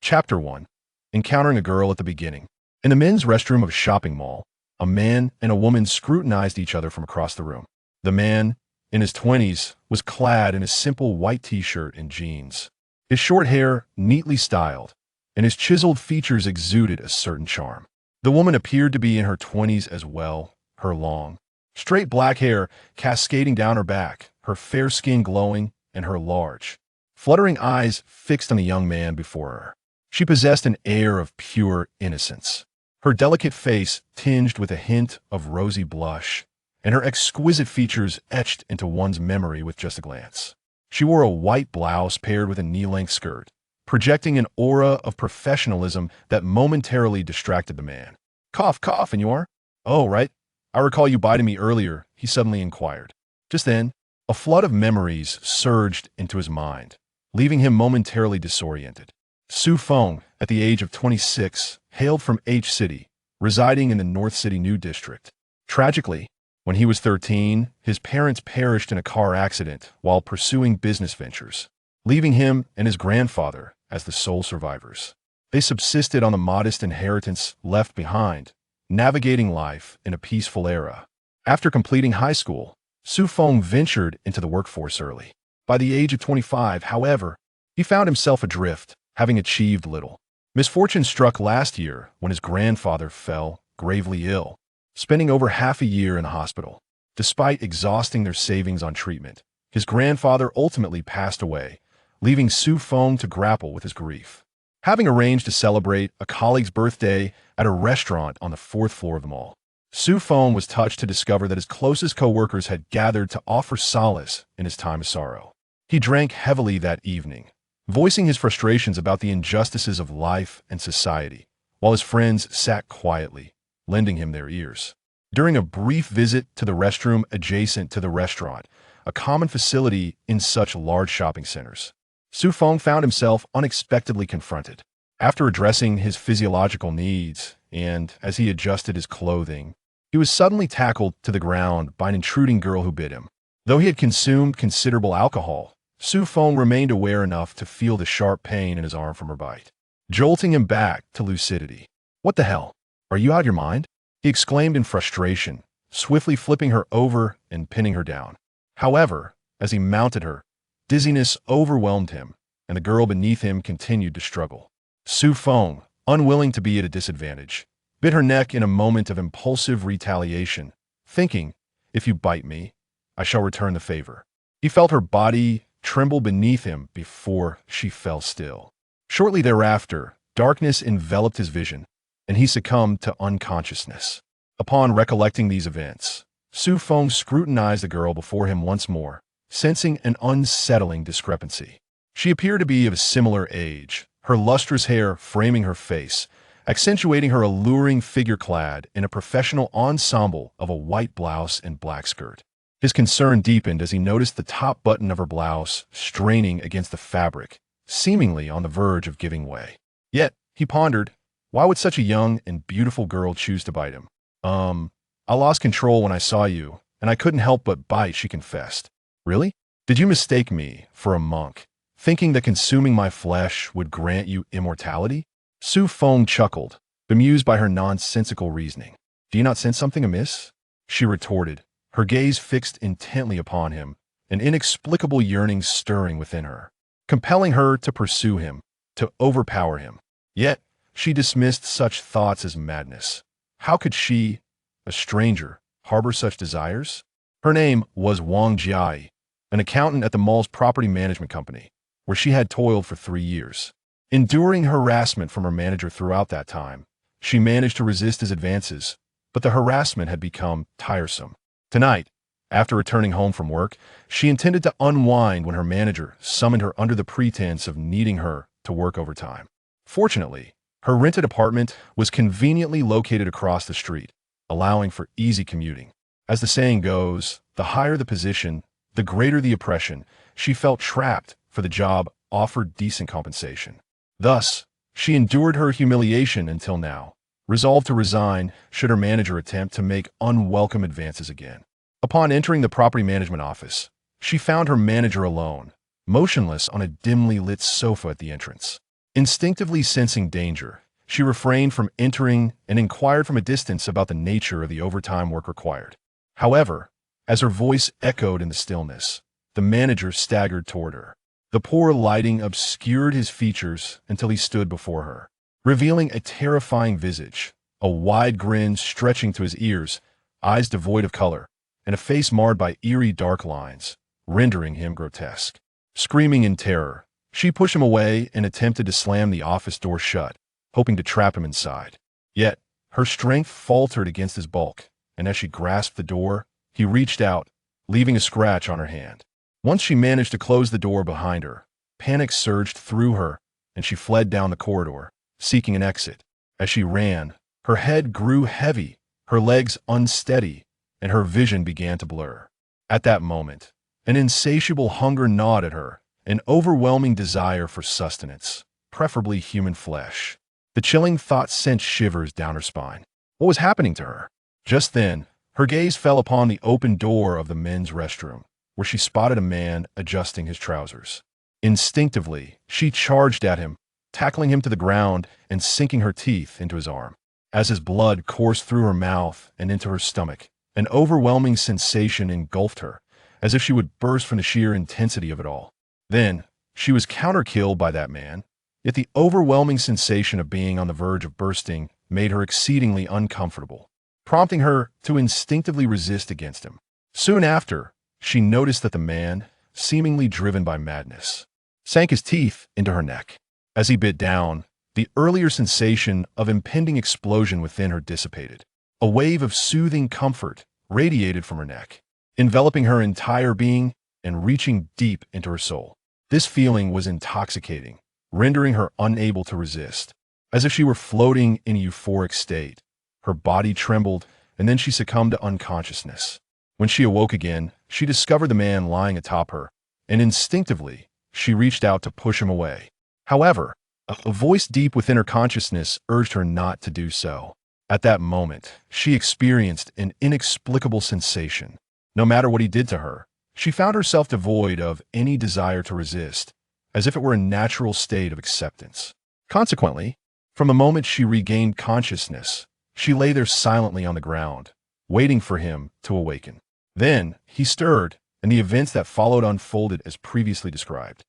Chapter 1. Encountering a girl at the beginning. In the men's restroom of a shopping mall, a man and a woman scrutinized each other from across the room. The man, in his 20s, was clad in a simple white t-shirt and jeans. His short hair, neatly styled, and his chiseled features exuded a certain charm. The woman appeared to be in her 20s as well, her long, straight black hair cascading down her back, her fair skin glowing, and her large, fluttering eyes fixed on the young man before her. She possessed an air of pure innocence, her delicate face tinged with a hint of rosy blush, and her exquisite features etched into one's memory with just a glance. She wore a white blouse paired with a knee-length skirt, projecting an aura of professionalism that momentarily distracted the man. Cough, cough, and you are? Oh, right. I recall you biting me earlier, he suddenly inquired. Just then, a flood of memories surged into his mind, leaving him momentarily disoriented. Su Feng, at the age of 26, hailed from H-City, residing in the North City New District. Tragically, when he was 13, his parents perished in a car accident while pursuing business ventures, leaving him and his grandfather as the sole survivors. They subsisted on the modest inheritance left behind, navigating life in a peaceful era. After completing high school, Su Feng ventured into the workforce early. By the age of 25, however, he found himself adrift, having achieved little. Misfortune struck last year when his grandfather fell gravely ill, spending over half a year in a hospital. Despite exhausting their savings on treatment, his grandfather ultimately passed away, leaving Su Feng to grapple with his grief. Having arranged to celebrate a colleague's birthday at a restaurant on the 4th floor of the mall, Su Feng was touched to discover that his closest co-workers had gathered to offer solace in his time of sorrow. He drank heavily that evening, voicing his frustrations about the injustices of life and society, while his friends sat quietly, lending him their ears. During a brief visit to the restroom adjacent to the restaurant, a common facility in such large shopping centers, Su Feng found himself unexpectedly confronted. After addressing his physiological needs, and as he adjusted his clothing, he was suddenly tackled to the ground by an intruding girl who bit him. Though he had consumed considerable alcohol, Su Feng remained aware enough to feel the sharp pain in his arm from her bite, jolting him back to lucidity. "What the hell? Are you out of your mind?" he exclaimed in frustration, swiftly flipping her over and pinning her down. However, as he mounted her, dizziness overwhelmed him, and the girl beneath him continued to struggle. Su Feng, unwilling to be at a disadvantage, bit her neck in a moment of impulsive retaliation, thinking, "If you bite me, I shall return the favor." He felt her body tremble beneath him before she fell still. Shortly thereafter, darkness enveloped his vision, and he succumbed to unconsciousness. Upon recollecting these events, Su Feng scrutinized the girl before him once more, sensing an unsettling discrepancy. She appeared to be of a similar age, her lustrous hair framing her face, accentuating her alluring figure clad in a professional ensemble of a white blouse and black skirt. His concern deepened as he noticed the top button of her blouse straining against the fabric, seemingly on the verge of giving way. Yet, he pondered, why would such a young and beautiful girl choose to bite him? I lost control when I saw you, and I couldn't help but bite," she confessed. "Really? Did you mistake me for a monk, thinking that consuming my flesh would grant you immortality?" Su Feng chuckled, bemused by her nonsensical reasoning. "Do you not sense something amiss?" she retorted, her gaze fixed intently upon him, an inexplicable yearning stirring within her, compelling her to pursue him, to overpower him. Yet, she dismissed such thoughts as madness. How could she, a stranger, harbor such desires? Her name was Wang Jiai, an accountant at the mall's property management company, where she had toiled for 3 years. Enduring harassment from her manager throughout that time, she managed to resist his advances, but the harassment had become tiresome. Tonight, after returning home from work, she intended to unwind when her manager summoned her under the pretense of needing her to work overtime. Fortunately, her rented apartment was conveniently located across the street, allowing for easy commuting. As the saying goes, the higher the position, the greater the oppression. She felt trapped, for the job offered decent compensation. Thus, she endured her humiliation until now, resolved to resign should her manager attempt to make unwelcome advances again. Upon entering the property management office, she found her manager alone, motionless on a dimly lit sofa at the entrance. Instinctively sensing danger, she refrained from entering and inquired from a distance about the nature of the overtime work required. However, as her voice echoed in the stillness, the manager staggered toward her. The poor lighting obscured his features until he stood before her, revealing a terrifying visage, a wide grin stretching to his ears, eyes devoid of color, and a face marred by eerie dark lines, rendering him grotesque. Screaming in terror, she pushed him away and attempted to slam the office door shut, hoping to trap him inside. Yet, her strength faltered against his bulk, and as she grasped the door, he reached out, leaving a scratch on her hand. Once she managed to close the door behind her, panic surged through her, and she fled down the corridor, seeking an exit. As she ran, her head grew heavy, her legs unsteady, and her vision began to blur. At that moment, an insatiable hunger gnawed at her, an overwhelming desire for sustenance, preferably human flesh. The chilling thought sent shivers down her spine. What was happening to her? Just then, her gaze fell upon the open door of the men's restroom, where she spotted a man adjusting his trousers. Instinctively, she charged at him, tackling him to the ground and sinking her teeth into his arm. As his blood coursed through her mouth and into her stomach, an overwhelming sensation engulfed her, as if she would burst from the sheer intensity of it all. Then, she was counter-killed by that man, yet the overwhelming sensation of being on the verge of bursting made her exceedingly uncomfortable, prompting her to instinctively resist against him. Soon after, she noticed that the man, seemingly driven by madness, sank his teeth into her neck. As he bit down, the earlier sensation of impending explosion within her dissipated. A wave of soothing comfort radiated from her neck, enveloping her entire being and reaching deep into her soul. This feeling was intoxicating, rendering her unable to resist. As if she were floating in a euphoric state, her body trembled, and then she succumbed to unconsciousness. When she awoke again, she discovered the man lying atop her, and instinctively, she reached out to push him away. However, a voice deep within her consciousness urged her not to do so. At that moment, she experienced an inexplicable sensation. No matter what he did to her, she found herself devoid of any desire to resist, as if it were a natural state of acceptance. Consequently, from the moment she regained consciousness, she lay there silently on the ground, waiting for him to awaken. Then, he stirred, and the events that followed unfolded as previously described.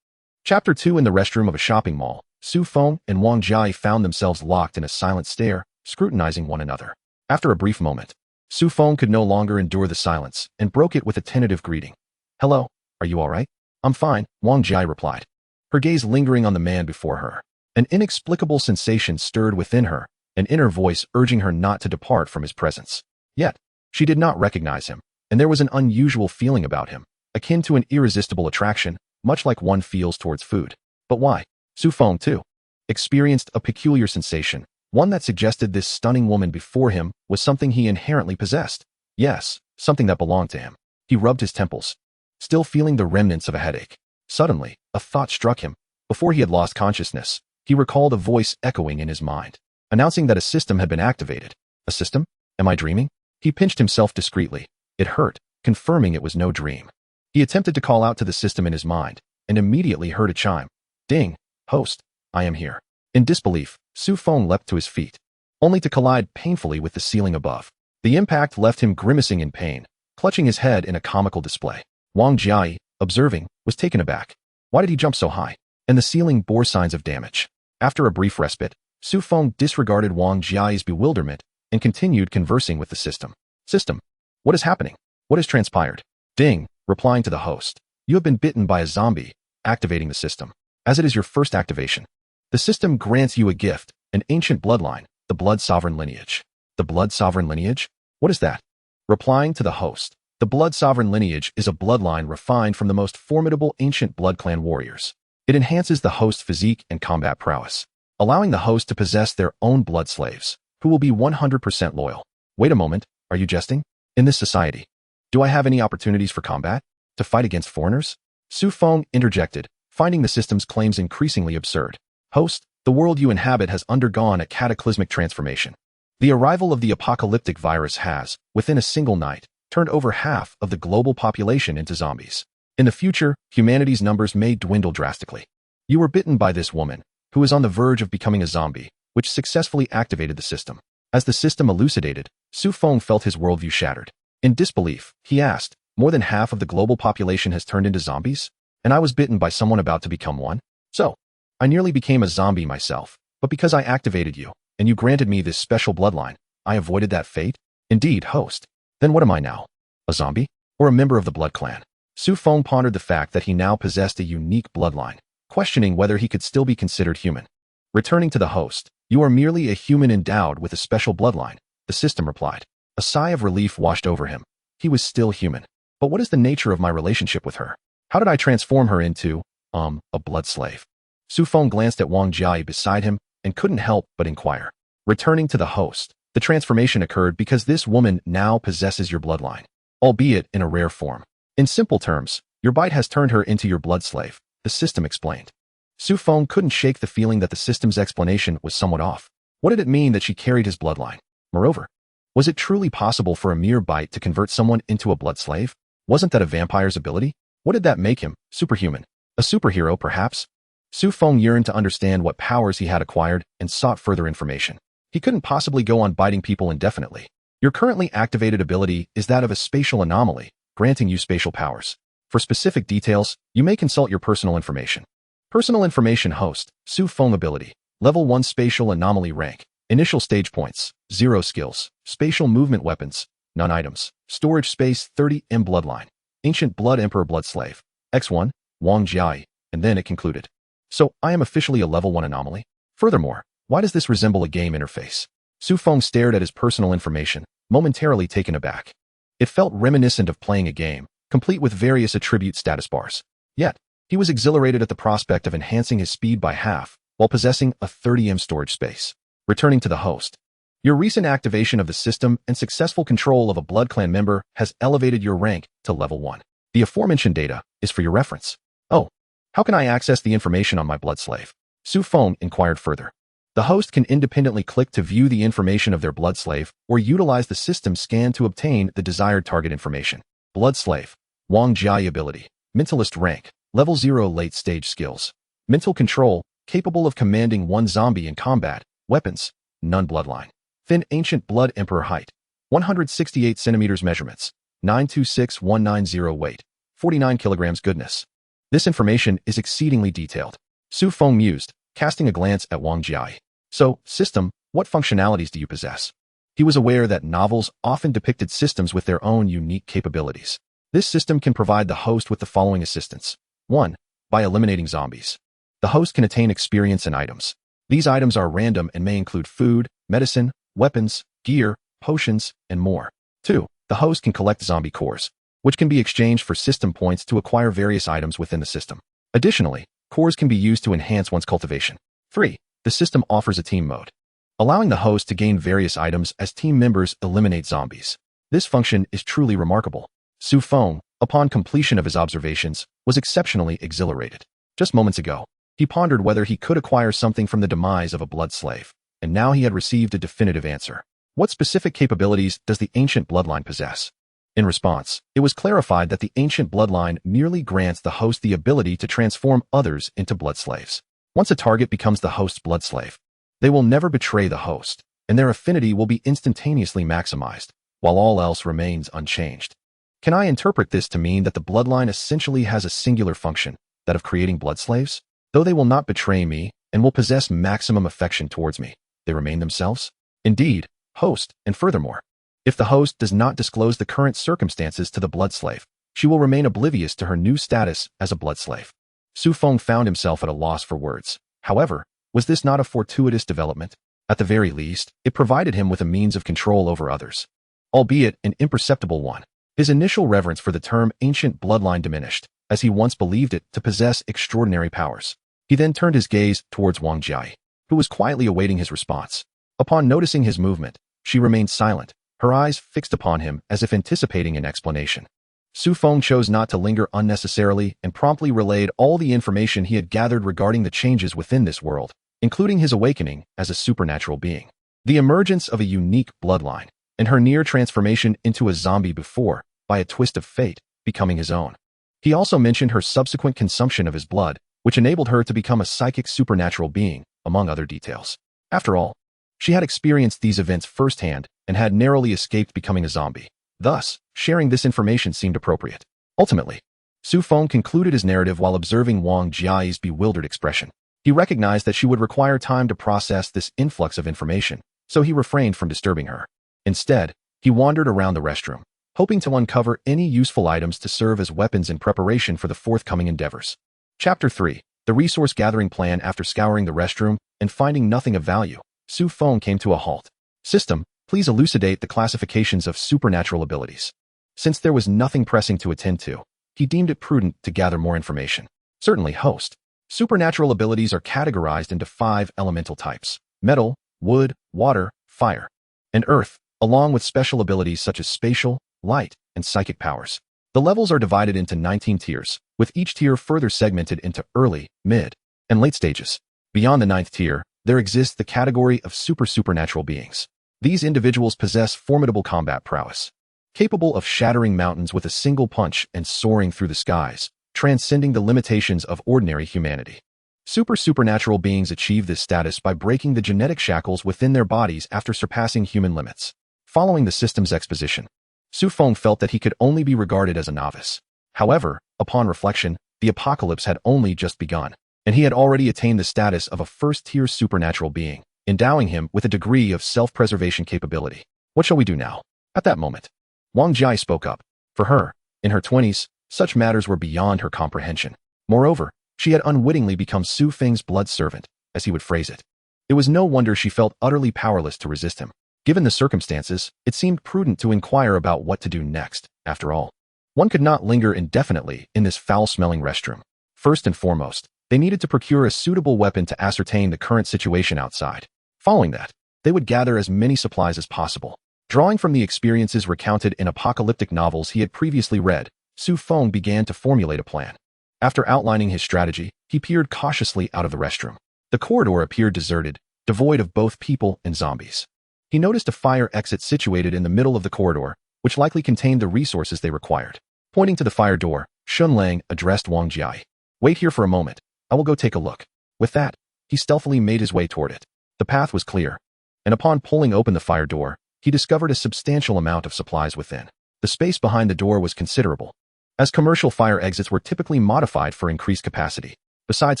Chapter 2. In the restroom of a shopping mall, Su Feng and Wang Jia found themselves locked in a silent stare, scrutinizing one another. After a brief moment, Su Feng could no longer endure the silence and broke it with a tentative greeting. "Hello, are you all right?" "I'm fine," Wang Jia replied, her gaze lingering on the man before her. An inexplicable sensation stirred within her, an inner voice urging her not to depart from his presence. Yet, she did not recognize him, and there was an unusual feeling about him, akin to an irresistible attraction, much like one feels towards food. But why? Su Feng, too, experienced a peculiar sensation, one that suggested this stunning woman before him was something he inherently possessed. Yes, something that belonged to him. He rubbed his temples, still feeling the remnants of a headache. Suddenly, a thought struck him. Before he had lost consciousness, he recalled a voice echoing in his mind, announcing that a system had been activated. A system? Am I dreaming? He pinched himself discreetly. It hurt, confirming it was no dream. He attempted to call out to the system in his mind, and immediately heard a chime. "Ding, host, I am here." In disbelief, Su Feng leapt to his feet, only to collide painfully with the ceiling above. The impact left him grimacing in pain, clutching his head in a comical display. Wang Jia, observing, was taken aback. Why did he jump so high? And the ceiling bore signs of damage. After a brief respite, Su Feng disregarded Wang Jia's bewilderment and continued conversing with the system. "System, what is happening? What has transpired?" "Ding," replying to the host. "You have been bitten by a zombie," activating the system. As it is your first activation, the system grants you a gift, an ancient bloodline, the Blood Sovereign lineage. The Blood Sovereign lineage? What is that? Replying to the host, the Blood Sovereign lineage is a bloodline refined from the most formidable ancient blood clan warriors. It enhances the host's physique and combat prowess, allowing the host to possess their own blood slaves, who will be 100% loyal. Wait a moment, are you jesting? In this society, do I have any opportunities for combat? To fight against foreigners? Su Feng interjected, finding the system's claims increasingly absurd. Host, the world you inhabit has undergone a cataclysmic transformation. The arrival of the apocalyptic virus has, within a single night, turned over half of the global population into zombies. In the future, humanity's numbers may dwindle drastically. You were bitten by this woman, who was on the verge of becoming a zombie, which successfully activated the system. As the system elucidated, Su Feng felt his worldview shattered. In disbelief, he asked, "More than half of the global population has turned into zombies? And I was bitten by someone about to become one? So, I nearly became a zombie myself, but because I activated you, and you granted me this special bloodline, I avoided that fate? Indeed, host. Then what am I now? A zombie? Or a member of the blood clan?" Su Feng pondered the fact that he now possessed a unique bloodline, questioning whether he could still be considered human. Returning to the host, "You are merely a human endowed with a special bloodline," the system replied. A sigh of relief washed over him. He was still human. But what is the nature of my relationship with her? How did I transform her into, a blood slave? Su Feng glanced at Wang Jiai beside him and couldn't help but inquire. Returning to the host, the transformation occurred because this woman now possesses your bloodline, albeit in a rare form. In simple terms, your bite has turned her into your blood slave, the system explained. Su Feng couldn't shake the feeling that the system's explanation was somewhat off. What did it mean that she carried his bloodline? Moreover, was it truly possible for a mere bite to convert someone into a blood slave? Wasn't that a vampire's ability? What did that make him? Superhuman? A superhero, perhaps? Su Feng yearned to understand what powers he had acquired and sought further information. He couldn't possibly go on biting people indefinitely. Your currently activated ability is that of a spatial anomaly, granting you spatial powers. For specific details, you may consult your personal information. Personal information host, Su Feng ability, level 1 spatial anomaly rank, initial stage points, 0 skills, spatial movement weapons, none items, storage space 30 M bloodline, ancient blood emperor blood slave, X1, Wang Jiai, and then it concluded. So, I am officially a level 1 anomaly? Furthermore, why does this resemble a game interface? Su Feng stared at his personal information, momentarily taken aback. It felt reminiscent of playing a game, complete with various attribute status bars. Yet, he was exhilarated at the prospect of enhancing his speed by half, while possessing a 30 M storage space. Returning to the host. Your recent activation of the system and successful control of a blood clan member has elevated your rank to level 1. The aforementioned data is for your reference. Oh, how can I access the information on my blood slave? Su Feng inquired further. The host can independently click to view the information of their blood slave or utilize the system scan to obtain the desired target information. Blood slave. Wang Jiai ability. Mentalist rank. Level 0 late stage skills. Mental control, capable of commanding one zombie in combat. Weapons. None bloodline. Thin ancient blood emperor height. 168 centimeters measurements. 926190 weight. 49 kilograms goodness. This information is exceedingly detailed. Su Feng mused, casting a glance at Wang Jiai. So, system, what functionalities do you possess? He was aware that novels often depicted systems with their own unique capabilities. This system can provide the host with the following assistance. 1. By eliminating zombies. The host can attain experience and items. These items are random and may include food, medicine, weapons, gear, potions, and more. 2. The host can collect zombie cores, which can be exchanged for system points to acquire various items within the system. Additionally, cores can be used to enhance one's cultivation. 3. The system offers a team mode, allowing the host to gain various items as team members eliminate zombies. This function is truly remarkable. Su Feng, upon completion of his observations, was exceptionally exhilarated. Just moments ago, he pondered whether he could acquire something from the demise of a blood slave, and now he had received a definitive answer. What specific capabilities does the ancient bloodline possess? In response, it was clarified that the ancient bloodline merely grants the host the ability to transform others into blood slaves. Once a target becomes the host's blood slave, they will never betray the host, and their affinity will be instantaneously maximized, while all else remains unchanged. Can I interpret this to mean that the bloodline essentially has a singular function, that of creating blood slaves? Though they will not betray me and will possess maximum affection towards me, they remain themselves? Indeed, host, and furthermore, if the host does not disclose the current circumstances to the blood slave, she will remain oblivious to her new status as a blood slave. Su Feng found himself at a loss for words. However, was this not a fortuitous development? At the very least, it provided him with a means of control over others, albeit an imperceptible one. His initial reverence for the term ancient bloodline diminished, as he once believed it to possess extraordinary powers. He then turned his gaze towards Wang Jiai, who was quietly awaiting his response. Upon noticing his movement, she remained silent, her eyes fixed upon him as if anticipating an explanation. Su Feng chose not to linger unnecessarily and promptly relayed all the information he had gathered regarding the changes within this world, including his awakening as a supernatural being, the emergence of a unique bloodline, and her near transformation into a zombie before, by a twist of fate, becoming his own. He also mentioned her subsequent consumption of his blood, which enabled her to become a psychic supernatural being, among other details. After all, she had experienced these events firsthand and had narrowly escaped becoming a zombie. Thus, sharing this information seemed appropriate. Ultimately, Su Feng concluded his narrative while observing Wang Jiai's bewildered expression. He recognized that she would require time to process this influx of information, so he refrained from disturbing her. Instead, he wandered around the restroom, hoping to uncover any useful items to serve as weapons in preparation for the forthcoming endeavors. Chapter 3. The Resource Gathering Plan. After scouring the restroom and finding nothing of value, Su Feng came to a halt. System, please elucidate the classifications of supernatural abilities. Since there was nothing pressing to attend to, he deemed it prudent to gather more information. Certainly, host. Supernatural abilities are categorized into 5 elemental types: metal, wood, water, fire, and earth, along with special abilities such as spatial, light, and psychic powers. The levels are divided into 19 tiers, with each tier further segmented into early, mid, and late stages. Beyond the 9th tier, there exists the category of supernatural beings. These individuals possess formidable combat prowess, capable of shattering mountains with a single punch and soaring through the skies, transcending the limitations of ordinary humanity. Supernatural beings achieve this status by breaking the genetic shackles within their bodies after surpassing human limits. Following the system's exposition, Su Feng felt that he could only be regarded as a novice. However, upon reflection, the apocalypse had only just begun, and he had already attained the status of a first-tier supernatural being, endowing him with a degree of self-preservation capability. What shall we do now? At that moment, Wang Jiai spoke up. For her, in her 20s, such matters were beyond her comprehension. Moreover, she had unwittingly become Su Feng's blood servant, as he would phrase it. It was no wonder she felt utterly powerless to resist him. Given the circumstances, it seemed prudent to inquire about what to do next. After all, one could not linger indefinitely in this foul-smelling restroom. First and foremost, they needed to procure a suitable weapon to ascertain the current situation outside. Following that, they would gather as many supplies as possible. Drawing from the experiences recounted in apocalyptic novels he had previously read, Su Feng began to formulate a plan. After outlining his strategy, he peered cautiously out of the restroom. The corridor appeared deserted, devoid of both people and zombies. He noticed a fire exit situated in the middle of the corridor, which likely contained the resources they required. Pointing to the fire door, Shun Lang addressed Wang Jiai. "Wait here for a moment. I will go take a look." With that, he stealthily made his way toward it. The path was clear, and upon pulling open the fire door, he discovered a substantial amount of supplies within. The space behind the door was considerable, as commercial fire exits were typically modified for increased capacity. Besides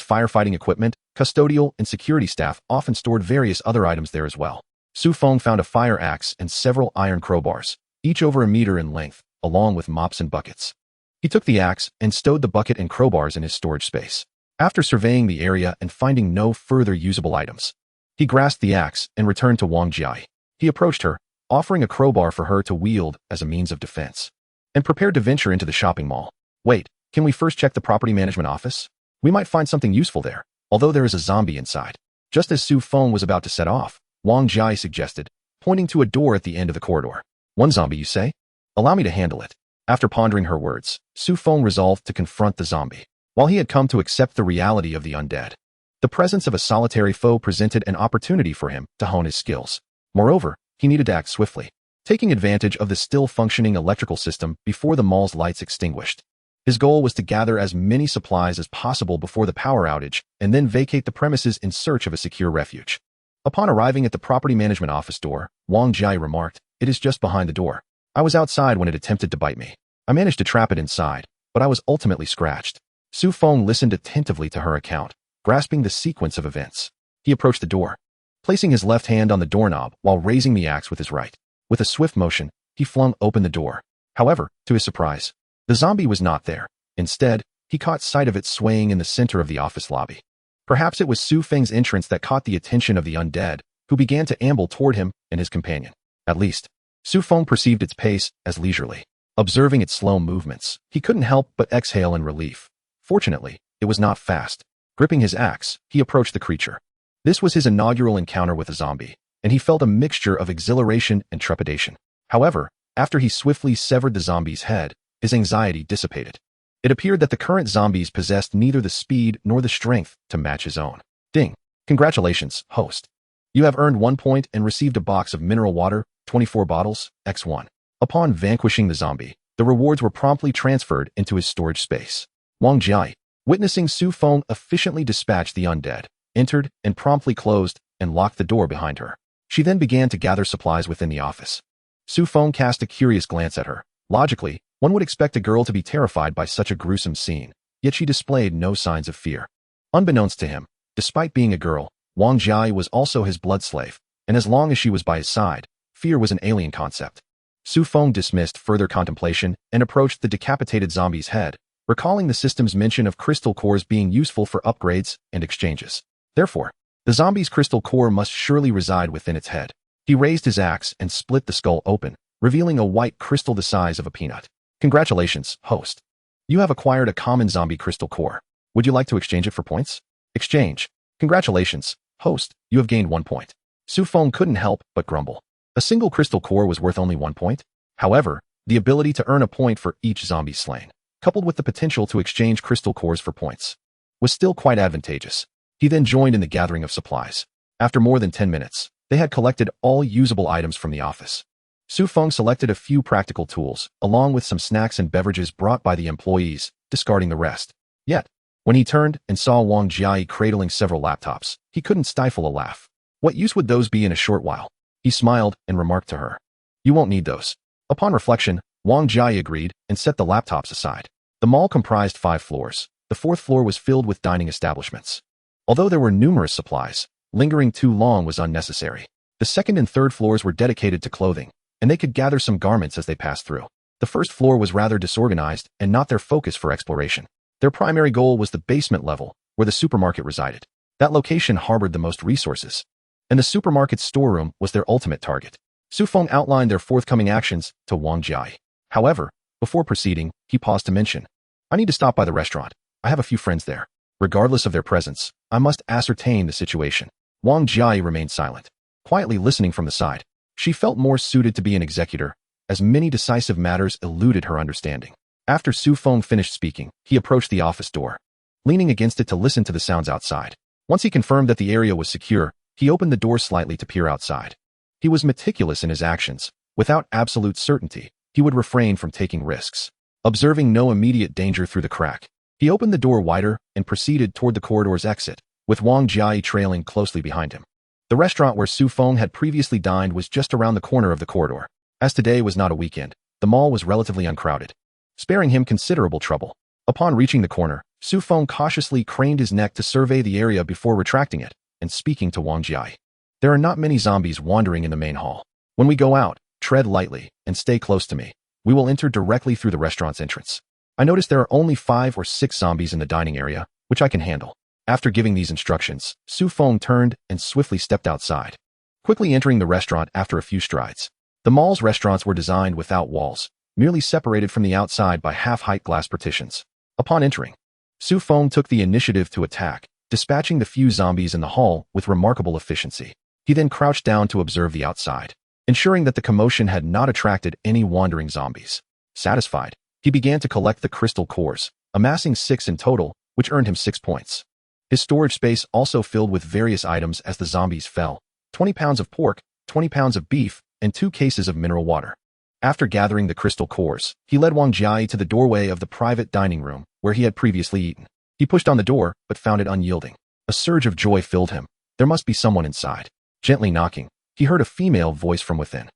firefighting equipment, custodial and security staff often stored various other items there as well. Su Feng found a fire axe and several iron crowbars, each over a meter in length, along with mops and buckets. He took the axe and stowed the bucket and crowbars in his storage space. After surveying the area and finding no further usable items, he grasped the axe and returned to Wang Jiai. He approached her, offering a crowbar for her to wield as a means of defense, and prepared to venture into the shopping mall. "Wait, can we first check the property management office? We might find something useful there, although there is a zombie inside." Just as Su Feng was about to set off, Wang Jiai suggested, pointing to a door at the end of the corridor. "One zombie, you say? Allow me to handle it." After pondering her words, Su Feng resolved to confront the zombie. While he had come to accept the reality of the undead, the presence of a solitary foe presented an opportunity for him to hone his skills. Moreover, he needed to act swiftly, taking advantage of the still-functioning electrical system before the mall's lights extinguished. His goal was to gather as many supplies as possible before the power outage and then vacate the premises in search of a secure refuge. Upon arriving at the property management office door, Wang Jiai remarked, "It is just behind the door. I was outside when it attempted to bite me. I managed to trap it inside, but I was ultimately scratched." Su Feng listened attentively to her account, grasping the sequence of events. He approached the door, placing his left hand on the doorknob while raising the axe with his right. With a swift motion, he flung open the door. However, to his surprise, the zombie was not there. Instead, he caught sight of it swaying in the center of the office lobby. Perhaps it was Su Feng's entrance that caught the attention of the undead, who began to amble toward him and his companion. At least, Su Feng perceived its pace as leisurely. Observing its slow movements, he couldn't help but exhale in relief. Fortunately, it was not fast. Gripping his axe, he approached the creature. This was his inaugural encounter with a zombie, and he felt a mixture of exhilaration and trepidation. However, after he swiftly severed the zombie's head, his anxiety dissipated. It appeared that the current zombies possessed neither the speed nor the strength to match his own. Ding. Congratulations, host. You have earned 1 point and received a box of mineral water, 24 bottles, X1. Upon vanquishing the zombie, the rewards were promptly transferred into his storage space. Wang Jiai, Witnessing Su Feng efficiently dispatch the undead, entered and promptly closed and locked the door behind her. She then began to gather supplies within the office. Su Feng cast a curious glance at her. Logically, one would expect a girl to be terrified by such a gruesome scene, yet she displayed no signs of fear. Unbeknownst to him, despite being a girl, Wang Jiai was also his blood slave, and as long as she was by his side, fear was an alien concept. Su Feng dismissed further contemplation and approached the decapitated zombie's head, recalling the system's mention of crystal cores being useful for upgrades and exchanges. Therefore, the zombie's crystal core must surely reside within its head. He raised his axe and split the skull open, revealing a white crystal the size of a peanut. Congratulations, host. You have acquired a common zombie crystal core. Would you like to exchange it for points? Exchange. Congratulations, host, you have gained 1 point. Su Feng couldn't help but grumble. A single crystal core was worth only 1 point. However, the ability to earn a point for each zombie slain, coupled with the potential to exchange crystal cores for points, was still quite advantageous. He then joined in the gathering of supplies. After more than 10 minutes, they had collected all usable items from the office. Su Feng selected a few practical tools, along with some snacks and beverages brought by the employees, discarding the rest. Yet, when he turned and saw Wang Jiai cradling several laptops, he couldn't stifle a laugh. What use would those be in a short while? He smiled and remarked to her, "You won't need those." Upon reflection, Wang Jiai agreed and set the laptops aside. The mall comprised 5 floors. The 4th floor was filled with dining establishments. Although there were numerous supplies, lingering too long was unnecessary. The 2nd and 3rd floors were dedicated to clothing, and they could gather some garments as they passed through. The 1st floor was rather disorganized and not their focus for exploration. Their primary goal was the basement level, where the supermarket resided. That location harbored the most resources, and the supermarket's storeroom was their ultimate target. Su Feng outlined their forthcoming actions to Wang Jiai. However, before proceeding, he paused to mention, "I need to stop by the restaurant. I have a few friends there. Regardless of their presence, I must ascertain the situation." Wang Jiai remained silent, quietly listening from the side. She felt more suited to be an executor, as many decisive matters eluded her understanding. After Su Feng finished speaking, he approached the office door, leaning against it to listen to the sounds outside. Once he confirmed that the area was secure, he opened the door slightly to peer outside. He was meticulous in his actions. Without absolute certainty, he would refrain from taking risks. Observing no immediate danger through the crack, he opened the door wider and proceeded toward the corridor's exit, with Wang Jiai trailing closely behind him. The restaurant where Su Feng had previously dined was just around the corner of the corridor. As today was not a weekend, the mall was relatively uncrowded, sparing him considerable trouble. Upon reaching the corner, Su Feng cautiously craned his neck to survey the area before retracting it and speaking to Wang Jiai. "There are not many zombies wandering in the main hall. When we go out, tread lightly and stay close to me. We will enter directly through the restaurant's entrance. I notice there are only 5 or 6 zombies in the dining area, which I can handle." After giving these instructions, Su Feng turned and swiftly stepped outside, quickly entering the restaurant after a few strides. The mall's restaurants were designed without walls, merely separated from the outside by half-height glass partitions. Upon entering, Su Feng took the initiative to attack, dispatching the few zombies in the hall with remarkable efficiency. He then crouched down to observe the outside, ensuring that the commotion had not attracted any wandering zombies. Satisfied, he began to collect the crystal cores, amassing 6 in total, which earned him 6 points. His storage space also filled with various items as the zombies fell: 20 pounds of pork, 20 pounds of beef, and 2 cases of mineral water. After gathering the crystal cores, he led Wang Jiai to the doorway of the private dining room, where he had previously eaten. He pushed on the door, but found it unyielding. A surge of joy filled him. There must be someone inside. Gently knocking, he heard a female voice from within.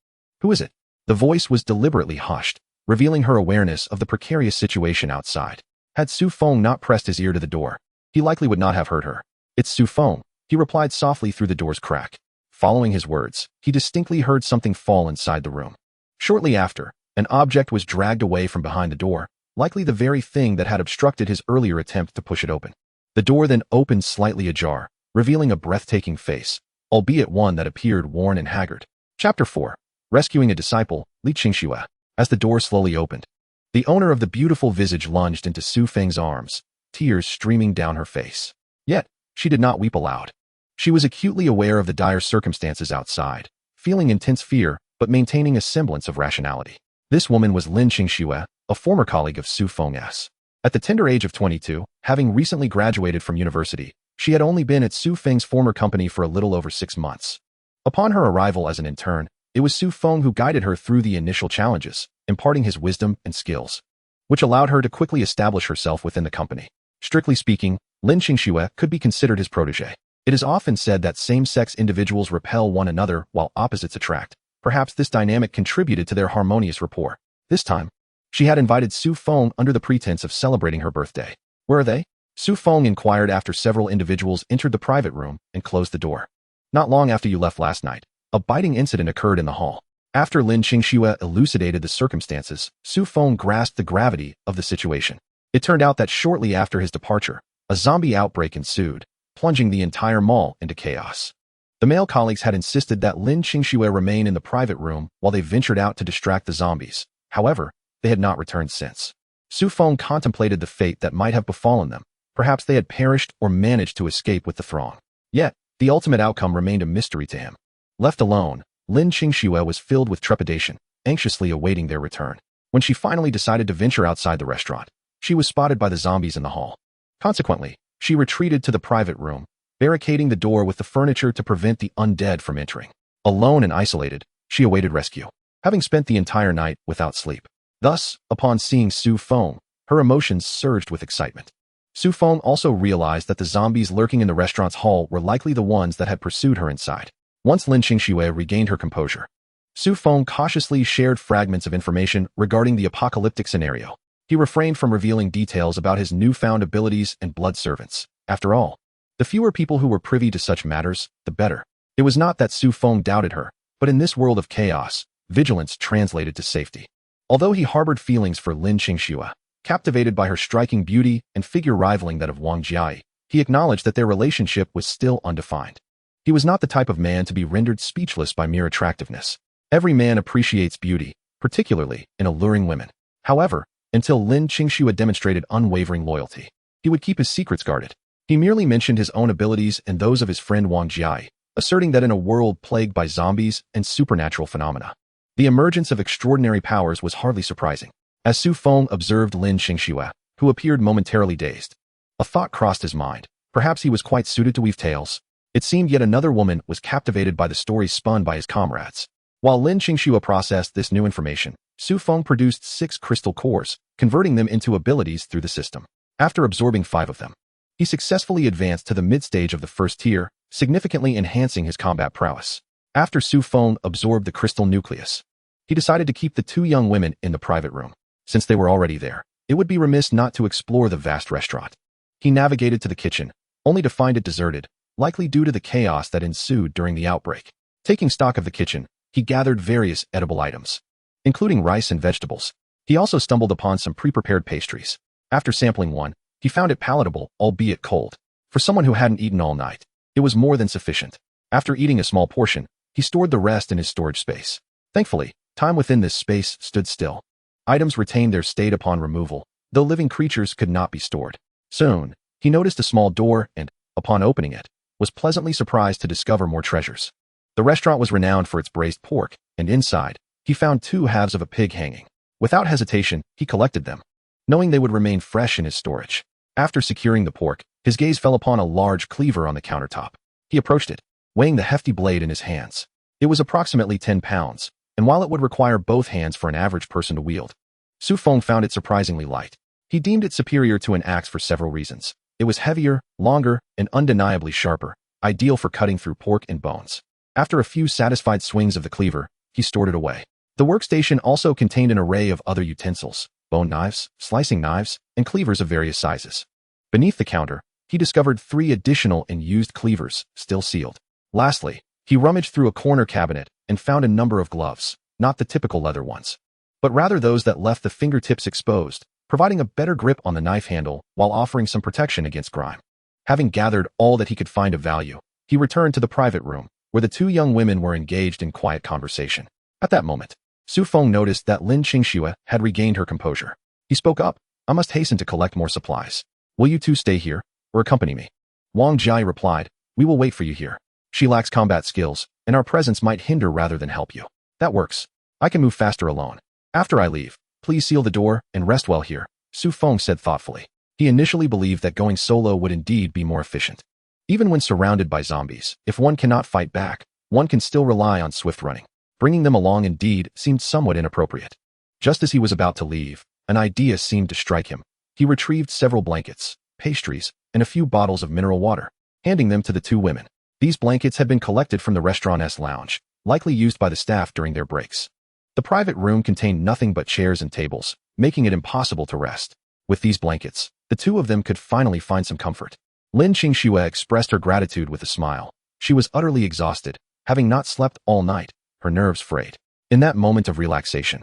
"Who is it?" The voice was deliberately hushed, revealing her awareness of the precarious situation outside. Had Su Feng not pressed his ear to the door, he likely would not have heard her. "It's Su Feng," he replied softly through the door's crack. Following his words, he distinctly heard something fall inside the room. Shortly after, an object was dragged away from behind the door, likely the very thing that had obstructed his earlier attempt to push it open. The door then opened slightly ajar, revealing a breathtaking face, albeit one that appeared worn and haggard. Chapter 4. Rescuing a Disciple, Li Qingxue. As the door slowly opened, the owner of the beautiful visage lunged into Su Feng's arms, tears streaming down her face. Yet, she did not weep aloud. She was acutely aware of the dire circumstances outside, feeling intense fear, but maintaining a semblance of rationality. This woman was Lin Qingxue, a former colleague of Su Feng's. At the tender age of 22, having recently graduated from university, she had only been at Su Feng's former company for a little over 6 months. Upon her arrival as an intern, it was Su Feng who guided her through the initial challenges, imparting his wisdom and skills, which allowed her to quickly establish herself within the company. Strictly speaking, Lin Qingxue could be considered his protege. It is often said that same-sex individuals repel one another while opposites attract. Perhaps this dynamic contributed to their harmonious rapport. This time, she had invited Su Feng under the pretense of celebrating her birthday. Where are they? Su Feng inquired after several individuals entered the private room and closed the door. Not long after you left last night, a biting incident occurred in the hall. After Lin Qingxue elucidated the circumstances, Su Feng grasped the gravity of the situation. It turned out that shortly after his departure, a zombie outbreak ensued, plunging the entire mall into chaos. The male colleagues had insisted that Lin Qingxue remain in the private room while they ventured out to distract the zombies. However, they had not returned since. Su Feng contemplated the fate that might have befallen them. Perhaps they had perished or managed to escape with the throng. Yet, the ultimate outcome remained a mystery to him. Left alone, Lin Qingxue was filled with trepidation, anxiously awaiting their return. When she finally decided to venture outside the restaurant, she was spotted by the zombies in the hall. Consequently, she retreated to the private room, barricading the door with the furniture to prevent the undead from entering. Alone and isolated, she awaited rescue, having spent the entire night without sleep. Thus, upon seeing Su Feng, her emotions surged with excitement. Su Feng also realized that the zombies lurking in the restaurant's hall were likely the ones that had pursued her inside. Once Lin Qingxue regained her composure, Su Feng cautiously shared fragments of information regarding the apocalyptic scenario. He refrained from revealing details about his newfound abilities and blood servants. After all, the fewer people who were privy to such matters, the better. It was not that Su Feng doubted her, but in this world of chaos, vigilance translated to safety. Although he harbored feelings for Lin Qingxue, captivated by her striking beauty and figure rivaling that of Wang Jiai, he acknowledged that their relationship was still undefined. He was not the type of man to be rendered speechless by mere attractiveness. Every man appreciates beauty, particularly in alluring women. However, until Lin Qingxue demonstrated unwavering loyalty, he would keep his secrets guarded. He merely mentioned his own abilities and those of his friend Wang Jiai, asserting that in a world plagued by zombies and supernatural phenomena, the emergence of extraordinary powers was hardly surprising. As Su Feng observed Lin Qingxue, who appeared momentarily dazed, a thought crossed his mind. Perhaps he was quite suited to weave tales. It seemed yet another woman was captivated by the stories spun by his comrades. While Lin Qingxue processed this new information, Su Feng produced 6 crystal cores, converting them into abilities through the system. After absorbing 5 of them, he successfully advanced to the mid-stage of the first tier, significantly enhancing his combat prowess. After Su Feng absorbed the crystal nucleus, he decided to keep the 2 young women in the private room. Since they were already there, it would be remiss not to explore the vast restaurant. He navigated to the kitchen, only to find it deserted, likely due to the chaos that ensued during the outbreak. Taking stock of the kitchen, he gathered various edible items, including rice and vegetables. He also stumbled upon some pre-prepared pastries. After sampling one, he found it palatable, albeit cold. For someone who hadn't eaten all night, it was more than sufficient. After eating a small portion, he stored the rest in his storage space. Thankfully, time within this space stood still. Items retained their state upon removal, though living creatures could not be stored. Soon, he noticed a small door and, upon opening it, was pleasantly surprised to discover more treasures. The restaurant was renowned for its braised pork, and inside, he found 2 halves of a pig hanging. Without hesitation, he collected them, knowing they would remain fresh in his storage. After securing the pork, his gaze fell upon a large cleaver on the countertop. He approached it, weighing the hefty blade in his hands. It was approximately 10 pounds, and while it would require both hands for an average person to wield, Su Feng found it surprisingly light. He deemed it superior to an axe for several reasons. It was heavier, longer, and undeniably sharper, ideal for cutting through pork and bones. After a few satisfied swings of the cleaver, he stored it away. The workstation also contained an array of other utensils, bone knives, slicing knives, and cleavers of various sizes. Beneath the counter, he discovered 3 additional and used cleavers, still sealed. Lastly, he rummaged through a corner cabinet and found a number of gloves, not the typical leather ones, but rather those that left the fingertips exposed, providing a better grip on the knife handle while offering some protection against grime. Having gathered all that he could find of value, he returned to the private room, where the 2 young women were engaged in quiet conversation. At that moment, Su Feng noticed that Lin Qingxue had regained her composure. He spoke up. I must hasten to collect more supplies. Will you 2 stay here, or accompany me? Wang Jiai replied, we will wait for you here. She lacks combat skills, and our presence might hinder rather than help you. That works. I can move faster alone. After I leave, please seal the door and rest well here, Su Feng said thoughtfully. He initially believed that going solo would indeed be more efficient. Even when surrounded by zombies, if one cannot fight back, one can still rely on swift running. Bringing them along indeed seemed somewhat inappropriate. Just as he was about to leave, an idea seemed to strike him. He retrieved several blankets, pastries, and a few bottles of mineral water, handing them to the two women. These blankets had been collected from the restaurant's lounge, likely used by the staff during their breaks. The private room contained nothing but chairs and tables, making it impossible to rest. With these blankets, the two of them could finally find some comfort. Lin Qingxue expressed her gratitude with a smile. She was utterly exhausted, having not slept all night, her nerves frayed. In that moment of relaxation,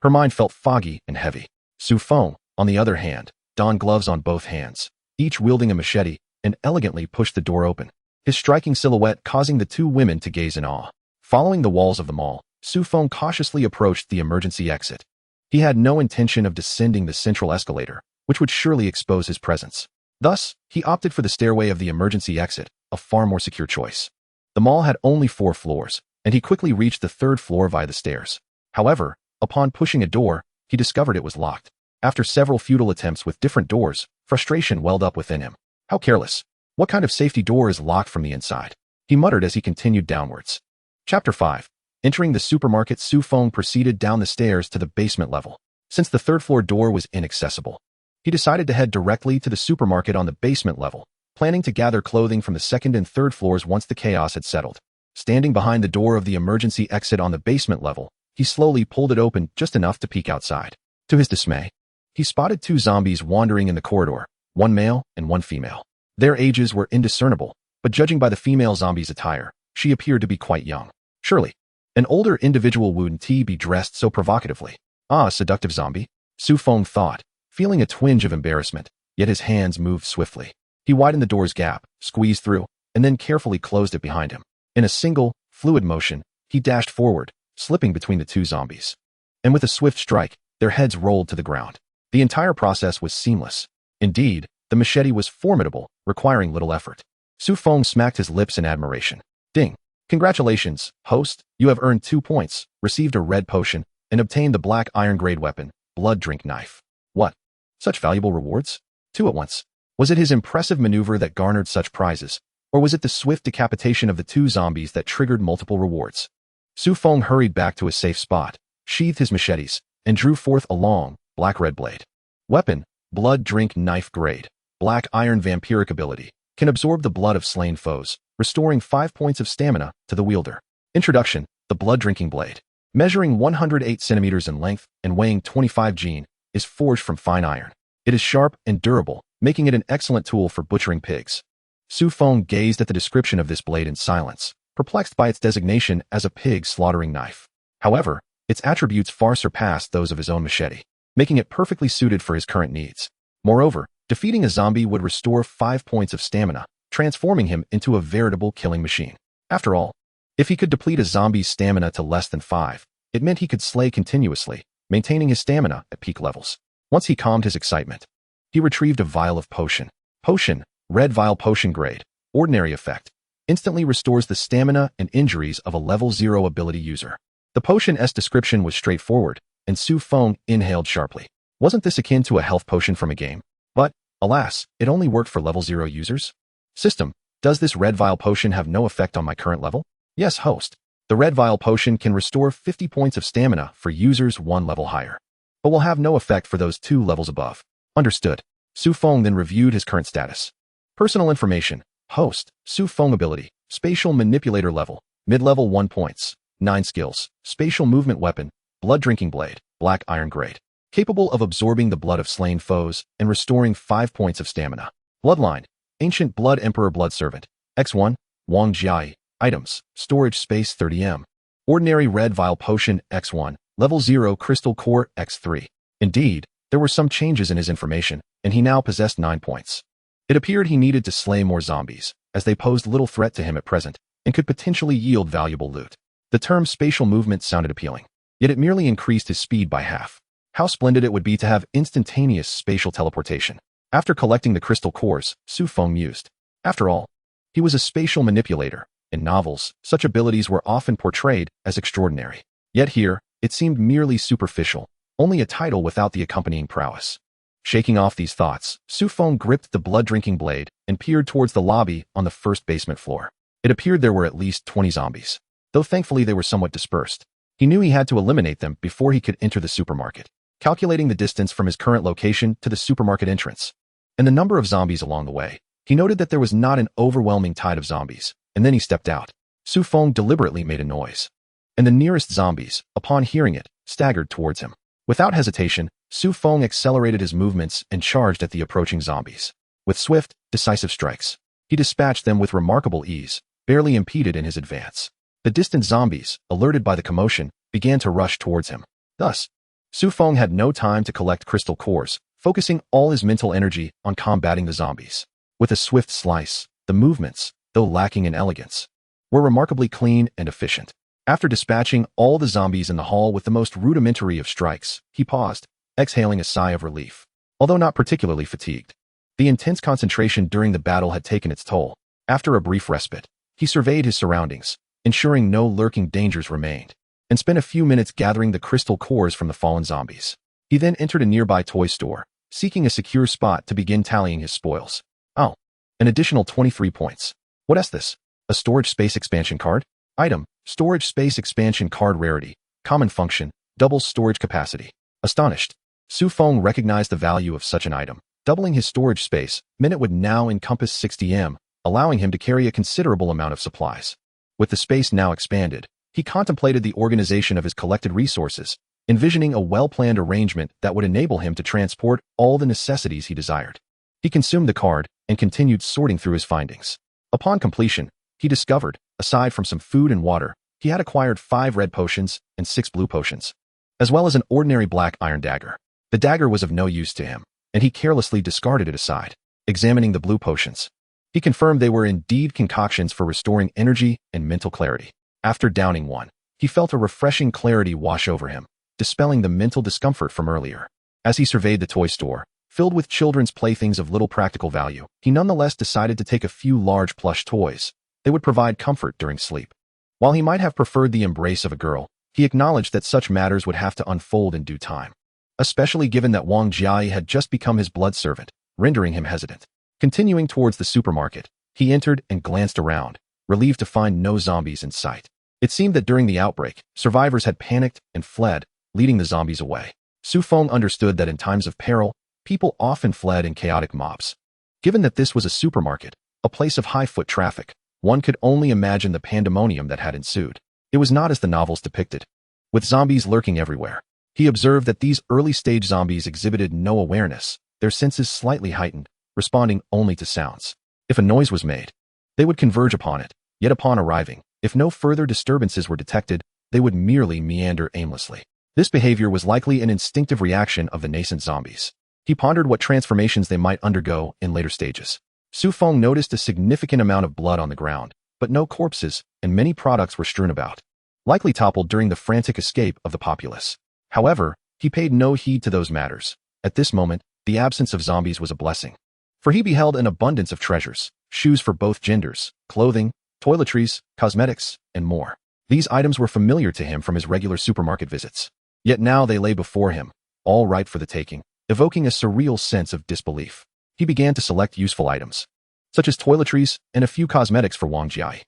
her mind felt foggy and heavy. Su Feng, on the other hand, donned gloves on both hands, each wielding a machete, and elegantly pushed the door open, his striking silhouette causing the two women to gaze in awe. Following the walls of the mall, Su Feng cautiously approached the emergency exit. He had no intention of descending the central escalator, which would surely expose his presence. Thus, he opted for the stairway of the emergency exit, a far more secure choice. The mall had only 4 floors, and he quickly reached the 3rd floor via the stairs. However, upon pushing a door, he discovered it was locked. After several futile attempts with different doors, frustration welled up within him. How careless! What kind of safety door is locked from the inside? He muttered as he continued downwards. Chapter 5. Entering the supermarket, Su Feng proceeded down the stairs to the basement level. Since the 3rd floor door was inaccessible, he decided to head directly to the supermarket on the basement level, planning to gather clothing from the 2nd and 3rd floors once the chaos had settled. Standing behind the door of the emergency exit on the basement level, he slowly pulled it open just enough to peek outside. To his dismay, he spotted 2 zombies wandering in the corridor, one male and one female. Their ages were indiscernible, but judging by the female zombie's attire, she appeared to be quite young. Surely, an older individual wouldn't be dressed so provocatively. Ah, seductive zombie, Su Feng thought, feeling a twinge of embarrassment, yet his hands moved swiftly. He widened the door's gap, squeezed through, and then carefully closed it behind him. In a single, fluid motion, he dashed forward, slipping between the 2 zombies. And with a swift strike, their heads rolled to the ground. The entire process was seamless. Indeed, the machete was formidable, requiring little effort. Su Feng smacked his lips in admiration. Ding! Congratulations, host, you have earned 2 points, received a red potion, and obtained the black iron grade weapon, blood drink knife. What? Such valuable rewards? 2 at once. Was it his impressive maneuver that garnered such prizes, or was it the swift decapitation of the 2 zombies that triggered multiple rewards? Su Feng hurried back to a safe spot, sheathed his machetes, and drew forth a long, black-red blade. Weapon, blood drink knife grade, black iron vampiric ability, can absorb the blood of slain foes, restoring 5 points of stamina to the wielder. Introduction, the blood drinking blade. Measuring 108 centimeters in length and weighing 25 gene, is forged from fine iron. It is sharp and durable, making it an excellent tool for butchering pigs. Su Feng gazed at the description of this blade in silence, perplexed by its designation as a pig slaughtering knife. However, its attributes far surpassed those of his own machete, making it perfectly suited for his current needs. Moreover, defeating a zombie would restore 5 points of stamina, transforming him into a veritable killing machine. After all, if he could deplete a zombie's stamina to less than 5, it meant he could slay continuously, maintaining his stamina at peak levels. Once he calmed his excitement, he retrieved a vial of potion. Potion, red vial potion grade, ordinary effect. Instantly restores the stamina and injuries of a level 0 ability user. The potion's description was straightforward, and Su Feng inhaled sharply. Wasn't this akin to a health potion from a game? But, alas, it only worked for level 0 users? System, does this red vial potion have no effect on my current level? Yes, host. The red vial potion can restore 50 points of stamina for users 1 level higher, but will have no effect for those 2 levels above. Understood. Su Feng then reviewed his current status. Personal information. Host, Su Feng ability, spatial manipulator level, mid-level 1 points, 9 skills, spatial movement weapon, blood drinking blade, black iron grade, capable of absorbing the blood of slain foes and restoring 5 points of stamina. Bloodline, ancient blood emperor blood servant, X1, Wang Jiai, items, storage space 30M. Ordinary red vial potion X1, level 0 crystal core X3. Indeed, there were some changes in his information, and he now possessed 9 points. It appeared he needed to slay more zombies, as they posed little threat to him at present, and could potentially yield valuable loot. The term spatial movement sounded appealing, yet it merely increased his speed by half. How splendid it would be to have instantaneous spatial teleportation. After collecting the crystal cores, Su Feng mused. After all, he was a spatial manipulator. In novels, such abilities were often portrayed as extraordinary. Yet here, it seemed merely superficial, only a title without the accompanying prowess. Shaking off these thoughts, Su Feng gripped the blood-drinking blade and peered towards the lobby on the first basement floor. It appeared there were at least 20 zombies, though thankfully they were somewhat dispersed. He knew he had to eliminate them before he could enter the supermarket. Calculating the distance from his current location to the supermarket entrance, and the number of zombies along the way. He noted that there was not an overwhelming tide of zombies, and then he stepped out. Su Feng deliberately made a noise, and the nearest zombies, upon hearing it, staggered towards him. Without hesitation, Su Feng accelerated his movements and charged at the approaching zombies. With swift, decisive strikes, he dispatched them with remarkable ease, barely impeded in his advance. The distant zombies, alerted by the commotion, began to rush towards him. Thus, Su Feng had no time to collect crystal cores, focusing all his mental energy on combating the zombies. With a swift slice, the movements, though lacking in elegance, were remarkably clean and efficient. After dispatching all the zombies in the hall with the most rudimentary of strikes, he paused, exhaling a sigh of relief. Although not particularly fatigued, the intense concentration during the battle had taken its toll. After a brief respite, he surveyed his surroundings, ensuring no lurking dangers remained, and spent a few minutes gathering the crystal cores from the fallen zombies. He then entered a nearby toy store, seeking a secure spot to begin tallying his spoils. Oh, an additional 23 points. What is this? A storage space expansion card? Item, storage space expansion card rarity, common function, doubles storage capacity. Astonished, Su Feng recognized the value of such an item. Doubling his storage space meant it would now encompass 60 m, allowing him to carry a considerable amount of supplies. With the space now expanded, he contemplated the organization of his collected resources, envisioning a well-planned arrangement that would enable him to transport all the necessities he desired. He consumed the card and continued sorting through his findings. Upon completion, he discovered, aside from some food and water, he had acquired 5 red potions and 6 blue potions, as well as an ordinary black iron dagger. The dagger was of no use to him, and he carelessly discarded it aside. Examining the blue potions, he confirmed they were indeed concoctions for restoring energy and mental clarity. After downing one, he felt a refreshing clarity wash over him, dispelling the mental discomfort from earlier. As he surveyed the toy store, filled with children's playthings of little practical value, he nonetheless decided to take a few large plush toys. They would provide comfort during sleep. While he might have preferred the embrace of a girl, he acknowledged that such matters would have to unfold in due time, especially given that Wang Jiai had just become his blood servant, rendering him hesitant. Continuing towards the supermarket, he entered and glanced around, relieved to find no zombies in sight. It seemed that during the outbreak, survivors had panicked and fled, leading the zombies away. Su Feng understood that in times of peril, people often fled in chaotic mobs. Given that this was a supermarket, a place of high foot traffic, one could only imagine the pandemonium that had ensued. It was not as the novels depicted, with zombies lurking everywhere. He observed that these early-stage zombies exhibited no awareness, their senses slightly heightened, responding only to sounds. If a noise was made, they would converge upon it, yet upon arriving, if no further disturbances were detected, they would merely meander aimlessly. This behavior was likely an instinctive reaction of the nascent zombies. He pondered what transformations they might undergo in later stages. Su Feng noticed a significant amount of blood on the ground, but no corpses, and many products were strewn about, likely toppled during the frantic escape of the populace. However, he paid no heed to those matters. At this moment, the absence of zombies was a blessing, for he beheld an abundance of treasures, shoes for both genders, clothing, toiletries, cosmetics, and more. These items were familiar to him from his regular supermarket visits. Yet now they lay before him, all ripe for the taking, evoking a surreal sense of disbelief. He began to select useful items, such as toiletries and a few cosmetics for Wang Jiai.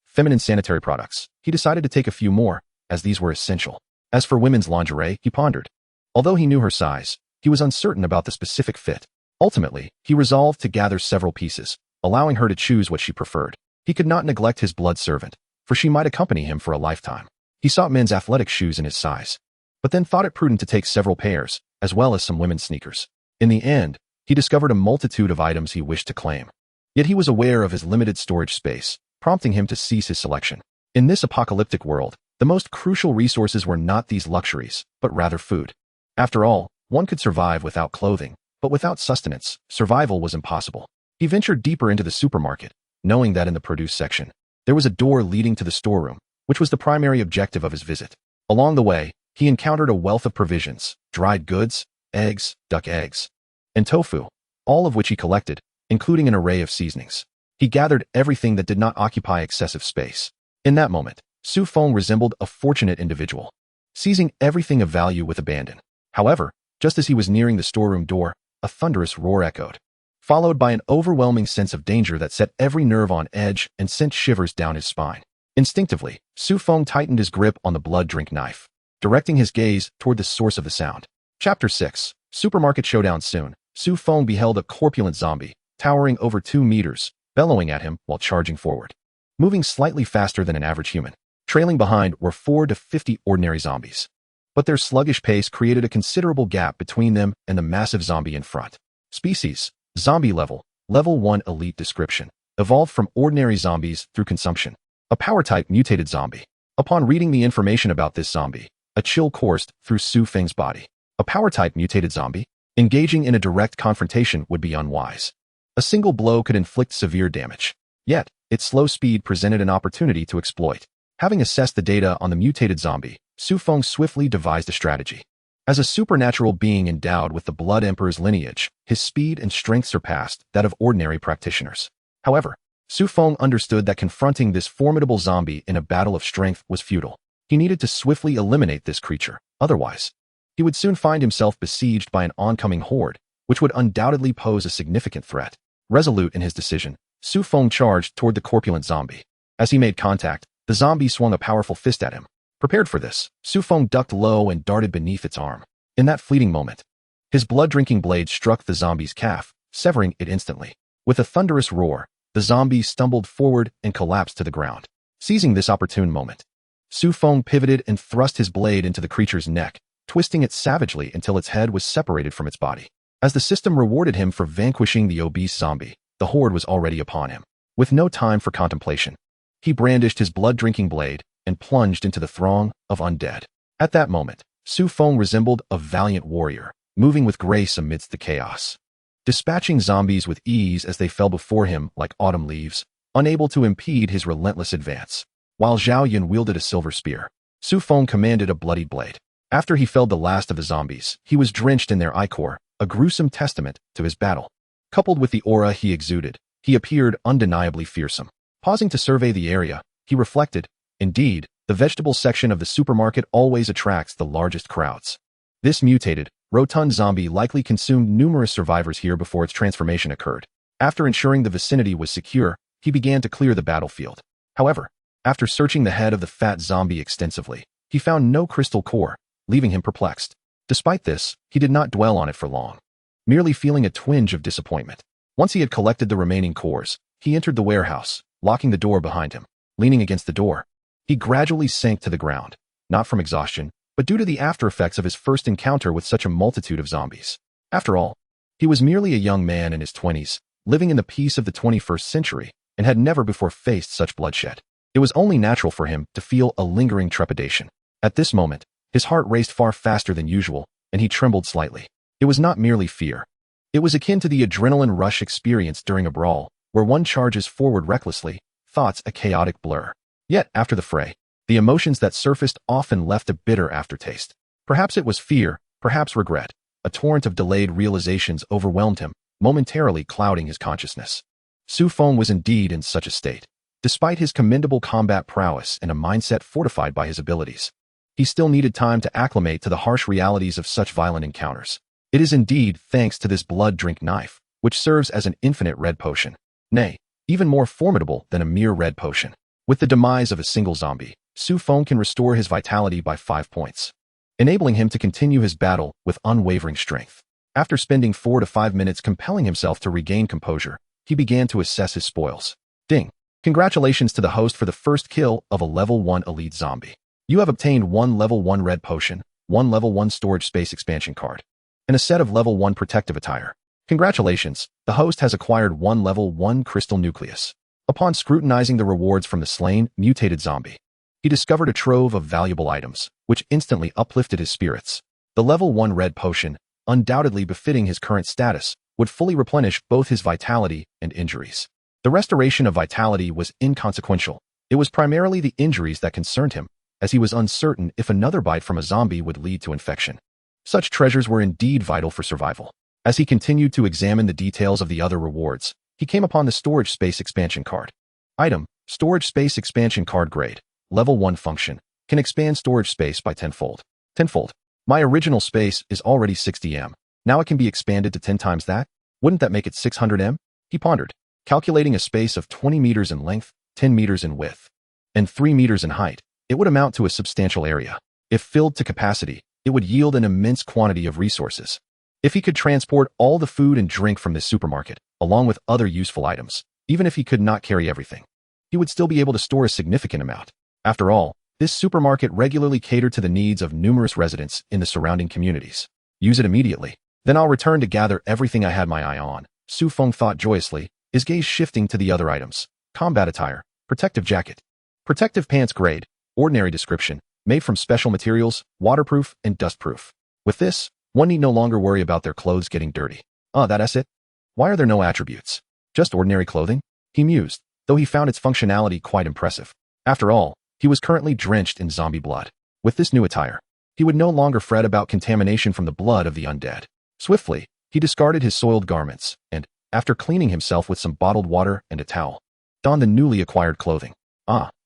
Feminine sanitary products. He decided to take a few more, as these were essential. As for women's lingerie, he pondered. Although he knew her size, he was uncertain about the specific fit. Ultimately, he resolved to gather several pieces, allowing her to choose what she preferred. He could not neglect his blood servant, for she might accompany him for a lifetime. He sought men's athletic shoes in his size, but then thought it prudent to take several pairs, as well as some women's sneakers. In the end, he discovered a multitude of items he wished to claim. Yet he was aware of his limited storage space, prompting him to cease his selection. In this apocalyptic world, the most crucial resources were not these luxuries, but rather food. After all, one could survive without clothing, but without sustenance, survival was impossible. He ventured deeper into the supermarket, knowing that in the produce section, there was a door leading to the storeroom, which was the primary objective of his visit. Along the way, he encountered a wealth of provisions, dried goods, eggs, duck eggs, and tofu, all of which he collected, including an array of seasonings. He gathered everything that did not occupy excessive space. In that moment, Su Feng resembled a fortunate individual, seizing everything of value with abandon. However, just as he was nearing the storeroom door, a thunderous roar echoed, followed by an overwhelming sense of danger that set every nerve on edge and sent shivers down his spine. Instinctively, Su Feng tightened his grip on the blood-drink knife, directing his gaze toward the source of the sound. Chapter 6. Supermarket Showdown. Soon, Su Feng beheld a corpulent zombie, towering over 2 meters, bellowing at him while charging forward. Moving slightly faster than an average human. Trailing behind were 4 to 50 ordinary zombies. But their sluggish pace created a considerable gap between them and the massive zombie in front. Species: zombie level, level 1 elite description. Evolved from ordinary zombies through consumption. A power-type mutated zombie. Upon reading the information about this zombie, a chill coursed through Su Feng's body. A power-type mutated zombie? Engaging in a direct confrontation would be unwise. A single blow could inflict severe damage. Yet, its slow speed presented an opportunity to exploit. Having assessed the data on the mutated zombie, Su Feng swiftly devised a strategy. As a supernatural being endowed with the Blood Emperor's lineage, his speed and strength surpassed that of ordinary practitioners. However, Su Feng understood that confronting this formidable zombie in a battle of strength was futile. He needed to swiftly eliminate this creature, otherwise, he would soon find himself besieged by an oncoming horde, which would undoubtedly pose a significant threat. Resolute in his decision, Su Feng charged toward the corpulent zombie. As he made contact, the zombie swung a powerful fist at him. Prepared for this, Su Feng ducked low and darted beneath its arm. In that fleeting moment, his blood-drinking blade struck the zombie's calf, severing it instantly. With a thunderous roar, the zombie stumbled forward and collapsed to the ground. Seizing this opportune moment, Su Feng pivoted and thrust his blade into the creature's neck, twisting it savagely until its head was separated from its body. As the system rewarded him for vanquishing the obese zombie, the horde was already upon him. With no time for contemplation, he brandished his blood-drinking blade and plunged into the throng of undead. At that moment, Su Feng resembled a valiant warrior, moving with grace amidst the chaos. Dispatching zombies with ease as they fell before him like autumn leaves, unable to impede his relentless advance. While Zhao Yun wielded a silver spear, Su Feng commanded a bloodied blade. After he felled the last of the zombies, he was drenched in their ichor, a gruesome testament to his battle. Coupled with the aura he exuded, he appeared undeniably fearsome. Pausing to survey the area, he reflected, indeed, the vegetable section of the supermarket always attracts the largest crowds. This mutated, rotund zombie likely consumed numerous survivors here before its transformation occurred. After ensuring the vicinity was secure, he began to clear the battlefield. However, after searching the head of the fat zombie extensively, he found no crystal core, leaving him perplexed. Despite this, he did not dwell on it for long, merely feeling a twinge of disappointment. Once he had collected the remaining cores, he entered the warehouse, locking the door behind him. Leaning against the door, he gradually sank to the ground, not from exhaustion, but due to the after-effects of his first encounter with such a multitude of zombies. After all, he was merely a young man in his 20s, living in the peace of the 21st century, and had never before faced such bloodshed. It was only natural for him to feel a lingering trepidation. At this moment, his heart raced far faster than usual, and he trembled slightly. It was not merely fear. It was akin to the adrenaline rush experienced during a brawl, where one charges forward recklessly, thoughts a chaotic blur. Yet, after the fray, the emotions that surfaced often left a bitter aftertaste. Perhaps it was fear, perhaps regret. A torrent of delayed realizations overwhelmed him, momentarily clouding his consciousness. Su Feng was indeed in such a state. Despite his commendable combat prowess and a mindset fortified by his abilities, he still needed time to acclimate to the harsh realities of such violent encounters. It is indeed thanks to this blood-drink knife, which serves as an infinite red potion. Nay, even more formidable than a mere red potion. With the demise of a single zombie, Su Feng can restore his vitality by 5 points, enabling him to continue his battle with unwavering strength. After spending 4 to 5 minutes compelling himself to regain composure, he began to assess his spoils. Ding! Congratulations to the host for the first kill of a level 1 elite zombie. You have obtained 1 level 1 red potion, 1 level 1 storage space expansion card, and a set of level 1 protective attire. Congratulations, the host has acquired 1 level 1 crystal nucleus. Upon scrutinizing the rewards from the slain, mutated zombie, he discovered a trove of valuable items, which instantly uplifted his spirits. The level 1 red potion, undoubtedly befitting his current status, would fully replenish both his vitality and injuries. The restoration of vitality was inconsequential. It was primarily the injuries that concerned him, as he was uncertain if another bite from a zombie would lead to infection. Such treasures were indeed vital for survival. As he continued to examine the details of the other rewards, he came upon the storage space expansion card. Item: storage space expansion card grade. Level 1 function. Can expand storage space by 10-fold. 10-fold. My original space is already 60 m. Now it can be expanded to 10 times that? Wouldn't that make it 600 m? He pondered, calculating a space of 20 meters in length, 10 meters in width, and 3 meters in height. It would amount to a substantial area. If filled to capacity, it would yield an immense quantity of resources. If he could transport all the food and drink from this supermarket, along with other useful items, even if he could not carry everything, he would still be able to store a significant amount. After all, this supermarket regularly catered to the needs of numerous residents in the surrounding communities. Use it immediately. Then I'll return to gather everything I had my eye on, Su Feng thought joyously, his gaze shifting to the other items. Combat attire, protective jacket, protective pants grade, ordinary description, made from special materials, waterproof and dustproof. With this, one need no longer worry about their clothes getting dirty. That's it? Why are there no attributes? Just ordinary clothing? He mused, though he found its functionality quite impressive. After all, he was currently drenched in zombie blood. With this new attire, he would no longer fret about contamination from the blood of the undead. Swiftly, he discarded his soiled garments, and, after cleaning himself with some bottled water and a towel, donned the newly acquired clothing.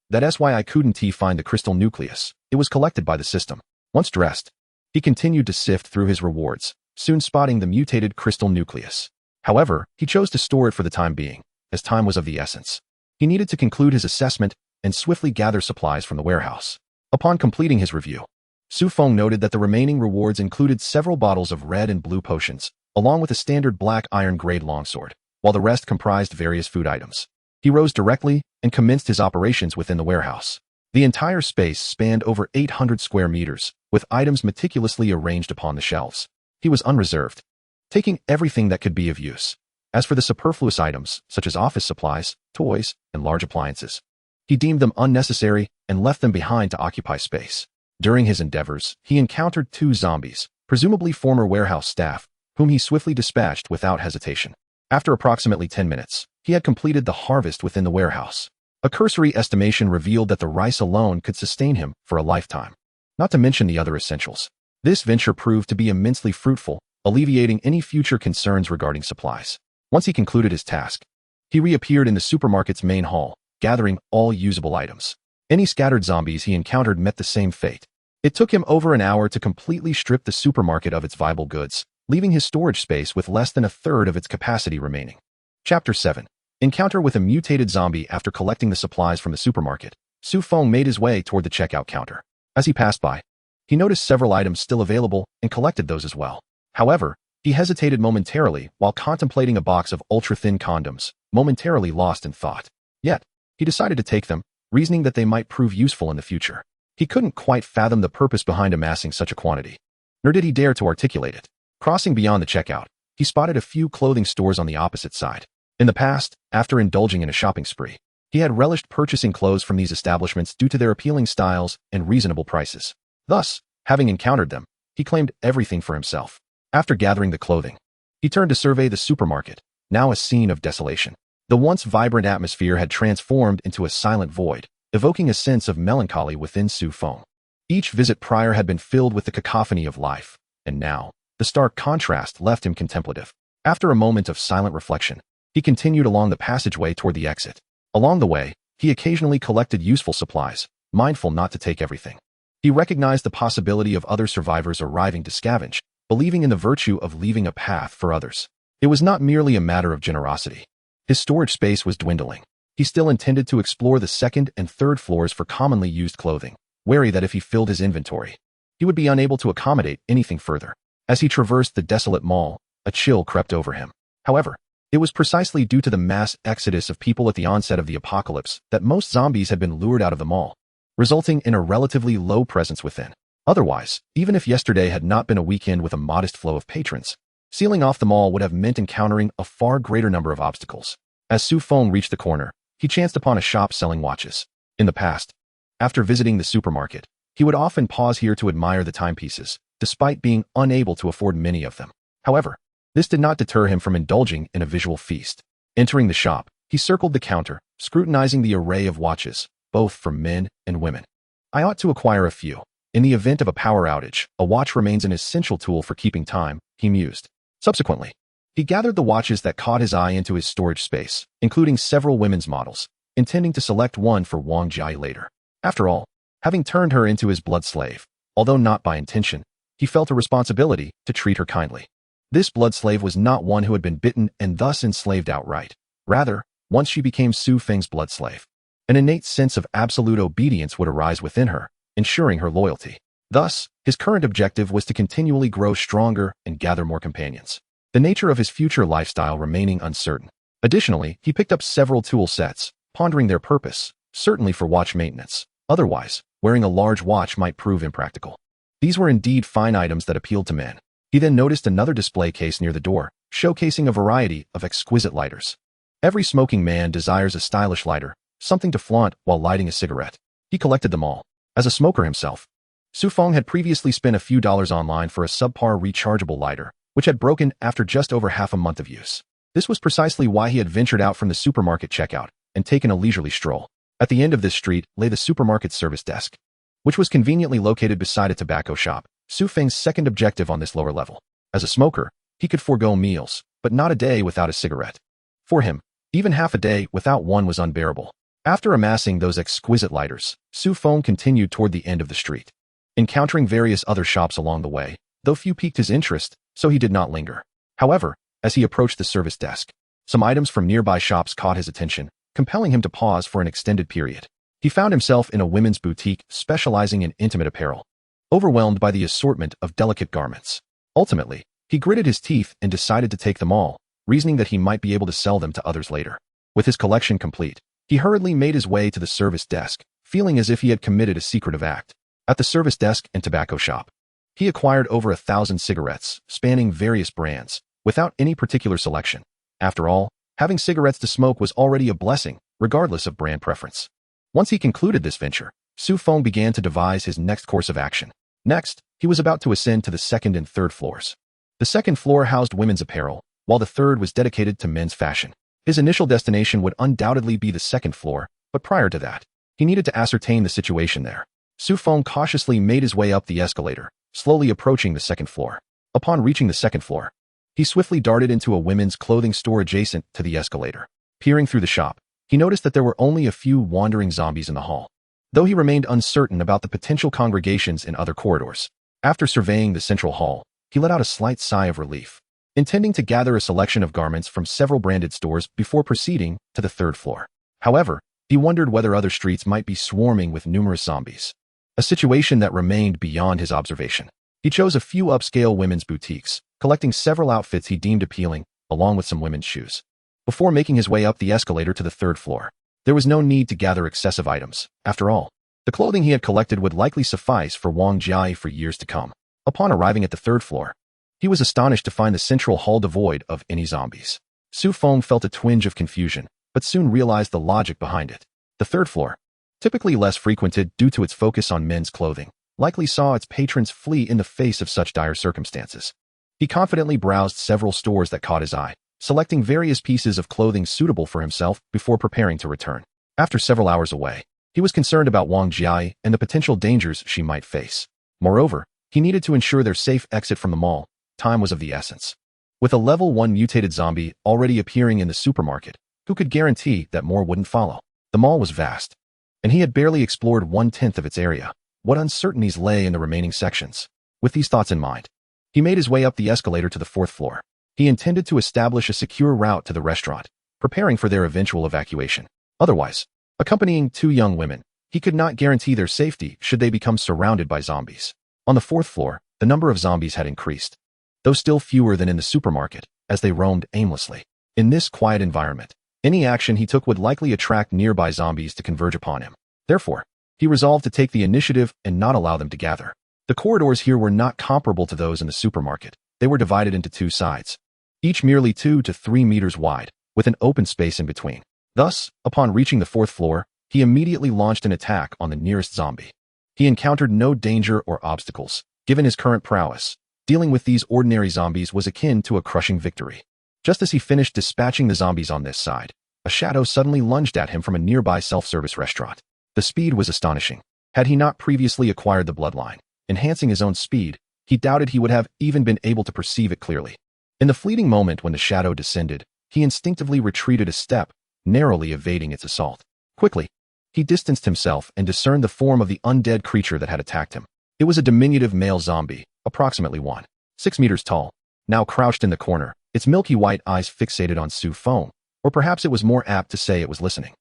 That's why I couldn't find the crystal nucleus. It was collected by the system. Once dressed, he continued to sift through his rewards, soon spotting the mutated crystal nucleus. However, he chose to store it for the time being, as time was of the essence. He needed to conclude his assessment and swiftly gather supplies from the warehouse. Upon completing his review, Su Feng noted that the remaining rewards included several bottles of red and blue potions, along with a standard black iron-grade longsword, while the rest comprised various food items. He rose directly and commenced his operations within the warehouse. The entire space spanned over 800 square meters, with items meticulously arranged upon the shelves. He was unreserved, taking everything that could be of use. As for the superfluous items, such as office supplies, toys, and large appliances, he deemed them unnecessary and left them behind to occupy space. During his endeavors, he encountered 2 zombies, presumably former warehouse staff, whom he swiftly dispatched without hesitation. After approximately 10 minutes, he had completed the harvest within the warehouse. A cursory estimation revealed that the rice alone could sustain him for a lifetime, not to mention the other essentials. This venture proved to be immensely fruitful, alleviating any future concerns regarding supplies. Once he concluded his task, he reappeared in the supermarket's main hall, gathering all usable items. Any scattered zombies he encountered met the same fate. It took him over an hour to completely strip the supermarket of its viable goods, leaving his storage space with less than a third of its capacity remaining. Chapter 7. Encounter with a mutated zombie. After collecting the supplies from the supermarket, Su Feng made his way toward the checkout counter. As he passed by, he noticed several items still available and collected those as well. However, he hesitated momentarily while contemplating a box of ultra-thin condoms, momentarily lost in thought. Yet, he decided to take them, reasoning that they might prove useful in the future. He couldn't quite fathom the purpose behind amassing such a quantity, nor did he dare to articulate it. Crossing beyond the checkout, he spotted a few clothing stores on the opposite side. In the past, after indulging in a shopping spree, he had relished purchasing clothes from these establishments due to their appealing styles and reasonable prices. Thus, having encountered them, he claimed everything for himself. After gathering the clothing, he turned to survey the supermarket, now a scene of desolation. The once vibrant atmosphere had transformed into a silent void, evoking a sense of melancholy within Su Feng. Each visit prior had been filled with the cacophony of life, and now, the stark contrast left him contemplative. After a moment of silent reflection, he continued along the passageway toward the exit. Along the way, he occasionally collected useful supplies, mindful not to take everything. He recognized the possibility of other survivors arriving to scavenge, believing in the virtue of leaving a path for others. It was not merely a matter of generosity. His storage space was dwindling. He still intended to explore the second and third floors for commonly used clothing, wary that if he filled his inventory, he would be unable to accommodate anything further. As he traversed the desolate mall, a chill crept over him. However, it was precisely due to the mass exodus of people at the onset of the apocalypse that most zombies had been lured out of the mall, resulting in a relatively low presence within. Otherwise, even if yesterday had not been a weekend with a modest flow of patrons, sealing off the mall would have meant encountering a far greater number of obstacles. As Su Feng reached the corner, he chanced upon a shop selling watches. In the past, after visiting the supermarket, he would often pause here to admire the timepieces, despite being unable to afford many of them. However, this did not deter him from indulging in a visual feast. Entering the shop, he circled the counter, scrutinizing the array of watches, both for men and women. I ought to acquire a few. In the event of a power outage, a watch remains an essential tool for keeping time, he mused. Subsequently, he gathered the watches that caught his eye into his storage space, including several women's models, intending to select one for Wang Jai later. After all, having turned her into his blood slave, although not by intention, he felt a responsibility to treat her kindly. This blood slave was not one who had been bitten and thus enslaved outright. Rather, once she became Su Feng's blood slave, an innate sense of absolute obedience would arise within her, ensuring her loyalty. Thus, his current objective was to continually grow stronger and gather more companions, the nature of his future lifestyle remaining uncertain. Additionally, he picked up several tool sets, pondering their purpose, certainly for watch maintenance. Otherwise, wearing a large watch might prove impractical. These were indeed fine items that appealed to men. He then noticed another display case near the door, showcasing a variety of exquisite lighters. Every smoking man desires a stylish lighter, something to flaunt while lighting a cigarette. He collected them all. As a smoker himself, Su Feng had previously spent a few dollars online for a subpar rechargeable lighter, which had broken after just over half a month of use. This was precisely why he had ventured out from the supermarket checkout and taken a leisurely stroll. At the end of this street lay the supermarket's service desk, which was conveniently located beside a tobacco shop, Su Feng's second objective on this lower level. As a smoker, he could forego meals, but not a day without a cigarette. For him, even half a day without one was unbearable. After amassing those exquisite lighters, Su Feng continued toward the end of the street, encountering various other shops along the way, though few piqued his interest, so he did not linger. However, as he approached the service desk, some items from nearby shops caught his attention, compelling him to pause for an extended period. He found himself in a women's boutique specializing in intimate apparel, overwhelmed by the assortment of delicate garments. Ultimately, he gritted his teeth and decided to take them all, reasoning that he might be able to sell them to others later. With his collection complete, he hurriedly made his way to the service desk, feeling as if he had committed a secretive act. At the service desk and tobacco shop, he acquired over 1,000 cigarettes, spanning various brands, without any particular selection. After all, having cigarettes to smoke was already a blessing, regardless of brand preference. Once he concluded this venture, Su Feng began to devise his next course of action. Next, he was about to ascend to the second and third floors. The second floor housed women's apparel, while the third was dedicated to men's fashion. His initial destination would undoubtedly be the second floor, but prior to that, he needed to ascertain the situation there. Su Feng cautiously made his way up the escalator, slowly approaching the second floor. Upon reaching the second floor, he swiftly darted into a women's clothing store adjacent to the escalator. Peering through the shop, he noticed that there were only a few wandering zombies in the hall, though he remained uncertain about the potential congregations in other corridors. After surveying the central hall, he let out a slight sigh of relief, intending to gather a selection of garments from several branded stores before proceeding to the third floor. However, he wondered whether other streets might be swarming with numerous zombies, a situation that remained beyond his observation. He chose a few upscale women's boutiques, collecting several outfits he deemed appealing, along with some women's shoes. Before making his way up the escalator to the third floor, there was no need to gather excessive items. After all, the clothing he had collected would likely suffice for Wang Jiai for years to come. Upon arriving at the third floor, he was astonished to find the central hall devoid of any zombies. Su Feng felt a twinge of confusion, but soon realized the logic behind it. The third floor, typically less frequented due to its focus on men's clothing, likely saw its patrons flee in the face of such dire circumstances. He confidently browsed several stores that caught his eye, selecting various pieces of clothing suitable for himself before preparing to return. After several hours away, he was concerned about Wang Jiai and the potential dangers she might face. Moreover, he needed to ensure their safe exit from the mall. Time was of the essence. With a level 1 mutated zombie already appearing in the supermarket, who could guarantee that more wouldn't follow? The mall was vast, and he had barely explored 1/10 of its area. What uncertainties lay in the remaining sections? With these thoughts in mind, he made his way up the escalator to the fourth floor. He intended to establish a secure route to the restaurant, preparing for their eventual evacuation. Otherwise, accompanying 2 young women, he could not guarantee their safety should they become surrounded by zombies. On the fourth floor, the number of zombies had increased, though still fewer than in the supermarket, as they roamed aimlessly. In this quiet environment, any action he took would likely attract nearby zombies to converge upon him. Therefore, he resolved to take the initiative and not allow them to gather. The corridors here were not comparable to those in the supermarket. They were divided into 2 sides, each merely 2 to 3 meters wide, with an open space in between. Thus, upon reaching the 4th floor, he immediately launched an attack on the nearest zombie. He encountered no danger or obstacles, given his current prowess. Dealing with these ordinary zombies was akin to a crushing victory. Just as he finished dispatching the zombies on this side, a shadow suddenly lunged at him from a nearby self-service restaurant. The speed was astonishing. Had he not previously acquired the bloodline, enhancing his own speed, he doubted he would have even been able to perceive it clearly. In the fleeting moment when the shadow descended, he instinctively retreated a step, narrowly evading its assault. Quickly, he distanced himself and discerned the form of the undead creature that had attacked him. It was a diminutive male zombie, approximately 1.6 meters tall, now crouched in the corner, its milky white eyes fixated on Su Feng, or perhaps it was more apt to say it was listening.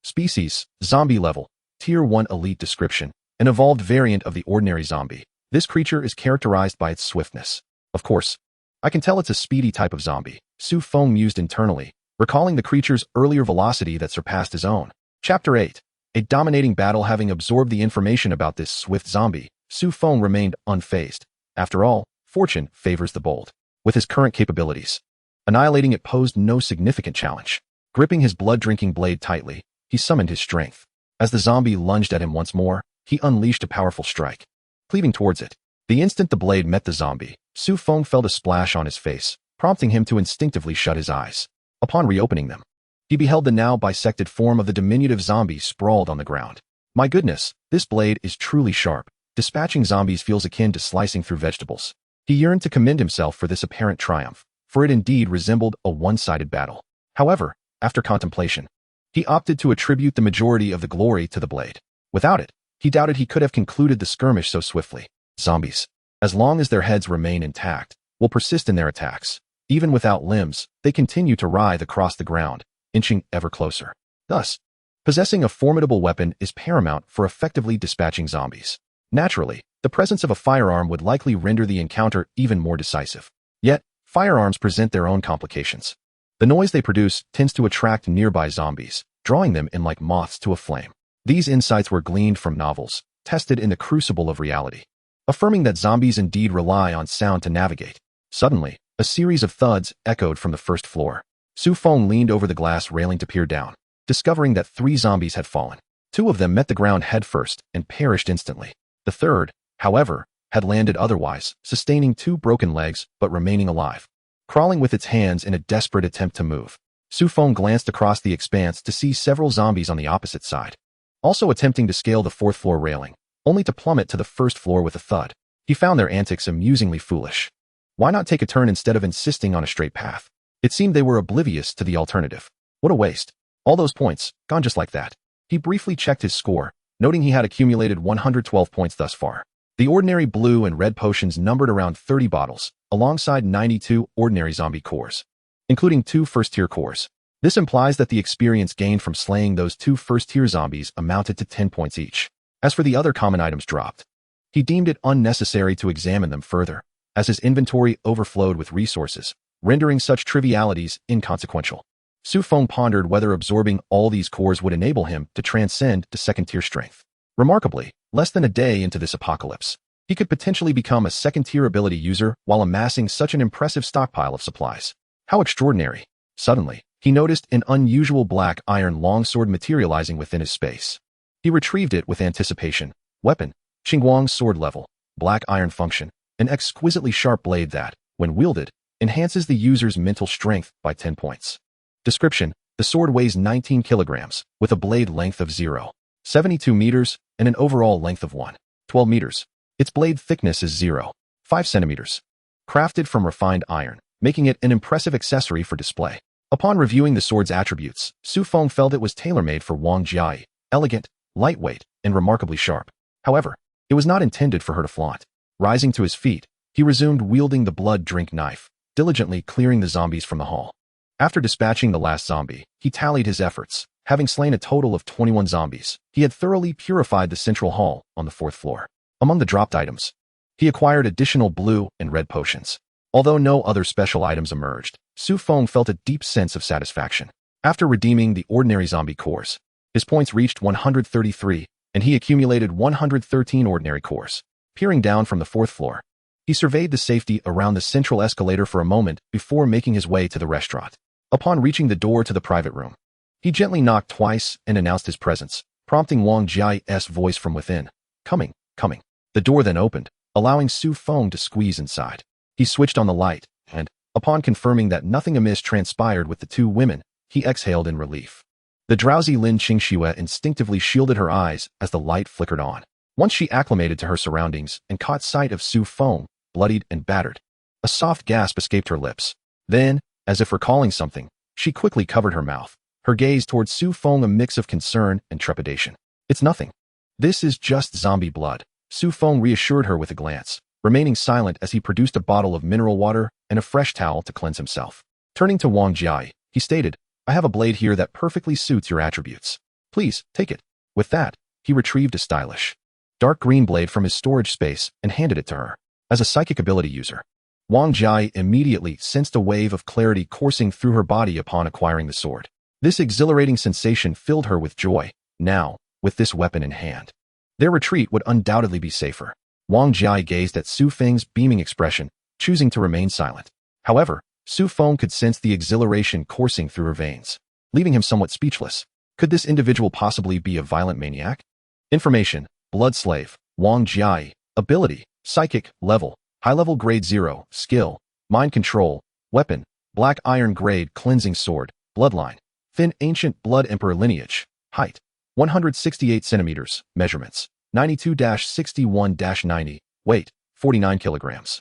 Species, zombie level, Tier 1 elite description, an evolved variant of the ordinary zombie, This creature is characterized by its swiftness. Of course, I can tell it's a speedy type of zombie, Su Feng mused internally, recalling the creature's earlier velocity that surpassed his own. Chapter 8. A dominating battle. Having absorbed the information about this swift zombie, Su Feng remained unfazed. After all, fortune favors the bold. With his current capabilities, annihilating it posed no significant challenge. Gripping his blood-drinking blade tightly, he summoned his strength. As the zombie lunged at him once more, he unleashed a powerful strike. Cleaving towards it, the instant the blade met the zombie, Su Feng felt a splash on his face, prompting him to instinctively shut his eyes. Upon reopening them, he beheld the now bisected form of the diminutive zombie sprawled on the ground. My goodness, this blade is truly sharp. Dispatching zombies feels akin to slicing through vegetables. He yearned to commend himself for this apparent triumph, for it indeed resembled a one-sided battle. However, after contemplation, he opted to attribute the majority of the glory to the blade. Without it, he doubted he could have concluded the skirmish so swiftly. Zombies, as long as their heads remain intact, will persist in their attacks. Even without limbs, they continue to writhe across the ground, inching ever closer. Thus, possessing a formidable weapon is paramount for effectively dispatching zombies. Naturally, the presence of a firearm would likely render the encounter even more decisive. Yet, firearms present their own complications. The noise they produce tends to attract nearby zombies, drawing them in like moths to a flame. These insights were gleaned from novels, tested in the crucible of reality, affirming that zombies indeed rely on sound to navigate. Suddenly, a series of thuds echoed from the first floor. Su Feng leaned over the glass railing to peer down, discovering that 3 zombies had fallen. 2 of them met the ground headfirst and perished instantly. The third, however, had landed otherwise, sustaining 2 broken legs but remaining alive. Crawling with its hands in a desperate attempt to move, Su Feng glanced across the expanse to see several zombies on the opposite side, also attempting to scale the 4th floor railing, only to plummet to the 1st floor with a thud. He found their antics amusingly foolish. Why not take a turn instead of insisting on a straight path? It seemed they were oblivious to the alternative. What a waste. All those points, gone just like that. He briefly checked his score, noting he had accumulated 112 points thus far. The ordinary blue and red potions numbered around 30 bottles, alongside 92 ordinary zombie cores, including 2 first-tier cores. This implies that the experience gained from slaying those 2 first-tier zombies amounted to 10 points each. As for the other common items dropped, he deemed it unnecessary to examine them further, as his inventory overflowed with resources, rendering such trivialities inconsequential. Su Feng pondered whether absorbing all these cores would enable him to transcend to second-tier strength. Remarkably, less than a day into this apocalypse, he could potentially become a second-tier ability user while amassing such an impressive stockpile of supplies. How extraordinary! Suddenly, he noticed an unusual black iron longsword materializing within his space. He retrieved it with anticipation. Weapon, Qingguang's sword level, black iron function, an exquisitely sharp blade that, when wielded, enhances the user's mental strength by 10 points. Description: the sword weighs 19 kilograms, with a blade length of 0.72 meters and an overall length of 1.12 meters. Its blade thickness is 0.5 centimeters. Crafted from refined iron, making it an impressive accessory for display. Upon reviewing the sword's attributes, Su Feng felt it was tailor-made for Wang Jiai, elegant, lightweight, and remarkably sharp. However, it was not intended for her to flaunt. Rising to his feet, he resumed wielding the blood-drink knife, diligently clearing the zombies from the hall. After dispatching the last zombie, he tallied his efforts. Having slain a total of 21 zombies, he had thoroughly purified the central hall on the 4th floor. Among the dropped items, he acquired additional blue and red potions. Although no other special items emerged, Su Feng felt a deep sense of satisfaction. After redeeming the ordinary zombie cores, his points reached 133, and he accumulated 113 ordinary cores. Peering down from the 4th floor, he surveyed the safety around the central escalator for a moment before making his way to the restaurant. Upon reaching the door to the private room, he gently knocked twice and announced his presence, prompting Wang Jiai's voice from within. Coming, coming. The door then opened, allowing Su Feng to squeeze inside. He switched on the light, and, upon confirming that nothing amiss transpired with the 2 women, he exhaled in relief. The drowsy Lin Qingxue instinctively shielded her eyes as the light flickered on. Once she acclimated to her surroundings and caught sight of Su Feng, bloodied and battered, a soft gasp escaped her lips. Then, as if recalling something, she quickly covered her mouth, her gaze towards Su Feng a mix of concern and trepidation. It's nothing. This is just zombie blood, Su Feng reassured her with a glance, remaining silent as he produced a bottle of mineral water and a fresh towel to cleanse himself. Turning to Wang Jiai, he stated, I have a blade here that perfectly suits your attributes. Please, take it. With that, he retrieved a stylish dark green blade from his storage space and handed it to her. As a psychic ability user, Wang Jai immediately sensed a wave of clarity coursing through her body upon acquiring the sword. This exhilarating sensation filled her with joy. Now, with this weapon in hand, their retreat would undoubtedly be safer. Wang Jai gazed at Su Feng's beaming expression, choosing to remain silent. However, Su Feng could sense the exhilaration coursing through her veins, leaving him somewhat speechless. Could this individual possibly be a violent maniac? Information: Blood Slave, Wang Jai, ability, psychic, level, high-level grade 0, skill, mind control, weapon, black iron grade cleansing sword, bloodline, thin ancient blood emperor lineage, height, 168 centimeters, measurements, 92-61-90, weight, 49 kilograms.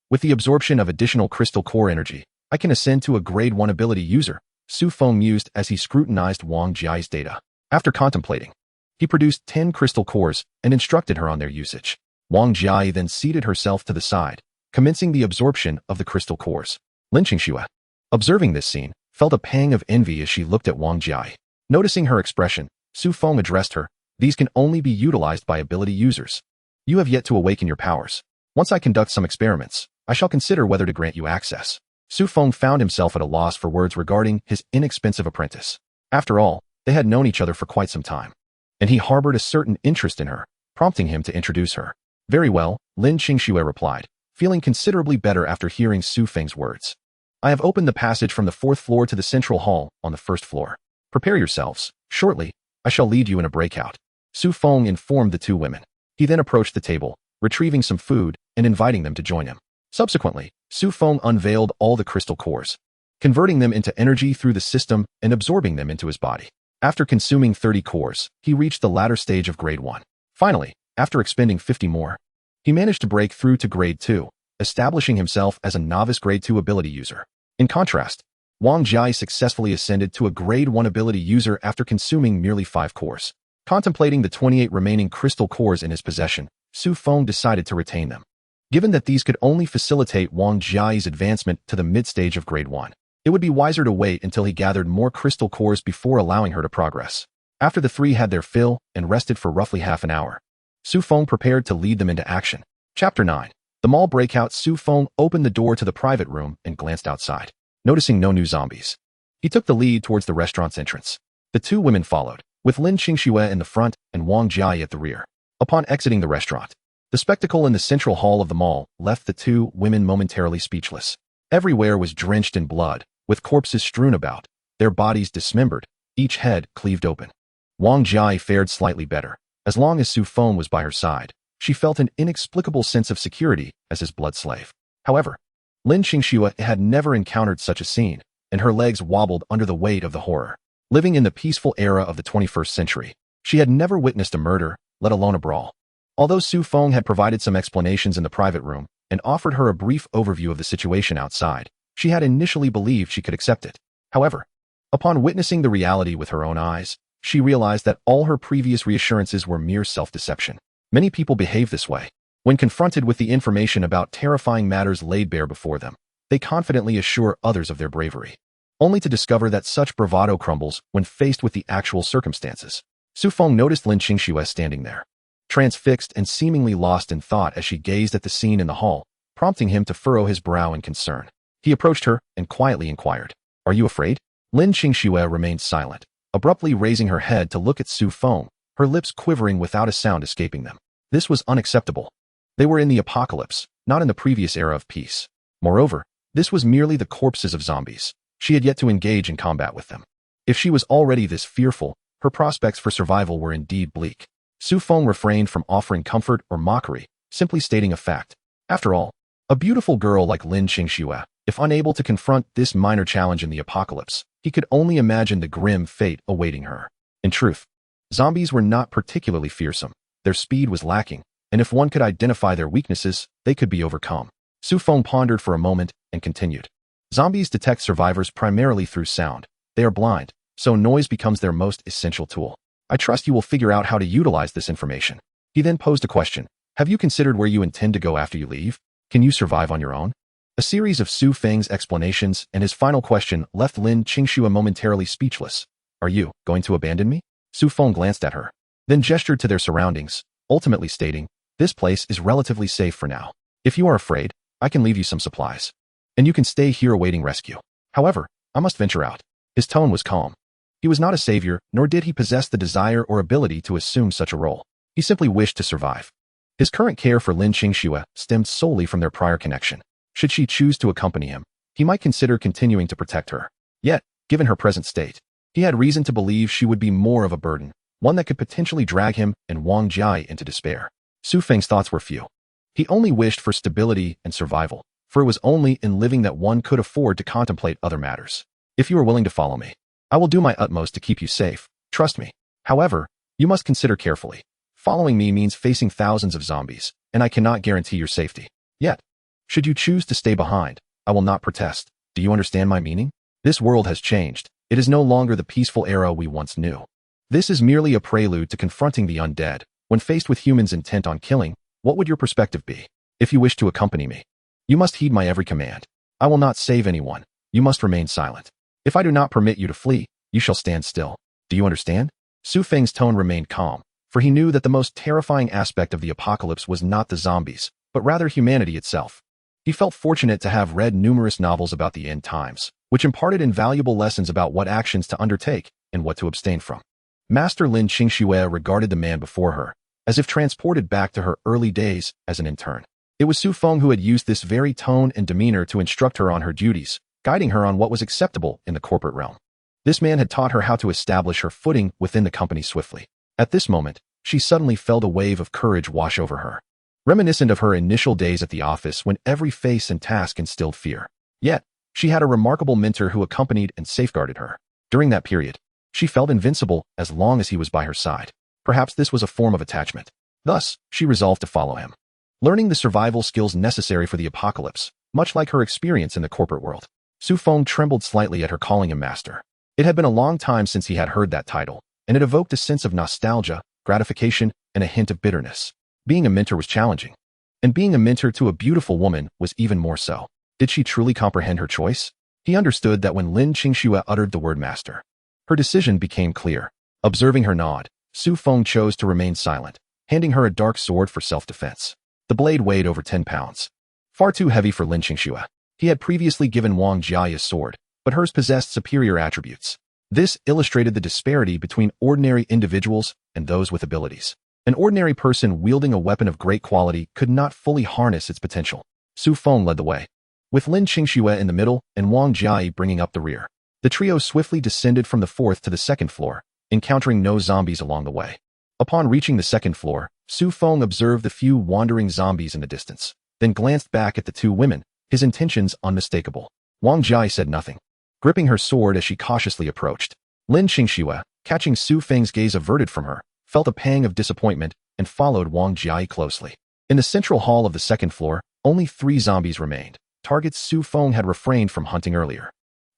With the absorption of additional crystal core energy, I can ascend to a grade 1 ability user, Su Feng mused as he scrutinized Wang Jai's data. After contemplating, he produced 10 crystal cores and instructed her on their usage. Wang Jai then seated herself to the side, commencing the absorption of the crystal cores. Lin Qingxue, observing this scene, felt a pang of envy as she looked at Wang Jai. Noticing her expression, Su Feng addressed her. These can only be utilized by ability users. You have yet to awaken your powers. Once I conduct some experiments, I shall consider whether to grant you access. Su Feng found himself at a loss for words regarding his inexpensive apprentice. After all, they had known each other for quite some time, and he harbored a certain interest in her, prompting him to introduce her. Very well, Lin Qingxue replied, feeling considerably better after hearing Su Feng's words. I have opened the passage from the 4th floor to the central hall on the 1st floor. Prepare yourselves. Shortly, I shall lead you in a breakout. Su Feng informed the two women. He then approached the table, retrieving some food and inviting them to join him. Subsequently, Su Feng unveiled all the crystal cores, converting them into energy through the system and absorbing them into his body. After consuming 30 cores, he reached the latter stage of grade 1. Finally, after expending 50 more, he managed to break through to grade 2, establishing himself as a novice grade 2 ability user. In contrast, Wang Jai successfully ascended to a grade 1 ability user after consuming merely 5 cores. Contemplating the 28 remaining crystal cores in his possession, Su Feng decided to retain them. Given that these could only facilitate Wang Jai's advancement to the mid-stage of grade 1, it would be wiser to wait until he gathered more crystal cores before allowing her to progress. After the three had their fill and rested for roughly half an hour, Su Feng prepared to lead them into action. Chapter 9. The mall breakout. Su Feng opened the door to the private room and glanced outside. Noticing no new zombies, he took the lead towards the restaurant's entrance. The two women followed, with Lin Qingxue in the front and Wang Jai at the rear. Upon exiting the restaurant, the spectacle in the central hall of the mall left the two women momentarily speechless. Everywhere was drenched in blood, with corpses strewn about, their bodies dismembered, each head cleaved open. Wang Jai fared slightly better. As long as Su Feng was by her side, she felt an inexplicable sense of security as his blood slave. However, Lin Qingxue had never encountered such a scene, and her legs wobbled under the weight of the horror. Living in the peaceful era of the 21st century, she had never witnessed a murder, let alone a brawl. Although Su Feng had provided some explanations in the private room and offered her a brief overview of the situation outside, she had initially believed she could accept it. However, upon witnessing the reality with her own eyes, she realized that all her previous reassurances were mere self-deception. Many people behave this way. When confronted with the information about terrifying matters laid bare before them, they confidently assure others of their bravery, only to discover that such bravado crumbles when faced with the actual circumstances. Su Feng noticed Lin Qingxue standing there, transfixed and seemingly lost in thought as she gazed at the scene in the hall, prompting him to furrow his brow in concern. He approached her and quietly inquired, "Are you afraid?" Lin Qingxue remained silent, abruptly raising her head to look at Su Feng, her lips quivering without a sound escaping them. This was unacceptable. They were in the apocalypse, not in the previous era of peace. Moreover, this was merely the corpses of zombies. She had yet to engage in combat with them. If she was already this fearful, her prospects for survival were indeed bleak. Su Feng refrained from offering comfort or mockery, simply stating a fact. After all, a beautiful girl like Lin Qingxue, if unable to confront this minor challenge in the apocalypse, he could only imagine the grim fate awaiting her. In truth, zombies were not particularly fearsome. Their speed was lacking, and if one could identify their weaknesses, they could be overcome. Su Feng pondered for a moment and continued. Zombies detect survivors primarily through sound. They are blind, so noise becomes their most essential tool. I trust you will figure out how to utilize this information. He then posed a question. Have you considered where you intend to go after you leave? Can you survive on your own? A series of Su Feng's explanations and his final question left Lin Qingxue momentarily speechless. Are you going to abandon me? Su Feng glanced at her, then gestured to their surroundings, ultimately stating, "This place is relatively safe for now. If you are afraid, I can leave you some supplies. And you can stay here awaiting rescue. However, I must venture out." His tone was calm. He was not a savior, nor did he possess the desire or ability to assume such a role. He simply wished to survive. His current care for Lin Qingxue stemmed solely from their prior connection. Should she choose to accompany him, he might consider continuing to protect her. Yet, given her present state, he had reason to believe she would be more of a burden, one that could potentially drag him and Wang Jia into despair. Su Feng's thoughts were few. He only wished for stability and survival, for it was only in living that one could afford to contemplate other matters. "If you are willing to follow me, I will do my utmost to keep you safe. Trust me. However, you must consider carefully. Following me means facing thousands of zombies, and I cannot guarantee your safety. Yet, should you choose to stay behind, I will not protest. Do you understand my meaning? This world has changed. It is no longer the peaceful era we once knew. This is merely a prelude to confronting the undead. When faced with humans intent on killing, what would your perspective be? If you wish to accompany me, you must heed my every command. I will not save anyone. You must remain silent. If I do not permit you to flee, you shall stand still. Do you understand?" Su Feng's tone remained calm, for he knew that the most terrifying aspect of the apocalypse was not the zombies, but rather humanity itself. He felt fortunate to have read numerous novels about the end times, which imparted invaluable lessons about what actions to undertake and what to abstain from. Master Lin Qingxue regarded the man before her, as if transported back to her early days as an intern. It was Su Feng who had used this very tone and demeanor to instruct her on her duties, guiding her on what was acceptable in the corporate realm. This man had taught her how to establish her footing within the company swiftly. At this moment, she suddenly felt a wave of courage wash over her, reminiscent of her initial days at the office when every face and task instilled fear. Yet, she had a remarkable mentor who accompanied and safeguarded her. During that period, she felt invincible as long as he was by her side. Perhaps this was a form of attachment. Thus, she resolved to follow him, learning the survival skills necessary for the apocalypse, much like her experience in the corporate world. Su Feng trembled slightly at her calling him master. It had been a long time since he had heard that title, and it evoked a sense of nostalgia, gratification, and a hint of bitterness. Being a mentor was challenging, and being a mentor to a beautiful woman was even more so. Did she truly comprehend her choice? He understood that when Lin Qingxue uttered the word master, her decision became clear. Observing her nod, Su Feng chose to remain silent, handing her a dark sword for self-defense. The blade weighed over 10 pounds. Far too heavy for Lin Qingxue. He had previously given Wang Jia a sword, but hers possessed superior attributes. This illustrated the disparity between ordinary individuals and those with abilities. An ordinary person wielding a weapon of great quality could not fully harness its potential. Su Feng led the way, with Lin Qingxue in the middle and Wang Jia bringing up the rear. The trio swiftly descended from the 4th to the 2nd floor, encountering no zombies along the way. Upon reaching the 2nd floor, Su Feng observed the few wandering zombies in the distance, then glanced back at the two women, his intentions unmistakable. Wang Jia said nothing, gripping her sword as she cautiously approached. Lin Qingxue, catching Su Feng's gaze averted from her, felt a pang of disappointment and followed Wang Jia closely. In the central hall of the 2nd floor, only 3 zombies remained, targets Su Feng had refrained from hunting earlier.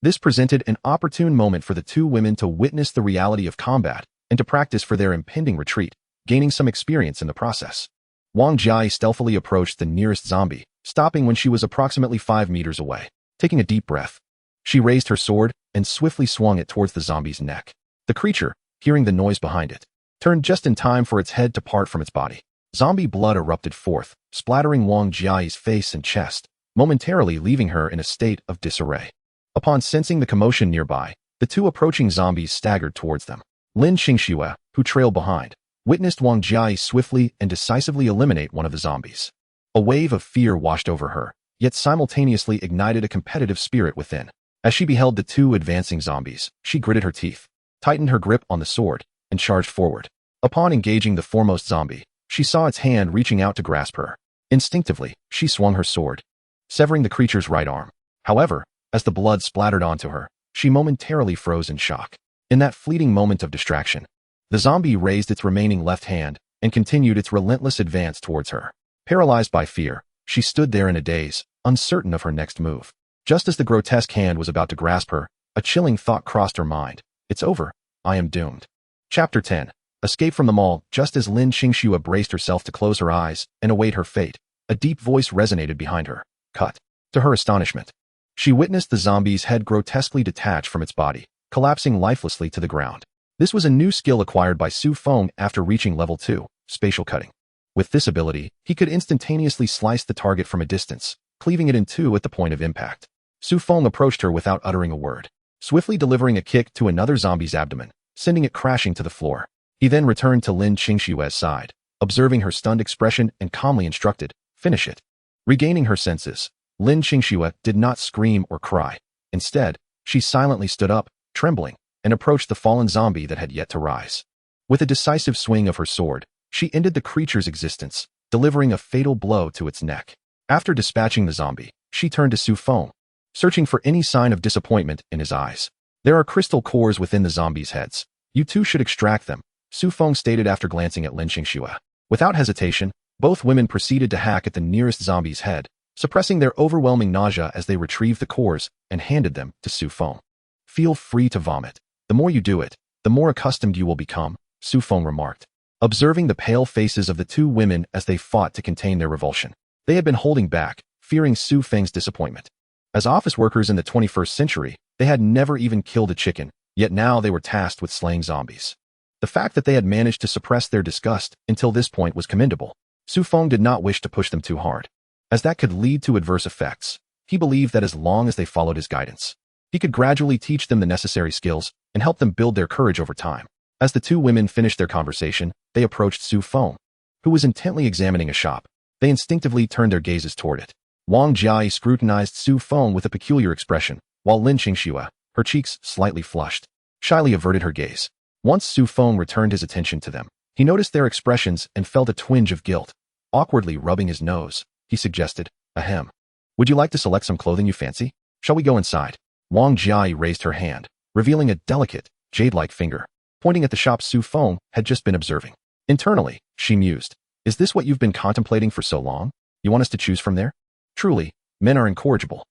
This presented an opportune moment for the two women to witness the reality of combat and to practice for their impending retreat, gaining some experience in the process. Wang Jia stealthily approached the nearest zombie, stopping when she was approximately 5 meters away. Taking a deep breath, she raised her sword and swiftly swung it towards the zombie's neck. The creature, hearing the noise behind it, turned just in time for its head to part from its body. Zombie blood erupted forth, splattering Wang Jia's face and chest, momentarily leaving her in a state of disarray. Upon sensing the commotion nearby, the two approaching zombies staggered towards them. Lin Qingxue, who trailed behind, witnessed Wang Jia swiftly and decisively eliminate one of the zombies. A wave of fear washed over her, yet simultaneously ignited a competitive spirit within. As she beheld the two advancing zombies, she gritted her teeth, tightened her grip on the sword, and charged forward. Upon engaging the foremost zombie, she saw its hand reaching out to grasp her. Instinctively, she swung her sword, severing the creature's right arm. However, as the blood splattered onto her, she momentarily froze in shock. In that fleeting moment of distraction, the zombie raised its remaining left hand and continued its relentless advance towards her. Paralyzed by fear, she stood there in a daze, uncertain of her next move. Just as the grotesque hand was about to grasp her, a chilling thought crossed her mind. It's over. I am doomed. Chapter 10. Escape from the mall. Just as Lin Qingxue braced herself to close her eyes and await her fate, a deep voice resonated behind her. Cut. To her astonishment, she witnessed the zombie's head grotesquely detach from its body, collapsing lifelessly to the ground. This was a new skill acquired by Su Feng after reaching level 2, spatial cutting. With this ability, he could instantaneously slice the target from a distance, cleaving it in two at the point of impact. Su Feng approached her without uttering a word, swiftly delivering a kick to another zombie's abdomen, sending it crashing to the floor. He then returned to Lin Qingshue's side, observing her stunned expression and calmly instructed, "Finish it." Regaining her senses, Lin Qingxue did not scream or cry. Instead, she silently stood up, trembling, and approached the fallen zombie that had yet to rise. With a decisive swing of her sword, she ended the creature's existence, delivering a fatal blow to its neck. After dispatching the zombie, she turned to Su Feng, searching for any sign of disappointment in his eyes. "There are crystal cores within the zombies' heads. You two should extract them," Su Feng stated after glancing at Lin Qingxue. Without hesitation, both women proceeded to hack at the nearest zombie's head, suppressing their overwhelming nausea as they retrieved the cores and handed them to Su Feng. "Feel free to vomit. The more you do it, the more accustomed you will become," Su Feng remarked, observing the pale faces of the two women as they fought to contain their revulsion. They had been holding back, fearing Su Feng's disappointment. As office workers in the 21st century, they had never even killed a chicken, yet now they were tasked with slaying zombies. The fact that they had managed to suppress their disgust until this point was commendable. Su Feng did not wish to push them too hard, as that could lead to adverse effects. He believed that as long as they followed his guidance, he could gradually teach them the necessary skills and help them build their courage over time. As the two women finished their conversation, they approached Su Feng, who was intently examining a shop. They instinctively turned their gazes toward it. Wang Jiai scrutinized Su Feng with a peculiar expression, while Lin Qingxue, her cheeks slightly flushed, shyly averted her gaze. Once Su Feng returned his attention to them, he noticed their expressions and felt a twinge of guilt. Awkwardly rubbing his nose, he suggested, "Ahem. Would you like to select some clothing you fancy? Shall we go inside?" Wang Jiai raised her hand, revealing a delicate, jade-like finger, pointing at the shop Su Feng had just been observing. Internally, she mused, "Is this what you've been contemplating for so long? You want us to choose from there? Truly, men are incorrigible."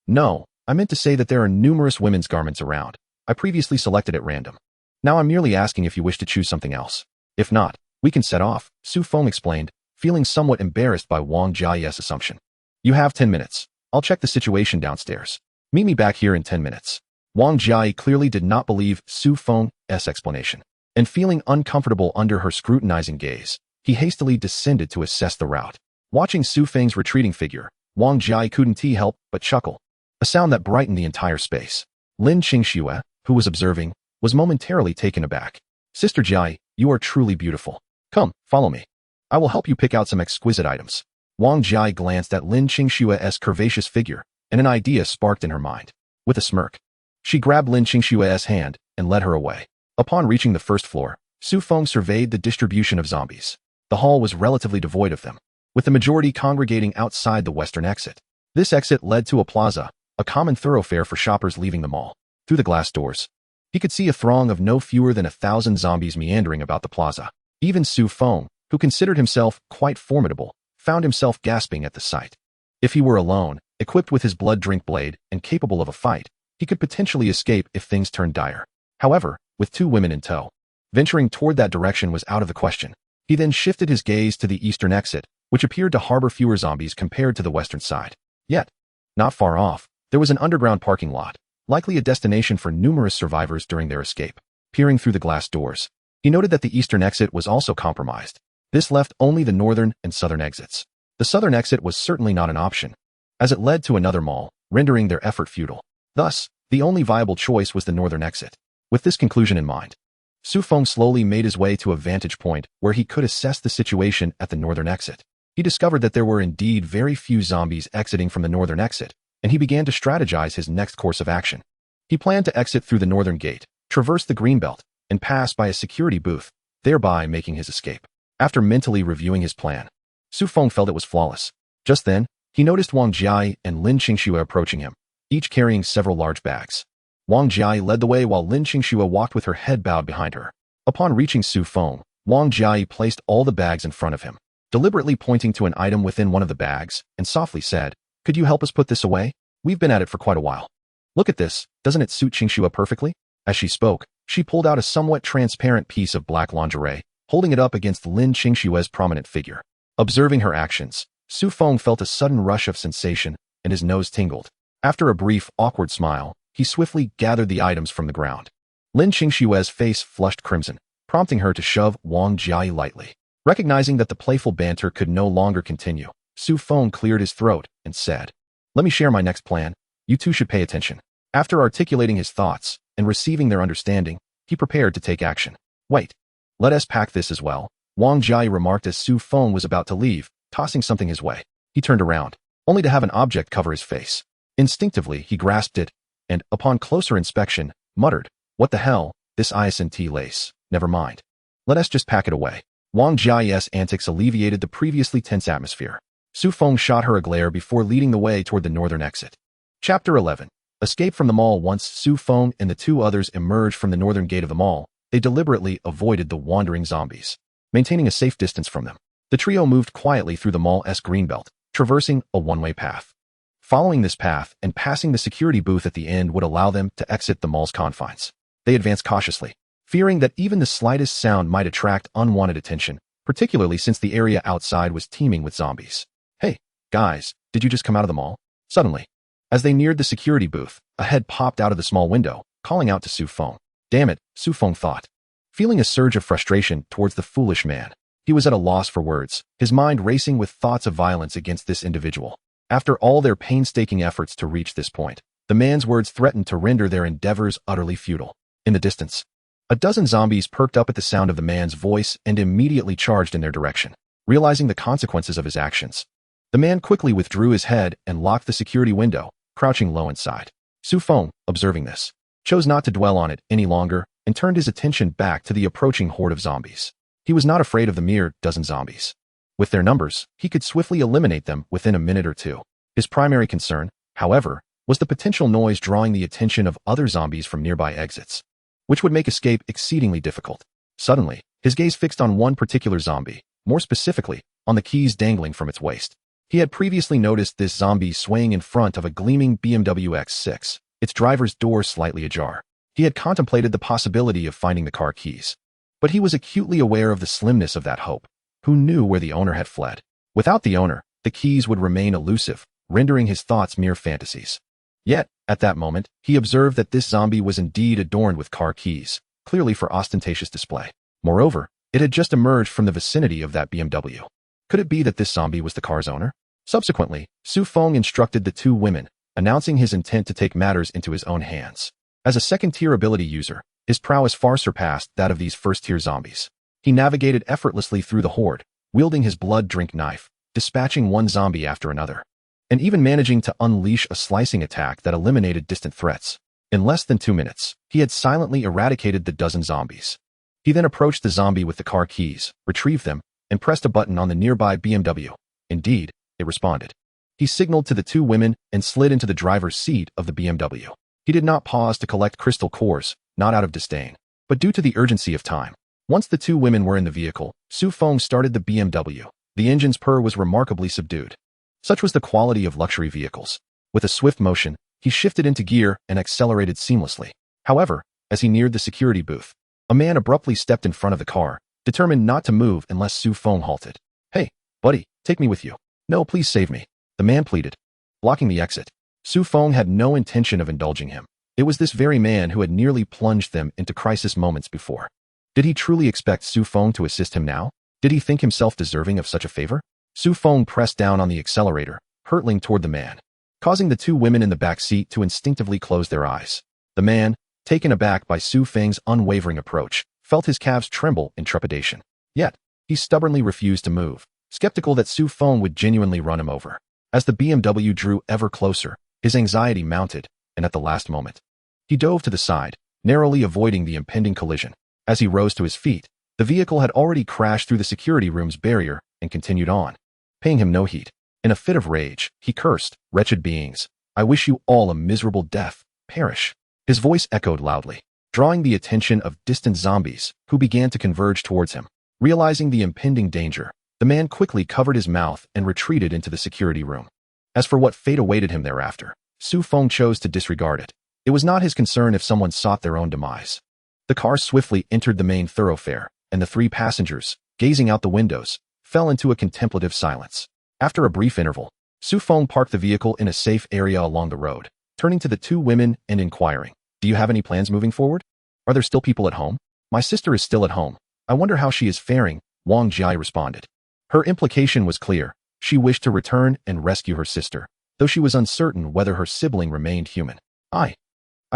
No, I meant to say that there are numerous women's garments around. I previously selected at random. Now I'm merely asking if you wish to choose something else. If not, we can set off," Su Feng explained, feeling somewhat embarrassed by Wang Jiai's assumption. "You have 10 minutes. I'll check the situation downstairs. Meet me back here in 10 minutes. Wang Jiai clearly did not believe Su Feng's explanation, and feeling uncomfortable under her scrutinizing gaze, he hastily descended to assess the route. Watching Su Feng's retreating figure, Wang Jiai couldn't help but chuckle, a sound that brightened the entire space. Lin Qingxue, who was observing, was momentarily taken aback. "Sister Jiai, you are truly beautiful. Come, follow me. I will help you pick out some exquisite items." Wang Jiai glanced at Lin Qingxue's curvaceous figure, and an idea sparked in her mind. With a smirk, she grabbed Lin Qingxue's hand and led her away. Upon reaching the first floor, Su Feng surveyed the distribution of zombies. The hall was relatively devoid of them, with the majority congregating outside the western exit. This exit led to a plaza, a common thoroughfare for shoppers leaving the mall. Through the glass doors, he could see a throng of no fewer than 1,000 zombies meandering about the plaza. Even Su Feng, who considered himself quite formidable, found himself gasping at the sight. If he were alone, equipped with his blood drink blade and capable of a fight, he could potentially escape if things turned dire. However, with two women in tow, venturing toward that direction was out of the question. He then shifted his gaze to the eastern exit, which appeared to harbor fewer zombies compared to the western side. Yet, not far off, there was an underground parking lot, likely a destination for numerous survivors during their escape. Peering through the glass doors, he noted that the eastern exit was also compromised. This left only the northern and southern exits. The southern exit was certainly not an option, as it led to another mall, rendering their effort futile. Thus, the only viable choice was the northern exit. With this conclusion in mind, Su Feng slowly made his way to a vantage point where he could assess the situation at the northern exit. He discovered that there were indeed very few zombies exiting from the northern exit, and he began to strategize his next course of action. He planned to exit through the northern gate, traverse the greenbelt, and pass by a security booth, thereby making his escape. After mentally reviewing his plan, Su Feng felt it was flawless. Just then, he noticed Wang Jiai and Lin Qingxue approaching him, each carrying several large bags. Wang Jiai led the way while Lin Qingxue walked with her head bowed behind her. Upon reaching Su Feng, Wang Jiai placed all the bags in front of him, deliberately pointing to an item within one of the bags, and softly said, "Could you help us put this away? We've been at it for quite a while. Look at this, doesn't it suit Qingxue perfectly?" As she spoke, she pulled out a somewhat transparent piece of black lingerie, holding it up against Lin Qingxue's prominent figure. Observing her actions, Su Feng felt a sudden rush of sensation, and his nose tingled. After a brief, awkward smile, he swiftly gathered the items from the ground. Lin Qingxue's face flushed crimson, prompting her to shove Wang Jiai lightly. Recognizing that the playful banter could no longer continue, Su Feng cleared his throat and said, "Let me share my next plan. You two should pay attention." After articulating his thoughts and receiving their understanding, he prepared to take action. "Wait, let us pack this as well," Wang Jiayi remarked as Su Feng was about to leave, tossing something his way. He turned around, only to have an object cover his face. Instinctively, he grasped it, and, upon closer inspection, muttered, "What the hell, this isn't lace. Never mind. Let us just pack it away." Wang Jiayi's antics alleviated the previously tense atmosphere. Su Feng shot her a glare before leading the way toward the northern exit. Chapter 11. Escape from the mall. Once Su Feng and the two others emerged from the northern gate of the mall, they deliberately avoided the wandering zombies, maintaining a safe distance from them. The trio moved quietly through the mall's greenbelt, traversing a one-way path. Following this path and passing the security booth at the end would allow them to exit the mall's confines. They advanced cautiously, fearing that even the slightest sound might attract unwanted attention, particularly since the area outside was teeming with zombies. "Hey, guys, did you just come out of the mall?" Suddenly, as they neared the security booth, a head popped out of the small window, calling out to Su Feng. "Damn it," Su Feng thought. Feeling a surge of frustration towards the foolish man, he was at a loss for words, his mind racing with thoughts of violence against this individual. After all their painstaking efforts to reach this point, the man's words threatened to render their endeavors utterly futile. In the distance, a dozen zombies perked up at the sound of the man's voice and immediately charged in their direction. Realizing the consequences of his actions, the man quickly withdrew his head and locked the security window, crouching low inside. Su Feng, observing this, chose not to dwell on it any longer and turned his attention back to the approaching horde of zombies. He was not afraid of the mere dozen zombies. With their numbers, he could swiftly eliminate them within a minute or two. His primary concern, however, was the potential noise drawing the attention of other zombies from nearby exits, which would make escape exceedingly difficult. Suddenly, his gaze fixed on one particular zombie, more specifically, on the keys dangling from its waist. He had previously noticed this zombie swaying in front of a gleaming BMW X6, its driver's door slightly ajar. He had contemplated the possibility of finding the car keys, but he was acutely aware of the slimness of that hope. Who knew where the owner had fled? Without the owner, the keys would remain elusive, rendering his thoughts mere fantasies. Yet, at that moment, he observed that this zombie was indeed adorned with car keys, clearly for ostentatious display. Moreover, it had just emerged from the vicinity of that BMW. Could it be that this zombie was the car's owner? Subsequently, Su Feng instructed the two women, announcing his intent to take matters into his own hands. As a second-tier ability user, his prowess far surpassed that of these first-tier zombies. He navigated effortlessly through the horde, wielding his blood-drink knife, dispatching one zombie after another, and even managing to unleash a slicing attack that eliminated distant threats. In less than 2 minutes, he had silently eradicated the dozen zombies. He then approached the zombie with the car keys, retrieved them, and pressed a button on the nearby BMW. Indeed, it responded. He signaled to the two women and slid into the driver's seat of the BMW. He did not pause to collect crystal cores, not out of disdain, but due to the urgency of time. Once the two women were in the vehicle, Su Feng started the BMW. The engine's purr was remarkably subdued. Such was the quality of luxury vehicles. With a swift motion, he shifted into gear and accelerated seamlessly. However, as he neared the security booth, a man abruptly stepped in front of the car, determined not to move unless Su Feng halted. "Hey, buddy, take me with you." "No, please save me," the man pleaded, blocking the exit. Su Feng had no intention of indulging him. It was this very man who had nearly plunged them into crisis moments before. Did he truly expect Su Feng to assist him now? Did he think himself deserving of such a favor? Su Feng pressed down on the accelerator, hurtling toward the man, causing the two women in the back seat to instinctively close their eyes. The man, taken aback by Su Feng's unwavering approach, felt his calves tremble in trepidation. Yet, he stubbornly refused to move, skeptical that Su Feng would genuinely run him over. As the BMW drew ever closer, his anxiety mounted, and at the last moment, he dove to the side, narrowly avoiding the impending collision. As he rose to his feet, the vehicle had already crashed through the security room's barrier and continued on, paying him no heed. In a fit of rage, he cursed, "Wretched beings, I wish you all a miserable death. Perish." His voice echoed loudly, drawing the attention of distant zombies who began to converge towards him. Realizing the impending danger, the man quickly covered his mouth and retreated into the security room. As for what fate awaited him thereafter, Su Feng chose to disregard it. It was not his concern if someone sought their own demise. The car swiftly entered the main thoroughfare, and the three passengers, gazing out the windows, fell into a contemplative silence. After a brief interval, Su Feng parked the vehicle in a safe area along the road, turning to the two women and inquiring, "Do you have any plans moving forward? Are there still people at home?" "My sister is still at home. I wonder how she is faring," Wang Jia responded. Her implication was clear. She wished to return and rescue her sister, though she was uncertain whether her sibling remained human. I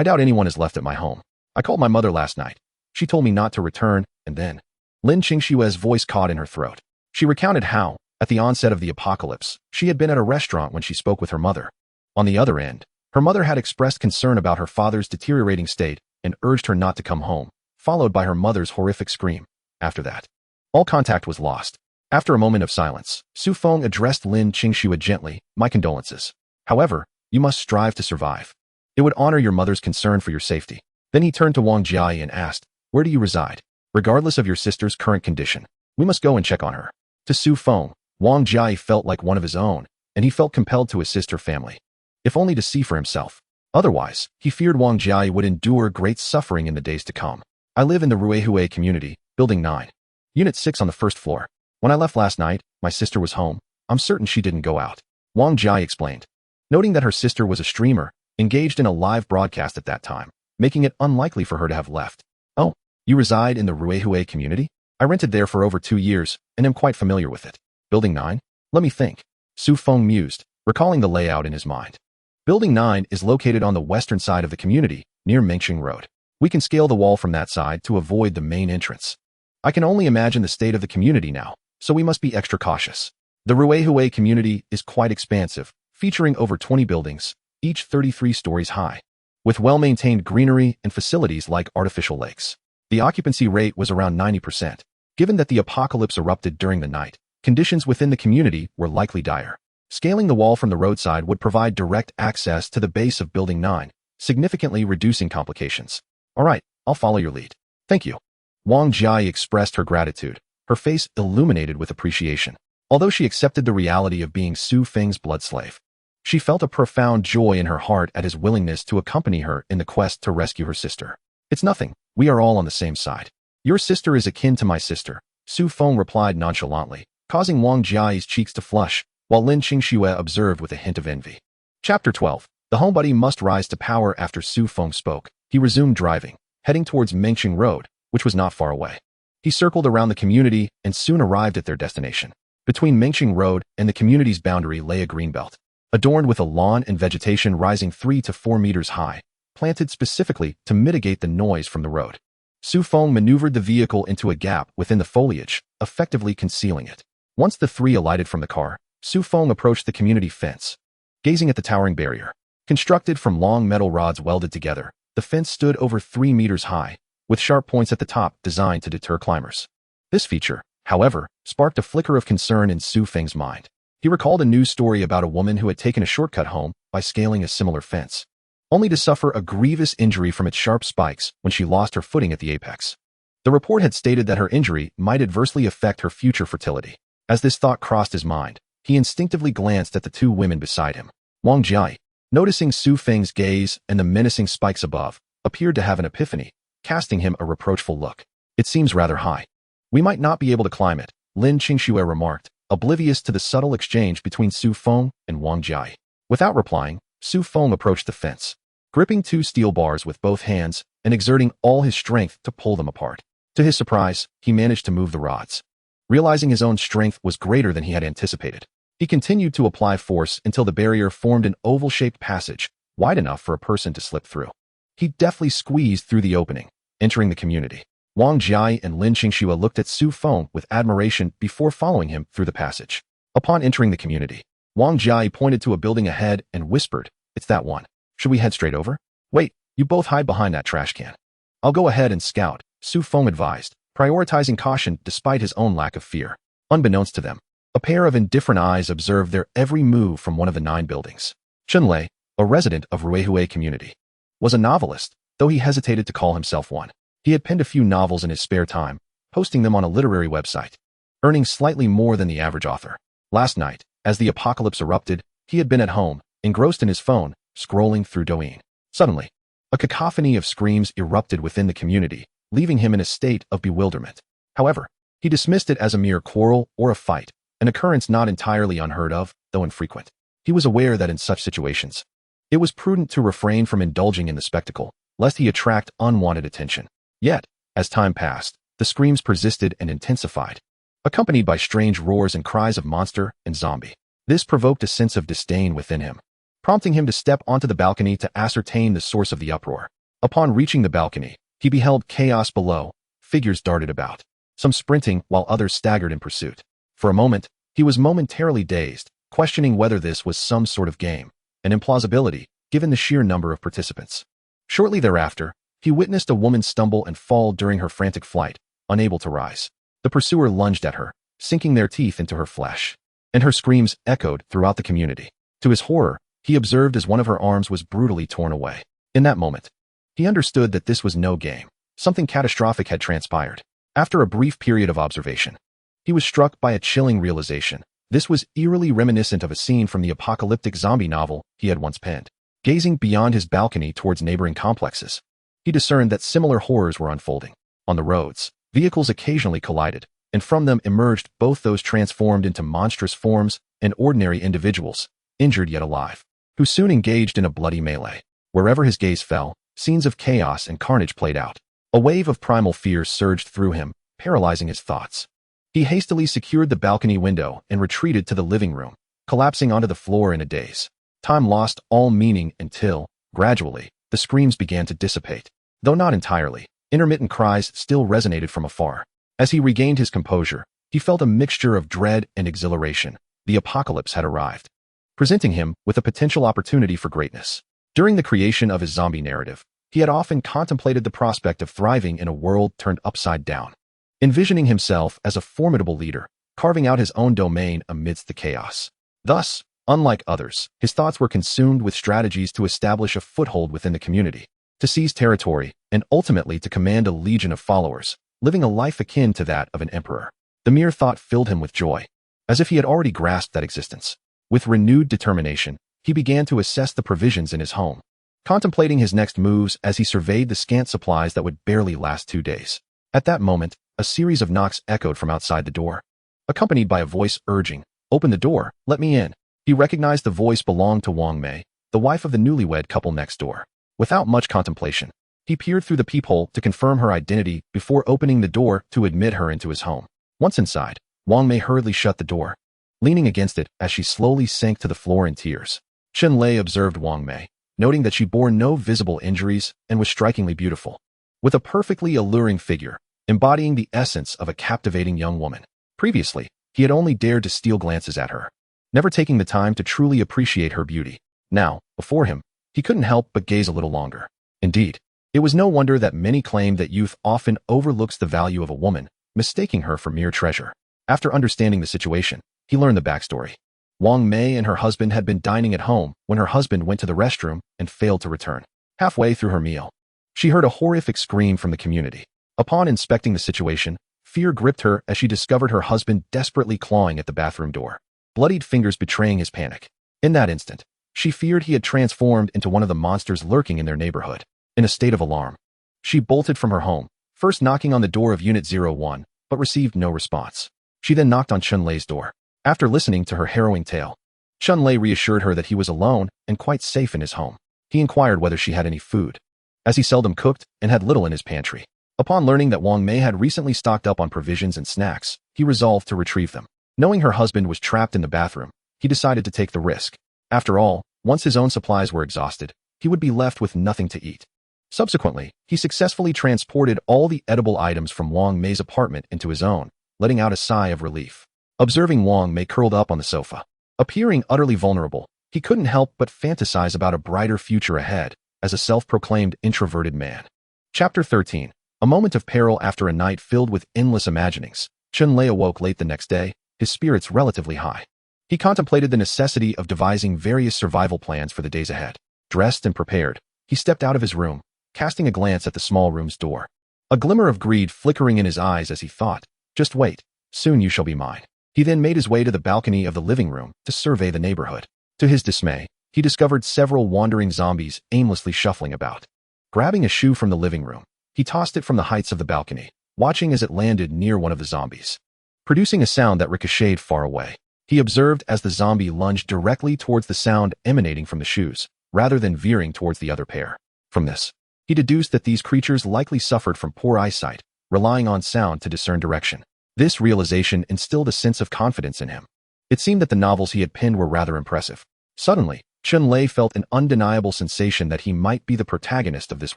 doubt anyone is left at my home. I called my mother last night. She told me not to return, and then... Lin Qingshue's voice caught in her throat. She recounted how, at the onset of the apocalypse, she had been at a restaurant when she spoke with her mother. On the other end, her mother had expressed concern about her father's deteriorating state and urged her not to come home, followed by her mother's horrific scream. After that, all contact was lost. After a moment of silence, Su Feng addressed Lin Qingxue gently, "My condolences. However, you must strive to survive. It would honor your mother's concern for your safety." Then he turned to Wang Jia and asked, "Where do you reside? Regardless of your sister's current condition, we must go and check on her." To Su Feng, Wang Jia felt like one of his own, and he felt compelled to assist her family, if only to see for himself. Otherwise, he feared Wang Jia would endure great suffering in the days to come. "I live in the Ruihui community, Building 9. Unit 6 on the first floor. When I left last night, my sister was home. I'm certain she didn't go out," Wang Jia explained, noting that her sister was a streamer, engaged in a live broadcast at that time, making it unlikely for her to have left. "Oh, you reside in the Ruihui community? I rented there for over 2 years, and am quite familiar with it. Building 9? Let me think." Su Feng mused, recalling the layout in his mind. Building 9 is located on the western side of the community, near Mengqing Road. We can scale the wall from that side to avoid the main entrance. I can only imagine the state of the community now, so we must be extra cautious. The Ruihui community is quite expansive, featuring over 20 buildings, each 33 stories high, with well-maintained greenery and facilities like artificial lakes. The occupancy rate was around 90%. Given that the apocalypse erupted during the night, conditions within the community were likely dire. Scaling the wall from the roadside would provide direct access to the base of Building 9, significantly reducing complications. "All right, I'll follow your lead. Thank you." Wang Jia expressed her gratitude, her face illuminated with appreciation. Although she accepted the reality of being Su Feng's blood slave, she felt a profound joy in her heart at his willingness to accompany her in the quest to rescue her sister. "It's nothing. We are all on the same side. Your sister is akin to my sister," Su Feng replied nonchalantly, causing Wang Jia's cheeks to flush, while Lin Qingxue observed with a hint of envy. Chapter 12. The homebody must rise to power. After Su Feng spoke, he resumed driving, heading towards Mengqing Road, which was not far away. He circled around the community and soon arrived at their destination. Between Mengqing Road and the community's boundary lay a greenbelt, adorned with a lawn and vegetation rising 3 to 4 meters high, planted specifically to mitigate the noise from the road. Su Feng maneuvered the vehicle into a gap within the foliage, effectively concealing it. Once the three alighted from the car, Su Feng approached the community fence. Gazing at the towering barrier, constructed from long metal rods welded together, the fence stood over 3 meters high, with sharp points at the top designed to deter climbers. This feature, however, sparked a flicker of concern in Su Feng's mind. He recalled a news story about a woman who had taken a shortcut home by scaling a similar fence, only to suffer a grievous injury from its sharp spikes when she lost her footing at the apex. The report had stated that her injury might adversely affect her future fertility. As this thought crossed his mind, he instinctively glanced at the two women beside him. Wang Jia, noticing Su Feng's gaze and the menacing spikes above, appeared to have an epiphany, casting him a reproachful look. "It seems rather high. We might not be able to climb it," Lin Qingxue remarked, oblivious to the subtle exchange between Su Feng and Wang Jia. Without replying, Su Feng approached the fence, gripping 2 steel bars with both hands and exerting all his strength to pull them apart. To his surprise, he managed to move the rods. Realizing his own strength was greater than he had anticipated, he continued to apply force until the barrier formed an oval-shaped passage, wide enough for a person to slip through. He deftly squeezed through the opening, entering the community. Wang Jia and Lin Qingxue looked at Su Feng with admiration before following him through the passage. Upon entering the community, Wang Jia pointed to a building ahead and whispered, "It's that one. Should we head straight over?" "Wait, you both hide behind that trash can. I'll go ahead and scout," Su Feng advised, prioritizing caution despite his own lack of fear. Unbeknownst to them, a pair of indifferent eyes observed their every move from one of the 9 buildings. Chunlei, a resident of Ruihui community, was a novelist, though he hesitated to call himself one. He had penned a few novels in his spare time, posting them on a literary website, earning slightly more than the average author. Last night, as the apocalypse erupted, he had been at home, engrossed in his phone, scrolling through Douyin. Suddenly, a cacophony of screams erupted within the community, leaving him in a state of bewilderment. However, he dismissed it as a mere quarrel or a fight, an occurrence not entirely unheard of, though infrequent. He was aware that in such situations, it was prudent to refrain from indulging in the spectacle, lest he attract unwanted attention. Yet, as time passed, the screams persisted and intensified. accompanied by strange roars and cries of monster and zombie. This provoked a sense of disdain within him, prompting him to step onto the balcony to ascertain the source of the uproar. Upon reaching the balcony, he beheld chaos below. Figures darted about, some sprinting while others staggered in pursuit. For a moment, he was momentarily dazed, questioning whether this was some sort of game, an implausibility given the sheer number of participants. Shortly thereafter, he witnessed a woman stumble and fall during her frantic flight, unable to rise. The pursuer lunged at her, sinking their teeth into her flesh, and her screams echoed throughout the community. To his horror, he observed as one of her arms was brutally torn away. In that moment, he understood that this was no game. Something catastrophic had transpired. After a brief period of observation, he was struck by a chilling realization. This was eerily reminiscent of a scene from the apocalyptic zombie novel he had once penned. Gazing beyond his balcony towards neighboring complexes, he discerned that similar horrors were unfolding. On the roads, vehicles occasionally collided, and from them emerged both those transformed into monstrous forms and ordinary individuals, injured yet alive, who soon engaged in a bloody melee. Wherever his gaze fell, scenes of chaos and carnage played out. A wave of primal fear surged through him, paralyzing his thoughts. He hastily secured the balcony window and retreated to the living room, collapsing onto the floor in a daze. Time lost all meaning until, gradually, the screams began to dissipate. Though not entirely, intermittent cries still resonated from afar. As he regained his composure, he felt a mixture of dread and exhilaration. The apocalypse had arrived, presenting him with a potential opportunity for greatness. During the creation of his zombie narrative, he had often contemplated the prospect of thriving in a world turned upside down, envisioning himself as a formidable leader, carving out his own domain amidst the chaos. Thus, unlike others, his thoughts were consumed with strategies to establish a foothold within the community, to seize territory, and ultimately to command a legion of followers, living a life akin to that of an emperor. The mere thought filled him with joy, as if he had already grasped that existence. With renewed determination, he began to assess the provisions in his home, contemplating his next moves as he surveyed the scant supplies that would barely last 2 days. At that moment, a series of knocks echoed from outside the door, accompanied by a voice urging, "Open the door, let me in." He recognized the voice belonged to Wang Mei, the wife of the newlywed couple next door. Without much contemplation, he peered through the peephole to confirm her identity before opening the door to admit her into his home. Once inside, Wang Mei hurriedly shut the door, leaning against it as she slowly sank to the floor in tears. Chen Lei observed Wang Mei, noting that she bore no visible injuries and was strikingly beautiful, with a perfectly alluring figure, embodying the essence of a captivating young woman. Previously, he had only dared to steal glances at her, never taking the time to truly appreciate her beauty. Now, before him, he couldn't help but gaze a little longer. Indeed, it was no wonder that many claimed that youth often overlooks the value of a woman, mistaking her for mere treasure. After understanding the situation, he learned the backstory. Wang Mei and her husband had been dining at home when her husband went to the restroom and failed to return. Halfway through her meal, she heard a horrific scream from the community. Upon inspecting the situation, fear gripped her as she discovered her husband desperately clawing at the bathroom door, bloodied fingers betraying his panic. In that instant, she feared he had transformed into one of the monsters lurking in their neighborhood. In a state of alarm, she bolted from her home, first knocking on the door of Unit 01, but received no response. She then knocked on Chen Lei's door. After listening to her harrowing tale, Chen Lei reassured her that he was alone and quite safe in his home. He inquired whether she had any food, as he seldom cooked and had little in his pantry. Upon learning that Wang Mei had recently stocked up on provisions and snacks, he resolved to retrieve them. Knowing her husband was trapped in the bathroom, he decided to take the risk. After all, once his own supplies were exhausted, he would be left with nothing to eat. Subsequently, he successfully transported all the edible items from Wang Mei's apartment into his own, letting out a sigh of relief. Observing Wang Mei curled up on the sofa, appearing utterly vulnerable, he couldn't help but fantasize about a brighter future ahead as a self-proclaimed introverted man. Chapter 13. A moment of peril after a night filled with endless imaginings. Chen Lei awoke late the next day, his spirits relatively high. He contemplated the necessity of devising various survival plans for the days ahead. Dressed and prepared, he stepped out of his room, casting a glance at the small room's door. A glimmer of greed flickering in his eyes as he thought, "Just wait, soon you shall be mine." He then made his way to the balcony of the living room to survey the neighborhood. To his dismay, he discovered several wandering zombies aimlessly shuffling about. Grabbing a shoe from the living room, he tossed it from the heights of the balcony, watching as it landed near one of the zombies, producing a sound that ricocheted far away. He observed as the zombie lunged directly towards the sound emanating from the shoes, rather than veering towards the other pair. From this, he deduced that these creatures likely suffered from poor eyesight, relying on sound to discern direction. This realization instilled a sense of confidence in him. It seemed that the novels he had penned were rather impressive. Suddenly, Chun-Lei felt an undeniable sensation that he might be the protagonist of this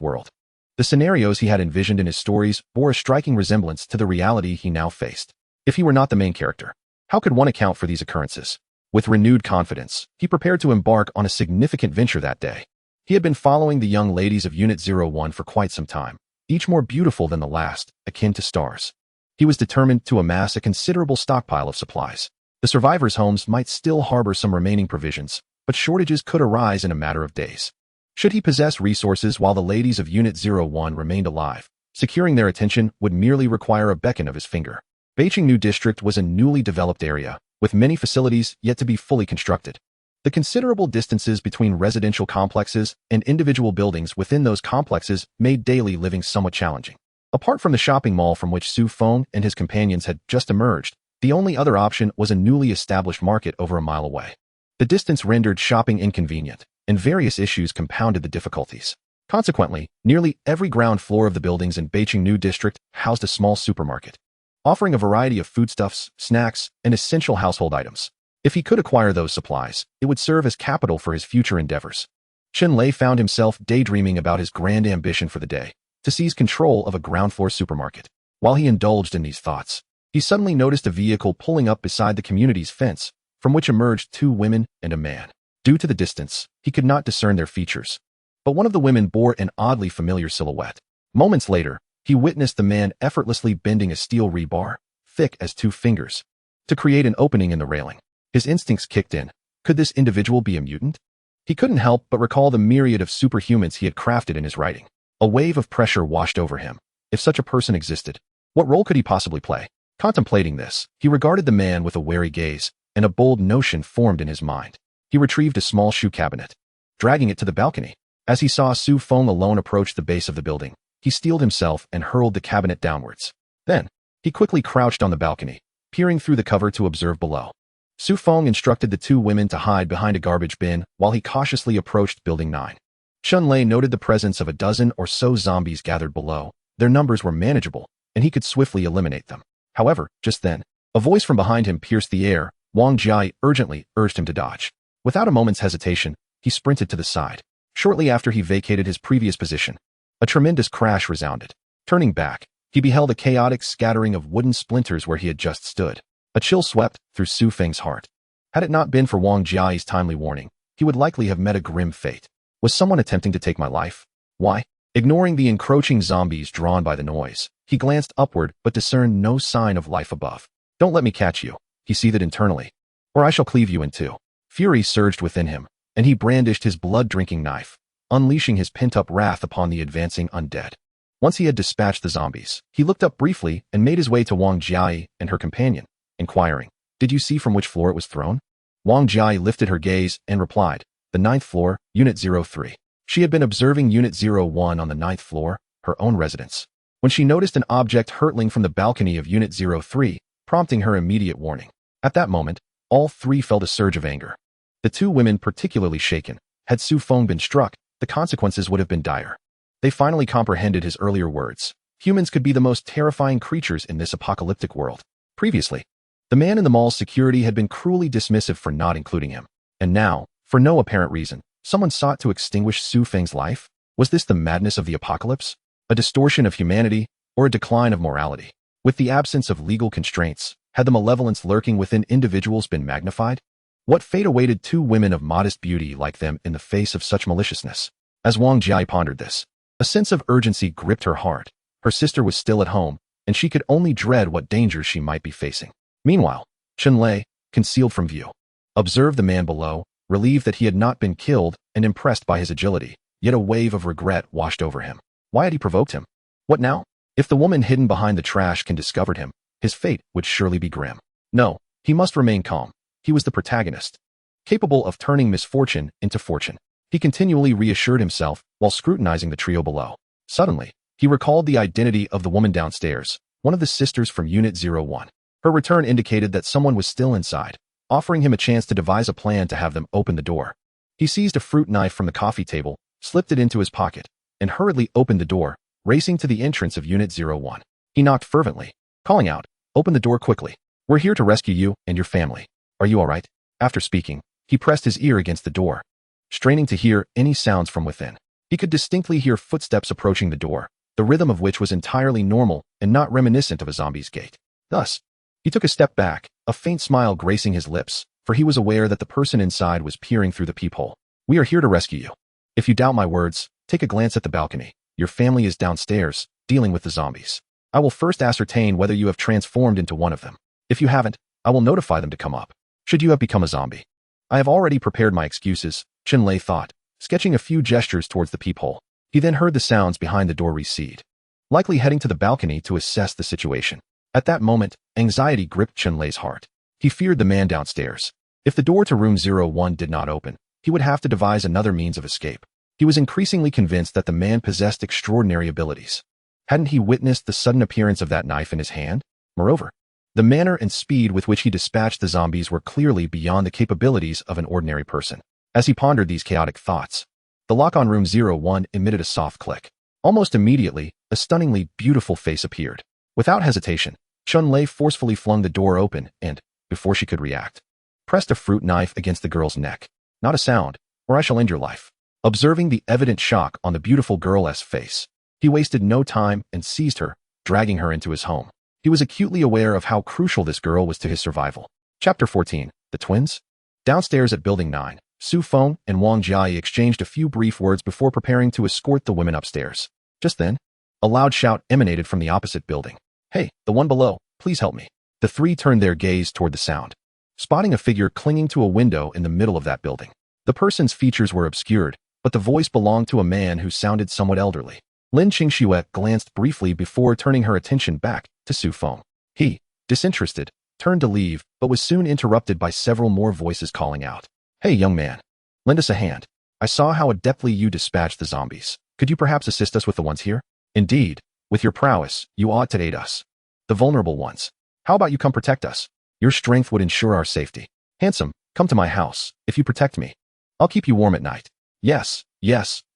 world. The scenarios he had envisioned in his stories bore a striking resemblance to the reality he now faced. If he were not the main character, how could one account for these occurrences? With renewed confidence, he prepared to embark on a significant venture that day. He had been following the young ladies of Unit 01 for quite some time, each more beautiful than the last, akin to stars. He was determined to amass a considerable stockpile of supplies. The survivors' homes might still harbor some remaining provisions, but shortages could arise in a matter of days. Should he possess resources while the ladies of Unit 01 remained alive, securing their attention would merely require a beckon of his finger. Beijing New District was a newly developed area, with many facilities yet to be fully constructed. The considerable distances between residential complexes and individual buildings within those complexes made daily living somewhat challenging. Apart from the shopping mall from which Su Feng and his companions had just emerged, the only other option was a newly established market over a mile away. The distance rendered shopping inconvenient, and various issues compounded the difficulties. Consequently, nearly every ground floor of the buildings in Beijing New District housed a small supermarket, offering a variety of foodstuffs, snacks, and essential household items. If he could acquire those supplies, it would serve as capital for his future endeavors. Chun-Lei found himself daydreaming about his grand ambition for the day, to seize control of a ground-floor supermarket. While he indulged in these thoughts, he suddenly noticed a vehicle pulling up beside the community's fence, from which emerged two women and a man. Due to the distance, he could not discern their features, but one of the women bore an oddly familiar silhouette. Moments later, he witnessed the man effortlessly bending a steel rebar, thick as 2 fingers, to create an opening in the railing. His instincts kicked in. Could this individual be a mutant? He couldn't help but recall the myriad of superhumans he had crafted in his writing. A wave of pressure washed over him. If such a person existed, what role could he possibly play? Contemplating this, he regarded the man with a wary gaze, and a bold notion formed in his mind. He retrieved a small shoe cabinet, dragging it to the balcony. As he saw Su Feng alone approach the base of the building, he steeled himself and hurled the cabinet downwards. Then, he quickly crouched on the balcony, peering through the cover to observe below. Su Feng instructed the 2 women to hide behind a garbage bin while he cautiously approached Building 9. Chun-Lei noted the presence of a dozen or so zombies gathered below. Their numbers were manageable, and he could swiftly eliminate them. However, just then, a voice from behind him pierced the air. Wang Jia urgently urged him to dodge. Without a moment's hesitation, he sprinted to the side. Shortly after he vacated his previous position, a tremendous crash resounded. Turning back, he beheld a chaotic scattering of wooden splinters where he had just stood. A chill swept through Su Feng's heart. Had it not been for Wang Jia's timely warning, he would likely have met a grim fate. Was someone attempting to take my life? Why? Ignoring the encroaching zombies drawn by the noise, he glanced upward but discerned no sign of life above. Don't let me catch you, he seethed internally, or I shall cleave you in two. Fury surged within him, and he brandished his blood-drinking knife, unleashing his pent-up wrath upon the advancing undead. Once he had dispatched the zombies, he looked up briefly and made his way to Wang Jia and her companion, inquiring, "Did you see from which floor it was thrown?" Wang Jia lifted her gaze and replied, "The 9th floor, Unit 03. She had been observing Unit 01 on the 9th floor, her own residence, when she noticed an object hurtling from the balcony of Unit 03, prompting her immediate warning. At that moment, all 3 felt a surge of anger. The 2 women particularly shaken. Had Su Feng been struck, the consequences would have been dire. They finally comprehended his earlier words. Humans could be the most terrifying creatures in this apocalyptic world. Previously, the man in the mall's security had been cruelly dismissive for not including him. And now, for no apparent reason, someone sought to extinguish Su Feng's life? Was this the madness of the apocalypse? A distortion of humanity, or a decline of morality? With the absence of legal constraints, had the malevolence lurking within individuals been magnified? What fate awaited 2 women of modest beauty like them in the face of such maliciousness? As Wang Jia pondered this, a sense of urgency gripped her heart. Her sister was still at home, and she could only dread what dangers she might be facing. Meanwhile, Chun-Lei, concealed from view, observed the man below, relieved that he had not been killed and impressed by his agility, yet a wave of regret washed over him. Why had he provoked him? What now? If the woman hidden behind the trash can discovered him, his fate would surely be grim. No, he must remain calm. He was the protagonist, capable of turning misfortune into fortune. He continually reassured himself while scrutinizing the trio below. Suddenly, he recalled the identity of the woman downstairs, one of the sisters from Unit 01. Her return indicated that someone was still inside, offering him a chance to devise a plan to have them open the door. He seized a fruit knife from the coffee table, slipped it into his pocket, and hurriedly opened the door, racing to the entrance of Unit 01. He knocked fervently, calling out, Open the door quickly. We're here to rescue you and your family. Are you all right? After speaking, he pressed his ear against the door, straining to hear any sounds from within. He could distinctly hear footsteps approaching the door, the rhythm of which was entirely normal and not reminiscent of a zombie's gait. Thus, he took a step back, a faint smile gracing his lips, for he was aware that the person inside was peering through the peephole. We are here to rescue you. If you doubt my words, take a glance at the balcony. Your family is downstairs, dealing with the zombies. I will first ascertain whether you have transformed into one of them. If you haven't, I will notify them to come up. Should you have become a zombie? I have already prepared my excuses, Chun-Lei thought, sketching a few gestures towards the peephole. He then heard the sounds behind the door recede, likely heading to the balcony to assess the situation. At that moment, anxiety gripped Chun-Lei's heart. He feared the man downstairs. If the door to room 01 did not open, he would have to devise another means of escape. He was increasingly convinced that the man possessed extraordinary abilities. Hadn't he witnessed the sudden appearance of that knife in his hand? Moreover, the manner and speed with which he dispatched the zombies were clearly beyond the capabilities of an ordinary person. As he pondered these chaotic thoughts, the lock on room 01 emitted a soft click. Almost immediately, a stunningly beautiful face appeared. Without hesitation, Chun-Lei forcefully flung the door open and, before she could react, pressed a fruit knife against the girl's neck. Not a sound, or I shall end your life. Observing the evident shock on the beautiful girl's face, he wasted no time and seized her, dragging her into his home. He was acutely aware of how crucial this girl was to his survival. Chapter 14. The Twins? Downstairs at Building 9, Su Feng and Wang Jiai exchanged a few brief words before preparing to escort the women upstairs. Just then, a loud shout emanated from the opposite building. Hey, the one below, please help me. The three turned their gaze toward the sound, spotting a figure clinging to a window in the middle of that building. The person's features were obscured, but the voice belonged to a man who sounded somewhat elderly. Lin Qingxue glanced briefly before turning her attention back to Su Feng. He, disinterested, turned to leave, but was soon interrupted by several more voices calling out. Hey, young man. Lend us a hand. I saw how adeptly you dispatched the zombies. Could you perhaps assist us with the ones here? Indeed, with your prowess, you ought to aid us. The vulnerable ones. How about you come protect us? Your strength would ensure our safety. Handsome, come to my house. If you protect me, I'll keep you warm at night. Yes,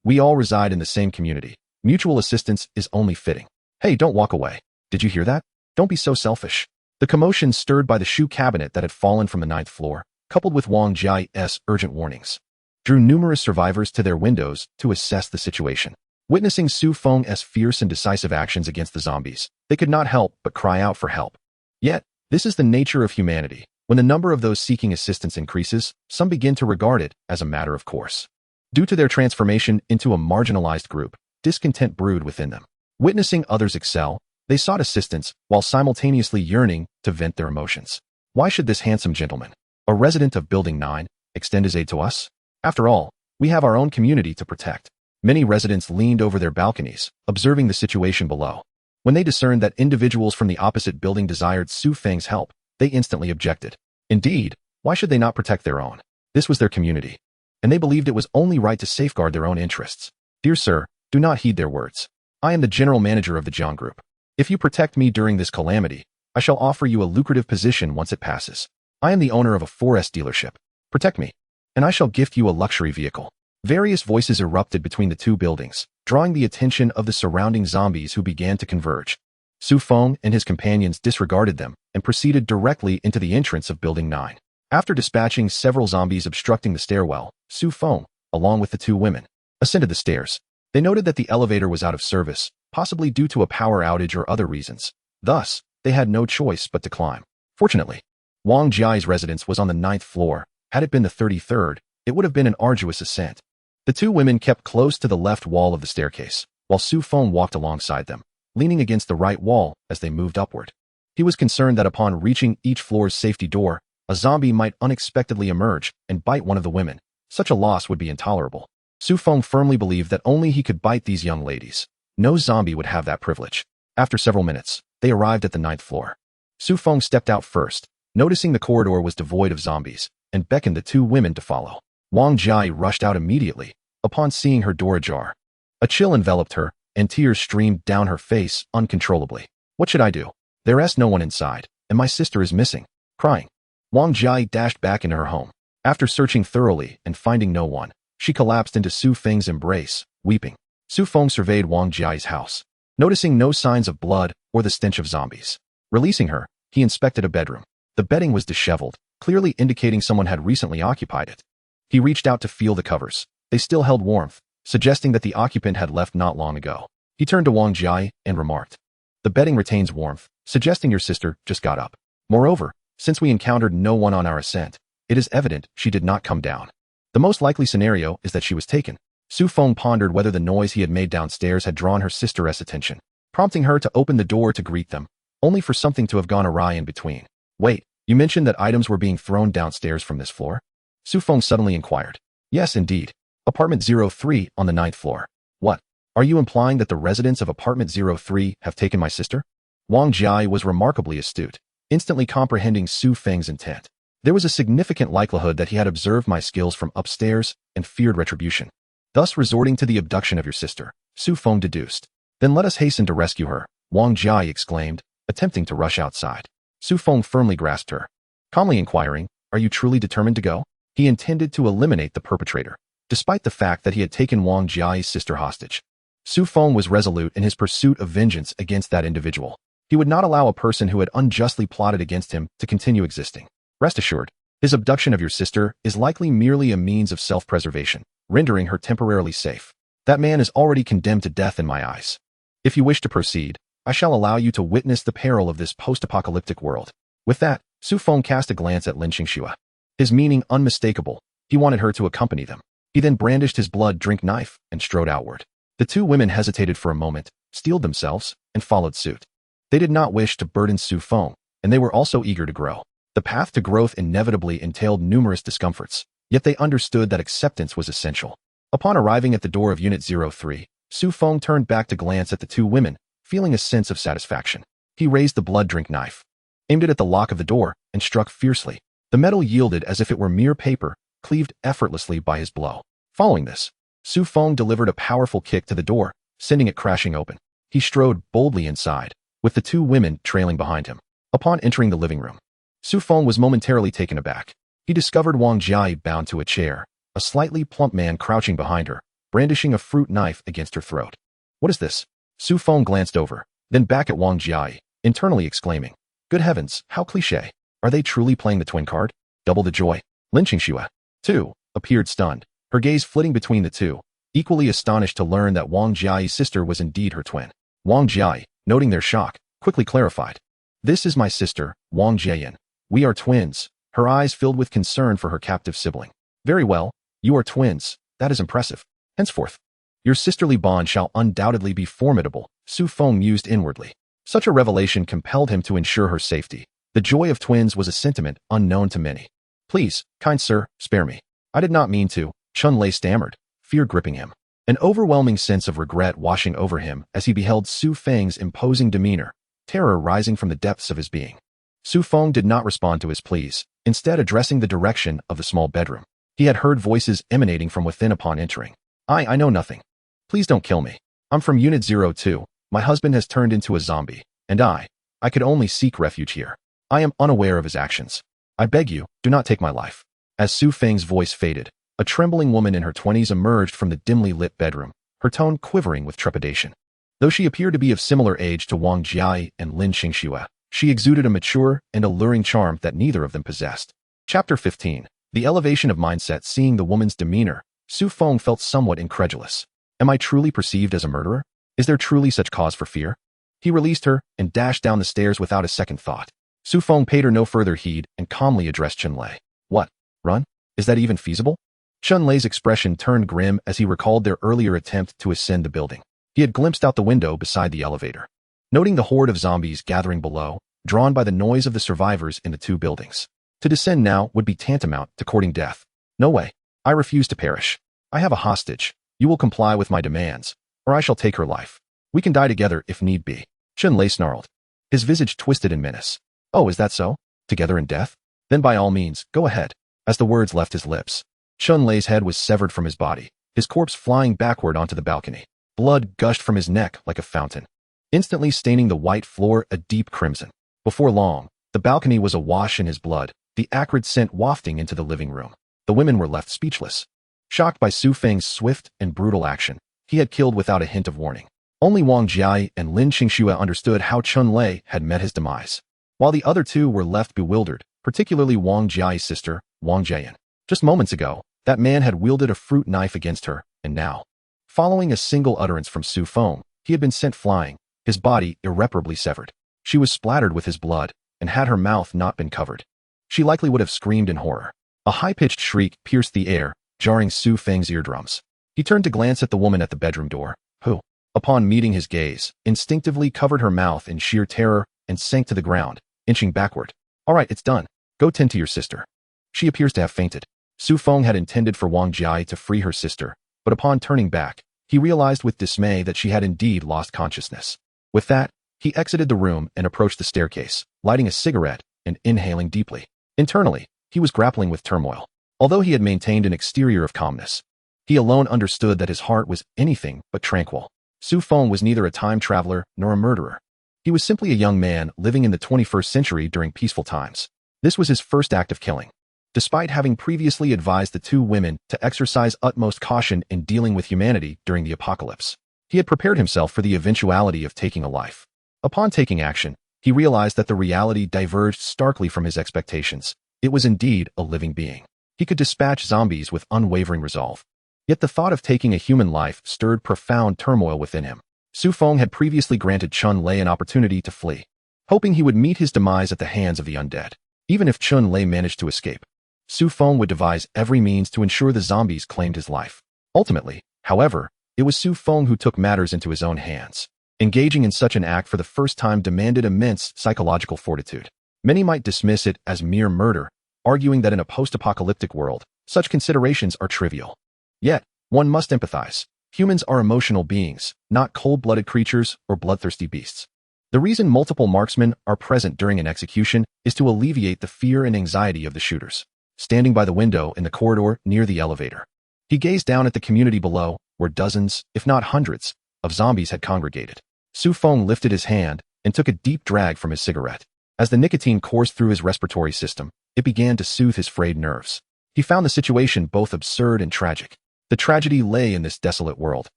we all reside in the same community. Mutual assistance is only fitting. Hey, don't walk away. Did you hear that? Don't be so selfish. The commotion stirred by the shoe cabinet that had fallen from the 9th floor, coupled with Wang Jiai's urgent warnings, drew numerous survivors to their windows to assess the situation. Witnessing Su Feng's fierce and decisive actions against the zombies, they could not help but cry out for help. Yet, this is the nature of humanity. When the number of those seeking assistance increases, some begin to regard it as a matter of course. Due to their transformation into a marginalized group, discontent brewed within them. Witnessing others excel, they sought assistance while simultaneously yearning to vent their emotions. Why should this handsome gentleman, a resident of Building 9, extend his aid to us? After all, we have our own community to protect. Many residents leaned over their balconies, observing the situation below. When they discerned that individuals from the opposite building desired Su Feng's help, they instantly objected. Indeed, why should they not protect their own? This was their community, and they believed it was only right to safeguard their own interests. Dear sir, do not heed their words. I am the general manager of the Jiang Group. If you protect me during this calamity, I shall offer you a lucrative position once it passes. I am the owner of a 4S dealership. Protect me, and I shall gift you a luxury vehicle. Various voices erupted between the two buildings, drawing the attention of the surrounding zombies who began to converge. Su Feng and his companions disregarded them and proceeded directly into the entrance of Building 9. After dispatching several zombies obstructing the stairwell, Su Feng, along with the two women, ascended the stairs. They noted that the elevator was out of service, possibly due to a power outage or other reasons. Thus, they had no choice but to climb. Fortunately, Wang Jiai's residence was on the 9th floor. Had it been the 33rd, it would have been an arduous ascent. The two women kept close to the left wall of the staircase, while Su Feng walked alongside them, leaning against the right wall as they moved upward. He was concerned that upon reaching each floor's safety door, a zombie might unexpectedly emerge and bite one of the women. Such a loss would be intolerable. Su Feng firmly believed that only he could bite these young ladies. No zombie would have that privilege. After several minutes, they arrived at the 9th floor. Su Feng stepped out first, noticing the corridor was devoid of zombies, and beckoned the two women to follow. Wang Jiai rushed out immediately, upon seeing her door ajar. A chill enveloped her, and tears streamed down her face uncontrollably. What should I do? There's no one inside, and my sister is missing. Crying, Wang Jiai dashed back into her home. After searching thoroughly and finding no one, she collapsed into Su Feng's embrace, weeping. Su Feng surveyed Wang Jiai's house, noticing no signs of blood or the stench of zombies. Releasing her, He inspected a bedroom. The bedding was disheveled, clearly indicating someone had recently occupied it. He reached out to feel the covers. They still held warmth, suggesting that the occupant had left not long ago. He turned to Wang Jiai and remarked, "The bedding retains warmth, suggesting your sister just got up. Moreover, since we encountered no one on our ascent, it is evident she did not come down. The most likely scenario is that she was taken." Su Feng pondered whether the noise he had made downstairs had drawn her sister's attention, prompting her to open the door to greet them, only for something to have gone awry in between. "Wait, you mentioned that items were being thrown downstairs from this floor?" Su Feng suddenly inquired. "Yes, indeed. Apartment 03 on the 9th floor. What? Are you implying that the residents of Apartment 03 have taken my sister?" Wang Jiai was remarkably astute, instantly comprehending Su Feng's intent. There was a significant likelihood that he had observed my skills from upstairs and feared retribution, thus resorting to the abduction of your sister, Su Feng deduced. "Then let us hasten to rescue her," Wang Jiai exclaimed, attempting to rush outside. Su Feng firmly grasped her, calmly inquiring, "Are you truly determined to go?" He intended to eliminate the perpetrator, despite the fact that he had taken Wang Jiai's sister hostage. Su Feng was resolute in his pursuit of vengeance against that individual. He would not allow a person who had unjustly plotted against him to continue existing. Rest assured, his abduction of your sister is likely merely a means of self-preservation, rendering her temporarily safe. That man is already condemned to death in my eyes. If you wish to proceed, I shall allow you to witness the peril of this post-apocalyptic world." With that, Su Feng cast a glance at Lin Qingxue. His meaning unmistakable. He wanted her to accompany them. He then brandished his blood-drink knife and strode outward. The two women hesitated for a moment, steeled themselves, and followed suit. They did not wish to burden Su Feng, and they were also eager to grow. The path to growth inevitably entailed numerous discomforts, yet they understood that acceptance was essential. Upon arriving at the door of Unit 03, Su Feng turned back to glance at the two women, feeling a sense of satisfaction. He raised the blood-drink knife, aimed it at the lock of the door, and struck fiercely. The metal yielded as if it were mere paper, cleaved effortlessly by his blow. Following this, Su Feng delivered a powerful kick to the door, sending it crashing open. He strode boldly inside, with the two women trailing behind him. Upon entering the living room, Su Feng was momentarily taken aback. He discovered Wang Jiai bound to a chair, a slightly plump man crouching behind her, brandishing a fruit knife against her throat. "What is this?" Su Feng glanced over, then back at Wang Jiai, internally exclaiming, "Good heavens, how cliché. Are they truly playing the twin card?" Double the joy. Lin Qingxue, too, appeared stunned, her gaze flitting between the two, equally astonished to learn that Wang Jiai's sister was indeed her twin. Wang Jiai, noting their shock, quickly clarified, "This is my sister, Wang Jiayan. We are twins," her eyes filled with concern for her captive sibling. "Very well, you are twins. That is impressive. Henceforth, your sisterly bond shall undoubtedly be formidable," Su Feng mused inwardly. Such a revelation compelled him to ensure her safety. The joy of twins was a sentiment unknown to many. "Please, kind sir, spare me. I did not mean to," Chun Lei stammered, fear gripping him. An overwhelming sense of regret washing over him as he beheld Su Feng's imposing demeanor, terror rising from the depths of his being. Su Feng did not respond to his pleas, instead addressing the direction of the small bedroom. He had heard voices emanating from within upon entering. I know nothing. Please don't kill me. I'm from Unit 02. My husband has turned into a zombie, and I could only seek refuge here. I am unaware of his actions. I beg you, do not take my life." As Su Feng's voice faded, a trembling woman in her 20s emerged from the dimly lit bedroom, her tone quivering with trepidation. Though she appeared to be of similar age to Wang Jiai and Lin Qingxue, she exuded a mature and alluring charm that neither of them possessed. Chapter 15. The elevation of mindset. Seeing the woman's demeanor, Su Feng felt somewhat incredulous. Am I truly perceived as a murderer? Is there truly such cause for fear? He released her and dashed down the stairs without a second thought. Su Feng paid her no further heed and calmly addressed Chun Lei. "What? Run? Is that even feasible?" Chun Lei's expression turned grim as he recalled their earlier attempt to ascend the building. He had glimpsed out the window beside the elevator, noting the horde of zombies gathering below, drawn by the noise of the survivors in the two buildings. To descend now would be tantamount to courting death. "No way. I refuse to perish. I have a hostage. You will comply with my demands, or I shall take her life. We can die together if need be." Chun Lei snarled, his visage twisted in menace. "Oh, is that so? Together in death? Then by all means, go ahead." As the words left his lips, Chun Lei's head was severed from his body, his corpse flying backward onto the balcony. Blood gushed from his neck like a fountain, instantly staining the white floor a deep crimson. Before long, the balcony was awash in his blood, the acrid scent wafting into the living room. The women were left speechless, shocked by Su Feng's swift and brutal action. He had killed without a hint of warning. Only Wang Jiai and Lin Qingxue understood how Chun Lei had met his demise. while the other two were left bewildered, particularly Wang Jia's sister, Wang Jian. Just moments ago, that man had wielded a fruit knife against her, and now, following a single utterance from Su Feng, he had been sent flying, his body irreparably severed. She was splattered with his blood, and had her mouth not been covered, she likely would have screamed in horror. A high-pitched shriek pierced the air, jarring Su Feng's eardrums. He turned to glance at the woman at the bedroom door, who, upon meeting his gaze, instinctively covered her mouth in sheer terror and sank to the ground, inching backward. All right, it's done. Go tend to your sister. She appears to have fainted. Su Feng had intended for Wang Jia to free her sister, but upon turning back, he realized with dismay that she had indeed lost consciousness. With that, he exited the room and approached the staircase, lighting a cigarette and inhaling deeply. Internally, he was grappling with turmoil. Although he had maintained an exterior of calmness, he alone understood that his heart was anything but tranquil. Su Feng was neither a time traveler nor a murderer. He was simply a young man living in the 21st century during peaceful times. This was his first act of killing. Despite having previously advised the two women to exercise utmost caution in dealing with humanity during the apocalypse, he had prepared himself for the eventuality of taking a life. Upon taking action, he realized that the reality diverged starkly from his expectations. It was indeed a living being. He could dispatch zombies with unwavering resolve. Yet the thought of taking a human life stirred profound turmoil within him. Su Feng had previously granted Chun Lei an opportunity to flee, hoping he would meet his demise at the hands of the undead. Even if Chun Lei managed to escape, Su Feng would devise every means to ensure the zombies claimed his life. Ultimately, however, it was Su Feng who took matters into his own hands. Engaging in such an act for the first time demanded immense psychological fortitude. Many might dismiss it as mere murder, arguing that in a post-apocalyptic world, such considerations are trivial. Yet, one must empathize. Humans are emotional beings, not cold-blooded creatures or bloodthirsty beasts. The reason multiple marksmen are present during an execution is to alleviate the fear and anxiety of the shooters. Standing by the window in the corridor near the elevator, he gazed down at the community below, where dozens, if not hundreds, of zombies had congregated. Su Feng lifted his hand and took a deep drag from his cigarette. As the nicotine coursed through his respiratory system, it began to soothe his frayed nerves. He found the situation both absurd and tragic. The tragedy lay in this desolate world,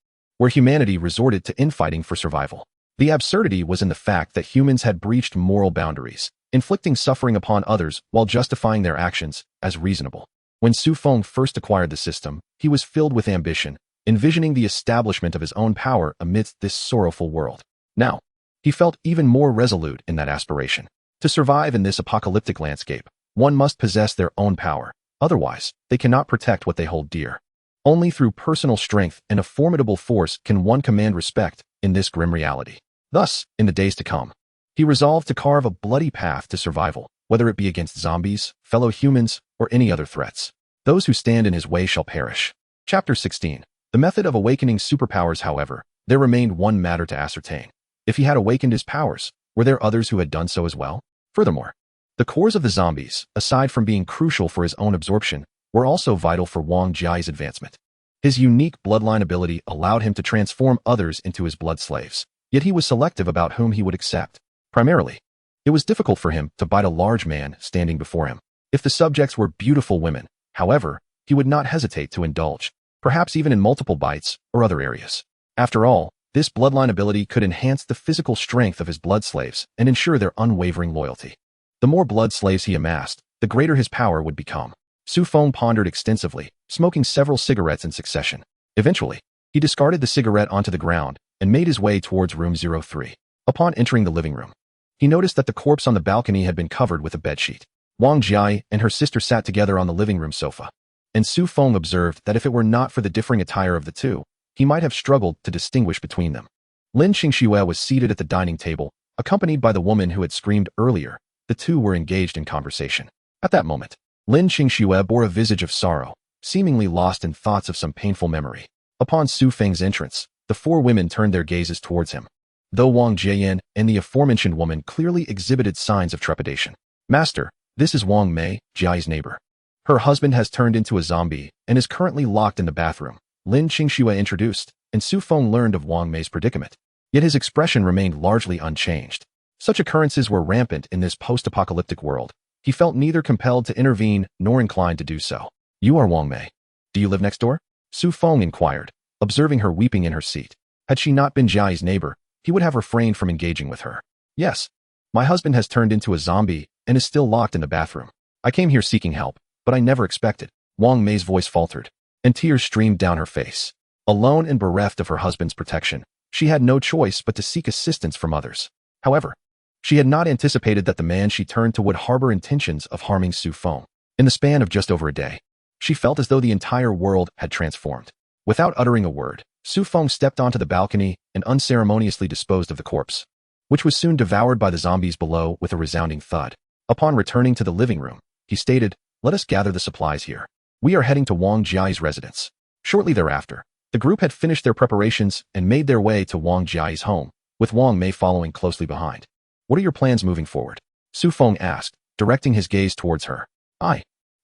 where humanity resorted to infighting for survival. The absurdity was in the fact that humans had breached moral boundaries, inflicting suffering upon others while justifying their actions as reasonable. When Su Feng first acquired the system, he was filled with ambition, envisioning the establishment of his own power amidst this sorrowful world. Now, he felt even more resolute in that aspiration. To survive in this apocalyptic landscape, one must possess their own power. Otherwise, they cannot protect what they hold dear. Only through personal strength and a formidable force can one command respect in this grim reality. Thus, in the days to come, he resolved to carve a bloody path to survival, whether it be against zombies, fellow humans, or any other threats. Those who stand in his way shall perish. Chapter 16. The method of awakening superpowers, however, there remained one matter to ascertain. If he had awakened his powers, were there others who had done so as well? Furthermore, the cores of the zombies, aside from being crucial for his own absorption, were also vital for Wang Jia's advancement. His unique bloodline ability allowed him to transform others into his blood slaves, yet he was selective about whom he would accept. Primarily, it was difficult for him to bite a large man standing before him. If the subjects were beautiful women, however, he would not hesitate to indulge, perhaps even in multiple bites or other areas. After all, this bloodline ability could enhance the physical strength of his blood slaves and ensure their unwavering loyalty. The more blood slaves he amassed, the greater his power would become. Su Feng pondered extensively, smoking several cigarettes in succession. Eventually, he discarded the cigarette onto the ground and made his way towards room 03. Upon entering the living room, he noticed that the corpse on the balcony had been covered with a bedsheet. Wang Jia and her sister sat together on the living room sofa, and Su Feng observed that if it were not for the differing attire of the two, he might have struggled to distinguish between them. Lin Qingxue was seated at the dining table, accompanied by the woman who had screamed earlier. The two were engaged in conversation. At that moment, Lin Qingxue bore a visage of sorrow, seemingly lost in thoughts of some painful memory. Upon Su Feng's entrance, the four women turned their gazes towards him, though Wang Jian and the aforementioned woman clearly exhibited signs of trepidation. Master, this is Wang Mei, Jia's neighbor. Her husband has turned into a zombie and is currently locked in the bathroom, Lin Qingxue introduced, and Su Feng learned of Wang Mei's predicament. Yet his expression remained largely unchanged. Such occurrences were rampant in this post-apocalyptic world. He felt neither compelled to intervene nor inclined to do so. You are Wang Mei. Do you live next door? Su Feng inquired, observing her weeping in her seat. Had she not been Jia's neighbor, he would have refrained from engaging with her. Yes. My husband has turned into a zombie and is still locked in the bathroom. I came here seeking help, but I never expected. Wang Mei's voice faltered, and tears streamed down her face. Alone and bereft of her husband's protection, she had no choice but to seek assistance from others. However, she had not anticipated that the man she turned to would harbor intentions of harming Su Feng. In the span of just over a day, she felt as though the entire world had transformed. Without uttering a word, Su Feng stepped onto the balcony and unceremoniously disposed of the corpse, which was soon devoured by the zombies below with a resounding thud. Upon returning to the living room, he stated, "Let us gather the supplies here. We are heading to Wang Jiai's residence." Shortly thereafter, the group had finished their preparations and made their way to Wang Jiai's home, with Wang Mei following closely behind. "What are your plans moving forward?" Su Feng asked, directing his gaze towards her. I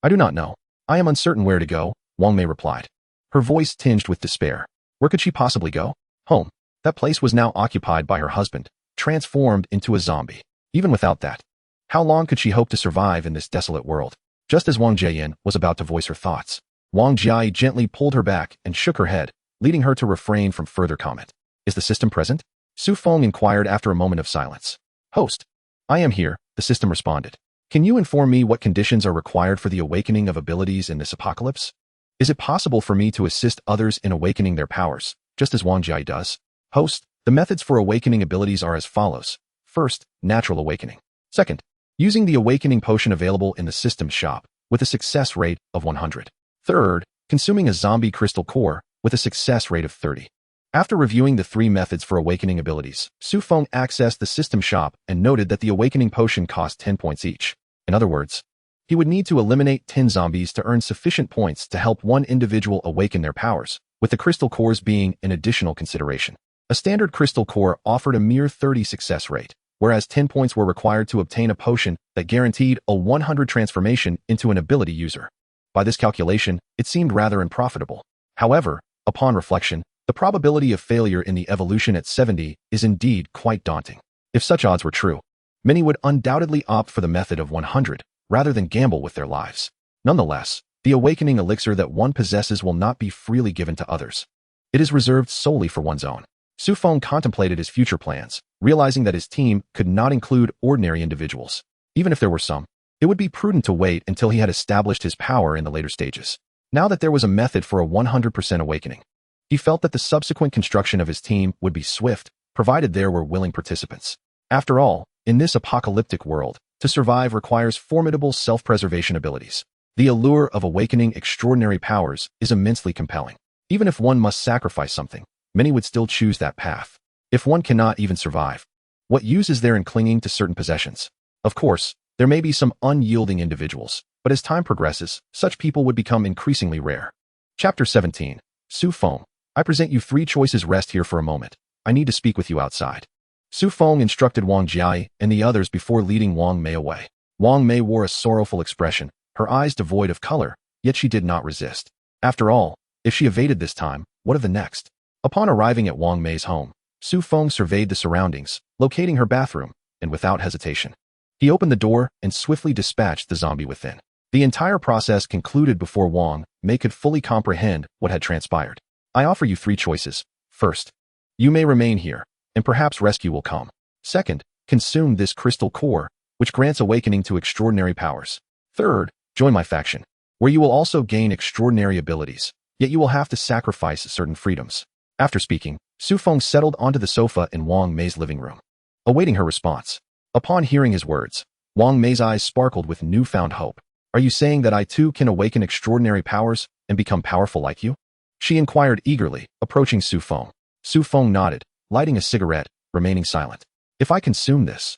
do not know. I am uncertain where to go," Wang Mei replied, her voice tinged with despair. Where could she possibly go? Home. That place was now occupied by her husband, transformed into a zombie. Even without that, how long could she hope to survive in this desolate world? Just as Wang Jiayin was about to voice her thoughts, Wang Jiai gently pulled her back and shook her head, leading her to refrain from further comment. "Is the system present?" Su Feng inquired after a moment of silence. "Host, I am here," the system responded. "Can you inform me what conditions are required for the awakening of abilities in this apocalypse? Is it possible for me to assist others in awakening their powers, just as Wang Jiai does?" "Host, the methods for awakening abilities are as follows. First, natural awakening. Second, using the awakening potion available in the system shop with a success rate of 100. Third, consuming a zombie crystal core with a success rate of 30. After reviewing the 3 methods for awakening abilities, Su Feng accessed the system shop and noted that the awakening potion cost 10 points each. In other words, he would need to eliminate 10 zombies to earn sufficient points to help one individual awaken their powers, with the crystal cores being an additional consideration. A standard crystal core offered a mere 30 success rate, whereas 10 points were required to obtain a potion that guaranteed a 100 transformation into an ability user. By this calculation, it seemed rather unprofitable. However, upon reflection, the probability of failure in the evolution at 70 is indeed quite daunting. If such odds were true, many would undoubtedly opt for the method of 100 rather than gamble with their lives. Nonetheless, the awakening elixir that one possesses will not be freely given to others. It is reserved solely for one's own. Su Feng contemplated his future plans, realizing that his team could not include ordinary individuals. Even if there were some, it would be prudent to wait until he had established his power in the later stages. Now that there was a method for a 100% awakening, he felt that the subsequent construction of his team would be swift, provided there were willing participants. After all, in this apocalyptic world, to survive requires formidable self-preservation abilities. The allure of awakening extraordinary powers is immensely compelling. Even if one must sacrifice something, many would still choose that path. If one cannot even survive, what use is there in clinging to certain possessions? Of course, there may be some unyielding individuals, but as time progresses, such people would become increasingly rare. Chapter 17. Su Feng, I present you 3 choices. Rest here for a moment. I need to speak with you outside. Su Feng instructed Wang Jiai and the others before leading Wang Mei away. Wang Mei wore a sorrowful expression, her eyes devoid of color, yet she did not resist. After all, if she evaded this time, what of the next? Upon arriving at Wang Mei's home, Su Feng surveyed the surroundings, locating her bathroom, and without hesitation, he opened the door and swiftly dispatched the zombie within. The entire process concluded before Wang Mei could fully comprehend what had transpired. I offer you 3 choices. First, you may remain here, and perhaps rescue will come. Second, consume this crystal core, which grants awakening to extraordinary powers. Third, join my faction, where you will also gain extraordinary abilities, yet you will have to sacrifice certain freedoms. After speaking, Su Feng settled onto the sofa in Wang Mei's living room, awaiting her response. Upon hearing his words, Wang Mei's eyes sparkled with newfound hope. Are you saying that I too can awaken extraordinary powers and become powerful like you? She inquired eagerly, approaching Su Feng. Su Feng nodded, lighting a cigarette, remaining silent. If I consume this,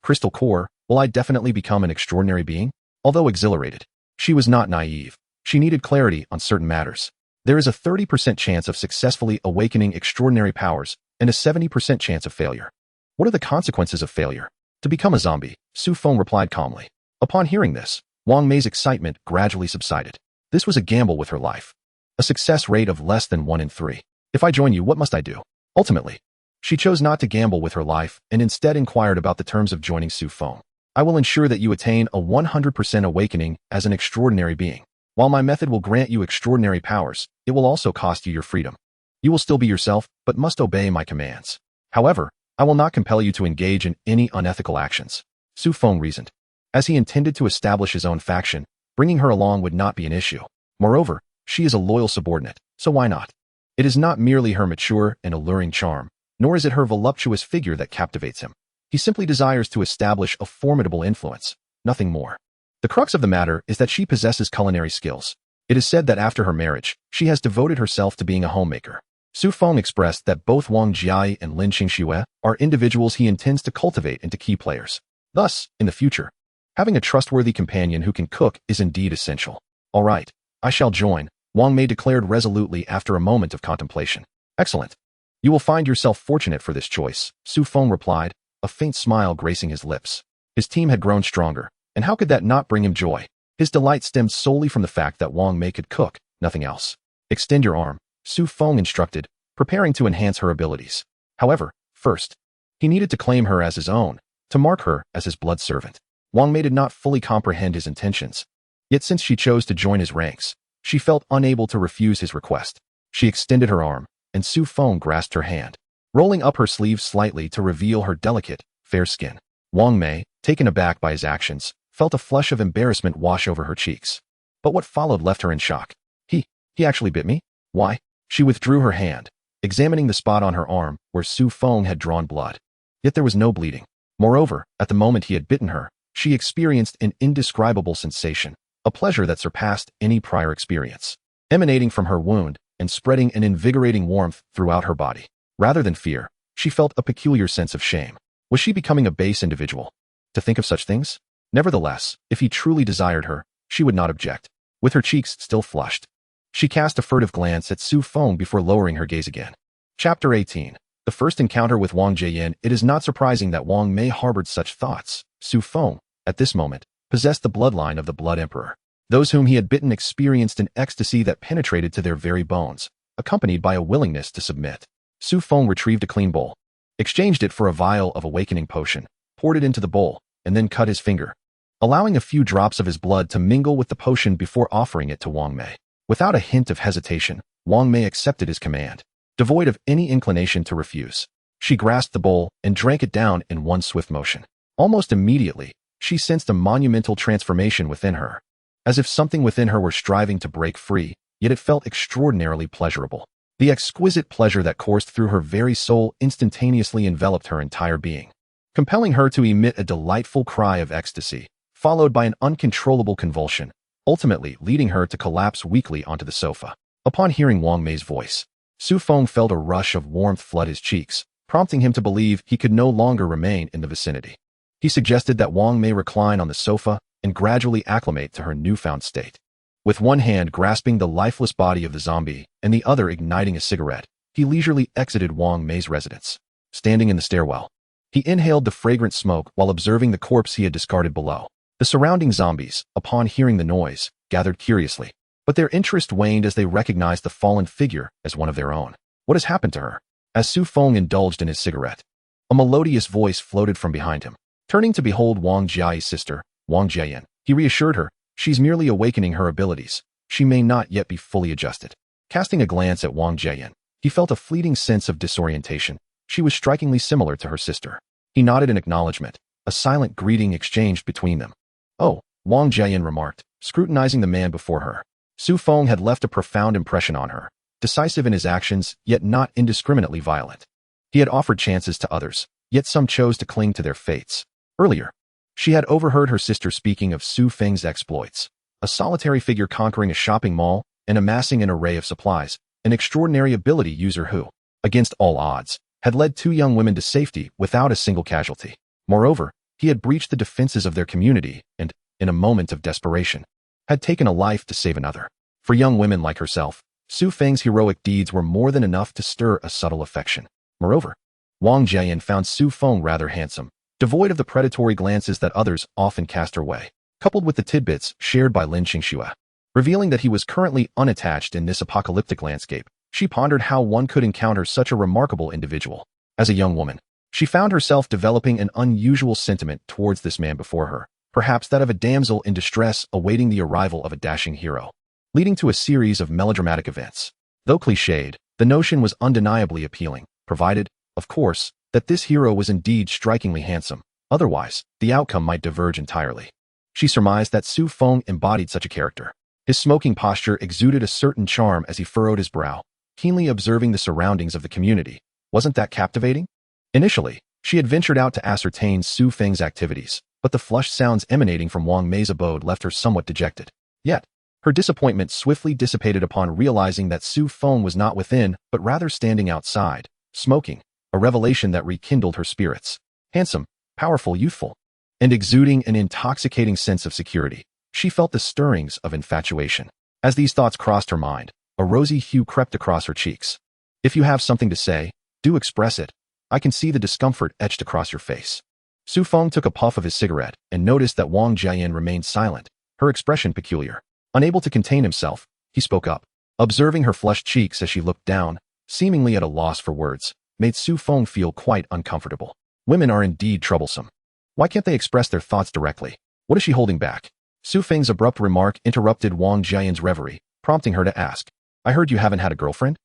crystal core, will I definitely become an extraordinary being? Although exhilarated, she was not naive. She needed clarity on certain matters. There is a 30% chance of successfully awakening extraordinary powers and a 70% chance of failure. What are the consequences of failure? To become a zombie, Su Feng replied calmly. Upon hearing this, Wang Mei's excitement gradually subsided. This was a gamble with her life. A success rate of less than 1 in 3. If I join you, what must I do? Ultimately, she chose not to gamble with her life and instead inquired about the terms of joining Su Feng. I will ensure that you attain a 100% awakening as an extraordinary being. While my method will grant you extraordinary powers, it will also cost you your freedom. You will still be yourself, but must obey my commands. However, I will not compel you to engage in any unethical actions, Su Feng reasoned. As he intended to establish his own faction, bringing her along would not be an issue. Moreover, she is a loyal subordinate, so why not? It is not merely her mature and alluring charm, nor is it her voluptuous figure that captivates him. He simply desires to establish a formidable influence, nothing more. The crux of the matter is that she possesses culinary skills. It is said that after her marriage, she has devoted herself to being a homemaker. Su Feng expressed that both Wang Jiai and Lin Qingxue are individuals he intends to cultivate into key players. Thus, in the future, having a trustworthy companion who can cook is indeed essential. All right, I shall join, Wang Mei declared resolutely after a moment of contemplation. Excellent. You will find yourself fortunate for this choice, Su Feng replied, a faint smile gracing his lips. His team had grown stronger, and how could that not bring him joy? His delight stemmed solely from the fact that Wang Mei could cook, nothing else. Extend your arm, Su Feng instructed, preparing to enhance her abilities. However, first, he needed to claim her as his own, to mark her as his blood servant. Wang Mei did not fully comprehend his intentions. Yet since she chose to join his ranks, she felt unable to refuse his request. She extended her arm, and Su Feng grasped her hand, rolling up her sleeve slightly to reveal her delicate, fair skin. Wang Mei, taken aback by his actions, felt a flush of embarrassment wash over her cheeks. But what followed left her in shock. He actually bit me? Why? She withdrew her hand, examining the spot on her arm where Su Feng had drawn blood. Yet there was no bleeding. Moreover, at the moment he had bitten her, she experienced an indescribable sensation, a pleasure that surpassed any prior experience, emanating from her wound and spreading an invigorating warmth throughout her body. Rather than fear, she felt a peculiar sense of shame. Was she becoming a base individual? To think of such things? Nevertheless, if he truly desired her, she would not object. With her cheeks still flushed, she cast a furtive glance at Su Feng before lowering her gaze again. Chapter 18. The first encounter with Wang Jian. It is not surprising that Wang Mei harbored such thoughts. Su Feng, at this moment, possessed the bloodline of the Blood Emperor. Those whom he had bitten experienced an ecstasy that penetrated to their very bones, accompanied by a willingness to submit. Su Feng retrieved a clean bowl, exchanged it for a vial of awakening potion, poured it into the bowl, and then cut his finger, allowing a few drops of his blood to mingle with the potion before offering it to Wang Mei. Without a hint of hesitation, Wang Mei accepted his command, devoid of any inclination to refuse. She grasped the bowl and drank it down in one swift motion. Almost immediately, she sensed a monumental transformation within her, as if something within her were striving to break free, yet it felt extraordinarily pleasurable. The exquisite pleasure that coursed through her very soul instantaneously enveloped her entire being, compelling her to emit a delightful cry of ecstasy, followed by an uncontrollable convulsion, ultimately leading her to collapse weakly onto the sofa. Upon hearing Wang Mei's voice, Su Feng felt a rush of warmth flood his cheeks, prompting him to believe he could no longer remain in the vicinity. He suggested that Wang Mei recline on the sofa and gradually acclimate to her newfound state. With one hand grasping the lifeless body of the zombie and the other igniting a cigarette, he leisurely exited Wang Mei's residence. Standing in the stairwell, he inhaled the fragrant smoke while observing the corpse he had discarded below. The surrounding zombies, upon hearing the noise, gathered curiously, but their interest waned as they recognized the fallen figure as one of their own. What has happened to her? As Su Feng indulged in his cigarette, a melodious voice floated from behind him. Turning to behold Wang Jiai's sister, Wang Jian, he reassured her, she's merely awakening her abilities. She may not yet be fully adjusted. Casting a glance at Wang Jian, he felt a fleeting sense of disorientation. She was strikingly similar to her sister. He nodded in acknowledgement, a silent greeting exchanged between them. Oh, Wang Jian remarked, scrutinizing the man before her. Su Feng had left a profound impression on her, decisive in his actions, yet not indiscriminately violent. He had offered chances to others, yet some chose to cling to their fates. Earlier, she had overheard her sister speaking of Su Feng's exploits, a solitary figure conquering a shopping mall and amassing an array of supplies, an extraordinary ability user who, against all odds, had led two young women to safety without a single casualty. Moreover, he had breached the defenses of their community and, in a moment of desperation, had taken a life to save another. For young women like herself, Su Feng's heroic deeds were more than enough to stir a subtle affection. Moreover, Wang Jian found Su Feng rather handsome, devoid of the predatory glances that others often cast her way, coupled with the tidbits shared by Lin Qingxue. Revealing that he was currently unattached in this apocalyptic landscape, she pondered how one could encounter such a remarkable individual. As a young woman, she found herself developing an unusual sentiment towards this man before her, perhaps that of a damsel in distress awaiting the arrival of a dashing hero, leading to a series of melodramatic events. Though cliched, the notion was undeniably appealing, provided, of course, that this hero was indeed strikingly handsome. Otherwise, the outcome might diverge entirely. She surmised that Su Feng embodied such a character. His smoking posture exuded a certain charm as he furrowed his brow, keenly observing the surroundings of the community. Wasn't that captivating? Initially, she had ventured out to ascertain Su Feng's activities, but the flushed sounds emanating from Wang Mei's abode left her somewhat dejected. Yet, her disappointment swiftly dissipated upon realizing that Su Feng was not within, but rather standing outside, smoking, a revelation that rekindled her spirits. Handsome, powerful, youthful, and exuding an intoxicating sense of security, she felt the stirrings of infatuation. As these thoughts crossed her mind, a rosy hue crept across her cheeks. If you have something to say, do express it. I can see the discomfort etched across your face. Su Feng took a puff of his cigarette and noticed that Wang Jiayin remained silent, her expression peculiar. Unable to contain himself, he spoke up. Observing her flushed cheeks as she looked down, seemingly at a loss for words, made Su Feng feel quite uncomfortable. Women are indeed troublesome. Why can't they express their thoughts directly? What is she holding back? Su Feng's abrupt remark interrupted Wang Jiayin's reverie, prompting her to ask, I heard you haven't had a girlfriend?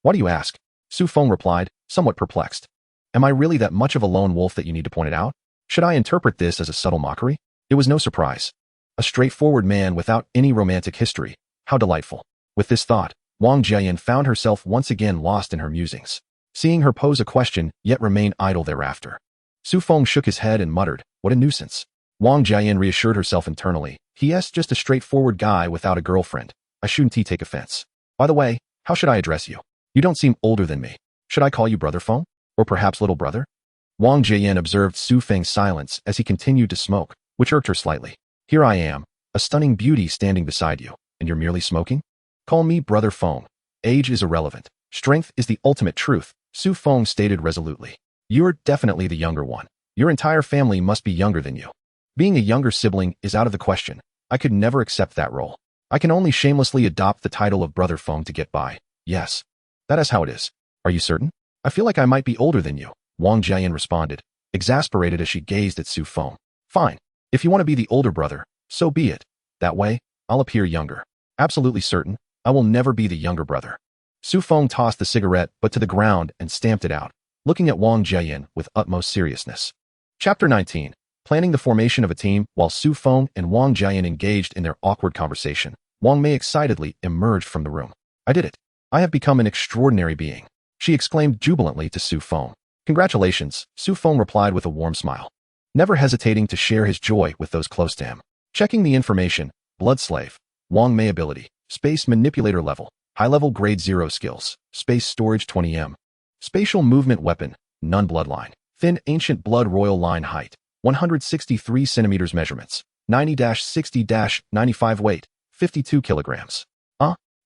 Why do you ask? Su Feng replied, somewhat perplexed. Am I really that much of a lone wolf that you need to point it out? Should I interpret this as a subtle mockery? It was no surprise. A straightforward man without any romantic history. How delightful. With this thought, Wang Jiayin found herself once again lost in her musings. Seeing her pose a question, yet remain idle thereafter. Su Feng shook his head and muttered, what a nuisance. Wang Jiayin reassured herself internally. He's just a straightforward guy without a girlfriend. I shouldn't take offense. By the way, how should I address you? You don't seem older than me. Should I call you Brother Feng? Or perhaps Little Brother? Wang Jiayin observed Su Feng's silence as he continued to smoke, which irked her slightly. Here I am, a stunning beauty standing beside you, and you're merely smoking? Call me Brother Feng. Age is irrelevant. Strength is the ultimate truth, Su Feng stated resolutely. You're definitely the younger one. Your entire family must be younger than you. Being a younger sibling is out of the question. I could never accept that role. I can only shamelessly adopt the title of Brother Feng to get by. Yes. That is how it is. Are you certain? I feel like I might be older than you, Wang Jiayin responded, exasperated as she gazed at Su Feng. Fine. If you want to be the older brother, so be it. That way, I'll appear younger. Absolutely certain, I will never be the younger brother. Su Feng tossed the cigarette but to the ground and stamped it out, looking at Wang Jiayin with utmost seriousness. Chapter 19. Planning the formation of a team. While Su Feng and Wang Jiayin engaged in their awkward conversation, Wang Mei excitedly emerged from the room. I did it. I have become an extraordinary being, she exclaimed jubilantly to Su Feng. Congratulations, Su Feng replied with a warm smile, never hesitating to share his joy with those close to him. Checking the information, Blood Slave, Wang Mei ability, Space Manipulator level, high-level grade 0 skills, Space Storage 20M, Spatial Movement Weapon, None Bloodline, Thin Ancient Blood Royal Line Height, 163 centimeters measurements, 90-60-95 weight, 52 kilograms.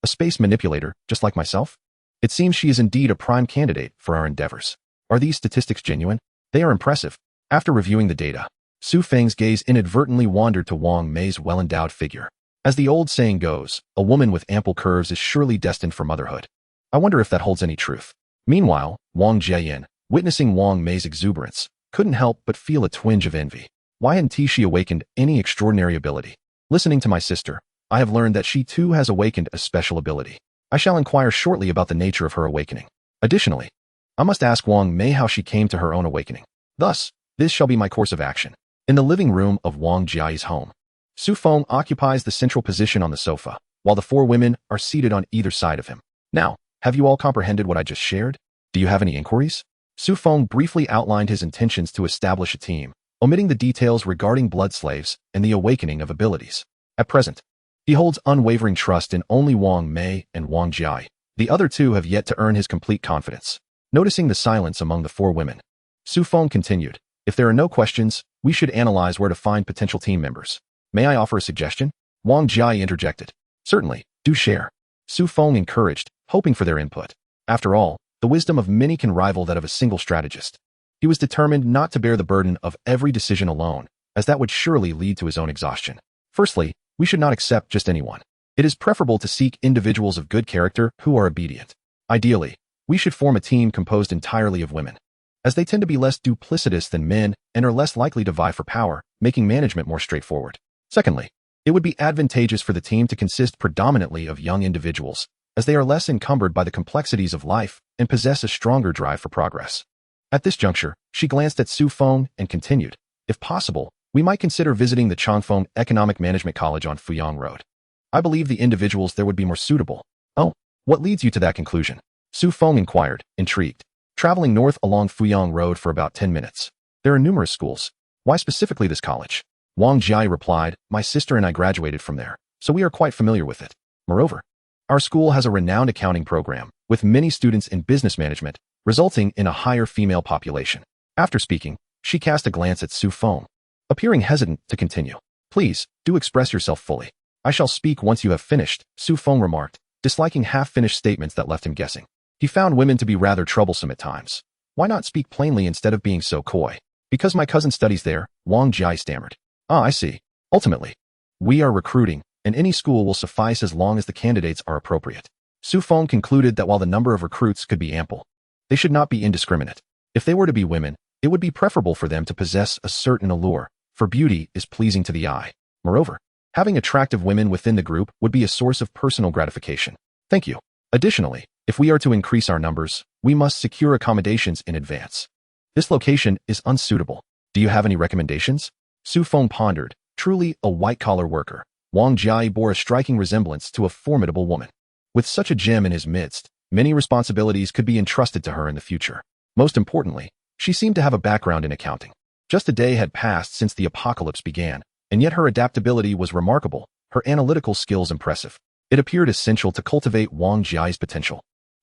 A space manipulator, just like myself? It seems she is indeed a prime candidate for our endeavors. Are these statistics genuine? They are impressive. After reviewing the data, Su Feng's gaze inadvertently wandered to Wang Mei's well-endowed figure. As the old saying goes, a woman with ample curves is surely destined for motherhood. I wonder if that holds any truth. Meanwhile, Wang Jiayin, witnessing Wang Mei's exuberance, couldn't help but feel a twinge of envy. Why hadn't she awakened any extraordinary ability? Listening to my sister, I have learned that she too has awakened a special ability. I shall inquire shortly about the nature of her awakening. Additionally, I must ask Wang Mei how she came to her own awakening. Thus, this shall be my course of action. In the living room of Wang Jiayi's home, Su Feng occupies the central position on the sofa, while the four women are seated on either side of him. Now, have you all comprehended what I just shared? Do you have any inquiries? Su Feng briefly outlined his intentions to establish a team, omitting the details regarding blood slaves and the awakening of abilities. At present, he holds unwavering trust in only Wang Mei and Wang Jiai. The other two have yet to earn his complete confidence. Noticing the silence among the four women, Su Feng continued, if there are no questions, we should analyze where to find potential team members. May I offer a suggestion? Wang Jiai interjected. Certainly, do share. Su Feng encouraged, hoping for their input. After all, the wisdom of many can rival that of a single strategist. He was determined not to bear the burden of every decision alone, as that would surely lead to his own exhaustion. Firstly, we should not accept just anyone. It is preferable to seek individuals of good character who are obedient. Ideally, we should form a team composed entirely of women, as they tend to be less duplicitous than men and are less likely to vie for power, making management more straightforward. Secondly, it would be advantageous for the team to consist predominantly of young individuals, as they are less encumbered by the complexities of life and possess a stronger drive for progress. At this juncture, she glanced at Su Feng and continued, if possible, we might consider visiting the Changfeng Economic Management College on Fuyang Road. I believe the individuals there would be more suitable. Oh, what leads you to that conclusion? Su Feng inquired, intrigued. Traveling north along Fuyang Road for about 10 minutes. There are numerous schools. Why specifically this college? Wang Jiai replied, my sister and I graduated from there, so we are quite familiar with it. Moreover, our school has a renowned accounting program, with many students in business management, resulting in a higher female population. After speaking, she cast a glance at Su Feng, appearing hesitant to continue. Please, do express yourself fully. I shall speak once you have finished, Su Feng remarked, disliking half-finished statements that left him guessing. He found women to be rather troublesome at times. Why not speak plainly instead of being so coy? Because my cousin studies there, Wang Jiai stammered. Ah, I see. Ultimately, we are recruiting, and any school will suffice as long as the candidates are appropriate. Su Feng concluded that while the number of recruits could be ample, they should not be indiscriminate. If they were to be women, it would be preferable for them to possess a certain allure, for beauty is pleasing to the eye. Moreover, having attractive women within the group would be a source of personal gratification. Thank you. Additionally, if we are to increase our numbers, we must secure accommodations in advance. This location is unsuitable. Do you have any recommendations? Su Feng pondered. Truly a white-collar worker, Wang Jiai bore a striking resemblance to a formidable woman. With such a gem in his midst, many responsibilities could be entrusted to her in the future. Most importantly, she seemed to have a background in accounting. Just a day had passed since the apocalypse began, and yet her adaptability was remarkable, her analytical skills impressive. It appeared essential to cultivate Wang Jiai's potential.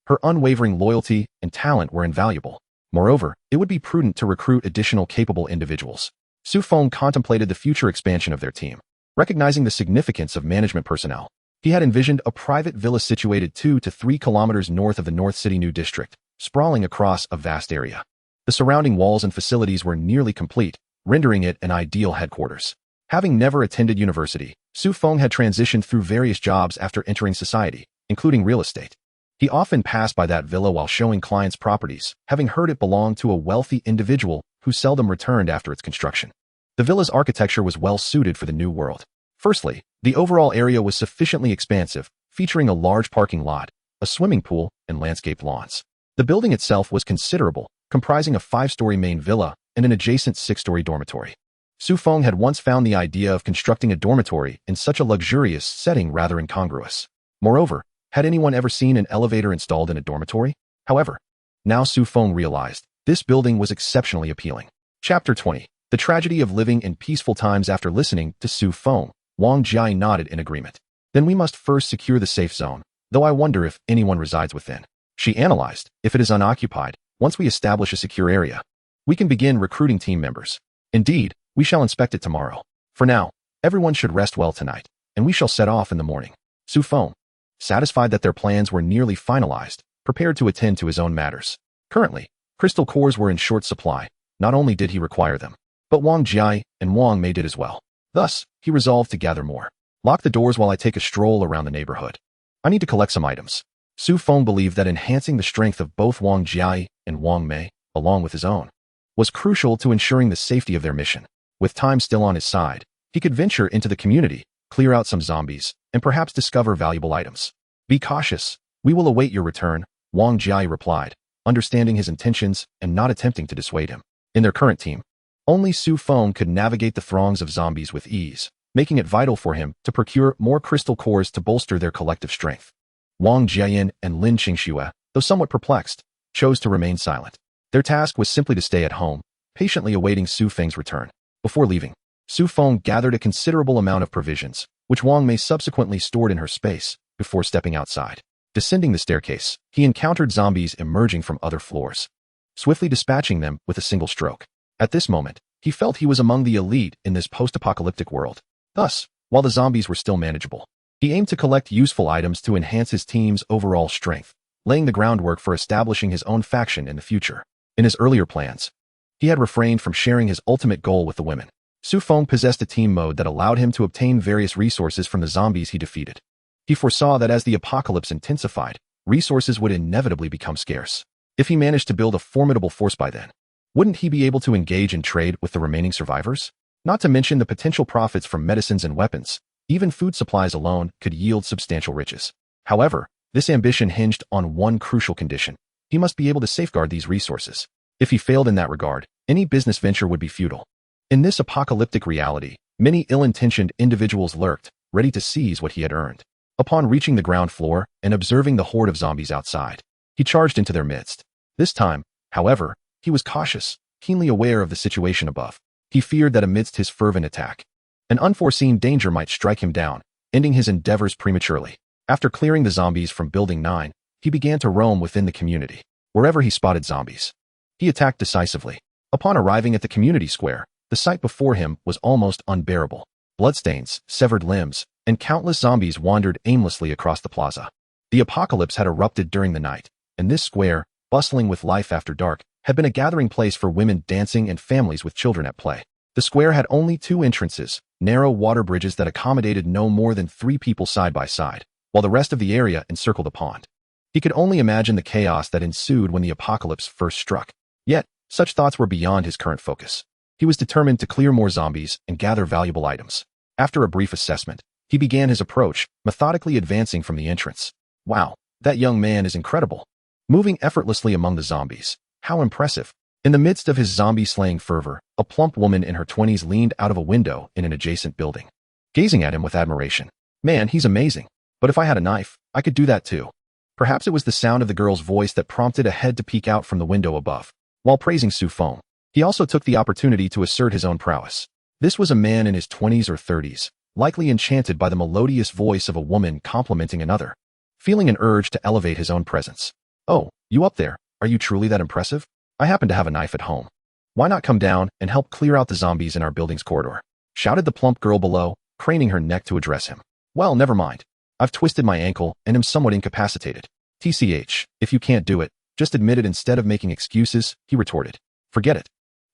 Her unwavering loyalty and talent were invaluable. Moreover, it would be prudent to recruit additional capable individuals. Su Feng contemplated the future expansion of their team. Recognizing the significance of management personnel, he had envisioned a private villa situated 2 to 3 kilometers north of the North City New District, sprawling across a vast area. The surrounding walls and facilities were nearly complete, rendering it an ideal headquarters. Having never attended university, Su Feng had transitioned through various jobs after entering society, including real estate. He often passed by that villa while showing clients properties, having heard it belonged to a wealthy individual who seldom returned after its construction. The villa's architecture was well suited for the new world. Firstly, the overall area was sufficiently expansive, featuring a large parking lot, a swimming pool, and landscaped lawns. The building itself was considerable, comprising a 5-story main villa and an adjacent 6-story dormitory. Su Feng had once found the idea of constructing a dormitory in such a luxurious setting rather incongruous. Moreover, had anyone ever seen an elevator installed in a dormitory? However, now Su Feng realized this building was exceptionally appealing. Chapter 20. The Tragedy of Living in Peaceful Times. After listening to Su Feng, Wang Jiai nodded in agreement. Then we must first secure the safe zone, though I wonder if anyone resides within. She analyzed. If it is unoccupied, once we establish a secure area, we can begin recruiting team members. Indeed, we shall inspect it tomorrow. For now, everyone should rest well tonight, and we shall set off in the morning. Su Feng, satisfied that their plans were nearly finalized, prepared to attend to his own matters. Currently, crystal cores were in short supply. Not only did he require them, but Wang Jiai and Wang Mei did as well. Thus, he resolved to gather more. Lock the doors while I take a stroll around the neighborhood. I need to collect some items. Su Feng believed that enhancing the strength of both Wang Jiai and Wang Mei, along with his own, was crucial to ensuring the safety of their mission. With time still on his side, he could venture into the community, clear out some zombies, and perhaps discover valuable items. Be cautious. We will await your return, Wang Jiai replied, understanding his intentions and not attempting to dissuade him. In their current team, only Su Feng could navigate the throngs of zombies with ease, making it vital for him to procure more crystal cores to bolster their collective strength. Wang Jiayin and Lin Qingxue, though somewhat perplexed, chose to remain silent. Their task was simply to stay at home, patiently awaiting Su Feng's return. Before leaving, Su Feng gathered a considerable amount of provisions, which Wang Mei subsequently stored in her space, before stepping outside. Descending the staircase, he encountered zombies emerging from other floors, swiftly dispatching them with a single stroke. At this moment, he felt he was among the elite in this post-apocalyptic world. Thus, while the zombies were still manageable, he aimed to collect useful items to enhance his team's overall strength, laying the groundwork for establishing his own faction in the future. In his earlier plans, he had refrained from sharing his ultimate goal with the women. Su Feng possessed a team mode that allowed him to obtain various resources from the zombies he defeated. He foresaw that as the apocalypse intensified, resources would inevitably become scarce. If he managed to build a formidable force by then, wouldn't he be able to engage in trade with the remaining survivors? Not to mention the potential profits from medicines and weapons. Even food supplies alone could yield substantial riches. However, this ambition hinged on one crucial condition. He must be able to safeguard these resources. If he failed in that regard, any business venture would be futile. In this apocalyptic reality, many ill-intentioned individuals lurked, ready to seize what he had earned. Upon reaching the ground floor and observing the horde of zombies outside, he charged into their midst. This time, however, he was cautious, keenly aware of the situation above. He feared that amidst his fervent attack, an unforeseen danger might strike him down, ending his endeavors prematurely. After clearing the zombies from Building 9, he began to roam within the community. Wherever he spotted zombies, he attacked decisively. Upon arriving at the community square, the sight before him was almost unbearable. Bloodstains, severed limbs, and countless zombies wandered aimlessly across the plaza. The apocalypse had erupted during the night, and this square, bustling with life after dark, had been a gathering place for women dancing and families with children at play. The square had only 2 entrances, narrow water bridges that accommodated no more than 3 people side by side, while the rest of the area encircled a pond. He could only imagine the chaos that ensued when the apocalypse first struck. Yet, such thoughts were beyond his current focus. He was determined to clear more zombies and gather valuable items. After a brief assessment, he began his approach, methodically advancing from the entrance. Wow, that young man is incredible. Moving effortlessly among the zombies. How impressive. In the midst of his zombie-slaying fervor, a plump woman in her 20s leaned out of a window in an adjacent building, gazing at him with admiration. Man, he's amazing. But if I had a knife, I could do that too. Perhaps it was the sound of the girl's voice that prompted a head to peek out from the window above. While praising Su Feng, he also took the opportunity to assert his own prowess. This was a man in his 20s or 30s, likely enchanted by the melodious voice of a woman complimenting another, feeling an urge to elevate his own presence. Oh, you up there, are you truly that impressive? I happen to have a knife at home. Why not come down and help clear out the zombies in our building's corridor? Shouted the plump girl below, craning her neck to address him. Well, never mind. I've twisted my ankle and am somewhat incapacitated. TCH, if you can't do it, just admit it instead of making excuses, he retorted. Forget it.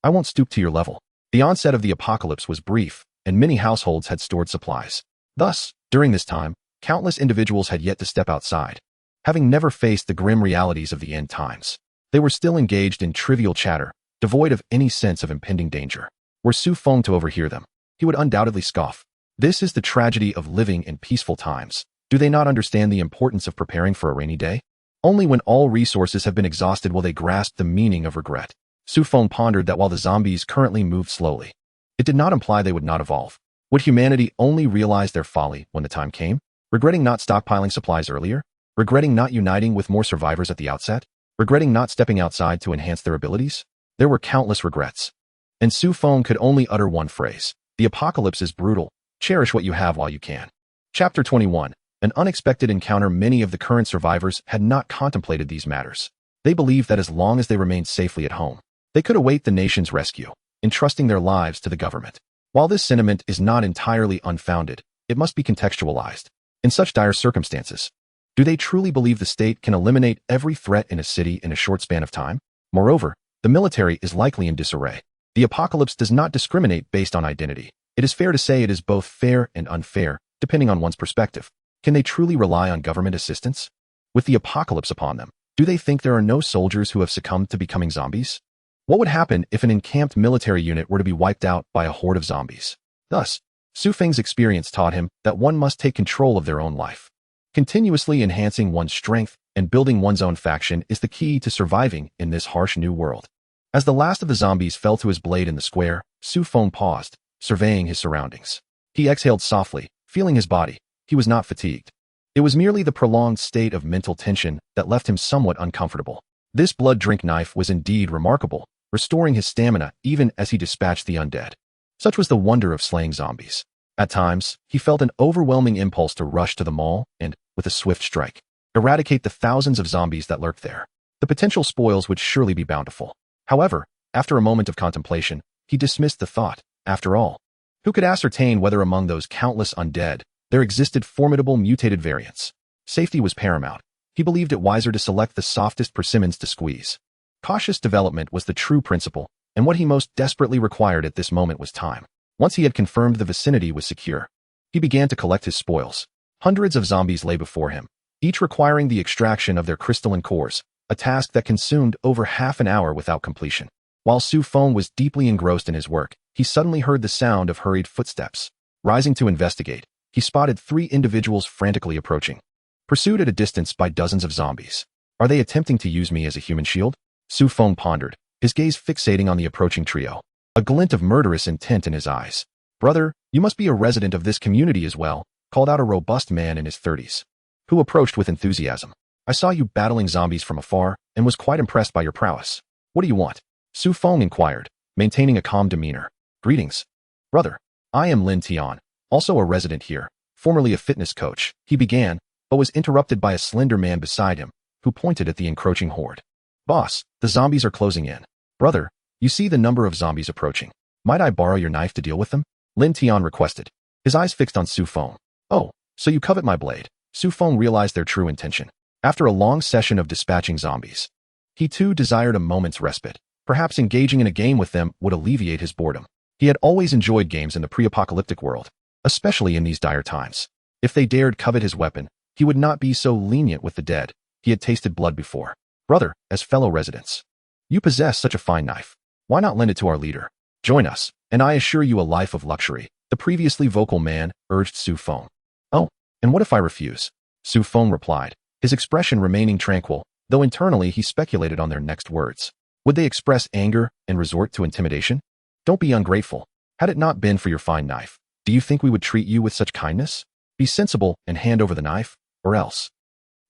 I won't stoop to your level. The onset of the apocalypse was brief, and many households had stored supplies. Thus, during this time, countless individuals had yet to step outside, having never faced the grim realities of the end times. They were still engaged in trivial chatter, devoid of any sense of impending danger. Were Su Feng to overhear them, he would undoubtedly scoff. This is the tragedy of living in peaceful times. Do they not understand the importance of preparing for a rainy day? Only when all resources have been exhausted will they grasp the meaning of regret. Su Feng pondered that while the zombies currently moved slowly, it did not imply they would not evolve. Would humanity only realize their folly when the time came? Regretting not stockpiling supplies earlier? Regretting not uniting with more survivors at the outset? Regretting not stepping outside to enhance their abilities? There were countless regrets. And Su Feng could only utter one phrase. The apocalypse is brutal. Cherish what you have while you can. Chapter 21. An unexpected encounter. Many of the current survivors had not contemplated these matters. They believed that as long as they remained safely at home, they could await the nation's rescue, entrusting their lives to the government. While this sentiment is not entirely unfounded, it must be contextualized. In such dire circumstances, do they truly believe the state can eliminate every threat in a city in a short span of time? Moreover, the military is likely in disarray. The apocalypse does not discriminate based on identity. It is fair to say it is both fair and unfair, depending on one's perspective. Can they truly rely on government assistance? With the apocalypse upon them, do they think there are no soldiers who have succumbed to becoming zombies? What would happen if an encamped military unit were to be wiped out by a horde of zombies? Thus, Su Feng's experience taught him that one must take control of their own life. Continuously enhancing one's strength and building one's own faction is the key to surviving in this harsh new world. As the last of the zombies fell to his blade in the square, Su Feng paused, surveying his surroundings. He exhaled softly, feeling his body. He was not fatigued. It was merely the prolonged state of mental tension that left him somewhat uncomfortable. This blood drink knife was indeed remarkable, restoring his stamina even as he dispatched the undead. Such was the wonder of slaying zombies. At times, he felt an overwhelming impulse to rush to the mall and, with a swift strike, eradicate the thousands of zombies that lurked there. The potential spoils would surely be bountiful. However, after a moment of contemplation, he dismissed the thought. After all, who could ascertain whether among those countless undead, there existed formidable mutated variants? Safety was paramount. He believed it wiser to select the softest persimmons to squeeze. Cautious development was the true principle, and what he most desperately required at this moment was time. Once he had confirmed the vicinity was secure, he began to collect his spoils. Hundreds of zombies lay before him, each requiring the extraction of their crystalline cores, a task that consumed over half an hour without completion. While Su Feng was deeply engrossed in his work, he suddenly heard the sound of hurried footsteps. Rising to investigate, he spotted 3 individuals frantically approaching, pursued at a distance by dozens of zombies. Are they attempting to use me as a human shield? Su Feng pondered, his gaze fixating on the approaching trio, a glint of murderous intent in his eyes. "Brother, you must be a resident of this community as well," called out a robust man in his 30s, who approached with enthusiasm. "I saw you battling zombies from afar and was quite impressed by your prowess. What do you want?" Su Feng inquired, maintaining a calm demeanor. "Greetings, brother. I am Lin Tian, also a resident here, formerly a fitness coach," he began, but was interrupted by a slender man beside him, who pointed at the encroaching horde. "Boss, the zombies are closing in. Brother, you see the number of zombies approaching. Might I borrow your knife to deal with them?" Lin Tian requested, his eyes fixed on Su Feng. "Oh, so you covet my blade." Su Feng realized their true intention. After a long session of dispatching zombies, he too desired a moment's respite. Perhaps engaging in a game with them would alleviate his boredom. He had always enjoyed games in the pre-apocalyptic world, especially in these dire times. If they dared covet his weapon, he would not be so lenient with the dead. He had tasted blood before. "Brother, as fellow residents, you possess such a fine knife. Why not lend it to our leader? Join us, and I assure you a life of luxury," the previously vocal man urged Su Feng. "Oh, and what if I refuse?" Su Feng replied, his expression remaining tranquil, though internally he speculated on their next words. Would they express anger and resort to intimidation? "Don't be ungrateful. Had it not been for your fine knife, do you think we would treat you with such kindness? Be sensible and hand over the knife, or else."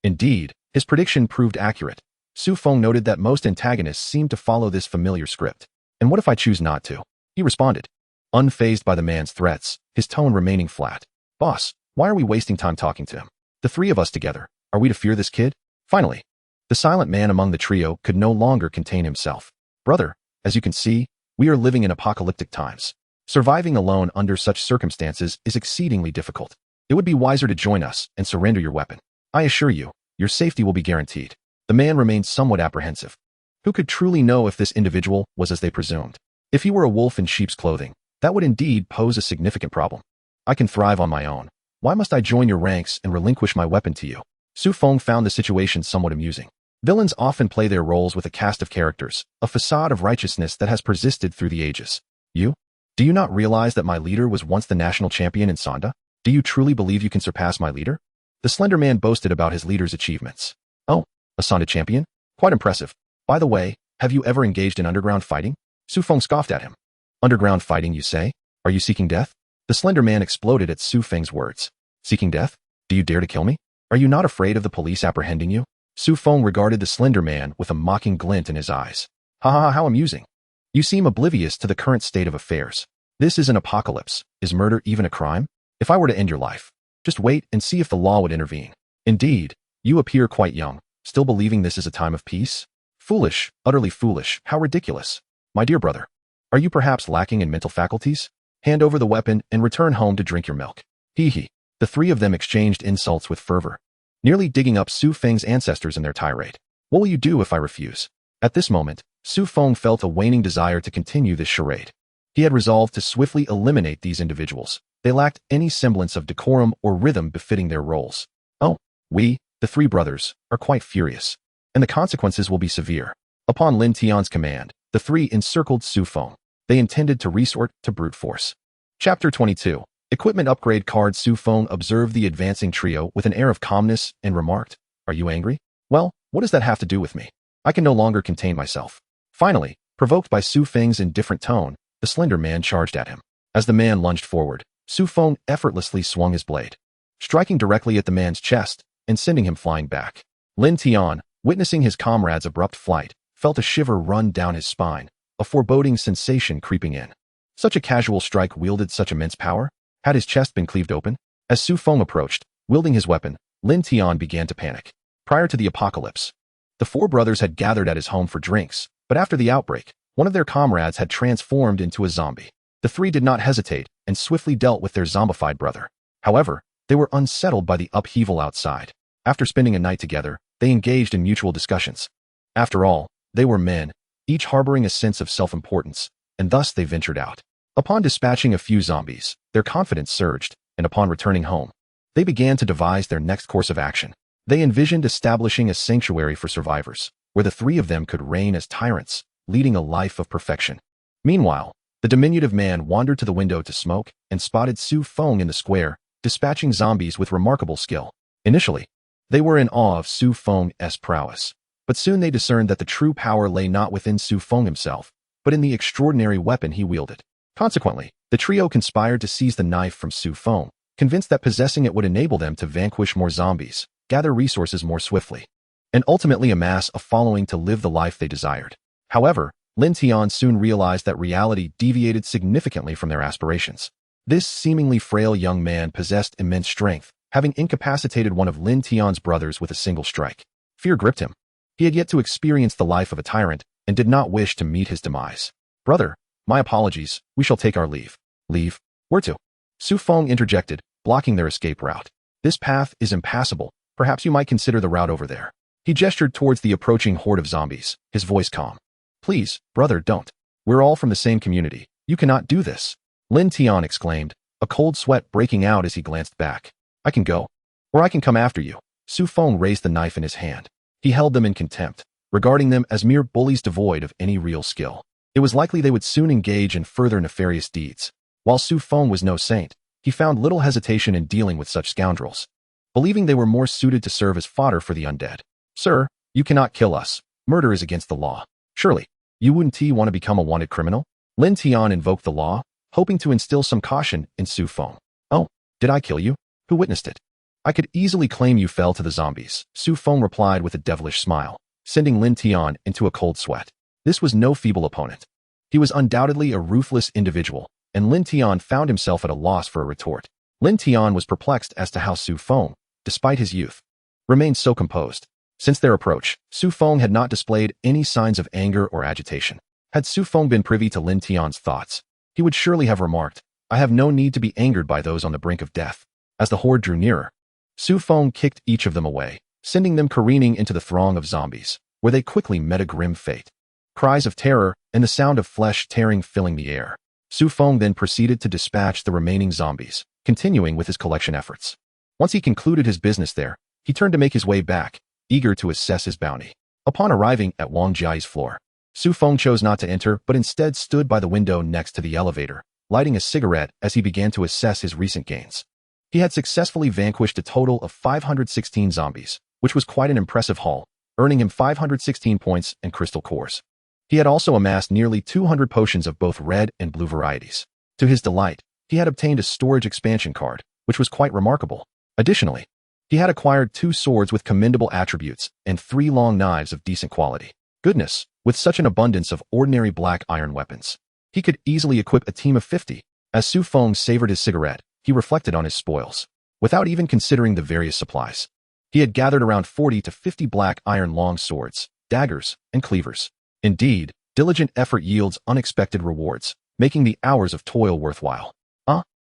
Indeed, his prediction proved accurate. Su Feng noted that most antagonists seemed to follow this familiar script. "And what if I choose not to?" he responded, unfazed by the man's threats, his tone remaining flat. "Boss, why are we wasting time talking to him? The three of us together, are we to fear this kid?" Finally, the silent man among the trio could no longer contain himself. "Brother, as you can see, we are living in apocalyptic times. Surviving alone under such circumstances is exceedingly difficult. It would be wiser to join us and surrender your weapon. I assure you, your safety will be guaranteed." The man remained somewhat apprehensive. Who could truly know if this individual was as they presumed? If he were a wolf in sheep's clothing, that would indeed pose a significant problem. "I can thrive on my own. Why must I join your ranks and relinquish my weapon to you?" Su Feng found the situation somewhat amusing. Villains often play their roles with a cast of characters, a facade of righteousness that has persisted through the ages. "You? Do you not realize that my leader was once the national champion in Sonda? Do you truly believe you can surpass my leader?" The slender man boasted about his leader's achievements. "Oh, a Sonda champion? Quite impressive. By the way, have you ever engaged in underground fighting?" Su Feng scoffed at him. "Underground fighting, you say? Are you seeking death?" The slender man exploded at Su Feng's words. "Seeking death? Do you dare to kill me? Are you not afraid of the police apprehending you?" Su Feng regarded the slender man with a mocking glint in his eyes. "Ha ha ha, how amusing. You seem oblivious to the current state of affairs. This is an apocalypse. Is murder even a crime? If I were to end your life, just wait and see if the law would intervene. Indeed, you appear quite young, still believing this is a time of peace? Foolish, utterly foolish, how ridiculous. My dear brother, are you perhaps lacking in mental faculties? Hand over the weapon and return home to drink your milk." Hee hee. The three of them exchanged insults with fervor, nearly digging up Su Feng's ancestors in their tirade. "What will you do if I refuse?" At this moment, Su Feng felt a waning desire to continue this charade. He had resolved to swiftly eliminate these individuals. They lacked any semblance of decorum or rhythm befitting their roles. "Oh, we, the three brothers, are quite furious, and the consequences will be severe." Upon Lin Tian's command, the three encircled Su Feng. They intended to resort to brute force. Chapter 22. Equipment Upgrade Card. Su Feng observed the advancing trio with an air of calmness and remarked, "Are you angry? Well, what does that have to do with me? I can no longer contain myself." Finally, provoked by Su Feng's indifferent tone, the slender man charged at him. As the man lunged forward, Su Feng effortlessly swung his blade, striking directly at the man's chest and sending him flying back. Lin Tian, witnessing his comrade's abrupt flight, felt a shiver run down his spine, a foreboding sensation creeping in. Such a casual strike wielded such immense power? Had his chest been cleaved open? As Su Feng approached, wielding his weapon, Lin Tian began to panic. Prior to the apocalypse, the four brothers had gathered at his home for drinks, but after the outbreak, one of their comrades had transformed into a zombie. The three did not hesitate and swiftly dealt with their zombified brother. However, they were unsettled by the upheaval outside. After spending a night together, they engaged in mutual discussions. After all, they were men, each harboring a sense of self-importance, and thus they ventured out. Upon dispatching a few zombies, their confidence surged, and upon returning home, they began to devise their next course of action. They envisioned establishing a sanctuary for survivors, where the three of them could reign as tyrants, leading a life of perfection. Meanwhile, the diminutive man wandered to the window to smoke and spotted Su Feng in the square, dispatching zombies with remarkable skill. Initially, they were in awe of Su Feng's prowess, But soon they discerned that the true power lay not within Su Feng himself, but in the extraordinary weapon he wielded. Consequently, the trio conspired to seize the knife from Su Feng, convinced that possessing it would enable them to vanquish more zombies, gather resources more swiftly, and ultimately amass a following to live the life they desired. However, Lin Tian soon realized that reality deviated significantly from their aspirations. This seemingly frail young man possessed immense strength, having incapacitated one of Lin Tian's brothers with a single strike. Fear gripped him. He had yet to experience the life of a tyrant and did not wish to meet his demise. "Brother, my apologies, we shall take our leave." "Leave? Where to?" Su Feng interjected, blocking their escape route. "This path is impassable. Perhaps you might consider the route over there." He gestured towards the approaching horde of zombies, his voice calm. "Please, brother, don't. We're all from the same community. You cannot do this." Lin Tian exclaimed, a cold sweat breaking out as he glanced back. "I can go. Or I can come after you." Su Feng raised the knife in his hand. He held them in contempt, regarding them as mere bullies devoid of any real skill. It was likely they would soon engage in further nefarious deeds. While Su Feng was no saint, he found little hesitation in dealing with such scoundrels, believing they were more suited to serve as fodder for the undead. "Sir, you cannot kill us. Murder is against the law. Surely, you wouldn't want to become a wanted criminal?" Lin Tian invoked the law, hoping to instill some caution in Su Feng. "Oh, did I kill you? Who witnessed it?" "I could easily claim you fell to the zombies," Su Feng replied with a devilish smile, sending Lin Tian into a cold sweat. This was no feeble opponent. He was undoubtedly a ruthless individual, and Lin Tian found himself at a loss for a retort. Lin Tian was perplexed as to how Su Feng, despite his youth, remained so composed. Since their approach, Su Feng had not displayed any signs of anger or agitation. Had Su Feng been privy to Lin Tian's thoughts, he would surely have remarked, "I have no need to be angered by those on the brink of death." As the horde drew nearer, Su Feng kicked each of them away, sending them careening into the throng of zombies, where they quickly met a grim fate. Cries of terror and the sound of flesh tearing filling the air. Su Feng then proceeded to dispatch the remaining zombies, continuing with his collection efforts. Once he concluded his business there, he turned to make his way back, eager to assess his bounty. Upon arriving at Wang Jiai's floor, Su Feng chose not to enter but instead stood by the window next to the elevator, lighting a cigarette as he began to assess his recent gains. He had successfully vanquished a total of 516 zombies, which was quite an impressive haul, earning him 516 points and crystal cores. He had also amassed nearly 200 potions of both red and blue varieties. To his delight, he had obtained a storage expansion card, which was quite remarkable. Additionally, he had acquired 2 swords with commendable attributes and 3 long knives of decent quality. Goodness, with such an abundance of ordinary black iron weapons, he could easily equip a team of 50. As Su Feng savored his cigarette, he reflected on his spoils. Without even considering the various supplies, he had gathered around 40 to 50 black iron long swords, daggers, and cleavers. Indeed, diligent effort yields unexpected rewards, making the hours of toil worthwhile.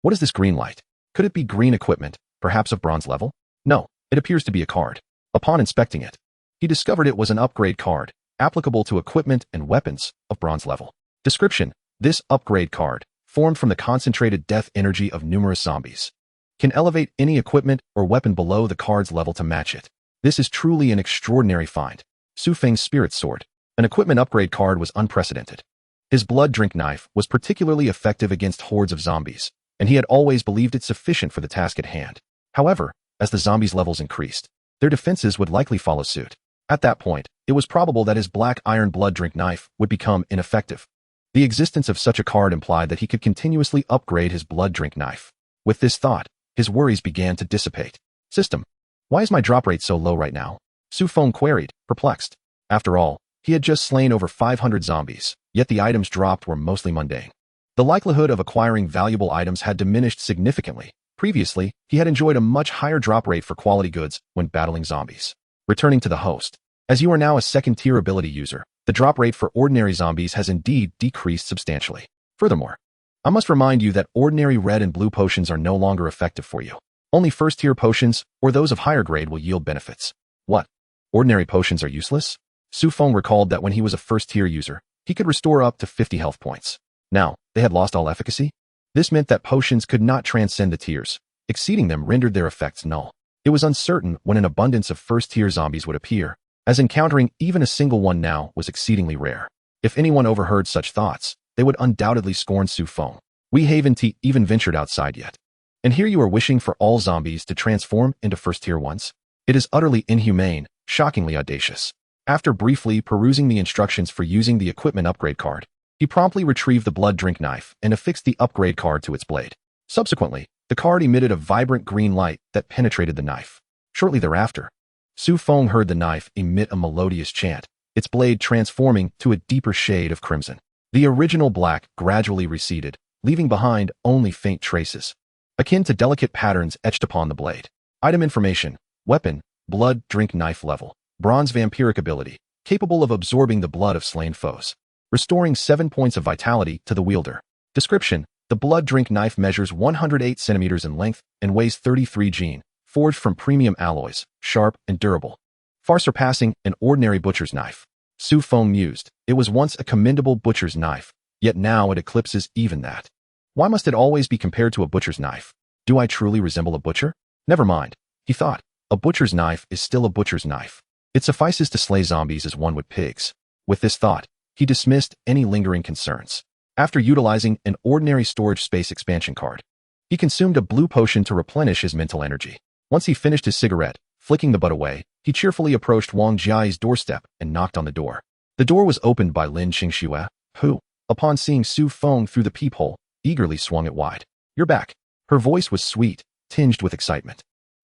What is this green light? Could it be green equipment, perhaps of bronze level? No, it appears to be a card. Upon inspecting it, he discovered it was an upgrade card, applicable to equipment and weapons of bronze level. Description: this upgrade card, formed from the concentrated death energy of numerous zombies, can elevate any equipment or weapon below the card's level to match it. This is truly an extraordinary find. Su Feng's spirit sword, an equipment upgrade card, was unprecedented. His blood drink knife was particularly effective against hordes of zombies, and he had always believed it sufficient for the task at hand. However, as the zombies' levels increased, their defenses would likely follow suit. At that point, it was probable that his black iron blood drink knife would become ineffective. The existence of such a card implied that he could continuously upgrade his blood drink knife. With this thought, his worries began to dissipate. System: why is my drop rate so low right now? Su Feng queried, perplexed. After all, he had just slain over 500 zombies, yet the items dropped were mostly mundane. The likelihood of acquiring valuable items had diminished significantly. Previously, he had enjoyed a much higher drop rate for quality goods when battling zombies. Returning to the host: as you are now a second-tier ability user, the drop rate for ordinary zombies has indeed decreased substantially. Furthermore, I must remind you that ordinary red and blue potions are no longer effective for you. Only first-tier potions, or those of higher grade, will yield benefits. What? Ordinary potions are useless? Su Feng recalled that when he was a first-tier user, he could restore up to 50 health points. Now, they had lost all efficacy? This meant that potions could not transcend the tiers. Exceeding them rendered their effects null. It was uncertain when an abundance of first-tier zombies would appear, as encountering even a single one now was exceedingly rare. If anyone overheard such thoughts, they would undoubtedly scorn Su Feng. We haven't even ventured outside yet. And here you are wishing for all zombies to transform into first-tier ones? It is utterly inhumane, shockingly audacious. After briefly perusing the instructions for using the equipment upgrade card, he promptly retrieved the blood drink knife and affixed the upgrade card to its blade. Subsequently, the card emitted a vibrant green light that penetrated the knife. Shortly thereafter, Su Feng heard the knife emit a melodious chant, its blade transforming to a deeper shade of crimson. The original black gradually receded, leaving behind only faint traces, akin to delicate patterns etched upon the blade. Item information: weapon, blood drink knife level, bronze vampiric ability, capable of absorbing the blood of slain foes, restoring 7 points of vitality to the wielder. Description: the blood drink knife measures 108 centimeters in length and weighs 33 G, forged from premium alloys, sharp and durable, far surpassing an ordinary butcher's knife. Su Feng mused. It was once a commendable butcher's knife, yet now it eclipses even that. Why must it always be compared to a butcher's knife? Do I truly resemble a butcher? Never mind, he thought. A butcher's knife is still a butcher's knife. It suffices to slay zombies as one would pigs. With this thought, he dismissed any lingering concerns. After utilizing an ordinary storage space expansion card, he consumed a blue potion to replenish his mental energy. Once he finished his cigarette, flicking the butt away, he cheerfully approached Wang Jiai's doorstep and knocked on the door. The door was opened by Lin Qingxue, who, upon seeing Su Feng through the peephole, eagerly swung it wide. "You're back." Her voice was sweet, tinged with excitement.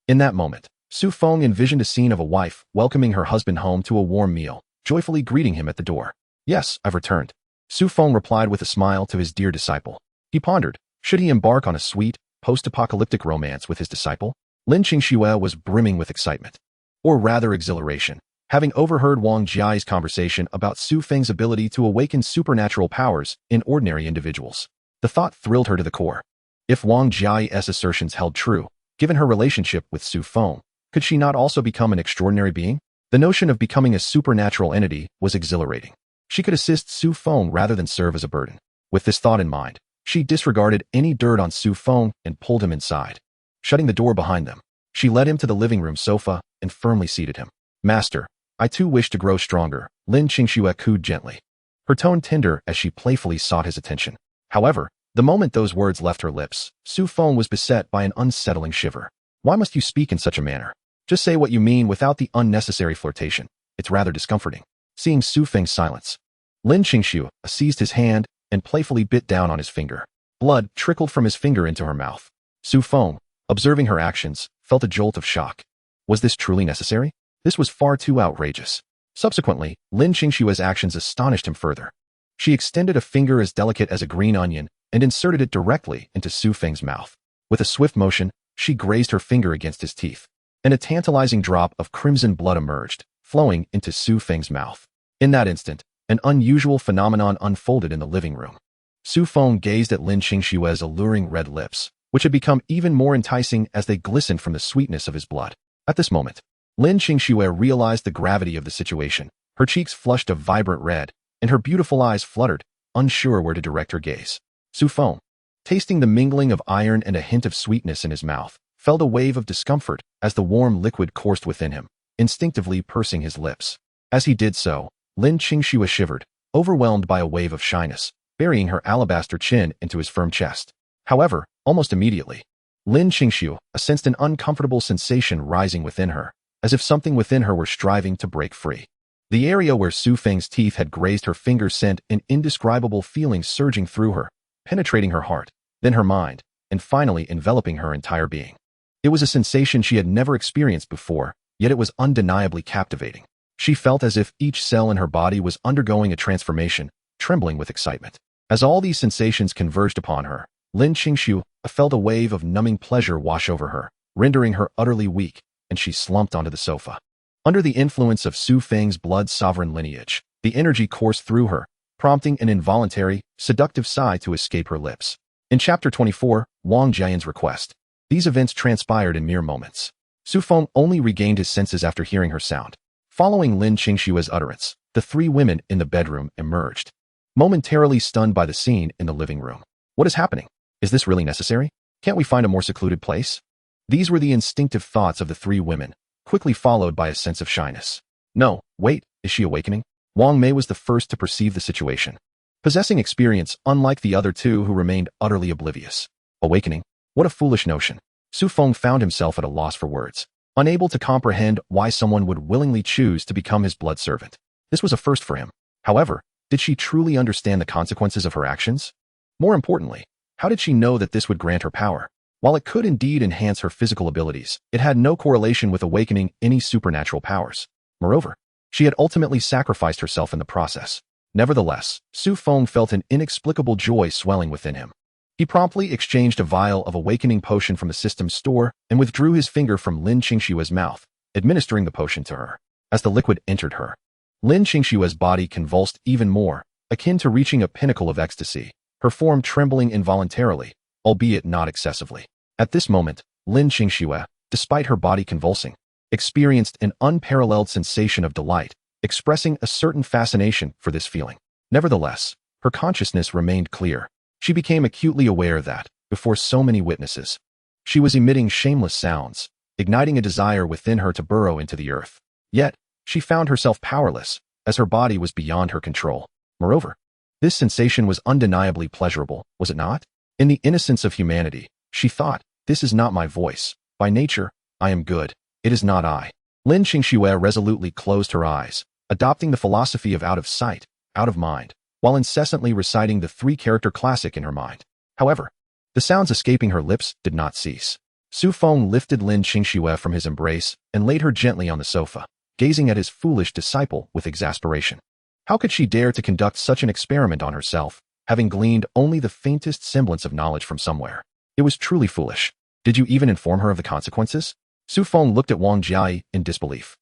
In that moment, Su Feng envisioned a scene of a wife welcoming her husband home to a warm meal, joyfully greeting him at the door. "Yes, I've returned," Su Feng replied with a smile to his dear disciple. He pondered, should he embark on a sweet, post-apocalyptic romance with his disciple? Lin Qingxue was brimming with excitement, or rather exhilaration, having overheard Wang Jiai's conversation about Su Feng's ability to awaken supernatural powers in ordinary individuals. The thought thrilled her to the core. If Wang Jiai's assertions held true, given her relationship with Su Feng, could she not also become an extraordinary being? The notion of becoming a supernatural entity was exhilarating. She could assist Su Feng rather than serve as a burden. With this thought in mind, she disregarded any dirt on Su Feng and pulled him inside. Shutting the door behind them, she led him to the living room sofa and firmly seated him. "Master, I too wish to grow stronger," Lin Qingxue cooed gently, her tone tender as she playfully sought his attention. However, the moment those words left her lips, Su Feng was beset by an unsettling shiver. "Why must you speak in such a manner? Just say what you mean without the unnecessary flirtation. It's rather discomforting." Seeing Su Feng's silence, Lin Qingxue seized his hand and playfully bit down on his finger. Blood trickled from his finger into her mouth. Su Feng, observing her actions, felt a jolt of shock. Was this truly necessary? This was far too outrageous. Subsequently, Lin Qingxue's actions astonished him further. She extended a finger as delicate as a green onion and inserted it directly into Su Feng's mouth. With a swift motion, she grazed her finger against his teeth, and a tantalizing drop of crimson blood emerged, flowing into Su Feng's mouth. In that instant, an unusual phenomenon unfolded in the living room. Su Feng gazed at Lin Qingxue's alluring red lips, which had become even more enticing as they glistened from the sweetness of his blood. At this moment, Lin Qingxue realized the gravity of the situation. Her cheeks flushed a vibrant red, and her beautiful eyes fluttered, unsure where to direct her gaze. Su Feng, tasting the mingling of iron and a hint of sweetness in his mouth, felt a wave of discomfort as the warm liquid coursed within him, instinctively pursing his lips. As he did so, Lin Qingxue shivered, overwhelmed by a wave of shyness, burying her alabaster chin into his firm chest. However, almost immediately, Lin Qingxue sensed an uncomfortable sensation rising within her, as if something within her were striving to break free. The area where Su Feng's teeth had grazed her finger sent an indescribable feeling surging through her, penetrating her heart, then her mind, and finally enveloping her entire being. It was a sensation she had never experienced before, yet it was undeniably captivating. She felt as if each cell in her body was undergoing a transformation, trembling with excitement. As all these sensations converged upon her, Lin Qingxue felt a wave of numbing pleasure wash over her, rendering her utterly weak, and she slumped onto the sofa. Under the influence of Su Feng's blood-sovereign lineage, the energy coursed through her, prompting an involuntary, seductive sigh to escape her lips. In Chapter 24, Wang Jian's request. These events transpired in mere moments. Su Feng only regained his senses after hearing her sound. Following Lin Qingxue's utterance, the three women in the bedroom emerged, momentarily stunned by the scene in the living room. What is happening? Is this really necessary? Can't we find a more secluded place? These were the instinctive thoughts of the three women, quickly followed by a sense of shyness. No, wait, is she awakening? Wang Mei was the first to perceive the situation, possessing experience unlike the other two who remained utterly oblivious. Awakening? What a foolish notion. Su Feng found himself at a loss for words. unable to comprehend why someone would willingly choose to become his blood servant. This was a first for him. However, did she truly understand the consequences of her actions? More importantly, how did she know that this would grant her power? While it could indeed enhance her physical abilities, it had no correlation with awakening any supernatural powers. Moreover, she had ultimately sacrificed herself in the process. Nevertheless, Su Feng felt an inexplicable joy swelling within him. He promptly exchanged a vial of awakening potion from the system's store and withdrew his finger from Lin Qingshue's mouth, administering the potion to her. As the liquid entered her, Lin Qingshue's body convulsed even more, akin to reaching a pinnacle of ecstasy, her form trembling involuntarily, albeit not excessively. At this moment, Lin Qingxue, despite her body convulsing, experienced an unparalleled sensation of delight, expressing a certain fascination for this feeling. Nevertheless, her consciousness remained clear. She became acutely aware that, before so many witnesses, she was emitting shameless sounds, igniting a desire within her to burrow into the earth. Yet, she found herself powerless, as her body was beyond her control. Moreover, this sensation was undeniably pleasurable, was it not? In the innocence of humanity, she thought, this is not my voice. By nature, I am good. It is not I. Lin Qingxue resolutely closed her eyes, adopting the philosophy of out of sight, out of mind, while incessantly reciting the three-character classic in her mind. However, the sounds escaping her lips did not cease. Su Feng lifted Lin Qingxue from his embrace and laid her gently on the sofa, gazing at his foolish disciple with exasperation. How could she dare to conduct such an experiment on herself, having gleaned only the faintest semblance of knowledge from somewhere? It was truly foolish. Did you even inform her of the consequences? Su Feng looked at Wang Jiai in disbelief.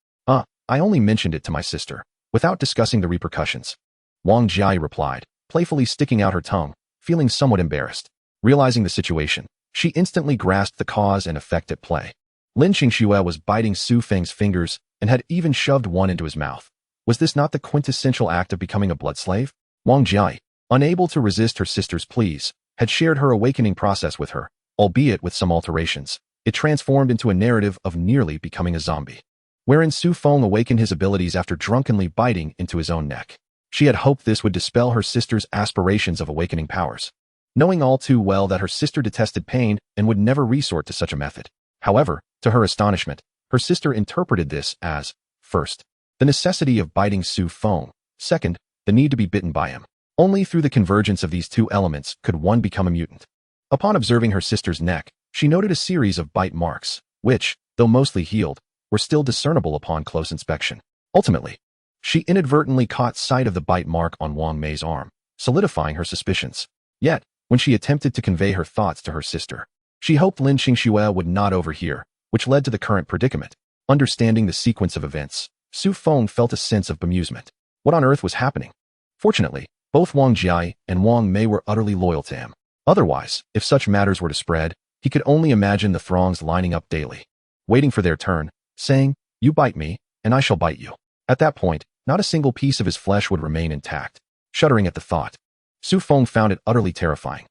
I only mentioned it to my sister, without discussing the repercussions. Wang Jiai replied, playfully sticking out her tongue, feeling somewhat embarrassed. Realizing the situation, she instantly grasped the cause and effect at play. Lin Qingxue was biting Su Feng's fingers and had even shoved one into his mouth. Was this not the quintessential act of becoming a blood slave? Wang Jiai, unable to resist her sister's pleas, had shared her awakening process with her, albeit with some alterations. It transformed into a narrative of nearly becoming a zombie, wherein Su Feng awakened his abilities after drunkenly biting into his own neck. She had hoped this would dispel her sister's aspirations of awakening powers, knowing all too well that her sister detested pain and would never resort to such a method. However, to her astonishment, her sister interpreted this as, first, the necessity of biting Su Feng, second, the need to be bitten by him. Only through the convergence of these two elements could one become a mutant. Upon observing her sister's neck, she noted a series of bite marks, which, though mostly healed, were still discernible upon close inspection. Ultimately, she inadvertently caught sight of the bite mark on Wang Mei's arm, solidifying her suspicions. Yet, when she attempted to convey her thoughts to her sister, she hoped Lin Qingxue would not overhear, which led to the current predicament. Understanding the sequence of events, Su Feng felt a sense of bemusement. What on earth was happening? Fortunately, both Wang Jiai and Wang Mei were utterly loyal to him. Otherwise, if such matters were to spread, he could only imagine the throngs lining up daily, waiting for their turn, saying, "You bite me, and I shall bite you." At that point, not a single piece of his flesh would remain intact. Shuddering at the thought, Su Feng found it utterly terrifying.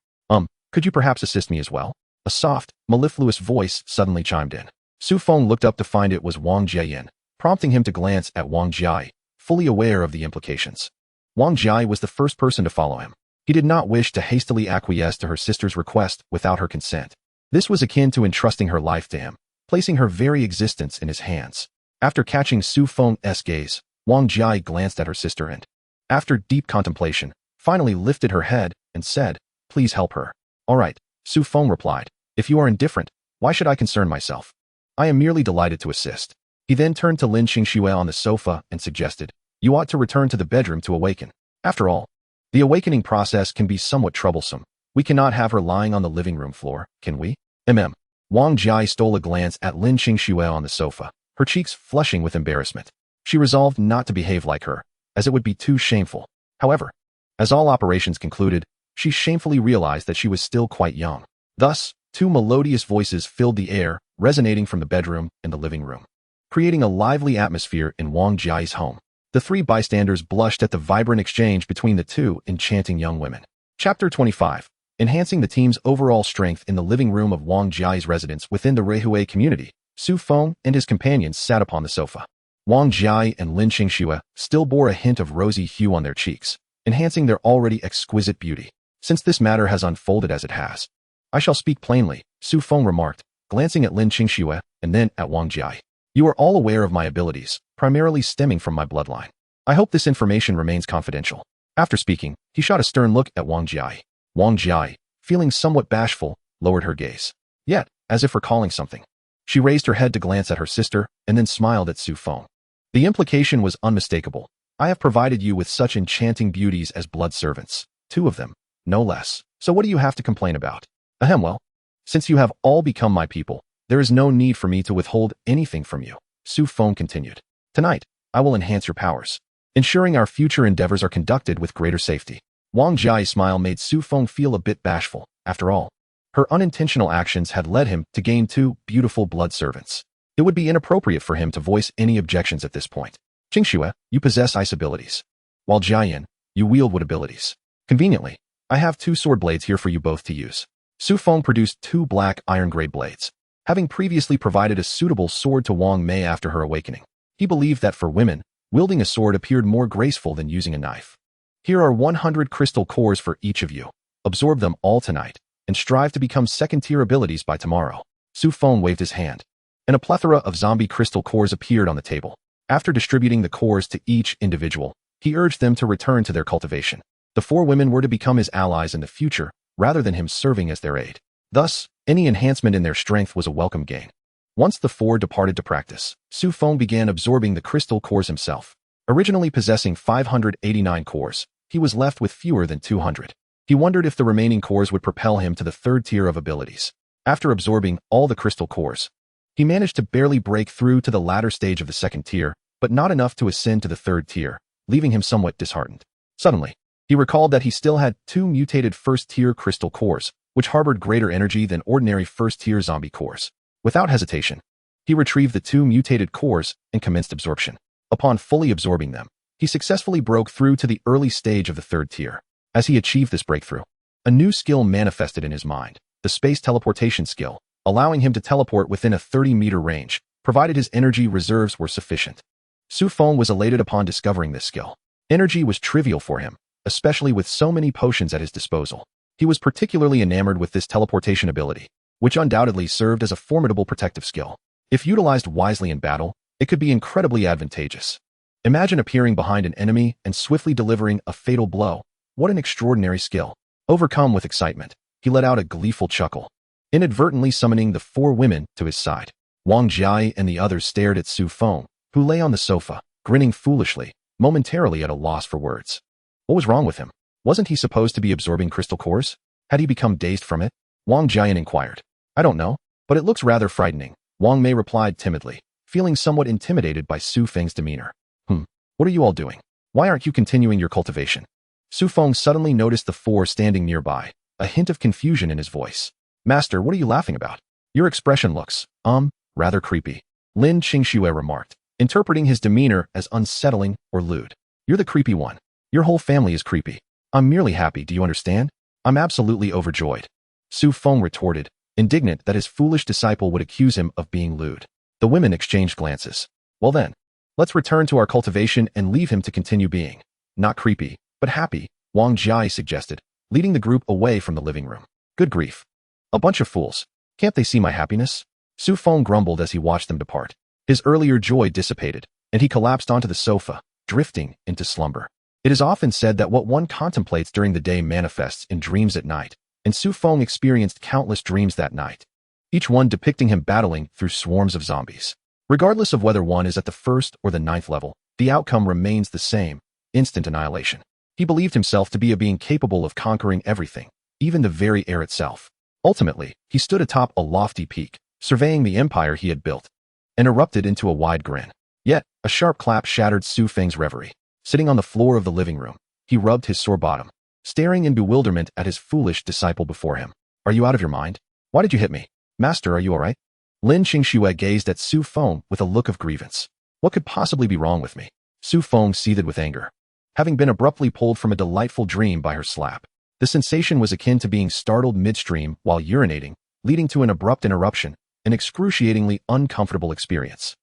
Could you perhaps assist me as well?" A soft, mellifluous voice suddenly chimed in. Su Feng looked up to find it was Wang Jiayin, prompting him to glance at Wang Jiai, fully aware of the implications. Wang Jiai was the first person to follow him. He did not wish to hastily acquiesce to her sister's request without her consent. This was akin to entrusting her life to him, placing her very existence in his hands. After catching Su Feng's gaze, Wang Jiai glanced at her sister and, after deep contemplation, finally lifted her head and said, "Please help her." "All right," Su Feng replied. "If you are indifferent, why should I concern myself? I am merely delighted to assist." He then turned to Lin Qingxue on the sofa and suggested, "You ought to return to the bedroom to awaken. After all, the awakening process can be somewhat troublesome. We cannot have her lying on the living room floor, can we?" Wang Jiai stole a glance at Lin Qingxue on the sofa, her cheeks flushing with embarrassment. She resolved not to behave like her, as it would be too shameful. However, as all operations concluded, she shamefully realized that she was still quite young. Thus, two melodious voices filled the air, resonating from the bedroom and the living room, creating a lively atmosphere in Wang Jiai's home. The three bystanders blushed at the vibrant exchange between the two enchanting young women. Chapter 25. Enhancing the team's overall strength in the living room of Wang Jiai's residence within the Ruihui community, Su Feng and his companions sat upon the sofa. Wang Jiai and Lin Qingxue still bore a hint of rosy hue on their cheeks, enhancing their already exquisite beauty. "Since this matter has unfolded as it has, I shall speak plainly," Su Feng remarked, glancing at Lin Qingxue and then at Wang Jiai. You are all aware of my abilities, primarily stemming from my bloodline. I hope this information remains confidential. After speaking, he shot a stern look at Wang Jiai. Wang Jiai, feeling somewhat bashful, lowered her gaze. Yet, as if recalling something, she raised her head to glance at her sister and then smiled at Su Feng. The implication was unmistakable. I have provided you with such enchanting beauties as blood servants, 2 of them, no less. So what do you have to complain about? Ahem, well, since you have all become my people, there is no need for me to withhold anything from you, Su Feng continued. Tonight, I will enhance your powers, ensuring our future endeavors are conducted with greater safety. Wang Jiai's smile made Su Feng feel a bit bashful. After all, her unintentional actions had led him to gain 2 beautiful blood servants. It would be inappropriate for him to voice any objections at this point. Qingxue, you possess ice abilities, while Jiayan, you wield wood abilities. Conveniently, I have 2 sword blades here for you both to use. Su Feng produced 2 black iron-grade blades, having previously provided a suitable sword to Wang Mei after her awakening. He believed that for women, wielding a sword appeared more graceful than using a knife. Here are 100 crystal cores for each of you. Absorb them all tonight, and strive to become second-tier abilities by tomorrow. Su Feng waved his hand, and a plethora of zombie crystal cores appeared on the table. After distributing the cores to each individual, he urged them to return to their cultivation. The 4 women were to become his allies in the future, rather than him serving as their aide. Thus, any enhancement in their strength was a welcome gain. Once the 4 departed to practice, Su Feng began absorbing the crystal cores himself. Originally possessing 589 cores, he was left with fewer than 200. He wondered if the remaining cores would propel him to the 3rd tier of abilities. After absorbing all the crystal cores, he managed to barely break through to the latter stage of the 2nd tier, but not enough to ascend to the 3rd tier, leaving him somewhat disheartened. Suddenly, he recalled that he still had 2 mutated 1st-tier crystal cores, which harbored greater energy than ordinary 1st-tier zombie cores. Without hesitation, he retrieved the 2 mutated cores and commenced absorption. Upon fully absorbing them, he successfully broke through to the early stage of the 3rd tier. As he achieved this breakthrough, a new skill manifested in his mind, the space teleportation skill, allowing him to teleport within a 30-meter range, provided his energy reserves were sufficient. Su Feng was elated upon discovering this skill. Energy was trivial for him, especially with so many potions at his disposal. He was particularly enamored with this teleportation ability, which undoubtedly served as a formidable protective skill. If utilized wisely in battle, it could be incredibly advantageous. Imagine appearing behind an enemy and swiftly delivering a fatal blow. What an extraordinary skill. Overcome with excitement, he let out a gleeful chuckle, inadvertently summoning the 4 women to his side. Wang Jiai and the others stared at Su Feng, who lay on the sofa, grinning foolishly, momentarily at a loss for words. What was wrong with him? Wasn't he supposed to be absorbing crystal cores? Had he become dazed from it? Wang Jian inquired. I don't know, but it looks rather frightening, Wang Mei replied timidly, feeling somewhat intimidated by Su Feng's demeanor. What are you all doing? Why aren't you continuing your cultivation? Su Feng suddenly noticed the 4 standing nearby, a hint of confusion in his voice. Master, what are you laughing about? Your expression looks, rather creepy, Lin Qingxue remarked, interpreting his demeanor as unsettling or lewd. You're the creepy one. Your whole family is creepy. I'm merely happy, do you understand? I'm absolutely overjoyed. Su Feng retorted, indignant that his foolish disciple would accuse him of being lewd. The women exchanged glances. Well then, let's return to our cultivation and leave him to continue being, not creepy, but happy, Wang Jiai suggested, leading the group away from the living room. Good grief. A bunch of fools. Can't they see my happiness? Su Feng grumbled as he watched them depart. His earlier joy dissipated, and he collapsed onto the sofa, drifting into slumber. It is often said that what one contemplates during the day manifests in dreams at night, and Su Feng experienced countless dreams that night, each one depicting him battling through swarms of zombies. Regardless of whether one is at the 1st or the 9th level, the outcome remains the same, instant annihilation. He believed himself to be a being capable of conquering everything, even the very air itself. Ultimately, he stood atop a lofty peak, surveying the empire he had built, and erupted into a wide grin. Yet, a sharp clap shattered Su Feng's reverie. Sitting on the floor of the living room, he rubbed his sore bottom, staring in bewilderment at his foolish disciple before him. Are you out of your mind? Why did you hit me? Master, are you all right? Lin Qingxue gazed at Su Feng with a look of grievance. What could possibly be wrong with me? Su Feng seethed with anger, having been abruptly pulled from a delightful dream by her slap. The sensation was akin to being startled midstream while urinating, leading to an abrupt interruption, an excruciatingly uncomfortable experience.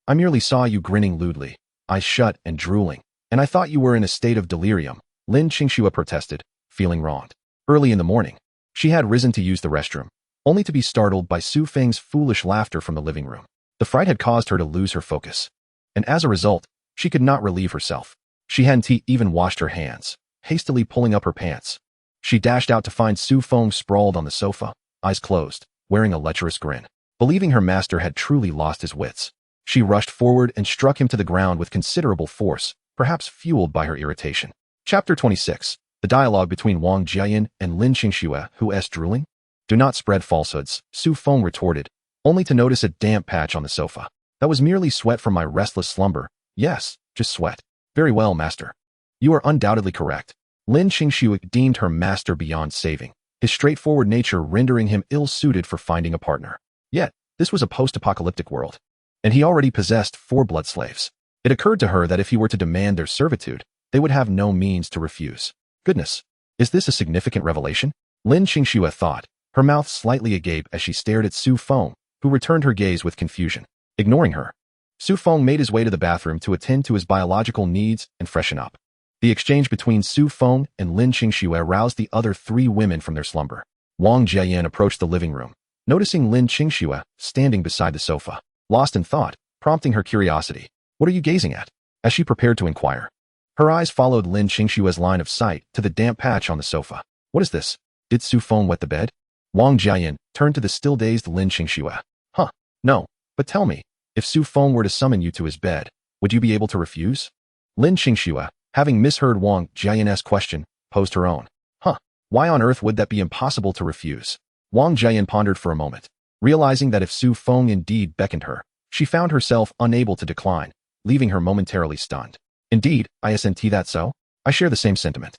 I merely saw you grinning lewdly, eyes shut and drooling, and I thought you were in a state of delirium, Lin Qingxue protested, feeling wronged. Early in the morning, she had risen to use the restroom, only to be startled by Su Feng's foolish laughter from the living room. The fright had caused her to lose her focus. And as a result, she could not relieve herself. She hadn't even washed her hands, hastily pulling up her pants. She dashed out to find Su Feng sprawled on the sofa, eyes closed, wearing a lecherous grin. Believing her master had truly lost his wits, she rushed forward and struck him to the ground with considerable force, perhaps fueled by her irritation. Chapter 26. The dialogue between Wang Jiayan and Lin Qingxue, who s drooling? Do not spread falsehoods, Su Feng retorted, only to notice a damp patch on the sofa. That was merely sweat from my restless slumber. Yes, just sweat. Very well, master. You are undoubtedly correct. Lin Qingxue deemed her master beyond saving, his straightforward nature rendering him ill-suited for finding a partner. Yet, this was a post-apocalyptic world, and he already possessed 4 blood slaves. It occurred to her that if he were to demand their servitude, they would have no means to refuse. Goodness, is this a significant revelation? Lin Qingxue thought, her mouth slightly agape as she stared at Su Feng, who returned her gaze with confusion. Ignoring her, Su Feng made his way to the bathroom to attend to his biological needs and freshen up. The exchange between Su Feng and Lin Qingxue roused the other 3 women from their slumber. Wang Jiayan approached the living room, noticing Lin Qingxue standing beside the sofa, lost in thought, prompting her curiosity. What are you gazing at? As she prepared to inquire, her eyes followed Lin Qingxue's line of sight to the damp patch on the sofa. What is this? Did Su Feng wet the bed? Wang Jiayan turned to the still-dazed Lin Qingxue. Huh, no, but tell me, if Su Feng were to summon you to his bed, would you be able to refuse? Lin Qingxue, having misheard Wang Jiayan's question, posed her own. Huh, why on earth would that be impossible to refuse? Wang Jiayan pondered for a moment, realizing that if Su Feng indeed beckoned her, she found herself unable to decline, leaving her momentarily stunned. Indeed, isn't that so? I share the same sentiment.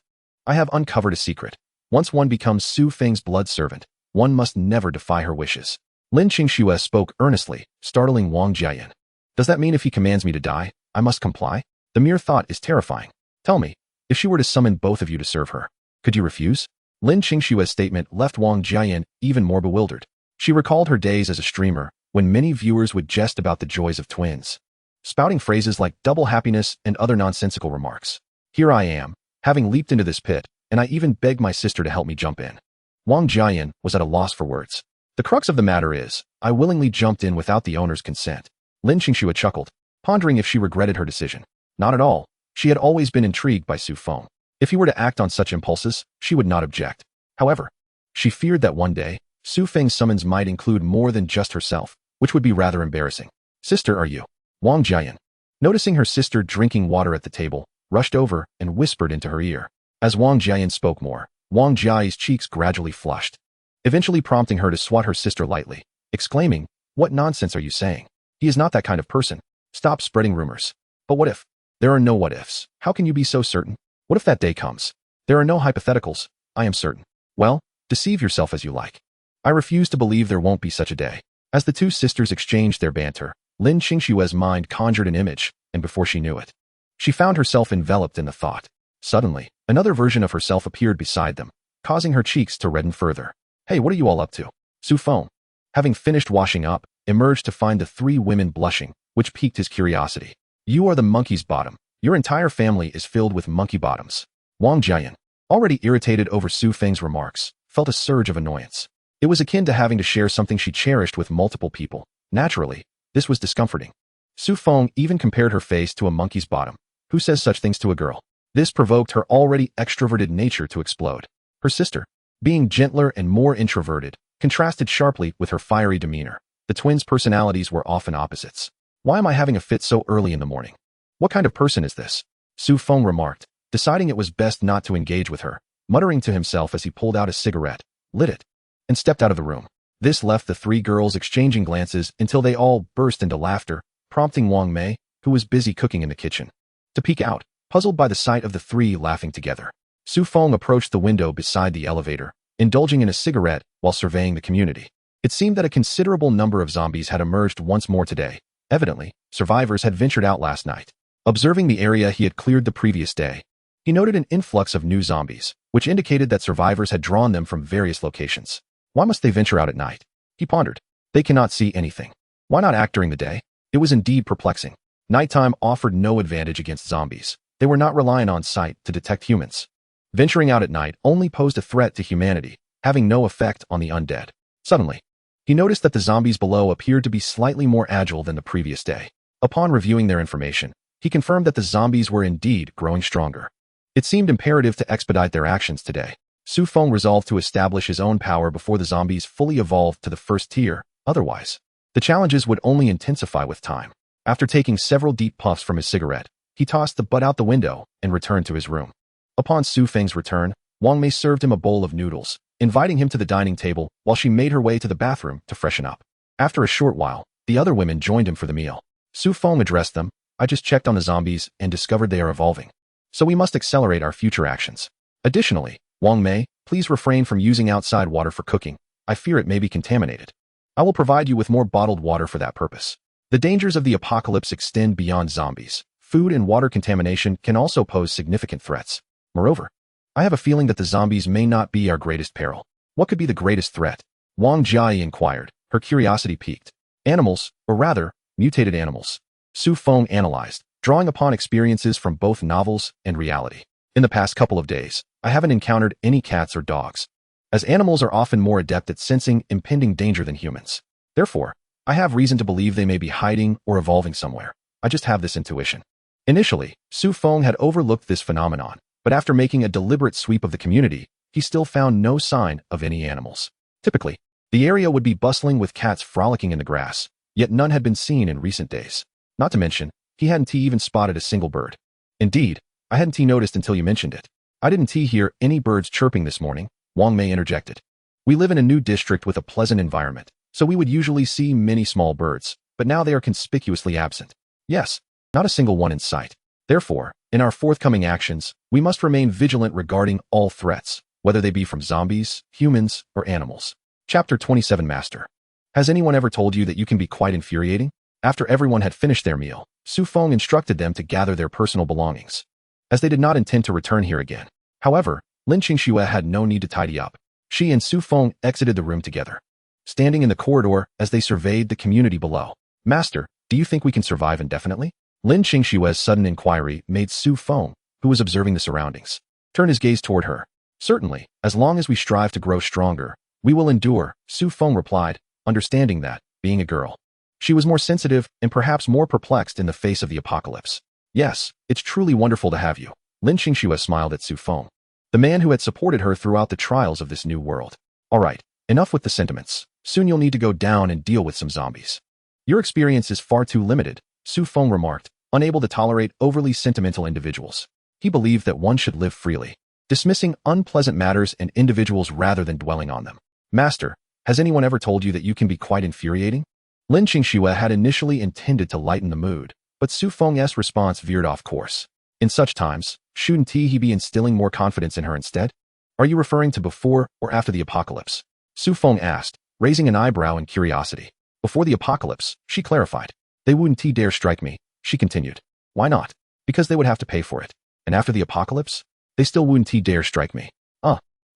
I have uncovered a secret. Once one becomes Su Feng's blood servant, one must never defy her wishes. Lin Qingxue spoke earnestly, startling Wang Jiayan. Does that mean if he commands me to die, I must comply? The mere thought is terrifying. Tell me, if she were to summon both of you to serve her, could you refuse? Lin Qingxue's statement left Wang Jiayan even more bewildered. She recalled her days as a streamer, when many viewers would jest about the joys of twins, spouting phrases like double happiness and other nonsensical remarks. Here I am, having leaped into this pit, and I even begged my sister to help me jump in. Wang Jiayan was at a loss for words. The crux of the matter is, I willingly jumped in without the owner's consent. Lin Qingxue chuckled, pondering if she regretted her decision. Not at all. She had always been intrigued by Su Feng. If he were to act on such impulses, she would not object. However, she feared that one day, Su Feng's summons might include more than just herself, which would be rather embarrassing. Sister, are you? Wang Jiayan, noticing her sister drinking water at the table, rushed over and whispered into her ear. As Wang Jiayan spoke more, Wang Jia's cheeks gradually flushed, eventually prompting her to swat her sister lightly, exclaiming, What nonsense are you saying? He is not that kind of person. Stop spreading rumors. But what if? There are no what ifs. How can you be so certain? What if that day comes? There are no hypotheticals. I am certain. Well, deceive yourself as you like. I refuse to believe there won't be such a day. As the 2 sisters exchanged their banter, Lin Qingxue's mind conjured an image, and before she knew it, she found herself enveloped in the thought. Suddenly, another version of herself appeared beside them, causing her cheeks to redden further. Hey, what are you all up to? Su Feng, having finished washing up, emerged to find the 3 women blushing, which piqued his curiosity. You are the monkey's bottom. Your entire family is filled with monkey bottoms. Wang Jiayan, already irritated over Su Feng's remarks, felt a surge of annoyance. It was akin to having to share something she cherished with multiple people. Naturally, this was discomforting. Su Feng even compared her face to a monkey's bottom. Who says such things to a girl? This provoked her already extroverted nature to explode. Her sister, being gentler and more introverted, contrasted sharply with her fiery demeanor. The twins' personalities were often opposites. Why am I having a fit so early in the morning? What kind of person is this? Su Feng remarked, deciding it was best not to engage with her, muttering to himself as he pulled out a cigarette, lit it, and stepped out of the room. This left the 3 girls exchanging glances until they all burst into laughter, prompting Wang Mei, who was busy cooking in the kitchen, to peek out, puzzled by the sight of the 3 laughing together. Su Feng approached the window beside the elevator, indulging in a cigarette while surveying the community. It seemed that a considerable number of zombies had emerged once more today. Evidently, survivors had ventured out last night. Observing the area he had cleared the previous day, he noted an influx of new zombies, which indicated that survivors had drawn them from various locations. Why must they venture out at night? He pondered. They cannot see anything. Why not act during the day? It was indeed perplexing. Nighttime offered no advantage against zombies. They were not reliant on sight to detect humans. Venturing out at night only posed a threat to humanity, having no effect on the undead. Suddenly, He noticed that the zombies below appeared to be slightly more agile than the previous day. Upon reviewing their information, he confirmed that the zombies were indeed growing stronger. It seemed imperative to expedite their actions today. Su Feng resolved to establish his own power before the zombies fully evolved to the first tier, otherwise, the challenges would only intensify with time. After taking several deep puffs from his cigarette, he tossed the butt out the window and returned to his room. Upon Su Feng's return, Wang Mei served him a bowl of noodles, inviting him to the dining table while she made her way to the bathroom to freshen up. After a short while, the other women joined him for the meal. Su Feng addressed them. I just checked on the zombies and discovered they are evolving. So we must accelerate our future actions. Additionally, Wang Mei, please refrain from using outside water for cooking. I fear it may be contaminated. I will provide you with more bottled water for that purpose. The dangers of the apocalypse extend beyond zombies. Food and water contamination can also pose significant threats. Moreover, I have a feeling that the zombies may not be our greatest peril. What could be the greatest threat? Wang Jiayi inquired, her curiosity piqued. Animals, or rather, mutated animals. Su Feng analyzed, drawing upon experiences from both novels and reality. In the past couple of days, I haven't encountered any cats or dogs, as animals are often more adept at sensing impending danger than humans. Therefore, I have reason to believe they may be hiding or evolving somewhere. I just have this intuition. Initially, Su Feng had overlooked this phenomenon, but after making a deliberate sweep of the community, he still found no sign of any animals. Typically, the area would be bustling with cats frolicking in the grass, yet none had been seen in recent days. Not to mention, he hadn't even spotted a single bird. Indeed, I hadn't noticed until you mentioned it. I didn't hear any birds chirping this morning, Wang Mei interjected. We live in a new district with a pleasant environment, so we would usually see many small birds, but now they are conspicuously absent. Yes, not a single one in sight. Therefore, in our forthcoming actions, we must remain vigilant regarding all threats, whether they be from zombies, humans, or animals. Chapter 27 Master. Has anyone ever told you that you can be quite infuriating? After everyone had finished their meal, Su Feng instructed them to gather their personal belongings, as they did not intend to return here again. However, Lin Qingxue had no need to tidy up. She and Su Feng exited the room together, standing in the corridor as they surveyed the community below. Master, do you think we can survive indefinitely? Lin Qingxue's sudden inquiry made Su Feng, who was observing the surroundings, turn his gaze toward her. Certainly, as long as we strive to grow stronger, we will endure, Su Feng replied, understanding that, being a girl, she was more sensitive and perhaps more perplexed in the face of the apocalypse. Yes, it's truly wonderful to have you. Lin Qingxue smiled at Su Feng, the man who had supported her throughout the trials of this new world. All right, enough with the sentiments. Soon you'll need to go down and deal with some zombies. Your experience is far too limited, Su Feng remarked, unable to tolerate overly sentimental individuals. He believed that one should live freely, dismissing unpleasant matters and individuals rather than dwelling on them. Master, has anyone ever told you that you can be quite infuriating? Lin Qingxue had initially intended to lighten the mood, but Su Feng's response veered off course. In such times, shouldn't he be instilling more confidence in her instead? Are you referring to before or after the apocalypse? Su Feng asked, raising an eyebrow in curiosity. Before the apocalypse, she clarified. They wouldn't dare strike me, she continued. Why not? Because they would have to pay for it. And after the apocalypse, they still wouldn't dare strike me.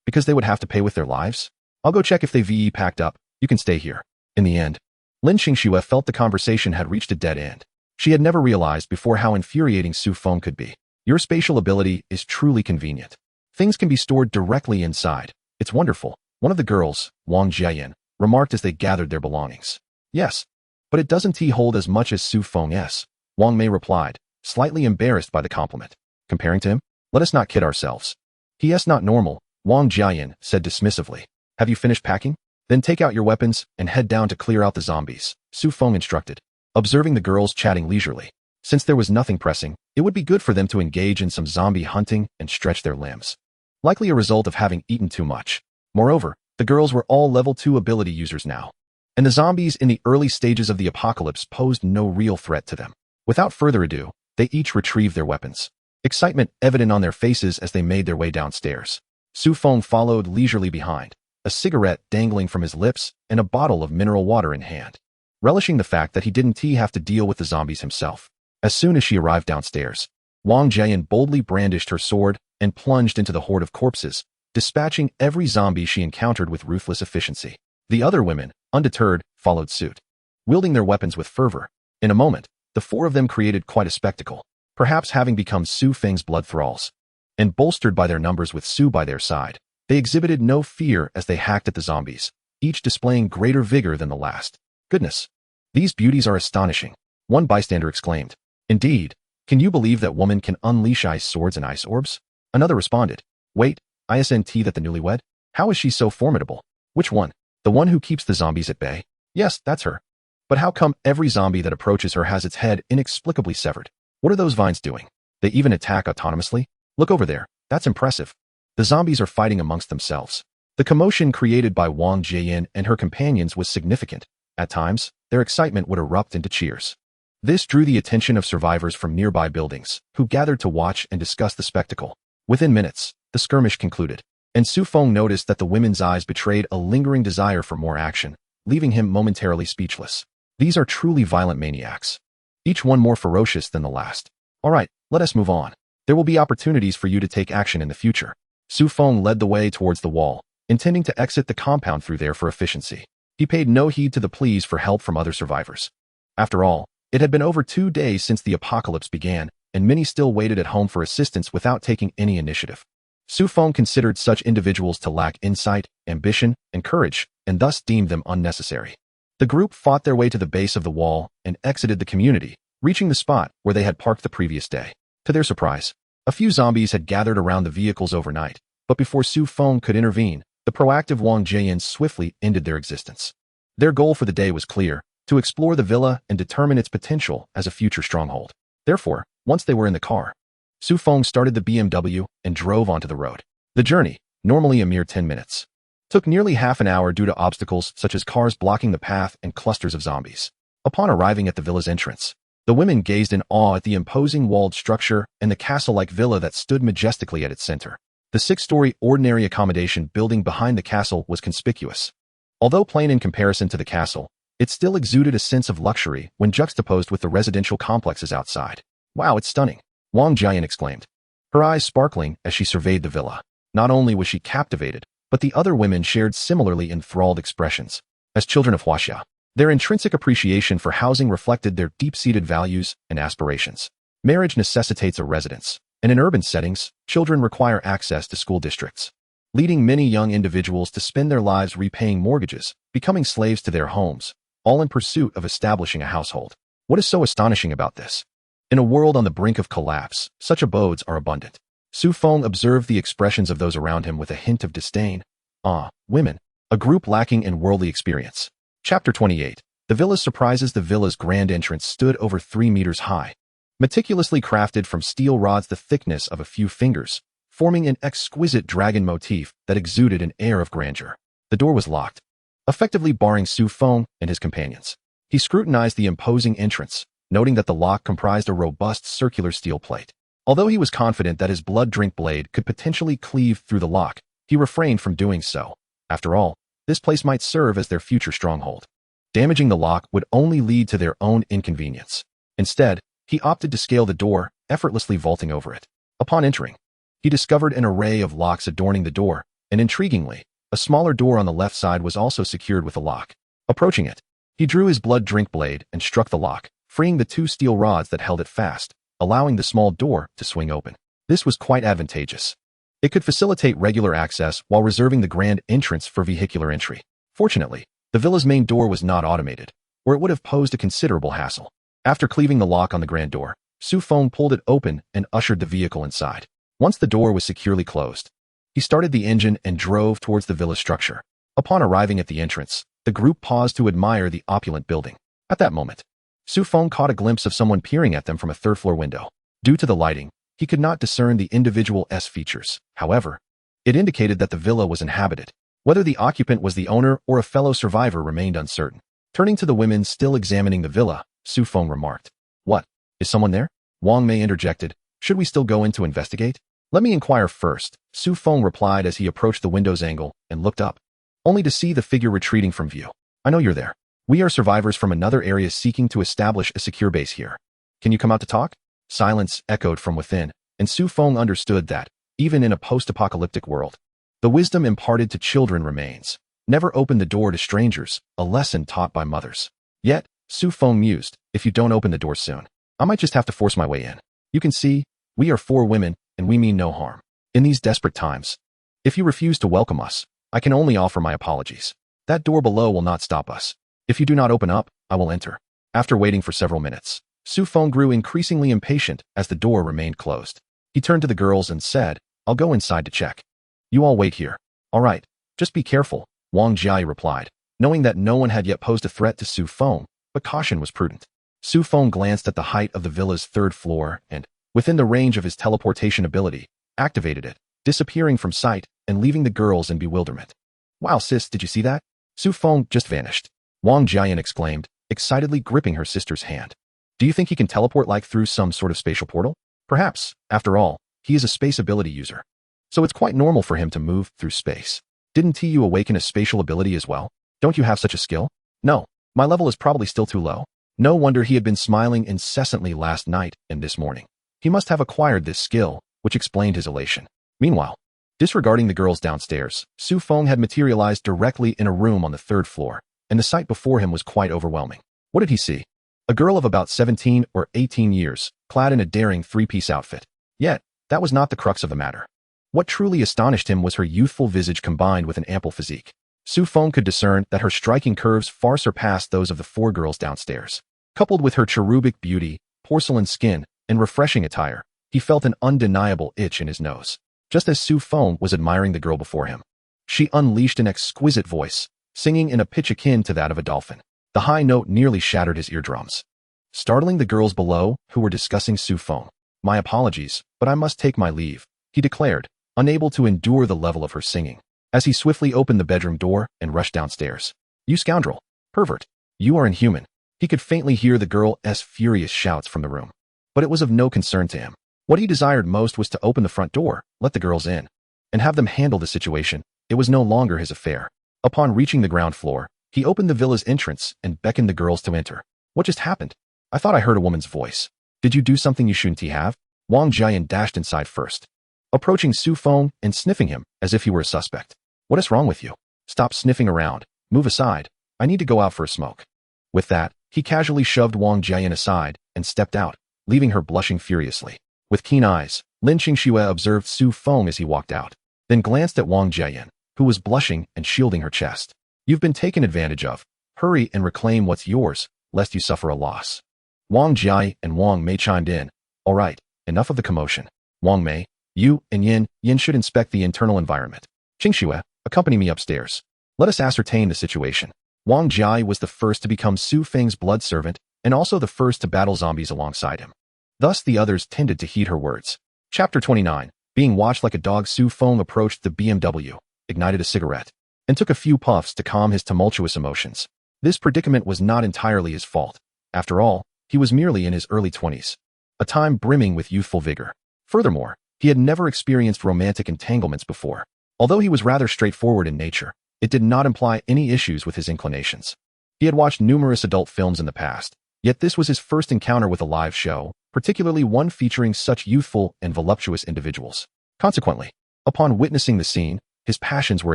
Because they would have to pay with their lives? I'll go check if they've packed up. You can stay here. In the end, Lin Qingxue felt the conversation had reached a dead end. She had never realized before how infuriating Su Feng could be. Your spatial ability is truly convenient. Things can be stored directly inside. It's wonderful, one of the girls, Wang Jiayin, remarked as they gathered their belongings. Yes, but it doesn't hold as much as Su Feng's, Wang Mei replied, slightly embarrassed by the compliment. Comparing to him? Let us not kid ourselves. He's not normal, Wang Jiayin said dismissively. Have you finished packing? Then take out your weapons and head down to clear out the zombies, Su Feng instructed, observing the girls chatting leisurely. Since there was nothing pressing, it would be good for them to engage in some zombie hunting and stretch their limbs. Likely a result of having eaten too much. Moreover, the girls were all level 2 ability users now, and the zombies in the early stages of the apocalypse posed no real threat to them. Without further ado, they each retrieved their weapons, excitement evident on their faces as they made their way downstairs. Su Feng followed leisurely behind, a cigarette dangling from his lips and a bottle of mineral water in hand, relishing the fact that he didn't have to deal with the zombies himself. As soon as she arrived downstairs, Wang Jiayin boldly brandished her sword and plunged into the horde of corpses, dispatching every zombie she encountered with ruthless efficiency. The other women, undeterred, followed suit, wielding their weapons with fervor. In a moment, the 4 of them created quite a spectacle, perhaps having become Su Feng's blood thralls. And bolstered by their numbers with Su by their side, they exhibited no fear as they hacked at the zombies, each displaying greater vigor than the last. Goodness! These beauties are astonishing, one bystander exclaimed. Indeed, can you believe that woman can unleash ice swords and ice orbs? Another responded. Wait, isn't that the newlywed? How is she so formidable? Which one? The one who keeps the zombies at bay? Yes, that's her. But how come every zombie that approaches her has its head inexplicably severed? What are those vines doing? They even attack autonomously? Look over there, that's impressive. The zombies are fighting amongst themselves. The commotion created by Wang Jian and her companions was significant. At times, their excitement would erupt into cheers. This drew the attention of survivors from nearby buildings, who gathered to watch and discuss the spectacle. Within minutes, the skirmish concluded, and Su Feng noticed that the women's eyes betrayed a lingering desire for more action, leaving him momentarily speechless. These are truly violent maniacs, each one more ferocious than the last. All right, let us move on. There will be opportunities for you to take action in the future. Su Feng led the way towards the wall, intending to exit the compound through there for efficiency. He paid no heed to the pleas for help from other survivors. After all, it had been over 2 days since the apocalypse began, and many still waited at home for assistance without taking any initiative. Su Feng considered such individuals to lack insight, ambition, and courage, and thus deemed them unnecessary. The group fought their way to the base of the wall and exited the community, reaching the spot where they had parked the previous day. To their surprise, a few zombies had gathered around the vehicles overnight, but before Su Feng could intervene, the proactive Wang Jian swiftly ended their existence. Their goal for the day was clear: to explore the villa and determine its potential as a future stronghold. Therefore, once they were in the car, Su Feng started the BMW and drove onto the road. The journey, normally a mere 10 minutes, took nearly half an hour due to obstacles such as cars blocking the path and clusters of zombies. Upon arriving at the villa's entrance, the women gazed in awe at the imposing walled structure and the castle-like villa that stood majestically at its center. The 6-story ordinary accommodation building behind the castle was conspicuous. Although plain in comparison to the castle, it still exuded a sense of luxury when juxtaposed with the residential complexes outside. Wow, it's stunning, Wang Jian exclaimed, her eyes sparkling as she surveyed the villa. Not only was she captivated, but the other women shared similarly enthralled expressions. As children of Huaxia, their intrinsic appreciation for housing reflected their deep-seated values and aspirations. Marriage necessitates a residence, and in urban settings, children require access to school districts, leading many young individuals to spend their lives repaying mortgages, becoming slaves to their homes, all in pursuit of establishing a household. What is so astonishing about this? In a world on the brink of collapse, such abodes are abundant. Su Feng observed the expressions of those around him with a hint of disdain. Ah, women, a group lacking in worldly experience. Chapter 28. The Villa's surprises. The villa's grand entrance stood over 3 meters high, meticulously crafted from steel rods the thickness of a few fingers, forming an exquisite dragon motif that exuded an air of grandeur. The door was locked, effectively barring Su Feng and his companions. He scrutinized the imposing entrance, noting that the lock comprised a robust circular steel plate. Although he was confident that his blood-drink blade could potentially cleave through the lock, he refrained from doing so. After all, this place might serve as their future stronghold. Damaging the lock would only lead to their own inconvenience. Instead, he opted to scale the door, effortlessly vaulting over it. Upon entering, he discovered an array of locks adorning the door, and intriguingly, a smaller door on the left side was also secured with a lock. Approaching it, he drew his blood-drink blade and struck the lock, freeing the 2 steel rods that held it fast, allowing the small door to swing open. This was quite advantageous. It could facilitate regular access while reserving the grand entrance for vehicular entry. Fortunately, the villa's main door was not automated, or it would have posed a considerable hassle. After cleaving the lock on the grand door, Su Feng pulled it open and ushered the vehicle inside. Once the door was securely closed, he started the engine and drove towards the villa structure. Upon arriving at the entrance, the group paused to admire the opulent building. At that moment, Su Feng caught a glimpse of someone peering at them from a third-floor window. Due to the lighting, he could not discern the individual features. However, it indicated that the villa was inhabited. Whether the occupant was the owner or a fellow survivor remained uncertain. Turning to the women still examining the villa, Su Feng remarked, "What? Is someone there?" Wang Mei interjected, "Should we still go in to investigate?" "Let me inquire first," Su Feng replied as he approached the window's angle and looked up, only to see the figure retreating from view. "I know you're there. We are survivors from another area seeking to establish a secure base here. Can you come out to talk?" Silence echoed from within, and Su Feng understood that, even in a post-apocalyptic world, the wisdom imparted to children remains. Never open the door to strangers, a lesson taught by mothers. Yet, Su Feng mused, if you don't open the door soon, I might just have to force my way in. You can see, we are 4 women, and we mean no harm. In these desperate times, if you refuse to welcome us, I can only offer my apologies. That door below will not stop us. If you do not open up, I will enter. After waiting for several minutes, Su Feng grew increasingly impatient as the door remained closed. He turned to the girls and said, I'll go inside to check. You all wait here. All right, just be careful, Wang Jiai replied, knowing that no one had yet posed a threat to Su Feng, but caution was prudent. Su Feng glanced at the height of the villa's third floor and, within the range of his teleportation ability, activated it, disappearing from sight and leaving the girls in bewilderment. Wow, sis, did you see that? Su Feng just vanished. Wang Jian exclaimed, excitedly gripping her sister's hand. Do you think he can teleport like through some sort of spatial portal? Perhaps, after all, he is a space ability user. So it's quite normal for him to move through space. Didn't you awaken a spatial ability as well? Don't you have such a skill? No, my level is probably still too low. No wonder he had been smiling incessantly last night and this morning. He must have acquired this skill, which explained his elation. Meanwhile, disregarding the girls downstairs, Su Feng had materialized directly in a room on the third floor, and the sight before him was quite overwhelming. What did he see? A girl of about 17 or 18 years, clad in a daring three-piece outfit. Yet, that was not the crux of the matter. What truly astonished him was her youthful visage combined with an ample physique. Su Feng could discern that her striking curves far surpassed those of the four girls downstairs. Coupled with her cherubic beauty, porcelain skin, and refreshing attire, he felt an undeniable itch in his nose. Just as Su Feng was admiring the girl before him, she unleashed an exquisite voice, singing in a pitch akin to that of a dolphin. The high note nearly shattered his eardrums, startling the girls below who were discussing Su Feng. My apologies, but I must take my leave, he declared, unable to endure the level of her singing, as he swiftly opened the bedroom door and rushed downstairs. You scoundrel! Pervert! You are inhuman! He could faintly hear the girl's furious shouts from the room, but it was of no concern to him. What he desired most was to open the front door, let the girls in, and have them handle the situation. It was no longer his affair. Upon reaching the ground floor, he opened the villa's entrance and beckoned the girls to enter. What just happened? I thought I heard a woman's voice. Did you do something you shouldn't have? Wang Jian dashed inside first, approaching Su Feng and sniffing him as if he were a suspect. What is wrong with you? Stop sniffing around. Move aside. I need to go out for a smoke. With that, he casually shoved Wang Jian aside and stepped out, leaving her blushing furiously. With keen eyes, Lin Qingxue observed Su Feng as he walked out, then glanced at Wang Jian, who was blushing and shielding her chest. You've been taken advantage of. Hurry and reclaim what's yours, lest you suffer a loss. Wang Jia and Wang Mei chimed in. All right, enough of the commotion. Wang Mei, you and Yin should inspect the internal environment. Qingxue, accompany me upstairs. Let us ascertain the situation. Wang Jia was the first to become Su Feng's blood servant and also the first to battle zombies alongside him. Thus the others tended to heed her words. Chapter 29. Being watched like a dog, Su Feng approached the BMW, ignited a cigarette, and took a few puffs to calm his tumultuous emotions. This predicament was not entirely his fault. After all, he was merely in his early 20s, a time brimming with youthful vigor. Furthermore, he had never experienced romantic entanglements before. Although he was rather straightforward in nature, it did not imply any issues with his inclinations. He had watched numerous adult films in the past, yet this was his first encounter with a live show, particularly one featuring such youthful and voluptuous individuals. Consequently, upon witnessing the scene, his passions were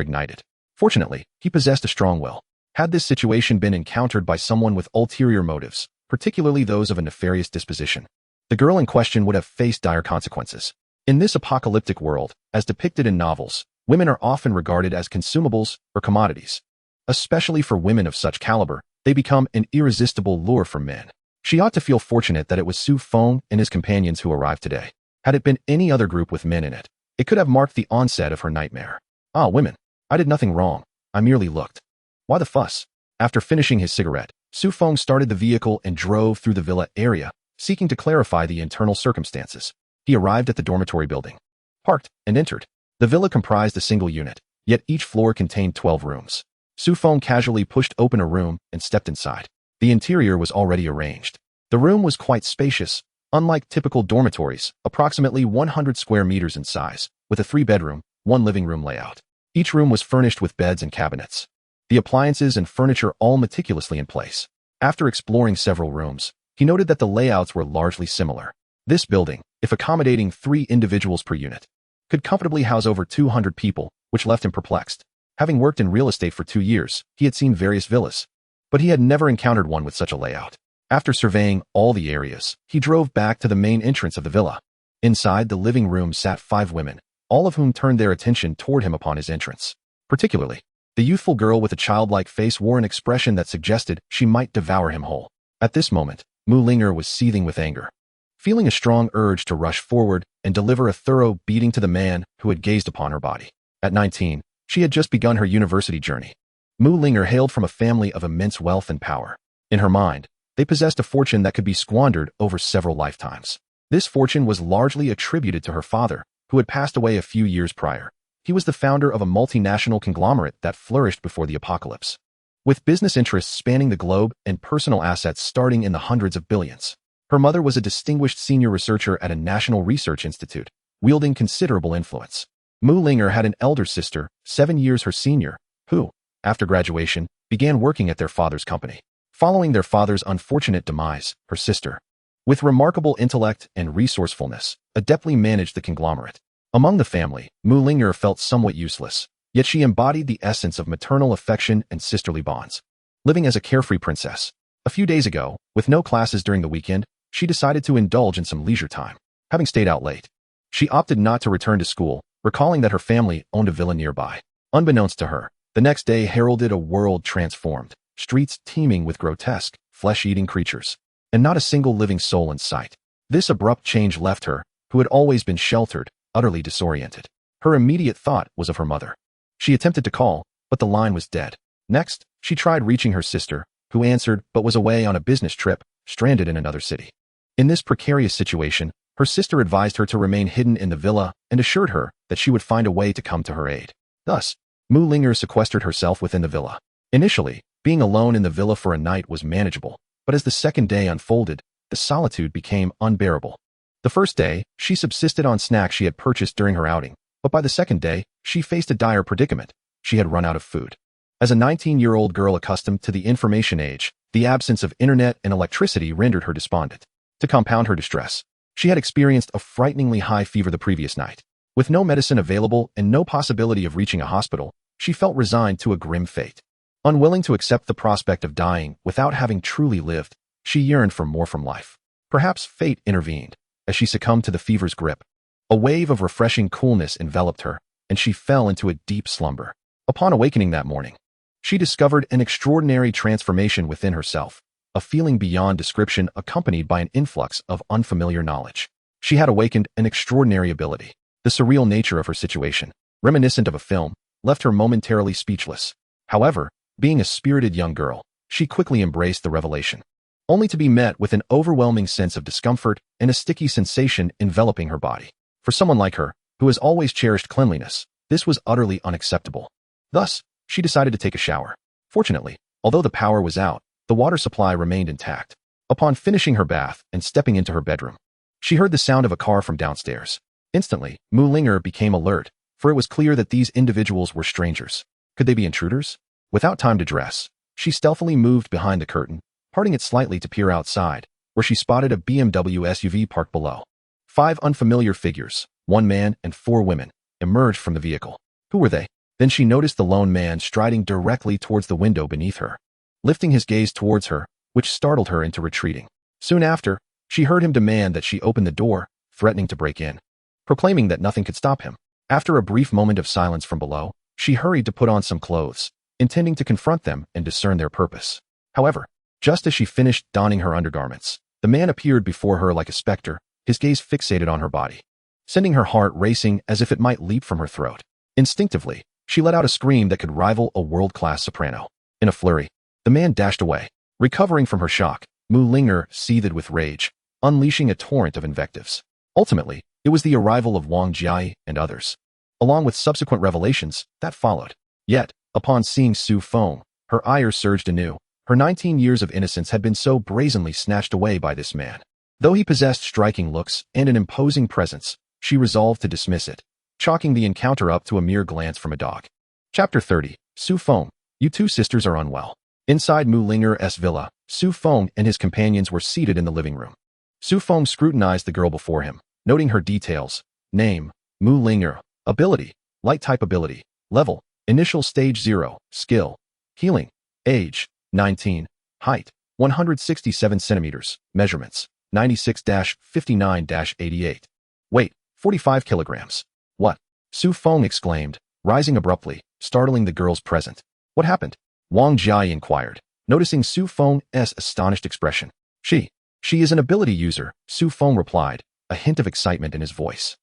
ignited. Fortunately, he possessed a strong will. Had this situation been encountered by someone with ulterior motives, particularly those of a nefarious disposition, the girl in question would have faced dire consequences. In this apocalyptic world, as depicted in novels, women are often regarded as consumables or commodities. Especially for women of such caliber, they become an irresistible lure for men. She ought to feel fortunate that it was Su Feng and his companions who arrived today. Had it been any other group with men in it, it could have marked the onset of her nightmare. Ah, women. I did nothing wrong. I merely looked. Why the fuss? After finishing his cigarette, Su Feng started the vehicle and drove through the villa area, seeking to clarify the internal circumstances. He arrived at the dormitory building, parked, and entered. The villa comprised a single unit, yet each floor contained 12 rooms. Su Feng casually pushed open a room and stepped inside. The interior was already arranged. The room was quite spacious, unlike typical dormitories, approximately 100 square meters in size, with a 3-bedroom, 1 living room layout. Each room was furnished with beds and cabinets, the appliances and furniture all meticulously in place. After exploring several rooms, he noted that the layouts were largely similar. This building, if accommodating 3 individuals per unit, could comfortably house over 200 people, which left him perplexed. Having worked in real estate for 2 years, he had seen various villas, but he had never encountered one with such a layout. After surveying all the areas, he drove back to the main entrance of the villa. Inside the living room sat 5 women, all of whom turned their attention toward him upon his entrance. Particularly, The youthful girl with a childlike face wore an expression that suggested she might devour him whole. At this moment, Mu Linger was seething with anger, feeling a strong urge to rush forward and deliver a thorough beating to the man who had gazed upon her body. At 19, she had just begun her university journey. Mu Linger hailed from a family of immense wealth and power. In her mind, they possessed a fortune that could be squandered over several lifetimes. This fortune was largely attributed to her father, who had passed away a few years prior. He was the founder of a multinational conglomerate that flourished before the apocalypse, with business interests spanning the globe and personal assets starting in the hundreds of billions. Her mother was a distinguished senior researcher at a national research institute, wielding considerable influence. Mu Linger had an elder sister, 7 years her senior, who, after graduation, began working at their father's company. Following their father's unfortunate demise, her sister, with remarkable intellect and resourcefulness, adeptly managed the conglomerate. Among the family, Mu Linger felt somewhat useless, yet she embodied the essence of maternal affection and sisterly bonds, living as a carefree princess. A few days ago, with no classes during the weekend, she decided to indulge in some leisure time. Having stayed out late, she opted not to return to school, recalling that her family owned a villa nearby. Unbeknownst to her, the next day heralded a world transformed, streets teeming with grotesque, flesh-eating creatures, and not a single living soul in sight. This abrupt change left her, who had always been sheltered, utterly disoriented. Her immediate thought was of her mother. She attempted to call, but the line was dead. Next, she tried reaching her sister, who answered but was away on a business trip, stranded in another city. In this precarious situation, her sister advised her to remain hidden in the villa and assured her that she would find a way to come to her aid. Thus, Mu Linger sequestered herself within the villa. Initially, being alone in the villa for a night was manageable, but as the second day unfolded, the solitude became unbearable. The first day, she subsisted on snacks she had purchased during her outing, but by the second day, she faced a dire predicament. She had run out of food. As a 19-year-old girl accustomed to the information age, the absence of internet and electricity rendered her despondent. To compound her distress, she had experienced a frighteningly high fever the previous night. With no medicine available and no possibility of reaching a hospital, she felt resigned to a grim fate. Unwilling to accept the prospect of dying without having truly lived, she yearned for more from life. Perhaps fate intervened, as she succumbed to the fever's grip. A wave of refreshing coolness enveloped her, and she fell into a deep slumber. Upon awakening that morning, she discovered an extraordinary transformation within herself, a feeling beyond description accompanied by an influx of unfamiliar knowledge. She had awakened an extraordinary ability. The surreal nature of her situation, reminiscent of a film, left her momentarily speechless. However, being a spirited young girl, she quickly embraced the revelation, only to be met with an overwhelming sense of discomfort and a sticky sensation enveloping her body. For someone like her, who has always cherished cleanliness, this was utterly unacceptable. Thus, she decided to take a shower. Fortunately, although the power was out, the water supply remained intact. Upon finishing her bath and stepping into her bedroom, she heard the sound of a car from downstairs. Instantly, Mu Linger became alert, for it was clear that these individuals were strangers. Could they be intruders? Without time to dress, she stealthily moved behind the curtain, parting it slightly to peer outside, where she spotted a BMW SUV parked below. 5 unfamiliar figures, 1 man and 4 women, emerged from the vehicle. Who were they? Then she noticed the lone man striding directly towards the window beneath her, lifting his gaze towards her, which startled her into retreating. Soon after, she heard him demand that she open the door, threatening to break in, proclaiming that nothing could stop him. After a brief moment of silence from below, she hurried to put on some clothes, intending to confront them and discern their purpose. However, just as she finished donning her undergarments, the man appeared before her like a specter, his gaze fixated on her body, sending her heart racing as if it might leap from her throat. Instinctively, she let out a scream that could rival a world-class soprano. In a flurry, the man dashed away. Recovering from her shock, Mu Linger seethed with rage, unleashing a torrent of invectives. Ultimately, it was the arrival of Wang Jiai and others, along with subsequent revelations, that followed. Yet, upon seeing Su Feng, her ire surged anew. Her 19 years of innocence had been so brazenly snatched away by this man. Though he possessed striking looks and an imposing presence, she resolved to dismiss it, chalking the encounter up to a mere glance from a dog. Chapter 30. Su Feng, you 2 sisters are unwell. Inside Mu Linger's villa, Su Feng and his companions were seated in the living room. Su Feng scrutinized the girl before him, noting her details. Name, Mu Linger. Ability, light type ability. Level, initial stage 0. Skill, healing. Age, 19. Height, 167 centimeters. Measurements, 96-59-88. Weight, 45 kilograms. What? Su Feng exclaimed, rising abruptly, startling the girls present. What happened? Wang Jiai inquired, noticing Su Feng's astonished expression. She is an ability user, Su Feng replied, a hint of excitement in his voice.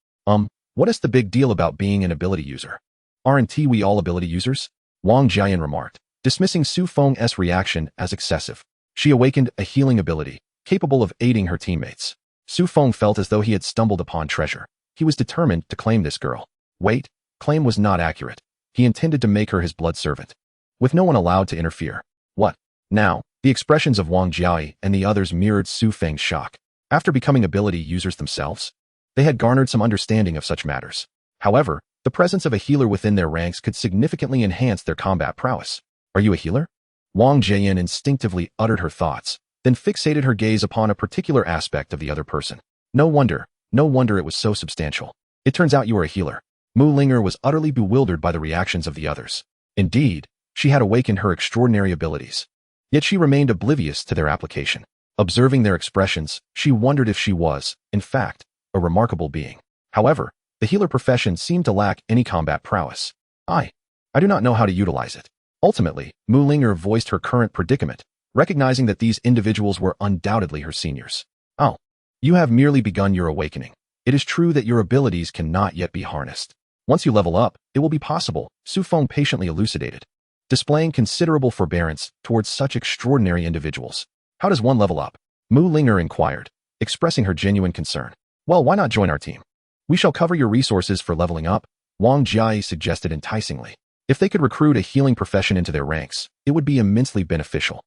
What is the big deal about being an ability user? Aren't we all ability users? Wang Jian remarked, dismissing Su Feng's reaction as excessive. She awakened a healing ability, capable of aiding her teammates. Su Feng felt as though he had stumbled upon treasure. He was determined to claim this girl. Wait, claim was not accurate. He intended to make her his blood servant, with no one allowed to interfere. What? Now, the expressions of Wang Jiai and the others mirrored Su Feng's shock. After becoming ability users themselves, they had garnered some understanding of such matters. However, the presence of a healer within their ranks could significantly enhance their combat prowess. Are you a healer? Wang Jian instinctively uttered her thoughts, then fixated her gaze upon a particular aspect of the other person. No wonder it was so substantial. It turns out you are a healer. Mu Linger was utterly bewildered by the reactions of the others. Indeed, she had awakened her extraordinary abilities. Yet she remained oblivious to their application. Observing their expressions, she wondered if she was, in fact, a remarkable being. However, the healer profession seemed to lack any combat prowess. I do not know how to utilize it. Ultimately, Mu Linger voiced her current predicament, recognizing that these individuals were undoubtedly her seniors. Oh, you have merely begun your awakening. It is true that your abilities cannot yet be harnessed. Once you level up, it will be possible, Su Feng patiently elucidated, displaying considerable forbearance towards such extraordinary individuals. How does one level up? Mu Linger inquired, expressing her genuine concern. Well, why not join our team? We shall cover your resources for leveling up, Wang Jiai suggested enticingly. If they could recruit a healing profession into their ranks, it would be immensely beneficial.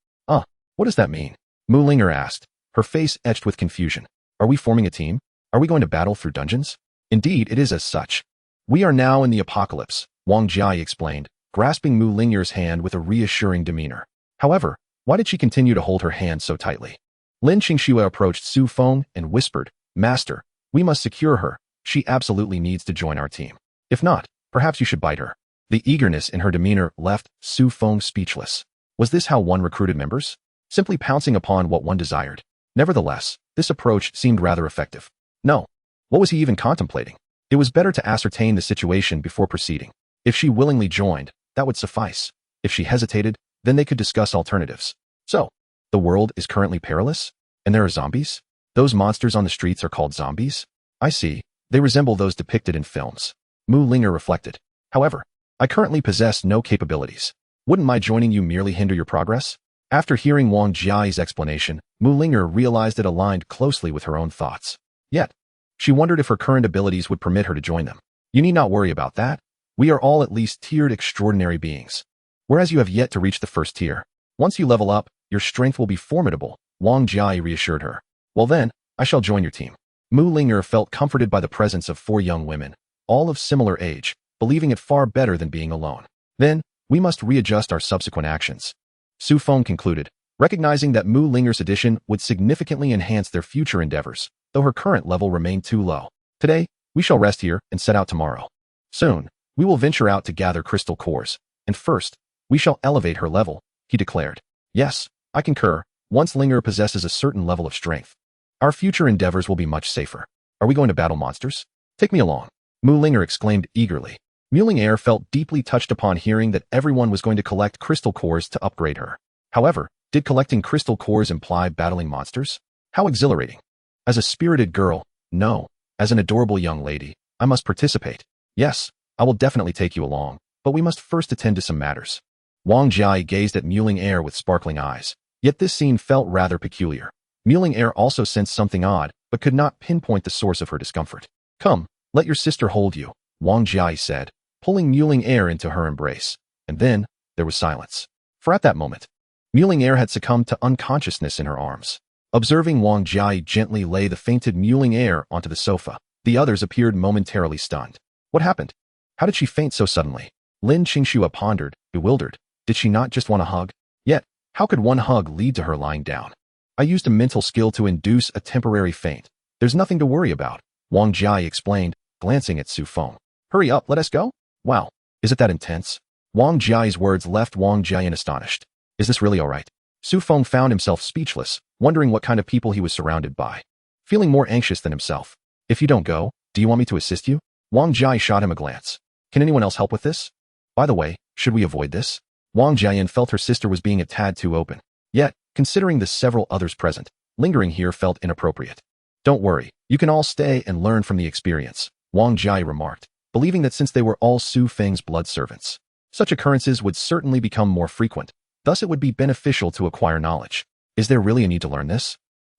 What does that mean? Mu Linger asked, her face etched with confusion. Are we forming a team? Are we going to battle through dungeons? Indeed, it is as such. We are now in the apocalypse, Wang Jiai explained, grasping Mu Linger's hand with a reassuring demeanor. However, why did she continue to hold her hand so tightly? Lin Qingxue approached Su Feng and whispered, Master, we must secure her. She absolutely needs to join our team. If not, perhaps you should bite her. The eagerness in her demeanor left Su Feng speechless. Was this how one recruited members? Simply pouncing upon what one desired. Nevertheless, this approach seemed rather effective. No. What was he even contemplating? It was better to ascertain the situation before proceeding. If she willingly joined, that would suffice. If she hesitated, then they could discuss alternatives. So, the world is currently perilous? And there are zombies? Those monsters on the streets are called zombies? I see. They resemble those depicted in films. Mu Linger reflected. However, I currently possess no capabilities. Wouldn't my joining you merely hinder your progress? After hearing Wang Jiai's explanation, Mu Linger realized it aligned closely with her own thoughts. Yet, she wondered if her current abilities would permit her to join them. You need not worry about that. We are all at least tiered extraordinary beings. Whereas you have yet to reach the first tier. Once you level up, your strength will be formidable, Wang Jiai reassured her. Well then, I shall join your team. Mu Linger felt comforted by the presence of 4 young women, all of similar age, believing it far better than being alone. Then, we must readjust our subsequent actions. Su Feng concluded, recognizing that Mu Linger's addition would significantly enhance their future endeavors, though her current level remained too low. Today, we shall rest here and set out tomorrow. Soon, we will venture out to gather crystal cores, and first, we shall elevate her level, he declared. Yes, I concur. Once Linger possesses a certain level of strength, our future endeavors will be much safer. Are we going to battle monsters? Take me along. Mu Linger exclaimed eagerly. Muling Air felt deeply touched upon hearing that everyone was going to collect crystal cores to upgrade her. However, did collecting crystal cores imply battling monsters? How exhilarating. As a spirited girl, no. As an adorable young lady, I must participate. Yes, I will definitely take you along, but we must first attend to some matters. Wang Jiai gazed at Muling Air with sparkling eyes. Yet this scene felt rather peculiar. Muling Air also sensed something odd, but could not pinpoint the source of her discomfort. Come, let your sister hold you, Wang Jiai said, pulling Muling Air into her embrace. And then, there was silence. For at that moment, Muling Air had succumbed to unconsciousness in her arms. Observing Wang Jiai gently lay the fainted Muling Air onto the sofa, the others appeared momentarily stunned. What happened? How did she faint so suddenly? Lin Qingxue pondered, bewildered. Did she not just want a hug? Yet, how could one hug lead to her lying down? I used a mental skill to induce a temporary faint. There's nothing to worry about, Wang Jiai explained, glancing at Su Feng. Hurry up, let us go? Wow, is it that intense? Wang Jiai's words left Wang Jian astonished. Is this really all right? Su Feng found himself speechless, wondering what kind of people he was surrounded by. Feeling more anxious than himself. If you don't go, do you want me to assist you? Wang Jiai shot him a glance. Can anyone else help with this? By the way, should we avoid this? Wang Jiayan felt her sister was being a tad too open. Yet, considering the several others present, lingering here felt inappropriate. Don't worry, you can all stay and learn from the experience, Wang Jia remarked, believing that since they were all Su Feng's blood servants, such occurrences would certainly become more frequent, thus it would be beneficial to acquire knowledge. Is there really a need to learn this?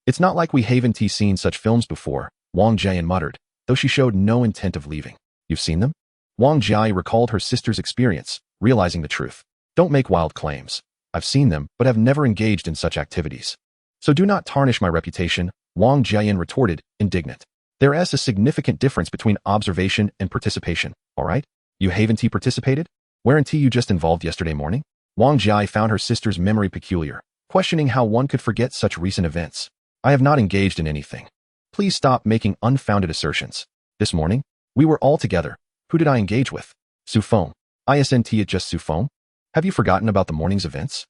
It's not like we haven't seen such films before, Wang Jiayan muttered, though she showed no intent of leaving. You've seen them? Wang Jia recalled her sister's experience, realizing the truth. Don't make wild claims. I've seen them, but have never engaged in such activities. So do not tarnish my reputation, Wang Jiayan retorted, indignant. There is a significant difference between observation and participation, all right? You haven't participated? Weren't you just involved yesterday morning? Wang Jia found her sister's memory peculiar, questioning how one could forget such recent events. I have not engaged in anything. Please stop making unfounded assertions. This morning, we were all together. Who did I engage with? Su Feng. Isn't it just Su Feng? Have you forgotten about the morning's events?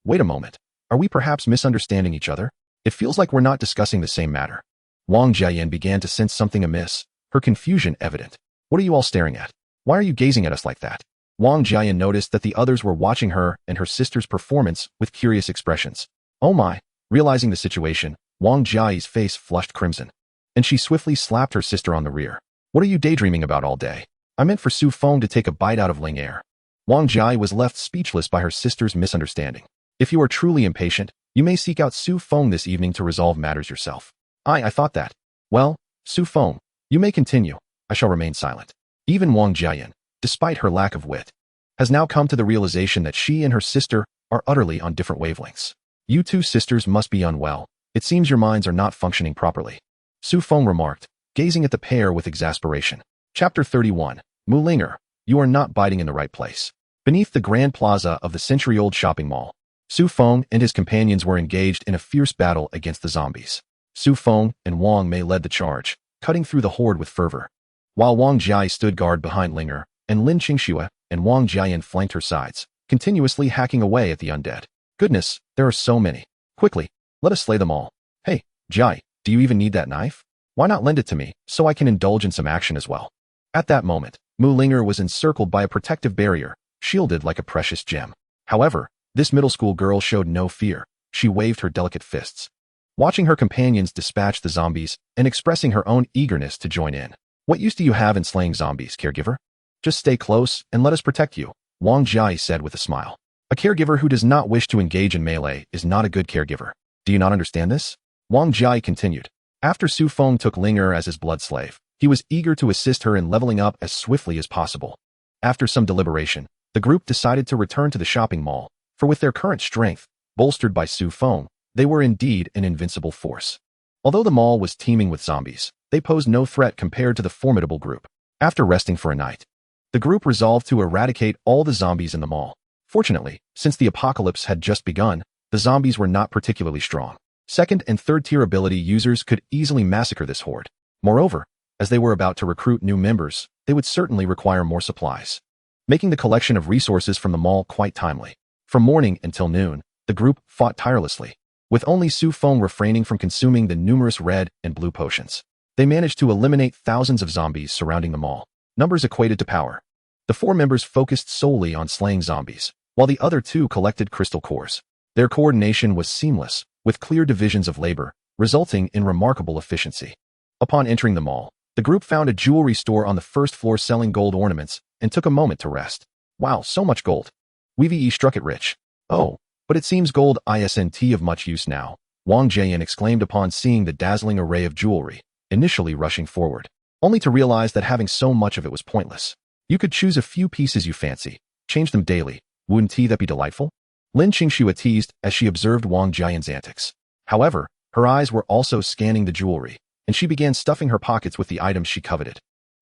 Wait a moment. Are we perhaps misunderstanding each other? It feels like we're not discussing the same matter. Wang Jiayan began to sense something amiss, her confusion evident. What are you all staring at? Why are you gazing at us like that? Wang Jiayan noticed that the others were watching her and her sister's performance with curious expressions. Oh my! Realizing the situation, Wang Jia's face flushed crimson, and she swiftly slapped her sister on the rear. What are you daydreaming about all day? I meant for Su Feng to take a bite out of Ling air. Wang Jia was left speechless by her sister's misunderstanding. If you are truly impatient, you may seek out Su Feng this evening to resolve matters yourself. I thought that. Well, Su Feng, you may continue. I shall remain silent. Even Wang Jiayan, despite her lack of wit, has now come to the realization that she and her sister are utterly on different wavelengths. You two sisters must be unwell. It seems your minds are not functioning properly. Su Feng remarked, gazing at the pair with exasperation. Chapter 31. Mulinger, you are not biting in the right place. Beneath the grand plaza of the century-old shopping mall, Su Feng and his companions were engaged in a fierce battle against the zombies. Su Feng and Wang Mei led the charge, cutting through the horde with fervor, while Wang Jia stood guard behind Linger, and Lin Qingxue and Wang Jiayan flanked her sides, continuously hacking away at the undead. Goodness, there are so many. Quickly, let us slay them all. Hey, Jai, do you even need that knife? Why not lend it to me, so I can indulge in some action as well? At that moment, Mu Linger was encircled by a protective barrier, shielded like a precious gem. However, this middle school girl showed no fear. She waved her delicate fists, watching her companions dispatch the zombies and expressing her own eagerness to join in. What use do you have in slaying zombies, caregiver? Just stay close and let us protect you, Wang Jia said with a smile. A caregiver who does not wish to engage in melee is not a good caregiver. Do you not understand this? Wang Jia continued. After Su Feng took Linger as his blood slave, he was eager to assist her in leveling up as swiftly as possible. After some deliberation, the group decided to return to the shopping mall, for with their current strength, bolstered by Su Feng, they were indeed an invincible force. Although the mall was teeming with zombies, they posed no threat compared to the formidable group. After resting for a night, the group resolved to eradicate all the zombies in the mall. Fortunately, since the apocalypse had just begun, the zombies were not particularly strong. Second and third tier ability users could easily massacre this horde. Moreover, as they were about to recruit new members, they would certainly require more supplies, making the collection of resources from the mall quite timely. From morning until noon, the group fought tirelessly, with only Su Feng refraining from consuming the numerous red and blue potions. They managed to eliminate thousands of zombies surrounding the mall. Numbers equated to power. The four members focused solely on slaying zombies, while the other two collected crystal cores. Their coordination was seamless, with clear divisions of labor, resulting in remarkable efficiency. Upon entering the mall, the group found a jewelry store on the first floor selling gold ornaments and took a moment to rest. Wow, so much gold. We've struck it rich. Oh, but it seems gold isn't of much use now, Wang Jiayan exclaimed upon seeing the dazzling array of jewelry, initially rushing forward, only to realize that having so much of it was pointless. You could choose a few pieces you fancy, change them daily. Wouldn't that be delightful? Lin Qingxue teased as she observed Wang Jiayan's antics. However, her eyes were also scanning the jewelry, and she began stuffing her pockets with the items she coveted,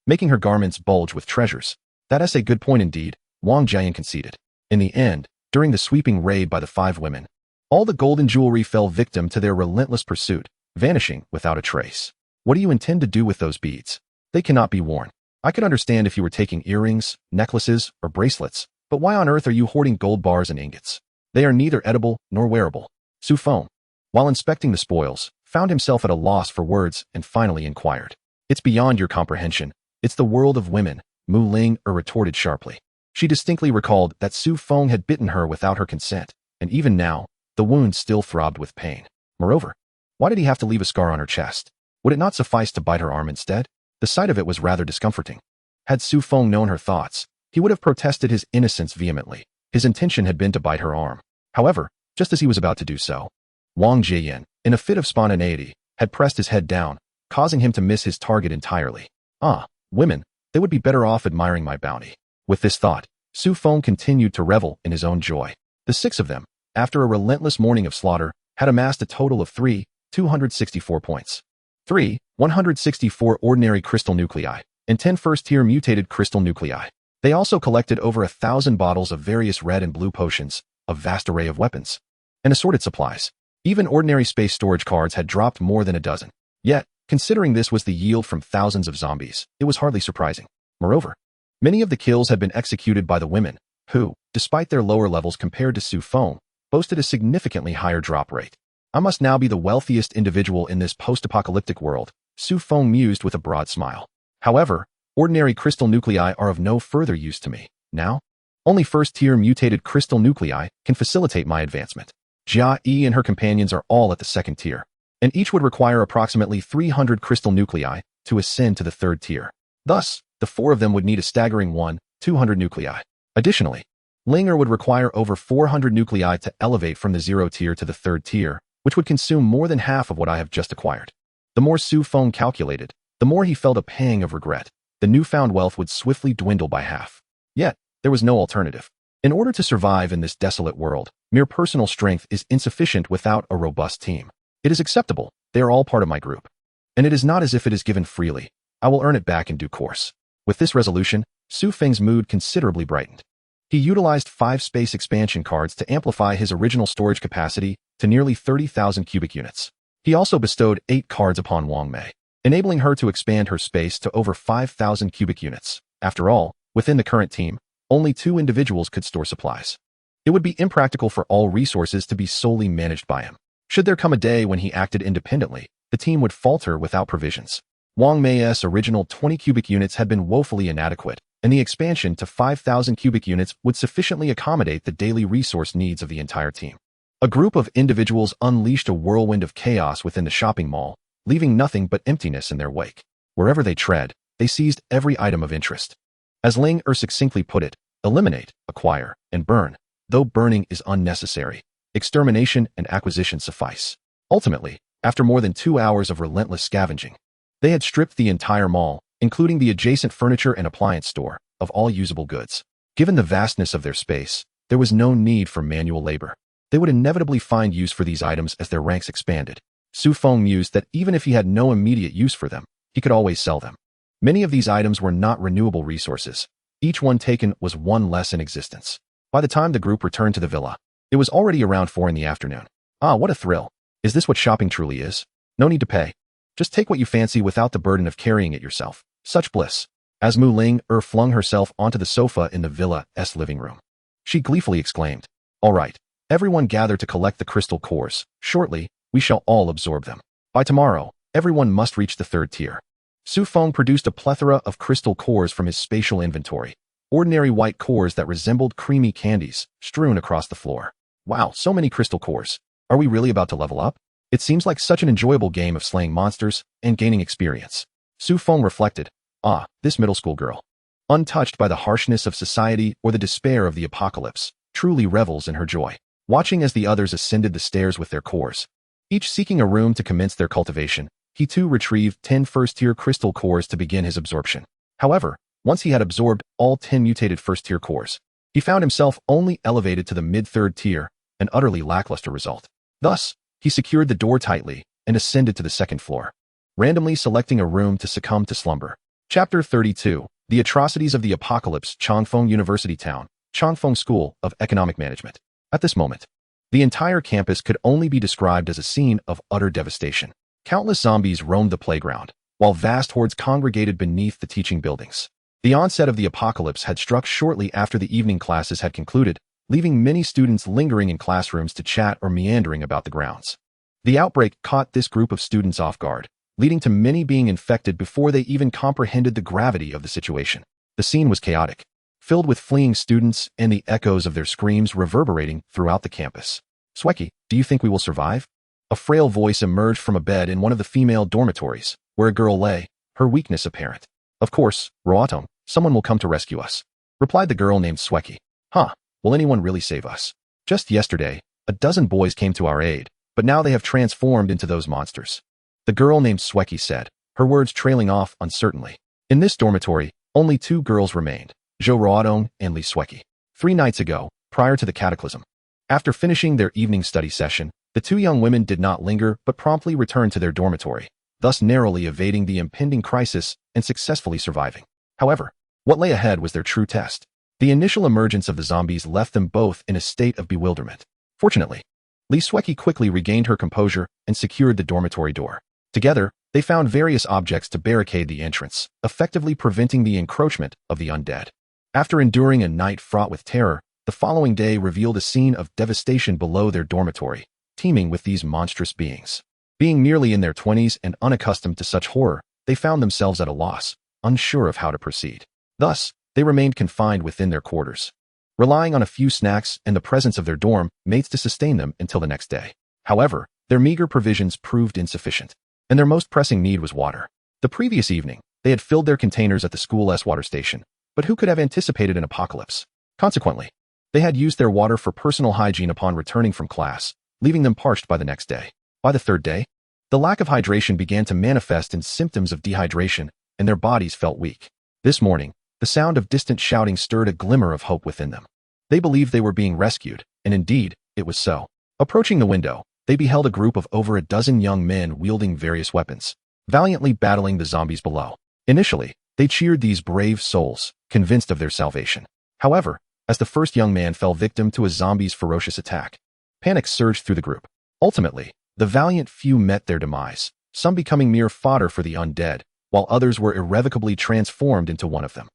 making her garments bulge with treasures. That's a good point indeed, Wang Jiayan conceded. In the end, during the sweeping raid by the 5 women, all the golden jewelry fell victim to their relentless pursuit, vanishing without a trace. What do you intend to do with those beads? They cannot be worn. I could understand if you were taking earrings, necklaces, or bracelets, but why on earth are you hoarding gold bars and ingots? They are neither edible nor wearable. Su Feng, while inspecting the spoils, found himself at a loss for words and finally inquired. It's beyond your comprehension. It's the world of women. Mu Ling retorted sharply. She distinctly recalled that Su Feng had bitten her without her consent, and even now, the wound still throbbed with pain. Moreover, why did he have to leave a scar on her chest? Would it not suffice to bite her arm instead? The sight of it was rather discomforting. Had Su Feng known her thoughts, he would have protested his innocence vehemently. His intention had been to bite her arm. However, just as he was about to do so, Wang Jieyan, in a fit of spontaneity, had pressed his head down, causing him to miss his target entirely. Ah, women, they would be better off admiring my bounty. With this thought, Su Feng continued to revel in his own joy. The 6 of them, after a relentless morning of slaughter, had amassed a total of 264 points. 164 ordinary crystal nuclei, and 10 first-tier mutated crystal nuclei. They also collected over 1,000 bottles of various red and blue potions, a vast array of weapons, and assorted supplies. Even ordinary space storage cards had dropped more than a dozen. Yet, considering this was the yield from thousands of zombies, it was hardly surprising. Moreover, many of the kills had been executed by the women, who, despite their lower levels compared to Su Feng, boasted a significantly higher drop rate. I must now be the wealthiest individual in this post-apocalyptic world, Su Feng mused with a broad smile. However, ordinary crystal nuclei are of no further use to me. Now, only first-tier mutated crystal nuclei can facilitate my advancement. Jia Yi and her companions are all at the second tier, and each would require approximately 300 crystal nuclei to ascend to the third tier. Thus, the 4 of them would need a staggering 200 nuclei. Additionally, Linger would require over 400 nuclei to elevate from the 0 tier to the third tier, which would consume more than half of what I have just acquired. The more Su Feng calculated, the more he felt a pang of regret. The newfound wealth would swiftly dwindle by half. Yet, there was no alternative. In order to survive in this desolate world, mere personal strength is insufficient without a robust team. It is acceptable. They are all part of my group. And it is not as if it is given freely. I will earn it back in due course. With this resolution, Su Feng's mood considerably brightened. He utilized 5 space expansion cards to amplify his original storage capacity to nearly 30,000 cubic units. He also bestowed 8 cards upon Wang Mei, enabling her to expand her space to over 5,000 cubic units. After all, within the current team, only 2 individuals could store supplies. It would be impractical for all resources to be solely managed by him. Should there come a day when he acted independently, the team would falter without provisions. Wang Mei's original 20 cubic units had been woefully inadequate, and the expansion to 5,000 cubic units would sufficiently accommodate the daily resource needs of the entire team. A group of individuals unleashed a whirlwind of chaos within the shopping mall, leaving nothing but emptiness in their wake. Wherever they tread, they seized every item of interest. As Ling succinctly put it, eliminate, acquire, and burn. Though burning is unnecessary, extermination and acquisition suffice. Ultimately, after more than 2 hours of relentless scavenging, they had stripped the entire mall, including the adjacent furniture and appliance store, of all usable goods. Given the vastness of their space, there was no need for manual labor. They would inevitably find use for these items as their ranks expanded. Su Feng mused that even if he had no immediate use for them, he could always sell them. Many of these items were not renewable resources. Each one taken was one less in existence. By the time the group returned to the villa, it was already around 4 in the afternoon. Ah, what a thrill. Is this what shopping truly is? No need to pay. Just take what you fancy without the burden of carrying it yourself. Such bliss. As Mu Ling flung herself onto the sofa in the villa's living room, she gleefully exclaimed, "All right, everyone gather to collect the crystal cores. Shortly, we shall all absorb them. By tomorrow, everyone must reach the third tier." Su Feng produced a plethora of crystal cores from his spatial inventory, ordinary white cores that resembled creamy candies, strewn across the floor. Wow, so many crystal cores. Are we really about to level up? It seems like such an enjoyable game of slaying monsters and gaining experience. Su Feng reflected, ah, this middle school girl, untouched by the harshness of society or the despair of the apocalypse, truly revels in her joy. Watching as the others ascended the stairs with their cores, each seeking a room to commence their cultivation, he too retrieved 10 first-tier crystal cores to begin his absorption. However, once he had absorbed all 10 mutated first-tier cores, he found himself only elevated to the mid-third tier, an utterly lackluster result. Thus, he secured the door tightly and ascended to the second floor, randomly selecting a room to succumb to slumber. Chapter 32, The Atrocities of the Apocalypse, Changfeng University Town, Changfeng School of Economic Management. At this moment, the entire campus could only be described as a scene of utter devastation. Countless zombies roamed the playground, while vast hordes congregated beneath the teaching buildings. The onset of the apocalypse had struck shortly after the evening classes had concluded, leaving many students lingering in classrooms to chat or meandering about the grounds. The outbreak caught this group of students off guard, leading to many being infected before they even comprehended the gravity of the situation. The scene was chaotic, filled with fleeing students and the echoes of their screams reverberating throughout the campus. Sweki, do you think we will survive? A frail voice emerged from a bed in one of the female dormitories, where a girl lay, her weakness apparent. Of course, Roatong, someone will come to rescue us, replied the girl named Sweki. Huh, will anyone really save us? Just yesterday, a dozen boys came to our aid, but now they have transformed into those monsters. The girl named Sweki said, her words trailing off uncertainly. In this dormitory, only 2 girls remained, Jo Roatong and Li Sweki. 3 nights ago, prior to the cataclysm. After finishing their evening study session, the 2 young women did not linger but promptly returned to their dormitory, thus narrowly evading the impending crisis and successfully surviving. However, what lay ahead was their true test. The initial emergence of the zombies left them both in a state of bewilderment. Fortunately, Li Sweki quickly regained her composure and secured the dormitory door. Together, they found various objects to barricade the entrance, effectively preventing the encroachment of the undead. After enduring a night fraught with terror, the following day revealed a scene of devastation below their dormitory, teeming with these monstrous beings. Being nearly in their 20s and unaccustomed to such horror, they found themselves at a loss, unsure of how to proceed. Thus, they remained confined within their quarters, relying on a few snacks and the presence of their dorm mates to sustain them until the next day. However, their meager provisions proved insufficient, and their most pressing need was water. The previous evening, they had filled their containers at the school's water station, but who could have anticipated an apocalypse? Consequently, they had used their water for personal hygiene upon returning from class, leaving them parched by the next day. By the 3rd day, the lack of hydration began to manifest in symptoms of dehydration, and their bodies felt weak. This morning, the sound of distant shouting stirred a glimmer of hope within them. They believed they were being rescued, and indeed, it was so. Approaching the window, they beheld a group of over a dozen young men wielding various weapons, valiantly battling the zombies below. Initially, they cheered these brave souls, convinced of their salvation. However, as the first young man fell victim to a zombie's ferocious attack, panic surged through the group. Ultimately, the valiant few met their demise, some becoming mere fodder for the undead, while others were irrevocably transformed into one of them.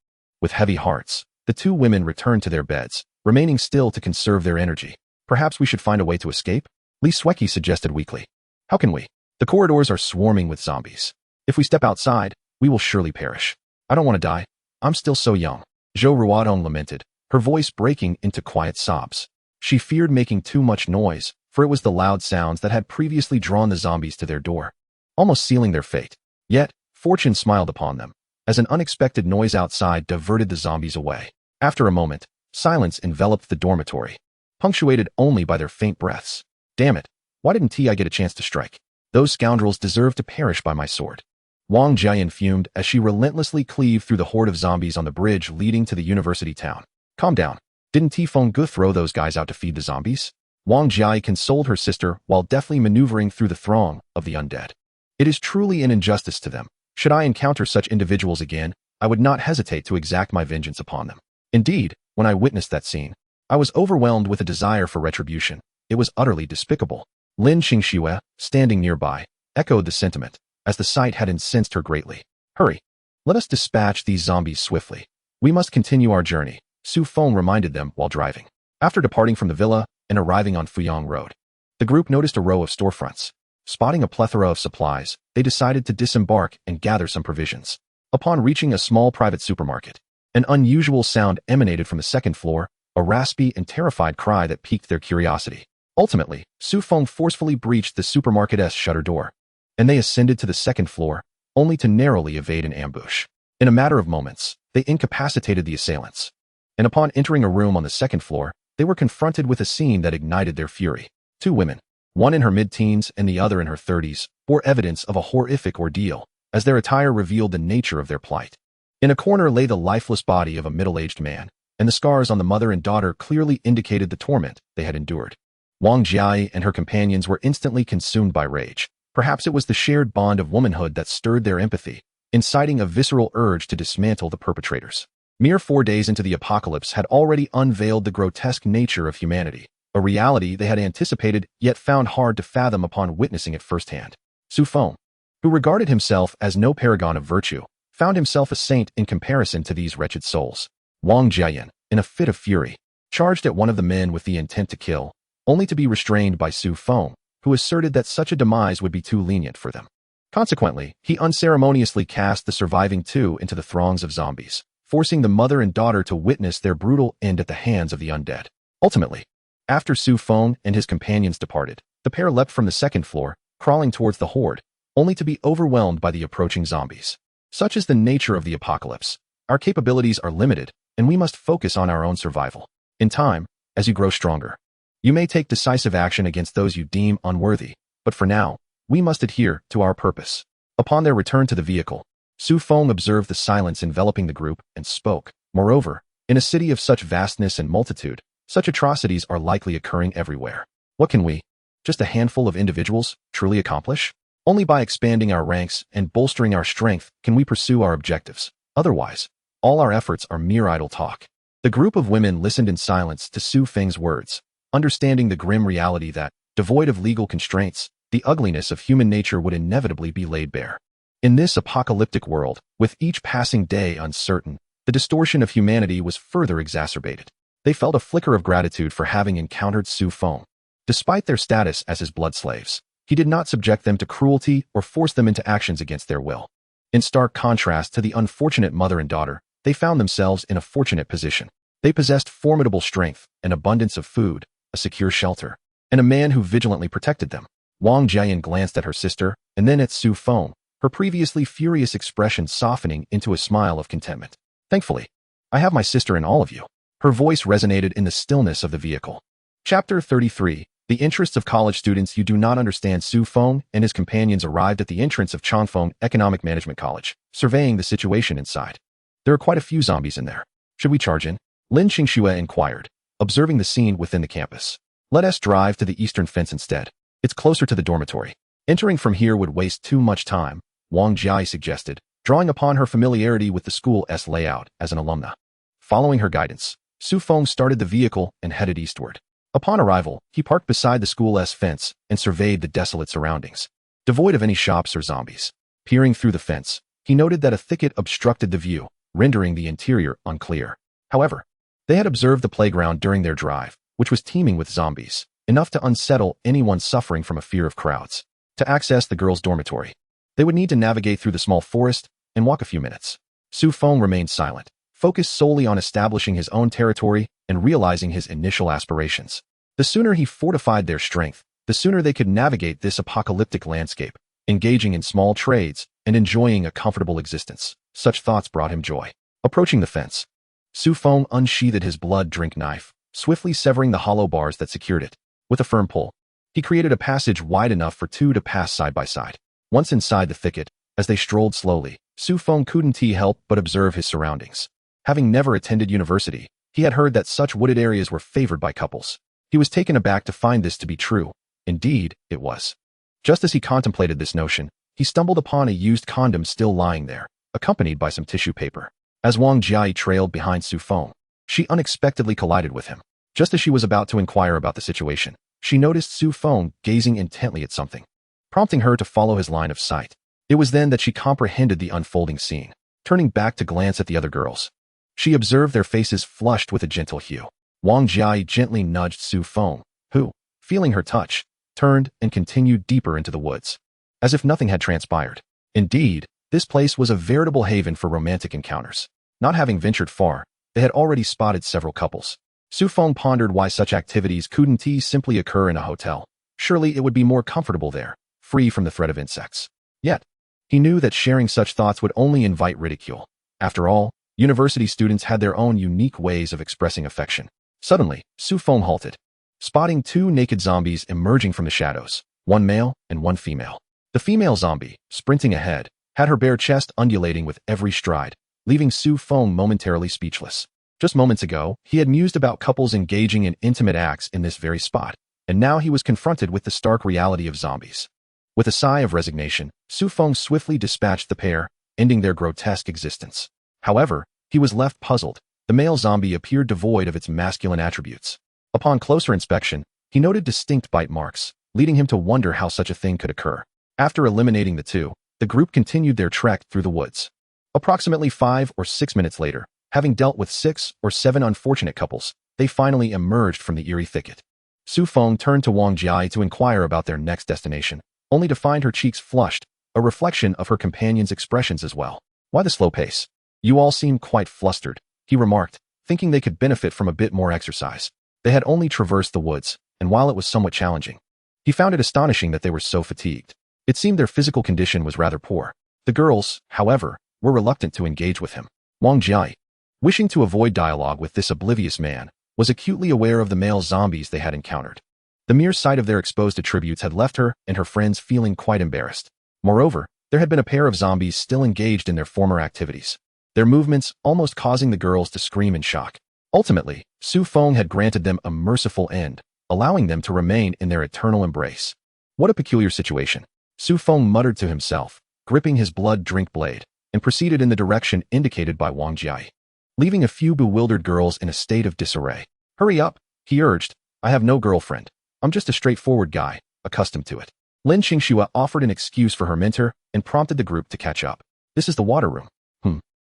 With heavy hearts, the 2 women returned to their beds, remaining still to conserve their energy. Perhaps we should find a way to escape? Li Sweki suggested weakly. How can we? The corridors are swarming with zombies. If we step outside, we will surely perish. I don't want to die. I'm still so young. Jo Roatong lamented, her voice breaking into quiet sobs. She feared making too much noise, for it was the loud sounds that had previously drawn the zombies to their door, almost sealing their fate. Yet, fortune smiled upon them, as an unexpected noise outside diverted the zombies away. After a moment, silence enveloped the dormitory, punctuated only by their faint breaths. Damn it, why didn't I get a chance to strike? Those scoundrels deserve to perish by my sword. Wang Jian fumed as she relentlessly cleaved through the horde of zombies on the bridge leading to the university town. Calm down. Didn't Tifeng throw those guys out to feed the zombies? Wang Jia consoled her sister while deftly maneuvering through the throng of the undead. It is truly an injustice to them. Should I encounter such individuals again, I would not hesitate to exact my vengeance upon them. Indeed, when I witnessed that scene, I was overwhelmed with a desire for retribution. It was utterly despicable. Lin Qingxue, standing nearby, echoed the sentiment, as the sight had incensed her greatly. Hurry. Let us dispatch these zombies swiftly. We must continue our journey, Su Feng reminded them while driving. After departing from the villa and arriving on Fuyang Road, the group noticed a row of storefronts. Spotting a plethora of supplies, they decided to disembark and gather some provisions. Upon reaching a small private supermarket, an unusual sound emanated from the 2nd floor, a raspy and terrified cry that piqued their curiosity. Ultimately, Su Feng forcefully breached the supermarket's shutter door, and they ascended to the 2nd floor, only to narrowly evade an ambush. In a matter of moments, they incapacitated the assailants, and upon entering a room on the 2nd floor, they were confronted with a scene that ignited their fury. 2 women, one in her mid-teens and the other in her 30s, bore evidence of a horrific ordeal, as their attire revealed the nature of their plight. In a corner lay the lifeless body of a middle-aged man, and the scars on the mother and daughter clearly indicated the torment they had endured. Wang Jiai and her companions were instantly consumed by rage. Perhaps it was the shared bond of womanhood that stirred their empathy, inciting a visceral urge to dismantle the perpetrators. Mere 4 days into the apocalypse had already unveiled the grotesque nature of humanity, a reality they had anticipated yet found hard to fathom upon witnessing it firsthand. Su Feng, who regarded himself as no paragon of virtue, found himself a saint in comparison to these wretched souls. Wang Jian, in a fit of fury, charged at one of the men with the intent to kill, only to be restrained by Su Feng, who asserted that such a demise would be too lenient for them. Consequently, he unceremoniously cast the surviving 2 into the throngs of zombies, forcing the mother and daughter to witness their brutal end at the hands of the undead. Ultimately, after Su Feng and his companions departed, the pair leapt from the second floor, crawling towards the horde, only to be overwhelmed by the approaching zombies. Such is the nature of the apocalypse. Our capabilities are limited, and we must focus on our own survival. In time, as you grow stronger, you may take decisive action against those you deem unworthy, but for now, we must adhere to our purpose. Upon their return to the vehicle, Su Feng observed the silence enveloping the group and spoke. Moreover, in a city of such vastness and multitude, such atrocities are likely occurring everywhere. What can we, just a handful of individuals, truly accomplish? Only by expanding our ranks and bolstering our strength can we pursue our objectives. Otherwise, all our efforts are mere idle talk. The group of women listened in silence to Su Feng's words, understanding the grim reality that, devoid of legal constraints, the ugliness of human nature would inevitably be laid bare. In this apocalyptic world, with each passing day uncertain, the distortion of humanity was further exacerbated. They felt a flicker of gratitude for having encountered Su Feng. Despite their status as his blood slaves, he did not subject them to cruelty or force them into actions against their will. In stark contrast to the unfortunate mother and daughter, they found themselves in a fortunate position. They possessed formidable strength, an abundance of food, a secure shelter, and a man who vigilantly protected them. Wang Jian glanced at her sister, and then at Su Feng, her previously furious expression softening into a smile of contentment. Thankfully, I have my sister in all of you. Her voice resonated in the stillness of the vehicle. Chapter 33. The interests of college students. You do not understand. Su Feng and his companions arrived at the entrance of Changfeng Economic Management College, surveying the situation inside. There are quite a few zombies in there. Should we charge in? Lin Qingxue inquired, observing the scene within the campus. Let us drive to the eastern fence instead. It's closer to the dormitory. Entering from here would waste too much time, Wang Jiai suggested, drawing upon her familiarity with the school's layout as an alumna. Following her guidance, Su Feng started the vehicle and headed eastward. Upon arrival, he parked beside the school's fence and surveyed the desolate surroundings, devoid of any shops or zombies. Peering through the fence, he noted that a thicket obstructed the view, rendering the interior unclear. However, they had observed the playground during their drive, which was teeming with zombies, enough to unsettle anyone suffering from a fear of crowds. To access the girls' dormitory, they would need to navigate through the small forest and walk a few minutes. Su Feng remained silent, focused solely on establishing his own territory and realizing his initial aspirations. The sooner he fortified their strength, the sooner they could navigate this apocalyptic landscape, engaging in small trades and enjoying a comfortable existence. Such thoughts brought him joy. Approaching the fence, Su Feng unsheathed his blood-drink knife, swiftly severing the hollow bars that secured it. With a firm pull, he created a passage wide enough for two to pass side by side. Once inside the thicket, as they strolled slowly, Su Feng couldn't help but observe his surroundings. Having never attended university, he had heard that such wooded areas were favored by couples. He was taken aback to find this to be true. Indeed, it was. Just as he contemplated this notion, he stumbled upon a used condom still lying there, accompanied by some tissue paper. As Wang Jiai trailed behind Su Feng, she unexpectedly collided with him. Just as she was about to inquire about the situation, she noticed Su Feng gazing intently at something, prompting her to follow his line of sight. It was then that she comprehended the unfolding scene. Turning back to glance at the other girls, she observed their faces flushed with a gentle hue. Wang Jiai gently nudged Su Feng, who, feeling her touch, turned and continued deeper into the woods, as if nothing had transpired. Indeed, this place was a veritable haven for romantic encounters. Not having ventured far, they had already spotted several couples. Su Feng pondered why such activities couldn't simply occur in a hotel. Surely it would be more comfortable there, free from the threat of insects. Yet, he knew that sharing such thoughts would only invite ridicule. After all, university students had their own unique ways of expressing affection. Suddenly, Su Feng halted, spotting two naked zombies emerging from the shadows, one male and one female. The female zombie, sprinting ahead, had her bare chest undulating with every stride, leaving Su Feng momentarily speechless. Just moments ago, he had mused about couples engaging in intimate acts in this very spot, and now he was confronted with the stark reality of zombies. With a sigh of resignation, Su Feng swiftly dispatched the pair, ending their grotesque existence. However, he was left puzzled. The male zombie appeared devoid of its masculine attributes. Upon closer inspection, he noted distinct bite marks, leading him to wonder how such a thing could occur. After eliminating the two, the group continued their trek through the woods. Approximately 5 or 6 minutes later, having dealt with 6 or 7 unfortunate couples, they finally emerged from the eerie thicket. Su Feng turned to Wang Jiai to inquire about their next destination, only to find her cheeks flushed, a reflection of her companion's expressions as well. Why the slow pace? You all seem quite flustered, he remarked, thinking they could benefit from a bit more exercise. They had only traversed the woods, and while it was somewhat challenging, he found it astonishing that they were so fatigued. It seemed their physical condition was rather poor. The girls, however, were reluctant to engage with him. Wang Jiai, wishing to avoid dialogue with this oblivious man, was acutely aware of the male zombies they had encountered. The mere sight of their exposed attributes had left her and her friends feeling quite embarrassed. Moreover, there had been a pair of zombies still engaged in their former activities, their movements almost causing the girls to scream in shock. Ultimately, Su Feng had granted them a merciful end, allowing them to remain in their eternal embrace. What a peculiar situation, Su Feng muttered to himself, gripping his blood-drink blade, and proceeded in the direction indicated by Wang Jiai, leaving a few bewildered girls in a state of disarray. Hurry up, he urged. I have no girlfriend. I'm just a straightforward guy, accustomed to it. Lin Qingxua offered an excuse for her mentor and prompted the group to catch up. This is the water room.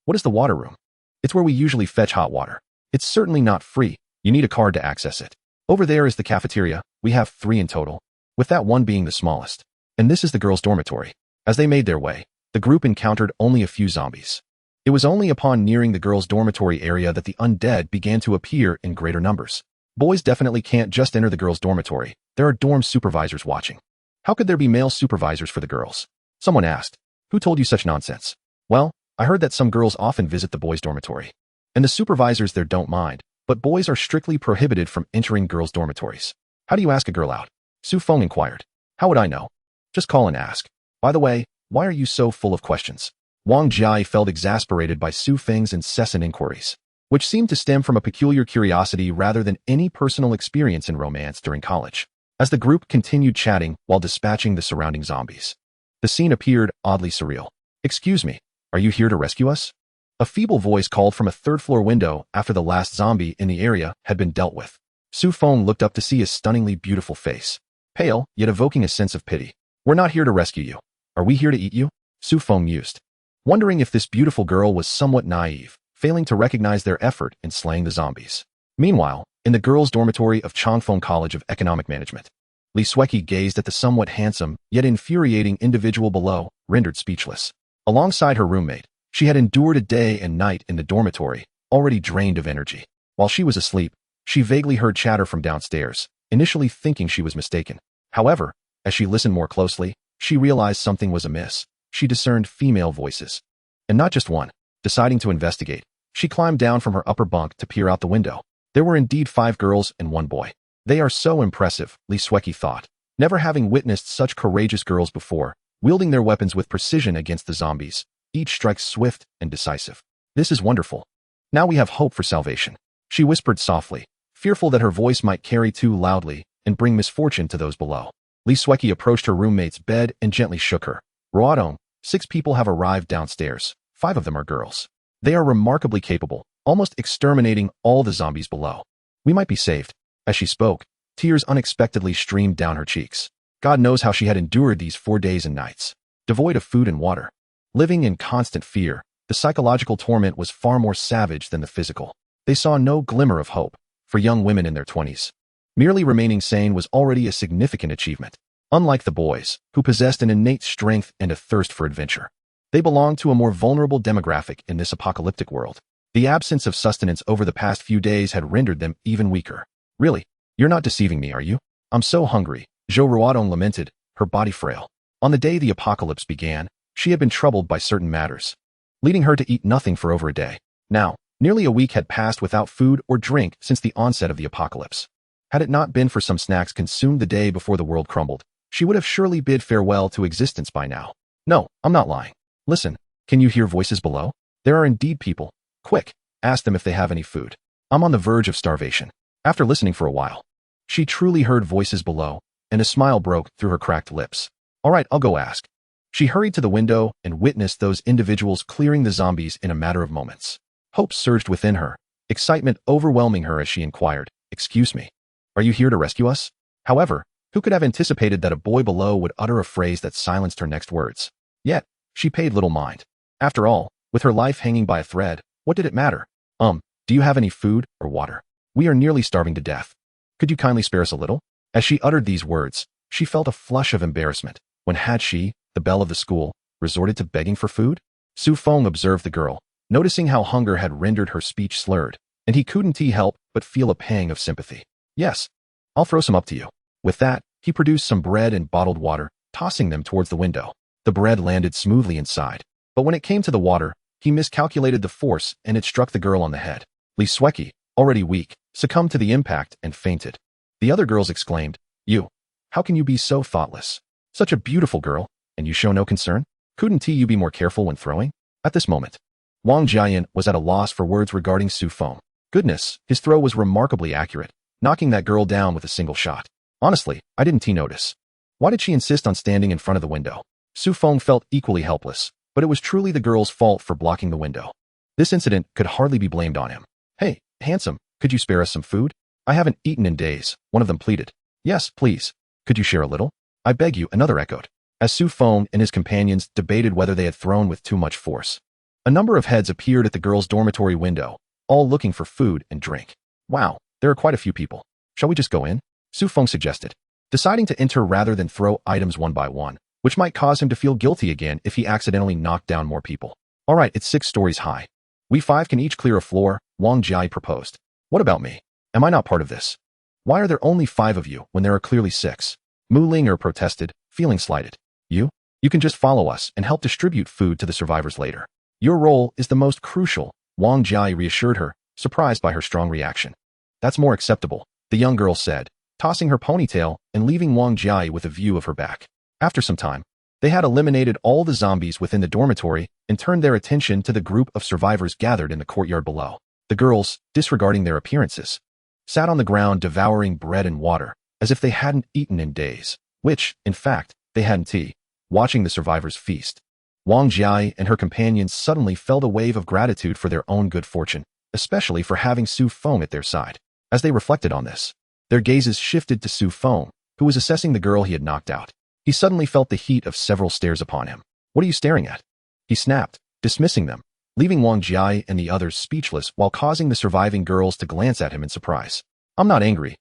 What is the water room? It's where we usually fetch hot water. It's certainly not free. You need a card to access it. Over there is the cafeteria. We have 3 in total, with that one being the smallest. And this is the girls' dormitory. As they made their way, the group encountered only a few zombies. It was only upon nearing the girls' dormitory area that the undead began to appear in greater numbers. Boys definitely can't just enter the girls' dormitory. There are dorm supervisors watching. How could there be male supervisors for the girls? Someone asked. Who told you such nonsense? Well, I heard that some girls often visit the boys' dormitory, and the supervisors there don't mind, but boys are strictly prohibited from entering girls' dormitories. How do you ask a girl out? Su Feng inquired. How would I know? Just call and ask. By the way, why are you so full of questions? Wang Jiai felt exasperated by Su Feng's incessant inquiries, which seemed to stem from a peculiar curiosity rather than any personal experience in romance during college. As the group continued chatting while dispatching the surrounding zombies, the scene appeared oddly surreal. Excuse me, are you here to rescue us? A feeble voice called from a third-floor window after the last zombie in the area had been dealt with. Su Feng looked up to see his stunningly beautiful face, pale, yet evoking a sense of pity. We're not here to rescue you. Are we here to eat you? Su Feng mused, wondering if this beautiful girl was somewhat naive, failing to recognize their effort in slaying the zombies. Meanwhile, in the girls' dormitory of Changfeng College of Economic Management, Li Sueki gazed at the somewhat handsome, yet infuriating individual below, rendered speechless. Alongside her roommate, she had endured a day and night in the dormitory, already drained of energy. While she was asleep, she vaguely heard chatter from downstairs, initially thinking she was mistaken. However, as she listened more closely, she realized something was amiss. She discerned female voices, and not just one. Deciding to investigate, she climbed down from her upper bunk to peer out the window. There were indeed 5 girls and 1 boy. They are so impressive, Li Sueki thought, never having witnessed such courageous girls before, wielding their weapons with precision against the zombies, each strike swift and decisive. This is wonderful. Now we have hope for salvation, she whispered softly, fearful that her voice might carry too loudly and bring misfortune to those below. Li Sueki approached her roommate's bed and gently shook her. Ruodong, 6 people have arrived downstairs. 5 of them are girls. They are remarkably capable, almost exterminating all the zombies below. We might be saved. As she spoke, tears unexpectedly streamed down her cheeks. God knows how she had endured these 4 days and nights, devoid of food and water. Living in constant fear, the psychological torment was far more savage than the physical. They saw no glimmer of hope for young women in their 20s. Merely remaining sane was already a significant achievement. Unlike the boys, who possessed an innate strength and a thirst for adventure, they belonged to a more vulnerable demographic in this apocalyptic world. The absence of sustenance over the past few days had rendered them even weaker. Really? You're not deceiving me, are you? I'm so hungry, Zhou Ruodong lamented, her body frail. On the day the apocalypse began, she had been troubled by certain matters, leading her to eat nothing for over a day. Now, nearly a week had passed without food or drink since the onset of the apocalypse. Had it not been for some snacks consumed the day before the world crumbled, she would have surely bid farewell to existence by now. No, I'm not lying. Listen, can you hear voices below? There are indeed people. Quick, ask them if they have any food. I'm on the verge of starvation. After listening for a while, she truly heard voices below, and a smile broke through her cracked lips. All right, I'll go ask. She hurried to the window and witnessed those individuals clearing the zombies in a matter of moments. Hope surged within her, excitement overwhelming her as she inquired, "Excuse me, are you here to rescue us?" However, who could have anticipated that a boy below would utter a phrase that silenced her next words? Yet, she paid little mind. After all, with her life hanging by a thread, what did it matter? Do you have any food or water? We are nearly starving to death. Could you kindly spare us a little? As she uttered these words, she felt a flush of embarrassment. When had she, the belle of the school, resorted to begging for food? Su Feng observed the girl, noticing how hunger had rendered her speech slurred, and he couldn't help but feel a pang of sympathy. Yes, I'll throw some up to you. With that, he produced some bread and bottled water, tossing them towards the window. The bread landed smoothly inside, but when it came to the water, he miscalculated the force and it struck the girl on the head. Lee Sweki, already weak, succumbed to the impact and fainted. The other girls exclaimed, "You, how can you be so thoughtless? Such a beautiful girl, and you show no concern? Couldn't you be more careful when throwing?" At this moment, Wang Jian was at a loss for words regarding Su Feng. Goodness, his throw was remarkably accurate, knocking that girl down with a single shot. Honestly, I didn't notice. Why did she insist on standing in front of the window? Su Feng felt equally helpless, but it was truly the girl's fault for blocking the window. This incident could hardly be blamed on him. "Hey, handsome, could you spare us some food? I haven't eaten in days," one of them pleaded. "Yes, please. Could you share a little? I beg you," another echoed. As Su Feng and his companions debated whether they had thrown with too much force, a number of heads appeared at the girls' dormitory window, all looking for food and drink. "Wow, there are quite a few people. Shall we just go in?" Su Feng suggested, deciding to enter rather than throw items one by one, which might cause him to feel guilty again if he accidentally knocked down more people. "All right, it's 6 stories high. We 5 can each clear a floor," Wang Jai proposed. "What about me? Am I not part of this? Why are there only 5 of you when there are clearly 6? Mu Linger protested, feeling slighted. You can just follow us and help distribute food to the survivors later. Your role is the most crucial," Wang Jai reassured her, surprised by her strong reaction. "That's more acceptable," the young girl said, tossing her ponytail and leaving Wang Jai with a view of her back. After some time, they had eliminated all the zombies within the dormitory and turned their attention to the group of survivors gathered in the courtyard below. The girls, disregarding their appearances, sat on the ground devouring bread and water, as if they hadn't eaten in days, which, in fact, they hadn't. Watching the survivors feast, Wang Jai and her companions suddenly felt a wave of gratitude for their own good fortune, especially for having Su Feng at their side. As they reflected on this, their gazes shifted to Su Feng, who was assessing the girl he had knocked out. He suddenly felt the heat of several stares upon him. "What are you staring at?" he snapped, dismissing them, leaving Wang Jai and the others speechless while causing the surviving girls to glance at him in surprise. I'm not angry.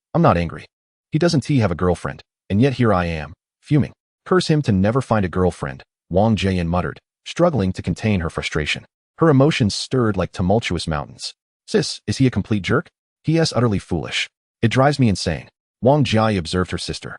He doesn't have a girlfriend, and yet here I am, fuming. Curse him to never find a girlfriend," Wang Jian muttered, struggling to contain her frustration. Her emotions stirred like tumultuous mountains. "Sis, is he a complete jerk? He is utterly foolish. It drives me insane," Wang Jai observed her sister,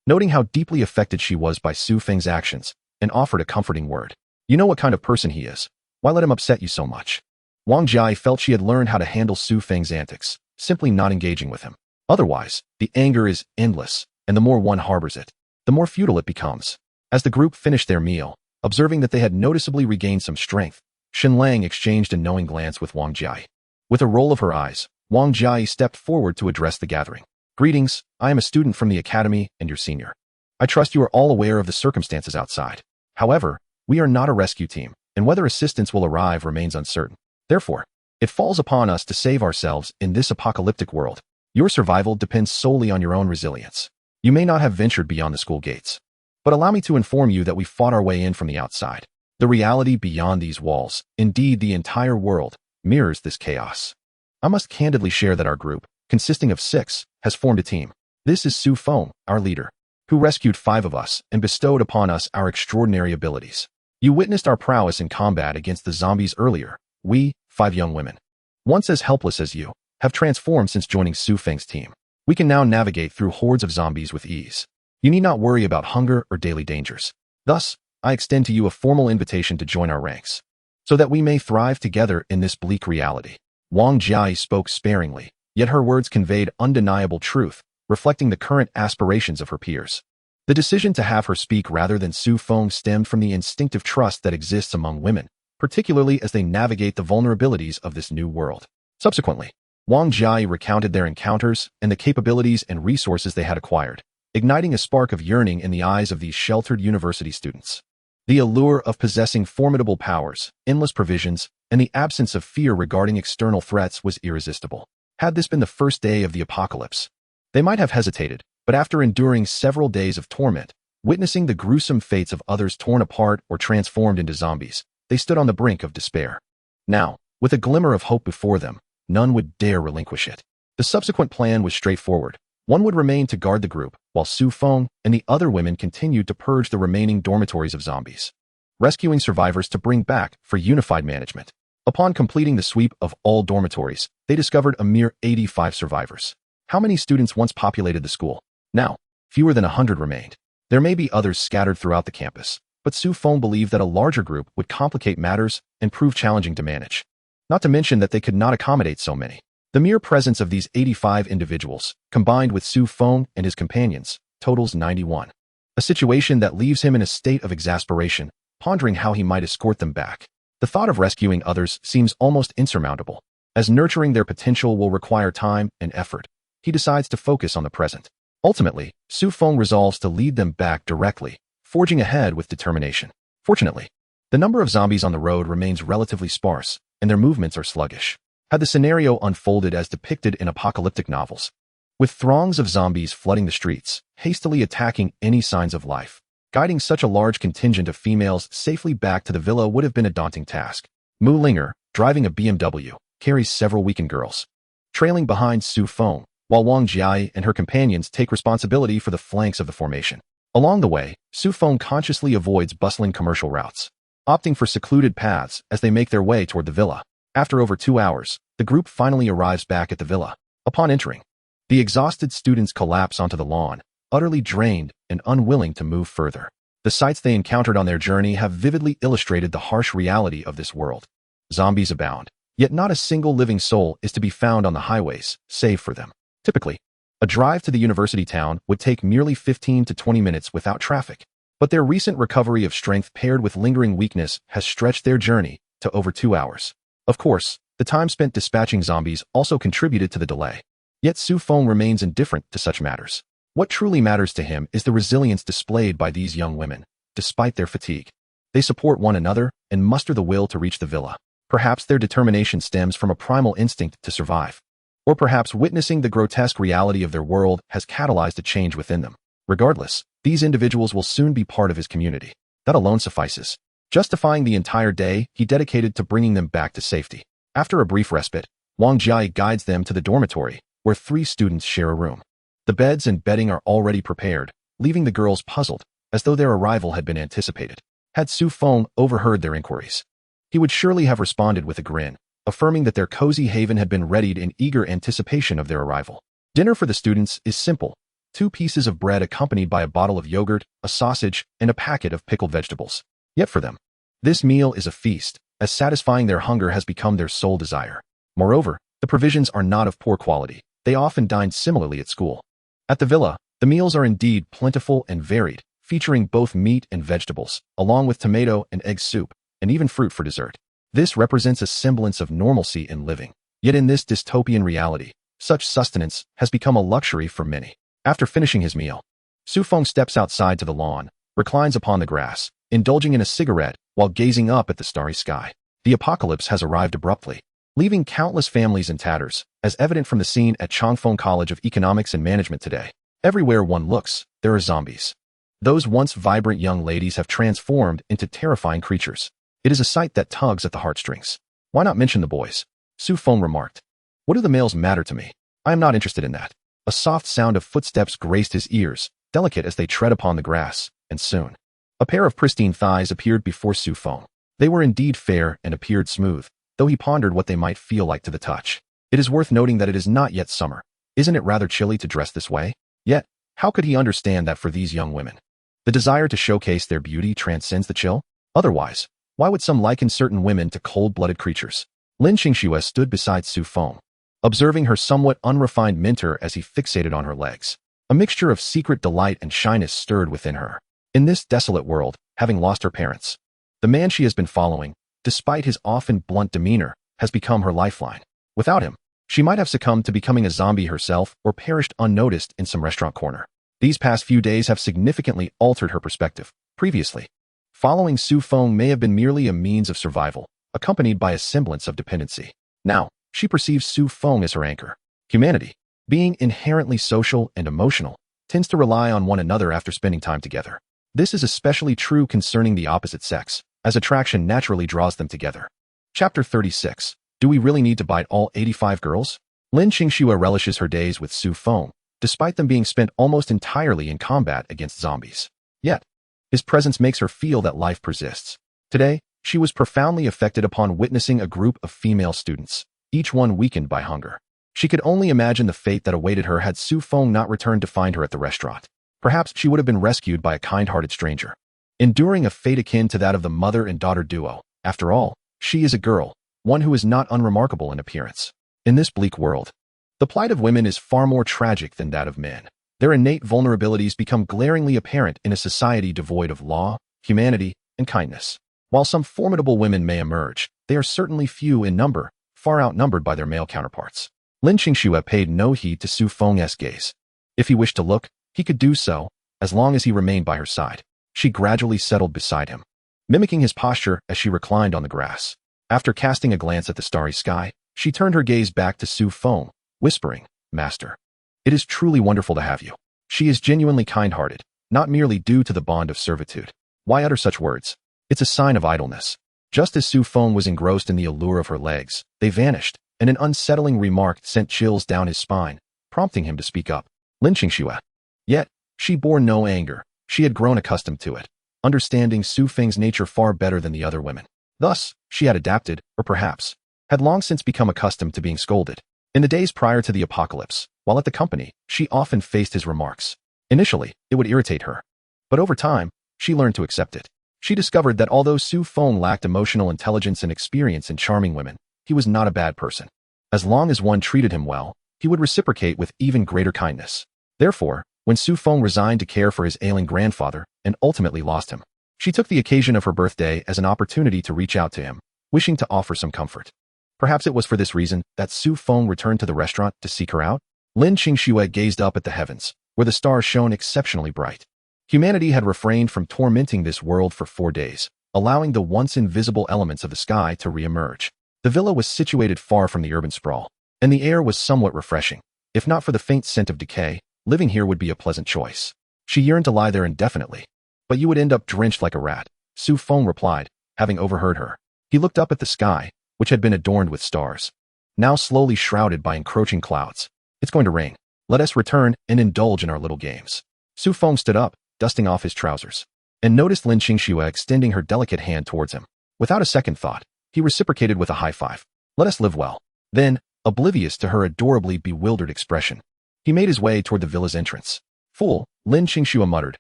noting how deeply affected she was by Su Feng's actions, and offered a comforting word. "You know what kind of person he is. Why let him upset you so much?" Wang Jai felt she had learned how to handle Su Feng's antics, simply not engaging with him. Otherwise, the anger is endless, and the more one harbors it, the more futile it becomes. As the group finished their meal, observing that they had noticeably regained some strength, Shen Lang exchanged a knowing glance with Wang Jai. With a roll of her eyes, Wang Jai stepped forward to address the gathering. "Greetings, I am a student from the academy and your senior. I trust you are all aware of the circumstances outside. However, we are not a rescue team, and whether assistance will arrive remains uncertain. Therefore, it falls upon us to save ourselves in this apocalyptic world. Your survival depends solely on your own resilience. You may not have ventured beyond the school gates, but allow me to inform you that we fought our way in from the outside. The reality beyond these walls, indeed the entire world, mirrors this chaos. I must candidly share that our group, consisting of 6, has formed a team. This is Su Feng, our leader, who rescued 5 of us and bestowed upon us our extraordinary abilities. You witnessed our prowess in combat against the zombies earlier. We, 5 young women, once as helpless as you, have transformed since joining Su Feng's team. We can now navigate through hordes of zombies with ease. You need not worry about hunger or daily dangers. Thus, I extend to you a formal invitation to join our ranks, so that we may thrive together in this bleak reality." Wang Jai spoke sparingly, yet her words conveyed undeniable truth, reflecting the current aspirations of her peers. The decision to have her speak rather than Su Feng stemmed from the instinctive trust that exists among women, particularly as they navigate the vulnerabilities of this new world. Subsequently, Wang Jai recounted their encounters and the capabilities and resources they had acquired, igniting a spark of yearning in the eyes of these sheltered university students. The allure of possessing formidable powers, endless provisions, and the absence of fear regarding external threats was irresistible. Had this been the first day of the apocalypse, they might have hesitated, but after enduring several days of torment, witnessing the gruesome fates of others torn apart or transformed into zombies, they stood on the brink of despair. Now, with a glimmer of hope before them, none would dare relinquish it. The subsequent plan was straightforward. One would remain to guard the group, while Su Feng and the other women continued to purge the remaining dormitories of zombies, rescuing survivors to bring back for unified management. Upon completing the sweep of all dormitories, they discovered a mere 85 survivors. How many students once populated the school? Now, fewer than 100 remained. There may be others scattered throughout the campus, but Su Feng believed that a larger group would complicate matters and prove challenging to manage. Not to mention that they could not accommodate so many. The mere presence of these 85 individuals, combined with Su Feng and his companions, totals 91. A situation that leaves him in a state of exasperation, pondering how he might escort them back. The thought of rescuing others seems almost insurmountable. As nurturing their potential will require time and effort, he decides to focus on the present. Ultimately, Su Feng resolves to lead them back directly, forging ahead with determination. Fortunately, the number of zombies on the road remains relatively sparse, and their movements are sluggish. Had the scenario unfolded as depicted in apocalyptic novels, with throngs of zombies flooding the streets, hastily attacking any signs of life, guiding such a large contingent of females safely back to the villa would have been a daunting task. Mu Linger, driving a BMW, carries several weakened girls, trailing behind Su Feng, while Wang Jiai and her companions take responsibility for the flanks of the formation. Along the way, Su Feng consciously avoids bustling commercial routes, opting for secluded paths as they make their way toward the villa. After over 2 hours, the group finally arrives back at the villa. Upon entering, the exhausted students collapse onto the lawn, utterly drained and unwilling to move further. The sights they encountered on their journey have vividly illustrated the harsh reality of this world. Zombies abound, yet not a single living soul is to be found on the highways, save for them. Typically, a drive to the university town would take merely 15 to 20 minutes without traffic, but their recent recovery of strength paired with lingering weakness has stretched their journey to over 2 hours. Of course, the time spent dispatching zombies also contributed to the delay. Yet Su Feng remains indifferent to such matters. What truly matters to him is the resilience displayed by these young women, despite their fatigue. They support one another and muster the will to reach the villa. Perhaps their determination stems from a primal instinct to survive. Or perhaps witnessing the grotesque reality of their world has catalyzed a change within them. Regardless, these individuals will soon be part of his community. That alone suffices, justifying the entire day he dedicated to bringing them back to safety. After a brief respite, Wang Jiai guides them to the dormitory, where 3 students share a room. The beds and bedding are already prepared, leaving the girls puzzled, as though their arrival had been anticipated. Had Su Feng overheard their inquiries, he would surely have responded with a grin, affirming that their cozy haven had been readied in eager anticipation of their arrival. Dinner for the students is simple: 2 pieces of bread accompanied by a bottle of yogurt, a sausage, and a packet of pickled vegetables. Yet for them, this meal is a feast, as satisfying their hunger has become their sole desire. Moreover, the provisions are not of poor quality. They often dine similarly at school. At the villa, the meals are indeed plentiful and varied, featuring both meat and vegetables, along with tomato and egg soup, and even fruit for dessert. This represents a semblance of normalcy in living. Yet in this dystopian reality, such sustenance has become a luxury for many. After finishing his meal, Su Feng steps outside to the lawn, reclines upon the grass, indulging in a cigarette while gazing up at the starry sky. The apocalypse has arrived abruptly, leaving countless families in tatters, as evident from the scene at Changfeng College of Economics and Management today. Everywhere one looks, there are zombies. Those once vibrant young ladies have transformed into terrifying creatures. It is a sight that tugs at the heartstrings. Why not mention the boys? Su Feng remarked. What do the males matter to me? I am not interested in that. A soft sound of footsteps graced his ears, delicate as they tread upon the grass, and soon, a pair of pristine thighs appeared before Su Feng. They were indeed fair and appeared smooth, though he pondered what they might feel like to the touch. It is worth noting that it is not yet summer. Isn't it rather chilly to dress this way? Yet, how could he understand that for these young women, the desire to showcase their beauty transcends the chill? Otherwise, why would some liken certain women to cold-blooded creatures? Lin Xingxue stood beside Su Feng, observing her somewhat unrefined mentor as he fixated on her legs. A mixture of secret delight and shyness stirred within her. In this desolate world, having lost her parents, the man she has been following, despite his often blunt demeanor, has become her lifeline. Without him, she might have succumbed to becoming a zombie herself or perished unnoticed in some restaurant corner. These past few days have significantly altered her perspective. Previously, following Su Feng may have been merely a means of survival, accompanied by a semblance of dependency. Now, she perceives Su Feng as her anchor. Humanity, being inherently social and emotional, tends to rely on one another after spending time together. This is especially true concerning the opposite sex, as attraction naturally draws them together. Chapter 36. Do we really need to bite all 85 girls? Lin Xingxue relishes her days with Su Feng, despite them being spent almost entirely in combat against zombies. Yet, his presence makes her feel that life persists. Today, She was profoundly affected upon witnessing a group of female students, each one weakened by hunger. She could only imagine the fate that awaited her had Su Feng not returned to find her at the restaurant. Perhaps she would have been rescued by a kind-hearted stranger, enduring a fate akin to that of the mother and daughter duo. After all, she is a girl, one who is not unremarkable in appearance. In this bleak world, the plight of women is far more tragic than that of men. Their innate vulnerabilities become glaringly apparent in a society devoid of law, humanity, and kindness. While some formidable women may emerge, they are certainly few in number, far outnumbered by their male counterparts. Lin Qingxue paid no heed to Su Feng's gaze. If he wished to look, he could do so, as long as he remained by her side. She gradually settled beside him, mimicking his posture as she reclined on the grass. After casting a glance at the starry sky, she turned her gaze back to Su Feng, whispering, "Master, it is truly wonderful to have you." She is genuinely kind-hearted, not merely due to the bond of servitude. Why utter such words? It's a sign of idleness. Just as Su Feng was engrossed in the allure of her legs, they vanished, and an unsettling remark sent chills down his spine, prompting him to speak up. Lin Qingxue. Yet, she bore no anger. She had grown accustomed to it, understanding Su Feng's nature far better than the other women. Thus, she had adapted, or perhaps, had long since become accustomed to being scolded. In the days prior to the apocalypse, while at the company, she often faced his remarks. Initially, it would irritate her. But over time, she learned to accept it. She discovered that although Su Feng lacked emotional intelligence and experience in charming women, he was not a bad person. As long as one treated him well, he would reciprocate with even greater kindness. Therefore, when Su Feng resigned to care for his ailing grandfather and ultimately lost him, she took the occasion of her birthday as an opportunity to reach out to him, wishing to offer some comfort. Perhaps it was for this reason that Su Feng returned to the restaurant to seek her out. Lin Qingxue gazed up at the heavens, where the stars shone exceptionally bright. Humanity had refrained from tormenting this world for 4 days, allowing the once invisible elements of the sky to re-emerge. The villa was situated far from the urban sprawl, and the air was somewhat refreshing. If not for the faint scent of decay, living here would be a pleasant choice. She yearned to lie there indefinitely. But you would end up drenched like a rat, Su Feng replied, having overheard her. He looked up at the sky, which had been adorned with stars, now slowly shrouded by encroaching clouds. It's going to rain. Let us return and indulge in our little games. Su Feng stood up, dusting off his trousers, and noticed Lin Qingxue extending her delicate hand towards him. Without a second thought, he reciprocated with a high five. Let us live well. Then, oblivious to her adorably bewildered expression, he made his way toward the villa's entrance. Fool, Lin Qingxue muttered,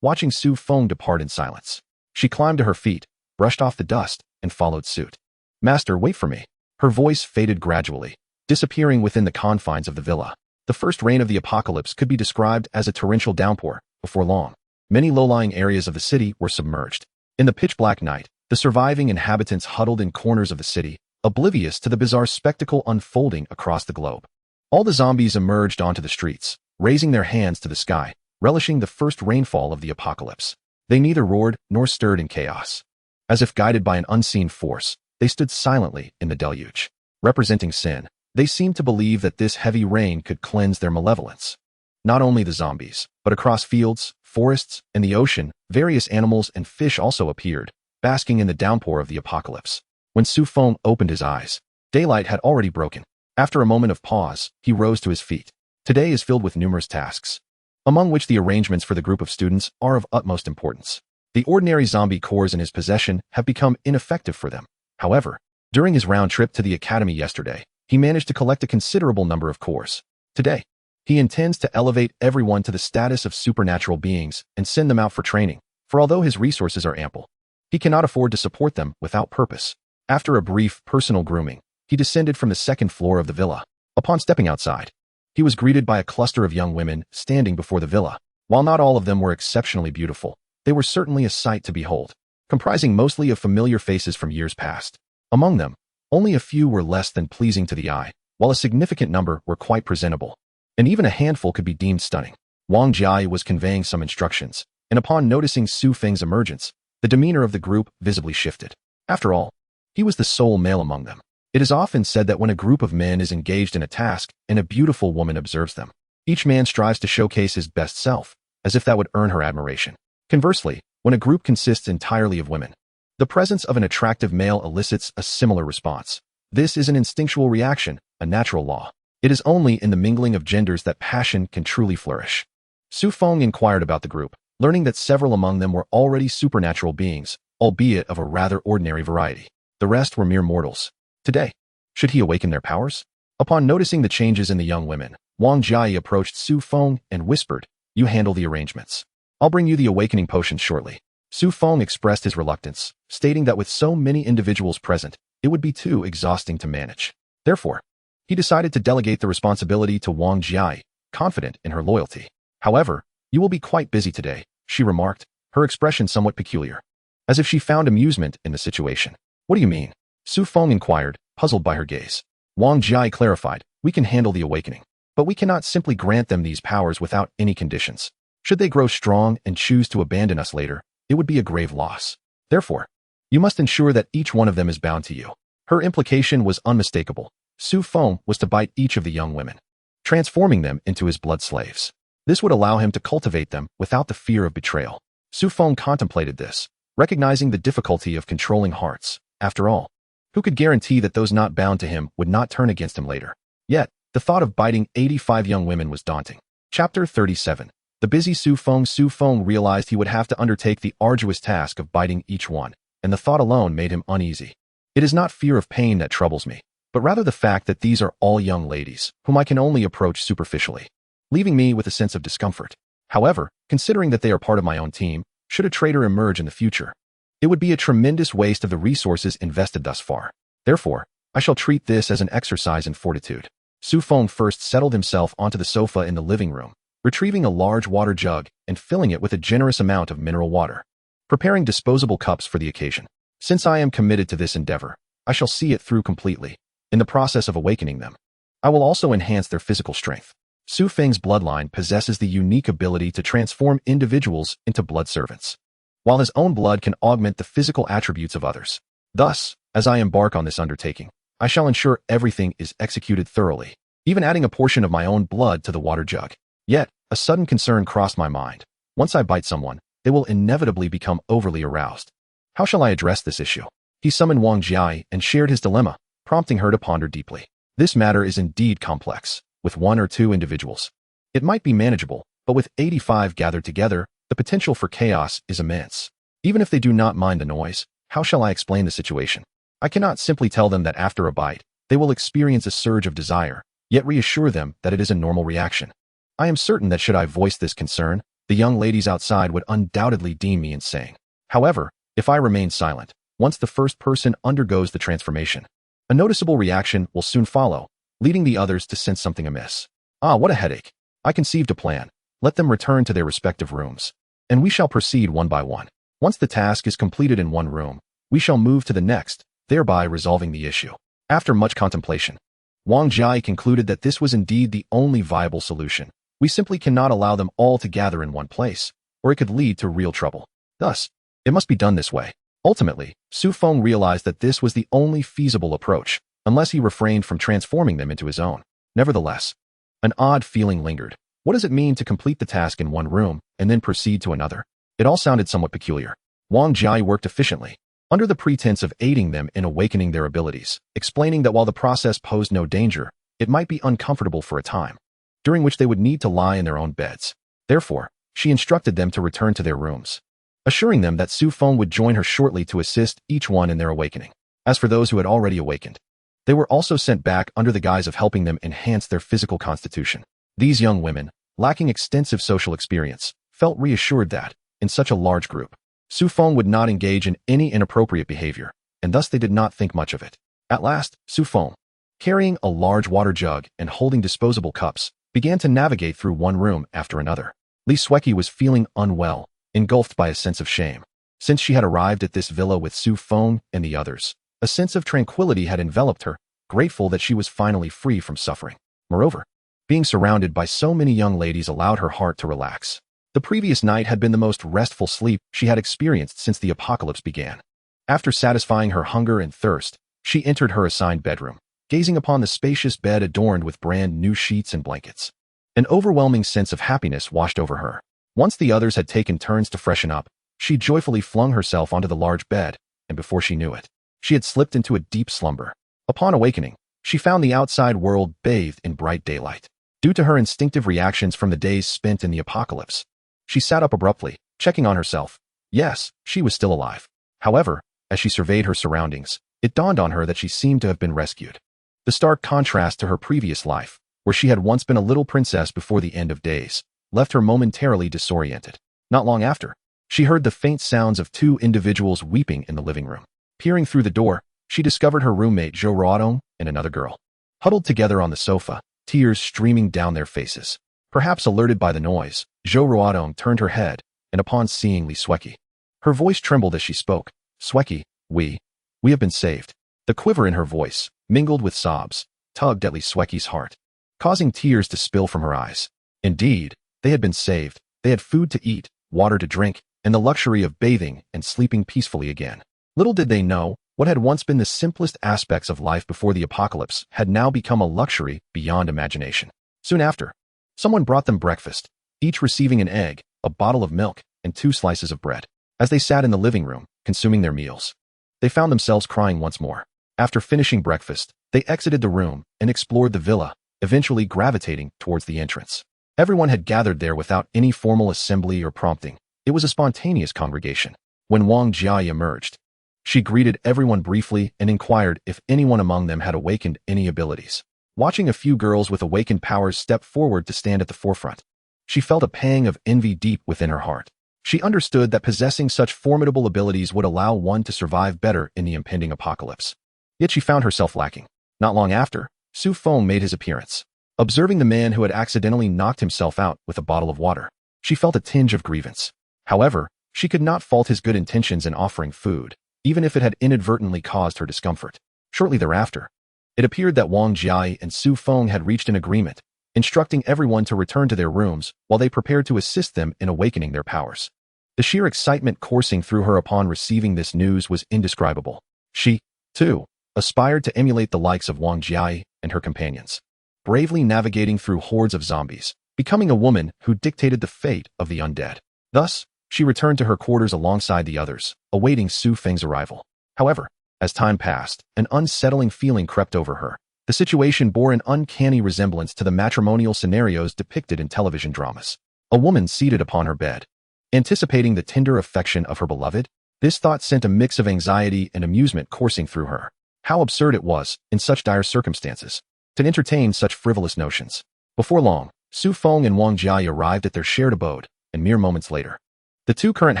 watching Su Feng depart in silence. She climbed to her feet, brushed off the dust, and followed suit. Master, wait for me. Her voice faded gradually, disappearing within the confines of the villa. The first rain of the apocalypse could be described as a torrential downpour. Before long, many low-lying areas of the city were submerged. In the pitch-black night, the surviving inhabitants huddled in corners of the city, oblivious to the bizarre spectacle unfolding across the globe. All the zombies emerged onto the streets, raising their hands to the sky, relishing the first rainfall of the apocalypse. They neither roared nor stirred in chaos. As if guided by an unseen force, they stood silently in the deluge. Representing sin, they seemed to believe that this heavy rain could cleanse their malevolence. Not only the zombies, but across fields, forests, and the ocean, various animals and fish also appeared, basking in the downpour of the apocalypse. When Su Feng opened his eyes, daylight had already broken. After a moment of pause, he rose to his feet. Today is filled with numerous tasks, among which the arrangements for the group of students are of utmost importance. The ordinary zombie cores in his possession have become ineffective for them. However, during his round trip to the academy yesterday, he managed to collect a considerable number of cores. Today, he intends to elevate everyone to the status of supernatural beings and send them out for training, for although his resources are ample, he cannot afford to support them without purpose. After a brief personal grooming, he descended from the second floor of the villa. Upon stepping outside, he was greeted by a cluster of young women standing before the villa. While not all of them were exceptionally beautiful, they were certainly a sight to behold, comprising mostly of familiar faces from years past. Among them, only a few were less than pleasing to the eye, while a significant number were quite presentable, and even a handful could be deemed stunning. Wang Jiai was conveying some instructions, and upon noticing Su Feng's emergence, the demeanor of the group visibly shifted. After all, he was the sole male among them. It is often said that when a group of men is engaged in a task and a beautiful woman observes them, each man strives to showcase his best self, as if that would earn her admiration. Conversely, when a group consists entirely of women, the presence of an attractive male elicits a similar response. This is an instinctual reaction, a natural law. It is only in the mingling of genders that passion can truly flourish. Su Feng inquired about the group, learning that several among them were already supernatural beings, albeit of a rather ordinary variety. The rest were mere mortals. Today, should he awaken their powers? Upon noticing the changes in the young women, Wang Jia approached Su Feng and whispered, "You handle the arrangements. I'll bring you the awakening potions shortly." Su Feng expressed his reluctance, stating that with so many individuals present, it would be too exhausting to manage. Therefore, he decided to delegate the responsibility to Wang Jia, confident in her loyalty. "However, you will be quite busy today," she remarked, her expression somewhat peculiar, as if she found amusement in the situation. "What do you mean?" Su Feng inquired, puzzled by her gaze. Wang Jia clarified, "We can handle the awakening, but we cannot simply grant them these powers without any conditions. Should they grow strong and choose to abandon us later, it would be a grave loss. Therefore, you must ensure that each one of them is bound to you." Her implication was unmistakable. Su Feng was to bite each of the young women, transforming them into his blood slaves. This would allow him to cultivate them without the fear of betrayal. Su Feng contemplated this, recognizing the difficulty of controlling hearts. After all, who could guarantee that those not bound to him would not turn against him later? Yet, the thought of biting 85 young women was daunting. Chapter 37. The busy Su Feng realized he would have to undertake the arduous task of biting each one, and the thought alone made him uneasy. It is not fear of pain that troubles me, but rather the fact that these are all young ladies, whom I can only approach superficially, leaving me with a sense of discomfort. However, considering that they are part of my own team, should a traitor emerge in the future, it would be a tremendous waste of the resources invested thus far. Therefore, I shall treat this as an exercise in fortitude. Su Feng first settled himself onto the sofa in the living room, retrieving a large water jug and filling it with a generous amount of mineral water, preparing disposable cups for the occasion. Since I am committed to this endeavor, I shall see it through completely. In the process of awakening them, I will also enhance their physical strength. Su Feng's bloodline possesses the unique ability to transform individuals into blood servants, while his own blood can augment the physical attributes of others. Thus, as I embark on this undertaking, I shall ensure everything is executed thoroughly, even adding a portion of my own blood to the water jug. Yet, a sudden concern crossed my mind. Once I bite someone, they will inevitably become overly aroused. How shall I address this issue? He summoned Wang Jia and shared his dilemma, prompting her to ponder deeply. This matter is indeed complex. With 1 or 2 individuals, it might be manageable, but with 85 gathered together, the potential for chaos is immense. Even if they do not mind the noise, how shall I explain the situation? I cannot simply tell them that after a bite, they will experience a surge of desire, yet reassure them that it is a normal reaction. I am certain that should I voice this concern, the young ladies outside would undoubtedly deem me insane. However, if I remain silent, once the first person undergoes the transformation, a noticeable reaction will soon follow, leading the others to sense something amiss. Ah, what a headache. I conceived a plan. Let them return to their respective rooms, and we shall proceed one by one. Once the task is completed in one room, we shall move to the next, thereby resolving the issue. After much contemplation, Wang Jia concluded that this was indeed the only viable solution. We simply cannot allow them all to gather in one place, or it could lead to real trouble. Thus, it must be done this way. Ultimately, Su Feng realized that this was the only feasible approach, unless he refrained from transforming them into his own. Nevertheless, an odd feeling lingered. What does it mean to complete the task in one room and then proceed to another? It all sounded somewhat peculiar. Wang Jia worked efficiently, under the pretense of aiding them in awakening their abilities, explaining that while the process posed no danger, it might be uncomfortable for a time, during which they would need to lie in their own beds. Therefore, she instructed them to return to their rooms, assuring them that Su Feng would join her shortly to assist each one in their awakening. As for those who had already awakened, they were also sent back under the guise of helping them enhance their physical constitution. These young women, lacking extensive social experience, felt reassured that, in such a large group, Su Feng would not engage in any inappropriate behavior, and thus they did not think much of it. At last, Su Feng, carrying a large water jug and holding disposable cups, began to navigate through one room after another. Li Sueki was feeling unwell, engulfed by a sense of shame. Since she had arrived at this villa with Su Feng and the others, a sense of tranquility had enveloped her, grateful that she was finally free from suffering. Moreover, being surrounded by so many young ladies allowed her heart to relax. The previous night had been the most restful sleep she had experienced since the apocalypse began. After satisfying her hunger and thirst, she entered her assigned bedroom, gazing upon the spacious bed adorned with brand new sheets and blankets. An overwhelming sense of happiness washed over her. Once the others had taken turns to freshen up, she joyfully flung herself onto the large bed, and before she knew it, she had slipped into a deep slumber. Upon awakening, she found the outside world bathed in bright daylight. Due to her instinctive reactions from the days spent in the apocalypse, she sat up abruptly, checking on herself. Yes, she was still alive. However, as she surveyed her surroundings, it dawned on her that she seemed to have been rescued. The stark contrast to her previous life, where she had once been a little princess before the end of days, left her momentarily disoriented. Not long after, she heard the faint sounds of two individuals weeping in the living room. Peering through the door, she discovered her roommate Zhou Ruodong and another girl, huddled together on the sofa, tears streaming down their faces. Perhaps alerted by the noise, Zhou Ruodong turned her head, and upon seeing Li Sueki, her voice trembled as she spoke. Sueki, we have been saved. The quiver in her voice, mingled with sobs, tugged at Li Sueki's heart, causing tears to spill from her eyes. Indeed, they had been saved. They had food to eat, water to drink, and the luxury of bathing and sleeping peacefully again. Little did they know, what had once been the simplest aspects of life before the apocalypse had now become a luxury beyond imagination. Soon after, someone brought them breakfast, each receiving an egg, a bottle of milk, and 2 slices of bread. As they sat in the living room, consuming their meals, they found themselves crying once more. After finishing breakfast, they exited the room and explored the villa, eventually gravitating towards the entrance. Everyone had gathered there without any formal assembly or prompting. It was a spontaneous congregation. When Wang Jiai emerged, she greeted everyone briefly and inquired if anyone among them had awakened any abilities. Watching a few girls with awakened powers step forward to stand at the forefront, she felt a pang of envy deep within her heart. She understood that possessing such formidable abilities would allow one to survive better in the impending apocalypse. Yet she found herself lacking. Not long after, Su Feng made his appearance. Observing the man who had accidentally knocked himself out with a bottle of water, she felt a tinge of grievance. However, she could not fault his good intentions in offering food, even if it had inadvertently caused her discomfort. Shortly thereafter, it appeared that Wang Jiai and Su Feng had reached an agreement, instructing everyone to return to their rooms while they prepared to assist them in awakening their powers. The sheer excitement coursing through her upon receiving this news was indescribable. She, too, aspired to emulate the likes of Wang Jiai and her companions, bravely navigating through hordes of zombies, becoming a woman who dictated the fate of the undead. Thus, she returned to her quarters alongside the others, awaiting Su Feng's arrival. However, as time passed, an unsettling feeling crept over her. The situation bore an uncanny resemblance to the matrimonial scenarios depicted in television dramas. A woman seated upon her bed, anticipating the tender affection of her beloved. This thought sent a mix of anxiety and amusement coursing through her. How absurd it was, in such dire circumstances, to entertain such frivolous notions. Before long, Su Feng and Wang Jiai arrived at their shared abode, and mere moments later, the 2 current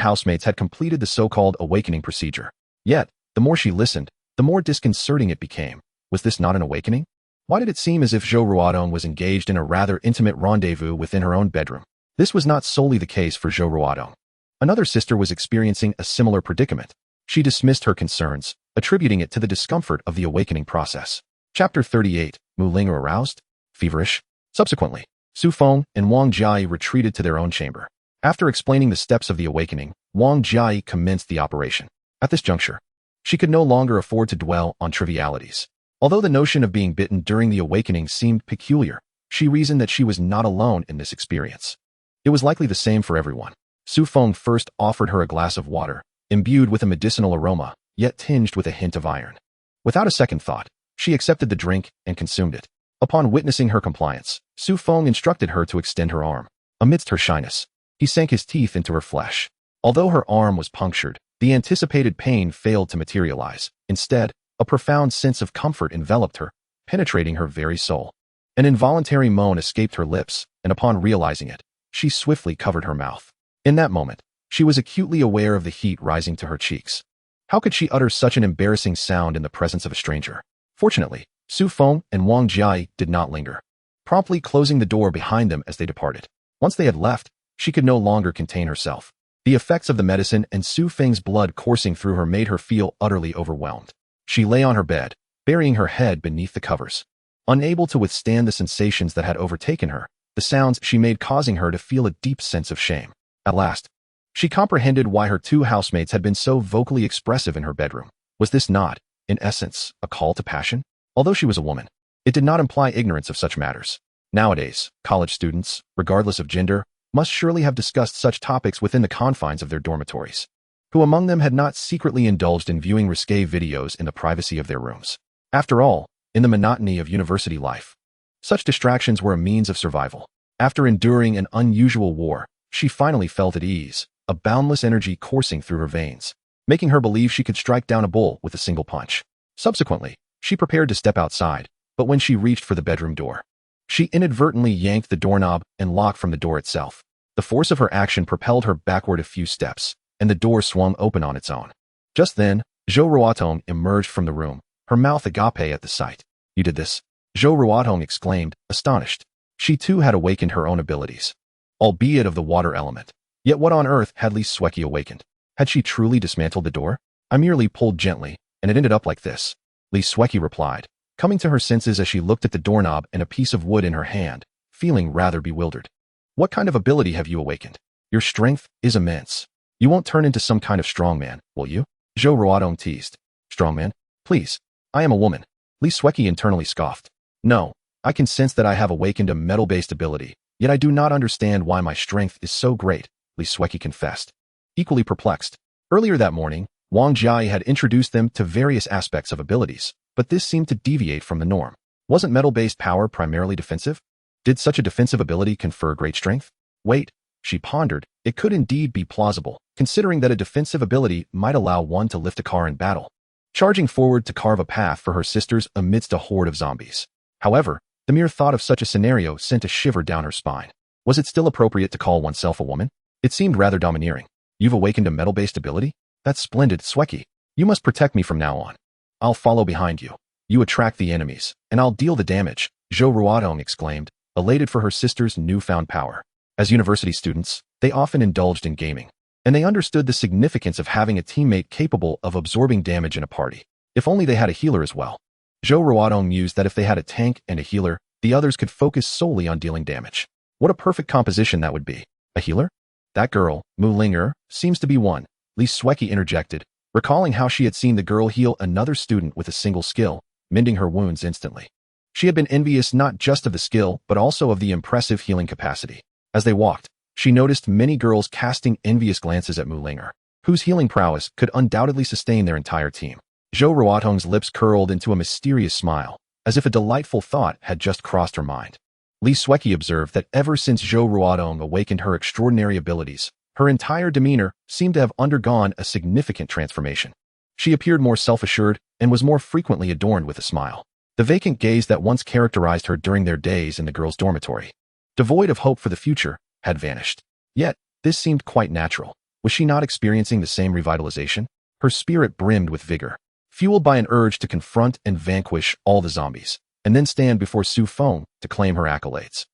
housemates had completed the so-called awakening procedure. Yet, the more she listened, the more disconcerting it became. Was this not an awakening? Why did it seem as if Zhou Ruodong was engaged in a rather intimate rendezvous within her own bedroom? This was not solely the case for Zhou Ruodong. Another sister was experiencing a similar predicament. She dismissed her concerns, attributing it to the discomfort of the awakening process. Chapter 38, Mu Ling aroused? Feverish? Subsequently, Su Feng and Wang Jiai retreated to their own chamber. After explaining the steps of the awakening, Wang Jiai commenced the operation. At this juncture, she could no longer afford to dwell on trivialities. Although the notion of being bitten during the awakening seemed peculiar, she reasoned that she was not alone in this experience. It was likely the same for everyone. Su Feng first offered her a glass of water, imbued with a medicinal aroma, yet tinged with a hint of iron. Without a second thought, she accepted the drink and consumed it. Upon witnessing her compliance, Su Feng instructed her to extend her arm. Amidst her shyness, he sank his teeth into her flesh. Although her arm was punctured, the anticipated pain failed to materialize. Instead, a profound sense of comfort enveloped her, penetrating her very soul. An involuntary moan escaped her lips, and upon realizing it, she swiftly covered her mouth. In that moment, she was acutely aware of the heat rising to her cheeks. How could she utter such an embarrassing sound in the presence of a stranger? Fortunately, Su Feng and Wang Jiai did not linger, promptly closing the door behind them as they departed. Once they had left, she could no longer contain herself. The effects of the medicine and Su Feng's blood coursing through her made her feel utterly overwhelmed. She lay on her bed, burying her head beneath the covers. Unable to withstand the sensations that had overtaken her, the sounds she made causing her to feel a deep sense of shame. At last, she comprehended why her 2 housemates had been so vocally expressive in her bedroom. Was this not, in essence, a call to passion? Although she was a woman, it did not imply ignorance of such matters. Nowadays, college students, regardless of gender, must surely have discussed such topics within the confines of their dormitories. Who among them had not secretly indulged in viewing risque videos in the privacy of their rooms? After all, in the monotony of university life, such distractions were a means of survival. After enduring an unusual war, she finally felt at ease, a boundless energy coursing through her veins. making her believe she could strike down a bull with a single punch. Subsequently, she prepared to step outside, but when she reached for the bedroom door, she inadvertently yanked the doorknob and locked from the door itself. The force of her action propelled her backward a few steps, and the door swung open on its own. Just then, Zhou Ruotong emerged from the room, her mouth agape at the sight. "You did this?" Zhou Ruotong exclaimed, astonished. She too had awakened her own abilities, albeit of the water element. Yet what on earth had Li Sueki awakened? Had she truly dismantled the door? "I merely pulled gently, and it ended up like this," Li Sueki replied, coming to her senses as she looked at the doorknob and a piece of wood in her hand, feeling rather bewildered. "What kind of ability have you awakened? Your strength is immense. You won't turn into some kind of strongman, will you?" Zhou Ruotong teased. "Strongman? Please. I am a woman." Li Sueki internally scoffed. "No, I can sense that I have awakened a metal-based ability, yet I do not understand why my strength is so great," Li Sueki confessed, equally perplexed. Earlier that morning, Wang Jiai had introduced them to various aspects of abilities, but this seemed to deviate from the norm. Wasn't metal-based power primarily defensive? Did such a defensive ability confer great strength? Wait, she pondered, it could indeed be plausible, considering that a defensive ability might allow one to lift a car in battle, charging forward to carve a path for her sisters amidst a horde of zombies. However, the mere thought of such a scenario sent a shiver down her spine. Was it still appropriate to call oneself a woman? It seemed rather domineering. "You've awakened a metal-based ability? That's splendid, Sueki. You must protect me from now on. I'll follow behind you. You attract the enemies, and I'll deal the damage," Zhou Ruotong exclaimed, elated for her sister's newfound power. As university students, they often indulged in gaming, and they understood the significance of having a teammate capable of absorbing damage in a party. If only they had a healer as well. Zhou Ruotong mused that if they had a tank and a healer, the others could focus solely on dealing damage. What a perfect composition that would be. A healer? That girl, Mu Linger, seems to be one, Li Sueki interjected, recalling how she had seen the girl heal another student with a single skill, mending her wounds instantly. She had been envious not just of the skill, but also of the impressive healing capacity. As they walked, she noticed many girls casting envious glances at Mu Linger, whose healing prowess could undoubtedly sustain their entire team. Zhou Ruotong's lips curled into a mysterious smile, as if a delightful thought had just crossed her mind. Li Sueki observed that ever since Zhou Ruotong awakened her extraordinary abilities, her entire demeanor seemed to have undergone a significant transformation. She appeared more self-assured and was more frequently adorned with a smile. The vacant gaze that once characterized her during their days in the girls' dormitory, devoid of hope for the future, had vanished. Yet, this seemed quite natural. Was she not experiencing the same revitalization? Her spirit brimmed with vigor, fueled by an urge to confront and vanquish all the zombies, and then stand before Su Feng to claim her accolades.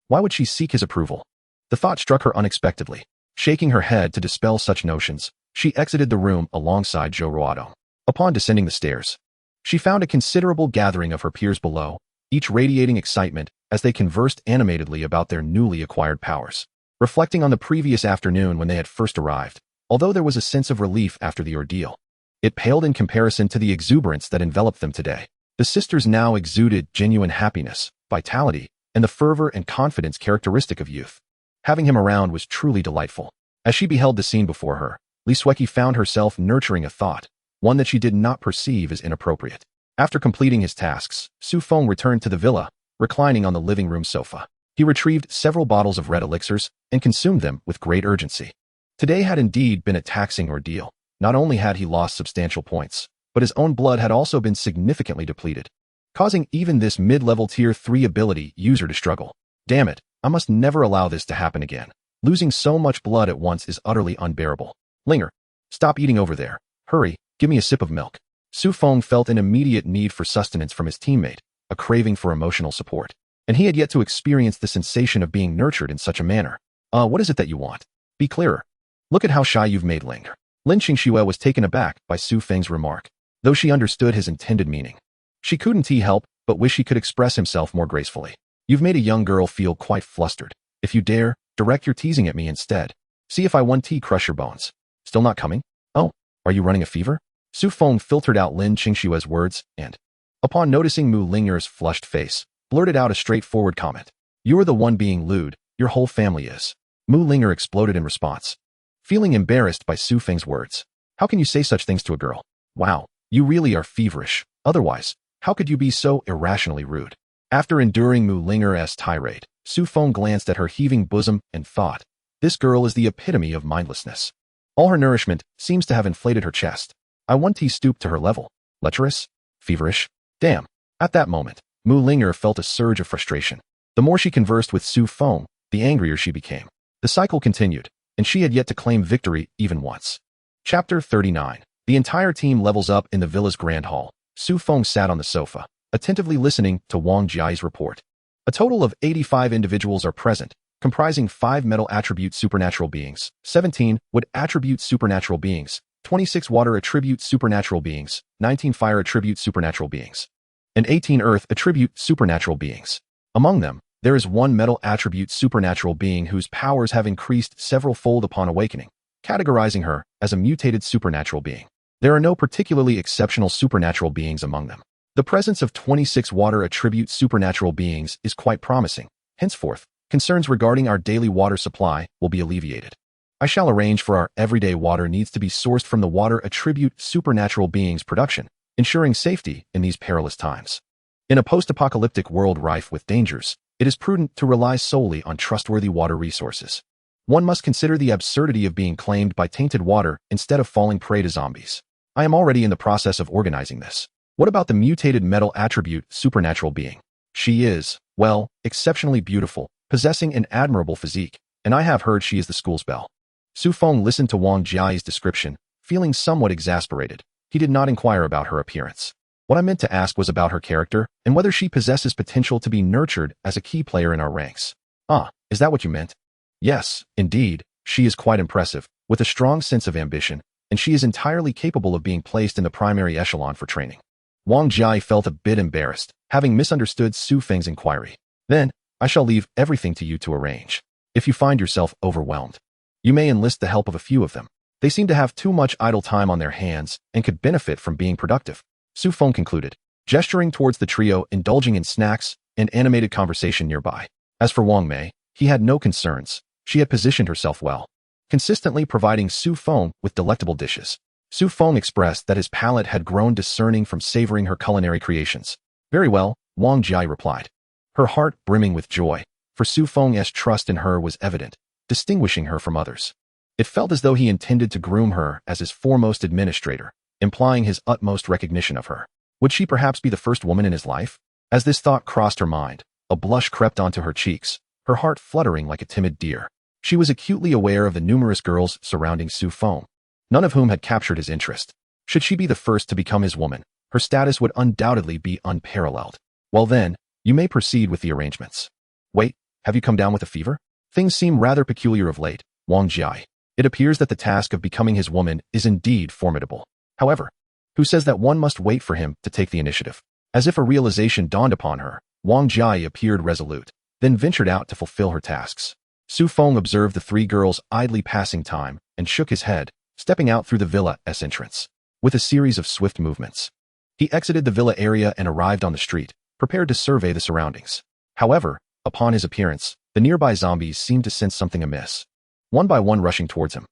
Why would she seek his approval? The thought struck her unexpectedly. Shaking her head to dispel such notions, she exited the room alongside Zhou Ruotong. Upon descending the stairs, she found a considerable gathering of her peers below, each radiating excitement as they conversed animatedly about their newly acquired powers. Reflecting on the previous afternoon when they had first arrived, although there was a sense of relief after the ordeal, it paled in comparison to the exuberance that enveloped them today. The sisters now exuded genuine happiness, vitality, and the fervor and confidence characteristic of youth. Having him around was truly delightful. As she beheld the scene before her, Li Sueki found herself nurturing a thought, one that she did not perceive as inappropriate. After completing his tasks, Su Feng returned to the villa, reclining on the living room sofa. He retrieved several bottles of red elixirs and consumed them with great urgency. Today had indeed been a taxing ordeal. Not only had he lost substantial points, but his own blood had also been significantly depleted, causing even this mid-level tier 3 ability user to struggle. Damn it, I must never allow this to happen again. Losing so much blood at once is utterly unbearable. Linger, stop eating over there. Hurry, give me a sip of milk. Su Feng felt an immediate need for sustenance from his teammate, a craving for emotional support. And he had yet to experience the sensation of being nurtured in such a manner. What is it that you want? Be clearer. Look at how shy you've made Linger. Lin Qingxue was taken aback by Su Feng's remark, though she understood his intended meaning. She couldn't help but wish he could express himself more gracefully. You've made a young girl feel quite flustered. If you dare, direct your teasing at me instead. See if I one crush your bones. Still not coming? Oh, are you running a fever? Su Feng filtered out Lin Qingxue's words and, upon noticing Mu Linger's flushed face, blurted out a straightforward comment. You're the one being lewd, your whole family is. Mu Linger exploded in response, feeling embarrassed by Su Feng's words. How can you say such things to a girl? Wow, you really are feverish. Otherwise, how could you be so irrationally rude? After enduring Mu Linger's tirade, Su Feng glanced at her heaving bosom and thought, this girl is the epitome of mindlessness. All her nourishment seems to have inflated her chest. I want to stoop to her level. Lecherous? Feverish? Damn. At that moment, Mu Linger felt a surge of frustration. The more she conversed with Su Feng, the angrier she became. The cycle continued, and she had yet to claim victory even once. Chapter 39. The entire team levels up in the villa's grand hall. Su Feng sat on the sofa, attentively listening to Wang Jiai's report. A total of 85 individuals are present, comprising 5 metal attribute supernatural beings, 17 wood attribute supernatural beings, 26 water attribute supernatural beings, 19 fire attribute supernatural beings, and 18 earth attribute supernatural beings. Among them, there is 1 metal attribute supernatural being whose powers have increased several-fold upon awakening, categorizing her as a mutated supernatural being. There are no particularly exceptional supernatural beings among them. The presence of 26 water attribute supernatural beings is quite promising. Henceforth, concerns regarding our daily water supply will be alleviated. I shall arrange for our everyday water needs to be sourced from the water attribute supernatural beings production, ensuring safety in these perilous times. In a post-apocalyptic world rife with dangers, it is prudent to rely solely on trustworthy water resources. One must consider the absurdity of being claimed by tainted water instead of falling prey to zombies. I am already in the process of organizing this. What about the mutated metal attribute supernatural being? She is, well, exceptionally beautiful, possessing an admirable physique, and I have heard she is the school's belle. Su Feng listened to Wang Jiai's description, feeling somewhat exasperated. He did not inquire about her appearance. What I meant to ask was about her character and whether she possesses potential to be nurtured as a key player in our ranks. Ah, is that what you meant? Yes, indeed, she is quite impressive, with a strong sense of ambition, and she is entirely capable of being placed in the primary echelon for training. Wang Jiai felt a bit embarrassed, having misunderstood Su Feng's inquiry. Then, I shall leave everything to you to arrange. If you find yourself overwhelmed, you may enlist the help of a few of them. They seem to have too much idle time on their hands and could benefit from being productive. Su Feng concluded, gesturing towards the trio indulging in snacks and animated conversation nearby. As for Wang Mei, he had no concerns. She had positioned herself well, consistently providing Su Feng with delectable dishes. Su Feng expressed that his palate had grown discerning from savoring her culinary creations. Very well, Wang Jiai replied, her heart brimming with joy, for Su Feng's trust in her was evident, distinguishing her from others. It felt as though he intended to groom her as his foremost administrator, implying his utmost recognition of her. Would she perhaps be the first woman in his life? As this thought crossed her mind, a blush crept onto her cheeks, her heart fluttering like a timid deer. She was acutely aware of the numerous girls surrounding Su Feng, none of whom had captured his interest. Should she be the first to become his woman, her status would undoubtedly be unparalleled. Well then, you may proceed with the arrangements. Wait, have you come down with a fever? Things seem rather peculiar of late, Wang Jiai. It appears that the task of becoming his woman is indeed formidable. However, who says that one must wait for him to take the initiative? As if a realization dawned upon her, Wang Jiai appeared resolute, then ventured out to fulfill her tasks. Su Feng observed the 3 girls idly passing time and shook his head, stepping out through the villa's entrance. With a series of swift movements, he exited the villa area and arrived on the street, prepared to survey the surroundings. However, upon his appearance, the nearby zombies seemed to sense something amiss. One by one rushing towards him.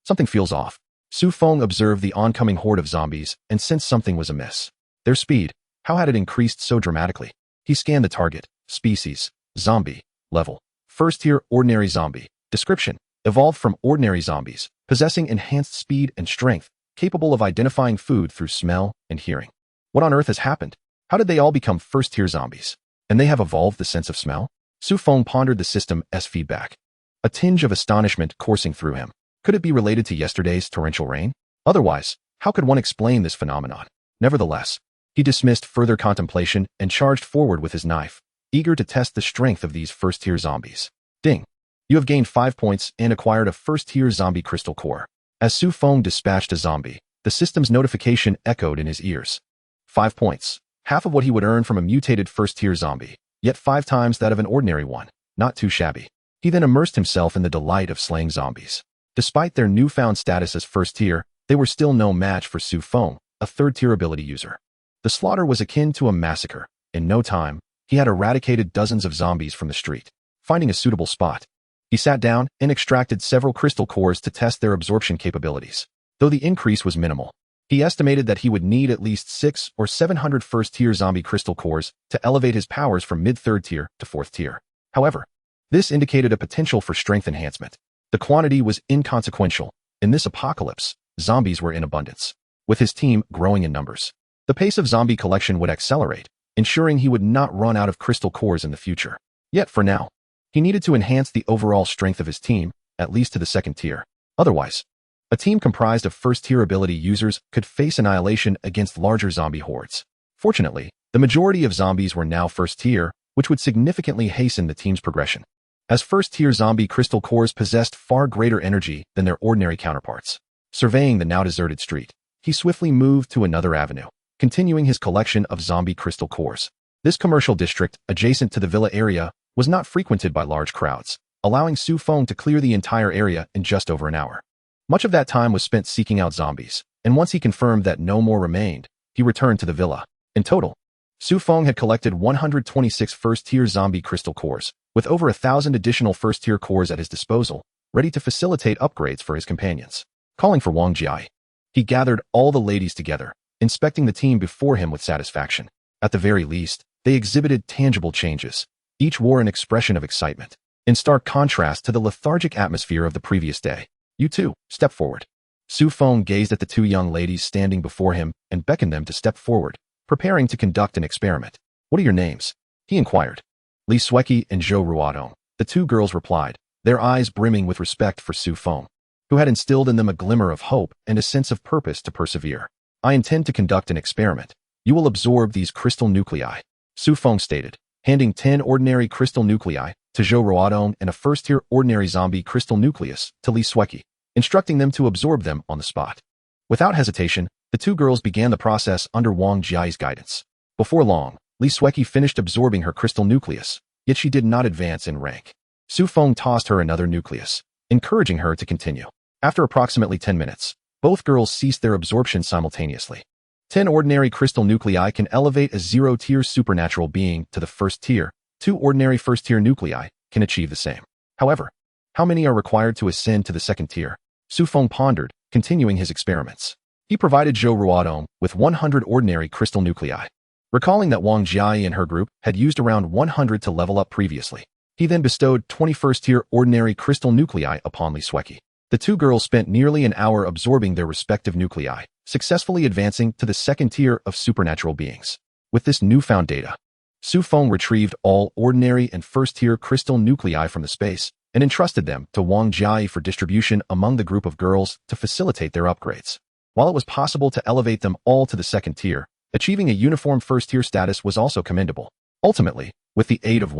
Something feels off. Su Feng observed the oncoming horde of zombies and sensed something was amiss. Their speed, how had it increased so dramatically? He scanned the target, species, zombie, level, first tier ordinary zombie, description, evolved from ordinary zombies, possessing enhanced speed and strength, capable of identifying food through smell and hearing. What on earth has happened? How did they all become first tier zombies? And they have evolved the sense of smell? Su Feng pondered the system's feedback, a tinge of astonishment coursing through him. Could it be related to yesterday's torrential rain? Otherwise, how could one explain this phenomenon? Nevertheless, he dismissed further contemplation and charged forward with his knife, eager to test the strength of these first-tier zombies. Ding! You have gained 5 points and acquired a first-tier zombie crystal core. As Su Feng dispatched a zombie, the system's notification echoed in his ears. 5 points, half of what he would earn from a mutated first-tier zombie, yet 5 times that of an ordinary one. Not too shabby. He then immersed himself in the delight of slaying zombies. Despite their newfound status as first tier, they were still no match for Su Feng, a third-tier ability user. The slaughter was akin to a massacre. In no time, he had eradicated dozens of zombies from the street. Finding a suitable spot, he sat down and extracted several crystal cores to test their absorption capabilities. Though the increase was minimal, he estimated that he would need at least 600 or 700 first-tier zombie crystal cores to elevate his powers from mid-third tier to 4th tier. However, this indicated a potential for strength enhancement. The quantity was inconsequential, In this apocalypse, zombies were in abundance, with his team growing in numbers. The pace of zombie collection would accelerate, ensuring he would not run out of crystal cores in the future. Yet for now, he needed to enhance the overall strength of his team, at least to the second tier. Otherwise, a team comprised of first-tier ability users could face annihilation against larger zombie hordes. Fortunately, the majority of zombies were now first-tier, which would significantly hasten the team's progression, as first-tier zombie crystal cores possessed far greater energy than their ordinary counterparts. Surveying the now deserted street, he swiftly moved to another avenue, continuing his collection of zombie crystal cores. This commercial district, adjacent to the villa area, was not frequented by large crowds, allowing Su Feng to clear the entire area in just over an hour. Much of that time was spent seeking out zombies, and once he confirmed that no more remained, he returned to the villa. In total, Su Feng had collected 126 first-tier zombie crystal cores, with over 1,000 additional first-tier cores at his disposal, ready to facilitate upgrades for his companions. Calling for Wang Jia, he gathered all the ladies together, inspecting the team before him with satisfaction. At the very least, they exhibited tangible changes. Each wore an expression of excitement, in stark contrast to the lethargic atmosphere of the previous day. "You two, step forward." Su Feng gazed at the two young ladies standing before him and beckoned them to step forward, preparing to conduct an experiment. "What are your names?" he inquired. "Li Sueki and Zhou Ruodong," the two girls replied, their eyes brimming with respect for Su Feng, who had instilled in them a glimmer of hope and a sense of purpose to persevere. "I intend to conduct an experiment. You will absorb these crystal nuclei," Su Feng stated, handing 10 ordinary crystal nuclei to Zhou Ruodong and a first-tier ordinary zombie crystal nucleus to Li Sueki, instructing them to absorb them on the spot. Without hesitation, the two girls began the process under Wang Jia's guidance. Before long, Li Sueki finished absorbing her crystal nucleus, yet she did not advance in rank. Su Feng tossed her another nucleus, encouraging her to continue. After approximately 10 minutes, both girls ceased their absorption simultaneously. 10 ordinary crystal nuclei can elevate a 0-tier supernatural being to the first tier. 2 ordinary first-tier nuclei can achieve the same. However, how many are required to ascend to the second tier? Su Feng pondered, continuing his experiments. He provided Zhou Ruodong with 100 ordinary crystal nuclei. Recalling that Wang Jia and her group had used around 100 to level up previously, he then bestowed 20 first-tier ordinary crystal nuclei upon Li Sueki. The two girls spent nearly an hour absorbing their respective nuclei, successfully advancing to the second tier of supernatural beings. With this newfound data, Su Feng retrieved all ordinary and first-tier crystal nuclei from the space and entrusted them to Wang Jia for distribution among the group of girls to facilitate their upgrades. While it was possible to elevate them all to the second tier, achieving a uniform first-tier status was also commendable. Ultimately, with the aid of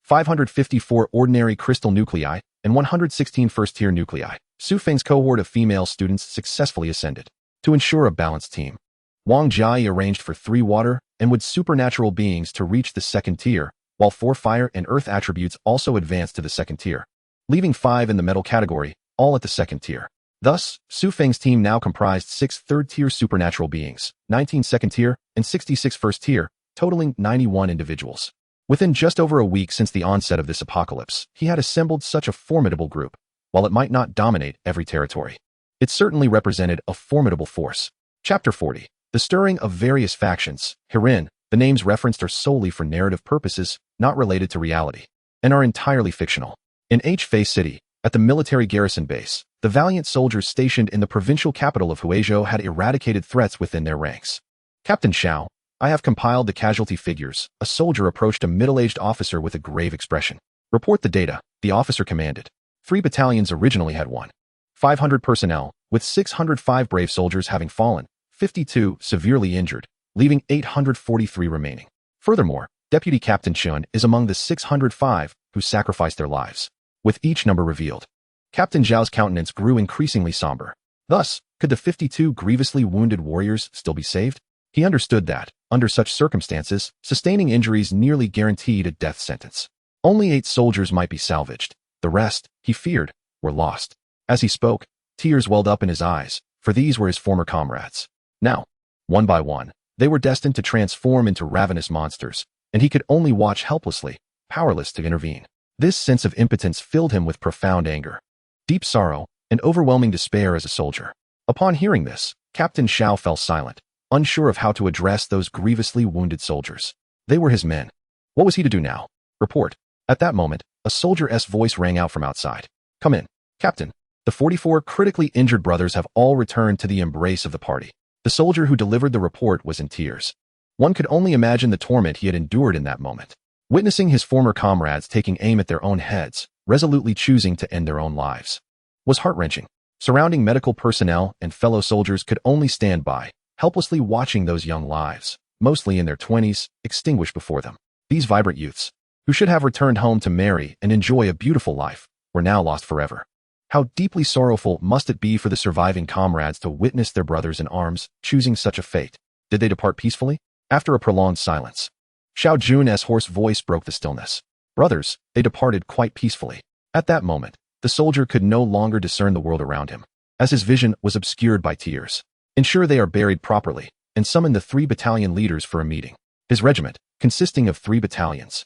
554 ordinary crystal nuclei and 116 first-tier nuclei, Su Feng's cohort of female students successfully ascended. To ensure a balanced team, Wang Jia arranged for 3 water and wood supernatural beings to reach the second tier, while 4 fire and earth attributes also advanced to the second tier, leaving 5 in the metal category, all at the second tier. Thus, Su Feng's team now comprised 6 third-tier supernatural beings, 19 second-tier, and 66 first-tier, totaling 91 individuals. Within just over a week since the onset of this apocalypse, he had assembled such a formidable group. While it might not dominate every territory, it certainly represented a formidable force. Chapter 40. The Stirring of Various Factions. Herein, the names referenced are solely for narrative purposes, not related to reality, and are entirely fictional. In H-Fei City, at the military garrison base, the valiant soldiers stationed in the provincial capital of Huizhou had eradicated threats within their ranks. "Captain Xiao, I have compiled the casualty figures." A soldier approached a middle-aged officer with a grave expression. "Report the data," the officer commanded. 3 battalions originally had 500 personnel, with 605 brave soldiers having fallen, 52 severely injured, leaving 843 remaining. Furthermore, Deputy Captain Chun is among the 605 who sacrificed their lives. With each number revealed, Captain Zhao's countenance grew increasingly somber. Thus, could the 52 grievously wounded warriors still be saved? He understood that, under such circumstances, sustaining injuries nearly guaranteed a death sentence. Only 8 soldiers might be salvaged. The rest, he feared, were lost. As he spoke, tears welled up in his eyes, for these were his former comrades. Now, one by one, they were destined to transform into ravenous monsters, and he could only watch helplessly, powerless to intervene. This sense of impotence filled him with profound anger, deep sorrow, and overwhelming despair as a soldier. Upon hearing this, Captain Xiao fell silent, unsure of how to address those grievously wounded soldiers. They were his men. What was he to do now? Report. At that moment, a soldier's voice rang out from outside. "Come in, Captain." The 44 critically injured brothers have all returned to the embrace of the party. The soldier who delivered the report was in tears. One could only imagine the torment he had endured in that moment. Witnessing his former comrades taking aim at their own heads, resolutely choosing to end their own lives, was heart-wrenching. Surrounding medical personnel and fellow soldiers could only stand by, helplessly watching those young lives, mostly in their 20s, extinguish before them. These vibrant youths, who should have returned home to marry and enjoy a beautiful life, were now lost forever. How deeply sorrowful must it be for the surviving comrades to witness their brothers in arms choosing such a fate? Did they depart peacefully? After a prolonged silence, Xiao Jun's hoarse voice broke the stillness. Brothers, they departed quite peacefully. At that moment, the soldier could no longer discern the world around him, as his vision was obscured by tears. Ensure they are buried properly, and summon the 3 battalion leaders for a meeting. His regiment, consisting of 3 battalions,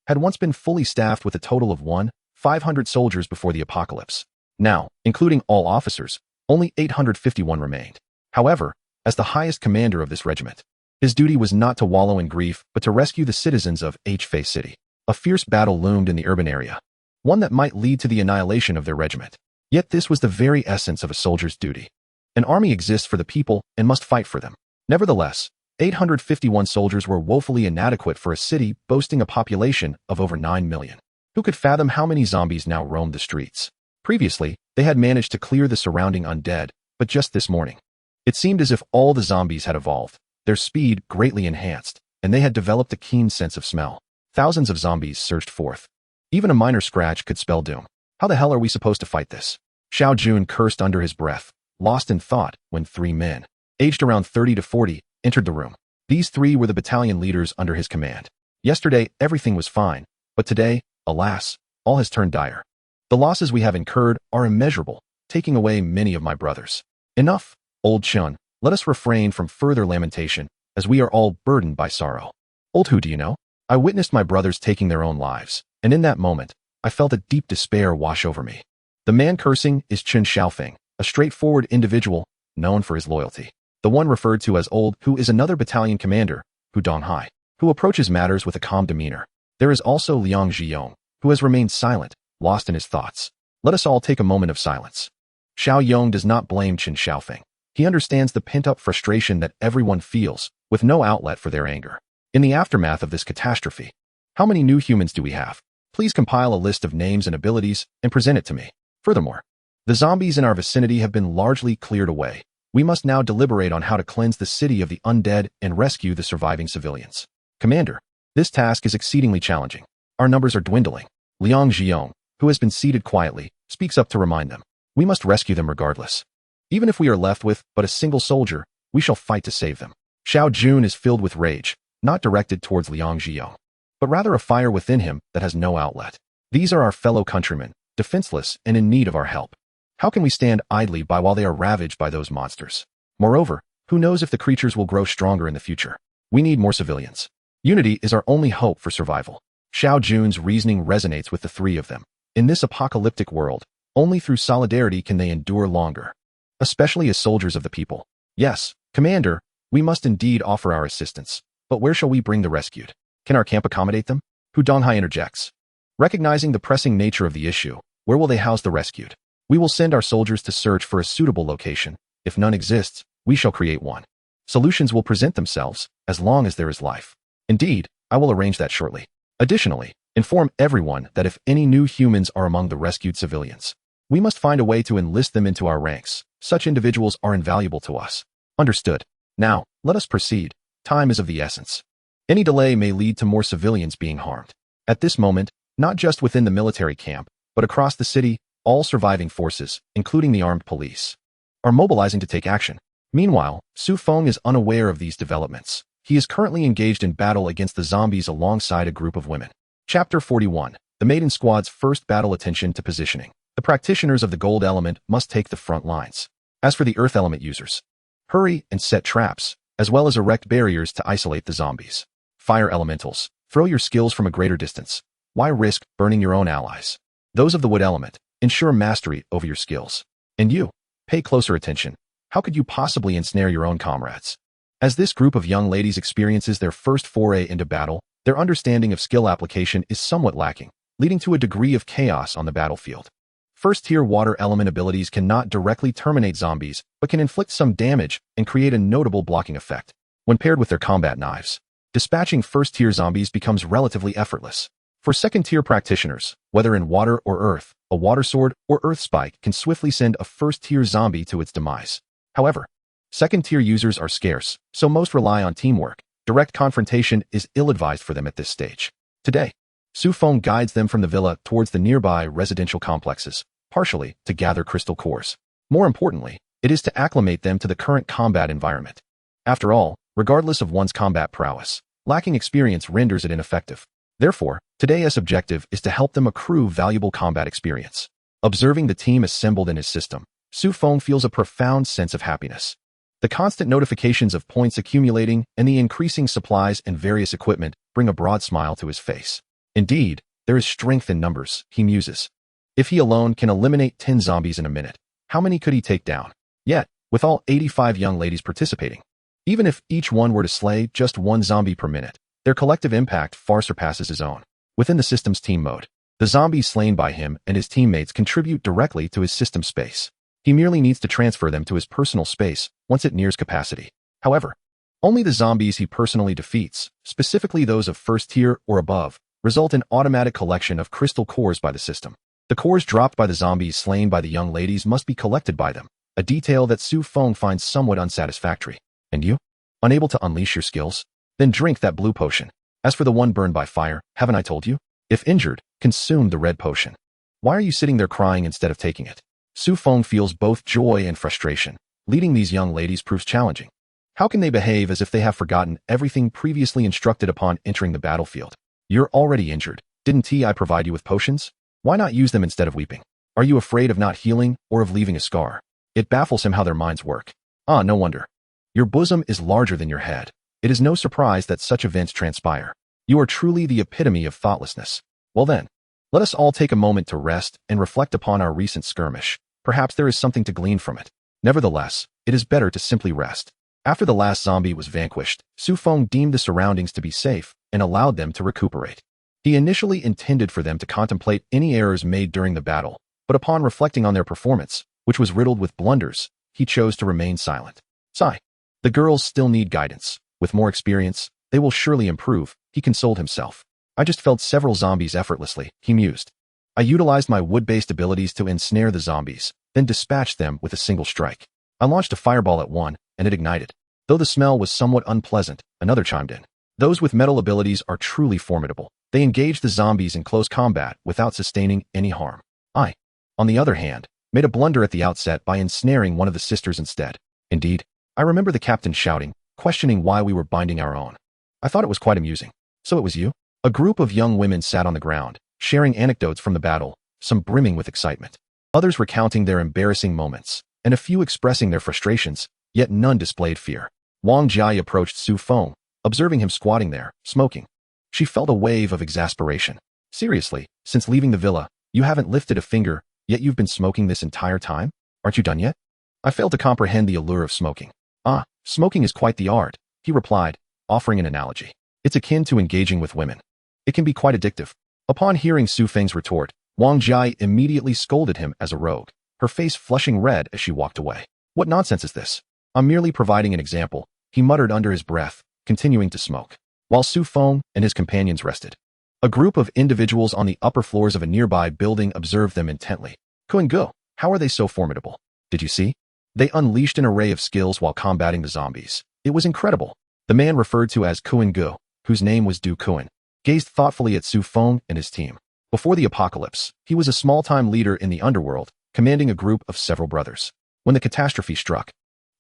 had once been fully staffed with a total of 500 soldiers before the apocalypse. Now, including all officers, only 851 remained. However, as the highest commander of this regiment, his duty was not to wallow in grief, but to rescue the citizens of Hefei City. A fierce battle loomed in the urban area, one that might lead to the annihilation of their regiment. Yet this was the very essence of a soldier's duty. An army exists for the people and must fight for them. Nevertheless, 851 soldiers were woefully inadequate for a city boasting a population of over 9 million. Who could fathom how many zombies now roamed the streets? Previously, they had managed to clear the surrounding undead, but just this morning, it seemed as if all the zombies had evolved, their speed greatly enhanced, and they had developed a keen sense of smell. Thousands of zombies surged forth. Even a minor scratch could spell doom. How the hell are we supposed to fight this? Xiao Jun cursed under his breath, lost in thought, when 3 men, aged around 30 to 40, entered the room. These 3 were the battalion leaders under his command. Yesterday, everything was fine, but today, alas, all has turned dire. The losses we have incurred are immeasurable, taking away many of my brothers. Enough, old Chun, let us refrain from further lamentation, as we are all burdened by sorrow. Old who do you know? I witnessed my brothers taking their own lives, and in that moment, I felt a deep despair wash over me. The man cursing is Chun Xiaofeng, a straightforward individual, known for his loyalty. The one referred to as Old, who is another battalion commander, Hu Donghai, who approaches matters with a calm demeanor. There is also Liang Zhiyong, who has remained silent, lost in his thoughts. Let us all take a moment of silence. Xiao Yong does not blame Chun Xiaofeng. He understands the pent-up frustration that everyone feels, with no outlet for their anger. In the aftermath of this catastrophe, how many new humans do we have? Please compile a list of names and abilities and present it to me. Furthermore, the zombies in our vicinity have been largely cleared away. We must now deliberate on how to cleanse the city of the undead and rescue the surviving civilians. Commander, this task is exceedingly challenging. Our numbers are dwindling. Liang Zhiyong, who has been seated quietly, speaks up to remind them. We must rescue them regardless. Even if we are left with but a single soldier, we shall fight to save them. Xiao Jun is filled with rage, not directed towards Liang Zhiyong, but rather a fire within him that has no outlet. These are our fellow countrymen, defenseless and in need of our help. How can we stand idly by while they are ravaged by those monsters? Moreover, who knows if the creatures will grow stronger in the future? We need more civilians. Unity is our only hope for survival. Xiao Jun's reasoning resonates with the 3 of them. In this apocalyptic world, only through solidarity can they endure longer, especially as soldiers of the people. Yes, Commander, we must indeed offer our assistance, but where shall we bring the rescued? Can our camp accommodate them? Hu Donghai interjects. Recognizing the pressing nature of the issue, where will they house the rescued? We will send our soldiers to search for a suitable location. If none exists, we shall create one. Solutions will present themselves, as long as there is life. Indeed, I will arrange that shortly. Additionally, inform everyone that if any new humans are among the rescued civilians, we must find a way to enlist them into our ranks. Such individuals are invaluable to us. Understood. Now, let us proceed. Time is of the essence. Any delay may lead to more civilians being harmed. At this moment, not just within the military camp, but across the city, all surviving forces, including the armed police, are mobilizing to take action. Meanwhile, Su Feng is unaware of these developments. He is currently engaged in battle against the zombies alongside a group of women. Chapter 41. The Maiden Squad's first battle. Attention to positioning. The practitioners of the gold element must take the front lines. As for the earth element users, hurry and set traps, as well as erect barriers to isolate the zombies. Fire elementals, throw your skills from a greater distance. Why risk burning your own allies? Those of the wood element, ensure mastery over your skills. And you, pay closer attention. How could you possibly ensnare your own comrades? As this group of young ladies experiences their first foray into battle, their understanding of skill application is somewhat lacking, leading to a degree of chaos on the battlefield. First-tier water element abilities cannot directly terminate zombies, but can inflict some damage and create a notable blocking effect. When paired with their combat knives, dispatching first-tier zombies becomes relatively effortless. For second-tier practitioners, whether in water or earth, a water sword or earth spike can swiftly send a first-tier zombie to its demise. However, second-tier users are scarce, so most rely on teamwork. Direct confrontation is ill-advised for them at this stage. Today, Su Feng guides them from the villa towards the nearby residential complexes, partially to gather crystal cores. More importantly, it is to acclimate them to the current combat environment. After all, regardless of one's combat prowess, lacking experience renders it ineffective. Therefore, today's objective is to help them accrue valuable combat experience. Observing the team assembled in his system, Su Feng feels a profound sense of happiness. The constant notifications of points accumulating and the increasing supplies and various equipment bring a broad smile to his face. Indeed, there is strength in numbers, he muses. If he alone can eliminate 10 zombies in a minute, how many could he take down? Yet, with all 85 young ladies participating, even if each one were to slay just one zombie per minute, their collective impact far surpasses his own. Within the system's team mode, the zombies slain by him and his teammates contribute directly to his system space. He merely needs to transfer them to his personal space once it nears capacity. However, only the zombies he personally defeats, specifically those of first tier or above, result in automatic collection of crystal cores by the system. The cores dropped by the zombies slain by the young ladies must be collected by them, a detail that Su Feng finds somewhat unsatisfactory. And you? Unable to unleash your skills? Then drink that blue potion. As for the one burned by fire, haven't I told you? If injured, consume the red potion. Why are you sitting there crying instead of taking it? Su Feng feels both joy and frustration. Leading these young ladies proves challenging. How can they behave as if they have forgotten everything previously instructed upon entering the battlefield? You're already injured. Didn't I provide you with potions? Why not use them instead of weeping? Are you afraid of not healing or of leaving a scar? It baffles him how their minds work. Ah, no wonder. Your bosom is larger than your head. It is no surprise that such events transpire. You are truly the epitome of thoughtlessness. Well then, let us all take a moment to rest and reflect upon our recent skirmish. Perhaps there is something to glean from it. Nevertheless, it is better to simply rest. After the last zombie was vanquished, Su Feng deemed the surroundings to be safe and allowed them to recuperate. He initially intended for them to contemplate any errors made during the battle, but upon reflecting on their performance, which was riddled with blunders, he chose to remain silent. Sigh. The girls still need guidance. With more experience, they will surely improve, he consoled himself. I just felled several zombies effortlessly, he mused. I utilized my wood-based abilities to ensnare the zombies, then dispatched them with a single strike. I launched a fireball at one, and it ignited. Though the smell was somewhat unpleasant, another chimed in. Those with metal abilities are truly formidable. They engage the zombies in close combat without sustaining any harm. I, on the other hand, made a blunder at the outset by ensnaring one of the sisters instead. Indeed, I remember the captain shouting, questioning why we were binding our own. I thought it was quite amusing. So it was you? A group of young women sat on the ground, sharing anecdotes from the battle, some brimming with excitement. Others recounting their embarrassing moments, and a few expressing their frustrations, yet none displayed fear. Wang Jia approached Su Feng, observing him squatting there, smoking. She felt a wave of exasperation. Seriously, since leaving the villa, you haven't lifted a finger, yet you've been smoking this entire time? Aren't you done yet? I failed to comprehend the allure of smoking. Ah, smoking is quite the art, he replied, offering an analogy. It's akin to engaging with women. It can be quite addictive. Upon hearing Su Feng's retort, Wang Jia immediately scolded him as a rogue, her face flushing red as she walked away. What nonsense is this? I'm merely providing an example, he muttered under his breath, continuing to smoke. While Su Feng and his companions rested, a group of individuals on the upper floors of a nearby building observed them intently. Kuan-go, how are they so formidable? Did you see? They unleashed an array of skills while combating the zombies. It was incredible. The man referred to as Kuan-go, whose name was Du Kuan, gazed thoughtfully at Su Feng and his team. Before the apocalypse, he was a small-time leader in the underworld, commanding a group of several brothers. When the catastrophe struck,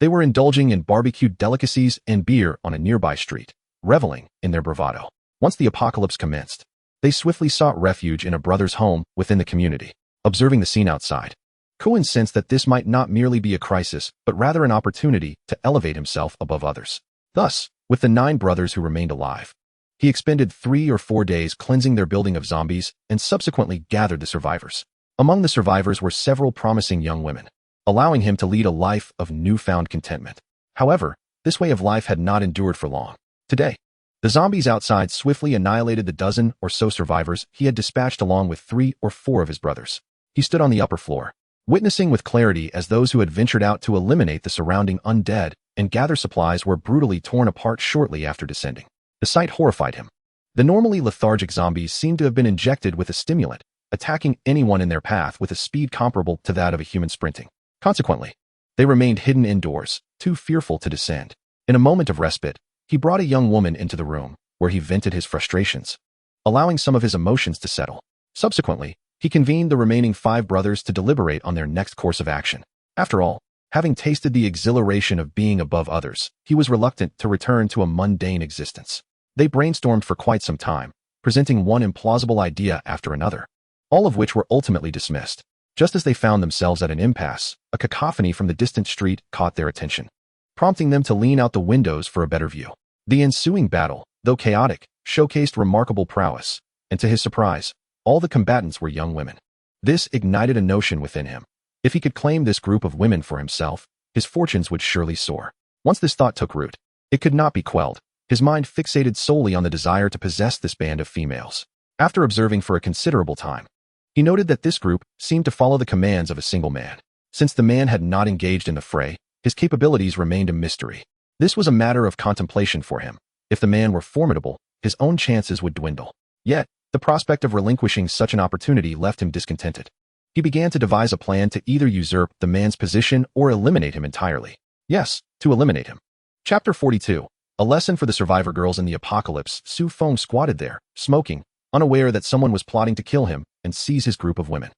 they were indulging in barbecued delicacies and beer on a nearby street, reveling in their bravado. Once the apocalypse commenced, they swiftly sought refuge in a brother's home within the community. Observing the scene outside, Kuan sensed that this might not merely be a crisis, but rather an opportunity to elevate himself above others. Thus, with the 9 brothers who remained alive, he expended 3 or 4 days cleansing their building of zombies and subsequently gathered the survivors. Among the survivors were several promising young women, allowing him to lead a life of newfound contentment. However, this way of life had not endured for long. Today, the zombies outside swiftly annihilated the dozen or so survivors he had dispatched along with 3 or 4 of his brothers. He stood on the upper floor, witnessing with clarity as those who had ventured out to eliminate the surrounding undead and gather supplies were brutally torn apart shortly after descending. The sight horrified him. The normally lethargic zombies seemed to have been injected with a stimulant, attacking anyone in their path with a speed comparable to that of a human sprinting. Consequently, they remained hidden indoors, too fearful to descend. In a moment of respite, he brought a young woman into the room, where he vented his frustrations, allowing some of his emotions to settle. Subsequently, he convened the remaining 5 brothers to deliberate on their next course of action. After all, having tasted the exhilaration of being above others, he was reluctant to return to a mundane existence. They brainstormed for quite some time, presenting one implausible idea after another, all of which were ultimately dismissed. Just as they found themselves at an impasse, a cacophony from the distant street caught their attention, prompting them to lean out the windows for a better view. The ensuing battle, though chaotic, showcased remarkable prowess, and to his surprise, all the combatants were young women. This ignited a notion within him. If he could claim this group of women for himself, his fortunes would surely soar. Once this thought took root, it could not be quelled. His mind fixated solely on the desire to possess this band of females. After observing for a considerable time, he noted that this group seemed to follow the commands of a single man. Since the man had not engaged in the fray, his capabilities remained a mystery. This was a matter of contemplation for him. If the man were formidable, his own chances would dwindle. Yet, the prospect of relinquishing such an opportunity left him discontented. He began to devise a plan to either usurp the man's position or eliminate him entirely. Yes, to eliminate him. Chapter 42. A lesson for the survivor girls in the apocalypse. Su Feng squatted there, smoking, unaware that someone was plotting to kill him and seize his group of women.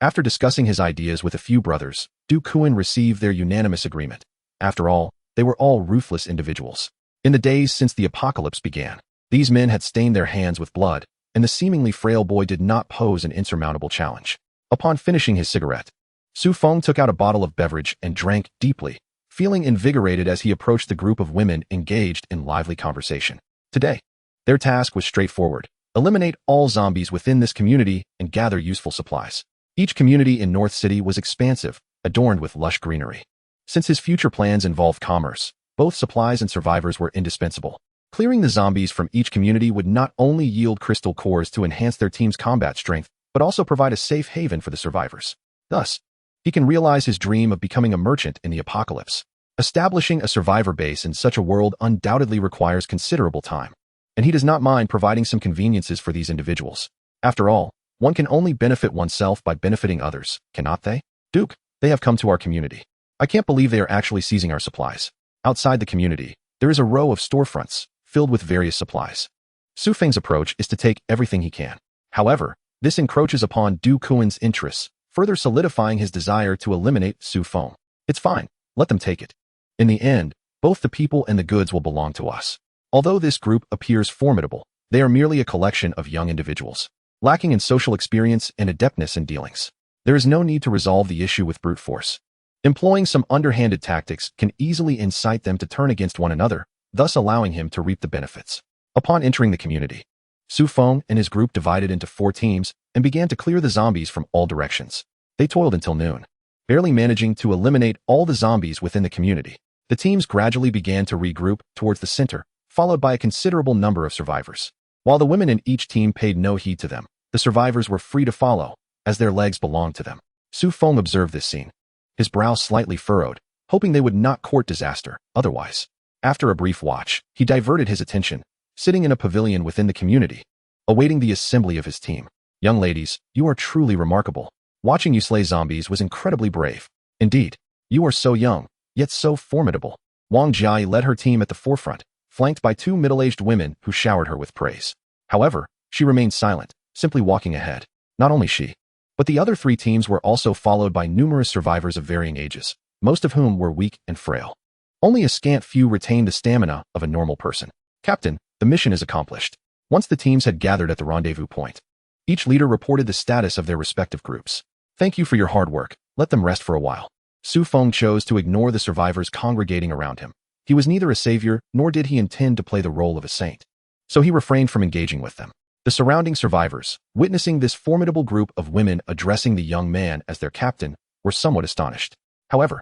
After discussing his ideas with a few brothers, Du Kuan received their unanimous agreement. After all, they were all ruthless individuals. In the days since the apocalypse began, these men had stained their hands with blood, and the seemingly frail boy did not pose an insurmountable challenge. Upon finishing his cigarette, Su Feng took out a bottle of beverage and drank deeply, feeling invigorated as he approached the group of women engaged in lively conversation. Today, their task was straightforward: eliminate all zombies within this community and gather useful supplies. Each community in North City was expansive, adorned with lush greenery. Since his future plans involved commerce, both supplies and survivors were indispensable. Clearing the zombies from each community would not only yield crystal cores to enhance their team's combat strength, but also provide a safe haven for the survivors. Thus, he can realize his dream of becoming a merchant in the apocalypse. Establishing a survivor base in such a world undoubtedly requires considerable time, and he does not mind providing some conveniences for these individuals. After all, one can only benefit oneself by benefiting others, cannot they? Duke, they have come to our community. I can't believe they are actually seizing our supplies. Outside the community, there is a row of storefronts filled with various supplies. Su Feng's approach is to take everything he can. However, this encroaches upon Du Kuan's interests, further solidifying his desire to eliminate Su Feng. It's fine, let them take it. In the end, both the people and the goods will belong to us. Although this group appears formidable, they are merely a collection of young individuals, lacking in social experience and adeptness in dealings. There is no need to resolve the issue with brute force. Employing some underhanded tactics can easily incite them to turn against one another, thus allowing him to reap the benefits. Upon entering the community, Su Feng and his group divided into 4 teams and began to clear the zombies from all directions. They toiled until noon, barely managing to eliminate all the zombies within the community. The teams gradually began to regroup towards the center, followed by a considerable number of survivors. While the women in each team paid no heed to them, the survivors were free to follow, as their legs belonged to them. Su Feng observed this scene, his brow slightly furrowed, hoping they would not court disaster otherwise. After a brief watch, he diverted his attention, sitting in a pavilion within the community, awaiting the assembly of his team. Young ladies, you are truly remarkable. Watching you slay zombies was incredibly brave. Indeed, you are so young, yet so formidable. Wang Jiai led her team at the forefront, flanked by 2 middle-aged women who showered her with praise. However, she remained silent, simply walking ahead. Not only she, but the other 3 teams were also followed by numerous survivors of varying ages, most of whom were weak and frail. Only a scant few retained the stamina of a normal person. Captain, the mission is accomplished. Once the teams had gathered at the rendezvous point, each leader reported the status of their respective groups. Thank you for your hard work. Let them rest for a while. Su Feng chose to ignore the survivors congregating around him. He was neither a savior, nor did he intend to play the role of a saint. So he refrained from engaging with them. The surrounding survivors, witnessing this formidable group of women addressing the young man as their captain, were somewhat astonished. However,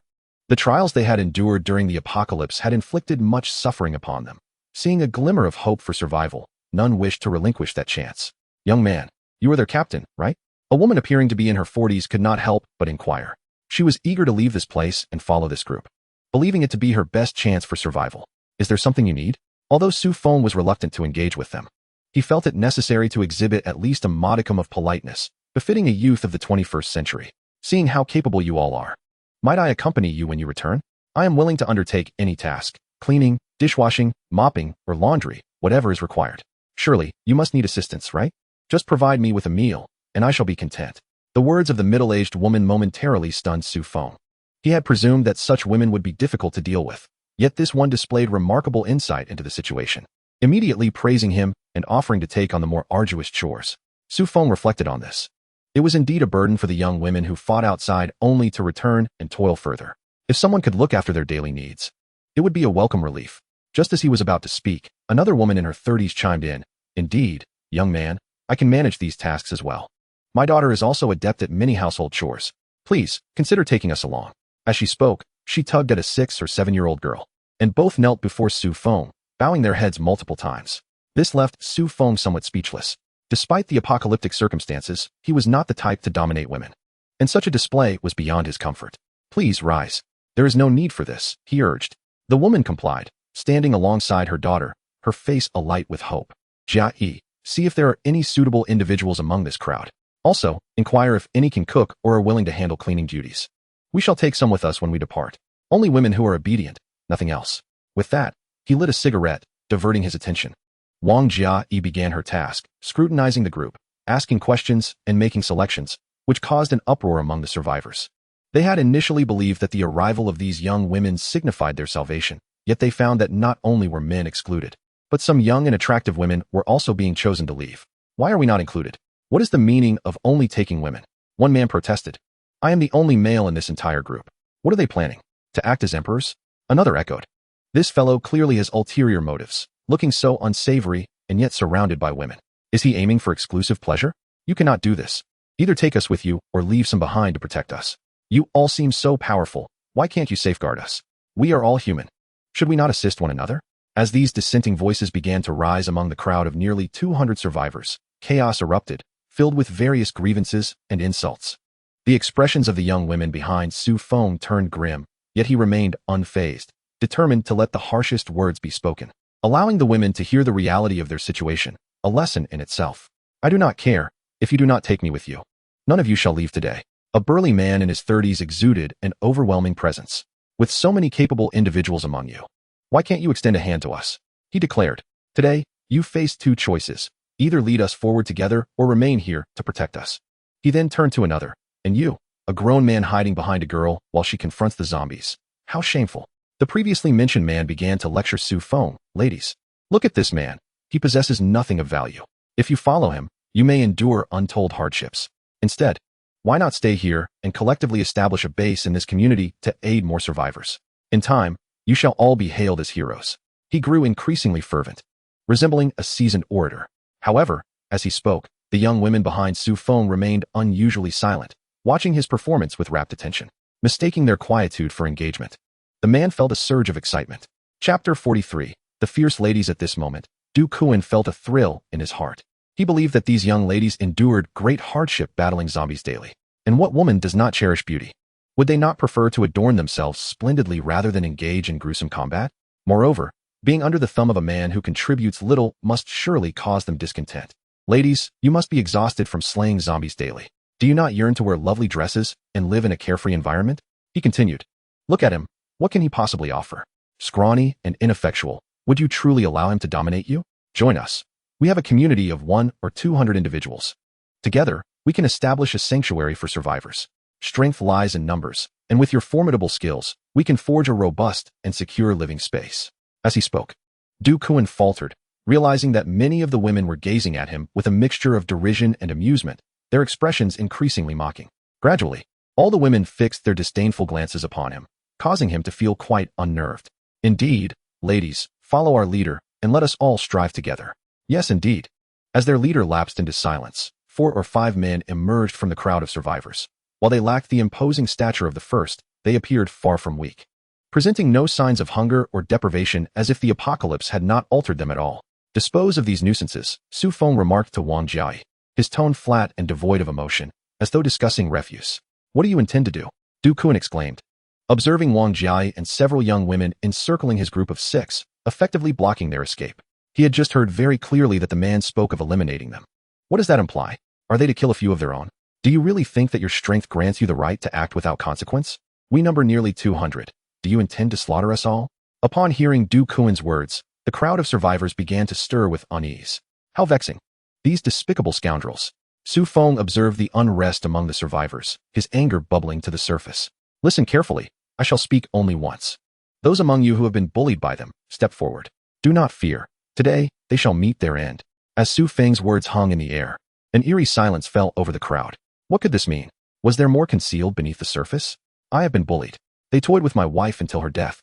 the trials they had endured during the apocalypse had inflicted much suffering upon them. Seeing a glimmer of hope for survival, none wished to relinquish that chance. Young man, you are their captain, right? A woman appearing to be in her 40s could not help but inquire. She was eager to leave this place and follow this group, believing it to be her best chance for survival. Is there something you need? Although Su Feng was reluctant to engage with them, he felt it necessary to exhibit at least a modicum of politeness, befitting a youth of the 21st century. Seeing how capable you all are, might I accompany you when you return? I am willing to undertake any task, cleaning, dishwashing, mopping, or laundry, whatever is required. Surely, you must need assistance, right? Just provide me with a meal, and I shall be content. The words of the middle-aged woman momentarily stunned Su Feng. He had presumed that such women would be difficult to deal with, yet this one displayed remarkable insight into the situation, immediately praising him and offering to take on the more arduous chores. Su Feng reflected on this. It was indeed a burden for the young women who fought outside only to return and toil further. If someone could look after their daily needs, it would be a welcome relief. Just as he was about to speak, another woman in her 30s chimed in. Indeed, young man, I can manage these tasks as well. My daughter is also adept at many household chores. Please, consider taking us along. As she spoke, she tugged at a 6 or 7-year-old girl, and both knelt before Su Feng, bowing their heads multiple times. This left Su Feng somewhat speechless. Despite the apocalyptic circumstances, he was not the type to dominate women, and such a display was beyond his comfort. Please rise. There is no need for this, he urged. The woman complied, standing alongside her daughter, her face alight with hope. Jia, see if there are any suitable individuals among this crowd. Also, inquire if any can cook or are willing to handle cleaning duties. We shall take some with us when we depart. Only women who are obedient, nothing else. With that, he lit a cigarette, diverting his attention. Wang Jia began her task, scrutinizing the group, asking questions, and making selections, which caused an uproar among the survivors. They had initially believed that the arrival of these young women signified their salvation, yet they found that not only were men excluded, but some young and attractive women were also being chosen to leave. Why are we not included? What is the meaning of only taking women? One man protested. I am the only male in this entire group. What are they planning? To act as emperors? Another echoed. This fellow clearly has ulterior motives, looking so unsavory and yet surrounded by women. Is he aiming for exclusive pleasure? You cannot do this. Either take us with you or leave some behind to protect us. You all seem so powerful. Why can't you safeguard us? We are all human. Should we not assist one another? As these dissenting voices began to rise among the crowd of nearly 200 survivors, chaos erupted, filled with various grievances and insults. The expressions of the young women behind Su Feng turned grim, yet he remained unfazed, determined to let the harshest words be spoken, allowing the women to hear the reality of their situation, a lesson in itself. I do not care if you do not take me with you. None of you shall leave today. A burly man in his 30s exuded an overwhelming presence. With so many capable individuals among you, why can't you extend a hand to us? He declared. Today, you face two choices. Either lead us forward together or remain here to protect us. He then turned to another. And you, a grown man hiding behind a girl while she confronts the zombies. How shameful. The previously mentioned man began to lecture Su Feng. Ladies, look at this man. He possesses nothing of value. If you follow him, you may endure untold hardships. Instead, why not stay here and collectively establish a base in this community to aid more survivors? In time, you shall all be hailed as heroes. He grew increasingly fervent, resembling a seasoned orator. However, as he spoke, the young women behind Su Feng remained unusually silent, watching his performance with rapt attention, mistaking their quietude for engagement. The man felt a surge of excitement. Chapter 43. The fierce ladies. At this moment, Du Kuan felt a thrill in his heart. He believed that these young ladies endured great hardship battling zombies daily. And what woman does not cherish beauty? Would they not prefer to adorn themselves splendidly rather than engage in gruesome combat? Moreover, being under the thumb of a man who contributes little must surely cause them discontent. Ladies, you must be exhausted from slaying zombies daily. Do you not yearn to wear lovely dresses and live in a carefree environment? He continued. Look at him. What can he possibly offer? Scrawny and ineffectual. Would you truly allow him to dominate you? Join us. We have a community of 100 or 200 individuals. Together, we can establish a sanctuary for survivors. Strength lies in numbers, and with your formidable skills, we can forge a robust and secure living space. As he spoke, Du Kuan faltered, realizing that many of the women were gazing at him with a mixture of derision and amusement, their expressions increasingly mocking. Gradually, all the women fixed their disdainful glances upon him, causing him to feel quite unnerved. Indeed, ladies, follow our leader, and let us all strive together. Yes, indeed. As their leader lapsed into silence, 4 or 5 men emerged from the crowd of survivors. While they lacked the imposing stature of the first, they appeared far from weak, presenting no signs of hunger or deprivation, as if the apocalypse had not altered them at all. Dispose of these nuisances, Su Feng remarked to Wang Jia. his tone flat and devoid of emotion, as though discussing refuse. What do you intend to do? Du Kun exclaimed, observing Wang Jiai and several young women encircling his group of 6, effectively blocking their escape. He had just heard very clearly that the man spoke of eliminating them. What does that imply? Are they to kill a few of their own? Do you really think that your strength grants you the right to act without consequence? We number nearly 200. Do you intend to slaughter us all? Upon hearing Du Kuan's words, the crowd of survivors began to stir with unease. How vexing. These despicable scoundrels. Su Feng observed the unrest among the survivors, his anger bubbling to the surface. Listen carefully. I shall speak only once. Those among you who have been bullied by them, step forward. Do not fear. Today, they shall meet their end. As Su Feng's words hung in the air, an eerie silence fell over the crowd. What could this mean? Was there more concealed beneath the surface? I have been bullied. They toyed with my wife until her death.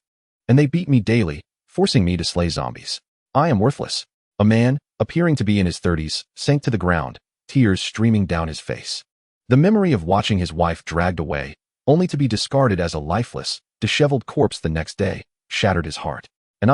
And they beat me daily, forcing me to slay zombies. I am worthless. A man, appearing to be in his 30s, sank to the ground, tears streaming down his face. The memory of watching his wife dragged away, only to be discarded as a lifeless, disheveled corpse the next day, shattered his heart. And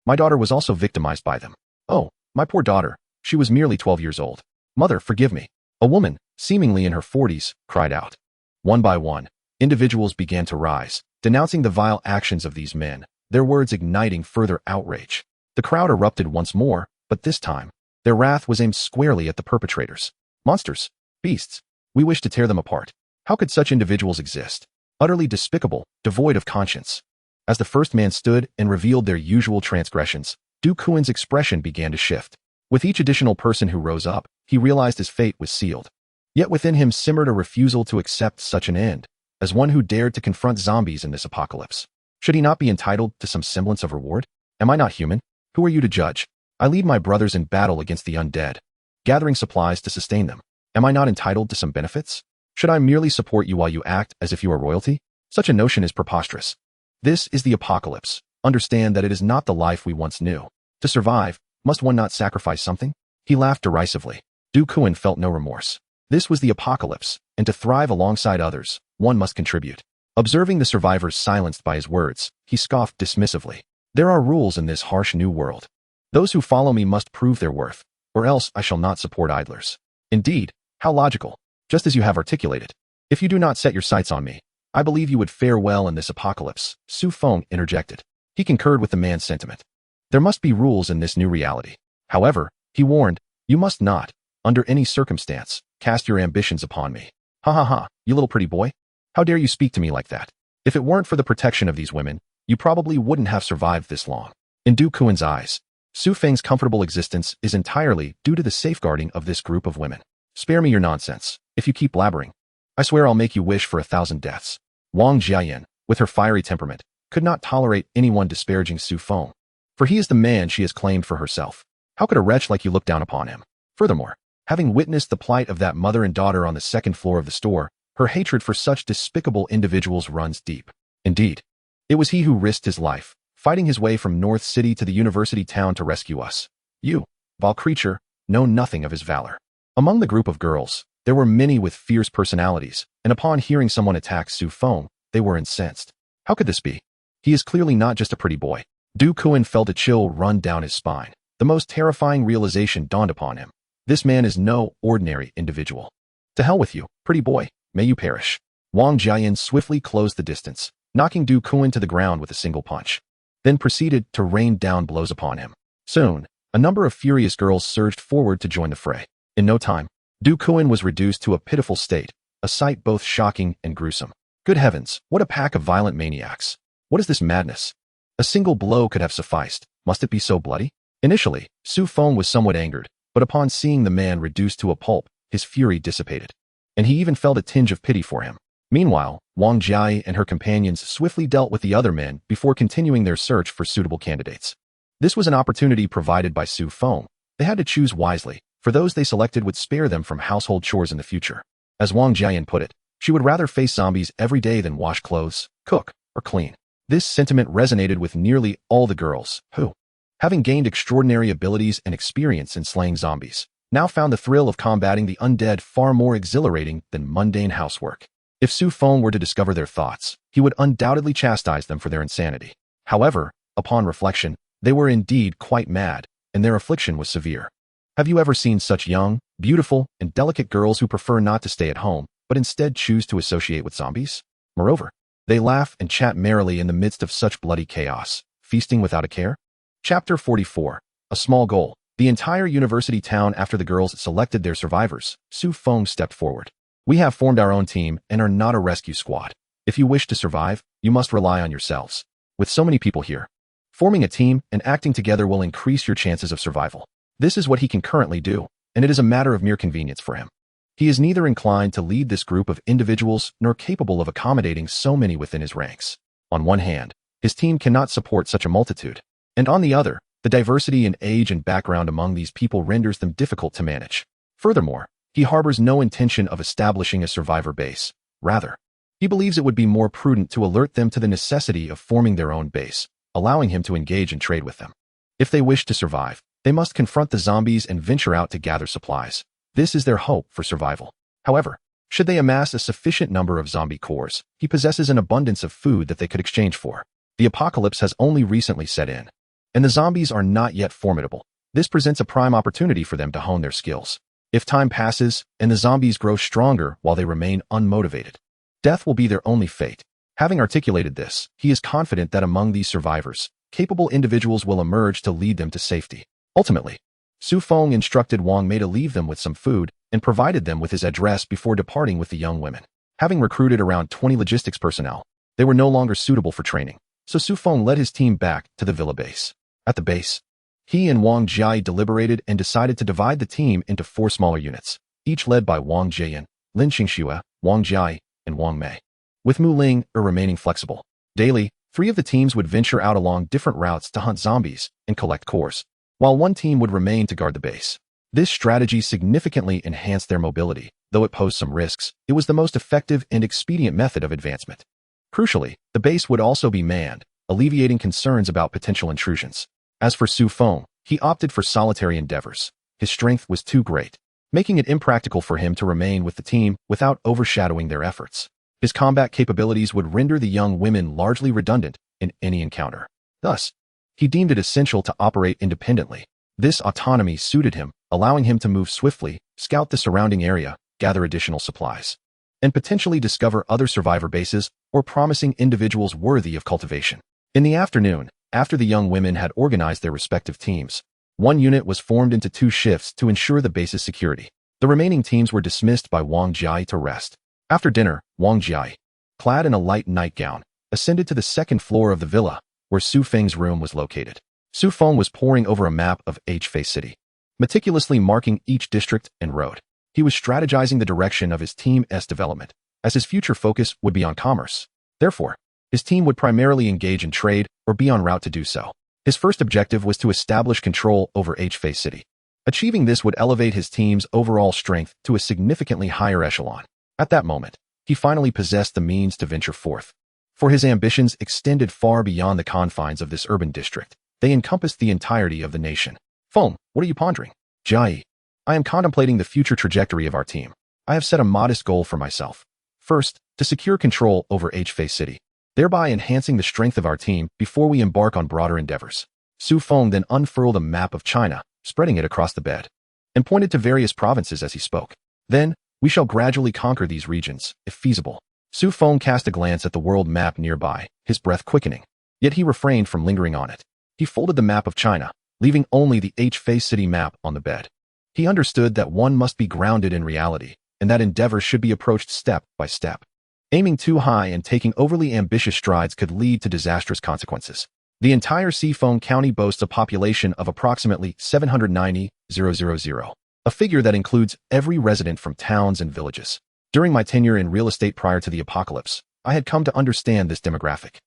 my daughter was also victimized by them. Oh, my poor daughter, she was merely 12 years old. Mother, forgive me. A woman, seemingly in her 40s, cried out. One by one, individuals began to rise, denouncing the vile actions of these men, their words igniting further outrage. The crowd erupted once more, but this time, their wrath was aimed squarely at the perpetrators. Monsters, beasts, we wish to tear them apart. How could such individuals exist? Utterly despicable, devoid of conscience. As the first man stood and revealed their usual transgressions, Du Kuan's expression began to shift. With each additional person who rose up, he realized his fate was sealed. Yet within him simmered a refusal to accept such an end, as one who dared to confront zombies in this apocalypse. Should he not be entitled to some semblance of reward? Am I not human? Who are you to judge? I lead my brothers in battle against the undead, gathering supplies to sustain them. Am I not entitled to some benefits? Should I merely support you while you act as if you are royalty? Such a notion is preposterous. This is the apocalypse. Understand that it is not the life we once knew. To survive, must one not sacrifice something? He laughed derisively. Du Kuan felt no remorse. This was the apocalypse, and to thrive alongside others, one must contribute. Observing the survivors silenced by his words, he scoffed dismissively. There are rules in this harsh new world. Those who follow me must prove their worth, or else I shall not support idlers. Indeed, how logical, just as you have articulated. If you do not set your sights on me, I believe you would fare well in this apocalypse, Su Feng interjected. He concurred with the man's sentiment. There must be rules in this new reality. However, he warned, you must not, under any circumstance, cast your ambitions upon me. Ha ha ha, you little pretty boy. How dare you speak to me like that? If it weren't for the protection of these women, you probably wouldn't have survived this long. In Du Kuan's eyes, Su Feng's comfortable existence is entirely due to the safeguarding of this group of women. Spare me your nonsense. If you keep blabbering, I swear I'll make you wish for 1,000 deaths. Wang Jiayan, with her fiery temperament, could not tolerate anyone disparaging Su Feng, for he is the man she has claimed for herself. How could a wretch like you look down upon him? Furthermore, having witnessed the plight of that mother and daughter on the second floor of the store, her hatred for such despicable individuals runs deep. Indeed, it was he who risked his life, fighting his way from North City to the university town to rescue us. You, vile creature, know nothing of his valor. Among the group of girls, there were many with fierce personalities, and upon hearing someone attack Su Feng, they were incensed. How could this be? He is clearly not just a pretty boy. Du Kuan felt a chill run down his spine. The most terrifying realization dawned upon him. This man is no ordinary individual. To hell with you, pretty boy, may you perish. Wang Jiayan swiftly closed the distance, knocking Du Kuan to the ground with a single punch, then proceeded to rain down blows upon him. Soon, a number of furious girls surged forward to join the fray. In no time, Du Kuan was reduced to a pitiful state, a sight both shocking and gruesome. Good heavens, what a pack of violent maniacs. What is this madness? A single blow could have sufficed. Must it be so bloody? Initially, Su Feng was somewhat angered, but upon seeing the man reduced to a pulp, his fury dissipated, and he even felt a tinge of pity for him. Meanwhile, Wang Jiai and her companions swiftly dealt with the other men before continuing their search for suitable candidates. This was an opportunity provided by Su Feng. They had to choose wisely, for those they selected would spare them from household chores in the future. As Wang Jiayan put it, she would rather face zombies every day than wash clothes, cook, or clean. This sentiment resonated with nearly all the girls, who, having gained extraordinary abilities and experience in slaying zombies, now found the thrill of combating the undead far more exhilarating than mundane housework. If Su Feng were to discover their thoughts, he would undoubtedly chastise them for their insanity. However, upon reflection, they were indeed quite mad, and their affliction was severe. Have you ever seen such young, beautiful, and delicate girls who prefer not to stay at home, but instead choose to associate with zombies? Moreover, they laugh and chat merrily in the midst of such bloody chaos, feasting without a care? Chapter 44. A Small Goal. The entire university town. After the girls selected their survivors, Su Feng stepped forward. We have formed our own team and are not a rescue squad. If you wish to survive, you must rely on yourselves. With so many people here, forming a team and acting together will increase your chances of survival. This is what he can currently do, and it is a matter of mere convenience for him. He is neither inclined to lead this group of individuals nor capable of accommodating so many within his ranks. On one hand, his team cannot support such a multitude, and on the other, the diversity in age and background among these people renders them difficult to manage. Furthermore, he harbors no intention of establishing a survivor base. Rather, he believes it would be more prudent to alert them to the necessity of forming their own base, allowing him to engage in trade with them. If they wish to survive, they must confront the zombies and venture out to gather supplies. This is their hope for survival. However, should they amass a sufficient number of zombie cores, he possesses an abundance of food that they could exchange for. The apocalypse has only recently set in, and the zombies are not yet formidable. This presents a prime opportunity for them to hone their skills. If time passes and the zombies grow stronger while they remain unmotivated, death will be their only fate. Having articulated this, he is confident that among these survivors, capable individuals will emerge to lead them to safety. Ultimately, Su Feng instructed Wang Mei to leave them with some food and provided them with his address before departing with the young women. Having recruited around 20 logistics personnel, they were no longer suitable for training, so Su Feng led his team back to the villa base. At the base, he and Wang Jiai deliberated and decided to divide the team into 4 smaller units, each led by Wang Jian, Lin Qingxue, Wang Jiai, and Wang Mei, with Mu Ling remaining flexible. Daily, 3 of the teams would venture out along different routes to hunt zombies and collect cores, while one team would remain to guard the base. This strategy significantly enhanced their mobility. Though it posed some risks, it was the most effective and expedient method of advancement. Crucially, the base would also be manned, alleviating concerns about potential intrusions. As for Su Feng, he opted for solitary endeavors. His strength was too great, making it impractical for him to remain with the team without overshadowing their efforts. His combat capabilities would render the young women largely redundant in any encounter. Thus, he deemed it essential to operate independently. This autonomy suited him, allowing him to move swiftly, scout the surrounding area, gather additional supplies, and potentially discover other survivor bases or promising individuals worthy of cultivation. In the afternoon, after the young women had organized their respective teams, one unit was formed into 2 shifts to ensure the base's security. The remaining teams were dismissed by Wang Jiai to rest. After dinner, Wang Jiai, clad in a light nightgown, ascended to the 2nd floor of the villa, where Su Feng's room was located. Su Feng was poring over a map of H-Face City, meticulously marking each district and road. He was strategizing the direction of his team's development, as his future focus would be on commerce. Therefore, his team would primarily engage in trade or be en route to do so. His first objective was to establish control over H-Face City. Achieving this would elevate his team's overall strength to a significantly higher echelon. At that moment, he finally possessed the means to venture forth. For his ambitions extended far beyond the confines of this urban district. They encompassed the entirety of the nation. Feng, what are you pondering? Jiai, I am contemplating the future trajectory of our team. I have set a modest goal for myself. First, to secure control over H-Face City, thereby enhancing the strength of our team before we embark on broader endeavors. Su Feng then unfurled a map of China, spreading it across the bed, and pointed to various provinces as he spoke. Then, we shall gradually conquer these regions, if feasible. Su Feng cast a glance at the world map nearby, his breath quickening. Yet he refrained from lingering on it. He folded the map of China, leaving only the H-Face City map on the bed. He understood that one must be grounded in reality, and that endeavors should be approached step by step. Aiming too high and taking overly ambitious strides could lead to disastrous consequences. The entire Sifeng County boasts a population of approximately 790,000, a figure that includes every resident from towns and villages. During my tenure in real estate prior to the apocalypse, I had come to understand this demographic.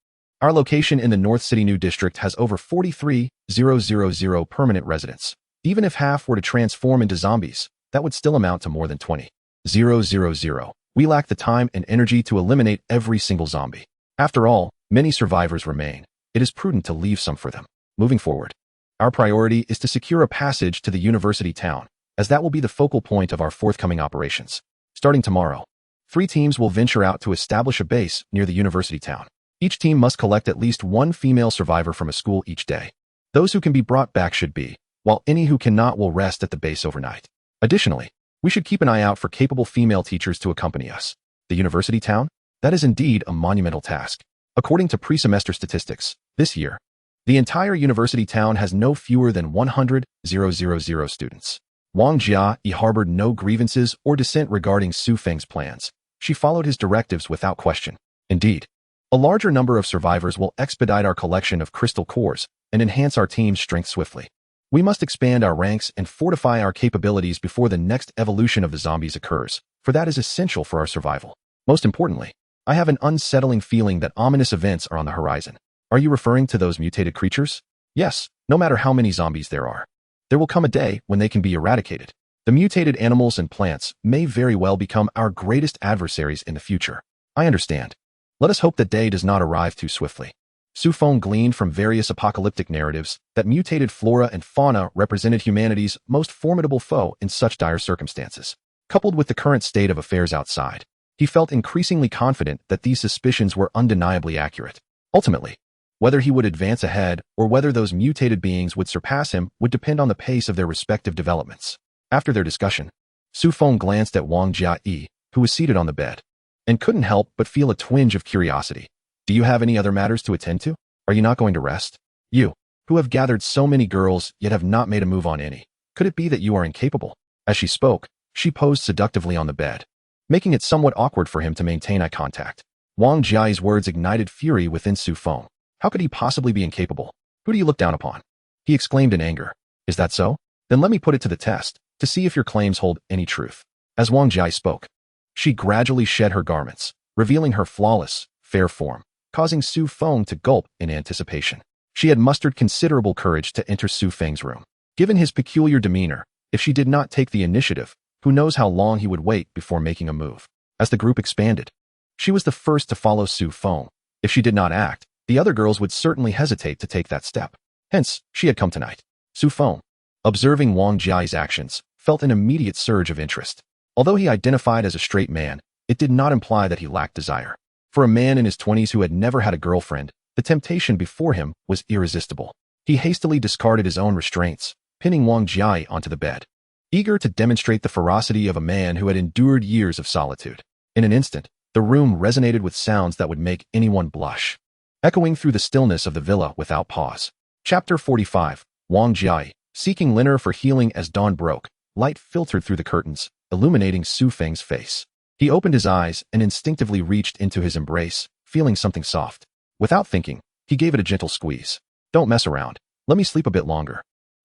Our location in the North City New District has over 43,000 permanent residents. Even if half were to transform into zombies, that would still amount to more than 20,000. We lack the time and energy to eliminate every single zombie. After all, many survivors remain. It is prudent to leave some for them. Moving forward, our priority is to secure a passage to the university town, as that will be the focal point of our forthcoming operations. Starting tomorrow, 3 teams will venture out to establish a base near the university town. Each team must collect at least 1 female survivor from a school each day. Those who can be brought back should be while any who cannot will rest at the base overnight. Additionally, we should keep an eye out for capable female teachers to accompany us. The university town? That is indeed a monumental task. According to pre-semester statistics, this year, the entire university town has no fewer than 100,000 students. Wang Jia harbored no grievances or dissent regarding Su Feng's plans. She followed his directives without question. Indeed, a larger number of survivors will expedite our collection of crystal cores and enhance our team's strength swiftly. We must expand our ranks and fortify our capabilities before the next evolution of the zombies occurs, for that is essential for our survival. Most importantly, I have an unsettling feeling that ominous events are on the horizon. Are you referring to those mutated creatures? Yes, no matter how many zombies there are. There will come a day when they can be eradicated. The mutated animals and plants may very well become our greatest adversaries in the future. I understand. Let us hope that day does not arrive too swiftly. Su Feng gleaned from various apocalyptic narratives that mutated flora and fauna represented humanity's most formidable foe in such dire circumstances. Coupled with the current state of affairs outside, he felt increasingly confident that these suspicions were undeniably accurate. Ultimately, whether he would advance ahead or whether those mutated beings would surpass him would depend on the pace of their respective developments. After their discussion, Su Feng glanced at Wang Jia, who was seated on the bed, and couldn't help but feel a twinge of curiosity. Do you have any other matters to attend to? Are you not going to rest? You, who have gathered so many girls yet have not made a move on any. Could it be that you are incapable? As she spoke, she posed seductively on the bed, making it somewhat awkward for him to maintain eye contact. Wang Jia's words ignited fury within Su Feng. How could he possibly be incapable? Who do you look down upon? He exclaimed in anger. Is that so? Then let me put it to the test, to see if your claims hold any truth. As Wang Jia spoke, she gradually shed her garments, revealing her flawless, fair form, causing Su Feng to gulp in anticipation. She had mustered considerable courage to enter Su Feng's room. Given his peculiar demeanor, if she did not take the initiative, who knows how long he would wait before making a move. As the group expanded, she was the first to follow Su Feng. If she did not act, the other girls would certainly hesitate to take that step. Hence, she had come tonight. Su Feng, observing Wang Jia's actions, felt an immediate surge of interest. Although he identified as a straight man, it did not imply that he lacked desire. For a man in his 20s who had never had a girlfriend, the temptation before him was irresistible. He hastily discarded his own restraints, pinning Wang Jia onto the bed, eager to demonstrate the ferocity of a man who had endured years of solitude. In an instant, the room resonated with sounds that would make anyone blush, echoing through the stillness of the villa without pause. Chapter 45. Wang Jia, seeking Liner for healing. As dawn broke, light filtered through the curtains, illuminating Su Feng's face. He opened his eyes and instinctively reached into his embrace, feeling something soft. Without thinking, he gave it a gentle squeeze. Don't mess around. Let me sleep a bit longer.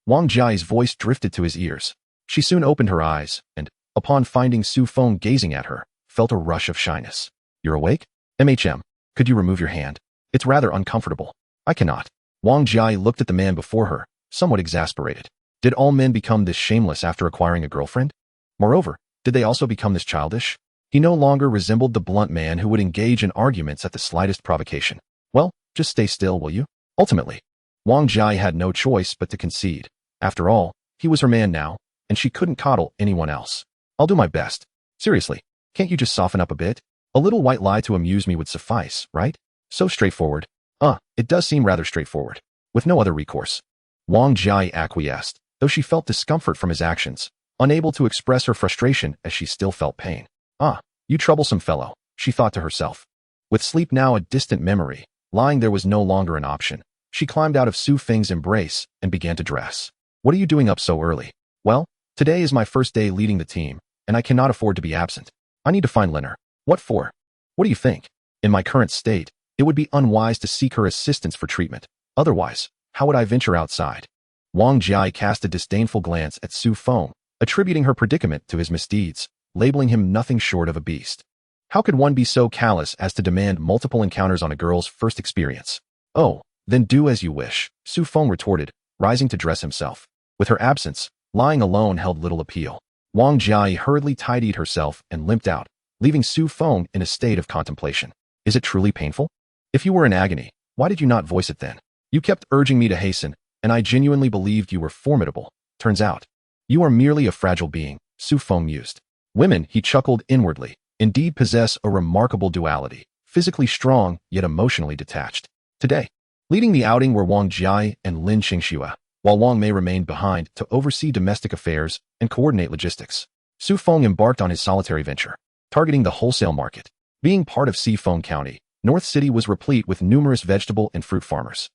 Wang Jia's voice drifted to his ears. She soon opened her eyes and, upon finding Su Feng gazing at her, felt a rush of shyness. You're awake? Could you remove your hand? It's rather uncomfortable. I cannot. Wang Jia looked at the man before her, somewhat exasperated. Did all men become this shameless after acquiring a girlfriend? Moreover, did they also become this childish? He no longer resembled the blunt man who would engage in arguments at the slightest provocation. Well, just stay still, will you? Ultimately, Wang Jia had no choice but to concede. After all, he was her man now, and she couldn't coddle anyone else. I'll do my best. Seriously, can't you just soften up a bit? A little white lie to amuse me would suffice, right? So straightforward. It does seem rather straightforward. With no other recourse. Wang Jia acquiesced, though she felt discomfort from his actions, unable to express her frustration as she still felt pain. You troublesome fellow, she thought to herself. With sleep now a distant memory, lying there was no longer an option. She climbed out of Su Feng's embrace and began to dress. What are you doing up so early? Well, today is my first day leading the team, and I cannot afford to be absent. I need to find Liner. What for? What do you think? In my current state, it would be unwise to seek her assistance for treatment. Otherwise, how would I venture outside? Wang Jia cast a disdainful glance at Su Feng, attributing her predicament to his misdeeds, labeling him nothing short of a beast. How could one be so callous as to demand multiple encounters on a girl's first experience? Oh, then do as you wish, Su Feng retorted, rising to dress himself. With her absence, lying alone held little appeal. Wang Jia hurriedly tidied herself and limped out, leaving Su Feng in a state of contemplation. Is it truly painful? If you were in agony, why did you not voice it then? You kept urging me to hasten, and I genuinely believed you were formidable. Turns out, you are merely a fragile being, Su Feng mused. Women, he chuckled inwardly, indeed possess a remarkable duality, physically strong, yet emotionally detached. Today, leading the outing were Wang Jia and Lin Qingxue, while Wang Mei remained behind to oversee domestic affairs and coordinate logistics. Su Feng embarked on his solitary venture, targeting the wholesale market. Being part of Sifeng County, North City was replete with numerous vegetable and fruit farmers,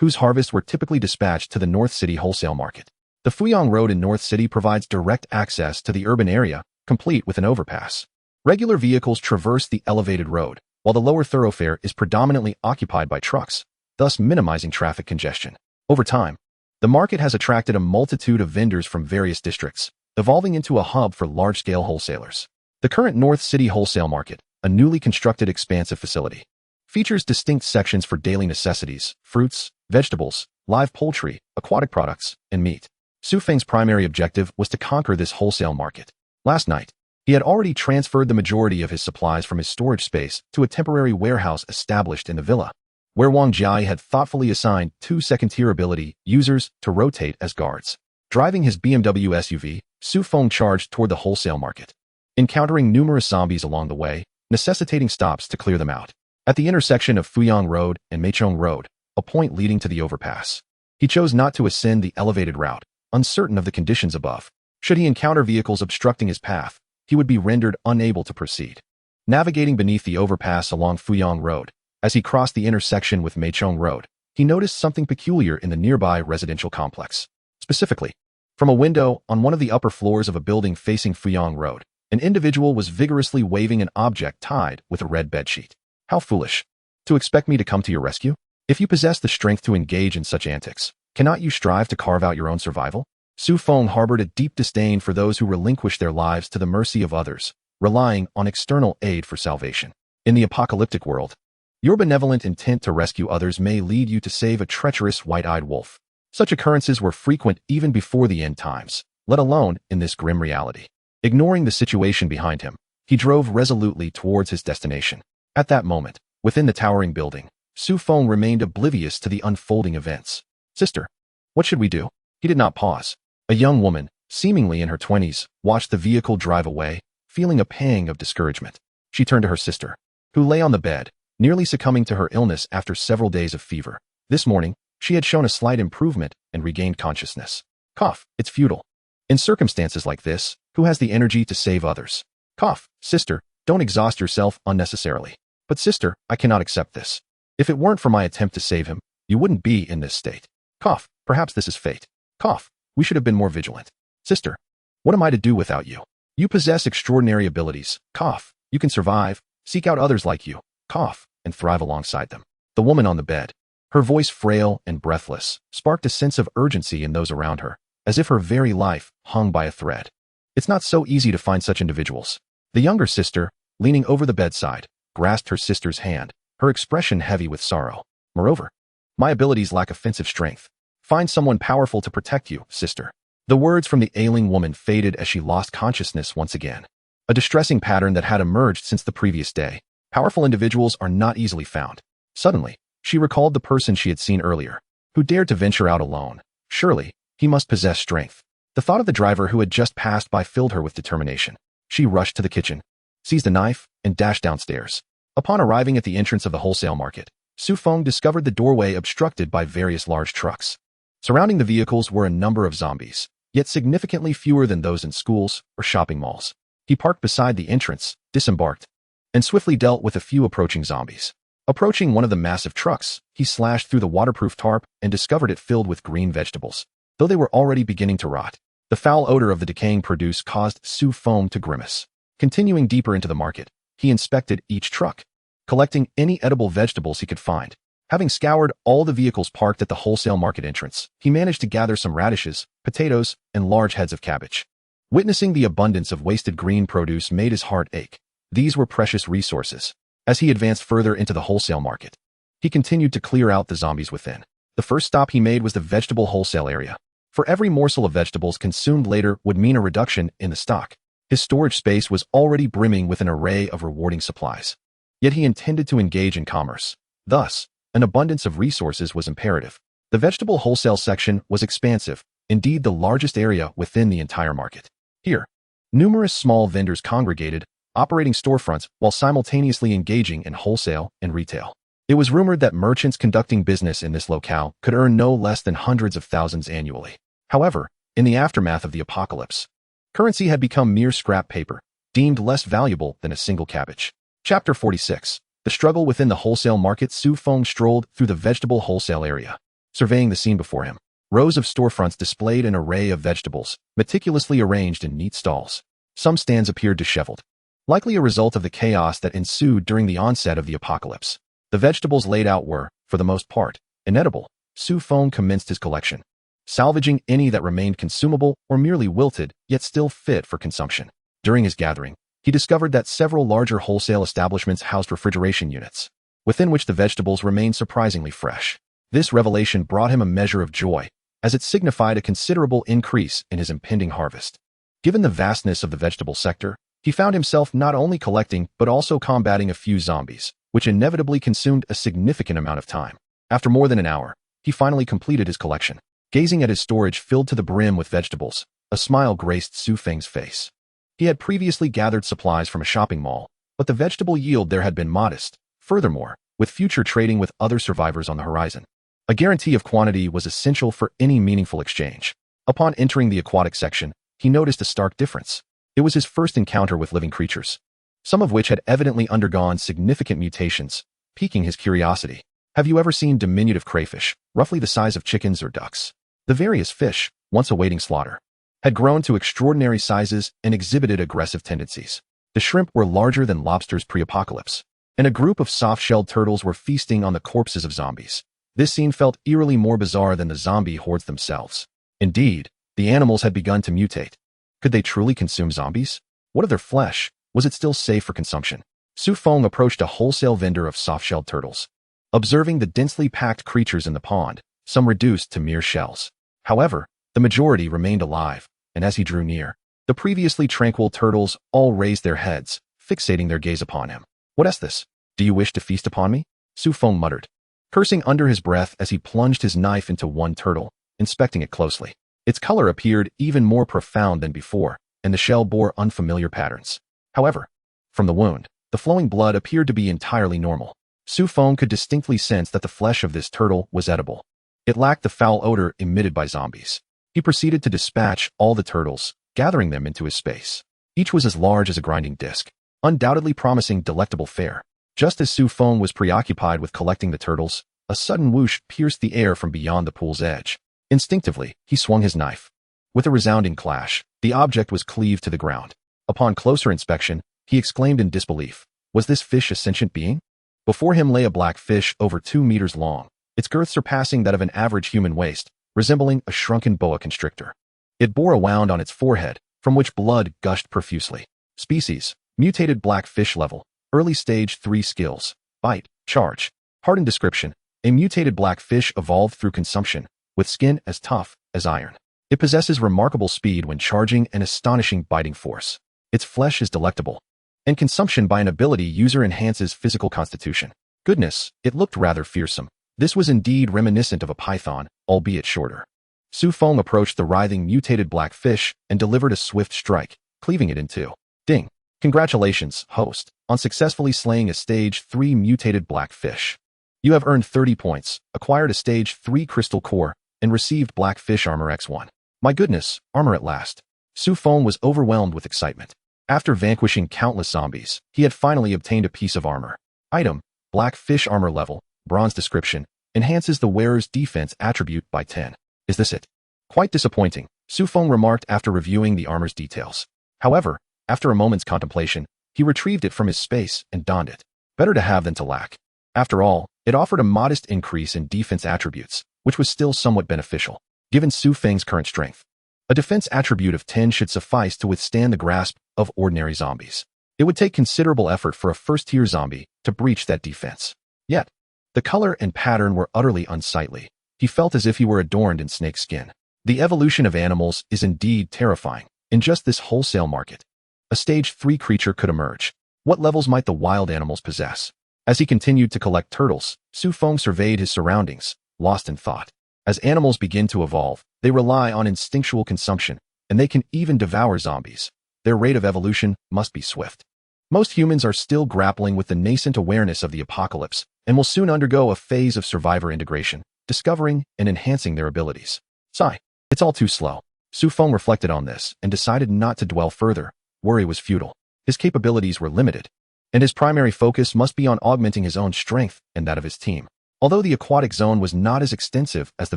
whose harvests were typically dispatched to the North City wholesale market. The Fuyang Road in North City provides direct access to the urban area, complete with an overpass. Regular vehicles traverse the elevated road, while the lower thoroughfare is predominantly occupied by trucks, thus minimizing traffic congestion. Over time, the market has attracted a multitude of vendors from various districts, evolving into a hub for large-scale wholesalers. The current North City wholesale market, a newly constructed expansive facility, features distinct sections for daily necessities, fruits, vegetables, live poultry, aquatic products, and meat. Su Feng's primary objective was to conquer this wholesale market. Last night, he had already transferred the majority of his supplies from his storage space to a temporary warehouse established in the villa, where Wang Jiai had thoughtfully assigned 2 second-tier ability users to rotate as guards. Driving his BMW SUV, Su Feng charged toward the wholesale market, encountering numerous zombies along the way, necessitating stops to clear them out. At the intersection of Fuyang Road and Meichong Road, a point leading to the overpass, he chose not to ascend the elevated route, uncertain of the conditions above. Should he encounter vehicles obstructing his path, he would be rendered unable to proceed. Navigating beneath the overpass along Fuyang Road, as he crossed the intersection with Meichong Road, he noticed something peculiar in the nearby residential complex. Specifically, from a window on one of the upper floors of a building facing Fuyang Road, an individual was vigorously waving an object tied with a red bedsheet. How foolish! To expect me to come to your rescue? If you possess the strength to engage in such antics, cannot you strive to carve out your own survival? Su Feng harbored a deep disdain for those who relinquish their lives to the mercy of others, relying on external aid for salvation. In the apocalyptic world, your benevolent intent to rescue others may lead you to save a treacherous white-eyed wolf. Such occurrences were frequent even before the end times, let alone in this grim reality. Ignoring the situation behind him, he drove resolutely towards his destination. At that moment, within the towering building, Su Feng remained oblivious to the unfolding events. Sister, what should we do? He did not pause. A young woman, seemingly in her 20s, watched the vehicle drive away, feeling a pang of discouragement. She turned to her sister, who lay on the bed, nearly succumbing to her illness after several days of fever. This morning, she had shown a slight improvement and regained consciousness. Cough, it's futile. In circumstances like this, who has the energy to save others? Cough, sister, don't exhaust yourself unnecessarily. But sister, I cannot accept this. If it weren't for my attempt to save him, you wouldn't be in this state. Cough, perhaps this is fate. Cough, we should have been more vigilant. Sister, what am I to do without you? You possess extraordinary abilities. Cough, you can survive, seek out others like you. Cough, and thrive alongside them. The woman on the bed, her voice frail and breathless, sparked a sense of urgency in those around her, as if her very life hung by a thread. It's not so easy to find such individuals. The younger sister, leaning over the bedside, grasped her sister's hand, her expression heavy with sorrow. Moreover, my abilities lack offensive strength. Find someone powerful to protect you, sister. The words from the ailing woman faded as she lost consciousness once again. A distressing pattern that had emerged since the previous day. Powerful individuals are not easily found. Suddenly, she recalled the person she had seen earlier, who dared to venture out alone. Surely, he must possess strength. The thought of the driver who had just passed by filled her with determination. She rushed to the kitchen, seized a knife, and dashed downstairs. Upon arriving at the entrance of the wholesale market, Su Feng discovered the doorway obstructed by various large trucks. Surrounding the vehicles were a number of zombies, yet significantly fewer than those in schools or shopping malls. He parked beside the entrance, disembarked, and swiftly dealt with a few approaching zombies. Approaching one of the massive trucks, he slashed through the waterproof tarp and discovered it filled with green vegetables, though they were already beginning to rot. The foul odor of the decaying produce caused Su Feng to grimace. Continuing deeper into the market, he inspected each truck, collecting any edible vegetables he could find. Having scoured all the vehicles parked at the wholesale market entrance, he managed to gather some radishes, potatoes, and large heads of cabbage. Witnessing the abundance of wasted green produce made his heart ache. These were precious resources. As he advanced further into the wholesale market, he continued to clear out the zombies within. The first stop he made was the vegetable wholesale area. For every morsel of vegetables consumed later would mean a reduction in the stock. His storage space was already brimming with an array of rewarding supplies. Yet he intended to engage in commerce. Thus, an abundance of resources was imperative. The vegetable wholesale section was expansive, indeed the largest area within the entire market. Here, numerous small vendors congregated, operating storefronts while simultaneously engaging in wholesale and retail. It was rumored that merchants conducting business in this locale could earn no less than hundreds of thousands annually. However, in the aftermath of the apocalypse, currency had become mere scrap paper, deemed less valuable than a single cabbage. Chapter 46. The struggle within the wholesale market. Su Feng strolled through the vegetable wholesale area, surveying the scene before him. Rows of storefronts displayed an array of vegetables, meticulously arranged in neat stalls. Some stands appeared disheveled, likely a result of the chaos that ensued during the onset of the apocalypse. The vegetables laid out were, for the most part, inedible. Su Feng commenced his collection, salvaging any that remained consumable or merely wilted, yet still fit for consumption. During his gathering, he discovered that several larger wholesale establishments housed refrigeration units, within which the vegetables remained surprisingly fresh. This revelation brought him a measure of joy, as it signified a considerable increase in his impending harvest. Given the vastness of the vegetable sector, he found himself not only collecting but also combating a few zombies, which inevitably consumed a significant amount of time. After more than an hour, he finally completed his collection. Gazing at his storage filled to the brim with vegetables, a smile graced Su Feng's face. He had previously gathered supplies from a shopping mall, but the vegetable yield there had been modest. Furthermore, with future trading with other survivors on the horizon, a guarantee of quantity was essential for any meaningful exchange. Upon entering the aquatic section, he noticed a stark difference. It was his first encounter with living creatures, some of which had evidently undergone significant mutations, piquing his curiosity. Have you ever seen diminutive crayfish, roughly the size of chickens or ducks? The various fish, once awaiting slaughter, had grown to extraordinary sizes and exhibited aggressive tendencies. The shrimp were larger than lobsters pre-apocalypse, and a group of soft-shelled turtles were feasting on the corpses of zombies. This scene felt eerily more bizarre than the zombie hordes themselves. Indeed, the animals had begun to mutate. Could they truly consume zombies? What of their flesh? Was it still safe for consumption? Su Feng approached a wholesale vendor of soft-shelled turtles. Observing the densely packed creatures in the pond, some reduced to mere shells. However, the majority remained alive, and as he drew near, the previously tranquil turtles all raised their heads, fixating their gaze upon him. What is this? Do you wish to feast upon me? Su Feng muttered, cursing under his breath as he plunged his knife into one turtle, inspecting it closely. Its color appeared even more profound than before, and the shell bore unfamiliar patterns. However, from the wound, the flowing blood appeared to be entirely normal. Su Feng could distinctly sense that the flesh of this turtle was edible. It lacked the foul odor emitted by zombies. He proceeded to dispatch all the turtles, gathering them into his space. Each was as large as a grinding disc, undoubtedly promising delectable fare. Just as Su Feng was preoccupied with collecting the turtles, a sudden whoosh pierced the air from beyond the pool's edge. Instinctively, he swung his knife. With a resounding clash, the object was cleaved to the ground. Upon closer inspection, he exclaimed in disbelief. Was this fish a sentient being? Before him lay a black fish over 2 meters long, its girth surpassing that of an average human waist, resembling a shrunken boa constrictor. It bore a wound on its forehead, from which blood gushed profusely. Species: mutated black fish level, early stage 3 skills, bite, charge. Hardened description: a mutated black fish evolved through consumption, with skin as tough as iron. It possesses remarkable speed when charging and astonishing biting force. Its flesh is delectable, and consumption by an ability user enhances physical constitution. Goodness, it looked rather fearsome. This was indeed reminiscent of a python, albeit shorter. Su Feng approached the writhing mutated black fish and delivered a swift strike, cleaving it in two. Ding! Congratulations, host, on successfully slaying a stage 3 mutated black fish. You have earned 30 points, acquired a stage 3 crystal core, and received black fish armor X1. My goodness, armor at last. Su Feng was overwhelmed with excitement. After vanquishing countless zombies, he had finally obtained a piece of armor. Item: black fish armor level, bronze description, enhances the wearer's defense attribute by 10. Is this it? Quite disappointing, Su Feng remarked after reviewing the armor's details. However, after a moment's contemplation, he retrieved it from his space and donned it. Better to have than to lack. After all, it offered a modest increase in defense attributes, which was still somewhat beneficial, given Su Feng's current strength. A defense attribute of 10 should suffice to withstand the grasp of ordinary zombies. It would take considerable effort for a first-tier zombie to breach that defense. Yet, the color and pattern were utterly unsightly. He felt as if he were adorned in snake skin. The evolution of animals is indeed terrifying. In just this wholesale market, a stage 3 creature could emerge. What levels might the wild animals possess? As he continued to collect turtles, Su Feng surveyed his surroundings, lost in thought. As animals begin to evolve, they rely on instinctual consumption, and they can even devour zombies. Their rate of evolution must be swift. Most humans are still grappling with the nascent awareness of the apocalypse and will soon undergo a phase of survivor integration, discovering and enhancing their abilities. Sigh. It's all too slow. Su Feng reflected on this and decided not to dwell further. Worry was futile. His capabilities were limited, and his primary focus must be on augmenting his own strength and that of his team. Although the aquatic zone was not as extensive as the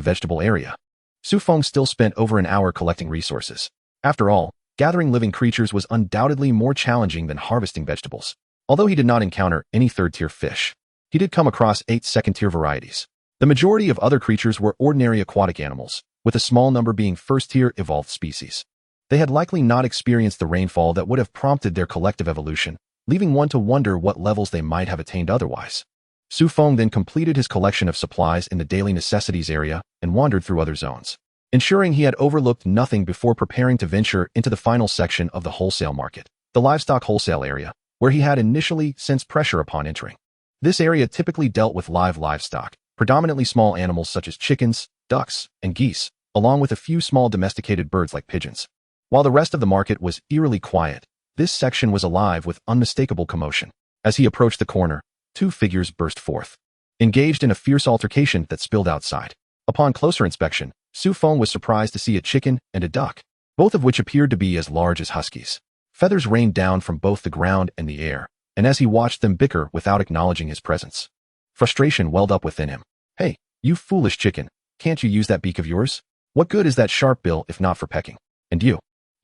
vegetable area, Su Feng still spent over an hour collecting resources. After all, gathering living creatures was undoubtedly more challenging than harvesting vegetables. Although he did not encounter any third-tier fish, he did come across 8 second-tier varieties. The majority of other creatures were ordinary aquatic animals, with a small number being first-tier evolved species. They had likely not experienced the rainfall that would have prompted their collective evolution, leaving one to wonder what levels they might have attained otherwise. Su Feng then completed his collection of supplies in the daily necessities area and wandered through other zones, ensuring he had overlooked nothing before preparing to venture into the final section of the wholesale market, the livestock wholesale area, where he had initially sensed pressure upon entering. This area typically dealt with live livestock, predominantly small animals such as chickens, ducks, and geese, along with a few small domesticated birds like pigeons. While the rest of the market was eerily quiet, this section was alive with unmistakable commotion. As he approached the corner, 2 figures burst forth, engaged in a fierce altercation that spilled outside. Upon closer inspection, Su Feng was surprised to see a chicken and a duck, both of which appeared to be as large as huskies. Feathers rained down from both the ground and the air, and as he watched them bicker without acknowledging his presence, frustration welled up within him. Hey, you foolish chicken, can't you use that beak of yours? What good is that sharp bill if not for pecking? And you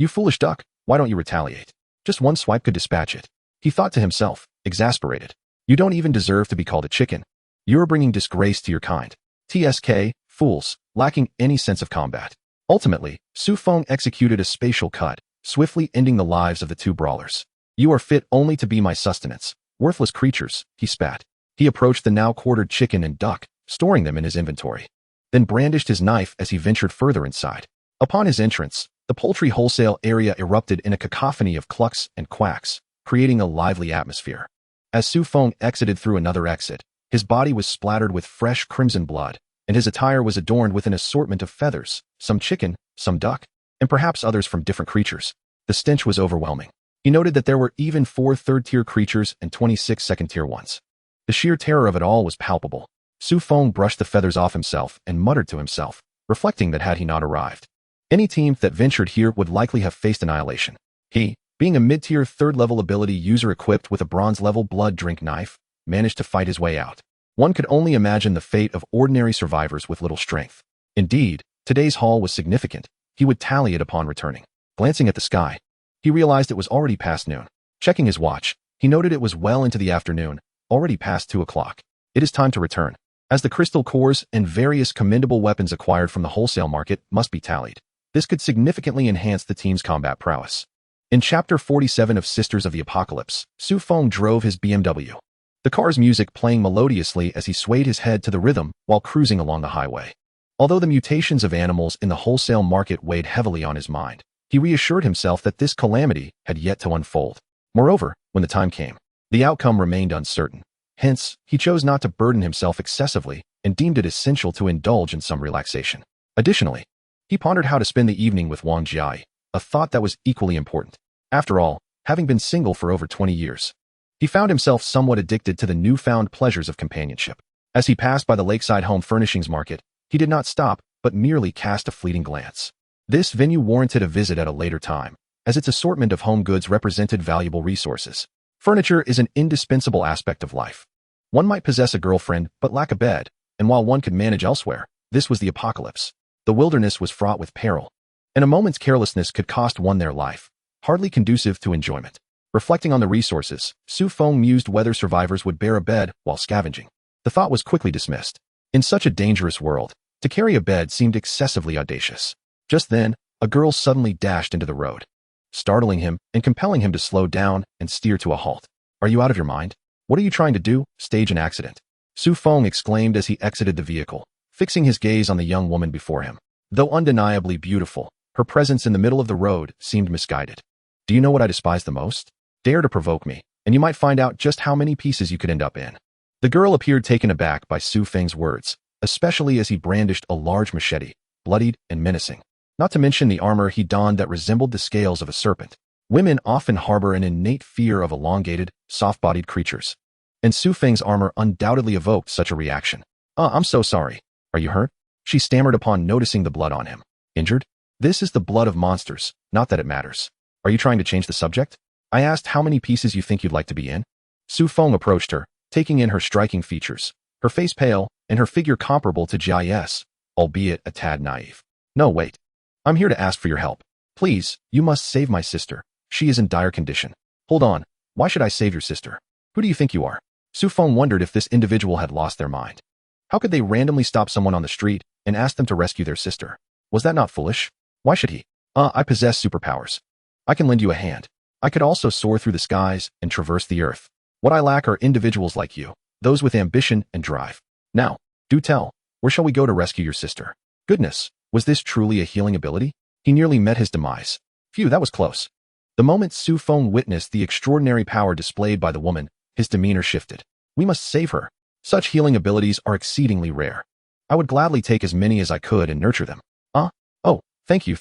foolish duck, why don't you retaliate? Just one swipe could dispatch it. He thought to himself, exasperated. You don't even deserve to be called a chicken. You're bringing disgrace to your kind. TSK, fools, lacking any sense of combat. Ultimately, Su Feng executed a spatial cut, swiftly ending the lives of the 2 brawlers. You are fit only to be my sustenance. Worthless creatures, he spat. He approached the now quartered chicken and duck, storing them in his inventory, then brandished his knife as he ventured further inside. Upon his entrance, the poultry wholesale area erupted in a cacophony of clucks and quacks, creating a lively atmosphere. As Su Feng exited through another exit, his body was splattered with fresh crimson blood, and his attire was adorned with an assortment of feathers, some chicken, some duck, and perhaps others from different creatures. The stench was overwhelming. He noted that there were even 4 third-tier creatures and 26 second-tier ones. The sheer terror of it all was palpable. Su Feng brushed the feathers off himself and muttered to himself, reflecting that had he not arrived, any team that ventured here would likely have faced annihilation. He, being a mid-tier 3rd-level ability user equipped with a bronze-level blood drink knife, managed to fight his way out. One could only imagine the fate of ordinary survivors with little strength. Indeed, today's haul was significant. He would tally it upon returning. Glancing at the sky, he realized it was already past noon. Checking his watch, he noted it was well into the afternoon, already past 2 o'clock. It is time to return, as the crystal cores and various commendable weapons acquired from the wholesale market must be tallied. This could significantly enhance the team's combat prowess. In Chapter 47 of Sisters of the Apocalypse, Su Feng drove his BMW, the car's music playing melodiously as he swayed his head to the rhythm while cruising along the highway. Although the mutations of animals in the wholesale market weighed heavily on his mind, he reassured himself that this calamity had yet to unfold. Moreover, when the time came, the outcome remained uncertain. Hence, he chose not to burden himself excessively and deemed it essential to indulge in some relaxation. Additionally, he pondered how to spend the evening with Wang Jiai, a thought that was equally important. After all, having been single for over 20 years, he found himself somewhat addicted to the newfound pleasures of companionship. As he passed by the lakeside home furnishings market, he did not stop, but merely cast a fleeting glance. This venue warranted a visit at a later time, as its assortment of home goods represented valuable resources. Furniture is an indispensable aspect of life. One might possess a girlfriend but lack a bed, and while one could manage elsewhere, this was the apocalypse. The wilderness was fraught with peril, and a moment's carelessness could cost one their life, hardly conducive to enjoyment. Reflecting on the resources, Su Feng mused whether survivors would bear a bed while scavenging. The thought was quickly dismissed. In such a dangerous world, to carry a bed seemed excessively audacious. Just then, a girl suddenly dashed into the road, startling him and compelling him to slow down and steer to a halt. Are you out of your mind? What are you trying to do? Stage an accident? Su Feng exclaimed as he exited the vehicle, fixing his gaze on the young woman before him. Though undeniably beautiful, her presence in the middle of the road seemed misguided. Do you know what I despise the most? Dare to provoke me, and you might find out just how many pieces you could end up in. The girl appeared taken aback by Su Feng's words, especially as he brandished a large machete, bloodied and menacing. Not to mention the armor he donned that resembled the scales of a serpent. Women often harbor an innate fear of elongated, soft-bodied creatures. and Su Feng's armor undoubtedly evoked such a reaction. I'm so sorry. Are you hurt? She stammered upon noticing the blood on him. Injured? This is the blood of monsters, not that it matters. Are you trying to change the subject? I asked how many pieces you think you'd like to be in. Su Feng approached her, taking in her striking features, her face pale, and her figure comparable to Jia's, albeit a tad naive. No, wait. I'm here to ask for your help. Please, you must save my sister. She is in dire condition. Hold on. Why should I save your sister? Who do you think you are? Su Feng wondered if this individual had lost their mind. How could they randomly stop someone on the street and ask them to rescue their sister? Was that not foolish? Why should he? I possess superpowers. I can lend you a hand. I could also soar through the skies and traverse the earth. What I lack are individuals like you, those with ambition and drive. Now, do tell, where shall we go to rescue your sister? Goodness, was this truly a healing ability? He nearly met his demise. Phew, that was close. The moment Su Feng witnessed the extraordinary power displayed by the woman, his demeanor shifted. We must save her. Such healing abilities are exceedingly rare. I would gladly take as many as I could and nurture them. Oh, thank you.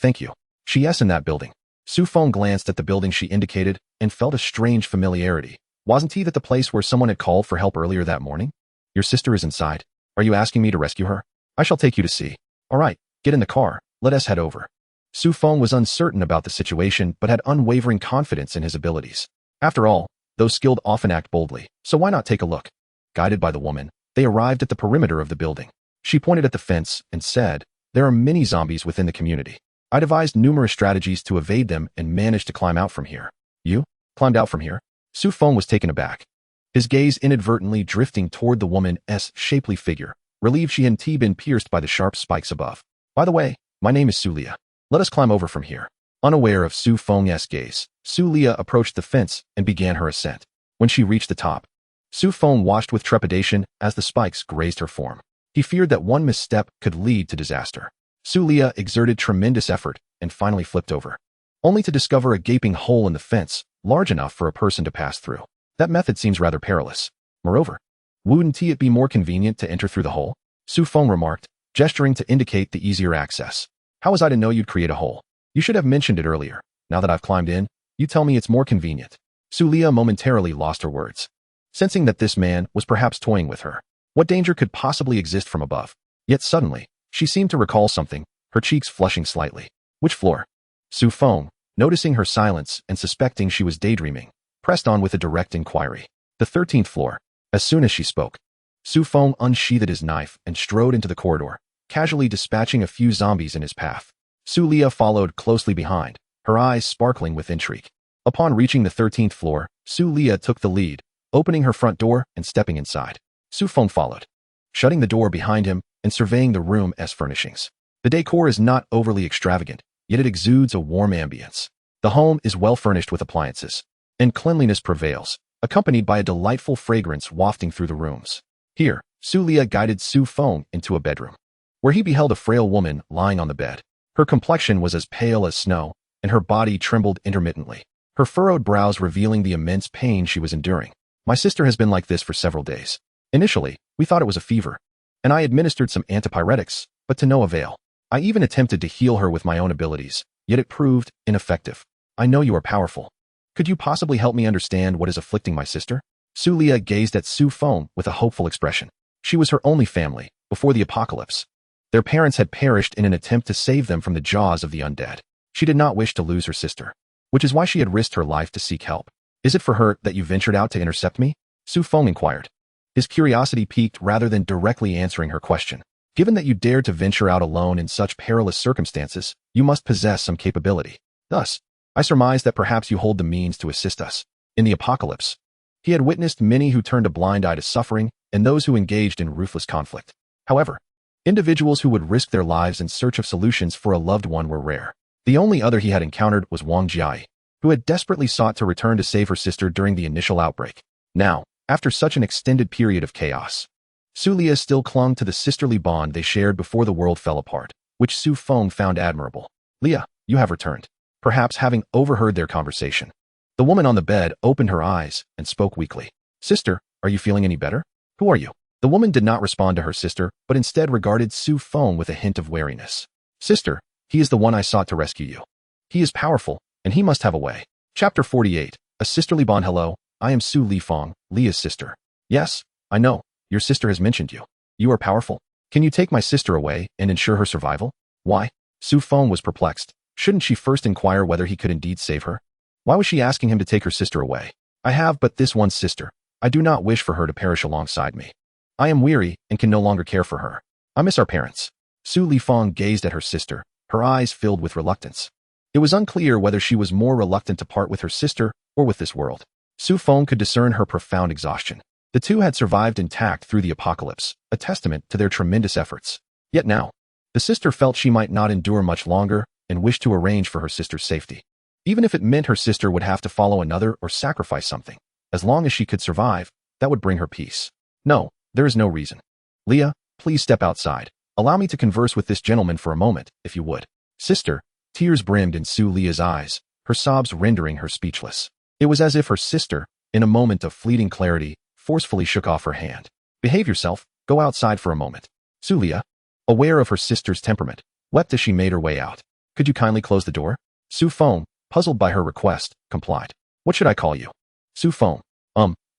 She's in that building. Su Feng glanced at the building she indicated and felt a strange familiarity. Wasn't he that the place where someone had called for help earlier that morning? Your sister is inside. Are you asking me to rescue her? I shall take you to see. All right, get in the car. Let us head over. Su Feng was uncertain about the situation but had unwavering confidence in his abilities. After all, those skilled often act boldly, so why not take a look? Guided by the woman, they arrived at the perimeter of the building. She pointed at the fence and said, "There are many zombies within the community. I devised numerous strategies to evade them and managed to climb out from here." You? Climbed out from here? Su Feng was taken aback. His gaze inadvertently drifting toward the woman's shapely figure, relieved she hadn't been pierced by the sharp spikes above. By the way, my name is Su Lia. Let us climb over from here. Unaware of Su Feng's gaze, Su Lia approached the fence and began her ascent. When she reached the top, Su Feng watched with trepidation as the spikes grazed her form. He feared that one misstep could lead to disaster. Su Lia exerted tremendous effort and finally flipped over, only to discover a gaping hole in the fence, large enough for a person to pass through. That method seems rather perilous. Moreover, wouldn't it be more convenient to enter through the hole? Su Feng remarked, gesturing to indicate the easier access. How was I to know you'd create a hole? You should have mentioned it earlier. Now that I've climbed in, you tell me it's more convenient. Su Lia momentarily lost her words, sensing that this man was perhaps toying with her. What danger could possibly exist from above? Yet suddenly, she seemed to recall something, her cheeks flushing slightly. Which floor? Su Feng, noticing her silence and suspecting she was daydreaming, pressed on with a direct inquiry. The 13th floor. As soon as she spoke, Su Feng unsheathed his knife and strode into the corridor, casually dispatching a few zombies in his path. Su Lia followed closely behind, her eyes sparkling with intrigue. Upon reaching the 13th floor, Su Lia took the lead, opening her front door and stepping inside. Su Feng followed, shutting the door behind him and surveying the room's furnishings. The decor is not overly extravagant, yet it exudes a warm ambience. The home is well furnished with appliances, and cleanliness prevails, accompanied by a delightful fragrance wafting through the rooms. Here, Su Lia guided Su Feng into a bedroom, where he beheld a frail woman lying on the bed. Her complexion was as pale as snow, and her body trembled intermittently, her furrowed brows revealing the immense pain she was enduring. My sister has been like this for several days. Initially, we thought it was a fever, and I administered some antipyretics, but to no avail. I even attempted to heal her with my own abilities, yet it proved ineffective. I know you are powerful. Could you possibly help me understand what is afflicting my sister? Su Lia gazed at Su Feng with a hopeful expression. She was her only family, before the apocalypse. Their parents had perished in an attempt to save them from the jaws of the undead. She did not wish to lose her sister, which is why she had risked her life to seek help. Is it for her that you ventured out to intercept me? Su Feng inquired, his curiosity piqued rather than directly answering her question. Given that you dared to venture out alone in such perilous circumstances, you must possess some capability. Thus, I surmise that perhaps you hold the means to assist us. In the apocalypse, he had witnessed many who turned a blind eye to suffering and those who engaged in ruthless conflict. However, individuals who would risk their lives in search of solutions for a loved one were rare. The only other he had encountered was Wang Jiai, who had desperately sought to return to save her sister during the initial outbreak. Now, after such an extended period of chaos, Su Lia still clung to the sisterly bond they shared before the world fell apart, which Su Feng found admirable. Lia, you have returned. Perhaps having overheard their conversation, the woman on the bed opened her eyes and spoke weakly. Sister, are you feeling any better? Who are you? The woman did not respond to her sister, but instead regarded Su Feng with a hint of wariness. Sister, he is the one I sought to rescue you. He is powerful, and he must have a way. Chapter 48, A Sisterly Bond. Hello, I am Su Li Feng, Lia's sister. Yes, I know. Your sister has mentioned you. You are powerful. Can you take my sister away and ensure her survival? Why? Su Feng was perplexed. Shouldn't she first inquire whether he could indeed save her? Why was she asking him to take her sister away? I have but this one sister. I do not wish for her to perish alongside me. I am weary and can no longer care for her. I miss our parents. Su Lifeng gazed at her sister, her eyes filled with reluctance. It was unclear whether she was more reluctant to part with her sister or with this world. Su Feng could discern her profound exhaustion. The two had survived intact through the apocalypse, a testament to their tremendous efforts. Yet now, the sister felt she might not endure much longer and wished to arrange for her sister's safety. Even if it meant her sister would have to follow another or sacrifice something, as long as she could survive, that would bring her peace. No, there is no reason. Leah, please step outside. Allow me to converse with this gentleman for a moment, if you would. Sister, tears brimmed in Su Leah's eyes, her sobs rendering her speechless. It was as if her sister, in a moment of fleeting clarity, forcefully shook off her hand. Behave yourself, go outside for a moment. Su Leah, aware of her sister's temperament, wept as she made her way out. Could you kindly close the door? Su Feng, puzzled by her request, complied. What should I call you? Su Feng,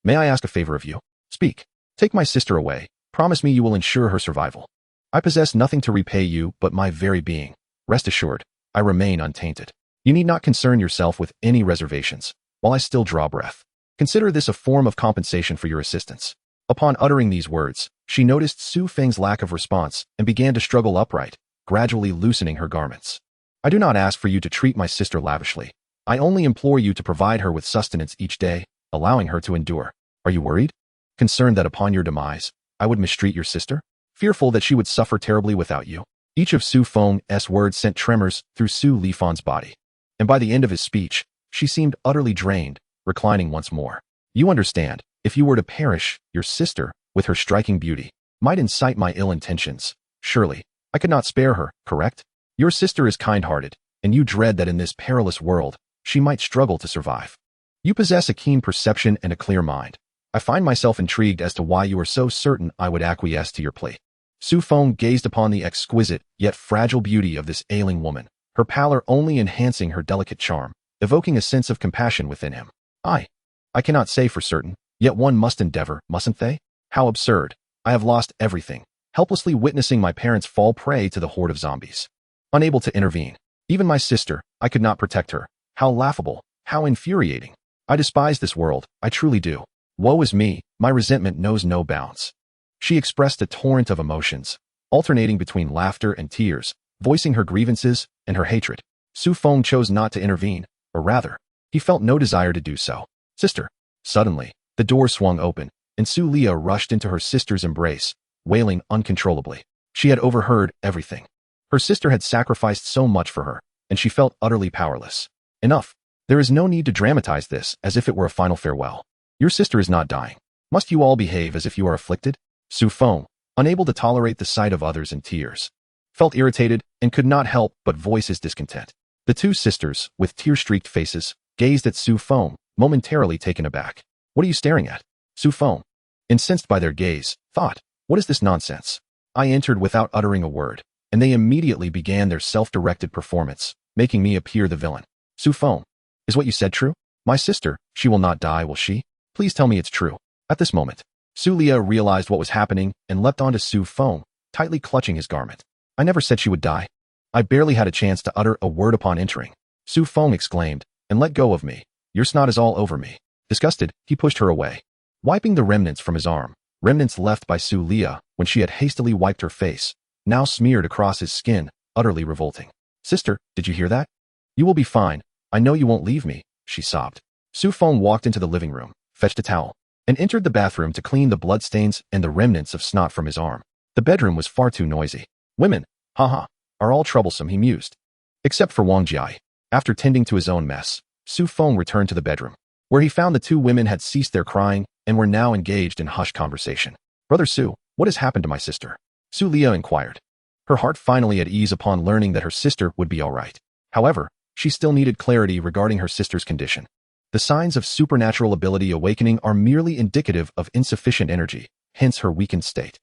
may I ask a favor of you? Speak. Take my sister away. Promise me you will ensure her survival. I possess nothing to repay you but my very being. Rest assured, I remain untainted. You need not concern yourself with any reservations, while I still draw breath. Consider this a form of compensation for your assistance. Upon uttering these words, she noticed Su Feng's lack of response and began to struggle upright, gradually loosening her garments. I do not ask for you to treat my sister lavishly. I only implore you to provide her with sustenance each day, allowing her to endure. Are you worried? Concerned that upon your demise, I would mistreat your sister? Fearful that she would suffer terribly without you? Each of Su Feng's words sent tremors through Su Lifeng's body. And by the end of his speech, she seemed utterly drained, reclining once more. You understand, if you were to perish, your sister, with her striking beauty, might incite my ill intentions. Surely, I could not spare her, correct? Your sister is kind-hearted, and you dread that in this perilous world, she might struggle to survive. You possess a keen perception and a clear mind. I find myself intrigued as to why you are so certain I would acquiesce to your plea. Su Feng gazed upon the exquisite, yet fragile beauty of this ailing woman, her pallor only enhancing her delicate charm, evoking a sense of compassion within him. I cannot say for certain, yet one must endeavor, mustn't they? How absurd. I have lost everything, helplessly witnessing my parents fall prey to the horde of zombies. Unable to intervene. Even my sister, I could not protect her. How laughable, how infuriating. I despise this world, I truly do. Woe is me, my resentment knows no bounds. She expressed a torrent of emotions, alternating between laughter and tears, voicing her grievances and her hatred. Su Feng chose not to intervene, or rather, he felt no desire to do so. Sister. Suddenly, the door swung open, and Su Leah rushed into her sister's embrace, wailing uncontrollably. She had overheard everything. Her sister had sacrificed so much for her, and she felt utterly powerless. Enough. There is no need to dramatize this as if it were a final farewell. Your sister is not dying. Must you all behave as if you are afflicted? Su Feng, unable to tolerate the sight of others in tears, felt irritated and could not help but voice his discontent. The two sisters, with tear-streaked faces, gazed at Su Feng, momentarily taken aback. What are you staring at? Su Feng, incensed by their gaze, thought, what is this nonsense? I entered without uttering a word, and they immediately began their self-directed performance, making me appear the villain. Su Feng, is what you said true? My sister, she will not die, will she? Please tell me it's true. At this moment, Su Leah realized what was happening and leapt onto Su Feng, tightly clutching his garment. I never said she would die. I barely had a chance to utter a word upon entering. Su Feng exclaimed, and let go of me. Your snot is all over me. Disgusted, he pushed her away, wiping the remnants from his arm, remnants left by Su Leah when she had hastily wiped her face, now smeared across his skin, utterly revolting. Sister, did you hear that? You will be fine. I know you won't leave me, she sobbed. Su Feng walked into the living room, fetched a towel, and entered the bathroom to clean the bloodstains and the remnants of snot from his arm. The bedroom was far too noisy. Women, haha, are all troublesome, he mused. Except for Wang Jiai. After tending to his own mess, Su Feng returned to the bedroom, where he found the two women had ceased their crying and were now engaged in hushed conversation. Brother Su, what has happened to my sister? Su Leah inquired, her heart finally at ease upon learning that her sister would be all right. However, she still needed clarity regarding her sister's condition. The signs of supernatural ability awakening are merely indicative of insufficient energy, hence her weakened state.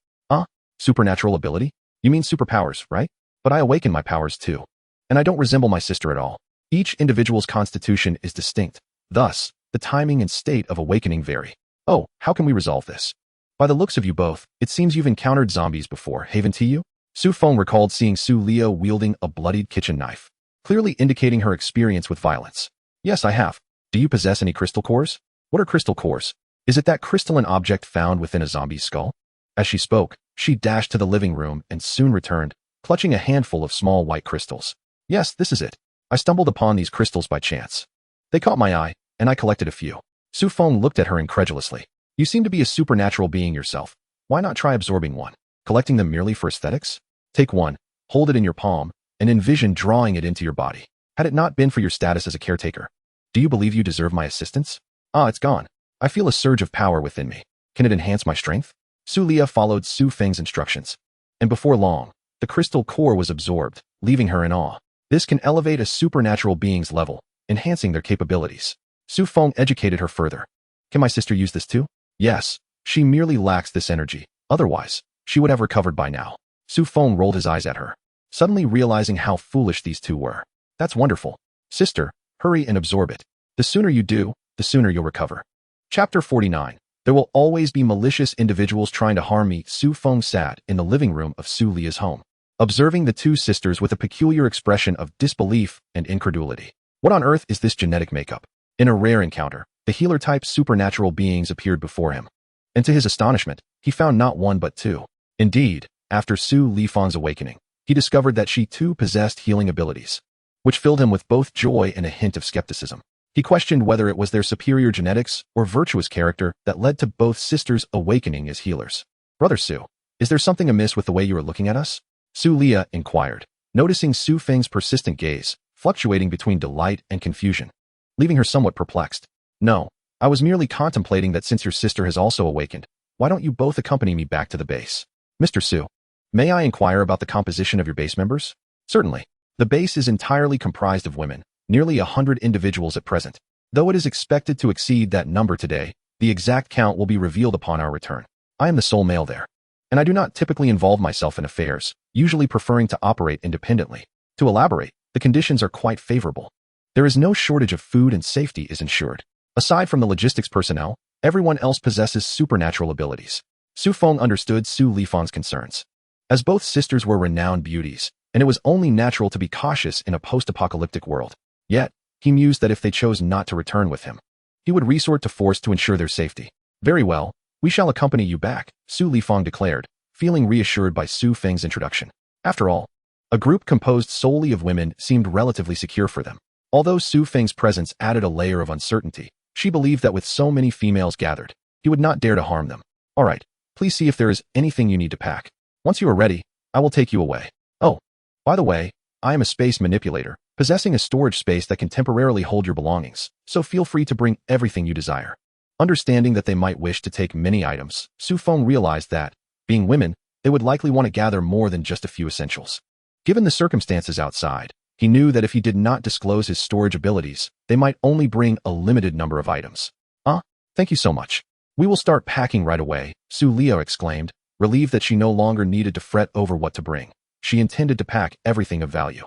Supernatural ability? You mean superpowers, right? But I awaken my powers too. And I don't resemble my sister at all. Each individual's constitution is distinct. Thus, the timing and state of awakening vary. Oh, how can we resolve this? By the looks of you both, it seems you've encountered zombies before, haven't you? Su Feng recalled seeing Su Leo wielding a bloodied kitchen knife, clearly indicating her experience with violence. Yes, I have. Do you possess any crystal cores? What are crystal cores? Is it that crystalline object found within a zombie's skull? As she spoke, she dashed to the living room and soon returned, clutching a handful of small white crystals. Yes, this is it. I stumbled upon these crystals by chance. They caught my eye, and I collected a few. Su Feng looked at her incredulously. You seem to be a supernatural being yourself. Why not try absorbing one? Collecting them merely for aesthetics? Take one, hold it in your palm, and envision drawing it into your body. Had it not been for your status as a caretaker, do you believe you deserve my assistance? Ah, it's gone. I feel a surge of power within me. Can it enhance my strength? Su Lia followed Su Feng's instructions. And before long, the crystal core was absorbed, leaving her in awe. This can elevate a supernatural being's level, enhancing their capabilities. Su Feng educated her further. Can my sister use this too? Yes, she merely lacks this energy. Otherwise, she would have recovered by now. Su Feng rolled his eyes at her, suddenly realizing how foolish these two were. That's wonderful. Sister, hurry and absorb it. The sooner you do, the sooner you'll recover. Chapter 49. There will always be malicious individuals trying to harm me. Su Feng sat in the living room of Su Lia's home, observing the two sisters with a peculiar expression of disbelief and incredulity. What on earth is this genetic makeup? In a rare encounter, the healer-type supernatural beings appeared before him. And to his astonishment, he found not one but two. Indeed, after Su Lifang's awakening, he discovered that she too possessed healing abilities, which filled him with both joy and a hint of skepticism. He questioned whether it was their superior genetics or virtuous character that led to both sisters awakening as healers. Brother Su, is there something amiss with the way you are looking at us? Su Lia inquired, noticing Su Feng's persistent gaze, fluctuating between delight and confusion, leaving her somewhat perplexed. No, I was merely contemplating that since your sister has also awakened, why don't you both accompany me back to the base? Mr. Su, may I inquire about the composition of your base members? Certainly. The base is entirely comprised of women, nearly 100 individuals at present. Though it is expected to exceed that number today, the exact count will be revealed upon our return. I am the sole male there, and I do not typically involve myself in affairs, usually preferring to operate independently. To elaborate, the conditions are quite favorable. There is no shortage of food and safety is ensured. Aside from the logistics personnel, everyone else possesses supernatural abilities. Su Feng understood Su Lifang's concerns, as both sisters were renowned beauties, and it was only natural to be cautious in a post-apocalyptic world. Yet, he mused that if they chose not to return with him, he would resort to force to ensure their safety. Very well, we shall accompany you back, Su Lifang declared, feeling reassured by Su Feng's introduction. After all, a group composed solely of women seemed relatively secure for them. Although Su Feng's presence added a layer of uncertainty, she believed that with so many females gathered, he would not dare to harm them. All right, please see if there is anything you need to pack. Once you are ready, I will take you away. Oh, by the way, I am a space manipulator, possessing a storage space that can temporarily hold your belongings, so feel free to bring everything you desire. Understanding that they might wish to take many items, Su Feng realized that, being women, they would likely want to gather more than just a few essentials. Given the circumstances outside, he knew that if he did not disclose his storage abilities, they might only bring a limited number of items. Thank you so much. We will start packing right away, Su Lia exclaimed, relieved that she no longer needed to fret over what to bring. She intended to pack everything of value.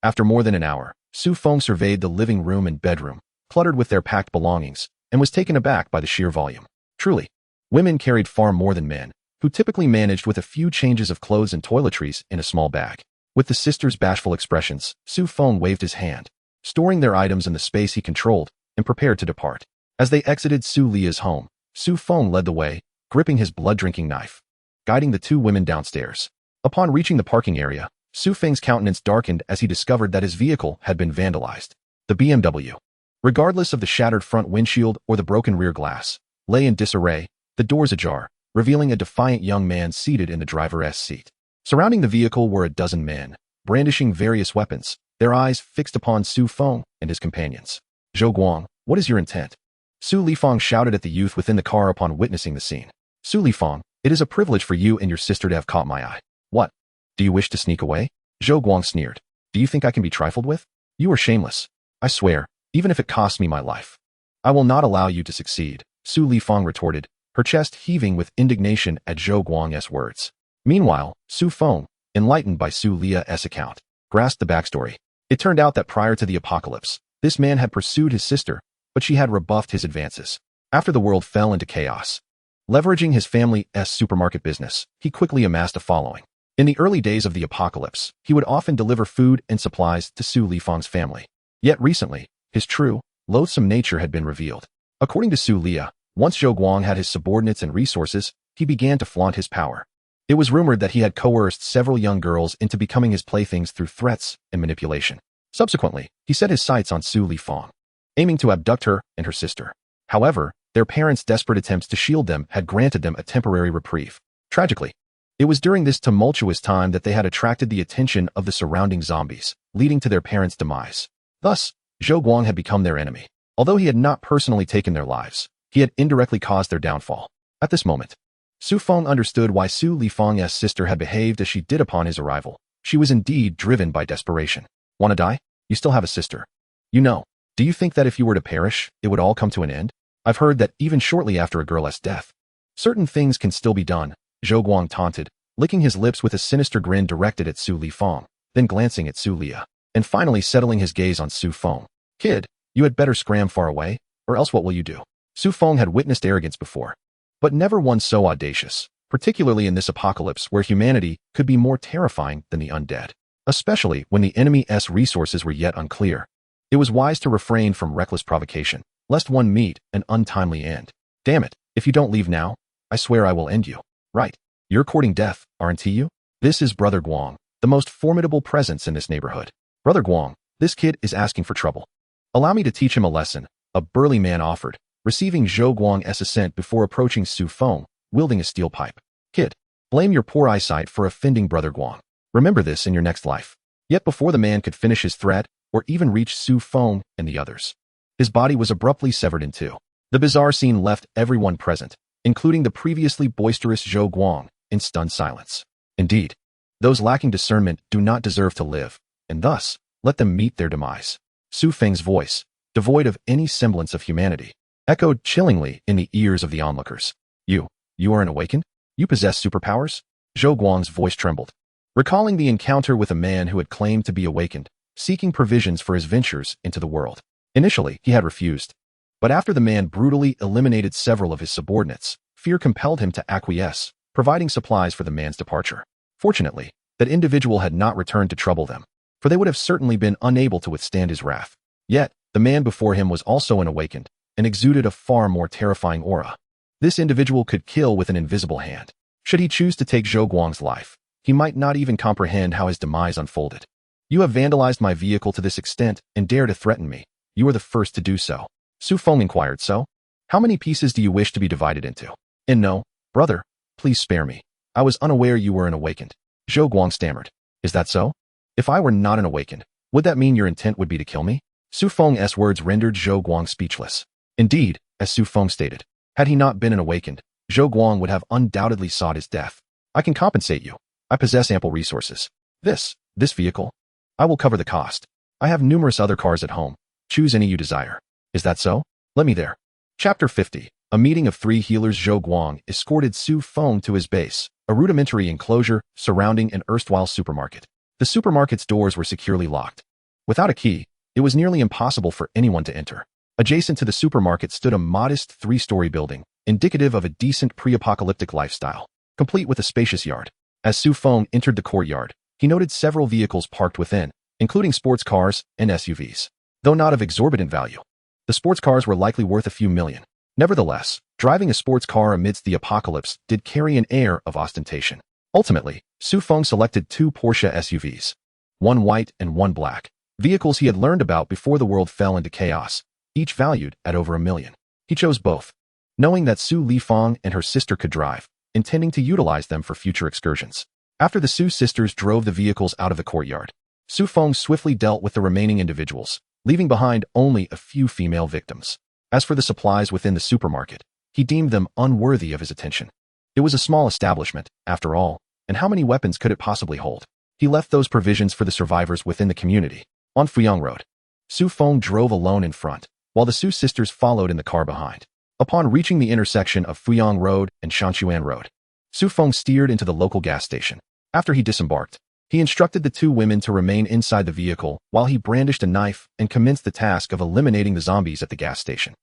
After more than an hour, Su Feng surveyed the living room and bedroom, cluttered with their packed belongings, and was taken aback by the sheer volume. Truly, women carried far more than men, who typically managed with a few changes of clothes and toiletries in a small bag. With the sisters' bashful expressions, Su Feng waved his hand, storing their items in the space he controlled, and prepared to depart. As they exited Su Lia's home, Su Feng led the way, gripping his blood-drinking knife, guiding the two women downstairs. Upon reaching the parking area, Su Feng's countenance darkened as he discovered that his vehicle had been vandalized. The BMW, regardless of the shattered front windshield or the broken rear glass, lay in disarray, the doors ajar, revealing a defiant young man seated in the driver's seat. Surrounding the vehicle were a dozen men, brandishing various weapons, their eyes fixed upon Su Feng and his companions. Zhou Guang, what is your intent? Su Lifang shouted at the youth within the car upon witnessing the scene. Su Lifang, it is a privilege for you and your sister to have caught my eye. What? Do you wish to sneak away? Zhou Guang sneered. Do you think I can be trifled with? You are shameless. I swear, even if it costs me my life, I will not allow you to succeed, Su Lifang retorted, her chest heaving with indignation at Zhou Guang's words. Meanwhile, Su Feng, enlightened by Su Lia's account, grasped the backstory. It turned out that prior to the apocalypse, this man had pursued his sister, but she had rebuffed his advances. After the world fell into chaos, leveraging his family's supermarket business, he quickly amassed a following. In the early days of the apocalypse, he would often deliver food and supplies to Su Lifang's family. Yet recently, his true, loathsome nature had been revealed. According to Su Lia, once Zhou Guang had his subordinates and resources, he began to flaunt his power. It was rumored that he had coerced several young girls into becoming his playthings through threats and manipulation. Subsequently, he set his sights on Su Lifang, aiming to abduct her and her sister. However, their parents' desperate attempts to shield them had granted them a temporary reprieve. Tragically, it was during this tumultuous time that they had attracted the attention of the surrounding zombies, leading to their parents' demise. Thus, Zhou Guang had become their enemy. Although he had not personally taken their lives, he had indirectly caused their downfall. At this moment, Su Feng understood why Su Lifang's sister had behaved as she did upon his arrival. She was indeed driven by desperation. Wanna die? You still have a sister. You know, do you think that if you were to perish, it would all come to an end? I've heard that even shortly after a girl's death, certain things can still be done, Zhou Guang taunted, licking his lips with a sinister grin directed at Su Lifang, then glancing at Su Lia, and finally settling his gaze on Su Feng. Kid, you had better scram far away, or else what will you do? Su Feng had witnessed arrogance before, but never one so audacious, particularly in this apocalypse where humanity could be more terrifying than the undead, especially when the enemy's resources were yet unclear. It was wise to refrain from reckless provocation, lest one meet an untimely end. Damn it, if you don't leave now, I swear I will end you. Right, you're courting death, aren't you? This is Brother Guang, the most formidable presence in this neighborhood. Brother Guang, this kid is asking for trouble. Allow me to teach him a lesson, a burly man offered, receiving Zhou Guang's assent before approaching Su Feng, wielding a steel pipe. Kid, blame your poor eyesight for offending Brother Guang. Remember this in your next life. Yet before the man could finish his threat, or even reach Su Feng and the others, his body was abruptly severed in two. The bizarre scene left everyone present, including the previously boisterous Zhou Guang, in stunned silence. Indeed, those lacking discernment do not deserve to live, and thus, let them meet their demise. Su Feng's voice, devoid of any semblance of humanity, echoed chillingly in the ears of the onlookers. You are an awakened? You possess superpowers? Zhou Guang's voice trembled, recalling the encounter with a man who had claimed to be awakened, seeking provisions for his ventures into the world. Initially, he had refused, but after the man brutally eliminated several of his subordinates, fear compelled him to acquiesce, providing supplies for the man's departure. Fortunately, that individual had not returned to trouble them, for they would have certainly been unable to withstand his wrath. Yet, the man before him was also an awakened, and exuded a far more terrifying aura. This individual could kill with an invisible hand. Should he choose to take Zhou Guang's life, he might not even comprehend how his demise unfolded. You have vandalized my vehicle to this extent and dare to threaten me. You are the first to do so. Su Feng inquired, so? How many pieces do you wish to be divided into? And no, brother, please spare me. I was unaware you were an awakened. Zhou Guang stammered. Is that so? If I were not an awakened, would that mean your intent would be to kill me? Su Feng's words rendered Zhou Guang speechless. Indeed, as Su Feng stated, had he not been an awakened, Zhou Guang would have undoubtedly sought his death. I can compensate you. I possess ample resources. This vehicle, I will cover the cost. I have numerous other cars at home. Choose any you desire. Is that so? Let me there. Chapter 50. A meeting of three healers. Zhou Guang escorted Su Feng to his base, a rudimentary enclosure surrounding an erstwhile supermarket. The supermarket's doors were securely locked. Without a key, it was nearly impossible for anyone to enter. Adjacent to the supermarket stood a modest three-story building, indicative of a decent pre-apocalyptic lifestyle, complete with a spacious yard. As Su Feng entered the courtyard, he noted several vehicles parked within, including sports cars and SUVs. Though not of exorbitant value, the sports cars were likely worth a few million. Nevertheless, driving a sports car amidst the apocalypse did carry an air of ostentation. Ultimately, Su Feng selected two Porsche SUVs, one white and one black, vehicles he had learned about before the world fell into chaos, each valued at over $1 million. He chose both, knowing that Su Lifang and her sister could drive, intending to utilize them for future excursions. After the Su sisters drove the vehicles out of the courtyard, Su Feng swiftly dealt with the remaining individuals, leaving behind only a few female victims. As for the supplies within the supermarket, he deemed them unworthy of his attention. It was a small establishment, after all, and how many weapons could it possibly hold? He left those provisions for the survivors within the community. On Fuyang Road, Su Feng drove alone in front, while the Su sisters followed in the car behind. Upon reaching the intersection of Fuyang Road and Shanchuan Road, Su Feng steered into the local gas station. After he disembarked, he instructed the two women to remain inside the vehicle while he brandished a knife and commenced the task of eliminating the zombies at the gas station.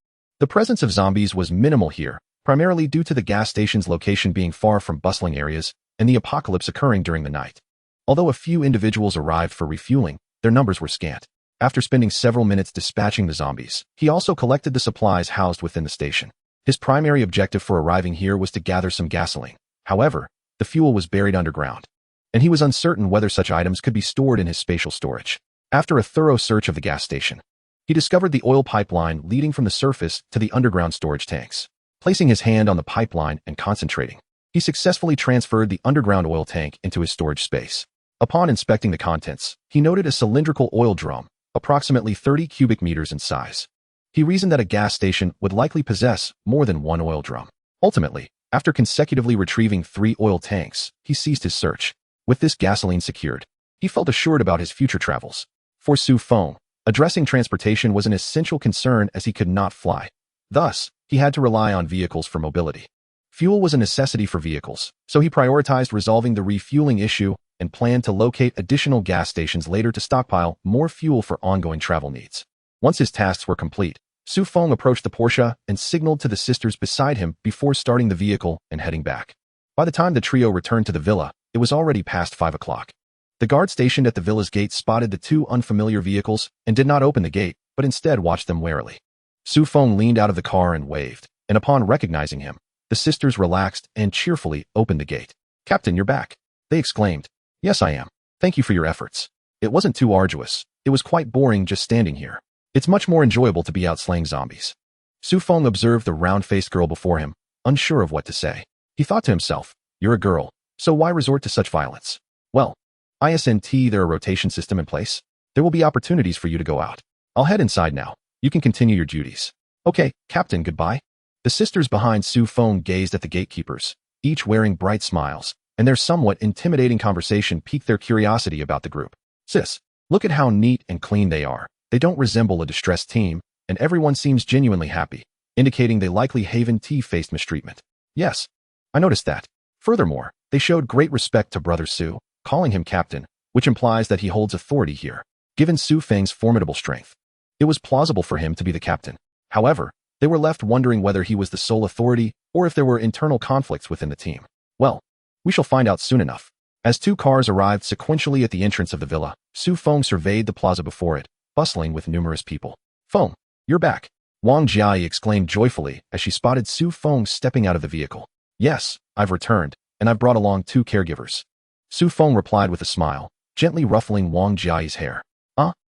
The presence of zombies was minimal here, primarily due to the gas station's location being far from bustling areas and the apocalypse occurring during the night. Although a few individuals arrived for refueling, their numbers were scant. After spending several minutes dispatching the zombies, he also collected the supplies housed within the station. His primary objective for arriving here was to gather some gasoline. However, the fuel was buried underground, and he was uncertain whether such items could be stored in his spatial storage. After a thorough search of the gas station, he discovered the oil pipeline leading from the surface to the underground storage tanks. Placing his hand on the pipeline and concentrating, he successfully transferred the underground oil tank into his storage space. Upon inspecting the contents, he noted a cylindrical oil drum, approximately 30 cubic meters in size. He reasoned that a gas station would likely possess more than one oil drum. Ultimately, after consecutively retrieving 3 oil tanks, he ceased his search. With this gasoline secured, he felt assured about his future travels. For Su Feng, addressing transportation was an essential concern as he could not fly. Thus, he had to rely on vehicles for mobility. Fuel was a necessity for vehicles, so he prioritized resolving the refueling issue and planned to locate additional gas stations later to stockpile more fuel for ongoing travel needs. Once his tasks were complete, Su Feng approached the Porsche and signaled to the sisters beside him before starting the vehicle and heading back. By the time the trio returned to the villa, it was already past 5 o'clock. The guard stationed at the villa's gate spotted the 2 unfamiliar vehicles and did not open the gate, but instead watched them warily. Su Feng leaned out of the car and waved, and upon recognizing him, the sisters relaxed and cheerfully opened the gate. "Captain, you're back," they exclaimed. "Yes, I am. Thank you for your efforts. It wasn't too arduous. It was quite boring just standing here. It's much more enjoyable to be out slaying zombies." Su Feng observed the round-faced girl before him, unsure of what to say. He thought to himself, "You're a girl, so why resort to such violence? Well, isn't there a rotation system in place? There will be opportunities for you to go out. I'll head inside now. You can continue your duties." "Okay, Captain, goodbye." The sisters behind Su Feng gazed at the gatekeepers, each wearing bright smiles, and their somewhat intimidating conversation piqued their curiosity about the group. "Sis, look at how neat and clean they are. They don't resemble a distressed team, and everyone seems genuinely happy," indicating they likely faced mistreatment. "Yes, I noticed that. Furthermore, they showed great respect to Brother Su, calling him captain, which implies that he holds authority here. Given Su Feng's formidable strength, it was plausible for him to be the captain. However, they were left wondering whether he was the sole authority or if there were internal conflicts within the team. Well, we shall find out soon enough. As 2 cars arrived sequentially at the entrance of the villa, Su Feng surveyed the plaza before it, bustling with numerous people. "Feng, you're back," Wang Jiai exclaimed joyfully as she spotted Su Feng stepping out of the vehicle. "Yes, I've returned, and I've brought along 2 caregivers." Su Feng replied with a smile, gently ruffling Wang Jiai's hair.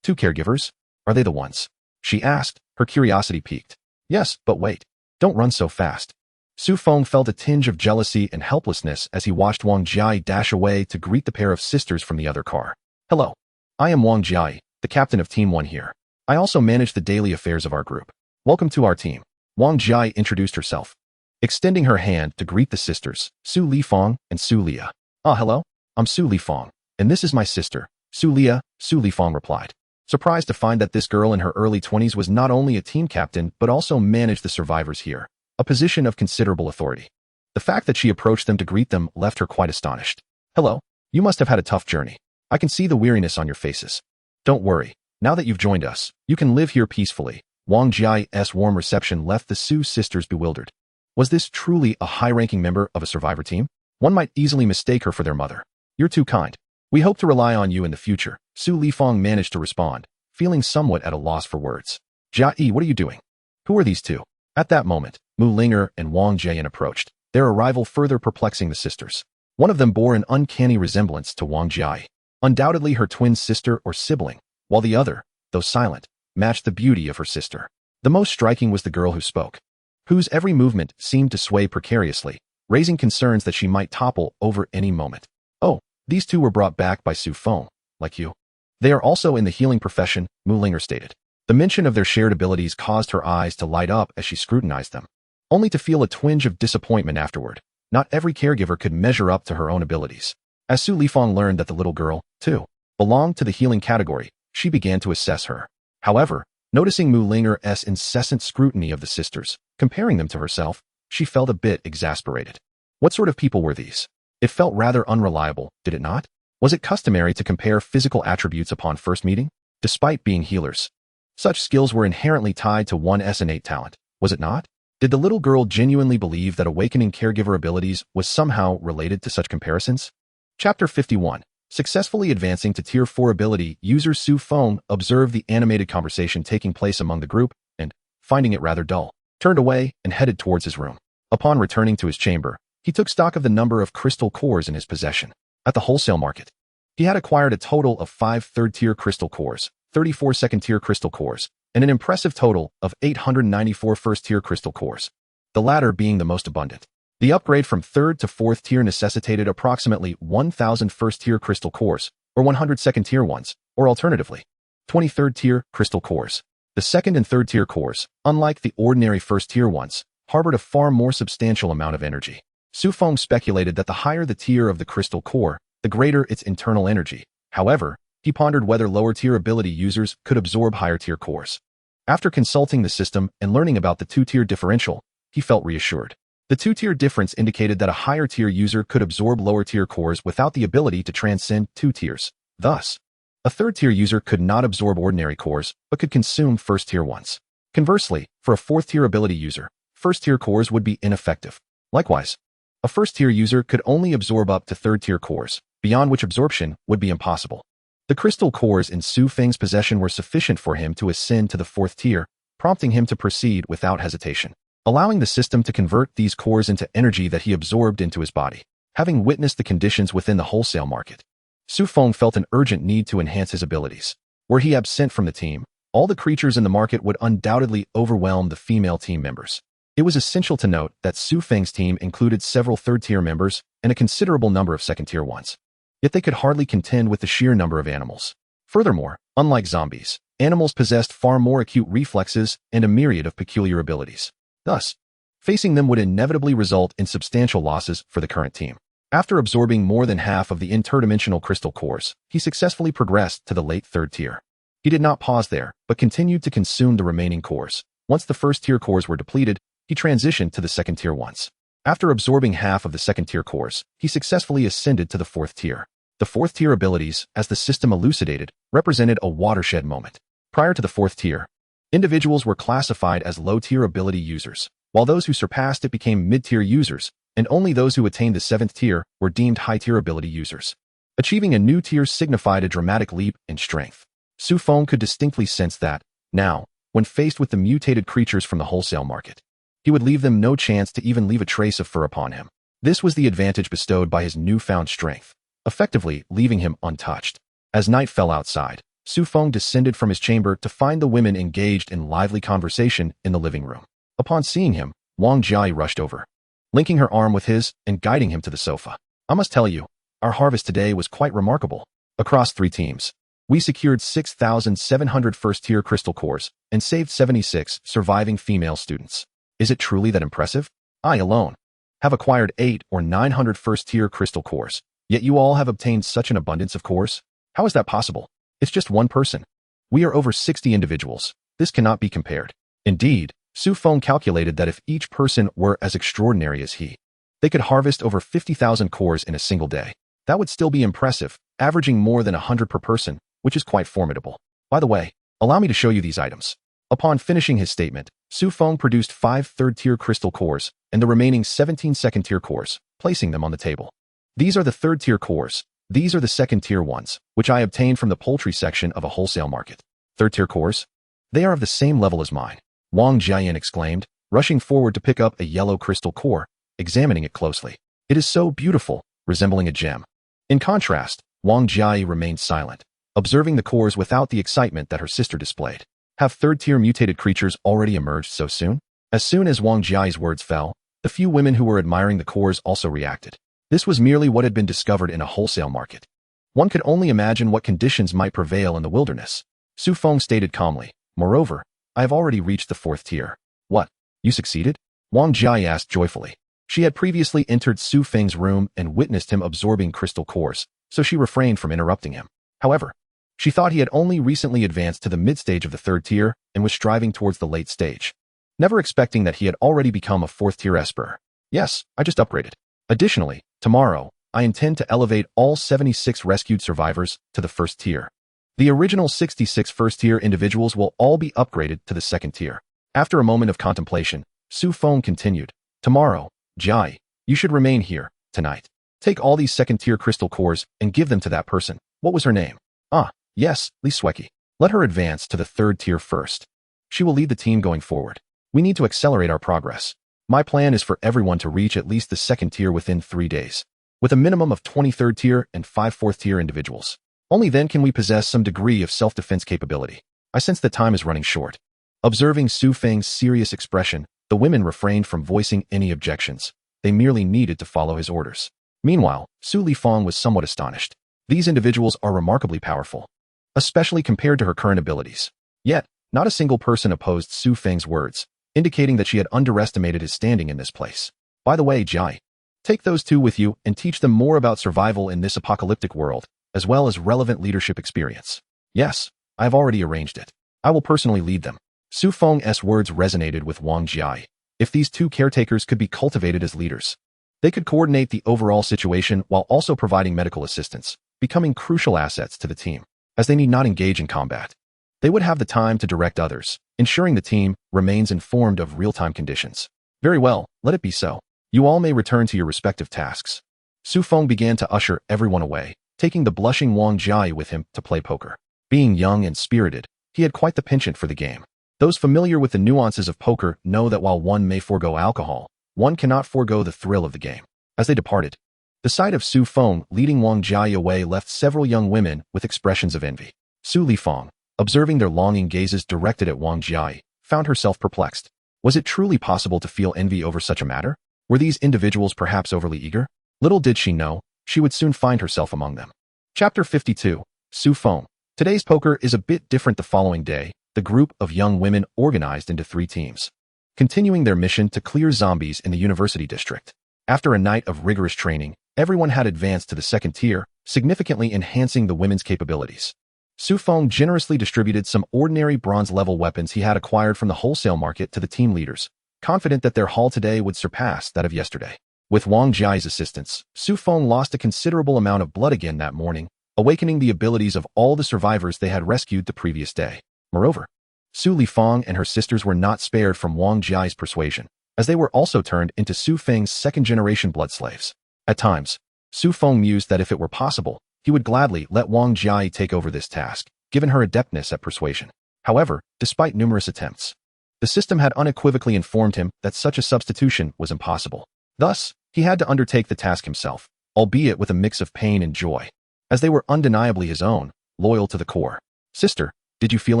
2 caregivers? Are they the ones?" she asked, her curiosity piqued. "Yes, but wait. Don't run so fast." Su Feng felt a tinge of jealousy and helplessness as he watched Wang Jiai dash away to greet the pair of sisters from the other car. "Hello. I am Wang Jiai, the captain of Team 1 here. I also manage the daily affairs of our group. Welcome to our team." Wang Jiai introduced herself, extending her hand to greet the sisters, Su Lifeng and Su Lia. Hello. I'm Su Lifeng, and this is my sister, Su Lia," Su Lifeng replied, surprised to find that this girl in her early 20s was not only a team captain but also managed the survivors here, a position of considerable authority. The fact that she approached them to greet them left her quite astonished. "Hello. You must have had a tough journey. I can see the weariness on your faces. Don't worry. Now that you've joined us, you can live here peacefully." Wang Jiai's warm reception left the Su sisters bewildered. Was this truly a high-ranking member of a survivor team? One might easily mistake her for their mother. "You're too kind. We hope to rely on you in the future," Su Lifeng managed to respond, feeling somewhat at a loss for words. "Jia, what are you doing? Who are these 2? At that moment, Mu Linger and Wang Jian approached, their arrival further perplexing the sisters. One of them bore an uncanny resemblance to Wang Jiai, undoubtedly her twin sister or sibling, while the other, though silent, matched the beauty of her sister. The most striking was the girl who spoke, whose every movement seemed to sway precariously, raising concerns that she might topple over any moment. "Oh, these 2 were brought back by Su Feng, like you. They are also in the healing profession," Mu Linger stated. The mention of their shared abilities caused her eyes to light up as she scrutinized them, only to feel a twinge of disappointment afterward. Not every caregiver could measure up to her own abilities. As Su Lifeng learned that the little girl, too, belonged to the healing category, she began to assess her. However, noticing Mu Linger's incessant scrutiny of the sisters, comparing them to herself, she felt a bit exasperated. What sort of people were these? It felt rather unreliable, did it not? Was it customary to compare physical attributes upon first meeting? Despite being healers, such skills were inherently tied to one's innate talent. was it not? Did the little girl genuinely believe that awakening caregiver abilities was somehow related to such comparisons? Chapter 51. Successfully advancing to Tier 4 ability, user Su Feng observed the animated conversation taking place among the group and, finding it rather dull, turned away and headed towards his room. Upon returning to his chamber, he took stock of the number of crystal cores in his possession. At the wholesale market, he had acquired a total of 5 third-tier crystal cores, 34 second-tier crystal cores, and an impressive total of 894 first-tier crystal cores, the latter being the most abundant. The upgrade from 3rd to 4th tier necessitated approximately 1,000 first-tier crystal cores, or 100 second-tier ones, or alternatively, 20 third-tier crystal cores. The 2nd and 3rd tier cores, unlike the ordinary 1st-tier ones, harbored a far more substantial amount of energy. Su Feng speculated that the higher the tier of the crystal core, the greater its internal energy. However, he pondered whether lower-tier ability users could absorb higher-tier cores. After consulting the system and learning about the 2-tier differential, he felt reassured. The 2-tier difference indicated that a higher-tier user could absorb lower-tier cores without the ability to transcend 2 tiers. Thus, a 3rd-tier user could not absorb ordinary cores, but could consume 1st-tier ones. Conversely, for a 4th-tier ability user, 1st-tier cores would be ineffective. Likewise, a 1st-tier user could only absorb up to 3rd-tier cores, beyond which absorption would be impossible. The crystal cores in Su Feng's possession were sufficient for him to ascend to the 4th tier, prompting him to proceed without hesitation, allowing the system to convert these cores into energy that he absorbed into his body. Having witnessed the conditions within the wholesale market, Su Feng felt an urgent need to enhance his abilities. Were he absent from the team, all the creatures in the market would undoubtedly overwhelm the female team members. It was essential to note that Su Feng's team included several 3rd-tier members and a considerable number of 2nd-tier ones. Yet they could hardly contend with the sheer number of animals. Furthermore, unlike zombies, animals possessed far more acute reflexes and a myriad of peculiar abilities. Thus, facing them would inevitably result in substantial losses for the current team. After absorbing more than half of the interdimensional crystal cores, he successfully progressed to the late 3rd tier. He did not pause there, but continued to consume the remaining cores. Once the 1st-tier cores were depleted, he transitioned to the 2nd-tier ones. After absorbing half of the 2nd-tier cores, he successfully ascended to the 4th tier. The 4th-tier abilities, as the system elucidated, represented a watershed moment. Prior to the 4th tier, individuals were classified as low-tier ability users, while those who surpassed it became mid-tier users, and only those who attained the 7th tier were deemed high-tier ability users. Achieving a new tier signified a dramatic leap in strength. Su Feng could distinctly sense that, now, when faced with the mutated creatures from the wholesale market, he would leave them no chance to even leave a trace of fur upon him. This was the advantage bestowed by his newfound strength, effectively leaving him untouched. As night fell outside, Su Feng descended from his chamber to find the women engaged in lively conversation in the living room. Upon seeing him, Wang Jiai rushed over, linking her arm with his and guiding him to the sofa. I must tell you, our harvest today was quite remarkable. Across 3 teams, we secured 6,700 first-tier crystal cores and saved 76 surviving female students. Is it truly that impressive? I alone have acquired 8 or 900 first-tier crystal cores, yet you all have obtained such an abundance of cores? How is that possible? It's just one person. We are over 60 individuals. This cannot be compared. Indeed, Su Feng calculated that if each person were as extraordinary as he, they could harvest over 50,000 cores in a single day. That would still be impressive, averaging more than 100 per person, which is quite formidable. By the way, allow me to show you these items. Upon finishing his statement, Su Feng produced 5 third-tier crystal cores and the remaining 17 second-tier cores, placing them on the table. These are the third-tier cores. These are the second-tier ones, which I obtained from the poultry section of a wholesale market. Third-tier cores? They are of the same level as mine, Wang Jiayan exclaimed, rushing forward to pick up a yellow crystal core, examining it closely. It is so beautiful, resembling a gem. In contrast, Wang Jiai remained silent, observing the cores without the excitement that her sister displayed. Have third-tier mutated creatures already emerged so soon? As soon as Wang Jiai's words fell, the few women who were admiring the cores also reacted. This was merely what had been discovered in a wholesale market. One could only imagine what conditions might prevail in the wilderness. Su Feng stated calmly, moreover, I have already reached the 4th tier. What? You succeeded? Wang Jiai asked joyfully. She had previously entered Su Feng's room and witnessed him absorbing crystal cores, so she refrained from interrupting him. However, she thought he had only recently advanced to the mid-stage of the 3rd tier and was striving towards the late stage, never expecting that he had already become a 4th-tier esper. Yes, I just upgraded. Additionally, tomorrow, I intend to elevate all 76 rescued survivors to the 1st tier. The original 66 first-tier individuals will all be upgraded to the 2nd tier. After a moment of contemplation, Su Feng continued, tomorrow, Jai, you should remain here, tonight. Take all these second-tier crystal cores and give them to that person. What was her name? Ah, yes, Li Sueki. Let her advance to the third tier first. She will lead the team going forward. We need to accelerate our progress. My plan is for everyone to reach at least the second tier within 3 days, with a minimum of 20 third tier and 5 fourth tier individuals. Only then can we possess some degree of self-defense capability. I sense that time is running short. Observing Su Feng's serious expression, the women refrained from voicing any objections. They merely needed to follow his orders. Meanwhile, Su Lifeng was somewhat astonished. These individuals are remarkably powerful, especially compared to her current abilities. Yet, not a single person opposed Su Feng's words, indicating that she had underestimated his standing in this place. By the way, Jai, take those two with you and teach them more about survival in this apocalyptic world, as well as relevant leadership experience. Yes, I have already arranged it. I will personally lead them. Su Feng's words resonated with Wang Jai. If these two caretakers could be cultivated as leaders, they could coordinate the overall situation while also providing medical assistance, becoming crucial assets to the team, as they need not engage in combat. They would have the time to direct others, ensuring the team remains informed of real-time conditions. Very well, let it be so. You all may return to your respective tasks. Su Feng began to usher everyone away, taking the blushing Wang Jai with him to play poker. Being young and spirited, he had quite the penchant for the game. Those familiar with the nuances of poker know that while one may forego alcohol, one cannot forego the thrill of the game. As they departed, the sight of Su Feng leading Wang Jai away left several young women with expressions of envy. Su Lifeng, observing their longing gazes directed at Wang Jai, found herself perplexed. Was it truly possible to feel envy over such a matter? Were these individuals perhaps overly eager? Little did she know, she would soon find herself among them. Chapter 52. Su Feng. Today's poker is a bit different. The following day, the group of young women organized into 3 teams, continuing their mission to clear zombies in the university district. After a night of rigorous training, everyone had advanced to the second tier, significantly enhancing the women's capabilities. Su Feng generously distributed some ordinary bronze-level weapons he had acquired from the wholesale market to the team leaders, confident that their haul today would surpass that of yesterday. With Wang Jai's assistance, Su Feng lost a considerable amount of blood again that morning, awakening the abilities of all the survivors they had rescued the previous day. Moreover, Su Lifeng and her sisters were not spared from Wang Jai's persuasion, as they were also turned into Su Feng's second-generation blood slaves. At times, Su Feng mused that if it were possible, he would gladly let Wang Jai take over this task, given her adeptness at persuasion. However, despite numerous attempts, the system had unequivocally informed him that such a substitution was impossible. Thus, he had to undertake the task himself, albeit with a mix of pain and joy, as they were undeniably his own, loyal to the core. Sister, did you feel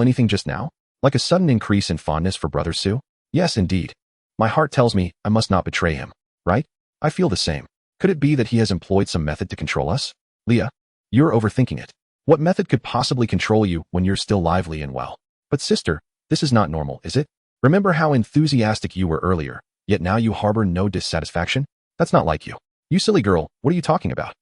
anything just now? Like a sudden increase in fondness for Brother Su? Yes, indeed. My heart tells me I must not betray him, right? I feel the same. Could it be that he has employed some method to control us? Leah, you're overthinking it. What method could possibly control you when you're still lively and well? But sister, this is not normal, is it? Remember how enthusiastic you were earlier, yet now you harbor no dissatisfaction? That's not like you. You silly girl, what are you talking about?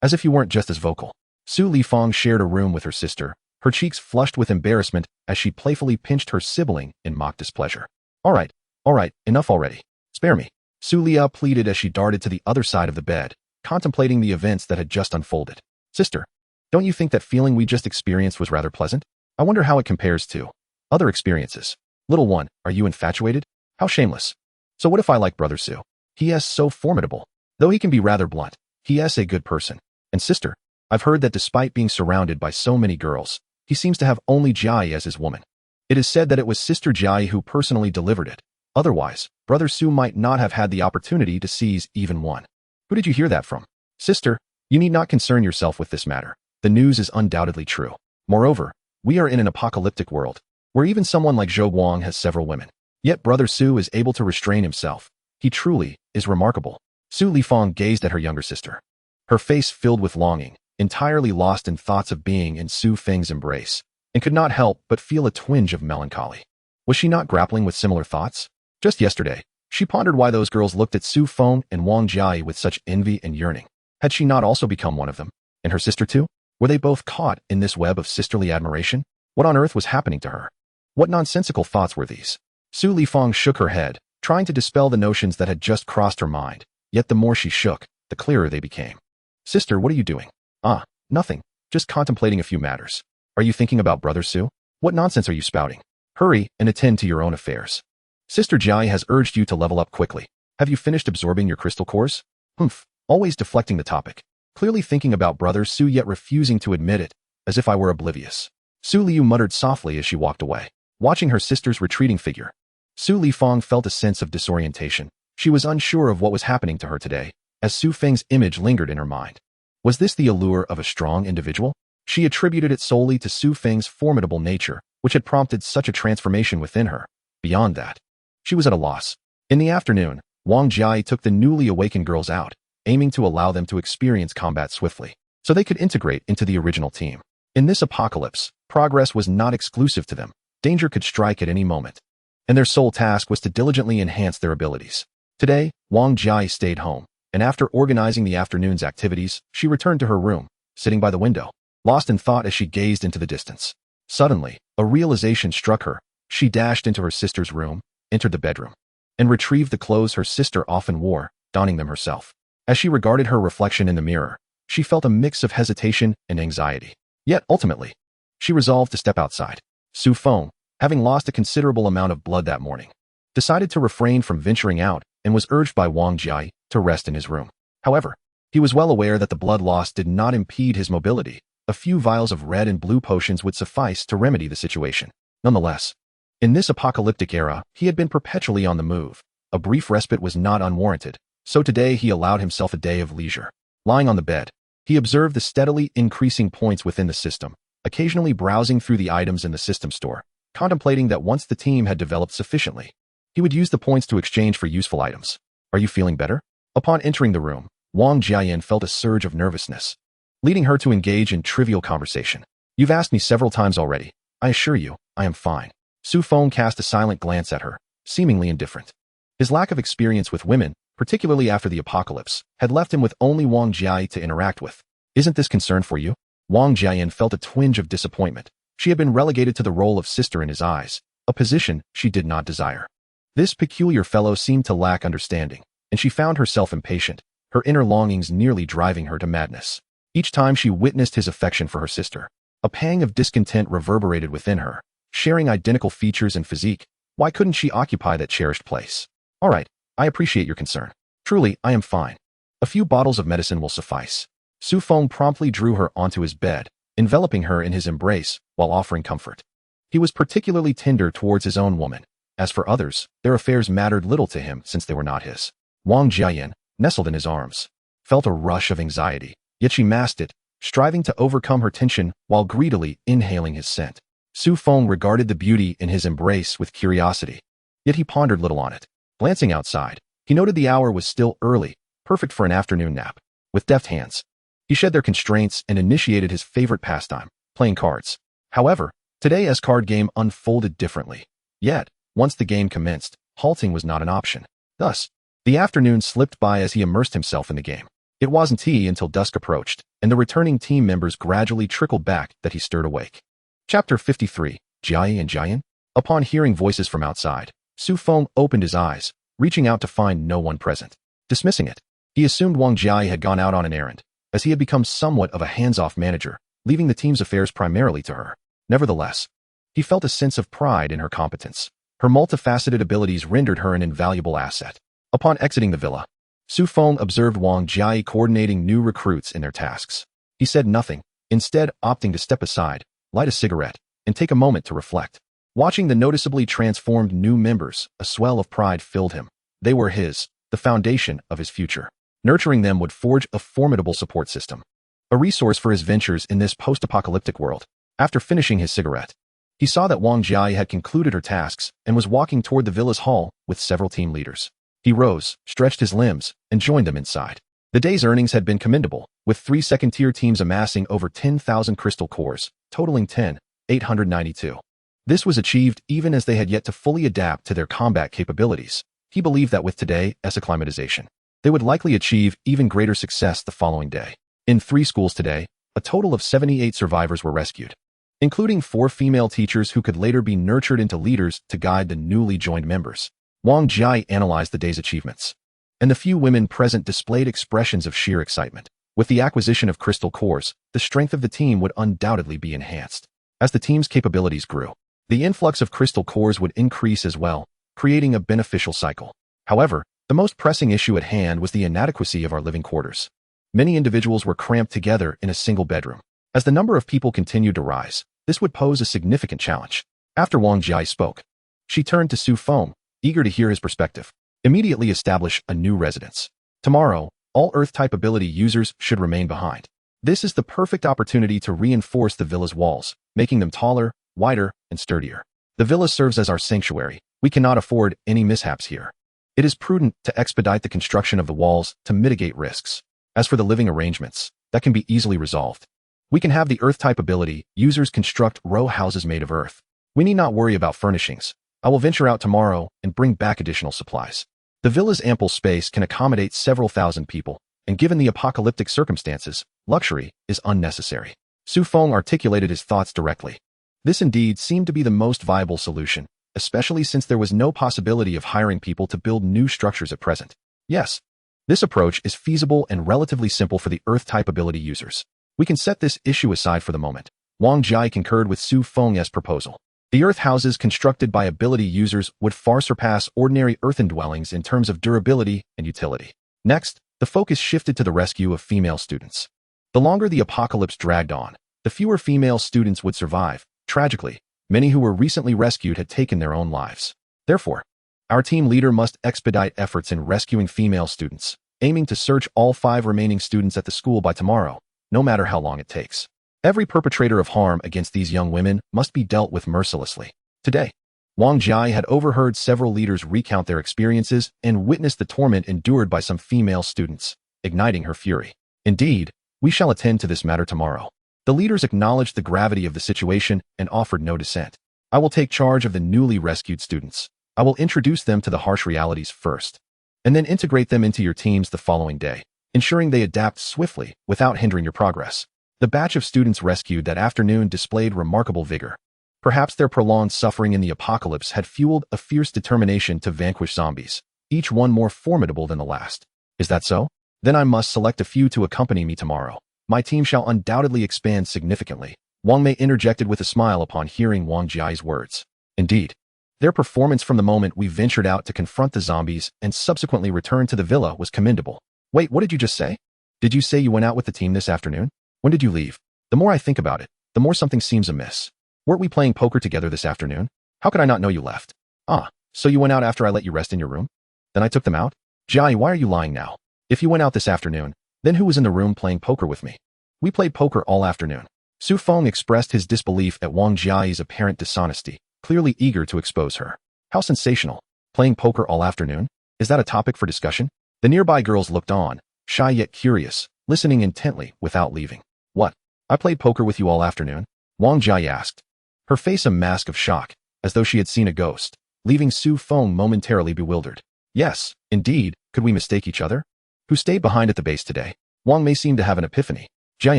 As if you weren't just as vocal. Su Lifeng shared a room with her sister, her cheeks flushed with embarrassment as she playfully pinched her sibling in mock displeasure. All right, enough already. Spare me. Su Lia pleaded as she darted to the other side of the bed, contemplating the events that had just unfolded. Sister, don't you think that feeling we just experienced was rather pleasant? I wonder how it compares to other experiences. Little one, are you infatuated? How shameless. So what if I like Brother Su? He is so formidable. Though he can be rather blunt, he is a good person. And sister, I've heard that despite being surrounded by so many girls, he seems to have only Jai as his woman. It is said that it was Sister Jai who personally delivered it. Otherwise, Brother Su might not have had the opportunity to seize even one. Who did you hear that from? Sister, you need not concern yourself with this matter. The news is undoubtedly true. Moreover, we are in an apocalyptic world, where even someone like Zhou Guang has several women. Yet Brother Su is able to restrain himself. He truly is remarkable. Su Lifeng gazed at her younger sister, her face filled with longing, entirely lost in thoughts of being in Su Feng's embrace, and could not help but feel a twinge of melancholy. Was she not grappling with similar thoughts? Just yesterday, she pondered why those girls looked at Su Feng and Wang Jai with such envy and yearning. Had she not also become one of them? And her sister too? Were they both caught in this web of sisterly admiration? What on earth was happening to her? What nonsensical thoughts were these? Su Lifeng shook her head, trying to dispel the notions that had just crossed her mind, yet the more she shook, the clearer they became. Sister, what are you doing? Ah, nothing. Just contemplating a few matters. Are you thinking about Brother Su? What nonsense are you spouting? Hurry and attend to your own affairs. Sister Jai has urged you to level up quickly. Have you finished absorbing your crystal cores? Humph, always deflecting the topic. Clearly thinking about brother Su yet refusing to admit it, as if I were oblivious. Su Liu muttered softly as she walked away, watching her sister's retreating figure. Su Lifeng felt a sense of disorientation. She was unsure of what was happening to her today, as Su Feng's image lingered in her mind. Was this the allure of a strong individual? She attributed it solely to Su Feng's formidable nature, which had prompted such a transformation within her. Beyond that, she was at a loss. In the afternoon, Wang Jia took the newly awakened girls out, aiming to allow them to experience combat swiftly, so they could integrate into the original team. In this apocalypse, progress was not exclusive to them. Danger could strike at any moment, and their sole task was to diligently enhance their abilities. Today, Wang Jia stayed home, and after organizing the afternoon's activities, she returned to her room, sitting by the window, lost in thought as she gazed into the distance. Suddenly, a realization struck her. She dashed into her sister's room, entered the bedroom, and retrieved the clothes her sister often wore, donning them herself. As she regarded her reflection in the mirror, she felt a mix of hesitation and anxiety. Yet, ultimately, she resolved to step outside. Su Feng, having lost a considerable amount of blood that morning, decided to refrain from venturing out and was urged by Wang Jia to rest in his room. However, he was well aware that the blood loss did not impede his mobility. A few vials of red and blue potions would suffice to remedy the situation. Nonetheless, in this apocalyptic era, he had been perpetually on the move. A brief respite was not unwarranted, so today he allowed himself a day of leisure. Lying on the bed, he observed the steadily increasing points within the system, occasionally browsing through the items in the system store, contemplating that once the team had developed sufficiently, he would use the points to exchange for useful items. Are you feeling better? Upon entering the room, Wang Jiayan felt a surge of nervousness, leading her to engage in trivial conversation. You've asked me several times already. I assure you, I am fine. Su Feng cast a silent glance at her, seemingly indifferent. His lack of experience with women, particularly after the apocalypse, had left him with only Wang Jia to interact with. Isn't this concern for you? Wang Jiayan felt a twinge of disappointment. She had been relegated to the role of sister in his eyes, a position she did not desire. This peculiar fellow seemed to lack understanding, and she found herself impatient, her inner longings nearly driving her to madness. Each time she witnessed his affection for her sister, a pang of discontent reverberated within her. Sharing identical features and physique, why couldn't she occupy that cherished place? All right, I appreciate your concern. Truly, I am fine. A few bottles of medicine will suffice. Su Feng promptly drew her onto his bed, enveloping her in his embrace while offering comfort. He was particularly tender towards his own woman. As for others, their affairs mattered little to him since they were not his. Wang Jiayan, nestled in his arms, felt a rush of anxiety, yet she masked it, striving to overcome her tension while greedily inhaling his scent. Su Feng regarded the beauty in his embrace with curiosity, yet he pondered little on it. Glancing outside, he noted the hour was still early, perfect for an afternoon nap. With deft hands, he shed their constraints and initiated his favorite pastime, playing cards. However, today's card game unfolded differently. Yet, once the game commenced, halting was not an option. Thus, the afternoon slipped by as he immersed himself in the game. It wasn't tea until dusk approached, and the returning team members gradually trickled back that he stirred awake. Chapter 53, Jai and Jian? Upon hearing voices from outside, Su Feng opened his eyes, reaching out to find no one present. Dismissing it, he assumed Wang Jia had gone out on an errand, as he had become somewhat of a hands-off manager, leaving the team's affairs primarily to her. Nevertheless, he felt a sense of pride in her competence. Her multifaceted abilities rendered her an invaluable asset. Upon exiting the villa, Su Feng observed Wang Jia coordinating new recruits in their tasks. He said nothing, instead opting to step aside, light a cigarette, and take a moment to reflect. Watching the noticeably transformed new members, a swell of pride filled him. They were his, the foundation of his future. Nurturing them would forge a formidable support system, a resource for his ventures in this post-apocalyptic world. After finishing his cigarette, he saw that Wang Jia had concluded her tasks and was walking toward the villa's hall with several team leaders. He rose, stretched his limbs, and joined them inside. The day's earnings had been commendable, with 3 second-tier teams amassing over 10,000 crystal cores, totaling 10,892. This was achieved even as they had yet to fully adapt to their combat capabilities. He believed that with today's acclimatization, they would likely achieve even greater success the following day. In 3 schools today, a total of 78 survivors were rescued, including 4 female teachers who could later be nurtured into leaders to guide the newly joined members. Wang Jia analyzed the day's achievements, and the few women present displayed expressions of sheer excitement. With the acquisition of crystal cores, the strength of the team would undoubtedly be enhanced. As the team's capabilities grew, the influx of crystal cores would increase as well, creating a beneficial cycle. However, the most pressing issue at hand was the inadequacy of our living quarters. Many individuals were cramped together in a single bedroom. As the number of people continued to rise, this would pose a significant challenge. After Wang Jia spoke, she turned to Su Feng, eager to hear his perspective. Immediately establish a new residence. Tomorrow, all Earth-type ability users should remain behind. This is the perfect opportunity to reinforce the villa's walls, making them taller, wider, and sturdier. The villa serves as our sanctuary. We cannot afford any mishaps here. It is prudent to expedite the construction of the walls to mitigate risks. As for the living arrangements, that can be easily resolved. We can have the Earth-type ability users construct row houses made of earth. We need not worry about furnishings. I will venture out tomorrow and bring back additional supplies. The villa's ample space can accommodate several thousand people, and given the apocalyptic circumstances, luxury is unnecessary. Su Feng articulated his thoughts directly. This indeed seemed to be the most viable solution, especially since there was no possibility of hiring people to build new structures at present. Yes, this approach is feasible and relatively simple for the Earth-type ability users. We can set this issue aside for the moment. Wang Jia concurred with Su Feng's proposal. The Earth houses constructed by ability users would far surpass ordinary earthen dwellings in terms of durability and utility. Next, the focus shifted to the rescue of female students. The longer the apocalypse dragged on, the fewer female students would survive. Tragically, many who were recently rescued had taken their own lives. Therefore, our team leader must expedite efforts in rescuing female students, aiming to search all 5 remaining students at the school by tomorrow, no matter how long it takes. Every perpetrator of harm against these young women must be dealt with mercilessly. Today, Wang Jia had overheard several leaders recount their experiences and witnessed the torment endured by some female students, igniting her fury. Indeed, we shall attend to this matter tomorrow. The leaders acknowledged the gravity of the situation and offered no dissent. I will take charge of the newly rescued students. I will introduce them to the harsh realities first, and then integrate them into your teams the following day, ensuring they adapt swiftly without hindering your progress. The batch of students rescued that afternoon displayed remarkable vigor. Perhaps their prolonged suffering in the apocalypse had fueled a fierce determination to vanquish zombies, each one more formidable than the last. Is that so? Then I must select a few to accompany me tomorrow. My team shall undoubtedly expand significantly. Wang Mei interjected with a smile upon hearing Wang Jia's words. Indeed, their performance from the moment we ventured out to confront the zombies and subsequently returned to the villa was commendable. Wait, what did you just say? Did you say you went out with the team this afternoon? When did you leave? The more I think about it, the more something seems amiss. Weren't we playing poker together this afternoon? How could I not know you left? Ah, so you went out after I let you rest in your room? Then I took them out? Jai, why are you lying now? If you went out this afternoon, then who was in the room playing poker with me? We played poker all afternoon. Su Feng expressed his disbelief at Wang Jia's apparent dishonesty, clearly eager to expose her. How sensational. Playing poker all afternoon? Is that a topic for discussion? The nearby girls looked on, shy yet curious, listening intently without leaving. What? I played poker with you all afternoon? Wang Jia asked, her face a mask of shock, as though she had seen a ghost, leaving Su Feng momentarily bewildered. Yes, indeed, could we mistake each other? Who stayed behind at the base today? Wang Mei seemed to have an epiphany. Jia,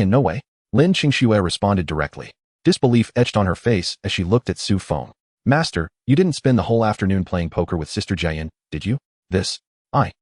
in no way. Lin Qingxue responded directly. Disbelief etched on her face as she looked at Su Feng. Master, you didn't spend the whole afternoon playing poker with Sister Jian, did you? I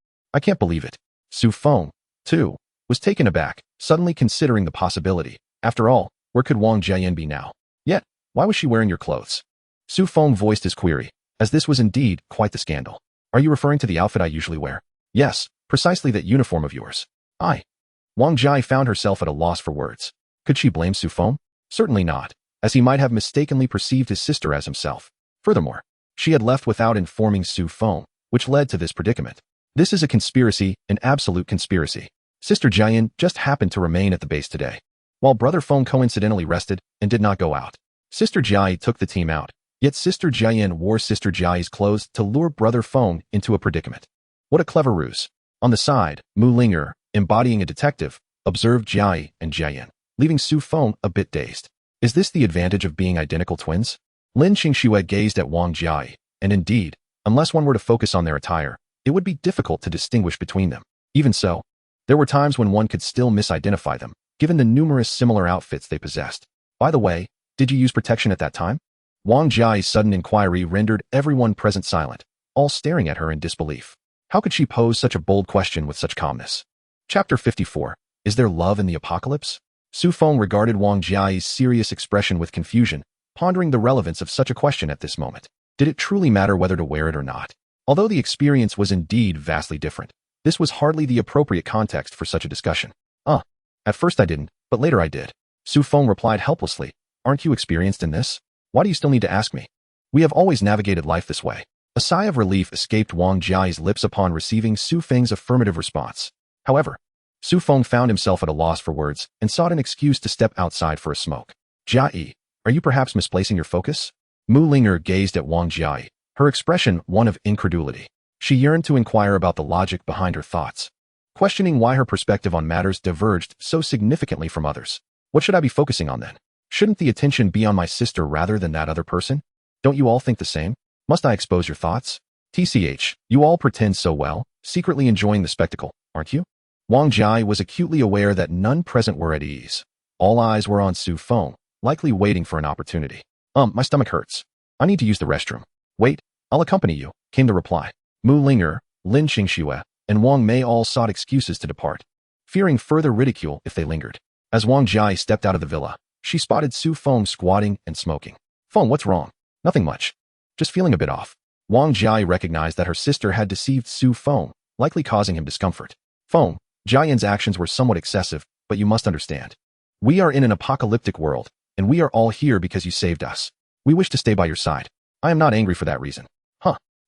can't believe it. Su Feng, too, was taken aback, suddenly considering the possibility. After all, where could Wang Jian be now? Yet, why was she wearing your clothes? Su Feng voiced his query, as this was indeed quite the scandal. Are you referring to the outfit I usually wear? Yes, precisely that uniform of yours. Wang Jia found herself at a loss for words. Could she blame Su Feng? Certainly not, as he might have mistakenly perceived his sister as himself. Furthermore, she had left without informing Su Feng, which led to this predicament. This is a conspiracy, an absolute conspiracy. Sister Jian just happened to remain at the base today, while Brother Feng coincidentally rested and did not go out. Sister Jia took the team out, yet Sister Jian wore Sister Jia's clothes to lure Brother Feng into a predicament. What a clever ruse. On the side, Mu Linger, embodying a detective, observed Jia and Jian, leaving Su Feng a bit dazed. Is this the advantage of being identical twins? Lin Qingxue gazed at Wang Jia, and indeed, unless one were to focus on their attire, it would be difficult to distinguish between them. Even so, there were times when one could still misidentify them, given the numerous similar outfits they possessed. By the way, did you use protection at that time? Wang Jia's sudden inquiry rendered everyone present silent, all staring at her in disbelief. How could she pose such a bold question with such calmness? Chapter 54. Is there love in the apocalypse? Su Feng regarded Wang Jia's serious expression with confusion, pondering the relevance of such a question at this moment. Did it truly matter whether to wear it or not? Although the experience was indeed vastly different, this was hardly the appropriate context for such a discussion. At first I didn't, but later I did. Su Feng replied helplessly. Aren't you experienced in this? Why do you still need to ask me? We have always navigated life this way. A sigh of relief escaped Wang Jiai's lips upon receiving Su Feng's affirmative response. However, Su Feng found himself at a loss for words and sought an excuse to step outside for a smoke. Jia, are you perhaps misplacing your focus? Mu Linger gazed at Wang Jia, her expression one of incredulity. She yearned to inquire about the logic behind her thoughts, questioning why her perspective on matters diverged so significantly from others. What should I be focusing on then? Shouldn't the attention be on my sister rather than that other person? Don't you all think the same? Must I expose your thoughts? TCH, you all pretend so well, secretly enjoying the spectacle, aren't you? Wang Jia was acutely aware that none present were at ease. All eyes were on Su Feng, likely waiting for an opportunity. My stomach hurts. I need to use the restroom. Wait, I'll accompany you, came the reply. Mu Linger, Lin Qingxue, and Wang Mei all sought excuses to depart, fearing further ridicule if they lingered. As Wang Jia stepped out of the villa, she spotted Su Feng squatting and smoking. Feng, what's wrong? Nothing much. Just feeling a bit off. Wang Jia recognized that her sister had deceived Su Feng, likely causing him discomfort. Feng, Jiayan's actions were somewhat excessive, but you must understand. We are in an apocalyptic world, and we are all here because you saved us. We wish to stay by your side. I am not angry for that reason.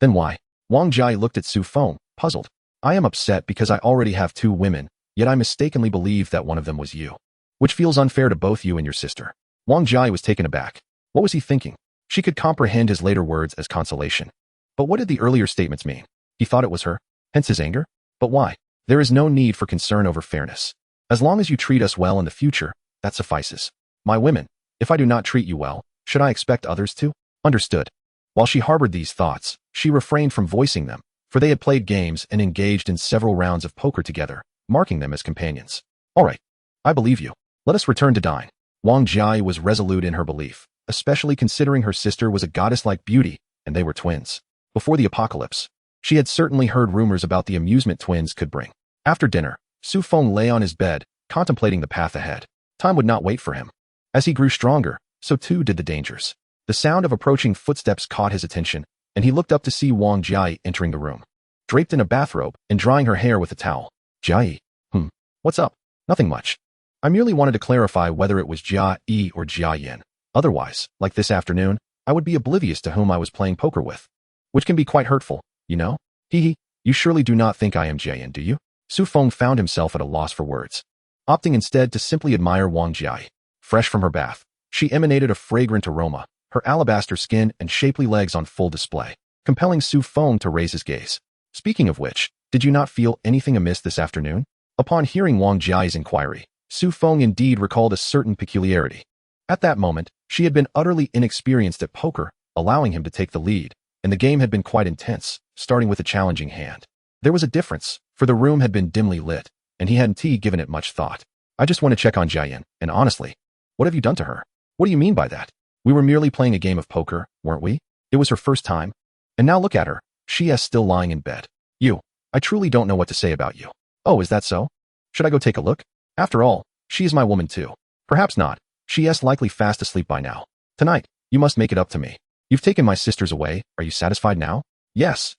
Then why? Wang Jia looked at Su Feng, puzzled. I am upset because I already have 2 women, yet I mistakenly believed that one of them was you. Which feels unfair to both you and your sister. Wang Jia was taken aback. What was he thinking? She could comprehend his later words as consolation. But what did the earlier statements mean? He thought it was her, hence his anger? But why? There is no need for concern over fairness. As long as you treat us well in the future, that suffices. My women, if I do not treat you well, should I expect others to? Understood. While she harbored these thoughts, she refrained from voicing them, for they had played games and engaged in several rounds of poker together, marking them as companions. All right. I believe you. Let us return to dine. Wang Jia was resolute in her belief, especially considering her sister was a goddess-like beauty, and they were twins. Before the apocalypse, she had certainly heard rumors about the amusement twins could bring. After dinner, Su Feng lay on his bed, contemplating the path ahead. Time would not wait for him. As he grew stronger, so too did the dangers. The sound of approaching footsteps caught his attention, and he looked up to see Wang Jia entering the room, draped in a bathrobe and drying her hair with a towel. Jia, what's up? Nothing much. I merely wanted to clarify whether it was Jia or Jia Yin. Otherwise, like this afternoon, I would be oblivious to whom I was playing poker with. Which can be quite hurtful, you know? You surely do not think I am Jia Yin, do you? Su Feng found himself at a loss for words, opting instead to simply admire Wang Jia. Fresh from her bath, she emanated a fragrant aroma, her alabaster skin and shapely legs on full display, compelling Su Feng to raise his gaze. Speaking of which, did you not feel anything amiss this afternoon? Upon hearing Wang Jia's inquiry, Su Feng indeed recalled a certain peculiarity. At that moment, she had been utterly inexperienced at poker, allowing him to take the lead, and the game had been quite intense, starting with a challenging hand. There was a difference, for the room had been dimly lit, and he hadn't given it much thought. I just want to check on Jiayan, and honestly, what have you done to her? What do you mean by that? We were merely playing a game of poker, weren't we? It was her first time. And now look at her. She is still lying in bed. I truly don't know what to say about you. Oh, is that so? Should I go take a look? After all, she is my woman too. Perhaps not. She is likely fast asleep by now. Tonight, you must make it up to me. You've taken my sisters away. Are you satisfied now? Yes,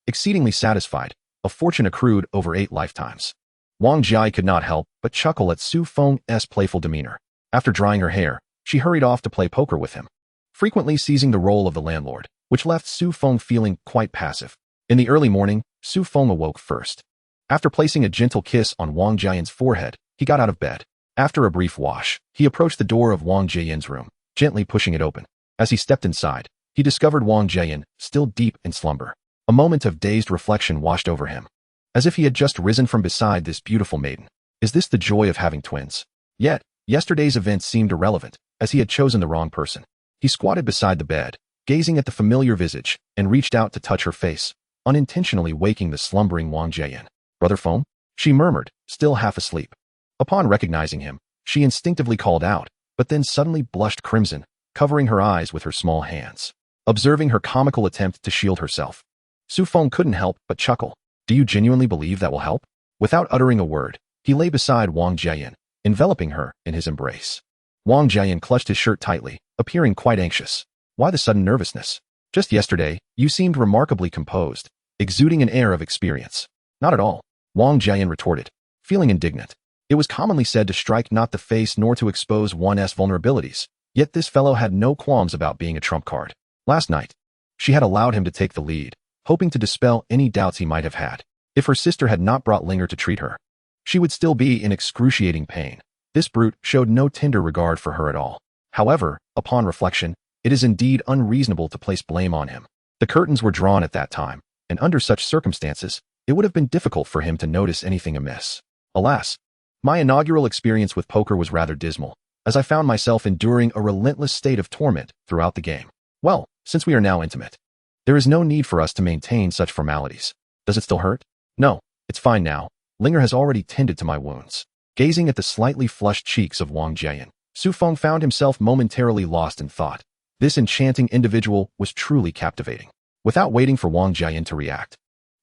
exceedingly satisfied. A fortune accrued over 8 lifetimes. Wang Jia could not help but chuckle at Su Feng's playful demeanor. After drying her hair, she hurried off to play poker with him, frequently seizing the role of the landlord, which left Su Feng feeling quite passive. In the early morning, Su Feng awoke first. After placing a gentle kiss on Wang Jiayan's forehead, he got out of bed. After a brief wash, he approached the door of Wang Jiayan's room, gently pushing it open. As he stepped inside, he discovered Wang Jiayan still deep in slumber. A moment of dazed reflection washed over him, as if he had just risen from beside this beautiful maiden. Is this the joy of having twins? Yet, yesterday's events seemed irrelevant, as he had chosen the wrong person. He squatted beside the bed, gazing at the familiar visage, and reached out to touch her face, unintentionally waking the slumbering Wang Jiayan. Brother Feng? She murmured, still half asleep. Upon recognizing him, she instinctively called out, but then suddenly blushed crimson, covering her eyes with her small hands. Observing her comical attempt to shield herself, Su Feng couldn't help but chuckle. Do you genuinely believe that will help? Without uttering a word, he lay beside Wang Jiayan, enveloping her in his embrace. Wang Jiayan clutched his shirt tightly, appearing quite anxious. Why the sudden nervousness? Just yesterday, you seemed remarkably composed, exuding an air of experience. Not at all, Wang Jian retorted, feeling indignant. It was commonly said to strike not the face nor to expose one's vulnerabilities, yet this fellow had no qualms about being a trump card. Last night, she had allowed him to take the lead, hoping to dispel any doubts he might have had. If her sister had not brought Linger to treat her, she would still be in excruciating pain. This brute showed no tender regard for her at all. However, upon reflection, it is indeed unreasonable to place blame on him. The curtains were drawn at that time, and under such circumstances, it would have been difficult for him to notice anything amiss. Alas, my inaugural experience with poker was rather dismal, as I found myself enduring a relentless state of torment throughout the game. Well, since we are now intimate, there is no need for us to maintain such formalities. Does it still hurt? No, it's fine now. Linger has already tended to my wounds. Gazing at the slightly flushed cheeks of Wang Jian, Su Feng found himself momentarily lost in thought. This enchanting individual was truly captivating. Without waiting for Wang Jian to react,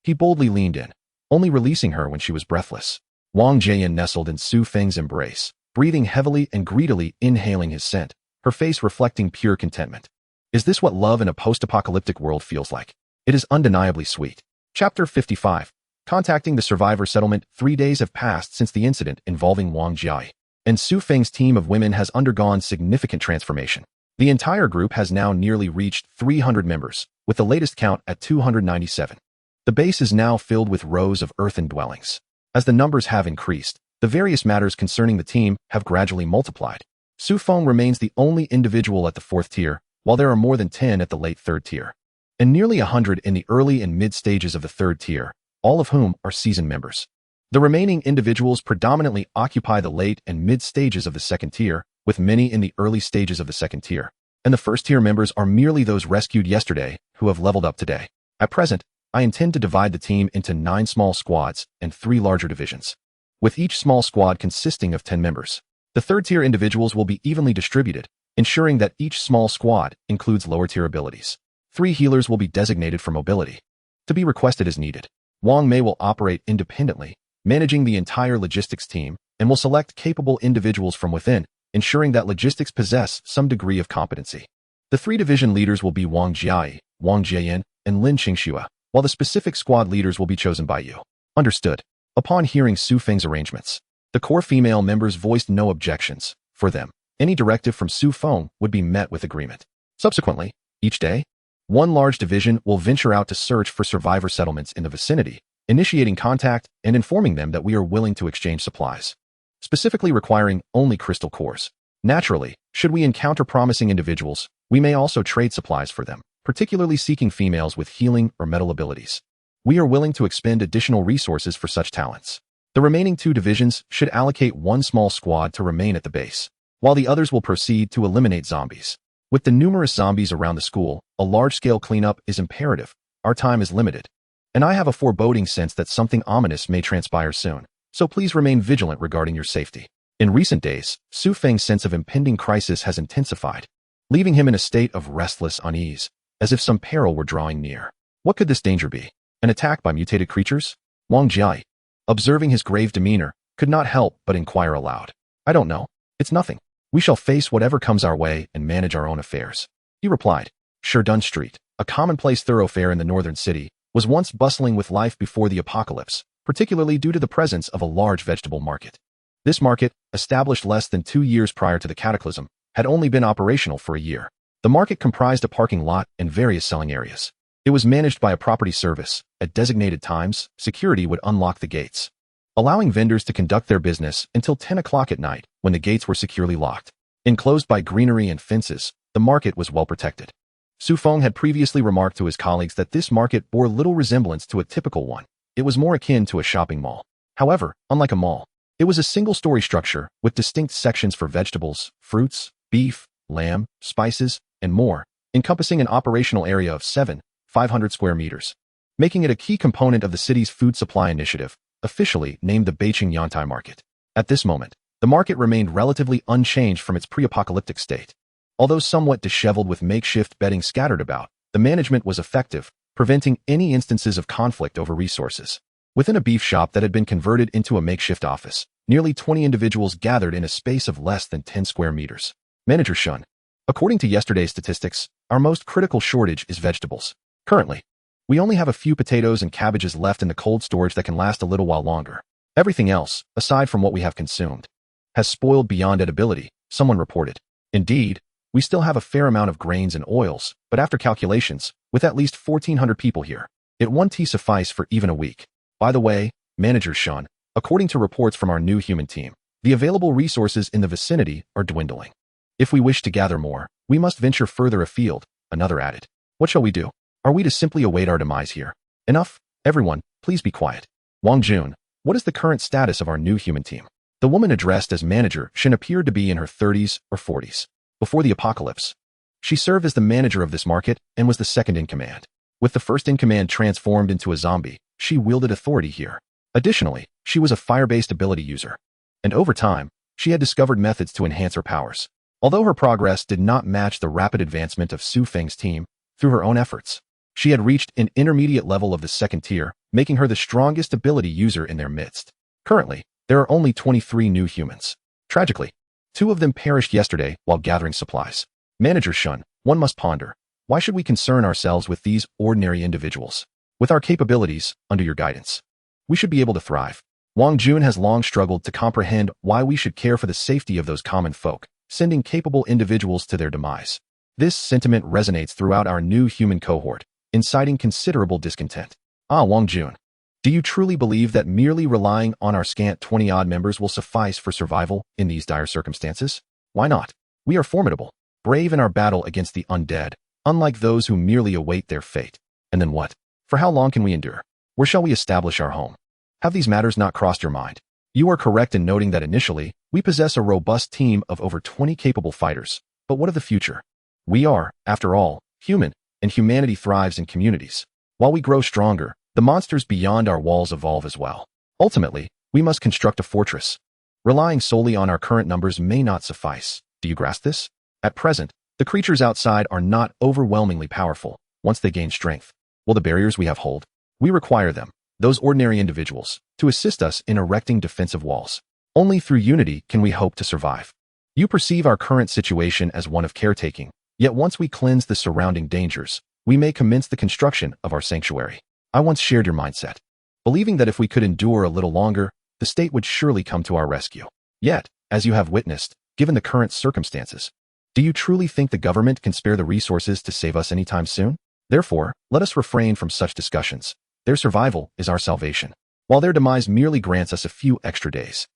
he boldly leaned in, only releasing her when she was breathless. Wang Jian nestled in Su Feng's embrace, breathing heavily and greedily inhaling his scent, her face reflecting pure contentment. Is this what love in a post-apocalyptic world feels like? It is undeniably sweet. Chapter 55. Contacting the survivor settlement. 3 days have passed since the incident involving Wang Jiai, and Su Feng's team of women has undergone significant transformation. The entire group has now nearly reached 300 members, with the latest count at 297. The base is now filled with rows of earthen dwellings. As the numbers have increased, the various matters concerning the team have gradually multiplied. Su Feng remains the only individual at the 4th tier, while there are more than 10 at the late 3rd tier, and nearly 100 in the early and mid stages of the 3rd tier, all of whom are seasoned members. The remaining individuals predominantly occupy the late and mid stages of the 2nd tier, with many in the early stages of the 2nd tier, and the 1st tier members are merely those rescued yesterday who have leveled up today. At present, I intend to divide the team into 9 small squads and 3 larger divisions, with each small squad consisting of 10 members. The 3rd tier individuals will be evenly distributed, ensuring that each small squad includes lower tier abilities. 3 healers will be designated for mobility, to be requested as needed. Wang Mei will operate independently, managing the entire logistics team, and will select capable individuals from within, ensuring that logistics possess some degree of competency. The 3 division leaders will be Wang Jiai, Wang Jian, and Lin Qingxua, while the specific squad leaders will be chosen by you. Understood. Upon hearing Su Feng's arrangements, the core female members voiced no objections. For them, any directive from Su Feng would be met with agreement. Subsequently, each day, 1 large division will venture out to search for survivor settlements in the vicinity, initiating contact and informing them that we are willing to exchange supplies, specifically requiring only crystal cores. Naturally, should we encounter promising individuals, we may also trade supplies for them, particularly seeking females with healing or metal abilities. We are willing to expend additional resources for such talents. The remaining 2 divisions should allocate 1 small squad to remain at the base, while the others will proceed to eliminate zombies. With the numerous zombies around the school, a large-scale cleanup is imperative. Our time is limited, and I have a foreboding sense that something ominous may transpire soon, so please remain vigilant regarding your safety. In recent days, Su Feng's sense of impending crisis has intensified, leaving him in a state of restless unease, as if some peril were drawing near. What could this danger be? An attack by mutated creatures? Wang Jiai, observing his grave demeanor, could not help but inquire aloud. I don't know. It's nothing. We shall face whatever comes our way and manage our own affairs, he replied. Sherdun Street, a commonplace thoroughfare in the northern city, was once bustling with life before the apocalypse, particularly due to the presence of a large vegetable market. This market, established less than 2 years prior to the cataclysm, had only been operational for a year. The market comprised a parking lot and various selling areas. It was managed by a property service. At designated times, security would unlock the gates, allowing vendors to conduct their business until 10 o'clock at night, when the gates were securely locked. Enclosed by greenery and fences, the market was well protected. Su Feng had previously remarked to his colleagues that this market bore little resemblance to a typical one. It was more akin to a shopping mall. However, unlike a mall, it was a single-story structure with distinct sections for vegetables, fruits, beef, lamb, spices, and more, encompassing an operational area of 7,500 square meters, making it a key component of the city's food supply initiative, officially named the Beijing Yantai Market. At this moment, the market remained relatively unchanged from its pre-apocalyptic state. Although somewhat disheveled with makeshift bedding scattered about, the management was effective, preventing any instances of conflict over resources. Within a beef shop that had been converted into a makeshift office, nearly 20 individuals gathered in a space of less than 10 square meters. Manager Shun, According to yesterday's statistics, our most critical shortage is vegetables. Currently, we only have a few potatoes and cabbages left in the cold storage that can last a little while longer. Everything else, aside from what we have consumed, has spoiled beyond edibility, someone reported. Indeed, we still have a fair amount of grains and oils, but after calculations, with at least 1,400 people here, it won't suffice for even a week. By the way, Manager Shun, according to reports from our new human team, the available resources in the vicinity are dwindling. If we wish to gather more, we must venture further afield, another added. What shall we do? Are we to simply await our demise here? Enough, everyone, please be quiet. Wang Jun, what is the current status of our new human team? The woman addressed as Manager Shin appeared to be in her 30s or 40s. Before the apocalypse, she served as the manager of this market and was the second in command. With the first in command transformed into a zombie, she wielded authority here. Additionally, she was a fire-based ability user. And over time, she had discovered methods to enhance her powers. Although her progress did not match the rapid advancement of Su Feng's team, through her own efforts, she had reached an intermediate level of the second tier, making her the strongest ability user in their midst. Currently, there are only 23 new humans. Tragically, 2 of them perished yesterday while gathering supplies. Manager Shun, one must ponder, why should we concern ourselves with these ordinary individuals? With our capabilities, under your guidance, we should be able to thrive. Wang Jun has long struggled to comprehend why we should care for the safety of those common folk, sending capable individuals to their demise. This sentiment resonates throughout our new human cohort, inciting considerable discontent. Wang Jun, do you truly believe that merely relying on our scant 20-odd members will suffice for survival in these dire circumstances? Why not? We are formidable, brave in our battle against the undead, unlike those who merely await their fate. And then what? For how long can we endure? Where shall we establish our home? Have these matters not crossed your mind? You are correct in noting that initially, we possess a robust team of over 20 capable fighters. But what of the future? We are, after all, human, and humanity thrives in communities. While we grow stronger, the monsters beyond our walls evolve as well. Ultimately, we must construct a fortress. Relying solely on our current numbers may not suffice. Do you grasp this? At present, the creatures outside are not overwhelmingly powerful. Once they gain strength, will the barriers we have hold? We require them, those ordinary individuals, to assist us in erecting defensive walls. Only through unity can we hope to survive. You perceive our current situation as one of caretaking, yet once we cleanse the surrounding dangers, we may commence the construction of our sanctuary. I once shared your mindset, believing that if we could endure a little longer, the state would surely come to our rescue. Yet, as you have witnessed, given the current circumstances, do you truly think the government can spare the resources to save us anytime soon? Therefore, let us refrain from such discussions. Their survival is our salvation, while their demise merely grants us a few extra days.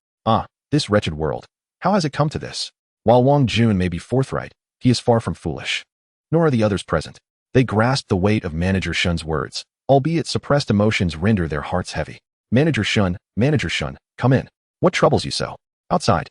This wretched world. How has it come to this? While Wang Jun may be forthright, he is far from foolish. Nor are the others present. They grasp the weight of Manager Shun's words, albeit suppressed emotions render their hearts heavy. Manager Shun, come in. What troubles you so? Outside.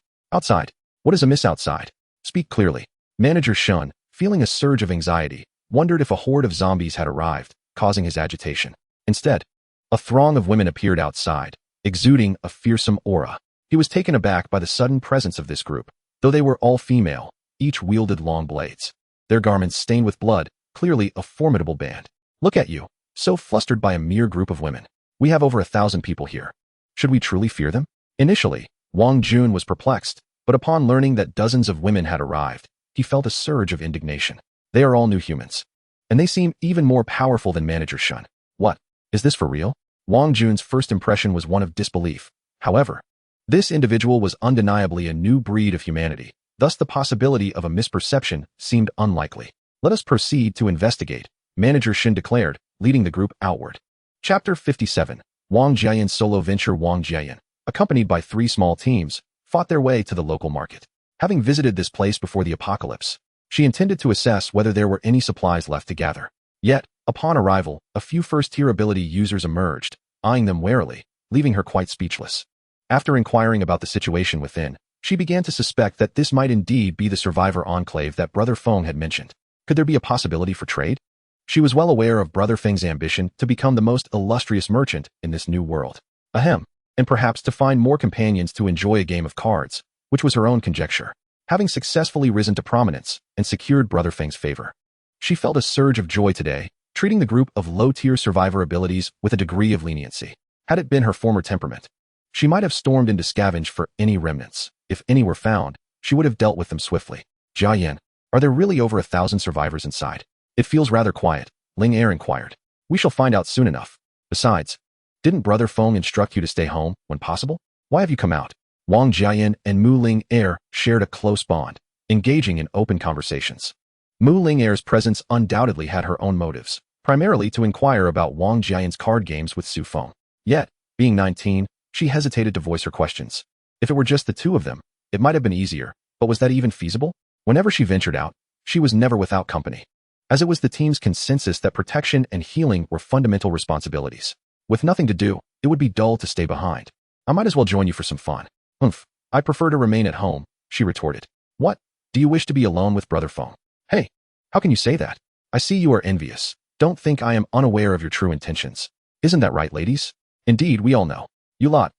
What is amiss outside? Speak clearly. Manager Shun, feeling a surge of anxiety, wondered if a horde of zombies had arrived, causing his agitation. Instead, a throng of women appeared outside, exuding a fearsome aura. He was taken aback by the sudden presence of this group. Though they were all female, each wielded long blades. Their garments stained with blood, clearly a formidable band. Look at you, so flustered by a mere group of women. We have over 1,000 people here. Should we truly fear them? Initially, Wang Jun was perplexed, but upon learning that dozens of women had arrived, he felt a surge of indignation. They are all new humans, and they seem even more powerful than Manager Shun. What? Is this for real? Wang Jun's first impression was one of disbelief. However, this individual was undeniably a new breed of humanity, thus the possibility of a misperception seemed unlikely. Let us proceed to investigate, Manager Shin declared, leading the group outward. Chapter 57. Wang Jiayan's solo venture. Wang Jiayan, accompanied by 3 small teams, fought their way to the local market. Having visited this place before the apocalypse, she intended to assess whether there were any supplies left to gather. Yet, upon arrival, a few first-tier ability users emerged, eyeing them warily, leaving her quite speechless. After inquiring about the situation within, she began to suspect that this might indeed be the survivor enclave that Brother Feng had mentioned. Could there be a possibility for trade? She was well aware of Brother Feng's ambition to become the most illustrious merchant in this new world. And perhaps to find more companions to enjoy a game of cards, which was her own conjecture. Having successfully risen to prominence and secured Brother Feng's favor, she felt a surge of joy today, treating the group of low-tier survivor abilities with a degree of leniency. Had it been her former temperament, she might have stormed in to scavenge for any remnants. If any were found, she would have dealt with them swiftly. Jiayan, Are there really over 1,000 survivors inside? It feels rather quiet, Ling Er inquired. We shall find out soon enough. Besides, didn't Brother Feng instruct you to stay home when possible? Why have you come out? Wang Jiayan and Mu Ling Er shared a close bond, engaging in open conversations. Mu Ling Er's presence undoubtedly had her own motives, primarily to inquire about Wang Jiayan's card games with Su Feng. Yet, being 19, she hesitated to voice her questions. If it were just the two of them, it might have been easier, but was that even feasible? Whenever she ventured out, she was never without company, as it was the team's consensus that protection and healing were fundamental responsibilities. With nothing to do, it would be dull to stay behind. I might as well join you for some fun. I prefer to remain at home, she retorted. What? Do you wish to be alone with Brother Feng? Hey, how can you say that? I see you are envious. Don't think I am unaware of your true intentions. Isn't that right, ladies? Indeed, we all know. You lot,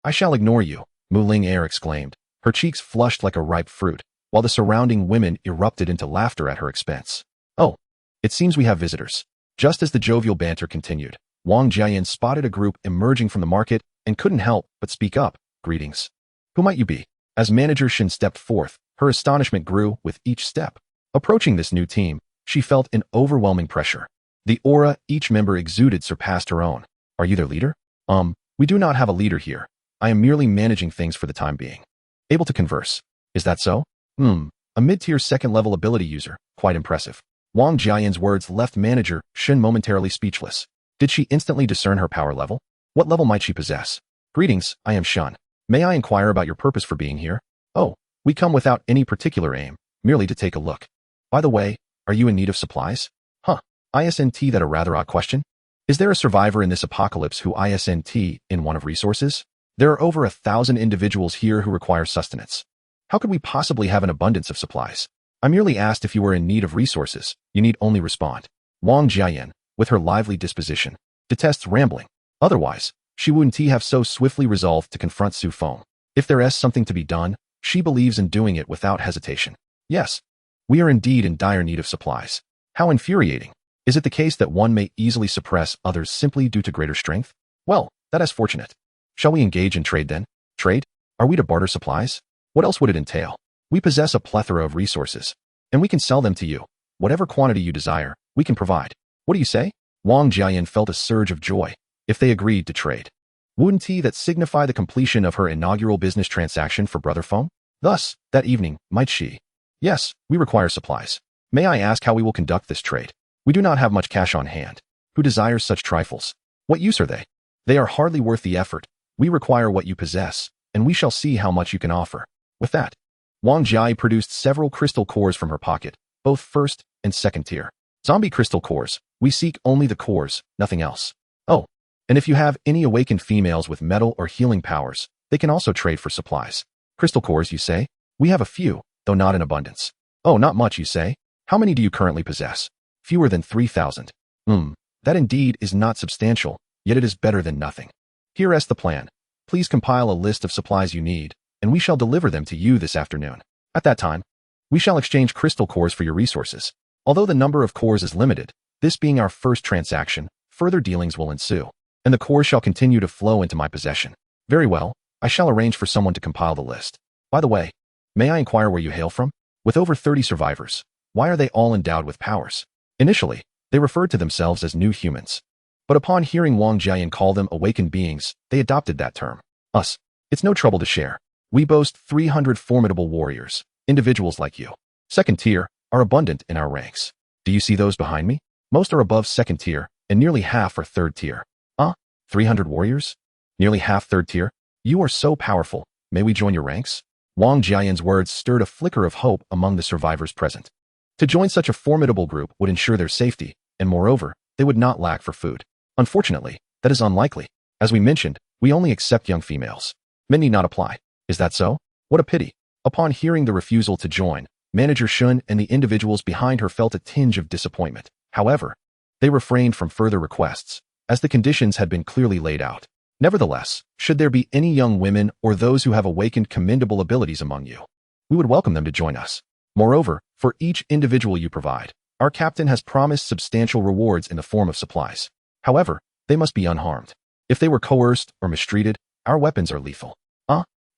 I shall ignore you, Mu Ling Er exclaimed, her cheeks flushed like a ripe fruit, while the surrounding women erupted into laughter at her expense. Oh, it seems we have visitors. Just as the jovial banter continued, Wang Jiayan spotted a group emerging from the market and couldn't help but speak up. Greetings. Who might you be? As Manager Shin stepped forth, her astonishment grew with each step. Approaching this new team, she felt an overwhelming pressure. The aura each member exuded surpassed her own. Are you their leader? We do not have a leader here. I am merely managing things for the time being. Able to converse. Is that so? A mid-tier second-level ability user. Quite impressive. Wang Jiayan's words left Manager Shin momentarily speechless. Did she instantly discern her power level? What level might she possess? Greetings, I am Shun. May I inquire about your purpose for being here? Oh, we come without any particular aim, merely to take a look. By the way, are you in need of supplies? ISNT, that a rather odd question. Is there a survivor in this apocalypse who ISNT in one of resources? There are over 1,000 individuals here who require sustenance. How could we possibly have an abundance of supplies? I merely asked if you were in need of resources. You need only respond. Wang Jiayan, with her lively disposition, detests rambling. Otherwise, she wouldn't have so swiftly resolved to confront Su Feng. If there is something to be done, she believes in doing it without hesitation. Yes, we are indeed in dire need of supplies. How infuriating. Is it the case that one may easily suppress others simply due to greater strength? Well, that is fortunate. Shall we engage in trade then? Trade? Are we to barter supplies? What else would it entail? We possess a plethora of resources, and we can sell them to you. Whatever quantity you desire, we can provide. What do you say? Wang Jiayan felt a surge of joy if they agreed to trade. Wouldn't that signify the completion of her inaugural business transaction for Brother Feng? Thus, that evening, might she? Yes, we require supplies. May I ask how we will conduct this trade? We do not have much cash on hand. Who desires such trifles? What use are they? They are hardly worth the effort. We require what you possess, and we shall see how much you can offer. With that, Wang Jia produced several crystal cores from her pocket, both first and second tier. Zombie crystal cores. We seek only the cores, nothing else. Oh, and if you have any awakened females with metal or healing powers, they can also trade for supplies. Crystal cores, you say? We have a few, though not in abundance. Oh, not much, you say? How many do you currently possess? Fewer than 3,000. That indeed is not substantial, yet it is better than nothing. Here is the plan. Please compile a list of supplies you need, and we shall deliver them to you this afternoon. At that time, we shall exchange crystal cores for your resources. Although the number of cores is limited, this being our first transaction, further dealings will ensue, and the cores shall continue to flow into my possession. Very well, I shall arrange for someone to compile the list. By the way, may I inquire where you hail from? With over 30 survivors, why are they all endowed with powers? Initially, they referred to themselves as new humans. But upon hearing Wang Jiayan call them awakened beings, they adopted that term. Us. It's no trouble to share. We boast 300 formidable warriors, individuals like you. Second tier, are abundant in our ranks. Do you see those behind me? Most are above second tier, and nearly half are third tier. 300 warriors? Nearly half third tier? You are so powerful. May we join your ranks? Wang Jiayan's words stirred a flicker of hope among the survivors present. To join such a formidable group would ensure their safety, and moreover, they would not lack for food. Unfortunately, that is unlikely. As we mentioned, we only accept young females. Men need not apply. Is that so? What a pity. Upon hearing the refusal to join, Manager Shun and the individuals behind her felt a tinge of disappointment. However, they refrained from further requests, as the conditions had been clearly laid out. Nevertheless, should there be any young women or those who have awakened commendable abilities among you, we would welcome them to join us. Moreover, for each individual you provide, our captain has promised substantial rewards in the form of supplies. However, they must be unharmed. If they were coerced or mistreated, our weapons are lethal.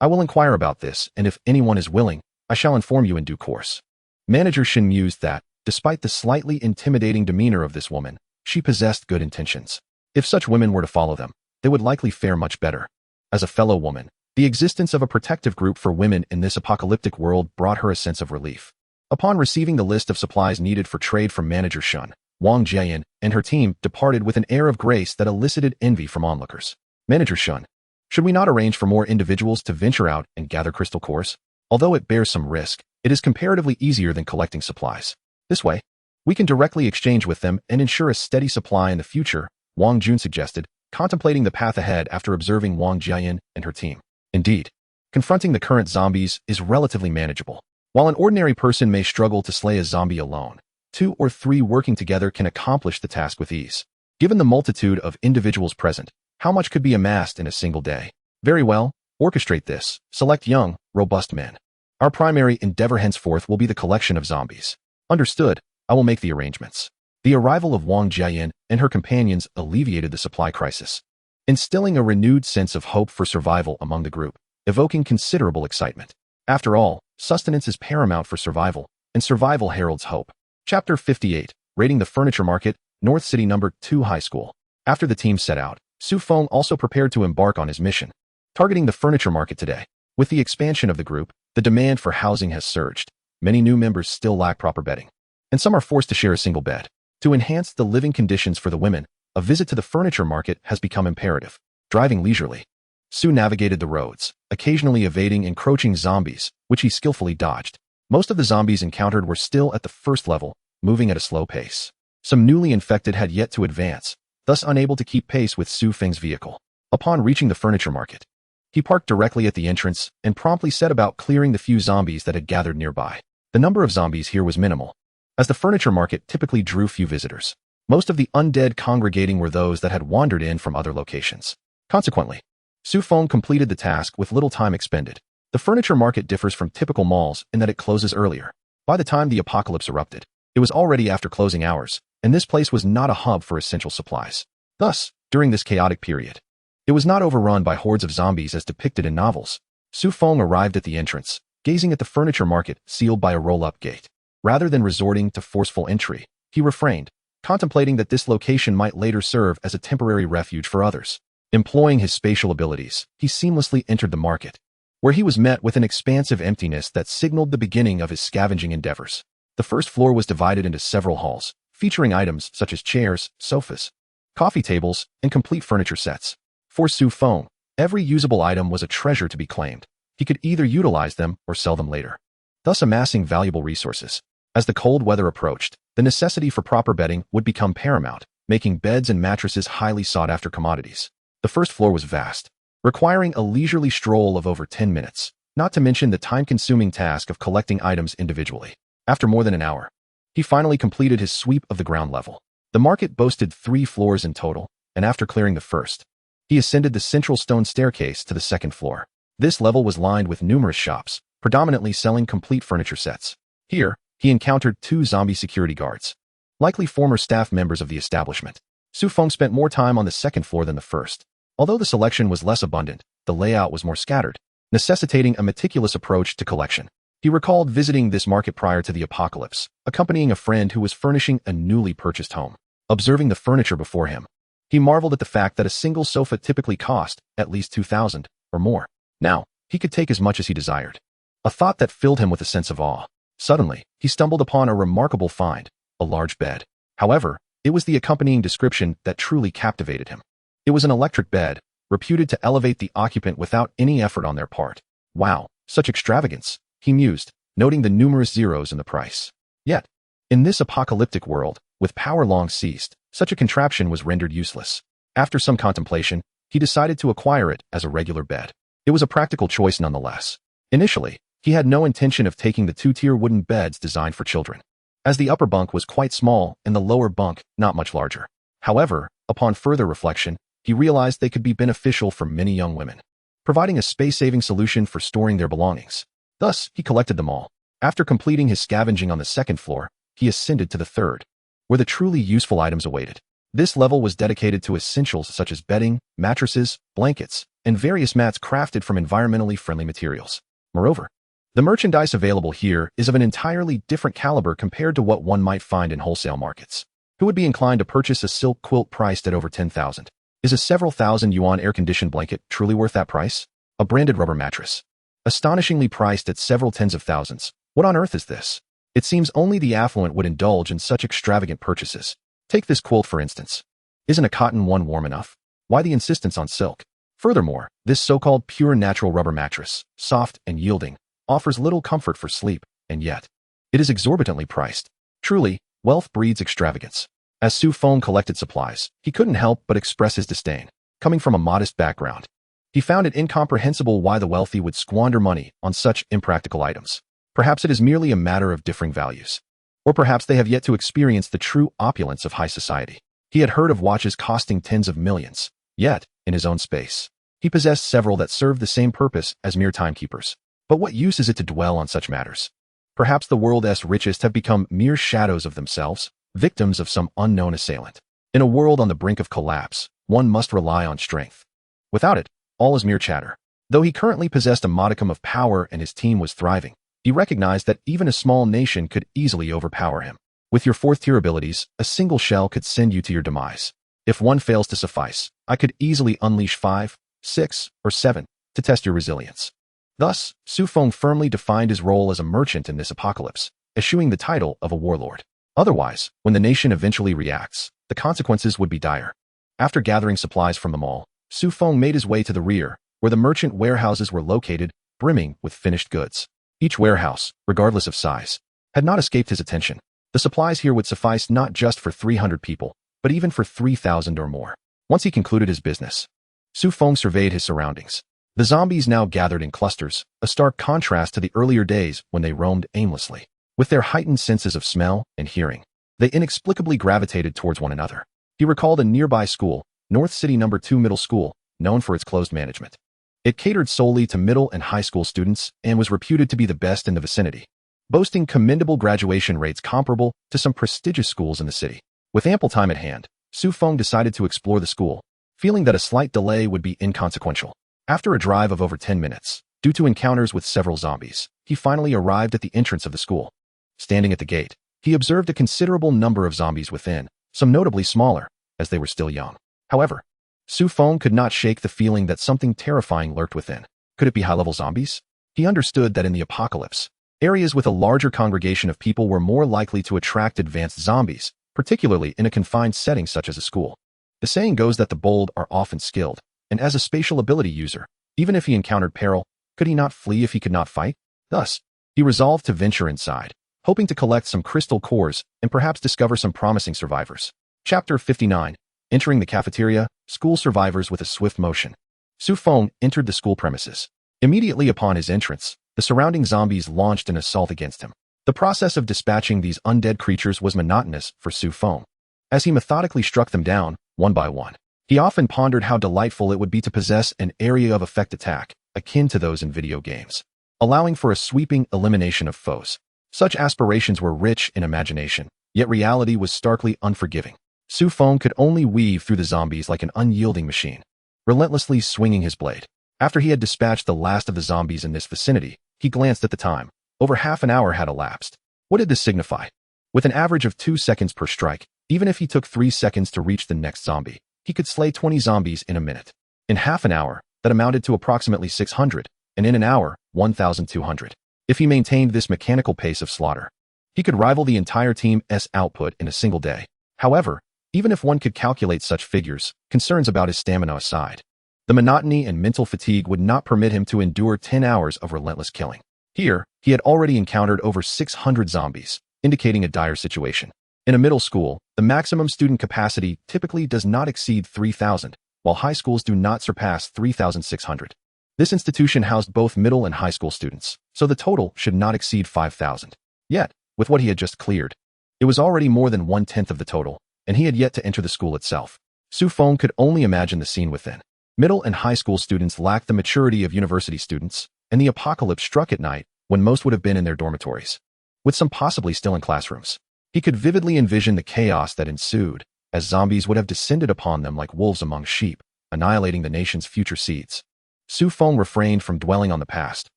I will inquire about this, and if anyone is willing, I shall inform you in due course. Manager Shin mused that, despite the slightly intimidating demeanor of this woman, she possessed good intentions. If such women were to follow them, they would likely fare much better. As a fellow woman, the existence of a protective group for women in this apocalyptic world brought her a sense of relief. Upon receiving the list of supplies needed for trade from Manager Shun, Wang Jian and her team departed with an air of grace that elicited envy from onlookers. Manager Shun, should we not arrange for more individuals to venture out and gather crystal cores? Although it bears some risk, it is comparatively easier than collecting supplies. This way, we can directly exchange with them and ensure a steady supply in the future, Wang Jun suggested, contemplating the path ahead after observing Wang Jian and her team. Indeed, confronting the current zombies is relatively manageable. While an ordinary person may struggle to slay a zombie alone, 2 or 3 working together can accomplish the task with ease. Given the multitude of individuals present, how much could be amassed in a single day? Very well, orchestrate this. Select young, robust men. Our primary endeavor henceforth will be the collection of zombies. Understood, I will make the arrangements. The arrival of Wang Jian and her companions alleviated the supply crisis, instilling a renewed sense of hope for survival among the group, evoking considerable excitement. After all, sustenance is paramount for survival, and survival heralds hope. Chapter 58, Raiding the Furniture Market, North City No. 2 High School. After the team set out, Su Feng also prepared to embark on his mission, targeting the furniture market today. With the expansion of the group, the demand for housing has surged. Many new members still lack proper bedding, and some are forced to share a single bed. To enhance the living conditions for the women, a visit to the furniture market has become imperative. Driving leisurely, Su navigated the roads, occasionally evading encroaching zombies, which he skillfully dodged. Most of the zombies encountered were still at the first level, moving at a slow pace. Some newly infected had yet to advance, thus unable to keep pace with Su Feng's vehicle. Upon reaching the furniture market, he parked directly at the entrance and promptly set about clearing the few zombies that had gathered nearby. The number of zombies here was minimal, as the furniture market typically drew few visitors. Most of the undead congregating were those that had wandered in from other locations. Consequently, Su Feng completed the task with little time expended. The furniture market differs from typical malls in that it closes earlier. By the time the apocalypse erupted, it was already after closing hours, and this place was not a hub for essential supplies. Thus, during this chaotic period, it was not overrun by hordes of zombies as depicted in novels. Su Feng arrived at the entrance, gazing at the furniture market sealed by a roll-up gate. Rather than resorting to forceful entry, he refrained, contemplating that this location might later serve as a temporary refuge for others. Employing his spatial abilities, he seamlessly entered the market, where he was met with an expansive emptiness that signaled the beginning of his scavenging endeavors. The first floor was divided into several halls, featuring items such as chairs, sofas, coffee tables, and complete furniture sets. For Su Feng, every usable item was a treasure to be claimed. He could either utilize them or sell them later, thus amassing valuable resources. As the cold weather approached, the necessity for proper bedding would become paramount, making beds and mattresses highly sought-after commodities. The first floor was vast, requiring a leisurely stroll of over 10 minutes, not to mention the time-consuming task of collecting items individually. After more than an hour, he finally completed his sweep of the ground level. The market boasted 3 floors in total, and after clearing the first, he ascended the central stone staircase to the second floor. This level was lined with numerous shops, predominantly selling complete furniture sets. Here, he encountered 2 zombie security guards, likely former staff members of the establishment. Su Feng spent more time on the second floor than the first. Although the selection was less abundant, the layout was more scattered, necessitating a meticulous approach to collection. He recalled visiting this market prior to the apocalypse, accompanying a friend who was furnishing a newly purchased home. Observing the furniture before him, he marveled at the fact that a single sofa typically cost at least 2,000 or more. Now, he could take as much as he desired, a thought that filled him with a sense of awe. Suddenly, he stumbled upon a remarkable find, a large bed. However, it was the accompanying description that truly captivated him. It was an electric bed, reputed to elevate the occupant without any effort on their part. Wow, such extravagance, he mused, noting the numerous zeros in the price. Yet, in this apocalyptic world, with power long ceased, such a contraption was rendered useless. After some contemplation, he decided to acquire it as a regular bed. It was a practical choice nonetheless. Initially, he had no intention of taking the 2-tier wooden beds designed for children, as the upper bunk was quite small and the lower bunk not much larger. However, upon further reflection, he realized they could be beneficial for many young women, providing a space-saving solution for storing their belongings. Thus, he collected them all. After completing his scavenging on the second floor, he ascended to the third, where the truly useful items awaited. This level was dedicated to essentials such as bedding, mattresses, blankets, and various mats crafted from environmentally friendly materials. Moreover, The merchandise available here is of an entirely different caliber compared to what one might find in wholesale markets. Who would be inclined to purchase a silk quilt priced at over 10,000? Is a several thousand yuan air-conditioned blanket truly worth that price? A branded rubber mattress, astonishingly priced at several tens of thousands. What on earth is this? It seems only the affluent would indulge in such extravagant purchases. Take this quilt for instance. Isn't a cotton one warm enough? Why the insistence on silk? Furthermore, this so-called pure natural rubber mattress, soft and yielding, offers little comfort for sleep, and yet it is exorbitantly priced. Truly, wealth breeds extravagance. As Su Feng collected supplies, he couldn't help but express his disdain. Coming from a modest background, he found it incomprehensible why the wealthy would squander money on such impractical items. Perhaps it is merely a matter of differing values. Or perhaps they have yet to experience the true opulence of high society. He had heard of watches costing tens of millions, yet, in his own space, he possessed several that served the same purpose as mere timekeepers. But what use is it to dwell on such matters? Perhaps the world's richest have become mere shadows of themselves, victims of some unknown assailant. In a world on the brink of collapse, one must rely on strength. Without it, all is mere chatter. Though he currently possessed a modicum of power and his team was thriving, he recognized that even a small nation could easily overpower him. With your fourth-tier abilities, a single shell could send you to your demise. If one fails to suffice, I could easily unleash 5, 6, or 7 to test your resilience. Thus, Su Feng firmly defined his role as a merchant in this apocalypse, eschewing the title of a warlord. Otherwise, when the nation eventually reacts, the consequences would be dire. After gathering supplies from the mall, Su Feng made his way to the rear, where the merchant warehouses were located, brimming with finished goods. Each warehouse, regardless of size, had not escaped his attention. The supplies here would suffice not just for 300 people, but even for 3,000 or more. Once he concluded his business, Su Feng surveyed his surroundings. The zombies now gathered in clusters, a stark contrast to the earlier days when they roamed aimlessly. With their heightened senses of smell and hearing, they inexplicably gravitated towards one another. He recalled a nearby school, North City No. 2 Middle School, known for its closed management. It catered solely to middle and high school students and was reputed to be the best in the vicinity, boasting commendable graduation rates comparable to some prestigious schools in the city. With ample time at hand, Su Feng decided to explore the school, feeling that a slight delay would be inconsequential. After a drive of over 10 minutes, due to encounters with several zombies, he finally arrived at the entrance of the school. Standing at the gate, he observed a considerable number of zombies within, some notably smaller, as they were still young. However, Su Feng could not shake the feeling that something terrifying lurked within. Could it be high-level zombies? He understood that in the apocalypse, areas with a larger congregation of people were more likely to attract advanced zombies, particularly in a confined setting such as a school. The saying goes that the bold are often skilled, and as a spatial ability user, even if he encountered peril, could he not flee if he could not fight? Thus, he resolved to venture inside, hoping to collect some crystal cores and perhaps discover some promising survivors. Chapter 59. Entering the cafeteria, school survivors with a swift motion. Su Feng entered the school premises. Immediately upon his entrance, the surrounding zombies launched an assault against him. The process of dispatching these undead creatures was monotonous for Su Feng. As he methodically struck them down, one by one, he often pondered how delightful it would be to possess an area of effect attack, akin to those in video games, allowing for a sweeping elimination of foes. Such aspirations were rich in imagination, yet reality was starkly unforgiving. Su Feng could only weave through the zombies like an unyielding machine, relentlessly swinging his blade. After he had dispatched the last of the zombies in this vicinity, he glanced at the time. Over half an hour had elapsed. What did this signify? With an average of 2 seconds per strike, even if he took 3 seconds to reach the next zombie, he could slay 20 zombies in a minute. In half an hour, that amounted to approximately 600, and in an hour, 1,200. If he maintained this mechanical pace of slaughter, he could rival the entire team's output in a single day. However, even if one could calculate such figures, concerns about his stamina aside, the monotony and mental fatigue would not permit him to endure 10 hours of relentless killing. Here, he had already encountered over 600 zombies, indicating a dire situation. In a middle school, the maximum student capacity typically does not exceed 3,000, while high schools do not surpass 3,600. This institution housed both middle and high school students, so the total should not exceed 5,000. Yet, with what he had just cleared, it was already more than 1/10 of the total, and he had yet to enter the school itself. Su Feng could only imagine the scene within. Middle and high school students lacked the maturity of university students, and the apocalypse struck at night when most would have been in their dormitories, with some possibly still in classrooms. He could vividly envision the chaos that ensued, as zombies would have descended upon them like wolves among sheep, annihilating the nation's future seeds. Su Feng refrained from dwelling on the past,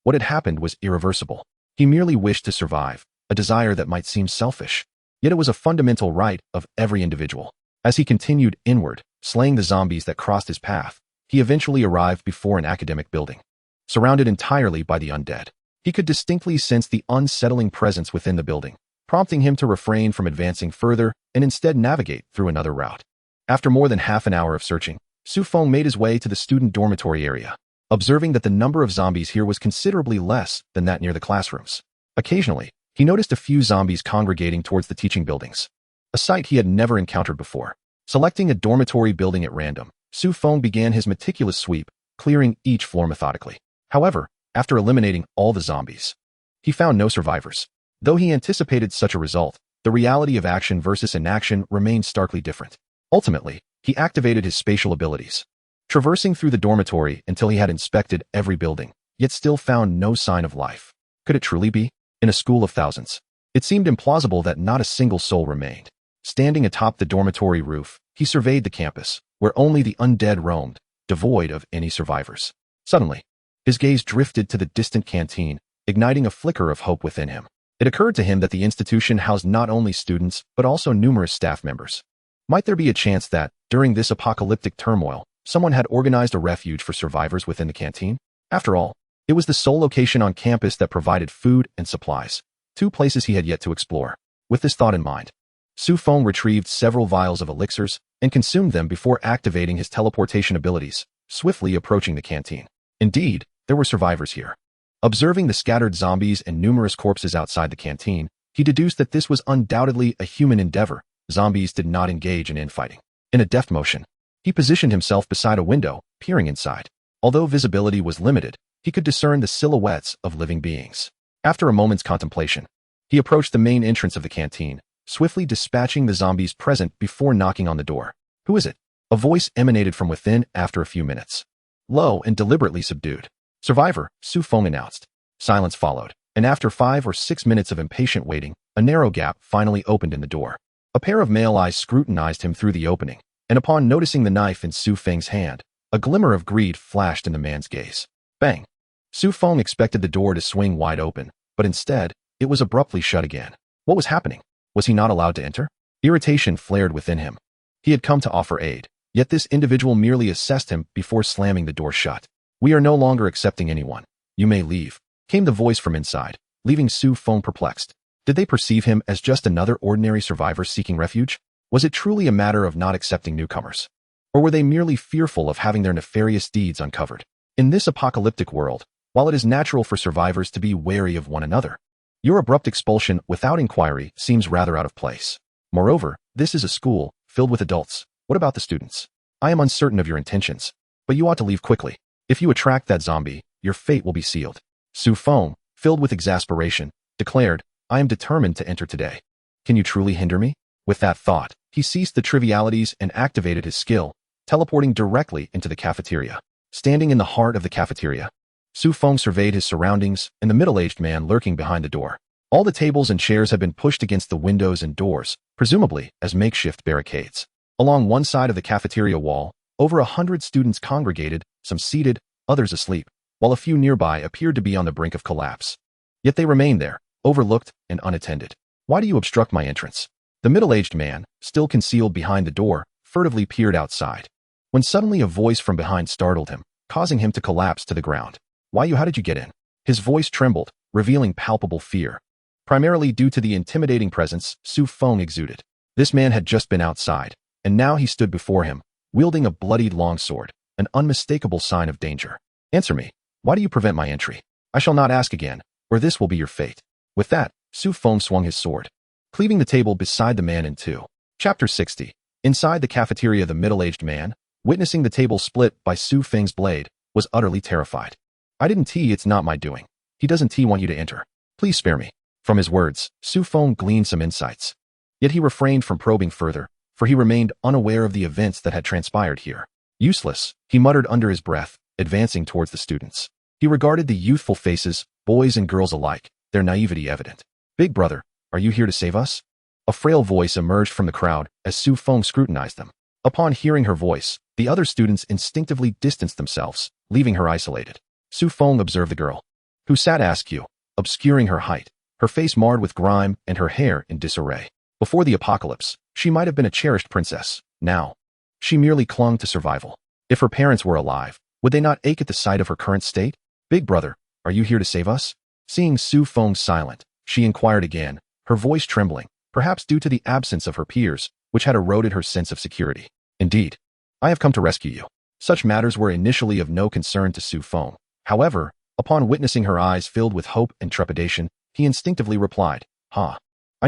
What had happened was irreversible. He merely wished to survive, a desire that might seem selfish. Yet it was a fundamental right of every individual. As he continued inward, slaying the zombies that crossed his path, he eventually arrived before an academic building. Surrounded entirely by the undead, he could distinctly sense the unsettling presence within the building, prompting him to refrain from advancing further and instead navigate through another route. After more than half an hour of searching, Su Feng made his way to the student dormitory area, observing that the number of zombies here was considerably less than that near the classrooms. Occasionally, he noticed a few zombies congregating towards the teaching buildings, a sight he had never encountered before. Selecting a dormitory building at random, Su Feng began his meticulous sweep, clearing each floor methodically. However, after eliminating all the zombies, he found no survivors. Though he anticipated such a result, the reality of action versus inaction remained starkly different. Ultimately, he activated his spatial abilities, traversing through the dormitory until he had inspected every building, yet still found no sign of life. Could it truly be? In a school of thousands, it seemed implausible that not a single soul remained. Standing atop the dormitory roof, he surveyed the campus, where only the undead roamed, devoid of any survivors. Suddenly, his gaze drifted to the distant canteen, igniting a flicker of hope within him. It occurred to him that the institution housed not only students, but also numerous staff members. Might there be a chance that, during this apocalyptic turmoil, someone had organized a refuge for survivors within the canteen? After all, it was the sole location on campus that provided food and supplies, two places he had yet to explore. With this thought in mind, Su Feng retrieved several vials of elixirs and consumed them before activating his teleportation abilities, swiftly approaching the canteen. Indeed, there were survivors here. Observing the scattered zombies and numerous corpses outside the canteen, he deduced that this was undoubtedly a human endeavor. Zombies did not engage in infighting. In a deft motion, he positioned himself beside a window, peering inside. Although visibility was limited, he could discern the silhouettes of living beings. After a moment's contemplation, he approached the main entrance of the canteen, swiftly dispatching the zombies present before knocking on the door. "Who is it?" A voice emanated from within after a few minutes. Low and deliberately subdued. "Survivor," Su Feng announced. Silence followed, and after 5 or 6 minutes of impatient waiting, a narrow gap finally opened in the door. A pair of male eyes scrutinized him through the opening, and upon noticing the knife in Su Feng's hand, a glimmer of greed flashed in the man's gaze. Bang! Su Feng expected the door to swing wide open, but instead, it was abruptly shut again. What was happening? Was he not allowed to enter? Irritation flared within him. He had come to offer aid, yet this individual merely assessed him before slamming the door shut. "We are no longer accepting anyone. You may leave," came the voice from inside, leaving Su Feng perplexed. Did they perceive him as just another ordinary survivor seeking refuge? Was it truly a matter of not accepting newcomers? Or were they merely fearful of having their nefarious deeds uncovered? In this apocalyptic world, while it is natural for survivors to be wary of one another, your abrupt expulsion without inquiry seems rather out of place. Moreover, this is a school filled with adults. What about the students? I am uncertain of your intentions, but you ought to leave quickly. If you attract that zombie, your fate will be sealed. Su Feng, filled with exasperation, declared, "I am determined to enter today. Can you truly hinder me?" With that thought, he ceased the trivialities and activated his skill, teleporting directly into the cafeteria. Standing in the heart of the cafeteria, Su Feng surveyed his surroundings and the middle-aged man lurking behind the door. All the tables and chairs had been pushed against the windows and doors, presumably as makeshift barricades. Along one side of the cafeteria wall, over 100 students congregated, some seated, others asleep, while a few nearby appeared to be on the brink of collapse. Yet they remained there, overlooked and unattended. "Why do you obstruct my entrance?" The middle-aged man, still concealed behind the door, furtively peered outside, when suddenly a voice from behind startled him, causing him to collapse to the ground. How did you get in?" His voice trembled, revealing palpable fear, primarily due to the intimidating presence Su Feng exuded. This man had just been outside, and now he stood before him, wielding a bloodied longsword, an unmistakable sign of danger. "Answer me. Why do you prevent my entry? I shall not ask again, or this will be your fate." With that, Su Feng swung his sword, cleaving the table beside the man in two. Chapter 60. Inside the cafeteria, the middle-aged man, witnessing the table split by Su Feng's blade, was utterly terrified. It's not my doing. He doesn't want you to enter. Please spare me." From his words, Su Feng gleaned some insights. Yet he refrained from probing further, for he remained unaware of the events that had transpired here. "Useless," he muttered under his breath, advancing towards the students. He regarded the youthful faces, boys and girls alike, their naivety evident. "Big brother, are you here to save us?" A frail voice emerged from the crowd as Su Feng scrutinized them. Upon hearing her voice, the other students instinctively distanced themselves, leaving her isolated. Su Feng observed the girl, who sat askew, obscuring her height, her face marred with grime and her hair in disarray. Before the apocalypse, she might have been a cherished princess. Now, she merely clung to survival. If her parents were alive, would they not ache at the sight of her current state? Big brother, are you here to save us? Seeing Su Feng silent, she inquired again, her voice trembling, perhaps due to the absence of her peers, which had eroded her sense of security. Indeed, I have come to rescue you. Such matters were initially of no concern to Su Feng. However, upon witnessing her eyes filled with hope and trepidation, he instinctively replied, I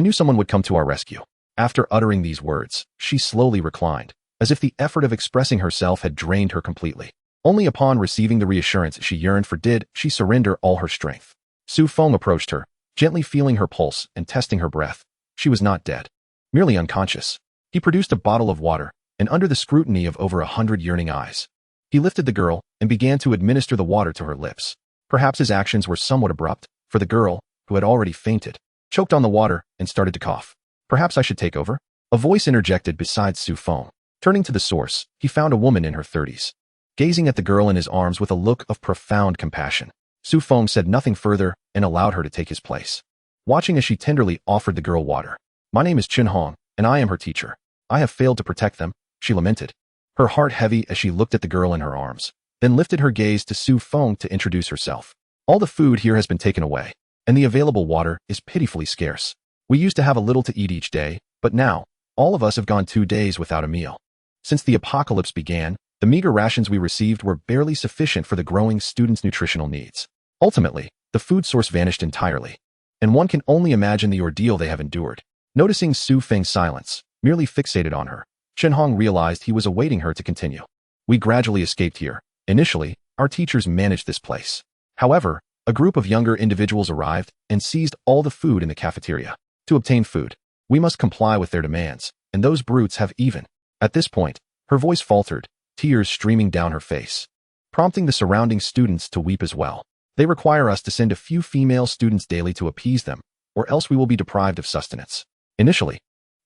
knew someone would come to our rescue. After uttering these words, she slowly reclined, as if the effort of expressing herself had drained her completely. Only upon receiving the reassurance she yearned for did she surrender all her strength. Su Feng approached her, gently feeling her pulse and testing her breath. She was not dead, merely unconscious. He produced a bottle of water, and under the scrutiny of over 100 yearning eyes, he lifted the girl and began to administer the water to her lips. Perhaps his actions were somewhat abrupt, for the girl, who had already fainted, choked on the water and started to cough. Perhaps I should take over? A voice interjected beside Su Feng. Turning to the source, he found a woman in her 30s, gazing at the girl in his arms with a look of profound compassion. Su Feng said nothing further and allowed her to take his place, watching as she tenderly offered the girl water. My name is Chen Hong, and I am her teacher. I have failed to protect them, she lamented, her heart heavy as she looked at the girl in her arms, then lifted her gaze to Su Feng to introduce herself. All the food here has been taken away, and the available water is pitifully scarce. We used to have a little to eat each day, but now, all of us have gone 2 days without a meal. Since the apocalypse began, the meager rations we received were barely sufficient for the growing students' nutritional needs. Ultimately, the food source vanished entirely, and one can only imagine the ordeal they have endured. Noticing Su Feng's silence, merely fixated on her, Chen Hong realized he was awaiting her to continue. We gradually escaped here. Initially, our teachers managed this place. However, a group of younger individuals arrived and seized all the food in the cafeteria. To obtain food, we must comply with their demands, and those brutes have even. At this point, her voice faltered, tears streaming down her face, prompting the surrounding students to weep as well. They require us to send a few female students daily to appease them, or else we will be deprived of sustenance. Initially,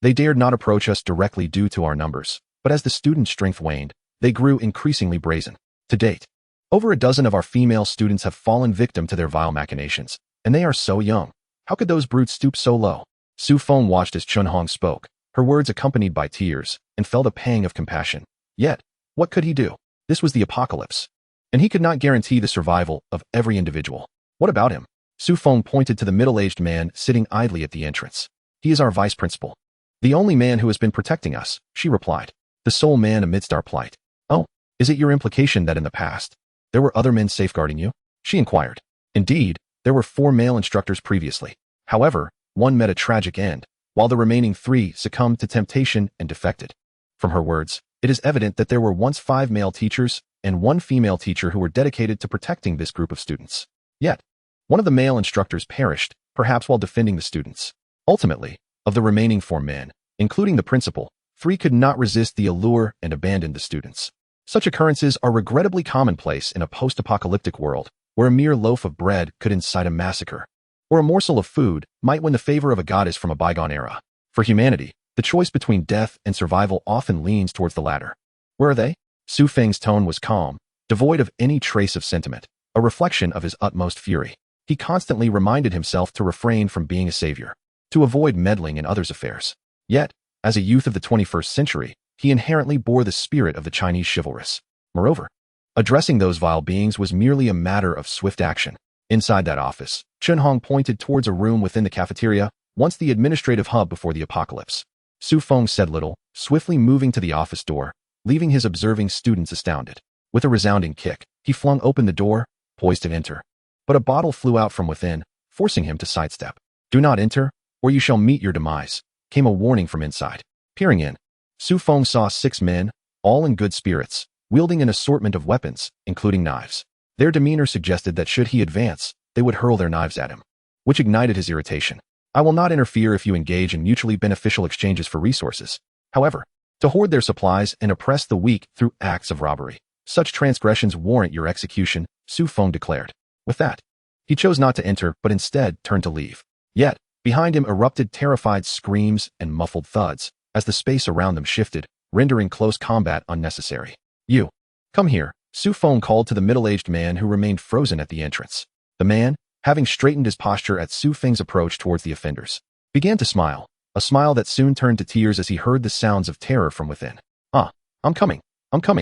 they dared not approach us directly due to our numbers, but as the student strength waned, they grew increasingly brazen. To date, over a dozen of our female students have fallen victim to their vile machinations, and they are so young. How could those brutes stoop so low? Su Feng watched as Chen Hong spoke, her words accompanied by tears, and felt a pang of compassion. Yet, what could he do? This was the apocalypse, and he could not guarantee the survival of every individual. What about him? Su Feng pointed to the middle-aged man sitting idly at the entrance. He is our vice principal. The only man who has been protecting us, she replied. The sole man amidst our plight. Oh, is it your implication that in the past, there were other men safeguarding you? She inquired. Indeed, there were 4 male instructors previously. However, one met a tragic end, while the remaining 3 succumbed to temptation and defected. From her words, it is evident that there were once 5 male teachers and 1 female teacher who were dedicated to protecting this group of students. Yet, one of the male instructors perished, perhaps while defending the students. Ultimately, of the remaining 4 men, including the principal, 3 could not resist the allure and abandoned the students. Such occurrences are regrettably commonplace in a post-apocalyptic world, where a mere loaf of bread could incite a massacre, or a morsel of food might win the favor of a goddess from a bygone era. For humanity, the choice between death and survival often leans towards the latter. Where are they? Su Feng's tone was calm, devoid of any trace of sentiment, a reflection of his utmost fury. He constantly reminded himself to refrain from being a savior, to avoid meddling in others' affairs. Yet, as a youth of the 21st century, he inherently bore the spirit of the Chinese chivalrous. Moreover, addressing those vile beings was merely a matter of swift action. Inside that office, Chen Hong pointed towards a room within the cafeteria, once the administrative hub before the apocalypse. Su Feng said little, swiftly moving to the office door, leaving his observing students astounded. With a resounding kick, he flung open the door, poised to enter. But a bottle flew out from within, forcing him to sidestep. Do not enter, or you shall meet your demise, came a warning from inside. Peering in, Su Feng saw 6 men, all in good spirits, wielding an assortment of weapons, including knives. Their demeanor suggested that should he advance, they would hurl their knives at him, which ignited his irritation. I will not interfere if you engage in mutually beneficial exchanges for resources. However, to hoard their supplies and oppress the weak through acts of robbery, such transgressions warrant your execution, Su Feng declared. With that, he chose not to enter but instead turned to leave. Yet, behind him erupted terrified screams and muffled thuds, as the space around them shifted, rendering close combat unnecessary. You, come here, Su Feng called to the middle-aged man who remained frozen at the entrance. The man, having straightened his posture at Su Feng's approach towards the offenders, began to smile, a smile that soon turned to tears as he heard the sounds of terror from within. "Ah, I'm coming,"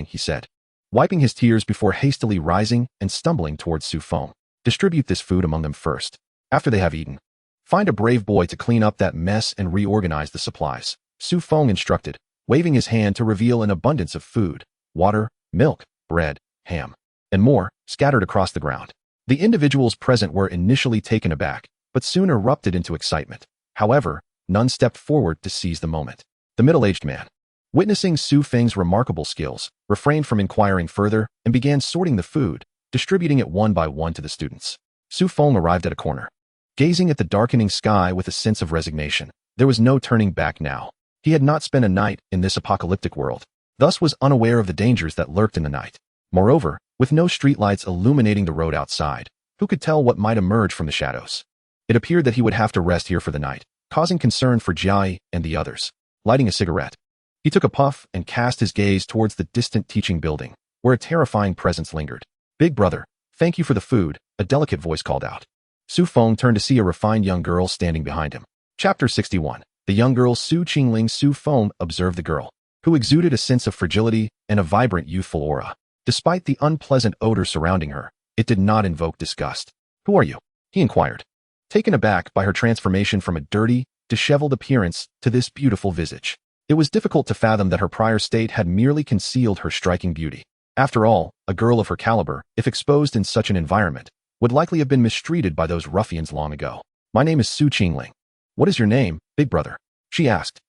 he said, wiping his tears before hastily rising and stumbling towards Su Feng. "Distribute this food among them first. After they have eaten, find a brave boy to clean up that mess and reorganize the supplies," Su Feng instructed, waving his hand to reveal an abundance of food, water, milk, bread, ham, and more, scattered across the ground. The individuals present were initially taken aback, but soon erupted into excitement. However, none stepped forward to seize the moment. The middle-aged man, witnessing Su Feng's remarkable skills, refrained from inquiring further and began sorting the food, distributing it one by one to the students. Su Feng arrived at a corner, gazing at the darkening sky with a sense of resignation. There was no turning back now. He had not spent a night in this apocalyptic world, thus was unaware of the dangers that lurked in the night. Moreover, with no streetlights illuminating the road outside, who could tell what might emerge from the shadows? It appeared that he would have to rest here for the night, causing concern for Jiai and the others. Lighting a cigarette, he took a puff and cast his gaze towards the distant teaching building, where a terrifying presence lingered. "Big brother, thank you for the food," a delicate voice called out. Su Feng turned to see a refined young girl standing behind him. Chapter 61. The young girl Su Qingling. Su Feng observed the girl, who exuded a sense of fragility and a vibrant youthful aura. Despite the unpleasant odor surrounding her, it did not invoke disgust. "Who are you?" he inquired, taken aback by her transformation from a dirty, disheveled appearance to this beautiful visage. It was difficult to fathom that her prior state had merely concealed her striking beauty. After all, a girl of her caliber, if exposed in such an environment, would likely have been mistreated by those ruffians long ago. "My name is Su Qingling. What is your name, big brother?" she asked.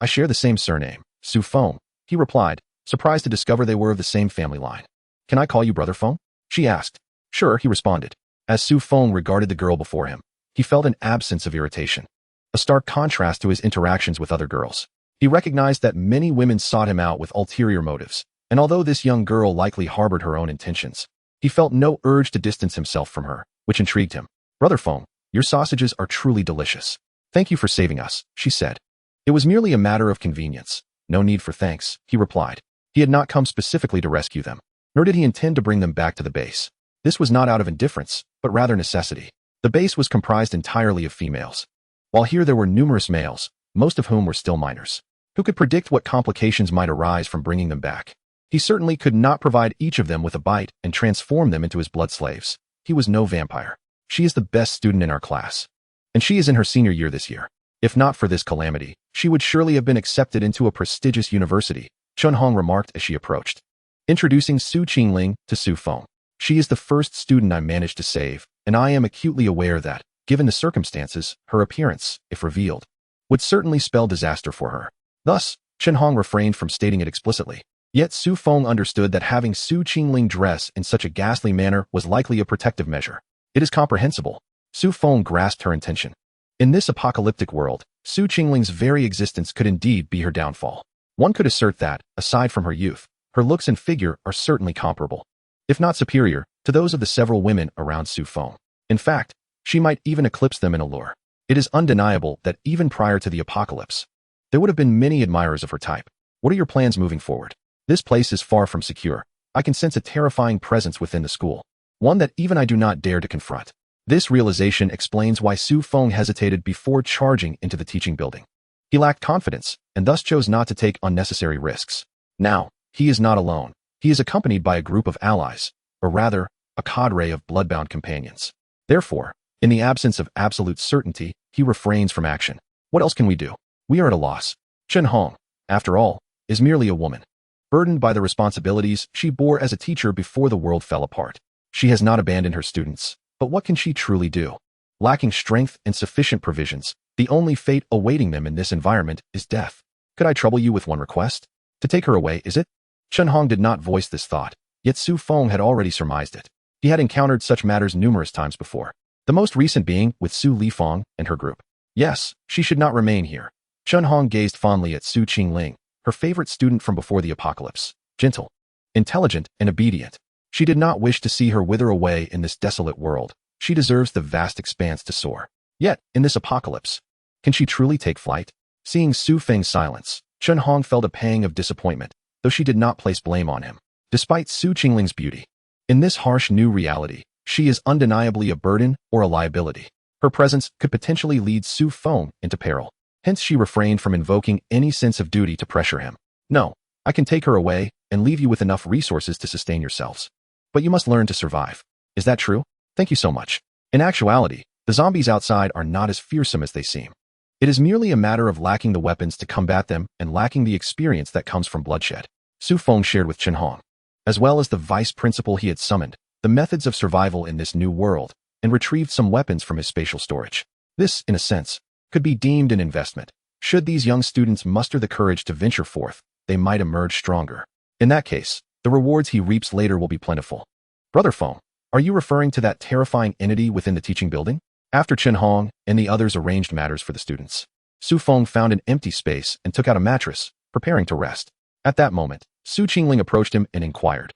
I share the same surname, Su Feng," he replied, surprised to discover they were of the same family line. "Can I call you Brother Feng?" she asked. "Sure," he responded. As Su Feng regarded the girl before him, he felt an absence of irritation, a stark contrast to his interactions with other girls. He recognized that many women sought him out with ulterior motives, and although this young girl likely harbored her own intentions, he felt no urge to distance himself from her, which intrigued him. "Brother Feng, your sausages are truly delicious. Thank you for saving us," she said. "It was merely a matter of convenience. No need for thanks," he replied. He had not come specifically to rescue them, nor did he intend to bring them back to the base. This was not out of indifference, but rather necessity. The base was comprised entirely of females, while here there were numerous males, most of whom were still minors. Who could predict what complications might arise from bringing them back? He certainly could not provide each of them with a bite and transform them into his blood slaves. He was no vampire. "She is the best student in our class, and she is in her senior year this year. If not for this calamity, she would surely have been accepted into a prestigious university," Chun Hong remarked as she approached, introducing Su Qingling to Su Feng. "She is the first student I managed to save, and I am acutely aware that, given the circumstances, her appearance, if revealed, would certainly spell disaster for her." Thus, Chun Hong refrained from stating it explicitly. Yet Su Feng understood that having Su Qingling dress in such a ghastly manner was likely a protective measure. "It is comprehensible." Su Feng grasped her intention. In this apocalyptic world, Su Qingling's very existence could indeed be her downfall. One could assert that, aside from her youth, her looks and figure are certainly comparable, if not superior, to those of the several women around Su Feng. In fact, she might even eclipse them in allure. It is undeniable that even prior to the apocalypse, there would have been many admirers of her type. "What are your plans moving forward? This place is far from secure. I can sense a terrifying presence within the school, one that even I do not dare to confront." This realization explains why Su Feng hesitated before charging into the teaching building. He lacked confidence, and thus chose not to take unnecessary risks. Now, he is not alone. He is accompanied by a group of allies, or rather, a cadre of bloodbound companions. Therefore, in the absence of absolute certainty, he refrains from action. What else can we do? We are at a loss. Chun Hong, after all, is merely a woman, burdened by the responsibilities she bore as a teacher before the world fell apart. She has not abandoned her students, but what can she truly do? Lacking strength and sufficient provisions, the only fate awaiting them in this environment is death. "Could I trouble you with one request? To take her away, is it?" Chun Hong did not voice this thought, yet Su Feng had already surmised it. He had encountered such matters numerous times before, the most recent being with Su Lifeng and her group. Yes, she should not remain here. Chun Hong gazed fondly at Su Qingling, her favorite student from before the apocalypse. Gentle, intelligent, and obedient. She did not wish to see her wither away in this desolate world. She deserves the vast expanse to soar. Yet, in this apocalypse, can she truly take flight? Seeing Su Feng's silence, Chun Hong felt a pang of disappointment, though she did not place blame on him. Despite Su Qingling's beauty, in this harsh new reality, She is undeniably a burden or a liability. Her presence could potentially lead Su Feng into peril. Hence, she refrained from invoking any sense of duty to pressure him. No, I can take her away and leave you with enough resources to sustain yourselves. But you must learn to survive. Is that true? Thank you so much. In actuality, the zombies outside are not as fearsome as they seem. It is merely a matter of lacking the weapons to combat them and lacking the experience that comes from bloodshed. Su Feng shared with Chen Hong, as well as the vice principal he had summoned, the methods of survival in this new world, and retrieved some weapons from his spatial storage. This, in a sense, could be deemed an investment. Should these young students muster the courage to venture forth, they might emerge stronger. In that case, the rewards he reaps later will be plentiful. Brother Feng, are you referring to that terrifying entity within the teaching building? After Chen Hong and the others arranged matters for the students, Su Feng found an empty space and took out a mattress, preparing to rest. At that moment, Su Qingling approached him and inquired,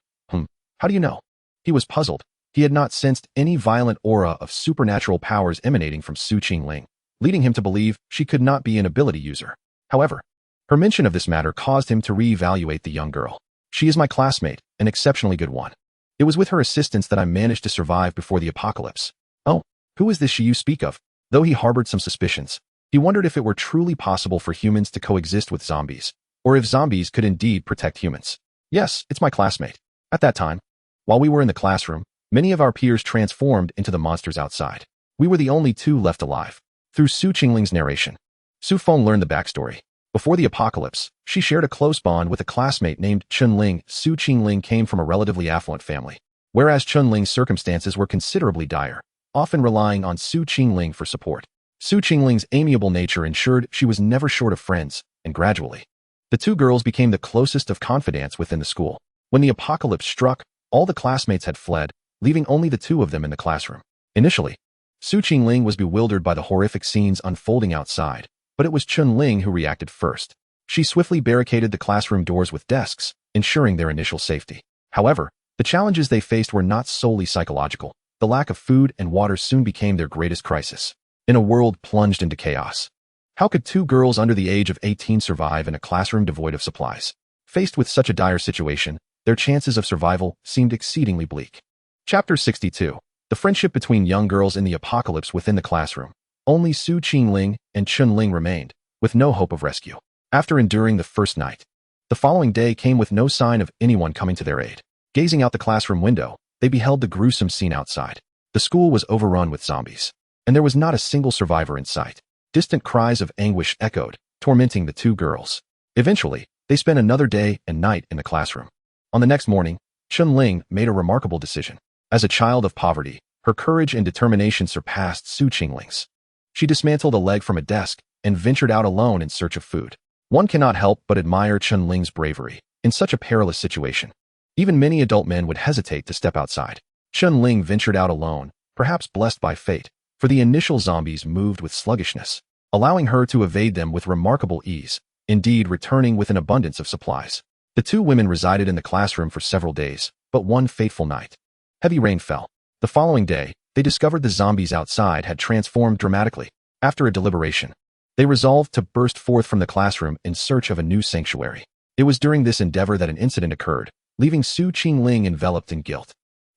how do you know? He was puzzled. He had not sensed any violent aura of supernatural powers emanating from Su Qingling, leading him to believe she could not be an ability user. However, her mention of this matter caused him to re-evaluate the young girl. She is my classmate, an exceptionally good one. It was with her assistance that I managed to survive before the apocalypse. Oh, who is this she you speak of? Though he harbored some suspicions, he wondered if it were truly possible for humans to coexist with zombies, or if zombies could indeed protect humans. Yes, it's my classmate. At that time, while we were in the classroom, many of our peers transformed into the monsters outside. We were the only two left alive. Through Su Qingling's narration, Su Feng learned the backstory. Before the apocalypse, she shared a close bond with a classmate named Chun Ling. Su Qingling came from a relatively affluent family, whereas Chun Ling's circumstances were considerably dire, often relying on Su Qingling for support. Su Qingling's amiable nature ensured she was never short of friends, and gradually, the two girls became the closest of confidants within the school. When the apocalypse struck, all the classmates had fled, leaving only the two of them in the classroom. Initially, Su Qingling was bewildered by the horrific scenes unfolding outside, but it was Chun Ling who reacted first. She swiftly barricaded the classroom doors with desks, ensuring their initial safety. However, the challenges they faced were not solely psychological. The lack of food and water soon became their greatest crisis. In a world plunged into chaos, how could two girls under the age of 18 survive in a classroom devoid of supplies? Faced with such a dire situation, their chances of survival seemed exceedingly bleak. Chapter 62. The friendship between young girls in the apocalypse within the classroom. Only Su Qingling and Chun Ling remained, with no hope of rescue. After enduring the first night, the following day came with no sign of anyone coming to their aid. Gazing out the classroom window, they beheld the gruesome scene outside. The school was overrun with zombies, and there was not a single survivor in sight. Distant cries of anguish echoed, tormenting the two girls. Eventually, they spent another day and night in the classroom. On the next morning, Chun Ling made a remarkable decision. As a child of poverty, her courage and determination surpassed Su Qingling's. She dismantled a leg from a desk and ventured out alone in search of food. One cannot help but admire Chun Ling's bravery in such a perilous situation. Even many adult men would hesitate to step outside. Chun Ling ventured out alone, perhaps blessed by fate, for the initial zombies moved with sluggishness, allowing her to evade them with remarkable ease, indeed returning with an abundance of supplies. The two women resided in the classroom for several days, but one fateful night, heavy rain fell. The following day, they discovered the zombies outside had transformed dramatically. After a deliberation, they resolved to burst forth from the classroom in search of a new sanctuary. It was during this endeavor that an incident occurred, leaving Su Qingling enveloped in guilt.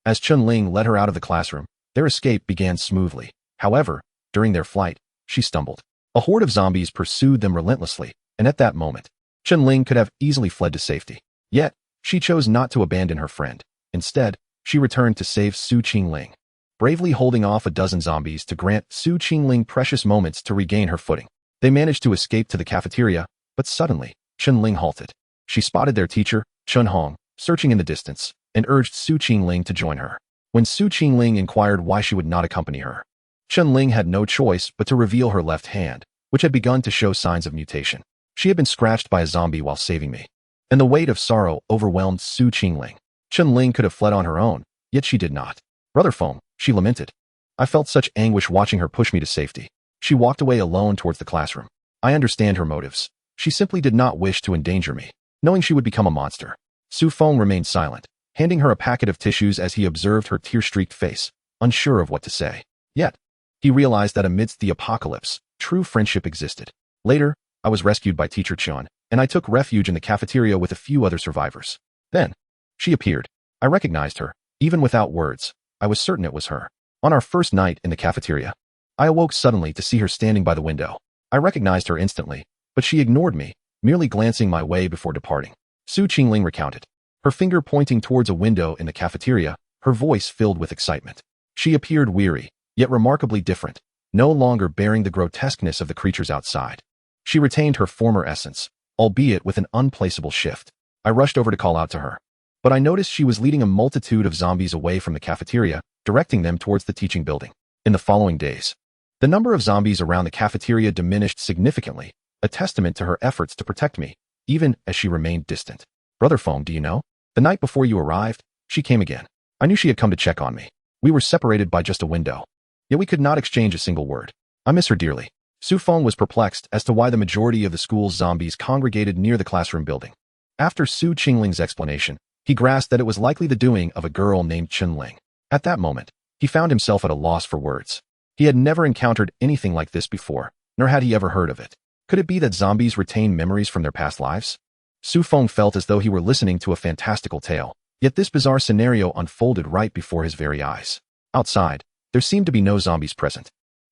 As Chun Ling led her out of the classroom, their escape began smoothly. However, during their flight, she stumbled. A horde of zombies pursued them relentlessly, and at that moment, Chun Ling could have easily fled to safety. Yet, she chose not to abandon her friend. Instead, she returned to save Su Qingling, bravely holding off a dozen zombies to grant Su Qingling precious moments to regain her footing. They managed to escape to the cafeteria, but suddenly, Chun Ling halted. She spotted their teacher, Chun Hong, searching in the distance, and urged Su Qingling to join her. When Su Qingling inquired why she would not accompany her, Chun Ling had no choice but to reveal her left hand, which had begun to show signs of mutation. She had been scratched by a zombie while saving me, and the weight of sorrow overwhelmed Su Qingling. Chun Ling could have fled on her own, yet she did not. Brother Feng, she lamented. I felt such anguish watching her push me to safety. She walked away alone towards the classroom. I understand her motives. She simply did not wish to endanger me, knowing she would become a monster. Su Feng remained silent, handing her a packet of tissues as he observed her tear-streaked face, unsure of what to say. Yet, he realized that amidst the apocalypse, true friendship existed. Later, I was rescued by Teacher Chun, and I took refuge in the cafeteria with a few other survivors. Then, she appeared. I recognized her, even without words. I was certain it was her. On our first night in the cafeteria, I awoke suddenly to see her standing by the window. I recognized her instantly, but she ignored me, merely glancing my way before departing. Su Qingling recounted, her finger pointing towards a window in the cafeteria, her voice filled with excitement. She appeared weary, yet remarkably different, no longer bearing the grotesqueness of the creatures outside. She retained her former essence, albeit with an unplaceable shift. I rushed over to call out to her, but I noticed she was leading a multitude of zombies away from the cafeteria, directing them towards the teaching building. In the following days, the number of zombies around the cafeteria diminished significantly, a testament to her efforts to protect me, even as she remained distant. Brother Foam, do you know? The night before you arrived, she came again. I knew she had come to check on me. We were separated by just a window, yet we could not exchange a single word. I miss her dearly. Su Feng was perplexed as to why the majority of the school's zombies congregated near the classroom building. After Su Qingling's explanation, he grasped that it was likely the doing of a girl named Chen Ling. At that moment, he found himself at a loss for words. He had never encountered anything like this before, nor had he ever heard of it. Could it be that zombies retain memories from their past lives? Su Feng felt as though he were listening to a fantastical tale, yet this bizarre scenario unfolded right before his very eyes. Outside, there seemed to be no zombies present,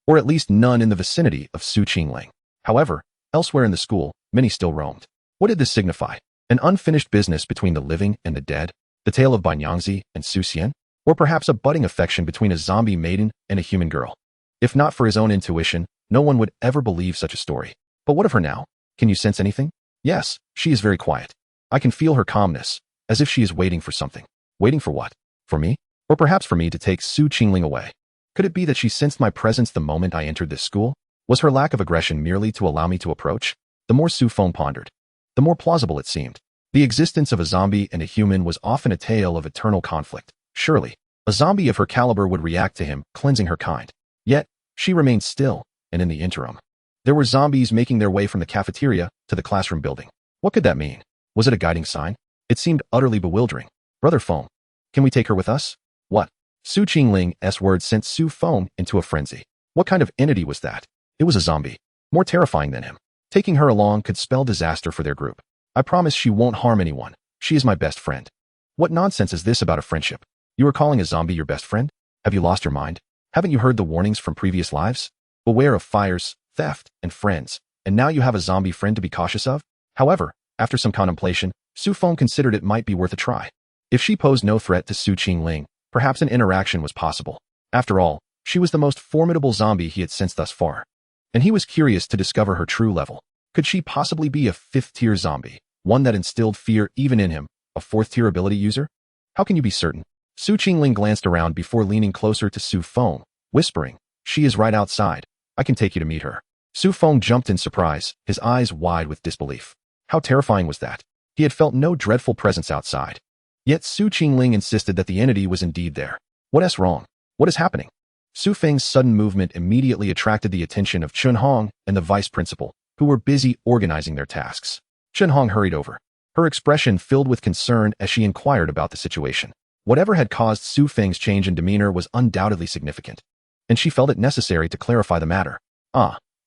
or at least none in the vicinity of Su Qingling. However, elsewhere in the school, many still roamed. What did this signify? An unfinished business between the living and the dead? The tale of Banyangzi and Su Xian? Or perhaps a budding affection between a zombie maiden and a human girl? If not for his own intuition, no one would ever believe such a story. But what of her now? Can you sense anything? Yes, she is very quiet. I can feel her calmness, as if she is waiting for something. Waiting for what? For me? Or perhaps for me to take Su Qingling away? Could it be that she sensed my presence the moment I entered this school? Was her lack of aggression merely to allow me to approach? The more Su Feng pondered, the more plausible it seemed. The existence of a zombie and a human was often a tale of eternal conflict. Surely, a zombie of her caliber would react to him, cleansing her kind. Yet, she remained still, and in the interim, there were zombies making their way from the cafeteria to the classroom building. What could that mean? Was it a guiding sign? It seemed utterly bewildering. Brother Foam, can we take her with us? What? Su Qingling's words sent Su Feng into a frenzy. What kind of entity was that? It was a zombie, more terrifying than him. Taking her along could spell disaster for their group. I promise she won't harm anyone. She is my best friend. What nonsense is this about a friendship? You are calling a zombie your best friend? Have you lost your mind? Haven't you heard the warnings from previous lives? Beware of fires, theft, and friends, and now you have a zombie friend to be cautious of? However, after some contemplation, Su Feng considered it might be worth a try. If she posed no threat to Su Qingling, perhaps an interaction was possible. After all, she was the most formidable zombie he had sensed thus far, and he was curious to discover her true level. Could she possibly be a fifth-tier zombie, one that instilled fear even in him, a fourth-tier ability user? How can you be certain? Su Qingling glanced around before leaning closer to Su Feng, whispering, "She is right outside. I can take you to meet her." Su Feng jumped in surprise, his eyes wide with disbelief. How terrifying was that? He had felt no dreadful presence outside. Yet Su Qingling insisted that the entity was indeed there. What's wrong? What is happening? Su Feng's sudden movement immediately attracted the attention of Chun Hong and the vice principal, who were busy organizing their tasks. Chun Hong hurried over, her expression filled with concern as she inquired about the situation. Whatever had caused Su Feng's change in demeanor was undoubtedly significant, and she felt it necessary to clarify the matter.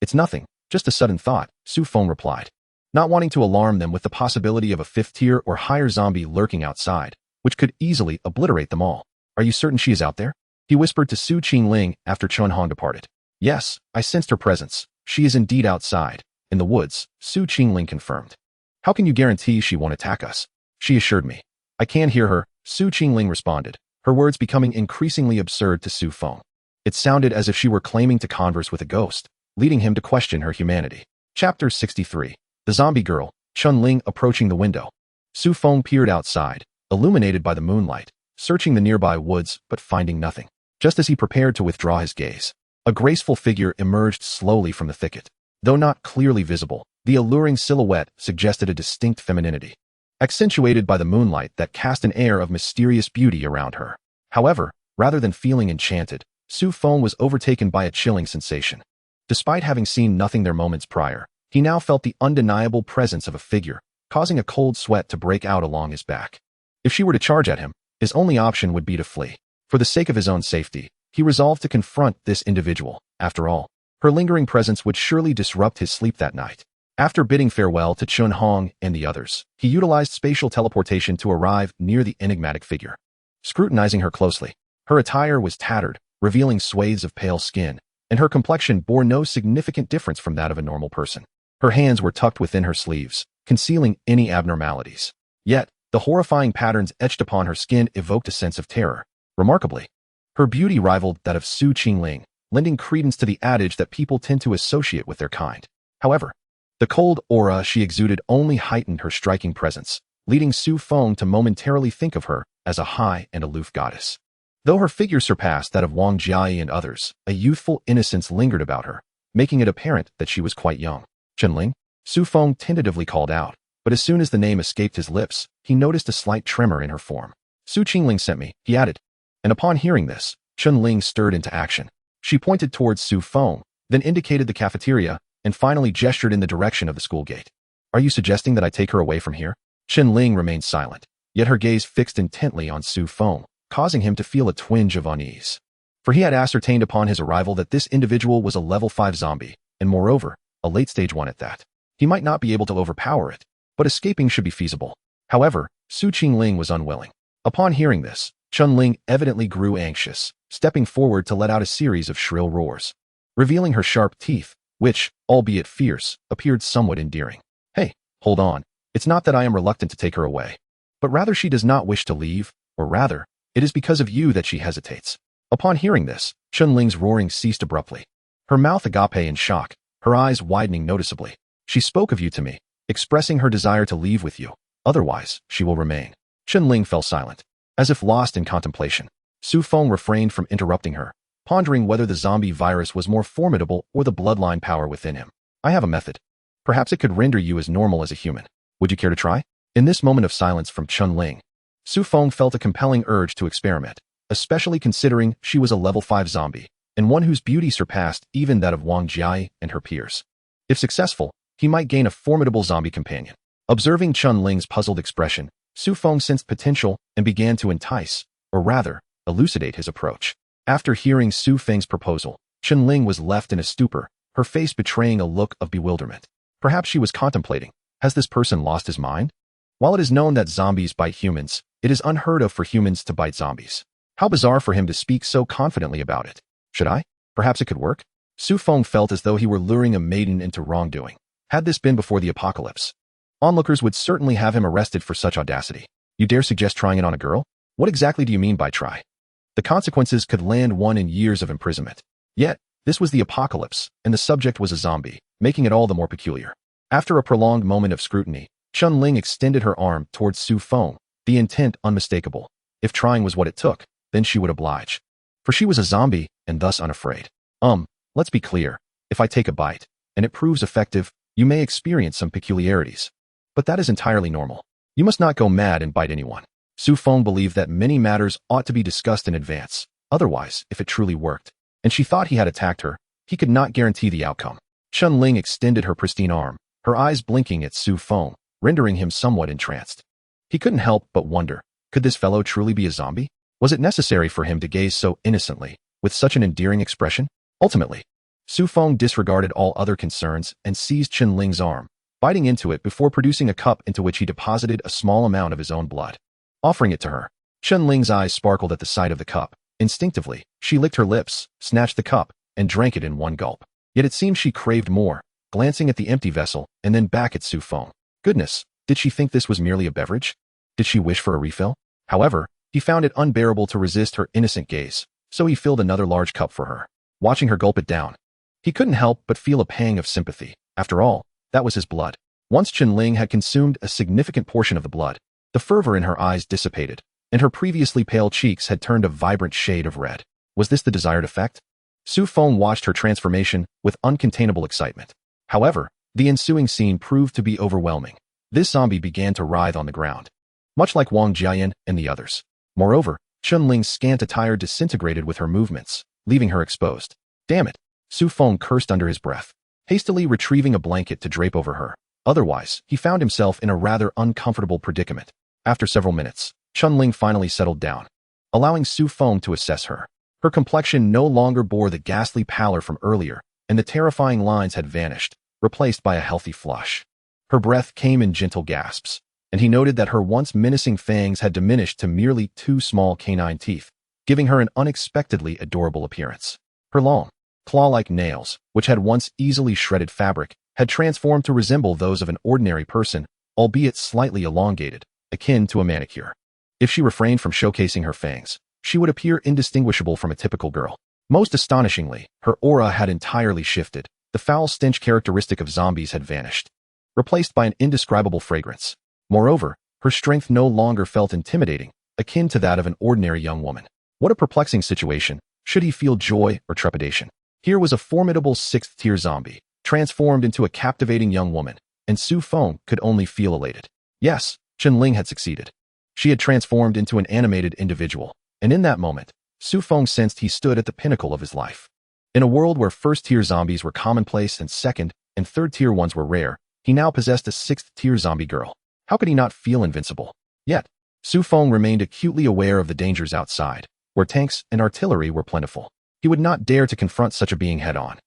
It's nothing, just a sudden thought, Su Feng replied, not wanting to alarm them with the possibility of a fifth-tier or higher zombie lurking outside, which could easily obliterate them all. Are you certain she is out there? He whispered to Su Qingling after Chun Hong departed. Yes, I sensed her presence. She is indeed outside, in the woods, Su Qingling confirmed. How can you guarantee she won't attack us? She assured me. I can hear her, Su Qingling responded, her words becoming increasingly absurd to Su Feng. It sounded as if she were claiming to converse with a ghost, leading him to question her humanity. Chapter 63. The Zombie Girl, Chun Ling approaching the window. Su Feng peered outside, illuminated by the moonlight, searching the nearby woods but finding nothing. Just as he prepared to withdraw his gaze, a graceful figure emerged slowly from the thicket. Though not clearly visible, the alluring silhouette suggested a distinct femininity, accentuated by the moonlight that cast an air of mysterious beauty around her. However, rather than feeling enchanted, Su Feng was overtaken by a chilling sensation. Despite having seen nothing there moments prior, he now felt the undeniable presence of a figure, causing a cold sweat to break out along his back. If she were to charge at him, his only option would be to flee. For the sake of his own safety, he resolved to confront this individual. After all, her lingering presence would surely disrupt his sleep that night. After bidding farewell to Chun Hong and the others, he utilized spatial teleportation to arrive near the enigmatic figure. Scrutinizing her closely, Her attire was tattered, revealing swathes of pale skin, and her complexion bore no significant difference from that of a normal person. Her hands were tucked within her sleeves, concealing any abnormalities. Yet, the horrifying patterns etched upon her skin evoked a sense of terror. Remarkably, her beauty rivaled that of Su Qingling, lending credence to the adage that people tend to associate with their kind. However, the cold aura she exuded only heightened her striking presence, leading Su Feng to momentarily think of her as a high and aloof goddess. Though her figure surpassed that of Wang Jiayi and others, a youthful innocence lingered about her, making it apparent that she was quite young. "Qinling," Su Feng tentatively called out, but as soon as the name escaped his lips, he noticed a slight tremor in her form. "Su Qingling sent me," he added. And upon hearing this, Qinling stirred into action. She pointed towards Su Feng, then indicated the cafeteria, and finally gestured in the direction of the school gate. "Are you suggesting that I take her away from here?" Qinling remained silent, yet her gaze fixed intently on Su Feng, causing him to feel a twinge of unease. For he had ascertained upon his arrival that this individual was a level 5 zombie, and moreover, a late-stage one at that. He might not be able to overpower it, but escaping should be feasible. However, Su Qingling was unwilling. Upon hearing this, Qinling evidently grew anxious, stepping forward to let out a series of shrill roars, revealing her sharp teeth, which, albeit fierce, appeared somewhat endearing. "Hey, hold on. It's not that I am reluctant to take her away, but rather she does not wish to leave, or rather, it is because of you that she hesitates." Upon hearing this, Qinling's roaring ceased abruptly, her mouth agape in shock, her eyes widening noticeably. "She spoke of you to me, expressing her desire to leave with you. Otherwise, she will remain." Qinling fell silent, as if lost in contemplation. Su Feng refrained from interrupting her, pondering whether the zombie virus was more formidable or the bloodline power within him. "I have a method. Perhaps it could render you as normal as a human. Would you care to try?" In this moment of silence from Qinling, Su Feng felt a compelling urge to experiment, especially considering she was a level 5 zombie, and one whose beauty surpassed even that of Wang Jiayi and her peers. If successful, he might gain a formidable zombie companion. Observing Qinling's puzzled expression, Su Feng sensed potential and began to entice, or rather, elucidate his approach. After hearing Su Feng's proposal, Qinling was left in a stupor, her face betraying a look of bewilderment. Perhaps she was contemplating, has this person lost his mind? While it is known that zombies bite humans, it is unheard of for humans to bite zombies. How bizarre for him to speak so confidently about it. Should I? Perhaps it could work? Su Feng felt as though he were luring a maiden into wrongdoing. Had this been before the apocalypse, onlookers would certainly have him arrested for such audacity. "You dare suggest trying it on a girl? What exactly do you mean by try?" The consequences could land one in years of imprisonment. Yet, this was the apocalypse, and the subject was a zombie, making it all the more peculiar. After a prolonged moment of scrutiny, Qinling extended her arm towards Su Feng, the intent unmistakable. If trying was what it took, then she would oblige. For she was a zombie, and thus unafraid. Let's be clear. If I take a bite, and it proves effective, you may experience some peculiarities. But that is entirely normal. You must not go mad and bite anyone. Su Feng believed that many matters ought to be discussed in advance. Otherwise, if it truly worked, and she thought he had attacked her, he could not guarantee the outcome. Qinling extended her pristine arm, her eyes blinking at Su Feng, rendering him somewhat entranced. He couldn't help but wonder, could this fellow truly be a zombie? Was it necessary for him to gaze so innocently, with such an endearing expression? Ultimately, Su Feng disregarded all other concerns and seized Qinling's arm, biting into it before producing a cup into which he deposited a small amount of his own blood. Offering it to her, Qinling's eyes sparkled at the sight of the cup. Instinctively, she licked her lips, snatched the cup, and drank it in one gulp. Yet it seemed she craved more, glancing at the empty vessel and then back at Su Feng. Goodness, did she think this was merely a beverage? Did she wish for a refill? However, he found it unbearable to resist her innocent gaze, so he filled another large cup for her. Watching her gulp it down, he couldn't help but feel a pang of sympathy. After all, that was his blood. Once Qinling had consumed a significant portion of the blood, the fervor in her eyes dissipated, and her previously pale cheeks had turned a vibrant shade of red. Was this the desired effect? Su Feng watched her transformation with uncontainable excitement. However, the ensuing scene proved to be overwhelming. This zombie began to writhe on the ground, much like Wang Jiayan and the others. Moreover, Qinling's scant attire disintegrated with her movements, leaving her exposed. Damn it! Su Feng cursed under his breath, hastily retrieving a blanket to drape over her. Otherwise, he found himself in a rather uncomfortable predicament. After several minutes, Qinling finally settled down, allowing Su Feng to assess her. Her complexion no longer bore the ghastly pallor from earlier, and the terrifying lines had vanished, replaced by a healthy flush. Her breath came in gentle gasps, and he noted that her once menacing fangs had diminished to merely 2 small canine teeth, giving her an unexpectedly adorable appearance. Her long, claw-like nails, which had once easily shredded fabric, had transformed to resemble those of an ordinary person, albeit slightly elongated, akin to a manicure. If she refrained from showcasing her fangs, she would appear indistinguishable from a typical girl. Most astonishingly, her aura had entirely shifted. The foul stench characteristic of zombies had vanished, replaced by an indescribable fragrance. Moreover, her strength no longer felt intimidating, akin to that of an ordinary young woman. What a perplexing situation. Should he feel joy or trepidation? Here was a formidable sixth-tier zombie, transformed into a captivating young woman, and Su Feng could only feel elated. Yes, Chen Ling had succeeded. She had transformed into an animated individual, and in that moment, Su Feng sensed he stood at the pinnacle of his life. In a world where first-tier zombies were commonplace and second- and third-tier ones were rare, he now possessed a sixth-tier zombie girl. How could he not feel invincible? Yet, Su Feng remained acutely aware of the dangers outside, where tanks and artillery were plentiful. He would not dare to confront such a being head-on.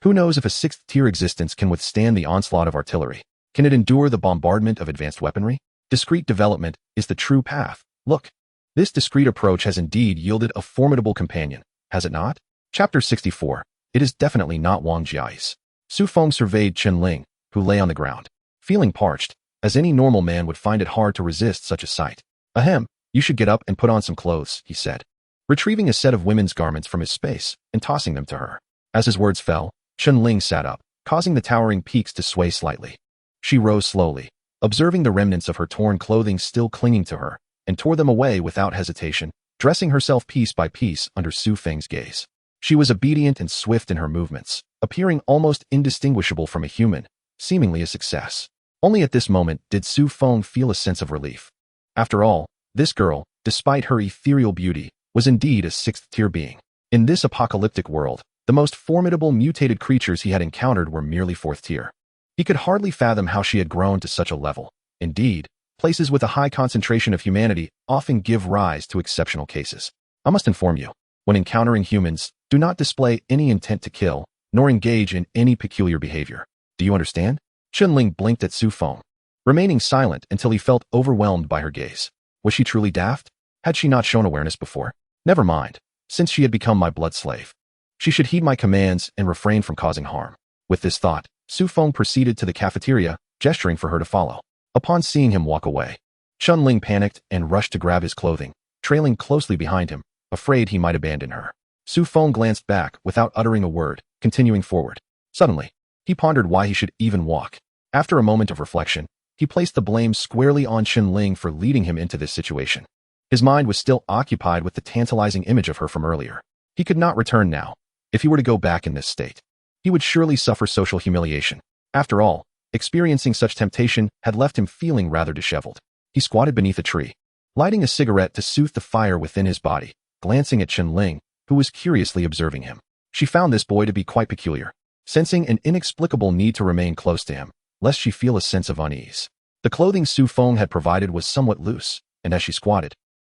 Who knows if a sixth-tier existence can withstand the onslaught of artillery? Can it endure the bombardment of advanced weaponry? Discreet development is the true path. Look, this discreet approach has indeed yielded a formidable companion, has it not? Chapter 64. It is definitely not Wang Jiai's. Su Feng surveyed Chen Ling, who lay on the ground, feeling parched, as any normal man would find it hard to resist such a sight. Ahem, you should get up and put on some clothes, he said, retrieving a set of women's garments from his space and tossing them to her. As his words fell, Chen Ling sat up, causing the towering peaks to sway slightly. She rose slowly, observing the remnants of her torn clothing still clinging to her, and tore them away without hesitation, dressing herself piece by piece under Su Feng's gaze. She was obedient and swift in her movements, appearing almost indistinguishable from a human, seemingly a success. Only at this moment did Su Feng feel a sense of relief. After all, this girl, despite her ethereal beauty, was indeed a sixth-tier being. In this apocalyptic world, the most formidable mutated creatures he had encountered were merely fourth-tier. He could hardly fathom how she had grown to such a level. Indeed, places with a high concentration of humanity often give rise to exceptional cases. I must inform you, when encountering humans, do not display any intent to kill, nor engage in any peculiar behavior. Do you understand? Chen Ling blinked at Su Feng, remaining silent until he felt overwhelmed by her gaze. Was she truly daft? Had she not shown awareness before? Never mind, since she had become my blood slave. She should heed my commands and refrain from causing harm. With this thought, Su Feng proceeded to the cafeteria, gesturing for her to follow. Upon seeing him walk away, Chen Ling panicked and rushed to grab his clothing, trailing closely behind him, afraid he might abandon her. Su Feng glanced back without uttering a word, continuing forward. Suddenly, he pondered why he should even walk. After a moment of reflection, he placed the blame squarely on Chen Ling for leading him into this situation. His mind was still occupied with the tantalizing image of her from earlier. He could not return now. If he were to go back in this state, he would surely suffer social humiliation. After all, experiencing such temptation had left him feeling rather disheveled. He squatted beneath a tree, lighting a cigarette to soothe the fire within his body, glancing at Chen Ling, who was curiously observing him. She found this boy to be quite peculiar, sensing an inexplicable need to remain close to him, lest she feel a sense of unease. The clothing Su Feng had provided was somewhat loose, and as she squatted,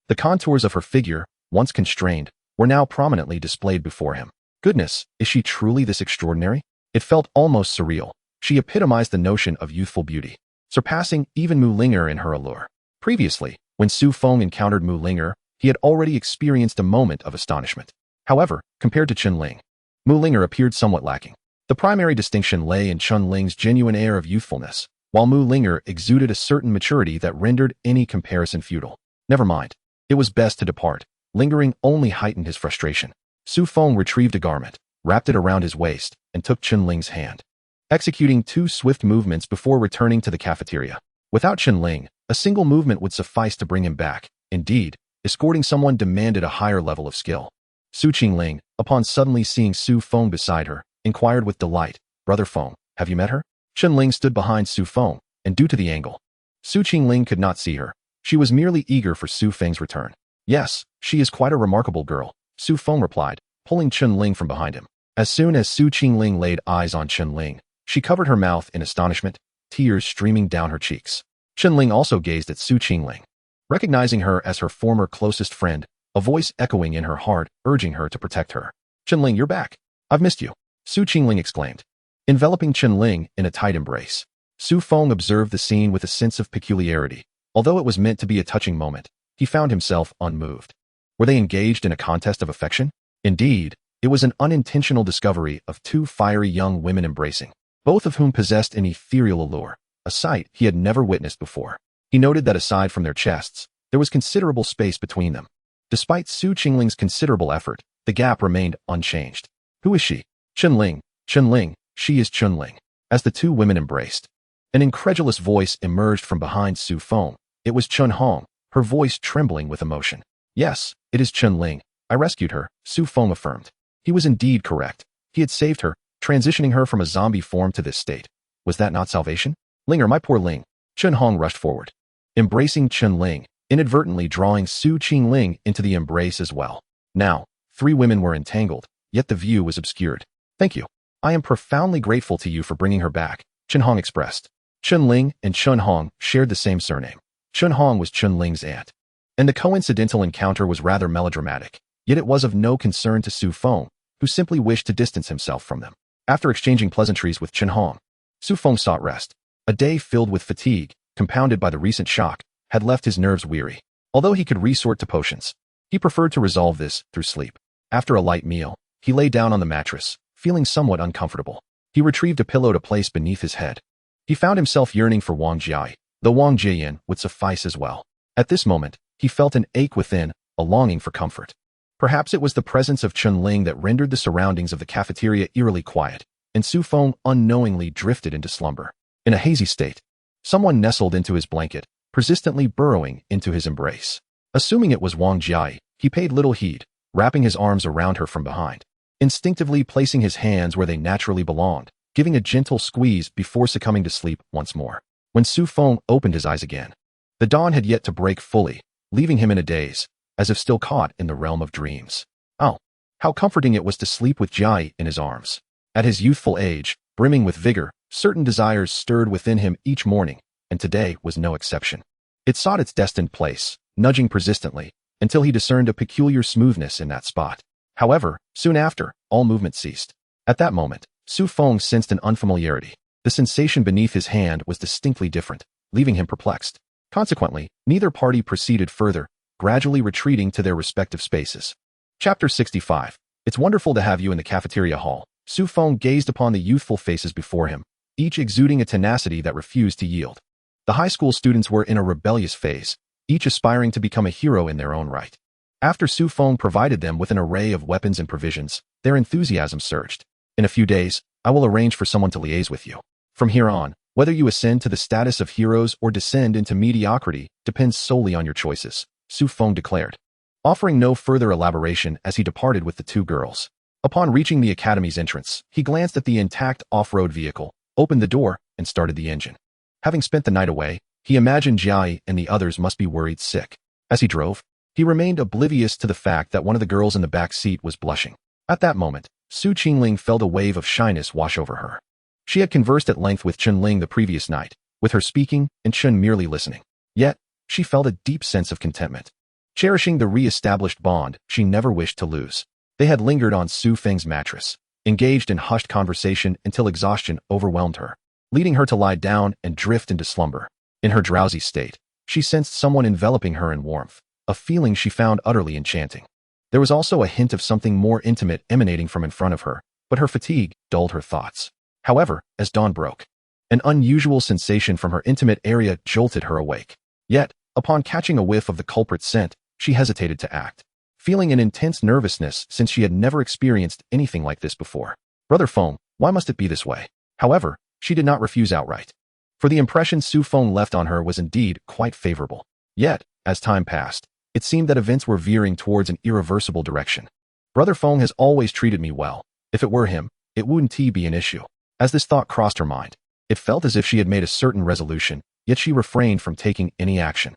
the contours of her figure, once constrained, were now prominently displayed before him. Goodness, is she truly this extraordinary? It felt almost surreal. She epitomized the notion of youthful beauty, surpassing even Mu Linger in her allure. Previously, when Su Feng encountered Mu Linger, he had already experienced a moment of astonishment. However, compared to Chen Ling, Mu Linger appeared somewhat lacking. The primary distinction lay in Chen Ling's genuine air of youthfulness, while Mu Linger exuded a certain maturity that rendered any comparison futile. Never mind. It was best to depart. Lingering only heightened his frustration. Su Feng retrieved a garment, wrapped it around his waist, and took Chen Ling's hand, executing 2 swift movements before returning to the cafeteria. Without Chen Ling, a single movement would suffice to bring him back. Indeed, escorting someone demanded a higher level of skill. Su Qingling, upon suddenly seeing Su Feng beside her, inquired with delight, "Brother Feng, have you met her?" Chen Ling stood behind Su Feng, and due to the angle, Su Qingling could not see her. She was merely eager for Su Feng's return. "Yes, she is quite a remarkable girl," Su Feng replied, pulling Chen Ling from behind him. As soon as Su Qingling laid eyes on Chen Ling, she covered her mouth in astonishment, tears streaming down her cheeks. Chen Ling also gazed at Su Qingling, recognizing her as her former closest friend, a voice echoing in her heart, urging her to protect her. "Chen Ling, you're back. I've missed you," Su Qingling exclaimed, enveloping Chen Ling in a tight embrace. Su Feng observed the scene with a sense of peculiarity. Although it was meant to be a touching moment, he found himself unmoved. Were they engaged in a contest of affection? Indeed, it was an unintentional discovery of two fiery young women embracing, both of whom possessed an ethereal allure, a sight he had never witnessed before. He noted that aside from their chests, there was considerable space between them. Despite Su Qingling's considerable effort, the gap remained unchanged. Who is she? Chunling, Chunling, she is Chunling. As the two women embraced, an incredulous voice emerged from behind Su Feng. It was Chun Hong, her voice trembling with emotion. Yes, it is Chunling. I rescued her, Su Feng affirmed. He was indeed correct. He had saved her, transitioning her from a zombie form to this state. Was that not salvation? Linger, my poor Ling. Chun Hong rushed forward, embracing Chunling, inadvertently drawing Su Qingling into the embrace as well. Now, three women were entangled, yet the view was obscured. Thank you. I am profoundly grateful to you for bringing her back, Chun Hong expressed. Chunling and Chun Hong shared the same surname. Chun Hong was Chunling's aunt. And the coincidental encounter was rather melodramatic, yet it was of no concern to Su Feng, who simply wished to distance himself from them. After exchanging pleasantries with Chun Hong, Su Feng sought rest. A day filled with fatigue, compounded by the recent shock, had left his nerves weary. Although he could resort to potions, he preferred to resolve this through sleep. After a light meal, he lay down on the mattress, feeling somewhat uncomfortable. He retrieved a pillow to place beneath his head. He found himself yearning for Wang Jiai, though Wang Jian would suffice as well. At this moment, he felt an ache within, a longing for comfort. Perhaps it was the presence of Chunling that rendered the surroundings of the cafeteria eerily quiet, and Su Feng unknowingly drifted into slumber. In a hazy state, someone nestled into his blanket, persistently burrowing into his embrace. Assuming it was Wang Jiai, he paid little heed, wrapping his arms around her from behind, instinctively placing his hands where they naturally belonged, giving a gentle squeeze before succumbing to sleep once more. When Su Feng opened his eyes again, the dawn had yet to break fully, leaving him in a daze, as if still caught in the realm of dreams. Oh, how comforting it was to sleep with Jiai in his arms. At his youthful age, brimming with vigor, certain desires stirred within him each morning, and today was no exception. It sought its destined place, nudging persistently, until he discerned a peculiar smoothness in that spot. However, soon after, all movement ceased. At that moment, Su Feng sensed an unfamiliarity. The sensation beneath his hand was distinctly different, leaving him perplexed. Consequently, neither party proceeded further, gradually retreating to their respective spaces. Chapter 65. It's wonderful to have you in the cafeteria hall. Su Feng gazed upon the youthful faces before him, each exuding a tenacity that refused to yield. The high school students were in a rebellious phase, each aspiring to become a hero in their own right. After Su Feng provided them with an array of weapons and provisions, their enthusiasm surged. In a few days, I will arrange for someone to liaise with you. From here on, whether you ascend to the status of heroes or descend into mediocrity depends solely on your choices, Su Feng declared, offering no further elaboration as he departed with the two girls. Upon reaching the academy's entrance, he glanced at the intact off-road vehicle, opened the door, and started the engine. Having spent the night away, he imagined Jiai and the others must be worried sick. As he drove, he remained oblivious to the fact that one of the girls in the back seat was blushing. At that moment, Su Qingling felt a wave of shyness wash over her. She had conversed at length with Chunling the previous night, with her speaking and Chun merely listening. Yet, she felt a deep sense of contentment. Cherishing the re-established bond she never wished to lose. They had lingered on Su Feng's mattress, engaged in hushed conversation until exhaustion overwhelmed her, leading her to lie down and drift into slumber. In her drowsy state, she sensed someone enveloping her in warmth, a feeling she found utterly enchanting. There was also a hint of something more intimate emanating from in front of her, but her fatigue dulled her thoughts. However, as dawn broke, an unusual sensation from her intimate area jolted her awake. Yet, upon catching a whiff of the culprit's scent, she hesitated to act, feeling an intense nervousness since she had never experienced anything like this before. Brother Feng, why must it be this way? However, she did not refuse outright, for the impression Su Feng left on her was indeed quite favorable. Yet, as time passed, it seemed that events were veering towards an irreversible direction. Brother Feng has always treated me well. If it were him, it wouldn't be an issue. As this thought crossed her mind, it felt as if she had made a certain resolution, yet she refrained from taking any action.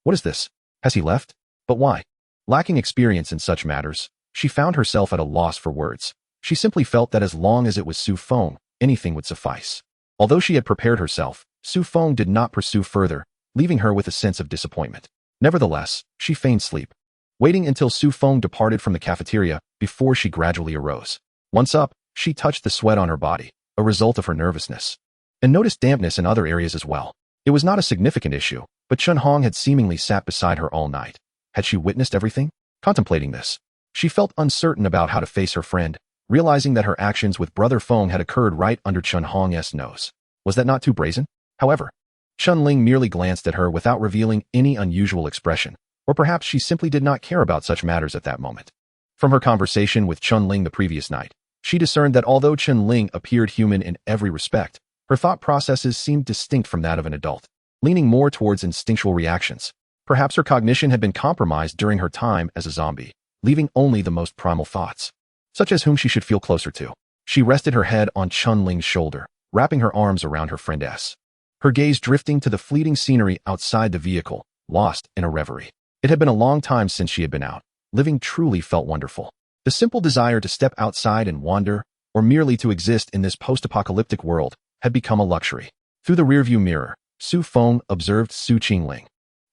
What is this? Has he left? But why? Lacking experience in such matters, she found herself at a loss for words. She simply felt that as long as it was Su Feng, anything would suffice. Although she had prepared herself, Su Feng did not pursue further, leaving her with a sense of disappointment. Nevertheless, she feigned sleep, waiting until Su Feng departed from the cafeteria before she gradually arose. Once up, she touched the sweat on her body, a result of her nervousness, and noticed dampness in other areas as well. It was not a significant issue, but Chun Hong had seemingly sat beside her all night. Had she witnessed everything? Contemplating this, she felt uncertain about how to face her friend, realizing that her actions with Brother Feng had occurred right under Chun Hong's nose. Was that not too brazen? However, Chun Ling merely glanced at her without revealing any unusual expression, or perhaps she simply did not care about such matters at that moment. From her conversation with Chun Ling the previous night, she discerned that although Chun Ling appeared human in every respect, her thought processes seemed distinct from that of an adult, leaning more towards instinctual reactions. Perhaps her cognition had been compromised during her time as a zombie, leaving only the most primal thoughts, such as whom she should feel closer to. She rested her head on Chun Ling's shoulder, wrapping her arms around her friend S. Her gaze drifting to the fleeting scenery outside the vehicle, lost in a reverie. It had been a long time since she had been out. Living truly felt wonderful. The simple desire to step outside and wander, or merely to exist in this post-apocalyptic world, had become a luxury. Through the rearview mirror, Su Feng observed Su Qingling,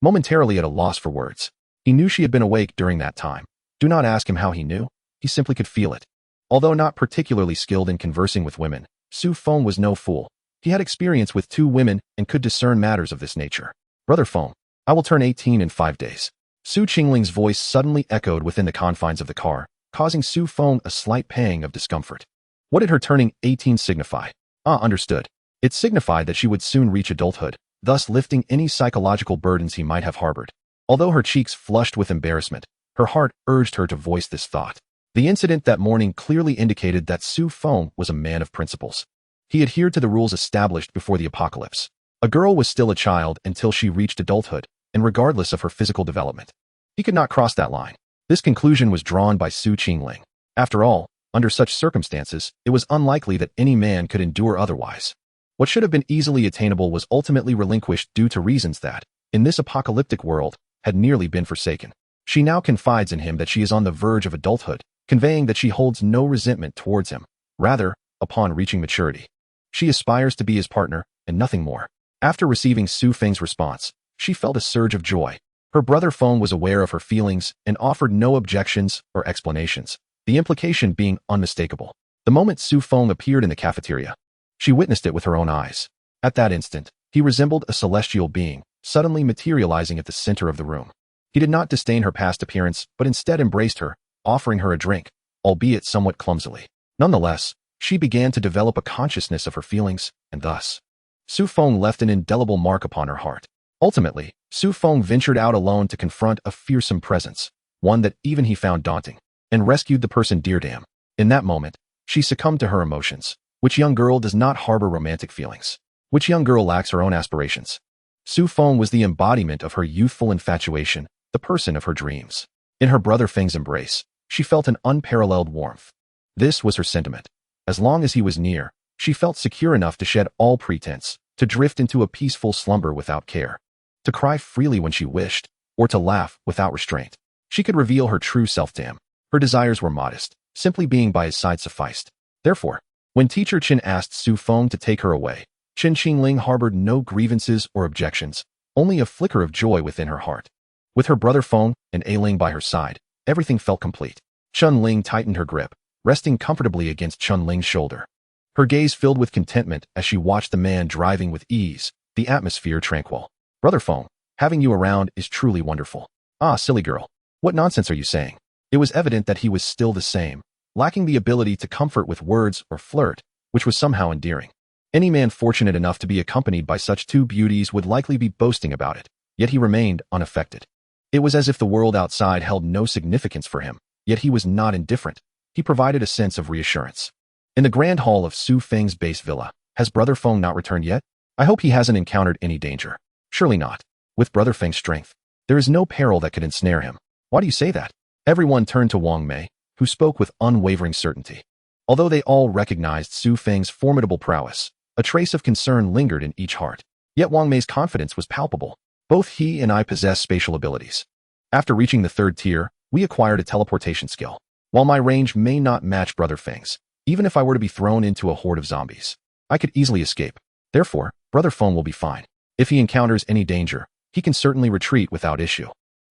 momentarily at a loss for words. He knew she had been awake during that time. Do not ask him how he knew. He simply could feel it. Although not particularly skilled in conversing with women, Su Feng was no fool. He had experience with 2 women and could discern matters of this nature. Brother Feng, I will turn 18 in 5 days. Su Qingling's voice suddenly echoed within the confines of the car, causing Su Feng a slight pang of discomfort. What did her turning 18 signify? Understood. It signified that she would soon reach adulthood, thus lifting any psychological burdens he might have harbored. Although her cheeks flushed with embarrassment, her heart urged her to voice this thought. The incident that morning clearly indicated that Su Feng was a man of principles. He adhered to the rules established before the apocalypse. A girl was still a child until she reached adulthood, and regardless of her physical development. He could not cross that line. This conclusion was drawn by Su Qingling. After all, under such circumstances, it was unlikely that any man could endure otherwise. What should have been easily attainable was ultimately relinquished due to reasons that, in this apocalyptic world, had nearly been forsaken. She now confides in him that she is on the verge of adulthood, conveying that she holds no resentment towards him. Rather, upon reaching maturity, she aspires to be his partner, and nothing more. After receiving Su Feng's response, she felt a surge of joy. Her brother Feng was aware of her feelings and offered no objections or explanations, the implication being unmistakable. The moment Su Feng appeared in the cafeteria, she witnessed it with her own eyes. At that instant, he resembled a celestial being, suddenly materializing at the center of the room. He did not disdain her past appearance, but instead embraced her, offering her a drink, albeit somewhat clumsily. Nonetheless, she began to develop a consciousness of her feelings, and thus, Su Feng left an indelible mark upon her heart. Ultimately, Su Feng ventured out alone to confront a fearsome presence, one that even he found daunting, and rescued the person dear to him. In that moment, she succumbed to her emotions. Which young girl does not harbor romantic feelings? Which young girl lacks her own aspirations? Su Feng was the embodiment of her youthful infatuation, the person of her dreams. In her brother Feng's embrace, she felt an unparalleled warmth. This was her sentiment. As long as he was near, she felt secure enough to shed all pretense, to drift into a peaceful slumber without care, to cry freely when she wished, or to laugh without restraint. She could reveal her true self to him. Her desires were modest, simply being by his side sufficed. Therefore, when Teacher Qin asked Su Feng to take her away, Qin Qingling harbored no grievances or objections, only a flicker of joy within her heart. With her brother Feng and Ailing by her side, everything felt complete. Chun Ling tightened her grip, resting comfortably against Chun Ling's shoulder. Her gaze filled with contentment as she watched the man driving with ease, the atmosphere tranquil. Brother Feng, having you around is truly wonderful. Silly girl. What nonsense are you saying? It was evident that he was still the same, lacking the ability to comfort with words or flirt, which was somehow endearing. Any man fortunate enough to be accompanied by such 2 beauties would likely be boasting about it, yet he remained unaffected. It was as if the world outside held no significance for him, yet he was not indifferent. He provided a sense of reassurance. In the grand hall of Su Feng's base villa, has Brother Feng not returned yet? I hope he hasn't encountered any danger. Surely not. With Brother Feng's strength, there is no peril that could ensnare him. Why do you say that? Everyone turned to Wang Mei, who spoke with unwavering certainty. Although they all recognized Su Feng's formidable prowess, a trace of concern lingered in each heart. Yet Wang Mei's confidence was palpable. Both he and I possess spatial abilities. After reaching the 3rd tier, we acquired a teleportation skill. While my range may not match Brother Feng's, even if I were to be thrown into a horde of zombies, I could easily escape. Therefore, Brother Feng will be fine. If he encounters any danger, he can certainly retreat without issue.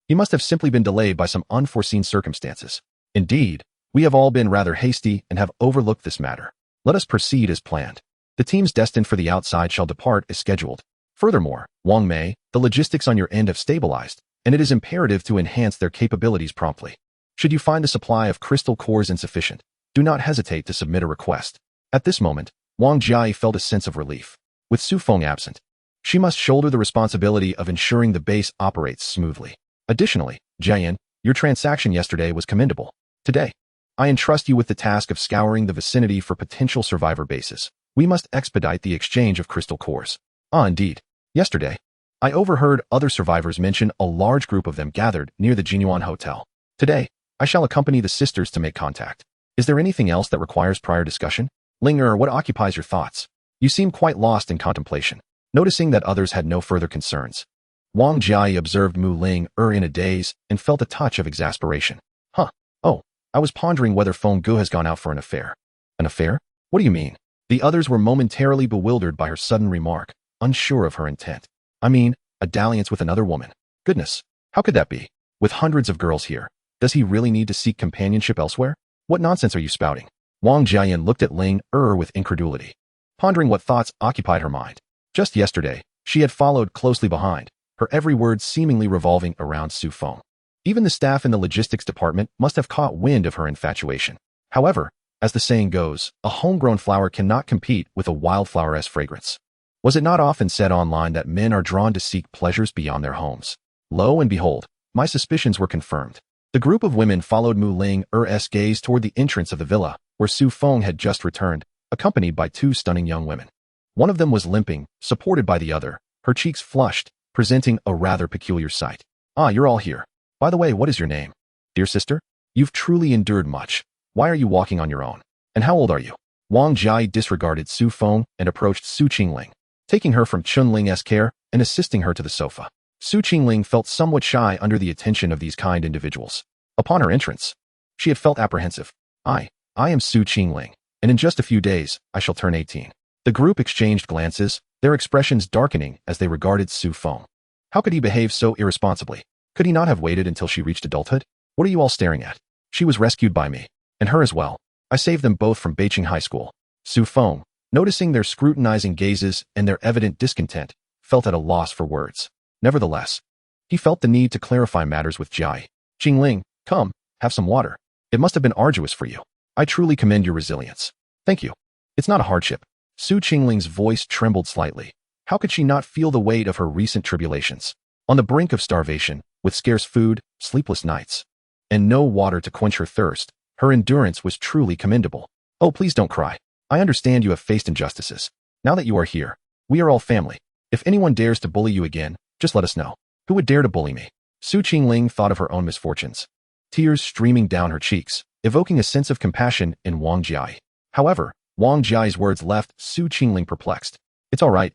He must have simply been delayed by some unforeseen circumstances. Indeed, we have all been rather hasty and have overlooked this matter. Let us proceed as planned. The teams destined for the outside shall depart as scheduled. Furthermore, Wang Mei, the logistics on your end have stabilized, and it is imperative to enhance their capabilities promptly. Should you find the supply of crystal cores insufficient, do not hesitate to submit a request. At this moment, Wang Jia felt a sense of relief. With Su Feng absent, she must shoulder the responsibility of ensuring the base operates smoothly. Additionally, Jian, your transaction yesterday was commendable. Today, I entrust you with the task of scouring the vicinity for potential survivor bases. We must expedite the exchange of crystal cores. Ah, indeed. Yesterday, I overheard other survivors mention a large group of them gathered near the Jinyuan Hotel. Today, I shall accompany the sisters to make contact. Is there anything else that requires prior discussion? Ling what occupies your thoughts? You seem quite lost in contemplation. Noticing that others had no further concerns, Wang Jia observed Mu Ling in a daze and felt a touch of exasperation. Huh. Oh, I was pondering whether Feng Gu has gone out for an affair. An affair? What do you mean? The others were momentarily bewildered by her sudden remark, unsure of her intent. I mean, a dalliance with another woman. Goodness, how could that be? With hundreds of girls here, does he really need to seek companionship elsewhere? What nonsense are you spouting? Wang Jiayan looked at Ling with incredulity, pondering what thoughts occupied her mind. Just yesterday, she had followed closely behind, her every word seemingly revolving around Su Feng. Even the staff in the logistics department must have caught wind of her infatuation. However, as the saying goes, a homegrown flower cannot compete with a wildflower's fragrance. Was it not often said online that men are drawn to seek pleasures beyond their homes? Lo and behold, my suspicions were confirmed. The group of women followed Mu Ling's gaze toward the entrance of the villa, where Su Feng had just returned, accompanied by two stunning young women. One of them was limping, supported by the other, her cheeks flushed, presenting a rather peculiar sight. Ah, you're all here. By the way, what is your name? Dear sister, you've truly endured much. Why are you walking on your own? And how old are you? Wang Jia disregarded Su Feng and approached Su Qingling, taking her from Chunling's care and assisting her to the sofa. Su Qingling felt somewhat shy under the attention of these kind individuals. Upon her entrance, she had felt apprehensive. I am Su Qingling, and in just a few days, I shall turn 18. The group exchanged glances, their expressions darkening as they regarded Su Feng. How could he behave so irresponsibly? Could he not have waited until she reached adulthood? What are you all staring at? She was rescued by me, and her as well. I saved them both from Beijing High School. Su Feng, noticing their scrutinizing gazes and their evident discontent, felt at a loss for words. Nevertheless, he felt the need to clarify matters with Jai. Qingling, come, have some water. It must have been arduous for you. I truly commend your resilience. Thank you. It's not a hardship. Su Qingling's voice trembled slightly. How could she not feel the weight of her recent tribulations? On the brink of starvation, with scarce food, sleepless nights, and no water to quench her thirst, her endurance was truly commendable. Oh, please don't cry. I understand you have faced injustices. Now that you are here, we are all family. If anyone dares to bully you again, just let us know. Who would dare to bully me? Su Qingling thought of her own misfortunes, tears streaming down her cheeks, evoking a sense of compassion in Wang Jia. However, Wang Jia's words left Su Qingling perplexed. It's all right.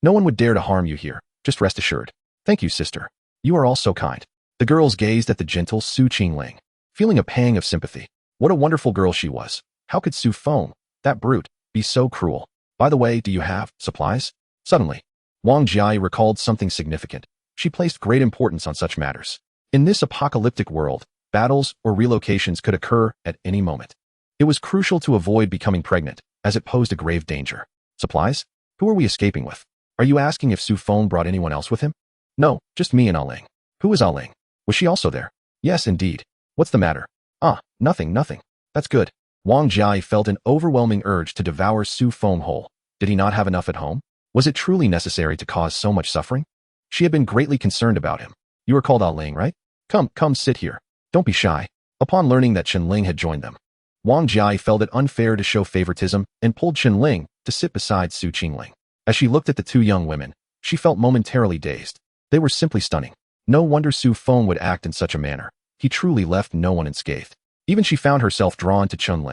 No one would dare to harm you here, just rest assured. Thank you, sister. You are all so kind. The girls gazed at the gentle Su Qingling, feeling a pang of sympathy. What a wonderful girl she was. How could Su Feng, that brute, be so cruel? By the way, do you have supplies? Suddenly, Wang Jia recalled something significant. She placed great importance on such matters. In this apocalyptic world, battles or relocations could occur at any moment. It was crucial to avoid becoming pregnant, as it posed a grave danger. Supplies? Who are we escaping with? Are you asking if Su Feng brought anyone else with him? No, just me and Aling. Who is Aling? Was she also there? Yes, indeed. What's the matter? Ah, nothing. That's good. Wang Jia felt an overwhelming urge to devour Su Feng whole. Did he not have enough at home? Was it truly necessary to cause so much suffering? She had been greatly concerned about him. You are called Aling, right? Come sit here. Don't be shy. Upon learning that Chen had joined them, Wang Jia felt it unfair to show favoritism and pulled Chen to sit beside Su Qingling. As she looked at the two young women, she felt momentarily dazed. They were simply stunning. No wonder Su Feng would act in such a manner. He truly left no one unscathed. Even she found herself drawn to Chen.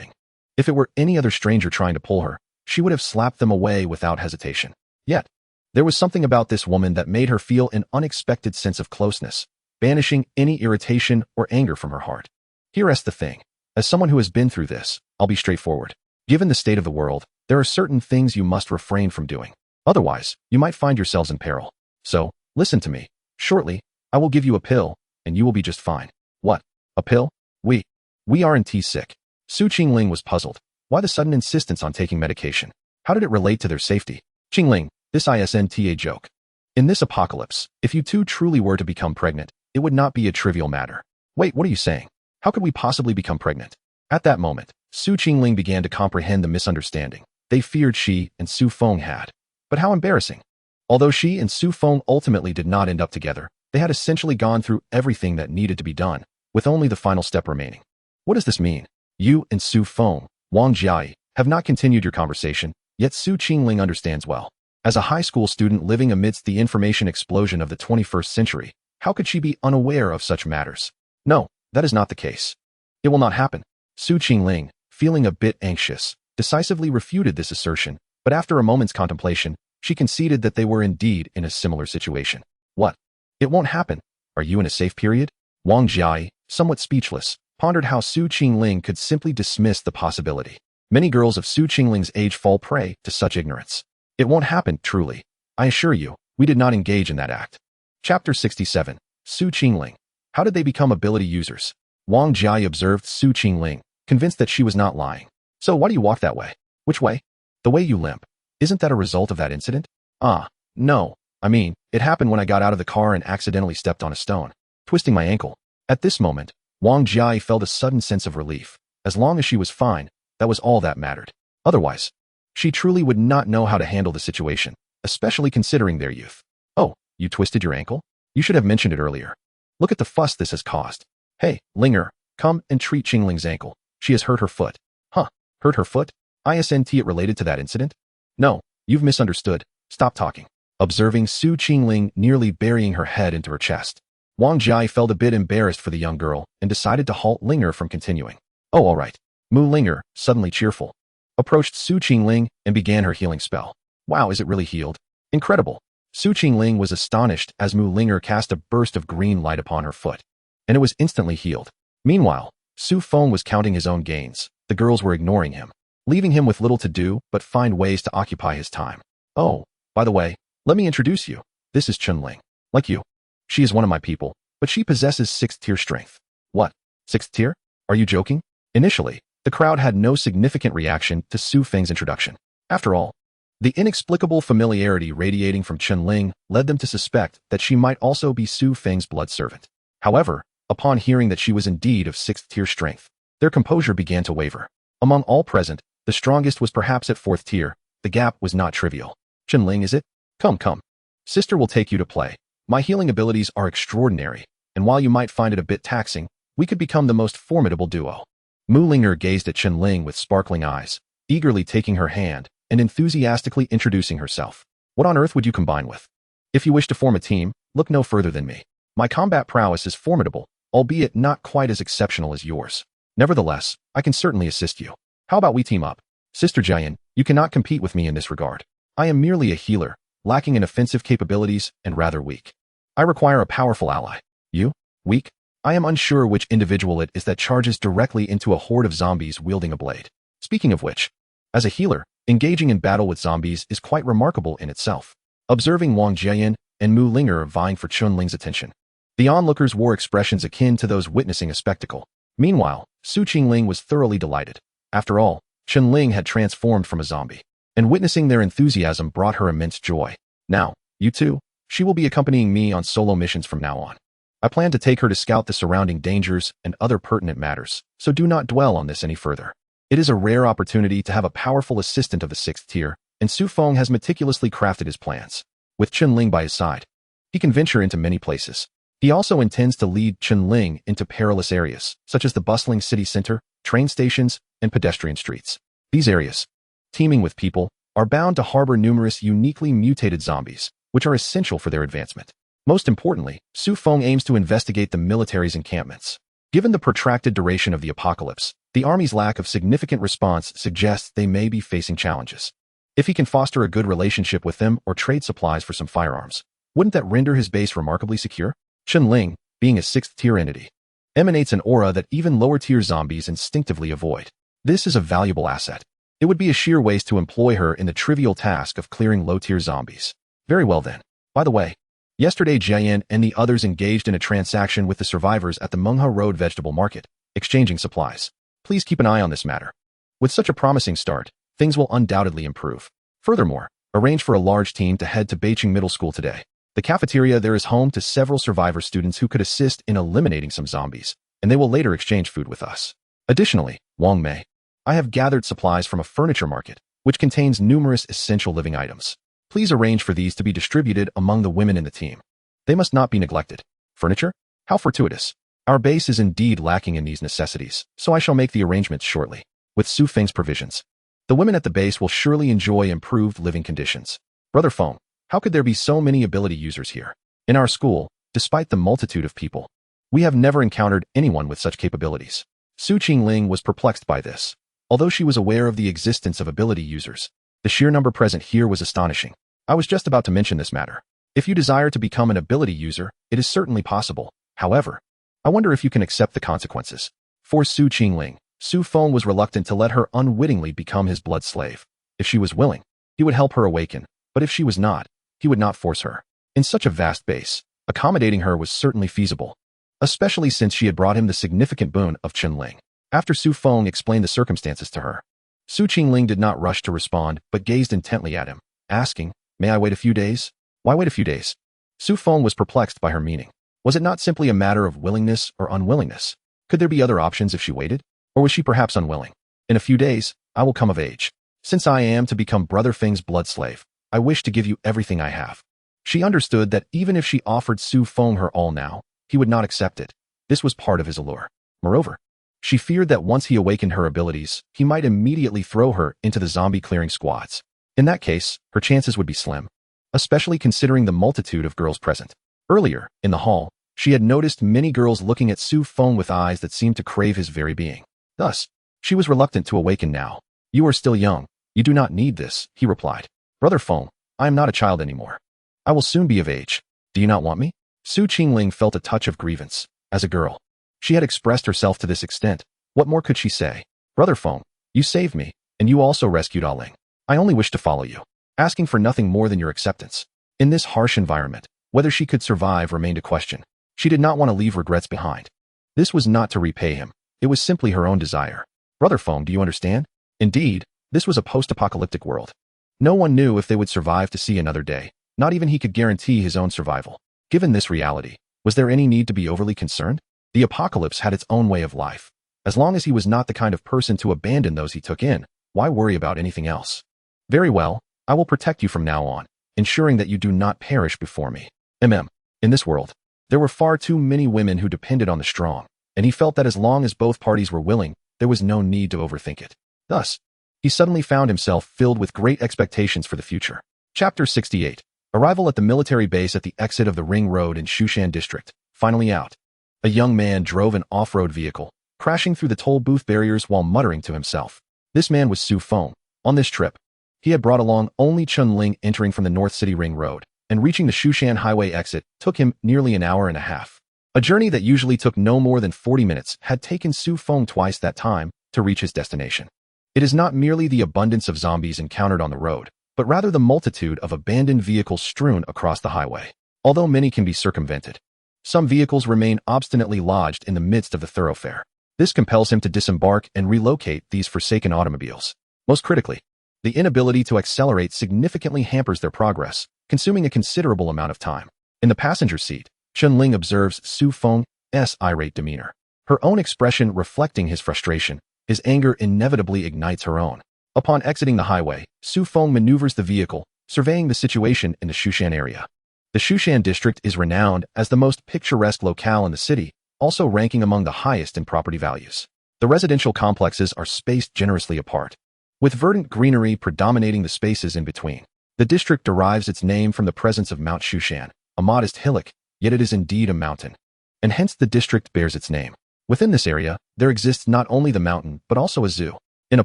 If it were any other stranger trying to pull her, she would have slapped them away without hesitation. Yet, there was something about this woman that made her feel an unexpected sense of closeness, banishing any irritation or anger from her heart. Here's the thing. As someone who has been through this, I'll be straightforward. Given the state of the world, there are certain things you must refrain from doing. Otherwise, you might find yourselves in peril. So, listen to me. Shortly, I will give you a pill, and you will be just fine. What? A pill? We aren't sick. Su Qingling was puzzled. Why the sudden insistence on taking medication? How did it relate to their safety? Qingling, this isn't a joke. In this apocalypse, if you two truly were to become pregnant, it would not be a trivial matter. Wait, what are you saying? How could we possibly become pregnant? At that moment, Su Qingling began to comprehend the misunderstanding they feared she and Su Feng had. But how embarrassing. Although she and Su Feng ultimately did not end up together, they had essentially gone through everything that needed to be done, with only the final step remaining. What does this mean? You and Su Feng, Wang Jiai, have not continued your conversation, yet Su Qingling understands well. As a high school student living amidst the information explosion of the 21st century, how could she be unaware of such matters? No, that is not the case. It will not happen. Su Qingling, feeling a bit anxious, decisively refuted this assertion, but after a moment's contemplation, she conceded that they were indeed in a similar situation. What? It won't happen. Are you in a safe period? Wang Jiai, somewhat speechless, pondered how Su Qingling could simply dismiss the possibility. Many girls of Su Qingling's age fall prey to such ignorance. It won't happen, truly. I assure you, we did not engage in that act. Chapter 67. Su Qingling. How did they become ability users? Wang Jiai observed Su Qingling, convinced that she was not lying. So why do you walk that way? Which way? The way you limp. Isn't that a result of that incident? No. I mean, it happened when I got out of the car and accidentally stepped on a stone, twisting my ankle. At this moment, Wang Jiai felt a sudden sense of relief. As long as she was fine, that was all that mattered. Otherwise, she truly would not know how to handle the situation, especially considering their youth. Oh, you twisted your ankle? You should have mentioned it earlier. Look at the fuss this has caused. Hey, Linger, come and treat Qingling's ankle. She has hurt her foot. Huh, hurt her foot? Isn't it related to that incident? No, you've misunderstood. Stop talking. Observing Su Qingling nearly burying her head into her chest, Wang Jiai felt a bit embarrassed for the young girl and decided to halt Linger from continuing. Oh, all right. Mu Linger, suddenly cheerful, approached Su Qingling and began her healing spell. Wow, is it really healed? Incredible. Su Qingling was astonished as Mu Linger cast a burst of green light upon her foot, and it was instantly healed. Meanwhile, Su Feng was counting his own gains. The girls were ignoring him, leaving him with little to do but find ways to occupy his time. Oh, by the way, let me introduce you. This is Chunling. Like you. She is one of my people, but she possesses 6th tier strength. What? 6th tier? Are you joking? Initially, the crowd had no significant reaction to Su Feng's introduction. After all, the inexplicable familiarity radiating from Chunling led them to suspect that she might also be Su Feng's blood servant. However, upon hearing that she was indeed of 6th tier strength, their composure began to waver. Among all present, the strongest was perhaps at 4th tier. The gap was not trivial. Chunling, is it? Come. Sister will take you to play. My healing abilities are extraordinary, and while you might find it a bit taxing, we could become the most formidable duo. Mu Linger gazed at Chunling with sparkling eyes, eagerly taking her hand and enthusiastically introducing herself. What on earth would you combine with? If you wish to form a team, look no further than me. My combat prowess is formidable, albeit not quite as exceptional as yours. Nevertheless, I can certainly assist you. How about we team up? Sister Jian, you cannot compete with me in this regard. I am merely a healer, lacking in offensive capabilities and rather weak. I require a powerful ally. You? Weak? I am unsure which individual it is that charges directly into a horde of zombies wielding a blade. Speaking of which, as a healer, engaging in battle with zombies is quite remarkable in itself. Observing Wang Jian and Mu Linger vying for Chunling's attention, the onlookers wore expressions akin to those witnessing a spectacle. Meanwhile, Su Qingling was thoroughly delighted. After all, Chunling had transformed from a zombie, and witnessing their enthusiasm brought her immense joy. Now, you two, she will be accompanying me on solo missions from now on. I plan to take her to scout the surrounding dangers and other pertinent matters, so do not dwell on this any further. It is a rare opportunity to have a powerful assistant of the 6th tier, and Su Feng has meticulously crafted his plans. With Chunling by his side, he can venture into many places. He also intends to lead Chunling into perilous areas, such as the bustling city center, train stations, and pedestrian streets. These areas, teeming with people, are bound to harbor numerous uniquely mutated zombies, which are essential for their advancement. Most importantly, Su Feng aims to investigate the military's encampments. Given the protracted duration of the apocalypse, the army's lack of significant response suggests they may be facing challenges. If he can foster a good relationship with them or trade supplies for some firearms, wouldn't that render his base remarkably secure? Chunling, being a 6th tier entity, emanates an aura that even lower tier zombies instinctively avoid. This is a valuable asset. It would be a sheer waste to employ her in the trivial task of clearing low tier zombies. Very well then. By the way, yesterday Jian and the others engaged in a transaction with the survivors at the Manhwa Road Vegetable Market, exchanging supplies. Please keep an eye on this matter. With such a promising start, things will undoubtedly improve. Furthermore, arrange for a large team to head to Beijing Middle School today. The cafeteria there is home to several survivor students who could assist in eliminating some zombies, and they will later exchange food with us. Additionally, Wang Mei, I have gathered supplies from a furniture market, which contains numerous essential living items. Please arrange for these to be distributed among the women in the team. They must not be neglected. Furniture? How fortuitous. Our base is indeed lacking in these necessities, so I shall make the arrangements shortly. With Su Feng's provisions, the women at the base will surely enjoy improved living conditions. Brother Feng, how could there be so many ability users here? In our school, despite the multitude of people, we have never encountered anyone with such capabilities. Su Qingling was perplexed by this. Although she was aware of the existence of ability users, the sheer number present here was astonishing. I was just about to mention this matter. If you desire to become an ability user, it is certainly possible. However, I wonder if you can accept the consequences. For Su Qingling, Su Feng was reluctant to let her unwittingly become his blood slave. If she was willing, he would help her awaken, but if she was not, he would not force her. In such a vast base, accommodating her was certainly feasible, especially since she had brought him the significant boon of Qinling. After Su Feng explained the circumstances to her, Su Qingling did not rush to respond but gazed intently at him, asking, "May I wait a few days?" Why wait a few days? Su Feng was perplexed by her meaning. Was it not simply a matter of willingness or unwillingness? Could there be other options if she waited? Or was she perhaps unwilling? In a few days, I will come of age. Since I am to become Brother Feng's blood slave, I wish to give you everything I have. She understood that even if she offered Su Feng her all now, he would not accept it. This was part of his allure. Moreover, she feared that once he awakened her abilities, he might immediately throw her into the zombie clearing squads. In that case, her chances would be slim, especially considering the multitude of girls present. Earlier, in the hall, she had noticed many girls looking at Su Feng with eyes that seemed to crave his very being. Thus, she was reluctant to awaken now. "You are still young. You do not need this," he replied. "Brother Feng, I am not a child anymore. I will soon be of age. Do you not want me?" Su Qingling felt a touch of grievance. As a girl, she had expressed herself to this extent. What more could she say? "Brother Feng, you saved me, and you also rescued Aling. I only wish to follow you, asking for nothing more than your acceptance." In this harsh environment, whether she could survive remained a question. She did not want to leave regrets behind. This was not to repay him. It was simply her own desire. "Brother Feng, do you understand?" Indeed, this was a post-apocalyptic world. No one knew if they would survive to see another day. Not even he could guarantee his own survival. Given this reality, was there any need to be overly concerned? The apocalypse had its own way of life. As long as he was not the kind of person to abandon those he took in, why worry about anything else? "Very well, I will protect you from now on, ensuring that you do not perish before me." In this world, there were far too many women who depended on the strong, and he felt that as long as both parties were willing, there was no need to overthink it. Thus, he suddenly found himself filled with great expectations for the future. Chapter 68. Arrival at the military base at the exit of the Ring Road in Shushan District. Finally out. A young man drove an off-road vehicle, crashing through the toll booth barriers while muttering to himself. This man was Su Feng. On this trip, he had brought along only Chunling. Entering from the North City Ring Road and reaching the Shushan Highway exit took him nearly an hour and a half. A journey that usually took no more than 40 minutes had taken Su Feng twice that time to reach his destination. It is not merely the abundance of zombies encountered on the road, but rather the multitude of abandoned vehicles strewn across the highway. Although many can be circumvented, some vehicles remain obstinately lodged in the midst of the thoroughfare. This compels him to disembark and relocate these forsaken automobiles. Most critically, the inability to accelerate significantly hampers their progress, consuming a considerable amount of time. In the passenger seat, Chunling observes Su Feng's irate demeanor, her own expression reflecting his frustration. His anger inevitably ignites her own. Upon exiting the highway, Su Feng maneuvers the vehicle, surveying the situation in the Shushan area. The Shushan district is renowned as the most picturesque locale in the city, also ranking among the highest in property values. The residential complexes are spaced generously apart, with verdant greenery predominating the spaces in between. The district derives its name from the presence of Mount Shushan, a modest hillock, yet it is indeed a mountain, and hence the district bears its name. Within this area, there exists not only the mountain, but also a zoo. In a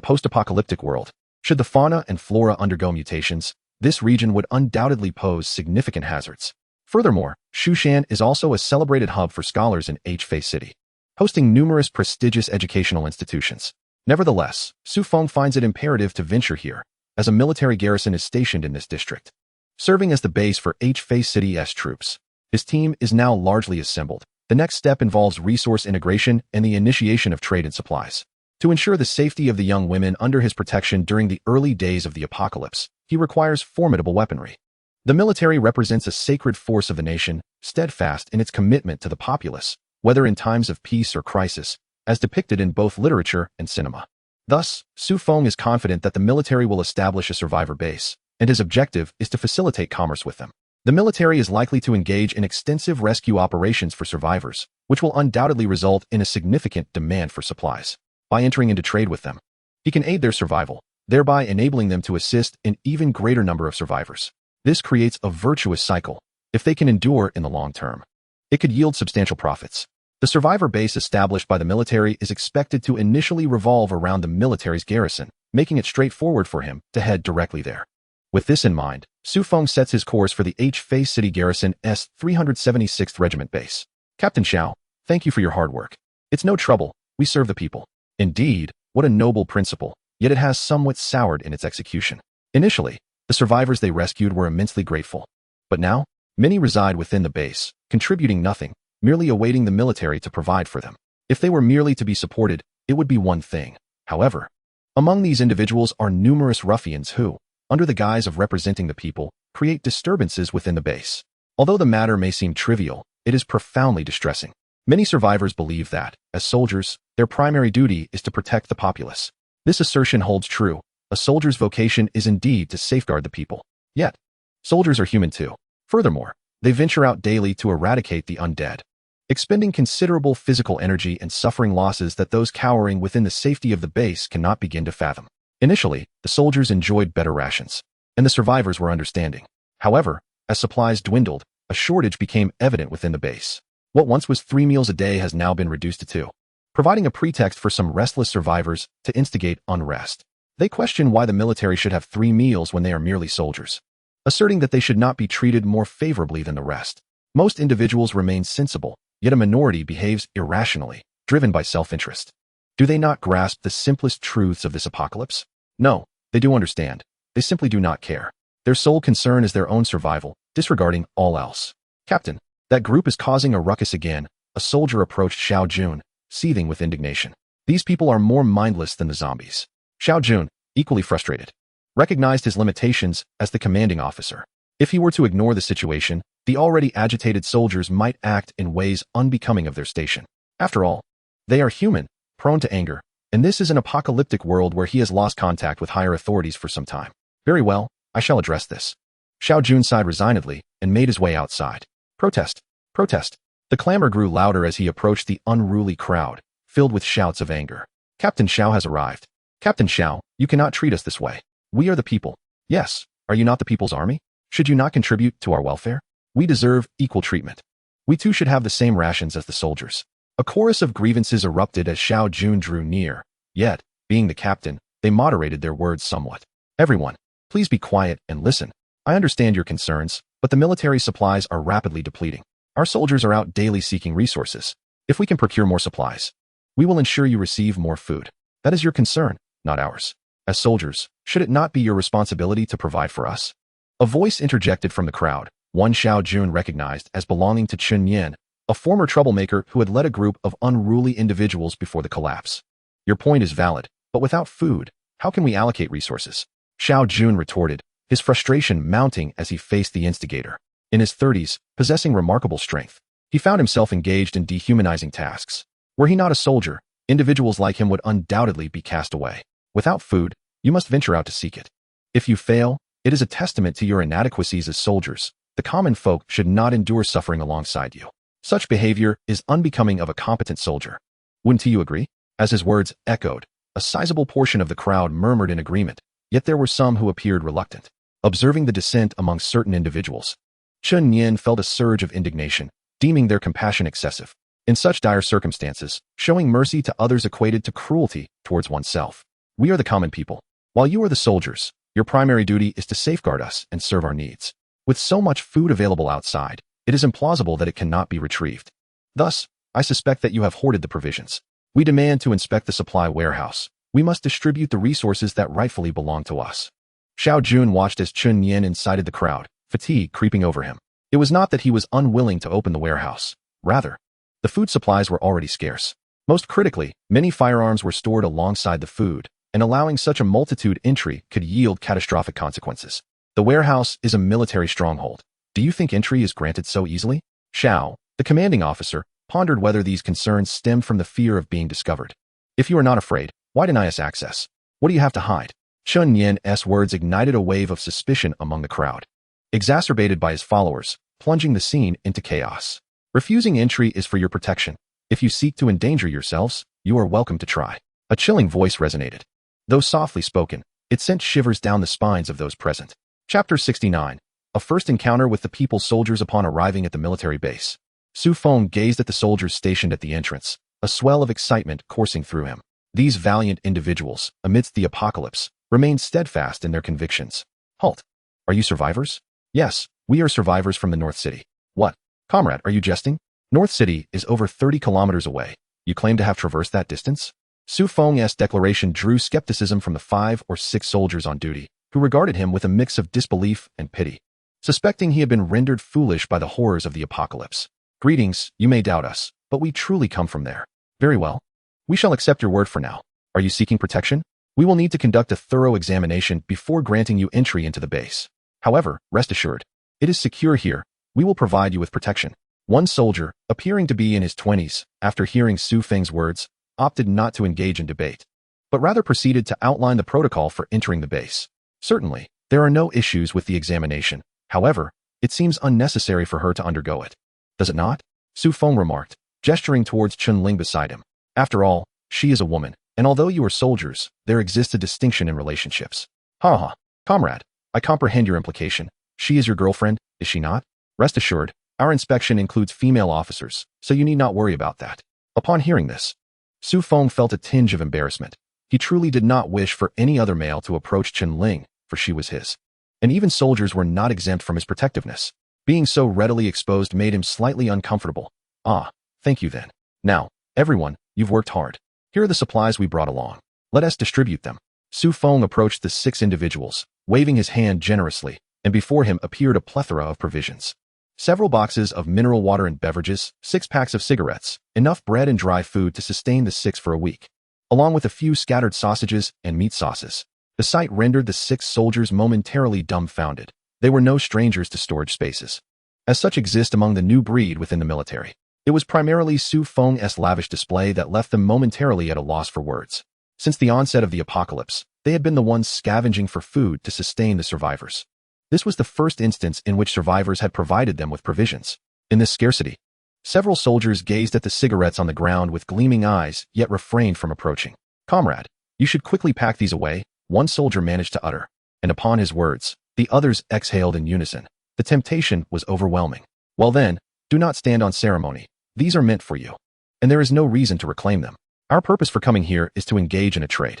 post-apocalyptic world, should the fauna and flora undergo mutations, this region would undoubtedly pose significant hazards. Furthermore, Shushan is also a celebrated hub for scholars in H-Face City, hosting numerous prestigious educational institutions. Nevertheless, Su Feng finds it imperative to venture here, as a military garrison is stationed in this district, serving as the base for H-Face City's troops. His team is now largely assembled. The next step involves resource integration and the initiation of trade and supplies. To ensure the safety of the young women under his protection during the early days of the apocalypse, he requires formidable weaponry. The military represents a sacred force of the nation, steadfast in its commitment to the populace, whether in times of peace or crisis, as depicted in both literature and cinema. Thus, Su Feng is confident that the military will establish a survivor base, and his objective is to facilitate commerce with them. The military is likely to engage in extensive rescue operations for survivors, which will undoubtedly result in a significant demand for supplies. By entering into trade with them, he can aid their survival, thereby enabling them to assist an even greater number of survivors. This creates a virtuous cycle. If they can endure in the long term, it could yield substantial profits. The survivor base established by the military is expected to initially revolve around the military's garrison, making it straightforward for him to head directly there. With this in mind, Su Feng sets his course for the H-Fei City Garrison's 376th Regiment base. Captain Xiao, thank you for your hard work. It's no trouble, we serve the people. Indeed, what a noble principle, yet it has somewhat soured in its execution. Initially, the survivors they rescued were immensely grateful. But now, many reside within the base, contributing nothing, merely awaiting the military to provide for them. If they were merely to be supported, it would be one thing. However, among these individuals are numerous ruffians who, under the guise of representing the people, create disturbances within the base. Although the matter may seem trivial, it is profoundly distressing. Many survivors believe that, as soldiers, their primary duty is to protect the populace. This assertion holds true. A soldier's vocation is indeed to safeguard the people. Yet, soldiers are human too. Furthermore, they venture out daily to eradicate the undead, expending considerable physical energy and suffering losses that those cowering within the safety of the base cannot begin to fathom. Initially, the soldiers enjoyed better rations, and the survivors were understanding. However, as supplies dwindled, a shortage became evident within the base. What once was 3 meals a day has now been reduced to 2, providing a pretext for some restless survivors to instigate unrest. They question why the military should have 3 meals when they are merely soldiers, asserting that they should not be treated more favorably than the rest. Most individuals remain sensible, yet a minority behaves irrationally, driven by self-interest. Do they not grasp the simplest truths of this apocalypse? No, they do understand. They simply do not care. Their sole concern is their own survival, disregarding all else. Captain, that group is causing a ruckus again. A soldier approached Xiao Jun, seething with indignation. These people are more mindless than the zombies. Xiao Jun, equally frustrated, recognized his limitations as the commanding officer. If he were to ignore the situation, the already agitated soldiers might act in ways unbecoming of their station. After all, they are human, prone to anger, and this is an apocalyptic world where he has lost contact with higher authorities for some time. Very well, I shall address this. Xiao Jun sighed resignedly and made his way outside. Protest! Protest! The clamor grew louder as he approached the unruly crowd, filled with shouts of anger. Captain Xiao has arrived. Captain Xiao, you cannot treat us this way. We are the people. Yes, are you not the people's army? Should you not contribute to our welfare? We deserve equal treatment. We too should have the same rations as the soldiers. A chorus of grievances erupted as Xiao Jun drew near, yet, being the captain, they moderated their words somewhat. Everyone, please be quiet and listen. I understand your concerns, but the military supplies are rapidly depleting. Our soldiers are out daily seeking resources. If we can procure more supplies, we will ensure you receive more food. That is your concern, not ours. As soldiers, should it not be your responsibility to provide for us? A voice interjected from the crowd, one Xiao Jun recognized as belonging to Chun Yen, a former troublemaker who had led a group of unruly individuals before the collapse. Your point is valid, but without food, how can we allocate resources? Xiao Jun retorted, his frustration mounting as he faced the instigator. In his 30s, possessing remarkable strength, he found himself engaged in dehumanizing tasks. Were he not a soldier, individuals like him would undoubtedly be cast away. Without food, you must venture out to seek it. If you fail, it is a testament to your inadequacies as soldiers. The common folk should not endure suffering alongside you. Such behavior is unbecoming of a competent soldier. Wouldn't you agree? As his words echoed, a sizable portion of the crowd murmured in agreement, yet there were some who appeared reluctant. Observing the dissent among certain individuals, Chun Yen felt a surge of indignation, deeming their compassion excessive. In such dire circumstances, showing mercy to others equated to cruelty towards oneself. We are the common people. While you are the soldiers, your primary duty is to safeguard us and serve our needs. With so much food available outside, it is implausible that it cannot be retrieved. Thus, I suspect that you have hoarded the provisions. We demand to inspect the supply warehouse. We must distribute the resources that rightfully belong to us. Xiao Jun watched as Chun Yen incited the crowd, fatigue creeping over him. It was not that he was unwilling to open the warehouse. Rather, the food supplies were already scarce. Most critically, many firearms were stored alongside the food, and allowing such a multitude entry could yield catastrophic consequences. The warehouse is a military stronghold. Do you think entry is granted so easily? Xiao, the commanding officer, pondered whether these concerns stemmed from the fear of being discovered. If you are not afraid, why deny us access? What do you have to hide? Chun Yin's words ignited a wave of suspicion among the crowd, exacerbated by his followers, plunging the scene into chaos. Refusing entry is for your protection. If you seek to endanger yourselves, you are welcome to try. A chilling voice resonated. Though softly spoken, it sent shivers down the spines of those present. Chapter 69. A first encounter with the people's soldiers upon arriving at the military base. Su Feng gazed at the soldiers stationed at the entrance, a swell of excitement coursing through him. These valiant individuals, amidst the apocalypse, remained steadfast in their convictions. Halt! Are you survivors? Yes, we are survivors from the North City. What? Comrade, are you jesting? North City is over 30 kilometers away. You claim to have traversed that distance? Su Feng's declaration drew skepticism from the 5 or 6 soldiers on duty, who regarded him with a mix of disbelief and pity, suspecting he had been rendered foolish by the horrors of the apocalypse. Greetings, you may doubt us, but we truly come from there. Very well. We shall accept your word for now. Are you seeking protection? We will need to conduct a thorough examination before granting you entry into the base. However, rest assured, it is secure here. We will provide you with protection. One soldier, appearing to be in his 20s, after hearing Su Feng's words, opted not to engage in debate, but rather proceeded to outline the protocol for entering the base. Certainly, there are no issues with the examination. However, it seems unnecessary for her to undergo it. Does it not? Su Feng remarked, gesturing towards Chun Ling beside him. After all, she is a woman, and although you are soldiers, there exists a distinction in relationships. Ha ha, comrade, I comprehend your implication. She is your girlfriend, is she not? Rest assured, our inspection includes female officers, so you need not worry about that. Upon hearing this, Su Feng felt a tinge of embarrassment. He truly did not wish for any other male to approach Chun Ling, for she was his. And even soldiers were not exempt from his protectiveness. Being so readily exposed made him slightly uncomfortable. Ah, thank you then. Now, everyone, you've worked hard. Here are the supplies we brought along. Let us distribute them. Su Feng approached the 6 individuals, waving his hand generously, and before him appeared a plethora of provisions. Several boxes of mineral water and beverages, 6 packs of cigarettes, enough bread and dry food to sustain the 6 for a week, along with a few scattered sausages and meat sauces. The sight rendered the 6 soldiers momentarily dumbfounded. They were no strangers to storage spaces, as such exist among the new breed within the military. It was primarily Su Feng's lavish display that left them momentarily at a loss for words. Since the onset of the apocalypse, they had been the ones scavenging for food to sustain the survivors. This was the first instance in which survivors had provided them with provisions. In this scarcity, several soldiers gazed at the cigarettes on the ground with gleaming eyes, yet refrained from approaching. Comrade, you should quickly pack these away, one soldier managed to utter. And upon his words, the others exhaled in unison. The temptation was overwhelming. Well then, do not stand on ceremony. These are meant for you. And there is no reason to reclaim them. Our purpose for coming here is to engage in a trade.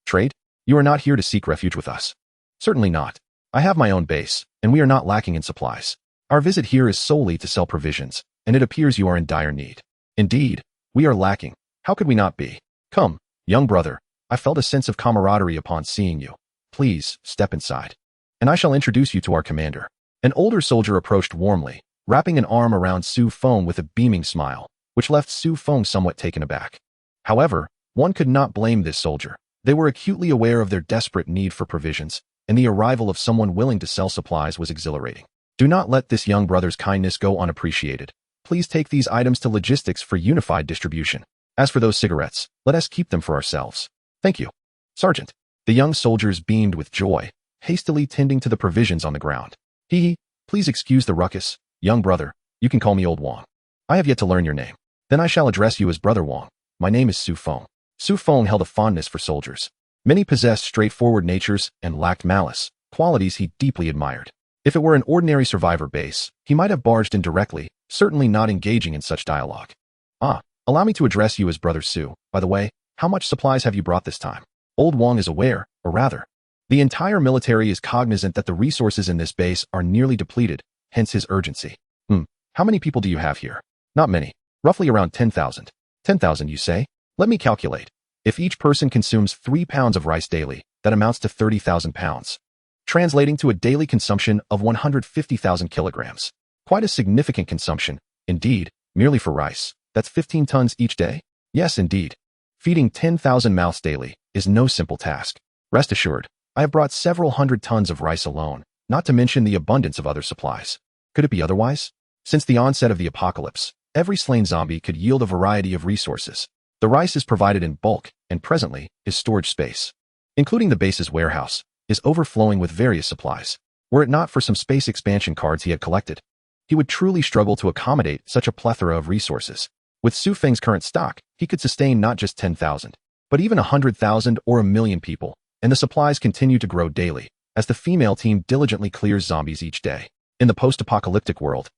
Trade? You are not here to seek refuge with us. Certainly not. I have my own base, and we are not lacking in supplies. Our visit here is solely to sell provisions, and it appears you are in dire need. Indeed, we are lacking. How could we not be? Come, young brother, I felt a sense of camaraderie upon seeing you. Please, step inside, and I shall introduce you to our commander. An older soldier approached warmly, wrapping an arm around Su Feng with a beaming smile, which left Su Feng somewhat taken aback. However, one could not blame this soldier. They were acutely aware of their desperate need for provisions, and the arrival of someone willing to sell supplies was exhilarating. Do not let this young brother's kindness go unappreciated. Please take these items to logistics for unified distribution. As for those cigarettes, let us keep them for ourselves. Thank you, Sergeant. The young soldiers beamed with joy, hastily tending to the provisions on the ground. Please excuse the ruckus, young brother. You can call me Old Wang. I have yet to learn your name. Then I shall address you as Brother Wang. My name is Su Feng. Su Feng held a fondness for soldiers. Many possessed straightforward natures and lacked malice, qualities he deeply admired. If it were an ordinary survivor base, he might have barged in directly, certainly not engaging in such dialogue. Allow me to address you as Brother Su. By the way, how much supplies have you brought this time? Old Wang is aware, or rather, the entire military is cognizant that the resources in this base are nearly depleted, hence his urgency. How many people do you have here? Not many. Roughly around 10,000. 10,000, you say? Let me calculate. If each person consumes 3 pounds of rice daily, that amounts to 30,000 pounds, translating to a daily consumption of 150,000 kilograms. Quite a significant consumption, indeed, merely for rice. That's 15 tons each day? Yes, indeed. Feeding 10,000 mouths daily is no simple task. Rest assured, I have brought several hundred tons of rice alone, not to mention the abundance of other supplies. Could it be otherwise? Since the onset of the apocalypse, Every slain zombie could yield a variety of resources. The rice is provided in bulk, and presently, his storage space, including the base's warehouse, is overflowing with various supplies. Were it not for some space expansion cards he had collected, he would truly struggle to accommodate such a plethora of resources. With Su Feng's current stock, he could sustain not just 10,000, but even 100,000 or 1,000,000 people, and the supplies continue to grow daily, as the female team diligently clears zombies each day. In the post-apocalyptic world,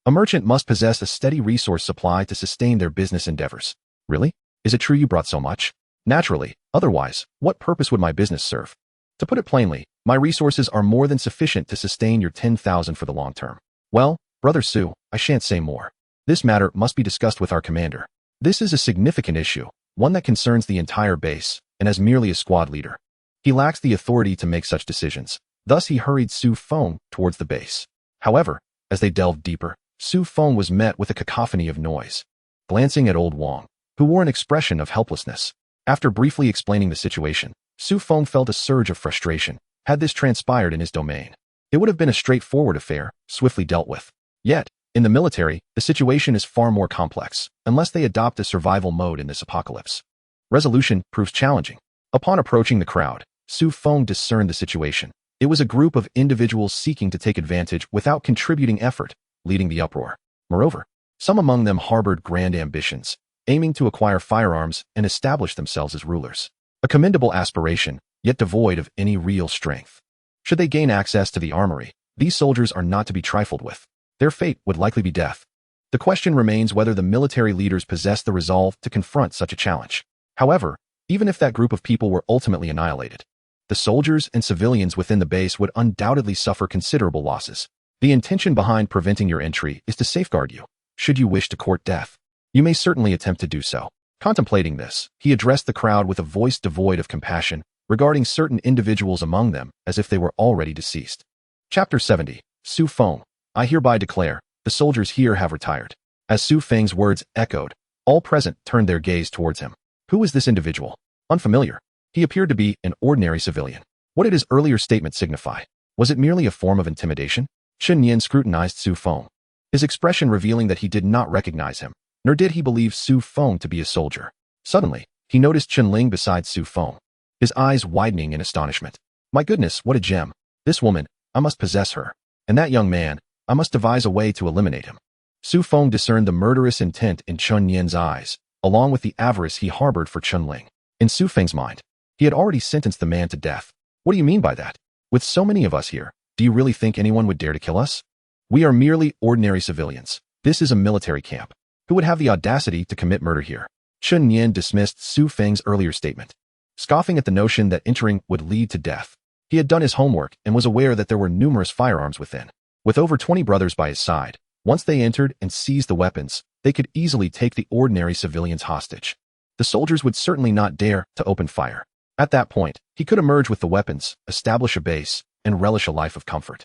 a merchant must possess a steady resource supply to sustain their business endeavors. Really? Is it true you brought so much? Naturally. Otherwise, what purpose would my business serve? To put it plainly, my resources are more than sufficient to sustain your 10,000 for the long term. Well, Brother Su, I shan't say more. This matter must be discussed with our commander. This is a significant issue, one that concerns the entire base, and as merely a squad leader, he lacks the authority to make such decisions. Thus he hurried Su Feng towards the base. However, as they delved deeper, Su Feng was met with a cacophony of noise. Glancing at old Wang, who wore an expression of helplessness, after briefly explaining the situation, Su Feng felt a surge of frustration. Had this transpired in his domain, it would have been a straightforward affair, swiftly dealt with. Yet, in the military, the situation is far more complex, unless they adopt a survival mode in this apocalypse. Resolution proves challenging. Upon approaching the crowd, Su Feng discerned the situation. It was a group of individuals seeking to take advantage without contributing effort, leading the uproar. Moreover, some among them harbored grand ambitions, aiming to acquire firearms and establish themselves as rulers. A commendable aspiration, yet devoid of any real strength. Should they gain access to the armory, these soldiers are not to be trifled with. Their fate would likely be death. The question remains whether the military leaders possess the resolve to confront such a challenge. However, even if that group of people were ultimately annihilated, the soldiers and civilians within the base would undoubtedly suffer considerable losses. The intention behind preventing your entry is to safeguard you. Should you wish to court death, you may certainly attempt to do so. Contemplating this, he addressed the crowd with a voice devoid of compassion, regarding certain individuals among them as if they were already deceased. Chapter 70. Su Feng. I hereby declare, the soldiers here have retired. As Su Feng's words echoed, all present turned their gaze towards him. Who was this individual? Unfamiliar. He appeared to be an ordinary civilian. What did his earlier statement signify? Was it merely a form of intimidation? Chen Yin scrutinized Su Feng, his expression revealing that he did not recognize him, nor did he believe Su Feng to be a soldier. Suddenly, he noticed Chen Ling beside Su Feng, his eyes widening in astonishment. My goodness, what a gem. This woman, I must possess her. And that young man, I must devise a way to eliminate him. Su Feng discerned the murderous intent in Chen Yin's eyes, along with the avarice he harbored for Chen Ling. In Su Feng's mind, he had already sentenced the man to death. What do you mean by that? With so many of us here, do you really think anyone would dare to kill us? We are merely ordinary civilians. This is a military camp. Who would have the audacity to commit murder here? Chen Yin dismissed Su Feng's earlier statement, scoffing at the notion that entering would lead to death. He had done his homework and was aware that there were numerous firearms within. With over 20 brothers by his side, once they entered and seized the weapons, they could easily take the ordinary civilians hostage. The soldiers would certainly not dare to open fire. At that point, he could emerge with the weapons, establish a base, and relish a life of comfort.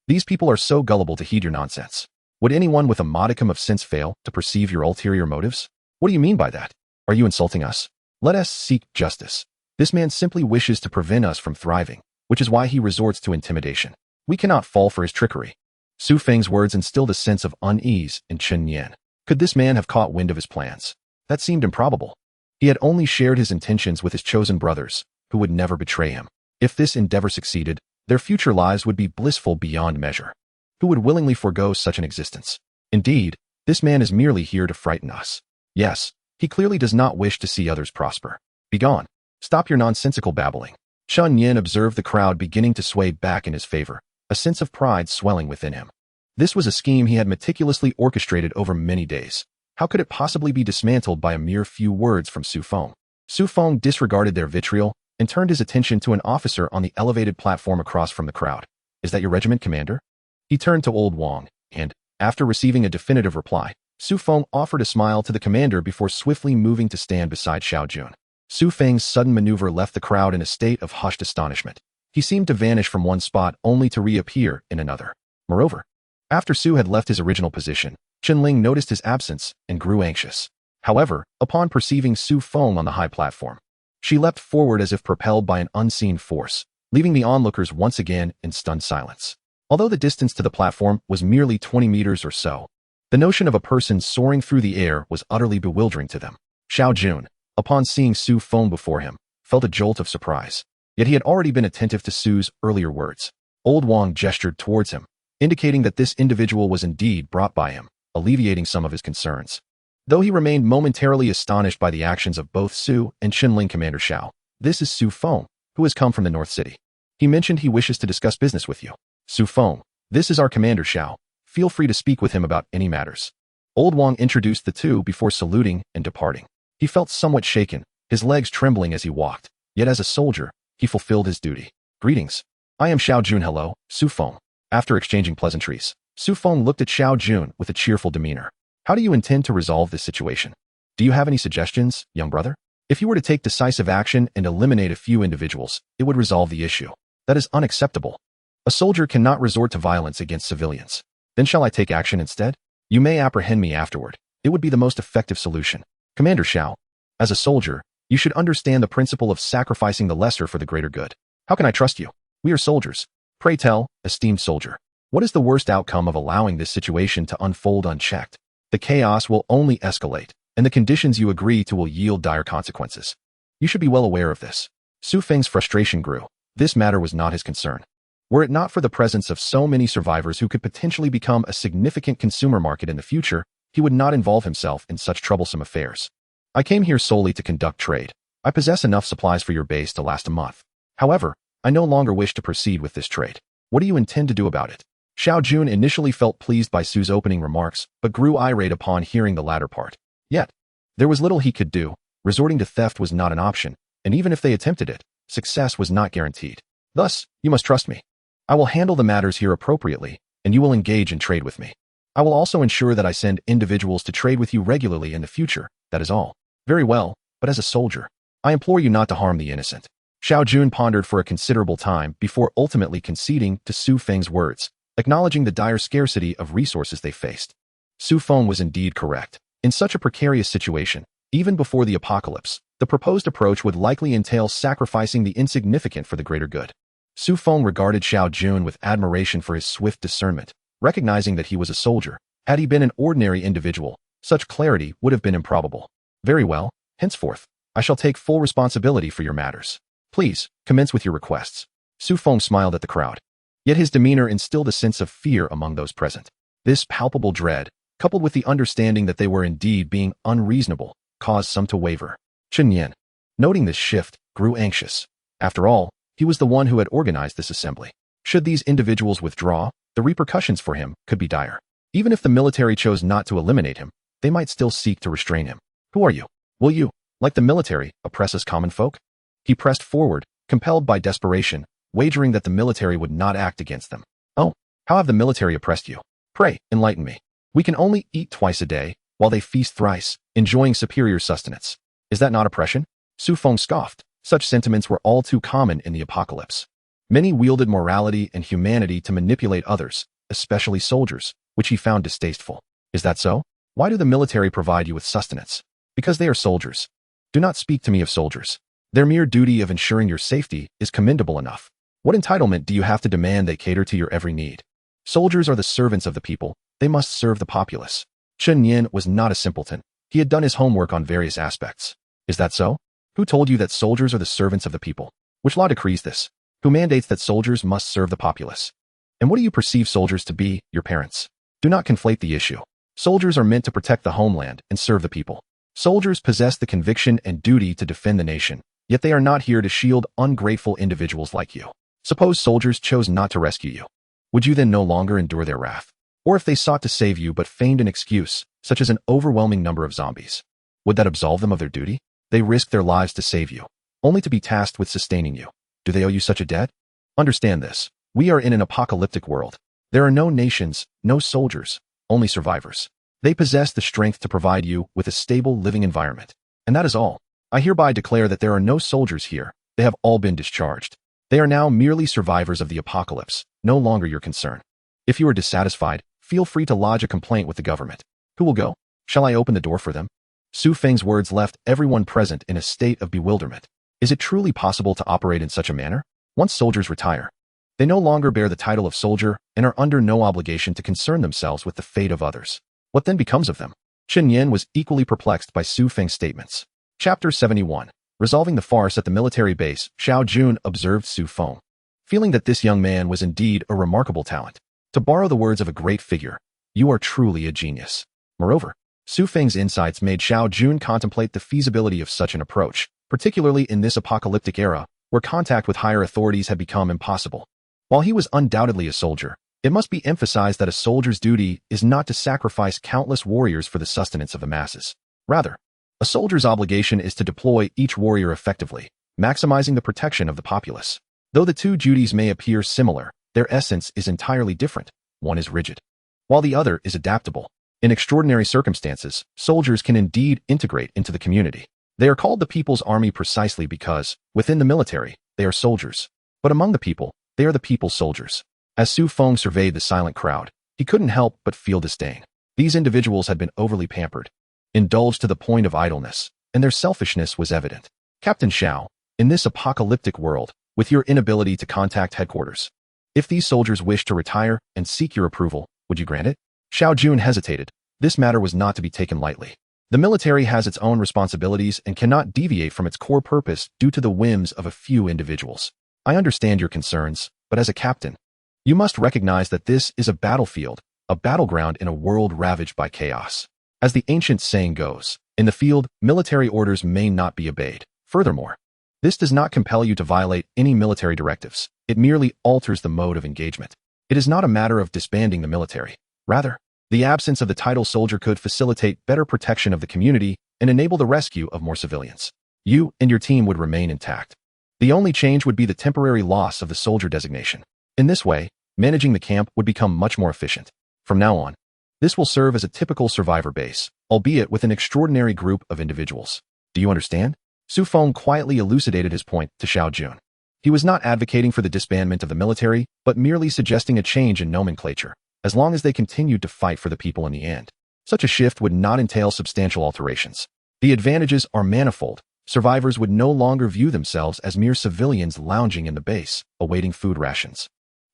These people are so gullible to heed your nonsense. Would anyone with a modicum of sense fail to perceive your ulterior motives? What do you mean by that? Are you insulting us? Let us seek justice. This man simply wishes to prevent us from thriving, which is why he resorts to intimidation. We cannot fall for his trickery. Su Feng's words instilled a sense of unease in Chen Yin. Could this man have caught wind of his plans? That seemed improbable. He had only shared his intentions with his chosen brothers, who would never betray him. If this endeavor succeeded, their future lives would be blissful beyond measure. Who would willingly forego such an existence? Indeed, this man is merely here to frighten us. Yes, he clearly does not wish to see others prosper. Begone. Stop your nonsensical babbling. Chen Yin observed the crowd beginning to sway back in his favor, a sense of pride swelling within him. This was a scheme he had meticulously orchestrated over many days. How could it possibly be dismantled by a mere few words from Su Feng? Su Feng disregarded their vitriol and turned his attention to an officer on the elevated platform across from the crowd. Is that your regiment, Commander? He turned to old Wang, and, after receiving a definitive reply, Su Feng offered a smile to the commander before swiftly moving to stand beside Xiao Jun. Su Feng's sudden maneuver left the crowd in a state of hushed astonishment. He seemed to vanish from one spot only to reappear in another. Moreover, after Su had left his original position, Chen Ling noticed his absence and grew anxious. However, upon perceiving Su Feng on the high platform, she leapt forward as if propelled by an unseen force, leaving the onlookers once again in stunned silence. Although the distance to the platform was merely 20 meters or so, The notion of a person soaring through the air was utterly bewildering to them. Xiao Jun, upon seeing Su Feng before him, felt a jolt of surprise. Yet he had already been attentive to Su's earlier words. Old Wang gestured towards him, indicating that this individual was indeed brought by him, alleviating some of his concerns. Though he remained momentarily astonished by the actions of both Su and Qinling Commander Xiao, this is Su Feng, who has come from the North City. He mentioned he wishes to discuss business with you. Su Feng, this is our Commander Xiao. Feel free to speak with him about any matters. Old Wang introduced the two before saluting and departing. He felt somewhat shaken, his legs trembling as he walked, yet as a soldier, he fulfilled his duty. Greetings. I am Xiao Jun. Hello, Su Feng. After exchanging pleasantries, Su Feng looked at Xiao Jun with a cheerful demeanor. How do you intend to resolve this situation? Do you have any suggestions, young brother? If you were to take decisive action and eliminate a few individuals, it would resolve the issue. That is unacceptable. A soldier cannot resort to violence against civilians. Then shall I take action instead? You may apprehend me afterward. It would be the most effective solution. Commander Xiao, as a soldier, you should understand the principle of sacrificing the lesser for the greater good. How can I trust you? We are soldiers. Pray tell, esteemed soldier, what is the worst outcome of allowing this situation to unfold unchecked? The chaos will only escalate, and the conditions you agree to will yield dire consequences. You should be well aware of this. Su Feng's frustration grew. This matter was not his concern. Were it not for the presence of so many survivors who could potentially become a significant consumer market in the future, he would not involve himself in such troublesome affairs. I came here solely to conduct trade. I possess enough supplies for your base to last a month. However, I no longer wish to proceed with this trade. What do you intend to do about it? Xiao Jun initially felt pleased by Su's opening remarks, but grew irate upon hearing the latter part. Yet, there was little he could do. Resorting to theft was not an option, and even if they attempted it, success was not guaranteed. Thus, you must trust me. I will handle the matters here appropriately, and you will engage in trade with me. I will also ensure that I send individuals to trade with you regularly in the future, that is all. Very well, but as a soldier, I implore you not to harm the innocent. Xiao Jun pondered for a considerable time before ultimately conceding to Su Feng's words, acknowledging the dire scarcity of resources they faced. Su Feng was indeed correct. In such a precarious situation, even before the apocalypse, the proposed approach would likely entail sacrificing the insignificant for the greater good. Su Feng regarded Xiao Jun with admiration for his swift discernment, recognizing that he was a soldier. Had he been an ordinary individual, such clarity would have been improbable. Very well, henceforth, I shall take full responsibility for your matters. Please, commence with your requests. Su Feng smiled at the crowd. Yet his demeanor instilled a sense of fear among those present. This palpable dread, coupled with the understanding that they were indeed being unreasonable, caused some to waver. Chen Yan, noting this shift, grew anxious. After all, he was the one who had organized this assembly. Should these individuals withdraw, the repercussions for him could be dire. Even if the military chose not to eliminate him, they might still seek to restrain him. Who are you? Will you, like the military, oppress us common folk? He pressed forward, compelled by desperation, wagering that the military would not act against them. Oh, how have the military oppressed you? Pray, enlighten me. We can only eat twice a day, while they feast thrice, enjoying superior sustenance. Is that not oppression? Su Feng scoffed. Such sentiments were all too common in the apocalypse. Many wielded morality and humanity to manipulate others, especially soldiers, which he found distasteful. Is that so? Why do the military provide you with sustenance? Because they are soldiers. Do not speak to me of soldiers. Their mere duty of ensuring your safety is commendable enough. What entitlement do you have to demand they cater to your every need? Soldiers are the servants of the people. They must serve the populace. Chen Yin was not a simpleton. He had done his homework on various aspects. Is that so? Who told you that soldiers are the servants of the people? Which law decrees this? Who mandates that soldiers must serve the populace? And what do you perceive soldiers to be, your parents? Do not conflate the issue. Soldiers are meant to protect the homeland and serve the people. Soldiers possess the conviction and duty to defend the nation, yet they are not here to shield ungrateful individuals like you. Suppose soldiers chose not to rescue you. Would you then no longer endure their wrath? Or if they sought to save you but feigned an excuse, such as an overwhelming number of zombies, would that absolve them of their duty? They risked their lives to save you, only to be tasked with sustaining you. Do they owe you such a debt? Understand this. We are in an apocalyptic world. There are no nations, no soldiers, only survivors. They possess the strength to provide you with a stable living environment. And that is all. I hereby declare that there are no soldiers here. They have all been discharged. They are now merely survivors of the apocalypse, no longer your concern. If you are dissatisfied, feel free to lodge a complaint with the government. Who will go? Shall I open the door for them? Su Feng's words left everyone present in a state of bewilderment. Is it truly possible to operate in such a manner? Once soldiers retire, they no longer bear the title of soldier and are under no obligation to concern themselves with the fate of others. What then becomes of them? Chen Yin was equally perplexed by Su Feng's statements. Chapter 71. Resolving the farce at the military base, Xiao Jun observed Su Feng, feeling that this young man was indeed a remarkable talent. To borrow the words of a great figure, "You are truly a genius." Moreover, Su Feng's insights made Xiao Jun contemplate the feasibility of such an approach, particularly in this apocalyptic era, where contact with higher authorities had become impossible. While he was undoubtedly a soldier, it must be emphasized that a soldier's duty is not to sacrifice countless warriors for the sustenance of the masses. Rather, a soldier's obligation is to deploy each warrior effectively, maximizing the protection of the populace. Though the two duties may appear similar, their essence is entirely different. One is rigid, while the other is adaptable. In extraordinary circumstances, soldiers can indeed integrate into the community. They are called the people's army precisely because, within the military, they are soldiers. But among the people, they are the people's soldiers. As Su Feng surveyed the silent crowd, he couldn't help but feel disdain. These individuals had been overly pampered, indulged to the point of idleness, and their selfishness was evident. Captain Xiao, in this apocalyptic world, with your inability to contact headquarters, if these soldiers wish to retire and seek your approval, would you grant it? Xiao Jun hesitated. This matter was not to be taken lightly. The military has its own responsibilities and cannot deviate from its core purpose due to the whims of a few individuals. I understand your concerns, but as a captain, you must recognize that this is a battlefield, a battleground in a world ravaged by chaos. As the ancient saying goes, in the field, military orders may not be obeyed. Furthermore, this does not compel you to violate any military directives. It merely alters the mode of engagement. It is not a matter of disbanding the military. Rather, the absence of the title soldier could facilitate better protection of the community and enable the rescue of more civilians. You and your team would remain intact. The only change would be the temporary loss of the soldier designation. In this way, managing the camp would become much more efficient. From now on, this will serve as a typical survivor base, albeit with an extraordinary group of individuals. Do you understand? Su Feng quietly elucidated his point to Xiao Jun. He was not advocating for the disbandment of the military, but merely suggesting a change in nomenclature, as long as they continued to fight for the people in the end. Such a shift would not entail substantial alterations. The advantages are manifold. Survivors would no longer view themselves as mere civilians lounging in the base, awaiting food rations.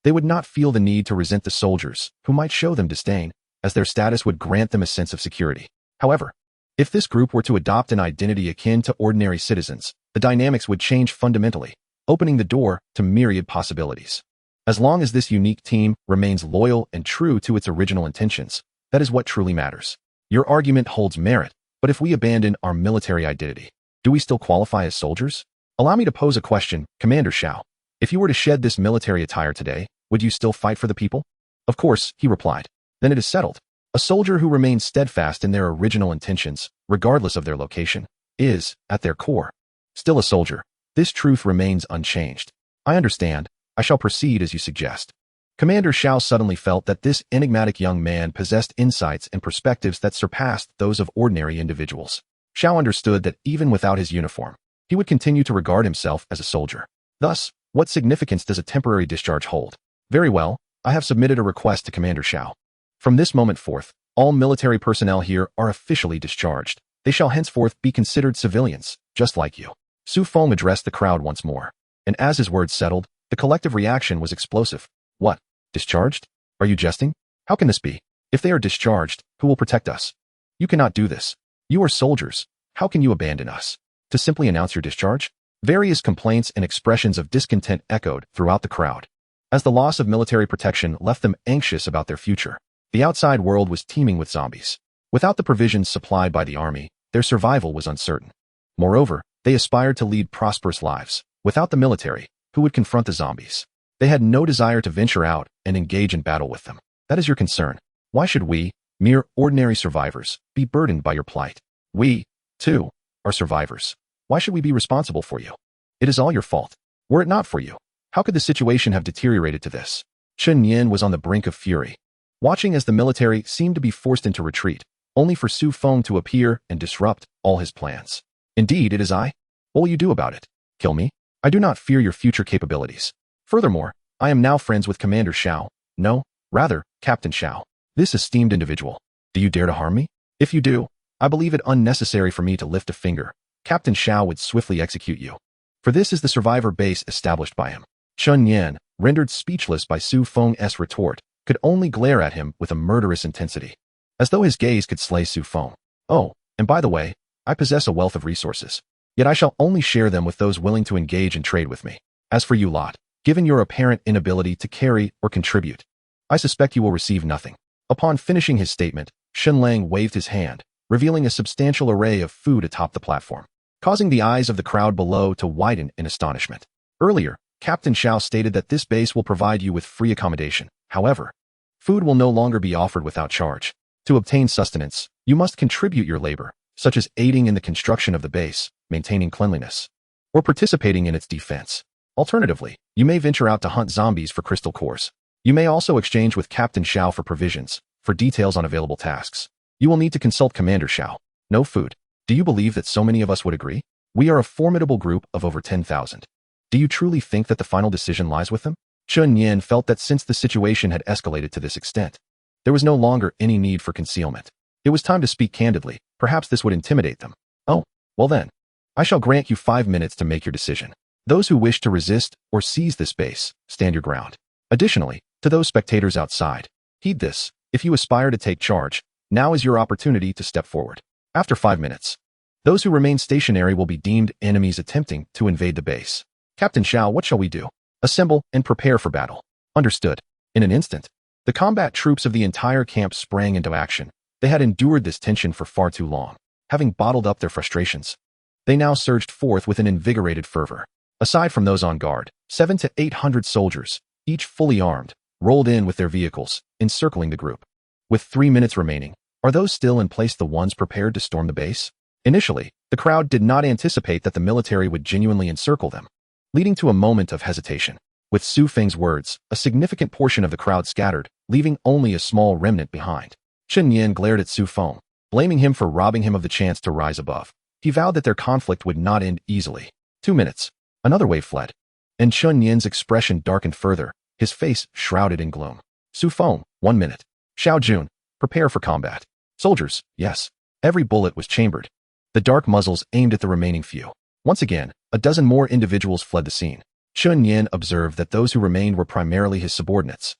They would not feel the need to resent the soldiers, who might show them disdain, as their status would grant them a sense of security. However, if this group were to adopt an identity akin to ordinary citizens, the dynamics would change fundamentally, opening the door to myriad possibilities. As long as this unique team remains loyal and true to its original intentions, that is what truly matters. Your argument holds merit, but if we abandon our military identity, do we still qualify as soldiers? Allow me to pose a question, Commander Xiao. If you were to shed this military attire today, would you still fight for the people? Of course, he replied. Then it is settled. A soldier who remains steadfast in their original intentions, regardless of their location, is, at their core, still a soldier. This truth remains unchanged. I understand. I shall proceed as you suggest. Commander Xiao suddenly felt that this enigmatic young man possessed insights and perspectives that surpassed those of ordinary individuals. Xiao understood that even without his uniform, he would continue to regard himself as a soldier. Thus, what significance does a temporary discharge hold? Very well, I have submitted a request to Commander Xiao. From this moment forth, all military personnel here are officially discharged. They shall henceforth be considered civilians, just like you. Su Feng addressed the crowd once more, and as his words settled, the collective reaction was explosive. What? Discharged? Are you jesting? How can this be? If they are discharged, who will protect us? You cannot do this. You are soldiers. How can you abandon us? To simply announce your discharge? Various complaints and expressions of discontent echoed throughout the crowd, as the loss of military protection left them anxious about their future. The outside world was teeming with zombies. Without the provisions supplied by the army, their survival was uncertain. Moreover, they aspired to lead prosperous lives. Without the military, who would confront the zombies? They had no desire to venture out and engage in battle with them. That is your concern. Why should we, mere ordinary survivors, be burdened by your plight? We, too, are survivors. Why should we be responsible for you? It is all your fault. Were it not for you, how could the situation have deteriorated to this? Chen Yin was on the brink of fury, watching as the military seemed to be forced into retreat, only for Su Feng to appear and disrupt all his plans. Indeed, it is I. What will you do about it? Kill me? I do not fear your future capabilities. Furthermore, I am now friends with Commander Xiao. No, rather, Captain Xiao. This esteemed individual. Do you dare to harm me? If you do, I believe it unnecessary for me to lift a finger. Captain Xiao would swiftly execute you. For this is the survivor base established by him. Chen Yan, rendered speechless by Su Feng's retort, could only glare at him with a murderous intensity. as though his gaze could slay Su Feng. "Oh, and by the way, I possess a wealth of resources. Yet I shall only share them with those willing to engage and trade with me. As for you lot, given your apparent inability to carry or contribute, I suspect you will receive nothing." Upon finishing his statement, Shenlang waved his hand, revealing a substantial array of food atop the platform, causing the eyes of the crowd below to widen in astonishment. Earlier, Captain Xiao stated that this base will provide you with free accommodation. However, food will no longer be offered without charge. To obtain sustenance, you must contribute your labor, such as aiding in the construction of the base, maintaining cleanliness, or participating in its defense. Alternatively, you may venture out to hunt zombies for crystal cores. You may also exchange with Captain Xiao for provisions. For details on available tasks, you will need to consult Commander Xiao. No food. Do you believe that so many of us would agree? We are a formidable group of over 10,000. Do you truly think that the final decision lies with them? Chun Yin felt that since the situation had escalated to this extent, there was no longer any need for concealment. It was time to speak candidly. Perhaps this would intimidate them. "Oh, well then, I shall grant you 5 minutes to make your decision. Those who wish to resist or seize this base, stand your ground. Additionally, to those spectators outside, heed this. If you aspire to take charge, now is your opportunity to step forward. After 5 minutes, those who remain stationary will be deemed enemies attempting to invade the base. Captain Xiao, what shall we do? Assemble and prepare for battle." Understood. In an instant, the combat troops of the entire camp sprang into action. They had endured this tension for far too long. Having bottled up their frustrations, they now surged forth with an invigorated fervor. Aside from those on guard, 700 to 800 soldiers, each fully armed, rolled in with their vehicles, encircling the group. With 3 minutes remaining, are those still in place the ones prepared to storm the base? Initially, the crowd did not anticipate that the military would genuinely encircle them, leading to a moment of hesitation. With Su Feng's words, a significant portion of the crowd scattered, leaving only a small remnant behind. Chen Yin glared at Su Feng, blaming him for robbing him of the chance to rise above. He vowed that their conflict would not end easily. 2 minutes. Another wave fled, and Chen Yin's expression darkened further, his face shrouded in gloom. Su Feng, 1 minute. Xiao Jun, prepare for combat. Soldiers, yes. Every bullet was chambered. The dark muzzles aimed at the remaining few. Once again, a dozen more individuals fled the scene. Chen Yin observed that those who remained were primarily his subordinates,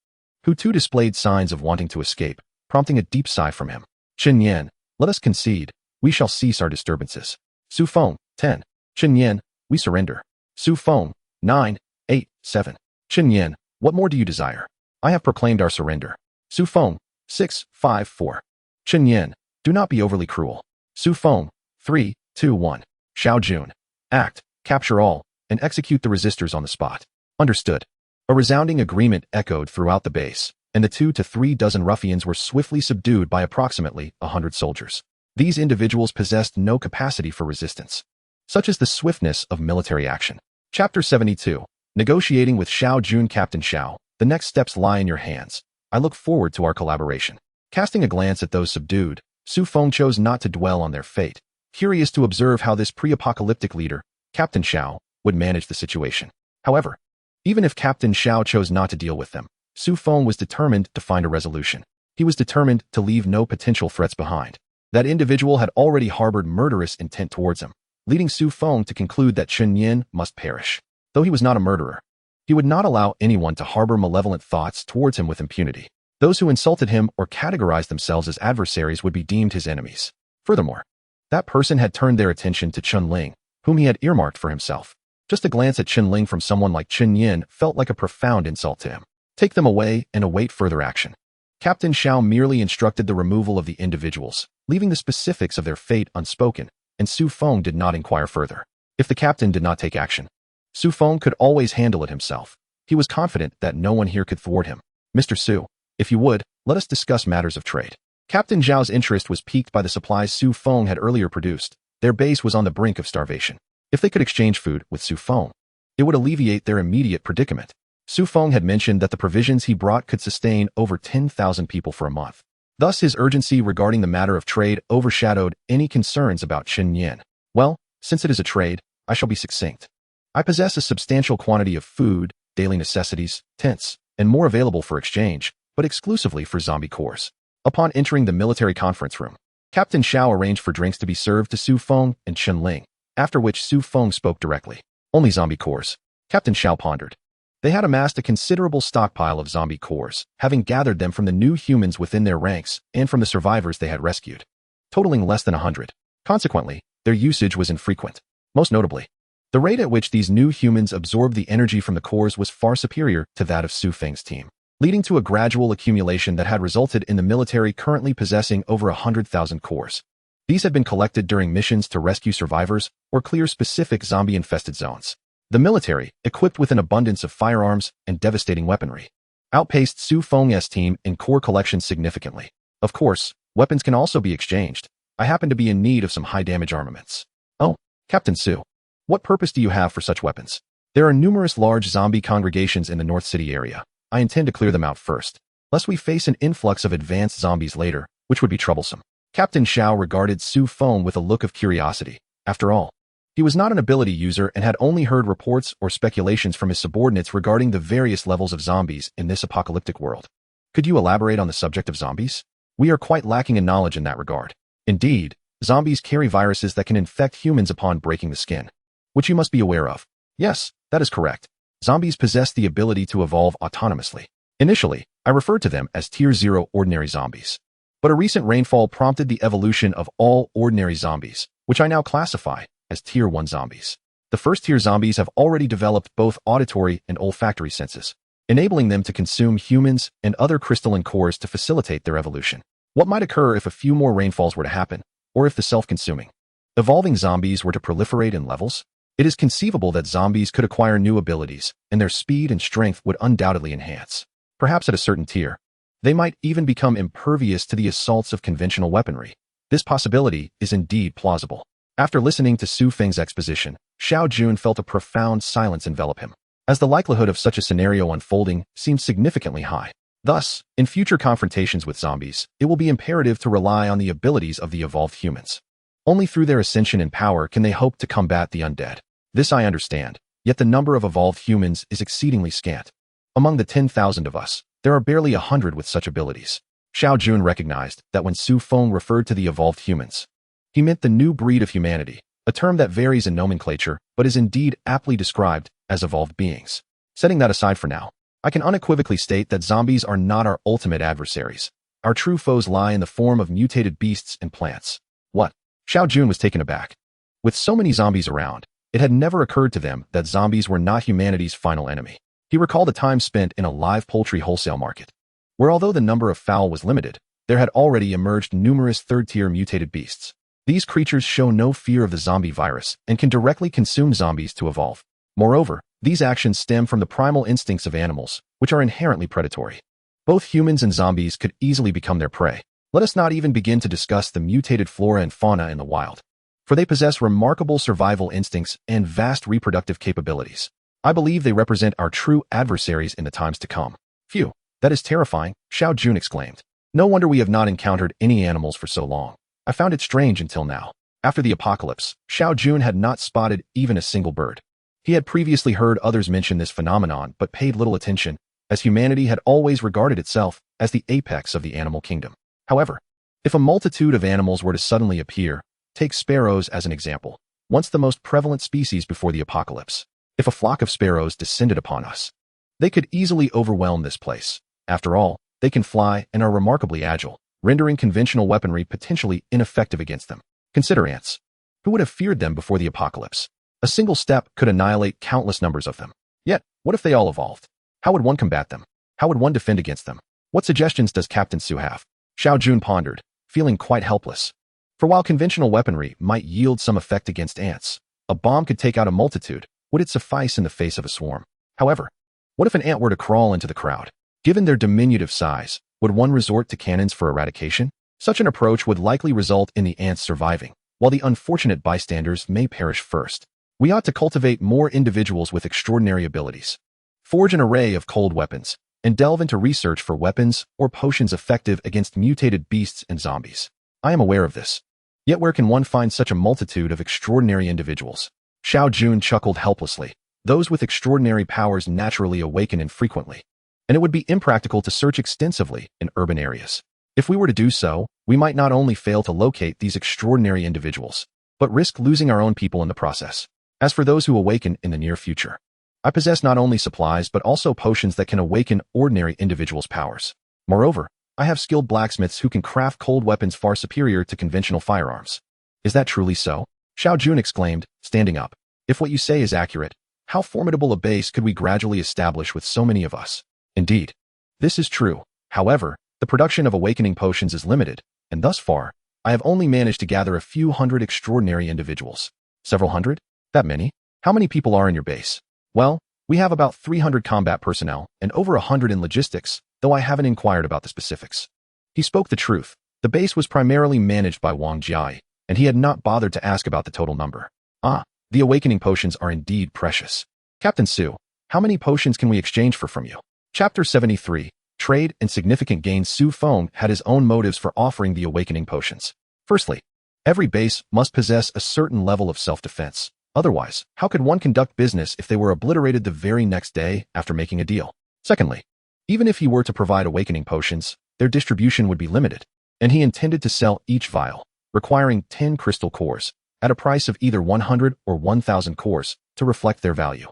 who too displayed signs of wanting to escape, prompting a deep sigh from him. Chen Yin, let us concede. We shall cease our disturbances. Su Feng, 10. Chen Yin, we surrender. Su Feng, 9, 8, 7. Chen Yin, what more do you desire? I have proclaimed our surrender. Su Feng, 6, 5, 4. Chen Yin, do not be overly cruel. Su Feng, 3, 2, 1. Xiao Jun, act, capture all, and execute the resistors on the spot. Understood. A resounding agreement echoed throughout the base, and the 2 to 3 dozen ruffians were swiftly subdued by approximately 100 soldiers. These individuals possessed no capacity for resistance. Such is the swiftness of military action. Chapter 72. Negotiating with Xiao Jun. Captain Xiao, the next steps lie in your hands. I look forward to our collaboration. Casting a glance at those subdued, Su Feng chose not to dwell on their fate, curious to observe how this pre-apocalyptic leader, Captain Xiao, would manage the situation. However, even if Captain Xiao chose not to deal with them, Su Feng was determined to find a resolution. He was determined to leave no potential threats behind. That individual had already harbored murderous intent towards him, leading Su Feng to conclude that Chen Yin must perish. Though he was not a murderer, he would not allow anyone to harbor malevolent thoughts towards him with impunity. Those who insulted him or categorized themselves as adversaries would be deemed his enemies. Furthermore, that person had turned their attention to Chun Ling, whom he had earmarked for himself. Just a glance at Chen Ling from someone like Chen Yin felt like a profound insult to him. Take them away and await further action. Captain Xiao merely instructed the removal of the individuals, leaving the specifics of their fate unspoken, and Su Feng did not inquire further. If the captain did not take action, Su Feng could always handle it himself. He was confident that no one here could thwart him. Mr. Su, if you would, let us discuss matters of trade. Captain Zhao's interest was piqued by the supplies Su Feng had earlier produced. Their base was on the brink of starvation. If they could exchange food with Su Feng, it would alleviate their immediate predicament. Su Feng had mentioned that the provisions he brought could sustain over 10,000 people for a month. Thus, his urgency regarding the matter of trade overshadowed any concerns about Chen Yin. Well, since it is a trade, I shall be succinct. I possess a substantial quantity of food, daily necessities, tents, and more available for exchange, but exclusively for zombie cores. Upon entering the military conference room, Captain Xiao arranged for drinks to be served to Su Feng and Chen Ling, after which Su Feng spoke directly. Only zombie cores. Captain Xiao pondered. They had amassed a considerable stockpile of zombie cores, having gathered them from the new humans within their ranks and from the survivors they had rescued, totaling less than 100. Consequently, their usage was infrequent. Most notably, the rate at which these new humans absorbed the energy from the cores was far superior to that of Su Feng's team, leading to a gradual accumulation that had resulted in the military currently possessing over 100,000 cores. These had been collected during missions to rescue survivors or clear specific zombie-infested zones. The military, equipped with an abundance of firearms and devastating weaponry, outpaced Su Feng's team in core collection significantly. Of course, weapons can also be exchanged. I happen to be in need of some high-damage armaments. Oh, Captain Su, what purpose do you have for such weapons? There are numerous large zombie congregations in the North City area. I intend to clear them out first, lest we face an influx of advanced zombies later, which would be troublesome. Captain Xiao regarded Su Feng with a look of curiosity. After all, he was not an ability user and had only heard reports or speculations from his subordinates regarding the various levels of zombies in this apocalyptic world. Could you elaborate on the subject of zombies? We are quite lacking in knowledge in that regard. Indeed, zombies carry viruses that can infect humans upon breaking the skin, which you must be aware of. Yes, that is correct. Zombies possess the ability to evolve autonomously. Initially, I referred to them as Tier 0 ordinary zombies. But a recent rainfall prompted the evolution of all ordinary zombies, which I now classify as Tier 1 zombies. The first tier zombies have already developed both auditory and olfactory senses, enabling them to consume humans and other crystalline cores to facilitate their evolution. What might occur if a few more rainfalls were to happen, or if the self-consuming, evolving zombies were to proliferate in levels? It is conceivable that zombies could acquire new abilities, and their speed and strength would undoubtedly enhance. Perhaps at a certain tier, they might even become impervious to the assaults of conventional weaponry. This possibility is indeed plausible. After listening to Su Feng's exposition, Xiao Jun felt a profound silence envelop him, as the likelihood of such a scenario unfolding seemed significantly high. Thus, in future confrontations with zombies, it will be imperative to rely on the abilities of the evolved humans. Only through their ascension in power can they hope to combat the undead. This I understand, yet the number of evolved humans is exceedingly scant. Among the 10,000 of us, there are barely 100 with such abilities. Xiao Jun recognized that when Su Feng referred to the evolved humans, he meant the new breed of humanity, a term that varies in nomenclature but is indeed aptly described as evolved beings. Setting that aside for now, I can unequivocally state that zombies are not our ultimate adversaries. Our true foes lie in the form of mutated beasts and plants. What? Xiao Jun was taken aback. With so many zombies around, it had never occurred to them that zombies were not humanity's final enemy. He recalled the time spent in a live poultry wholesale market, where although the number of fowl was limited, there had already emerged numerous third-tier mutated beasts. These creatures show no fear of the zombie virus and can directly consume zombies to evolve. Moreover, these actions stem from the primal instincts of animals, which are inherently predatory. Both humans and zombies could easily become their prey. Let us not even begin to discuss the mutated flora and fauna in the wild, for they possess remarkable survival instincts and vast reproductive capabilities. I believe they represent our true adversaries in the times to come. Phew, that is terrifying, Xiao Jun exclaimed. No wonder we have not encountered any animals for so long. I found it strange until now. After the apocalypse, Xiao Jun had not spotted even a single bird. He had previously heard others mention this phenomenon but paid little attention, as humanity had always regarded itself as the apex of the animal kingdom. However, if a multitude of animals were to suddenly appear, take sparrows as an example, once the most prevalent species before the apocalypse. If a flock of sparrows descended upon us, they could easily overwhelm this place. After all, they can fly and are remarkably agile, rendering conventional weaponry potentially ineffective against them. Consider ants. Who would have feared them before the apocalypse? A single step could annihilate countless numbers of them. Yet, what if they all evolved? How would one combat them? How would one defend against them? What suggestions does Captain Su have? Xiao Jun pondered, feeling quite helpless. For while conventional weaponry might yield some effect against ants, a bomb could take out a multitude. Would it suffice in the face of a swarm? However, what if an ant were to crawl into the crowd? Given their diminutive size, would one resort to cannons for eradication? Such an approach would likely result in the ants surviving, while the unfortunate bystanders may perish first. We ought to cultivate more individuals with extraordinary abilities, forge an array of cold weapons, and delve into research for weapons or potions effective against mutated beasts and zombies. I am aware of this. Yet where can one find such a multitude of extraordinary individuals? Xiao Jun chuckled helplessly. Those with extraordinary powers naturally awaken infrequently, and it would be impractical to search extensively in urban areas. If we were to do so, we might not only fail to locate these extraordinary individuals, but risk losing our own people in the process. As for those who awaken in the near future, I possess not only supplies but also potions that can awaken ordinary individuals' powers. Moreover, I have skilled blacksmiths who can craft cold weapons far superior to conventional firearms. Is that truly so? Xiao Jun exclaimed, standing up. If what you say is accurate, how formidable a base could we gradually establish with so many of us? Indeed, this is true. However, the production of awakening potions is limited, and thus far, I have only managed to gather a few hundred extraordinary individuals. Several hundred? That many? How many people are in your base? Well, we have about 300 combat personnel and over 100 in logistics, though I haven't inquired about the specifics. He spoke the truth. The base was primarily managed by Wang Jiai, and he had not bothered to ask about the total number. Ah, the awakening potions are indeed precious. Captain Su, how many potions can we exchange for from you? Chapter 73, Trade and Significant Gains. Su Feng had his own motives for offering the awakening potions. Firstly, every base must possess a certain level of self-defense. Otherwise, how could one conduct business if they were obliterated the very next day after making a deal? Secondly, even if he were to provide awakening potions, their distribution would be limited, and he intended to sell each vial, requiring 10 crystal cores, at a price of either 100 or 1,000 cores to reflect their value.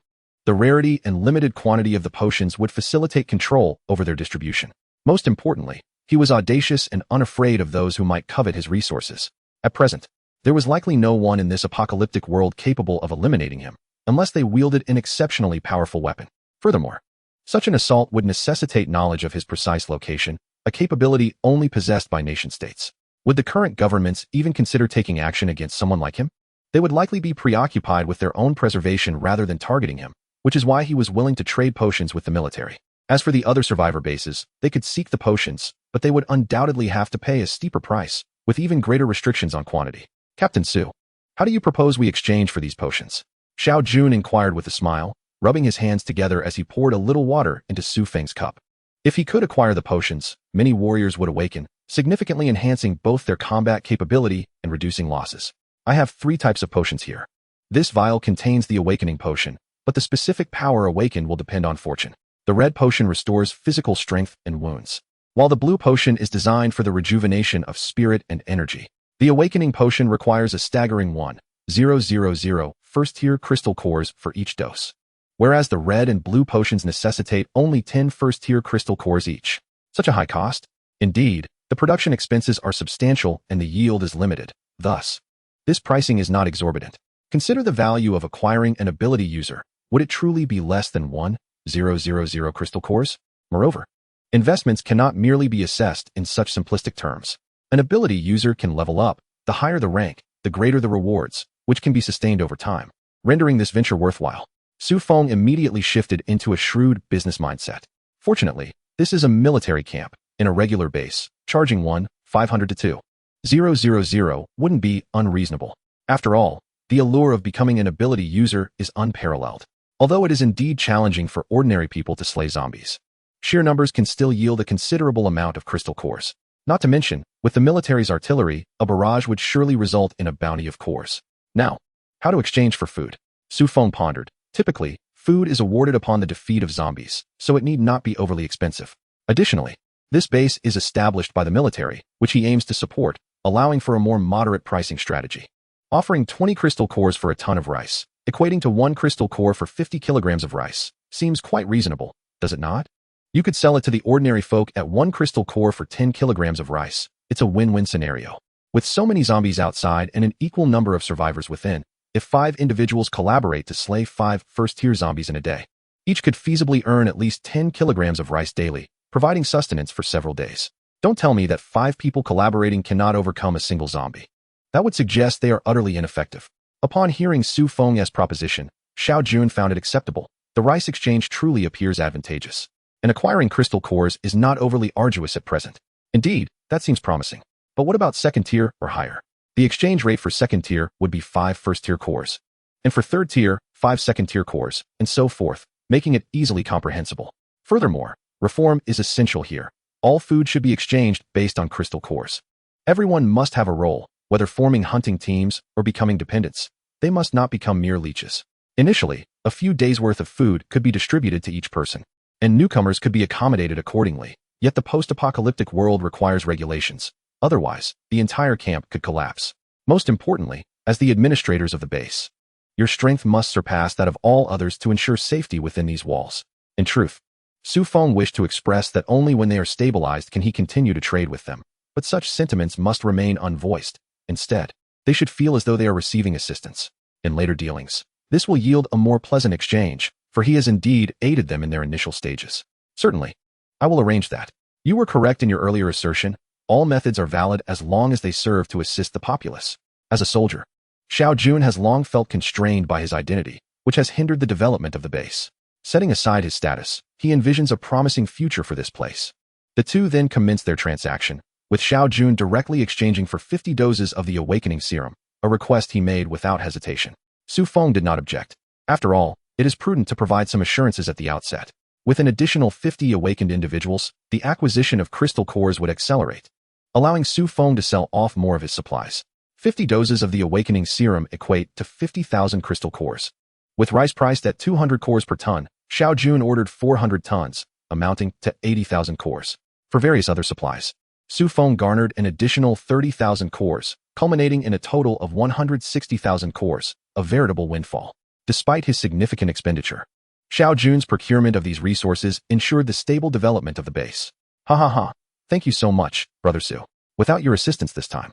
The rarity and limited quantity of the potions would facilitate control over their distribution. Most importantly, he was audacious and unafraid of those who might covet his resources. At present, there was likely no one in this apocalyptic world capable of eliminating him, unless they wielded an exceptionally powerful weapon. Furthermore, such an assault would necessitate knowledge of his precise location, a capability only possessed by nation-states. Would the current governments even consider taking action against someone like him? They would likely be preoccupied with their own preservation rather than targeting him, which is why he was willing to trade potions with the military. As for the other survivor bases, they could seek the potions, but they would undoubtedly have to pay a steeper price, with even greater restrictions on quantity. Captain Su, how do you propose we exchange for these potions? Xiao Jun inquired with a smile, rubbing his hands together as he poured a little water into Su Feng's cup. If he could acquire the potions, many warriors would awaken, significantly enhancing both their combat capability and reducing losses. I have 3 types of potions here. This vial contains the awakening potion, but the specific power awakened will depend on fortune. The red potion restores physical strength and wounds, while the blue potion is designed for the rejuvenation of spirit and energy. The awakening potion requires a staggering 1,000 first-tier crystal cores for each dose, whereas the red and blue potions necessitate only 10 first-tier crystal cores each. Such a high cost? Indeed, the production expenses are substantial and the yield is limited. Thus, this pricing is not exorbitant. Consider the value of acquiring an ability user. Would it truly be less than 1,000 crystal cores? Moreover, investments cannot merely be assessed in such simplistic terms. An ability user can level up. The higher the rank, the greater the rewards, which can be sustained over time, rendering this venture worthwhile. Su Feng immediately shifted into a shrewd business mindset. Fortunately, this is a military camp, in a regular base, charging 1,500 to 2,000 wouldn't be unreasonable. After all, the allure of becoming an ability user is unparalleled. Although it is indeed challenging for ordinary people to slay zombies, sheer numbers can still yield a considerable amount of crystal cores. Not to mention, with the military's artillery, a barrage would surely result in a bounty of cores. Now, how to exchange for food? Su Feng pondered. Typically, food is awarded upon the defeat of zombies, so it need not be overly expensive. Additionally, this base is established by the military, which he aims to support, allowing for a more moderate pricing strategy. Offering 20 crystal cores for a ton of rice, equating to 1 crystal core for 50 kilograms of rice, seems quite reasonable, does it not? You could sell it to the ordinary folk at 1 crystal core for 10 kilograms of rice. It's a win-win scenario. With so many zombies outside and an equal number of survivors within, if 5 individuals collaborate to slay 5 first-tier zombies in a day, each could feasibly earn at least 10 kilograms of rice daily, providing sustenance for several days. Don't tell me that 5 people collaborating cannot overcome a single zombie. That would suggest they are utterly ineffective. Upon hearing Su Feng's proposition, Xiao Jun found it acceptable. The rice exchange truly appears advantageous, and acquiring crystal cores is not overly arduous at present. Indeed, that seems promising. But what about second tier or higher? The exchange rate for second tier would be 5 first-tier cores, and for third tier, 5 second-tier cores, and so forth, making it easily comprehensible. Furthermore, reform is essential here. All food should be exchanged based on crystal cores. Everyone must have a role, whether forming hunting teams or becoming dependents. They must not become mere leeches. Initially, a few days' worth of food could be distributed to each person, and newcomers could be accommodated accordingly. Yet the post-apocalyptic world requires regulations. Otherwise, the entire camp could collapse. Most importantly, as the administrators of the base, Your strength must surpass that of all others to ensure safety within these walls. In truth, Su Feng wished to express that only when they are stabilized can he continue to trade with them, but such sentiments must remain unvoiced. Instead, they should feel as though they are receiving assistance. In later dealings, this will yield a more pleasant exchange, for he has indeed aided them in their initial stages. Certainly, I will arrange that. You were correct in your earlier assertion. All methods are valid as long as they serve to assist the populace. As a soldier, Xiao Jun has long felt constrained by his identity, which has hindered the development of the base. Setting aside his status, he envisions a promising future for this place. The two then commence their transaction, with Xiao Jun directly exchanging for 50 doses of the awakening serum, a request he made without hesitation. Su Feng did not object. After all, it is prudent to provide some assurances at the outset. With an additional 50 awakened individuals, the acquisition of crystal cores would accelerate, allowing Su Feng to sell off more of his supplies. 50 doses of the awakening serum equate to 50,000 crystal cores. With rice priced at 200 cores per ton, Xiao Jun ordered 400 tons, amounting to 80,000 cores. For various other supplies, Su Feng garnered an additional 30,000 cores, culminating in a total of 160,000 cores, a veritable windfall. Despite his significant expenditure, Xiao Jun's procurement of these resources ensured the stable development of the base. Ha ha ha. Thank you so much, Brother Su. Without your assistance this time,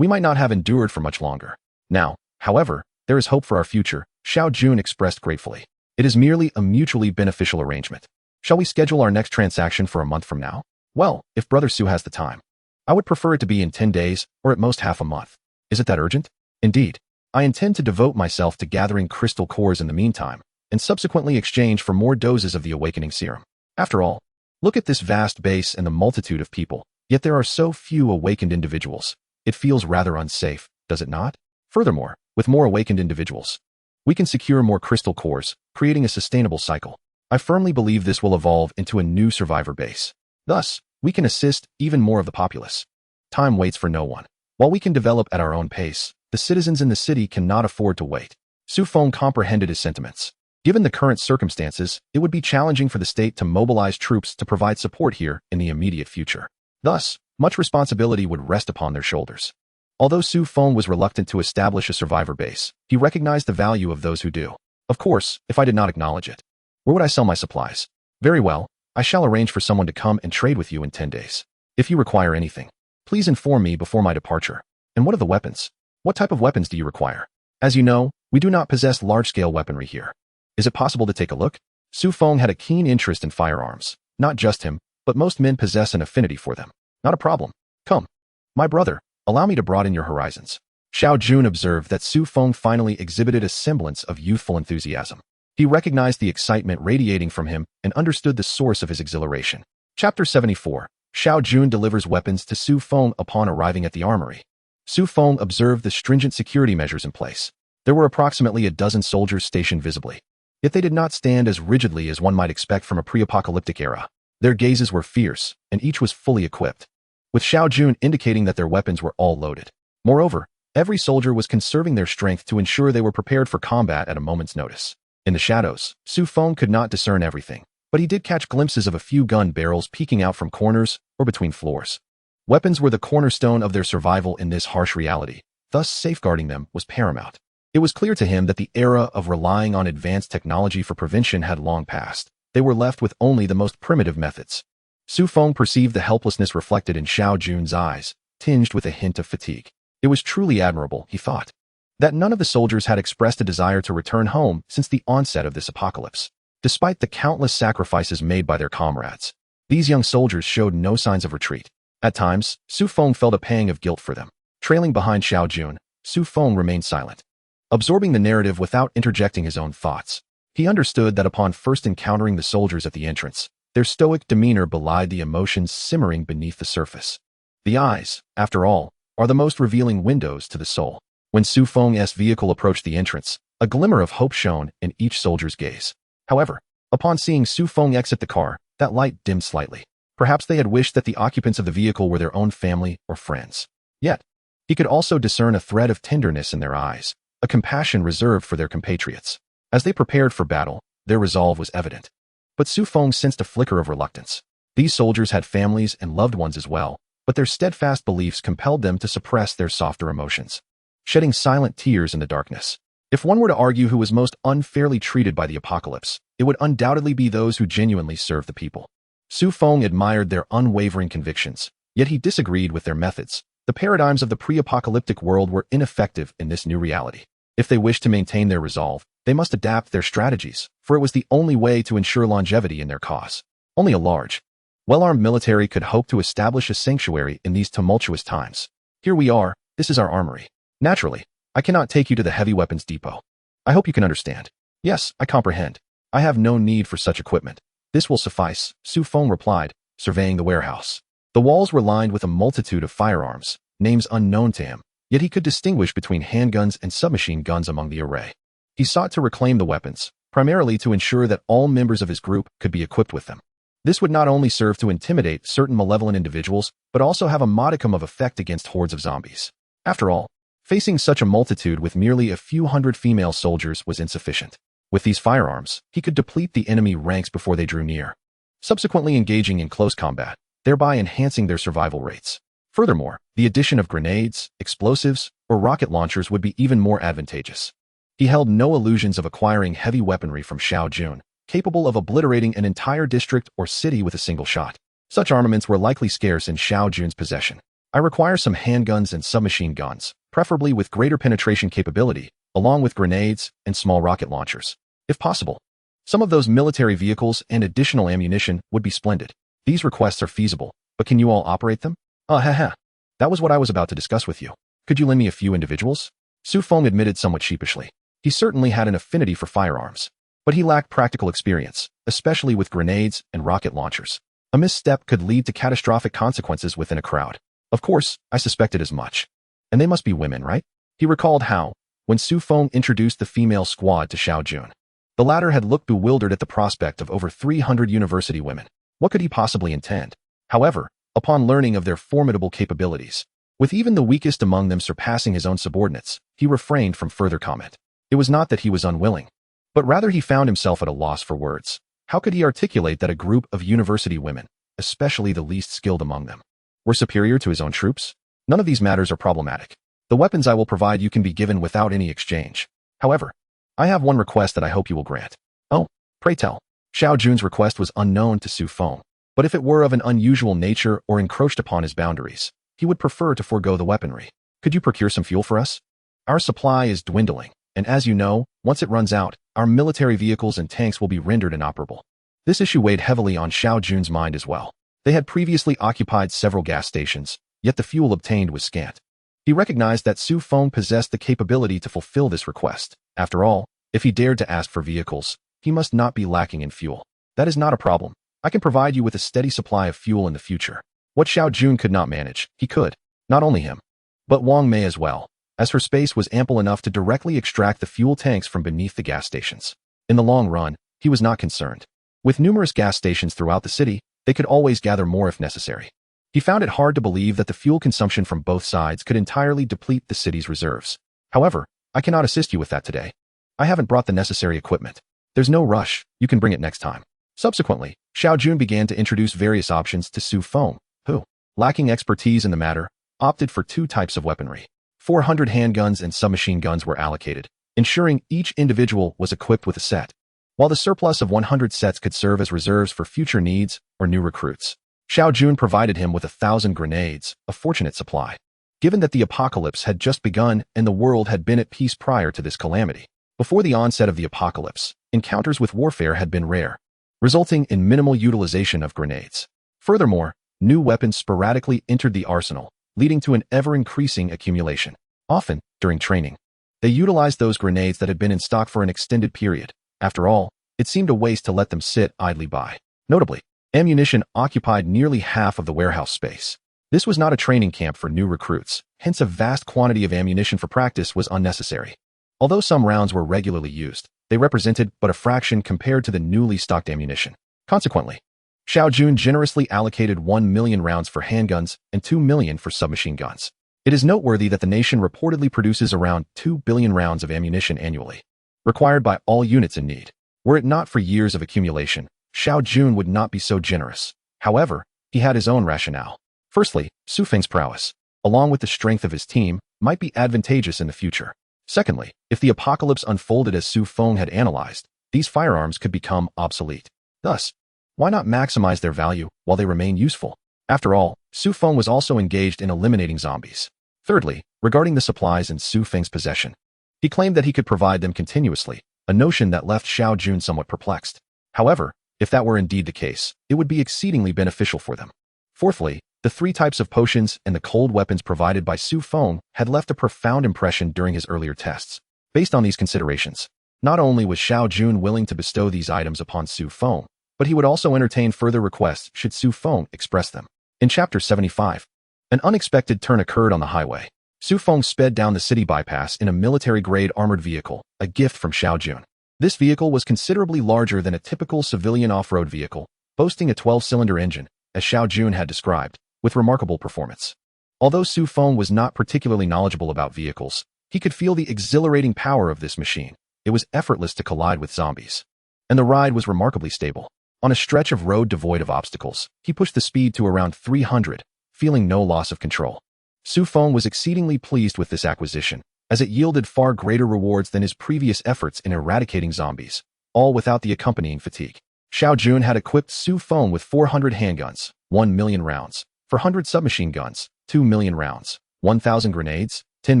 we might not have endured for much longer. Now, however, there is hope for our future, Xiao Jun expressed gratefully. It is merely a mutually beneficial arrangement. Shall we schedule our next transaction for a month from now? Well, if Brother Su has the time. I would prefer it to be in 10 days, or at most half a month. Is it that urgent? Indeed. I intend to devote myself to gathering crystal cores in the meantime, and subsequently exchange for more doses of the awakening serum. After all, look at this vast base and the multitude of people, yet there are so few awakened individuals. It feels rather unsafe, does it not? Furthermore, with more awakened individuals, we can secure more crystal cores, creating a sustainable cycle. I firmly believe this will evolve into a new survivor base. Thus, we can assist even more of the populace. Time waits for no one. While we can develop at our own pace, the citizens in the city cannot afford to wait. Su Feng comprehended his sentiments. Given the current circumstances, it would be challenging for the state to mobilize troops to provide support here in the immediate future. Thus, much responsibility would rest upon their shoulders. Although Su Feng was reluctant to establish a survivor base, he recognized the value of those who do. Of course, if I did not acknowledge it, where would I sell my supplies? Very well, I shall arrange for someone to come and trade with you in 10 days. If you require anything, please inform me before my departure. And what of the weapons? What type of weapons do you require? As you know, we do not possess large-scale weaponry here. Is it possible to take a look? Su Feng had a keen interest in firearms. Not just him, but most men possess an affinity for them. Not a problem. Come. My brother, allow me to broaden your horizons. Xiao Jun observed that Su Feng finally exhibited a semblance of youthful enthusiasm. He recognized the excitement radiating from him and understood the source of his exhilaration. Chapter 74. Xiao Jun delivers weapons to Su Feng upon arriving at the armory. Su Feng observed the stringent security measures in place. There were approximately a dozen soldiers stationed visibly. Yet they did not stand as rigidly as one might expect from a pre-apocalyptic era. Their gazes were fierce, and each was fully equipped, with Xiao Jun indicating that their weapons were all loaded. Moreover, every soldier was conserving their strength to ensure they were prepared for combat at a moment's notice. In the shadows, Su Feng could not discern everything, but he did catch glimpses of a few gun barrels peeking out from corners or between floors. Weapons were the cornerstone of their survival in this harsh reality, thus safeguarding them was paramount. It was clear to him that the era of relying on advanced technology for prevention had long passed. They were left with only the most primitive methods. Su Feng perceived the helplessness reflected in Xiao Jun's eyes, tinged with a hint of fatigue. It was truly admirable, he thought, that none of the soldiers had expressed a desire to return home since the onset of this apocalypse. Despite the countless sacrifices made by their comrades, these young soldiers showed no signs of retreat. At times, Su Feng felt a pang of guilt for them. Trailing behind Xiao Jun, Su Feng remained silent, absorbing the narrative without interjecting his own thoughts. He understood that upon first encountering the soldiers at the entrance, their stoic demeanor belied the emotions simmering beneath the surface. The eyes, after all, are the most revealing windows to the soul. When Su Feng's vehicle approached the entrance, a glimmer of hope shone in each soldier's gaze. However, upon seeing Su Feng exit the car, that light dimmed slightly. Perhaps they had wished that the occupants of the vehicle were their own family or friends. Yet, he could also discern a thread of tenderness in their eyes, a compassion reserved for their compatriots. As they prepared for battle, their resolve was evident. But Su Feng sensed a flicker of reluctance. These soldiers had families and loved ones as well, but their steadfast beliefs compelled them to suppress their softer emotions. Shedding silent tears in the darkness, If one were to argue who was most unfairly treated by the apocalypse, it would undoubtedly be those who genuinely serve the people. Su Feng admired their unwavering convictions, yet he disagreed with their methods. The paradigms of the pre-apocalyptic world were ineffective in this new reality. If they wished to maintain their resolve, they must adapt their strategies, for it was the only way to ensure longevity in their cause. Only a large, well-armed military could hope to establish a sanctuary in these tumultuous times. Here we are, this is our armory. Naturally, I cannot take you to the heavy weapons depot. I hope you can understand. Yes, I comprehend. I have no need for such equipment. This will suffice, Su Feng replied, surveying the warehouse. The walls were lined with a multitude of firearms, names unknown to him, yet he could distinguish between handguns and submachine guns among the array. He sought to reclaim the weapons, primarily to ensure that all members of his group could be equipped with them. This would not only serve to intimidate certain malevolent individuals, but also have a modicum of effect against hordes of zombies. After all, facing such a multitude with merely a few hundred female soldiers was insufficient. With these firearms, he could deplete the enemy ranks before they drew near, subsequently engaging in close combat, thereby enhancing their survival rates. Furthermore, the addition of grenades, explosives, or rocket launchers would be even more advantageous. He held no illusions of acquiring heavy weaponry from Xiao Jun, capable of obliterating an entire district or city with a single shot. Such armaments were likely scarce in Xiao Jun's possession. I require some handguns and submachine guns, preferably with greater penetration capability, along with grenades and small rocket launchers. If possible, some of those military vehicles and additional ammunition would be splendid. These requests are feasible, but can you all operate them? That was what I was about to discuss with you. Could you lend me a few individuals? Su Feng admitted somewhat sheepishly. He certainly had an affinity for firearms, but he lacked practical experience, especially with grenades and rocket launchers. A misstep could lead to catastrophic consequences within a crowd. Of course, I suspected as much. And they must be women, right? He recalled how, when Su Feng introduced the female squad to Xiao Jun, the latter had looked bewildered at the prospect of over 300 university women. What could he possibly intend? However, upon learning of their formidable capabilities, with even the weakest among them surpassing his own subordinates, he refrained from further comment. It was not that he was unwilling, but rather he found himself at a loss for words. How could he articulate that a group of university women, especially the least skilled among them, were superior to his own troops? None of these matters are problematic. The weapons I will provide you can be given without any exchange. However, I have one request that I hope you will grant. Oh, pray tell. Xiao Jun's request was unknown to Su Feng, but if it were of an unusual nature or encroached upon his boundaries, he would prefer to forego the weaponry. Could you procure some fuel for us? Our supply is dwindling, and as you know, once it runs out, our military vehicles and tanks will be rendered inoperable. This issue weighed heavily on Xiao Jun's mind as well. They had previously occupied several gas stations, yet the fuel obtained was scant. He recognized that Su Feng possessed the capability to fulfill this request. After all, if he dared to ask for vehicles, he must not be lacking in fuel. That is not a problem. I can provide you with a steady supply of fuel in the future. What Xiao Jun could not manage, he could. Not only him, but Wang Mei as well, as her space was ample enough to directly extract the fuel tanks from beneath the gas stations. In the long run, he was not concerned. With numerous gas stations throughout the city, they could always gather more if necessary. He found it hard to believe that the fuel consumption from both sides could entirely deplete the city's reserves. However, I cannot assist you with that today. I haven't brought the necessary equipment. There's no rush, you can bring it next time. Subsequently, Xiao Jun began to introduce various options to Su Feng, who, lacking expertise in the matter, opted for two types of weaponry. 400 handguns and submachine guns were allocated, ensuring each individual was equipped with a set, while the surplus of 100 sets could serve as reserves for future needs or new recruits. Xiao Jun provided him with 1,000 grenades, a fortunate supply, given that the apocalypse had just begun and the world had been at peace prior to this calamity. Before the onset of the apocalypse, encounters with warfare had been rare, resulting in minimal utilization of grenades. Furthermore, new weapons sporadically entered the arsenal, leading to an ever-increasing accumulation. Often, during training, they utilized those grenades that had been in stock for an extended period. After all, it seemed a waste to let them sit idly by. Notably, ammunition occupied nearly half of the warehouse space. This was not a training camp for new recruits, hence a vast quantity of ammunition for practice was unnecessary. Although some rounds were regularly used, they represented but a fraction compared to the newly stocked ammunition. Consequently, Xiao Jun generously allocated 1 million rounds for handguns and 2 million for submachine guns. It is noteworthy that the nation reportedly produces around 2 billion rounds of ammunition annually, required by all units in need. Were it not for years of accumulation, Xiao Jun would not be so generous. However, he had his own rationale. Firstly, Su Feng's prowess, along with the strength of his team, might be advantageous in the future. Secondly, if the apocalypse unfolded as Su Feng had analyzed, these firearms could become obsolete. Thus, why not maximize their value while they remain useful? After all, Su Feng was also engaged in eliminating zombies. Thirdly, regarding the supplies in Su Feng's possession, he claimed that he could provide them continuously, a notion that left Xiao Jun somewhat perplexed. However, if that were indeed the case, it would be exceedingly beneficial for them. Fourthly, the 3 types of potions and the cold weapons provided by Su Feng had left a profound impression during his earlier tests. Based on these considerations, not only was Xiao Jun willing to bestow these items upon Su Feng, but he would also entertain further requests should Su Feng express them. In Chapter 75, an unexpected turn occurred on the highway. Su Feng sped down the city bypass in a military-grade armored vehicle, a gift from Xiao Jun. This vehicle was considerably larger than a typical civilian off-road vehicle, boasting a 12-cylinder engine, as Xiao Jun had described, with remarkable performance. Although Su Feng was not particularly knowledgeable about vehicles, he could feel the exhilarating power of this machine. It was effortless to collide with zombies. And the ride was remarkably stable. On a stretch of road devoid of obstacles, he pushed the speed to around 300, feeling no loss of control. Su Feng was exceedingly pleased with this acquisition, as it yielded far greater rewards than his previous efforts in eradicating zombies, all without the accompanying fatigue. Xiao Jun had equipped Su Feng with 400 handguns, 1 million rounds, 400 submachine guns, 2 million rounds, 1,000 grenades, 10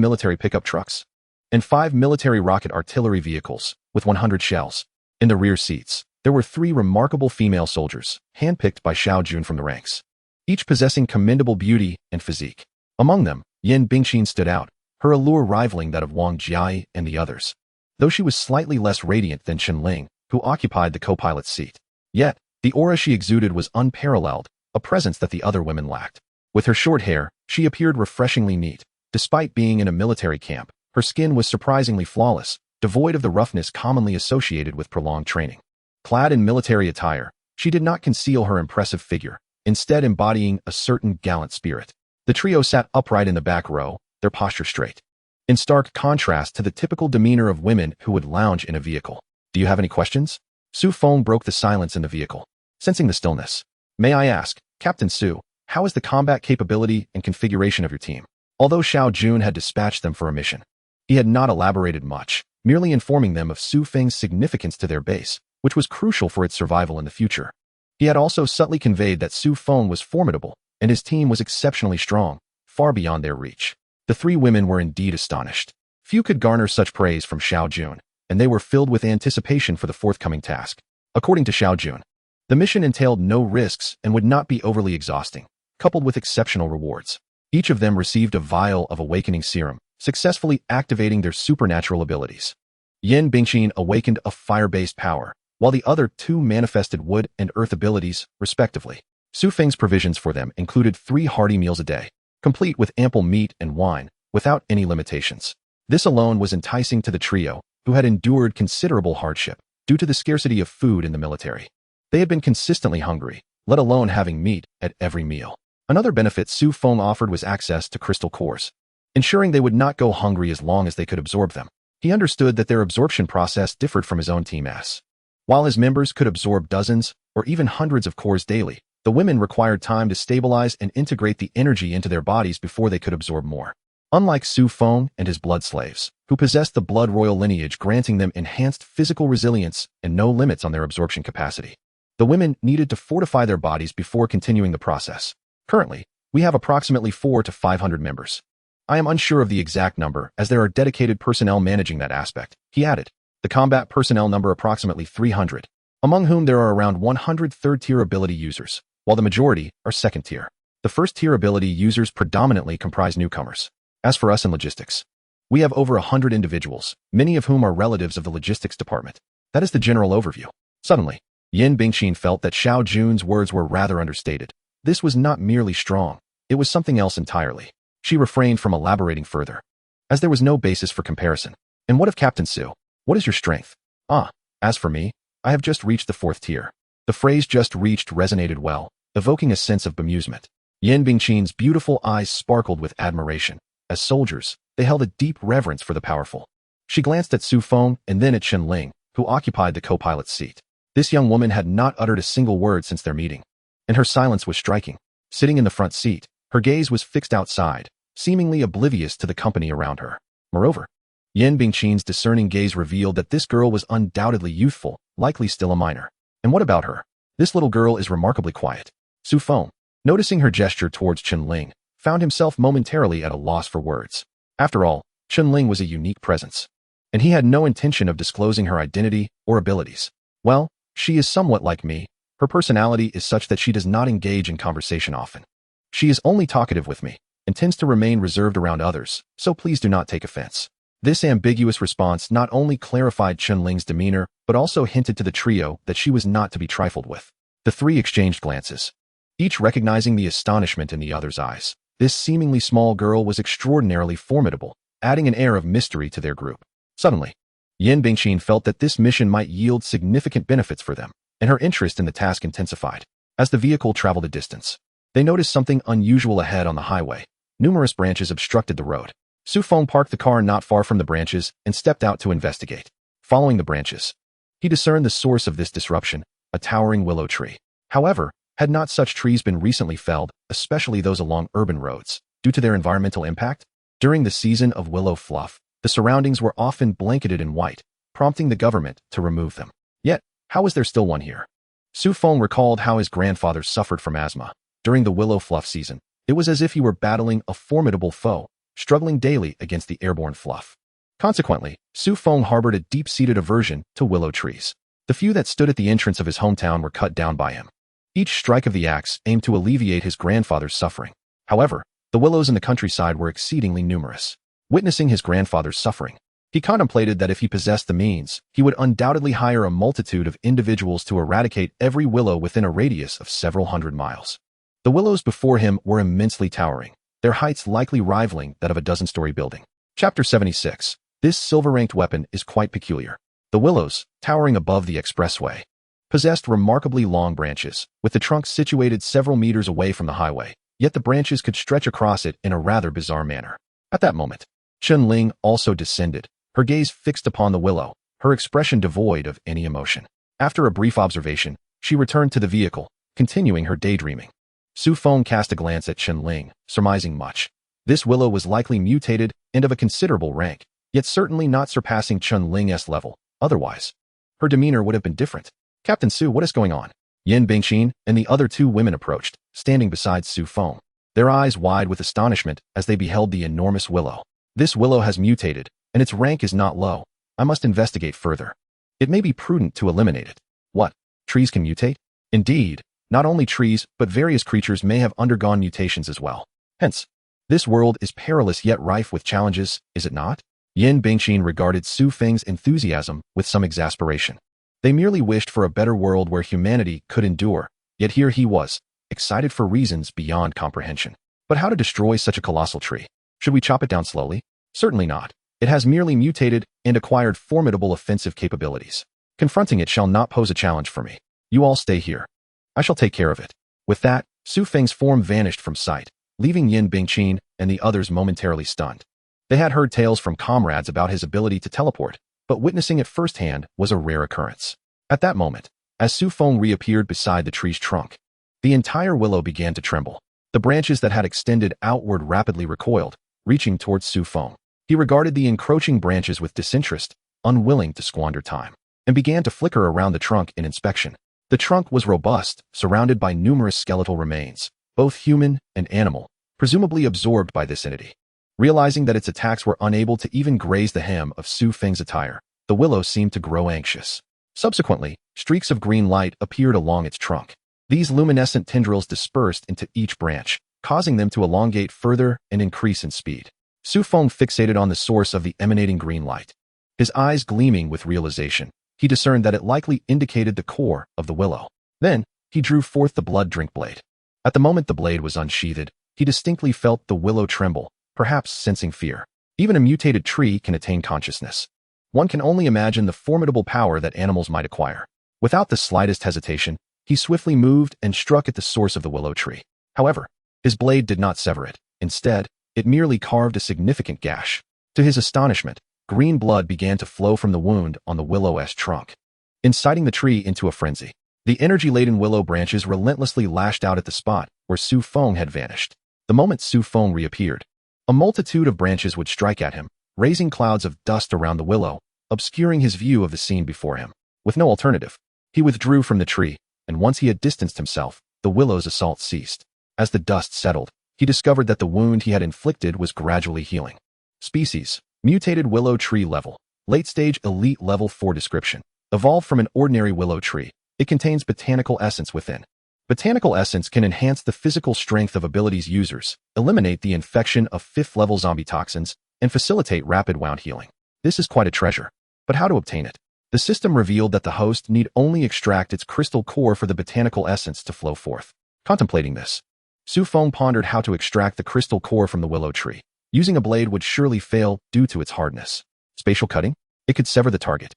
military pickup trucks, and 5 military rocket artillery vehicles, with 100 shells. In the rear seats, there were 3 remarkable female soldiers, handpicked by Xiao Jun from the ranks, each possessing commendable beauty and physique. Among them, Yin Bingqin stood out, her allure rivaling that of Wang Jiai and the others, though she was slightly less radiant than Chen Ling, who occupied the co-pilot's seat. Yet, the aura she exuded was unparalleled, a presence that the other women lacked. With her short hair, she appeared refreshingly neat. Despite being in a military camp, her skin was surprisingly flawless, devoid of the roughness commonly associated with prolonged training. Clad in military attire, she did not conceal her impressive figure, instead embodying a certain gallant spirit. The trio sat upright in the back row, their posture straight, in stark contrast to the typical demeanor of women who would lounge in a vehicle. Do you have any questions? Su Feng broke the silence in the vehicle, sensing the stillness. May I ask, Captain Su, how is the combat capability and configuration of your team? Although Xiao Jun had dispatched them for a mission, he had not elaborated much, merely informing them of Su Feng's significance to their base, which was crucial for its survival in the future. He had also subtly conveyed that Su Feng was formidable, and his team was exceptionally strong, far beyond their reach. The 3 women were indeed astonished. Few could garner such praise from Xiao Jun, and they were filled with anticipation for the forthcoming task. According to Xiao Jun, the mission entailed no risks and would not be overly exhausting, coupled with exceptional rewards. Each of them received a vial of awakening serum, successfully activating their supernatural abilities. Yin Bingqin awakened a fire-based power, while the other 2 manifested wood and earth abilities, respectively. Su Feng's provisions for them included 3 hearty meals a day, complete with ample meat and wine, without any limitations. This alone was enticing to the trio, who had endured considerable hardship due to the scarcity of food in the military. They had been consistently hungry, let alone having meat at every meal. Another benefit Su Feng offered was access to crystal cores, ensuring they would not go hungry as long as they could absorb them. He understood that their absorption process differed from his own team's. While his members could absorb dozens or even hundreds of cores daily, the women required time to stabilize and integrate the energy into their bodies before they could absorb more. Unlike Su Feng and his blood slaves, who possessed the blood royal lineage granting them enhanced physical resilience and no limits on their absorption capacity, the women needed to fortify their bodies before continuing the process. Currently, we have approximately 400 to 500 members. I am unsure of the exact number as there are dedicated personnel managing that aspect, he added. The combat personnel number approximately 300, among whom there are around 100 third-tier ability users, while the majority are second-tier. The first-tier ability users predominantly comprise newcomers. As for us in logistics, we have over 100 individuals, many of whom are relatives of the logistics department. That is the general overview. Suddenly, Yin Bingqin felt that Xiao Jun's words were rather understated. This was not merely strong, it was something else entirely. She refrained from elaborating further, as there was no basis for comparison. And what of Captain Su? What is your strength? As for me, I have just reached the 4th tier. The phrase just reached resonated well, evoking a sense of bemusement. Yin Bingqin's beautiful eyes sparkled with admiration. As soldiers, they held a deep reverence for the powerful. She glanced at Su Feng and then at Chen Ling, who occupied the co-pilot's seat. This young woman had not uttered a single word since their meeting, and her silence was striking. Sitting in the front seat, her gaze was fixed outside, seemingly oblivious to the company around her. Moreover, Yin Bingqin's discerning gaze revealed that this girl was undoubtedly youthful, likely still a minor. And what about her? This little girl is remarkably quiet. Su Feng, noticing her gesture towards Chen-Ling, found himself momentarily at a loss for words. After all, Chen-Ling was a unique presence, and he had no intention of disclosing her identity or abilities. Well, she is somewhat like me. Her personality is such that she does not engage in conversation often. She is only talkative with me, and tends to remain reserved around others, so please do not take offense. This ambiguous response not only clarified Chen-Ling's demeanor, but also hinted to the trio that she was not to be trifled with. The three exchanged glances, each recognizing the astonishment in the other's eyes. This seemingly small girl was extraordinarily formidable, adding an air of mystery to their group. Suddenly, Yin Bingqin felt that this mission might yield significant benefits for them, and her interest in the task intensified. As the vehicle traveled a distance, they noticed something unusual ahead on the highway. Numerous branches obstructed the road. Su Feng parked the car not far from the branches and stepped out to investigate. Following the branches, he discerned the source of this disruption, a towering willow tree. However, had not such trees been recently felled, especially those along urban roads, due to their environmental impact? During the season of willow fluff, the surroundings were often blanketed in white, prompting the government to remove them. Yet, how is there still one here? Su Feng recalled how his grandfather suffered from asthma. During the willow fluff season, it was as if he were battling a formidable foe, struggling daily against the airborne fluff. Consequently, Su Feng harbored a deep-seated aversion to willow trees. The few that stood at the entrance of his hometown were cut down by him. Each strike of the axe aimed to alleviate his grandfather's suffering. However, the willows in the countryside were exceedingly numerous. Witnessing his grandfather's suffering, he contemplated that if he possessed the means, he would undoubtedly hire a multitude of individuals to eradicate every willow within a radius of several hundred miles. The willows before him were immensely towering, their heights likely rivaling that of a dozen-story building. Chapter 76. This silver-ranked weapon is quite peculiar. The willows, towering above the expressway, possessed remarkably long branches, with the trunks situated several meters away from the highway, yet the branches could stretch across it in a rather bizarre manner. At that moment, Chen-Ling also descended, her gaze fixed upon the willow, her expression devoid of any emotion. After a brief observation, she returned to the vehicle, continuing her daydreaming. Su Feng cast a glance at Chen-Ling, surmising much. This willow was likely mutated and of a considerable rank, yet certainly not surpassing Chen-Ling's level. Otherwise, her demeanor would have been different. Captain Su, what is going on? Yin Bingqin and the other two women approached, standing beside Su Feng, their eyes wide with astonishment as they beheld the enormous willow. This willow has mutated, and its rank is not low. I must investigate further. It may be prudent to eliminate it. What? Trees can mutate? Indeed, not only trees, but various creatures may have undergone mutations as well. Hence, this world is perilous yet rife with challenges, is it not? Yin Bingqin regarded Su Feng's enthusiasm with some exasperation. They merely wished for a better world where humanity could endure, yet here he was, excited for reasons beyond comprehension. But how to destroy such a colossal tree? Should we chop it down slowly? Certainly not. It has merely mutated and acquired formidable offensive capabilities. Confronting it shall not pose a challenge for me. You all stay here. I shall take care of it. With that, Su Feng's form vanished from sight, leaving Yin Bingqin and the others momentarily stunned. They had heard tales from comrades about his ability to teleport, but witnessing it firsthand was a rare occurrence. At that moment, as Su Feng reappeared beside the tree's trunk, the entire willow began to tremble. The branches that had extended outward rapidly recoiled, reaching towards Su Feng. He regarded the encroaching branches with disinterest, unwilling to squander time, and began to flicker around the trunk in inspection. The trunk was robust, surrounded by numerous skeletal remains, both human and animal, presumably absorbed by this entity. Realizing that its attacks were unable to even graze the hem of Su Feng's attire, the willow seemed to grow anxious. Subsequently, streaks of green light appeared along its trunk. These luminescent tendrils dispersed into each branch, causing them to elongate further and increase in speed. Su Feng fixated on the source of the emanating green light. His eyes gleaming with realization, he discerned that it likely indicated the core of the willow. Then, he drew forth the blood drink blade. At the moment the blade was unsheathed, he distinctly felt the willow tremble, perhaps sensing fear. Even a mutated tree can attain consciousness. One can only imagine the formidable power that animals might acquire. Without the slightest hesitation, he swiftly moved and struck at the source of the willow tree. However, his blade did not sever it. Instead, it merely carved a significant gash. To his astonishment, green blood began to flow from the wound on the willow's trunk, inciting the tree into a frenzy. The energy-laden willow branches relentlessly lashed out at the spot where Su Feng had vanished. The moment Su Feng reappeared, a multitude of branches would strike at him, raising clouds of dust around the willow, obscuring his view of the scene before him. With no alternative, he withdrew from the tree, and once he had distanced himself, the willow's assault ceased. As the dust settled, he discovered that the wound he had inflicted was gradually healing. Species: mutated willow tree level. Late stage elite level 4 description. Evolved from an ordinary willow tree. It contains botanical essence within. Botanical essence can enhance the physical strength of abilities users, eliminate the infection of 5th level zombie toxins, and facilitate rapid wound healing. This is quite a treasure. But how to obtain it? The system revealed that the host need only extract its crystal core for the botanical essence to flow forth. Contemplating this, Su Feng pondered how to extract the crystal core from the willow tree. Using a blade would surely fail due to its hardness. Spatial cutting? It could sever the target.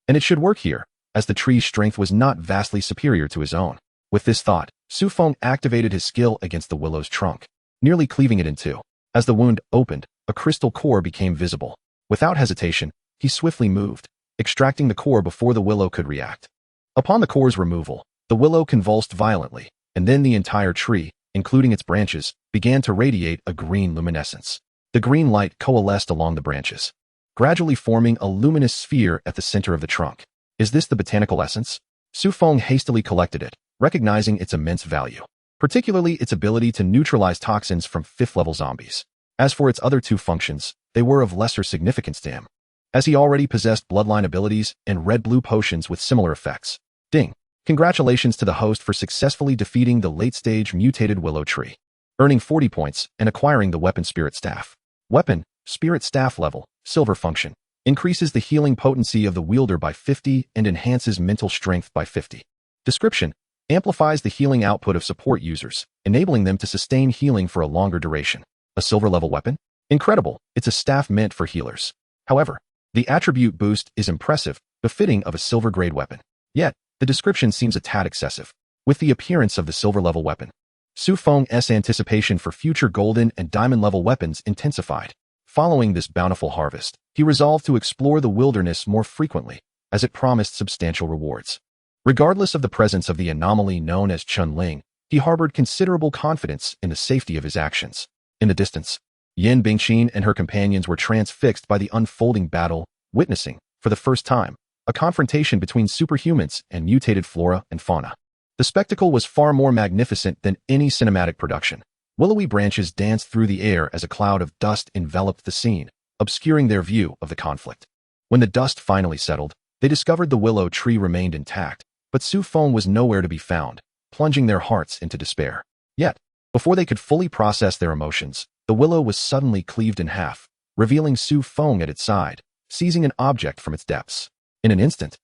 And it should work here, as the tree's strength was not vastly superior to his own. With this thought, Su Feng activated his skill against the willow's trunk, nearly cleaving it in two. As the wound opened, a crystal core became visible. Without hesitation, he swiftly moved, extracting the core before the willow could react. Upon the core's removal, the willow convulsed violently, and then the entire tree, including its branches, began to radiate a green luminescence. The green light coalesced along the branches, gradually forming a luminous sphere at the center of the trunk. Is this the botanical essence? Su Feng hastily collected it, recognizing its immense value, particularly its ability to neutralize toxins from 5th level zombies. As for its other two functions, they were of lesser significance to him, as he already possessed bloodline abilities and red-blue potions with similar effects. Ding! Congratulations to the host for successfully defeating the late-stage mutated willow tree, earning 40 points and acquiring the weapon Spirit Staff. Weapon, Spirit Staff level, silver function, increases the healing potency of the wielder by 50 and enhances mental strength by 50. Description: amplifies the healing output of support users, enabling them to sustain healing for a longer duration. A silver level weapon? Incredible, it's a staff meant for healers. However, the attribute boost is impressive, befitting of a silver grade weapon. Yet, the description seems a tad excessive. With the appearance of the silver level weapon, Su Feng's anticipation for future golden and diamond level weapons intensified. Following this bountiful harvest, he resolved to explore the wilderness more frequently, as it promised substantial rewards. Regardless of the presence of the anomaly known as Chun Ling, he harbored considerable confidence in the safety of his actions. In the distance, Yin Bingqin and her companions were transfixed by the unfolding battle, witnessing, for the first time, a confrontation between superhumans and mutated flora and fauna. The spectacle was far more magnificent than any cinematic production. Willowy branches danced through the air as a cloud of dust enveloped the scene, obscuring their view of the conflict. When the dust finally settled, they discovered the willow tree remained intact, but Su Feng was nowhere to be found, plunging their hearts into despair. Yet, before they could fully process their emotions, the willow was suddenly cleaved in half, revealing Su Feng at its side, seizing an object from its depths. In an instant,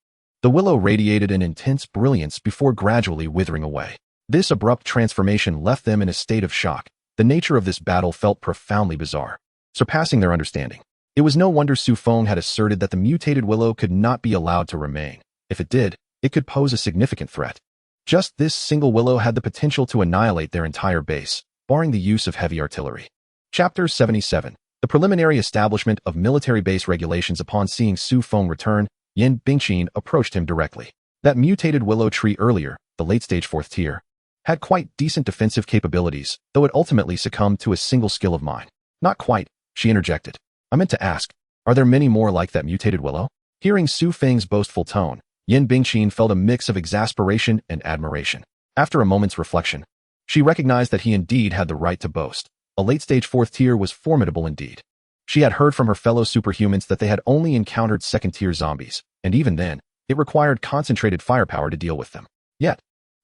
the willow radiated an intense brilliance before gradually withering away. This abrupt transformation left them in a state of shock. The nature of this battle felt profoundly bizarre, surpassing their understanding. It was no wonder Su Feng had asserted that the mutated willow could not be allowed to remain. If it did, it could pose a significant threat. Just this single willow had the potential to annihilate their entire base, barring the use of heavy artillery. Chapter 77. The preliminary establishment of military base regulations. Upon seeing Su Feng return, Yin Bingqin approached him directly. That mutated willow tree earlier, the late-stage 4th tier, had quite decent defensive capabilities, though it ultimately succumbed to a single skill of mine. Not quite, she interjected. I meant to ask, are there many more like that mutated willow? Hearing Su Feng's boastful tone, Yin Bingqin felt a mix of exasperation and admiration. After a moment's reflection, she recognized that he indeed had the right to boast. A late-stage 4th tier was formidable indeed. She had heard from her fellow superhumans that they had only encountered 2nd-tier zombies, and even then, it required concentrated firepower to deal with them. Yet,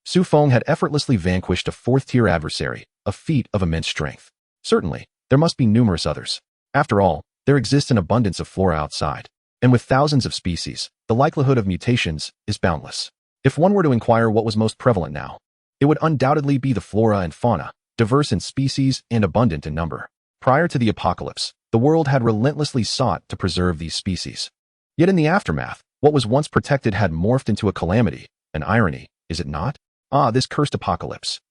Su Feng had effortlessly vanquished a 4th-tier adversary, a feat of immense strength. Certainly, there must be numerous others. After all, there exists an abundance of flora outside, and with thousands of species, the likelihood of mutations is boundless. If one were to inquire what was most prevalent now, it would undoubtedly be the flora and fauna, diverse in species and abundant in number. Prior to the apocalypse, the world had relentlessly sought to preserve these species. Yet in the aftermath, what was once protected had morphed into a calamity, an irony, is it not? Ah, this cursed apocalypse.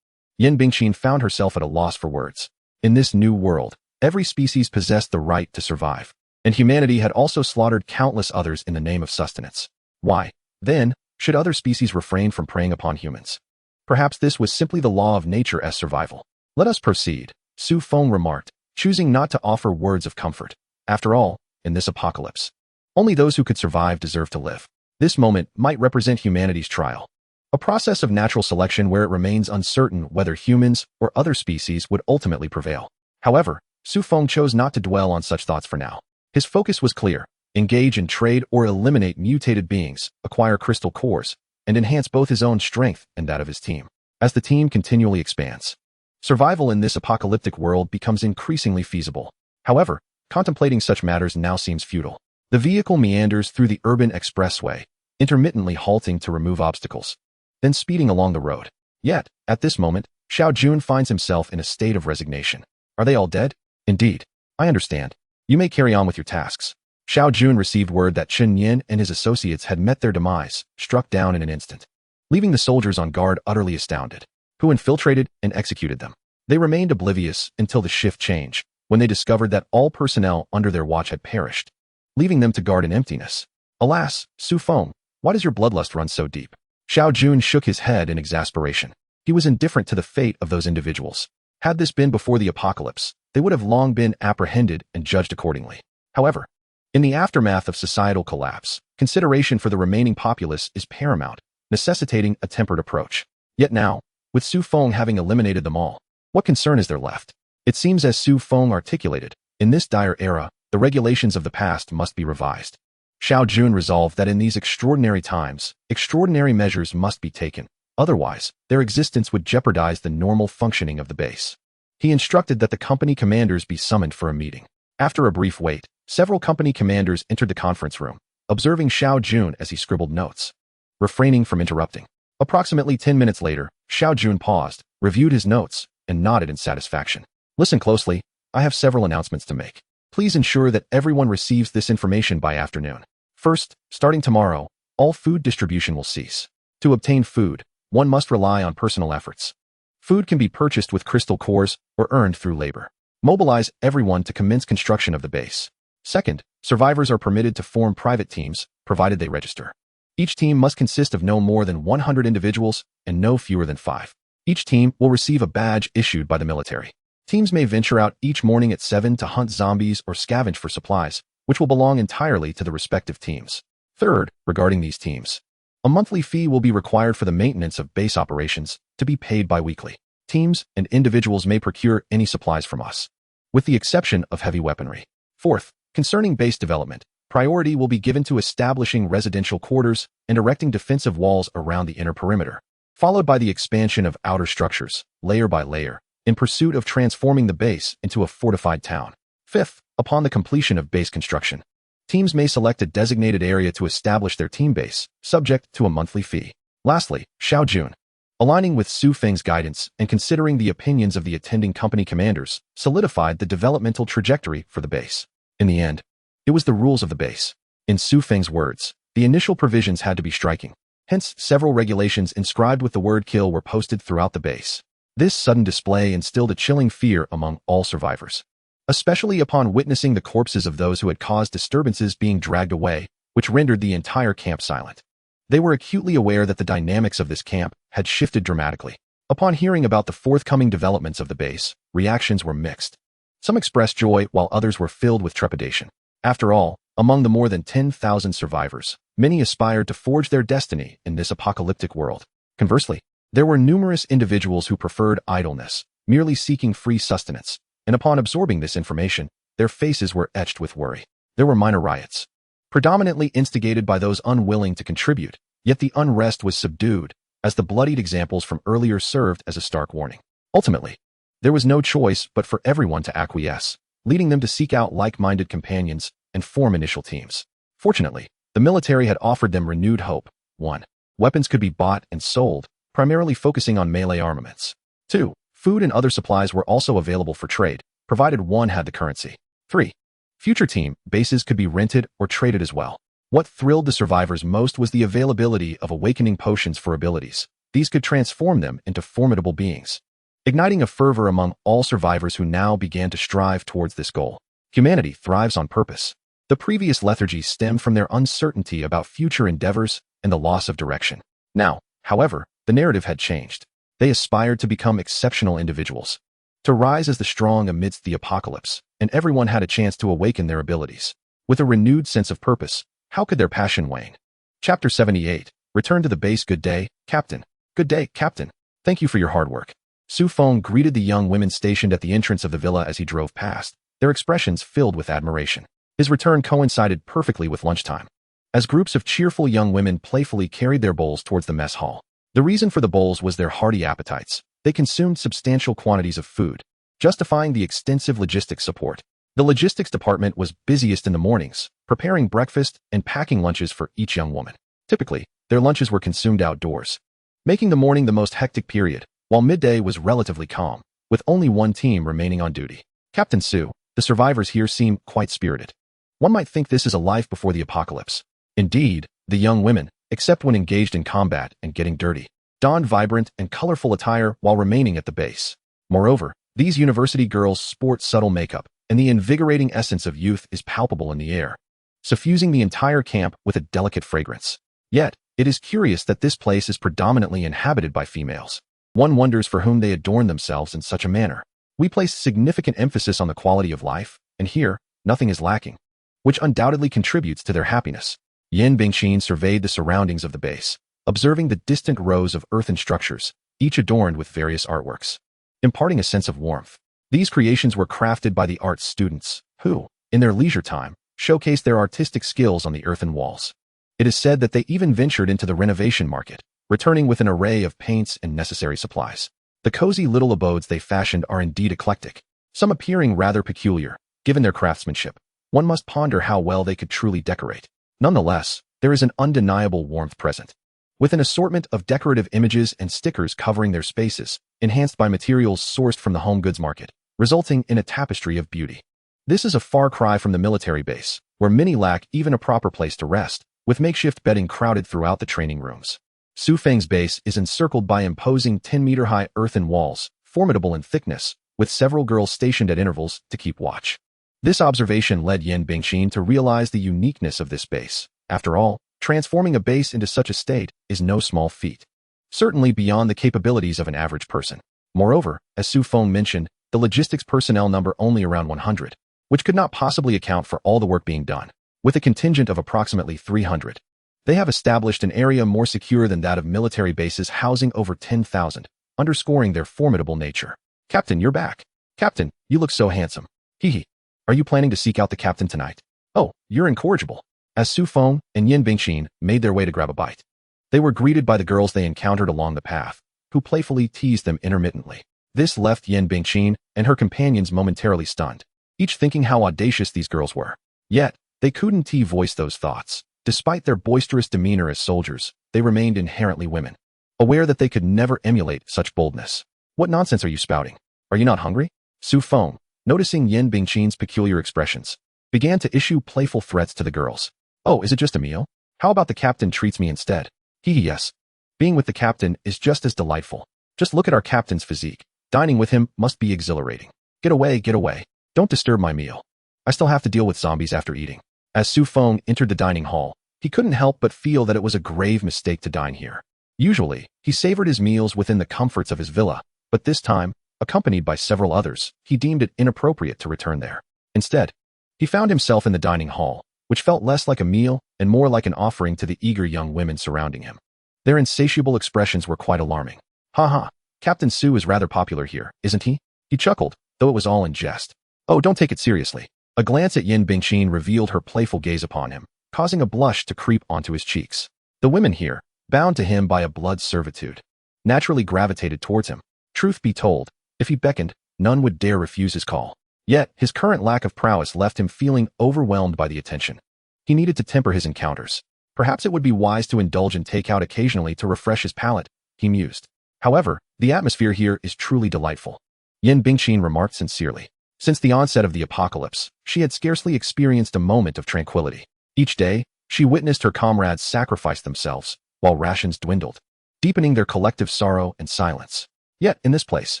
Yin Bingqin found herself at a loss for words. In this new world, every species possessed the right to survive, and humanity had also slaughtered countless others in the name of sustenance. Why, then, should other species refrain from preying upon humans? Perhaps this was simply the law of nature as survival. Let us proceed, Su Feng remarked, choosing not to offer words of comfort. After all, in this apocalypse. Only those who could survive deserve to live. This moment might represent humanity's trial, a process of natural selection where it remains uncertain whether humans or other species would ultimately prevail. However, Su Feng chose not to dwell on such thoughts for now. His focus was clear: engage in trade or eliminate mutated beings, acquire crystal cores, and enhance both his own strength and that of his team. As the team continually expands, survival in this apocalyptic world becomes increasingly feasible. However, contemplating such matters now seems futile. The vehicle meanders through the urban expressway, intermittently halting to remove obstacles, then speeding along the road. Yet, at this moment, Xiao Jun finds himself in a state of resignation. Are they all dead? Indeed. I understand. You may carry on with your tasks. Xiao Jun received word that Chen Yin and his associates had met their demise, struck down in an instant, leaving the soldiers on guard utterly astounded, who infiltrated and executed them. They remained oblivious until the shift change, when they discovered that all personnel under their watch had perished, leaving them to guard in emptiness. Alas, Su Feng, why does your bloodlust run so deep? Xiao Jun shook his head in exasperation. He was indifferent to the fate of those individuals. Had this been before the apocalypse, they would have long been apprehended and judged accordingly. However, in the aftermath of societal collapse, consideration for the remaining populace is paramount, necessitating a tempered approach. Yet now, with Su Feng having eliminated them all, what concern is there left? It seems as Su Feng articulated, in this dire era, the regulations of the past must be revised. Xiao Jun resolved that in these extraordinary times, extraordinary measures must be taken. Otherwise, their existence would jeopardize the normal functioning of the base. He instructed that the company commanders be summoned for a meeting. After a brief wait, several company commanders entered the conference room, observing Xiao Jun as he scribbled notes, refraining from interrupting. Approximately 10 minutes later, Xiao Jun paused, reviewed his notes, and nodded in satisfaction. Listen closely, I have several announcements to make. Please ensure that everyone receives this information by afternoon. First, starting tomorrow, all food distribution will cease. To obtain food, one must rely on personal efforts. Food can be purchased with crystal cores or earned through labor. Mobilize everyone to commence construction of the base. Second, survivors are permitted to form private teams, provided they register. Each team must consist of no more than 100 individuals and no fewer than 5. Each team will receive a badge issued by the military. Teams may venture out each morning at 7 to hunt zombies or scavenge for supplies, which will belong entirely to the respective teams. Third, regarding these teams, a monthly fee will be required for the maintenance of base operations, to be paid bi-weekly. Teams and individuals may procure any supplies from us, with the exception of heavy weaponry. Fourth, concerning base development, priority will be given to establishing residential quarters and erecting defensive walls around the inner perimeter, followed by the expansion of outer structures, layer by layer, in pursuit of transforming the base into a fortified town. Fifth, upon the completion of base construction, teams may select a designated area to establish their team base, subject to a monthly fee. Lastly, Xiao Jun, aligning with Su Feng's guidance and considering the opinions of the attending company commanders, solidified the developmental trajectory for the base. In the end, it was the rules of the base. In Su Feng's words, the initial provisions had to be striking. Hence, several regulations inscribed with the word kill were posted throughout the base. This sudden display instilled a chilling fear among all survivors, especially upon witnessing the corpses of those who had caused disturbances being dragged away, which rendered the entire camp silent. They were acutely aware that the dynamics of this camp had shifted dramatically. Upon hearing about the forthcoming developments of the base, reactions were mixed. Some expressed joy while others were filled with trepidation. After all, among the more than 10,000 survivors, many aspired to forge their destiny in this apocalyptic world. Conversely, there were numerous individuals who preferred idleness, merely seeking free sustenance, and upon absorbing this information, their faces were etched with worry. There were minor riots, predominantly instigated by those unwilling to contribute, yet the unrest was subdued, as the bloodied examples from earlier served as a stark warning. Ultimately, there was no choice but for everyone to acquiesce, leading them to seek out like-minded companions and form initial teams. Fortunately, the military had offered them renewed hope. 1. Weapons could be bought and sold, primarily focusing on melee armaments. 2. Food and other supplies were also available for trade, provided one had the currency. 3. Future team bases could be rented or traded as well. What thrilled the survivors most was the availability of awakening potions for abilities. These could transform them into formidable beings, igniting a fervor among all survivors who now began to strive towards this goal. Humanity thrives on purpose. The previous lethargy stemmed from their uncertainty about future endeavors and the loss of direction. Now, however, the narrative had changed. They aspired to become exceptional individuals, to rise as the strong amidst the apocalypse, and everyone had a chance to awaken their abilities. With a renewed sense of purpose, how could their passion wane? Chapter 78. Return to the base. Good day, Captain. Good day, Captain. Thank you for your hard work. Su Feng greeted the young women stationed at the entrance of the villa as he drove past, their expressions filled with admiration. His return coincided perfectly with lunchtime, as groups of cheerful young women playfully carried their bowls towards the mess hall. The reason for the bowls was their hearty appetites. They consumed substantial quantities of food, justifying the extensive logistics support. The logistics department was busiest in the mornings, preparing breakfast and packing lunches for each young woman. Typically, their lunches were consumed outdoors, making the morning the most hectic period, while midday was relatively calm, with only one team remaining on duty. Captain Su, the survivors here seem quite spirited. One might think this is a life before the apocalypse. Indeed, the young women, except when engaged in combat and getting dirty, donned vibrant and colorful attire while remaining at the base. Moreover, these university girls sport subtle makeup, and the invigorating essence of youth is palpable in the air, suffusing the entire camp with a delicate fragrance. Yet, it is curious that this place is predominantly inhabited by females. One wonders for whom they adorn themselves in such a manner. We place significant emphasis on the quality of life, and here, nothing is lacking, which undoubtedly contributes to their happiness. Yan Bingqin surveyed the surroundings of the base, observing the distant rows of earthen structures, each adorned with various artworks, imparting a sense of warmth. These creations were crafted by the arts students, who, in their leisure time, showcased their artistic skills on the earthen walls. It is said that they even ventured into the renovation market, returning with an array of paints and necessary supplies. The cozy little abodes they fashioned are indeed eclectic, some appearing rather peculiar, given their craftsmanship. One must ponder how well they could truly decorate. Nonetheless, there is an undeniable warmth present, with an assortment of decorative images and stickers covering their spaces, enhanced by materials sourced from the home goods market, resulting in a tapestry of beauty. This is a far cry from the military base, where many lack even a proper place to rest, with makeshift bedding crowded throughout the training rooms. Su Feng's base is encircled by imposing 10-meter-high earthen walls, formidable in thickness, with several girls stationed at intervals to keep watch. This observation led Yan Bingqin to realize the uniqueness of this base. After all, transforming a base into such a state is no small feat, certainly beyond the capabilities of an average person. Moreover, as Su Feng mentioned, the logistics personnel number only around 100, which could not possibly account for all the work being done. With a contingent of approximately 300, they have established an area more secure than that of military bases housing over 10,000, underscoring their formidable nature. Captain, you're back. Captain, you look so handsome. Hee. Are you planning to seek out the captain tonight? Oh, you're incorrigible. As Su Feng and Yan Bingqin made their way to grab a bite, they were greeted by the girls they encountered along the path, who playfully teased them intermittently. This left Yan Bingqin and her companions momentarily stunned, each thinking how audacious these girls were. Yet, they couldn't voice those thoughts. Despite their boisterous demeanor as soldiers, they remained inherently women, aware that they could never emulate such boldness. What nonsense are you spouting? Are you not hungry? Su Feng, noticing Yan Bingqin's peculiar expressions, began to issue playful threats to the girls. Oh, is it just a meal? How about the captain treats me instead? Yes. Being with the captain is just as delightful. Just look at our captain's physique. Dining with him must be exhilarating. Get away, get away. Don't disturb my meal. I still have to deal with zombies after eating. As Su Feng entered the dining hall, he couldn't help but feel that it was a grave mistake to dine here. Usually, he savored his meals within the comforts of his villa, but this time, accompanied by several others, he deemed it inappropriate to return there. Instead, he found himself in the dining hall, which felt less like a meal and more like an offering to the eager young women surrounding him. Their insatiable expressions were quite alarming. Ha, Captain Su is rather popular here, isn't he? He chuckled, though it was all in jest. Oh, don't take it seriously. A glance at Yan Bingqin revealed her playful gaze upon him, causing a blush to creep onto his cheeks. The women here, bound to him by a blood servitude, naturally gravitated towards him. Truth be told, if he beckoned, none would dare refuse his call. Yet, his current lack of prowess left him feeling overwhelmed by the attention. He needed to temper his encounters. Perhaps it would be wise to indulge in takeout occasionally to refresh his palate, he mused. However, the atmosphere here is truly delightful. Yan Bingqin remarked sincerely. Since the onset of the apocalypse, she had scarcely experienced a moment of tranquility. Each day, she witnessed her comrades sacrifice themselves, while rations dwindled, deepening their collective sorrow and silence. Yet, in this place,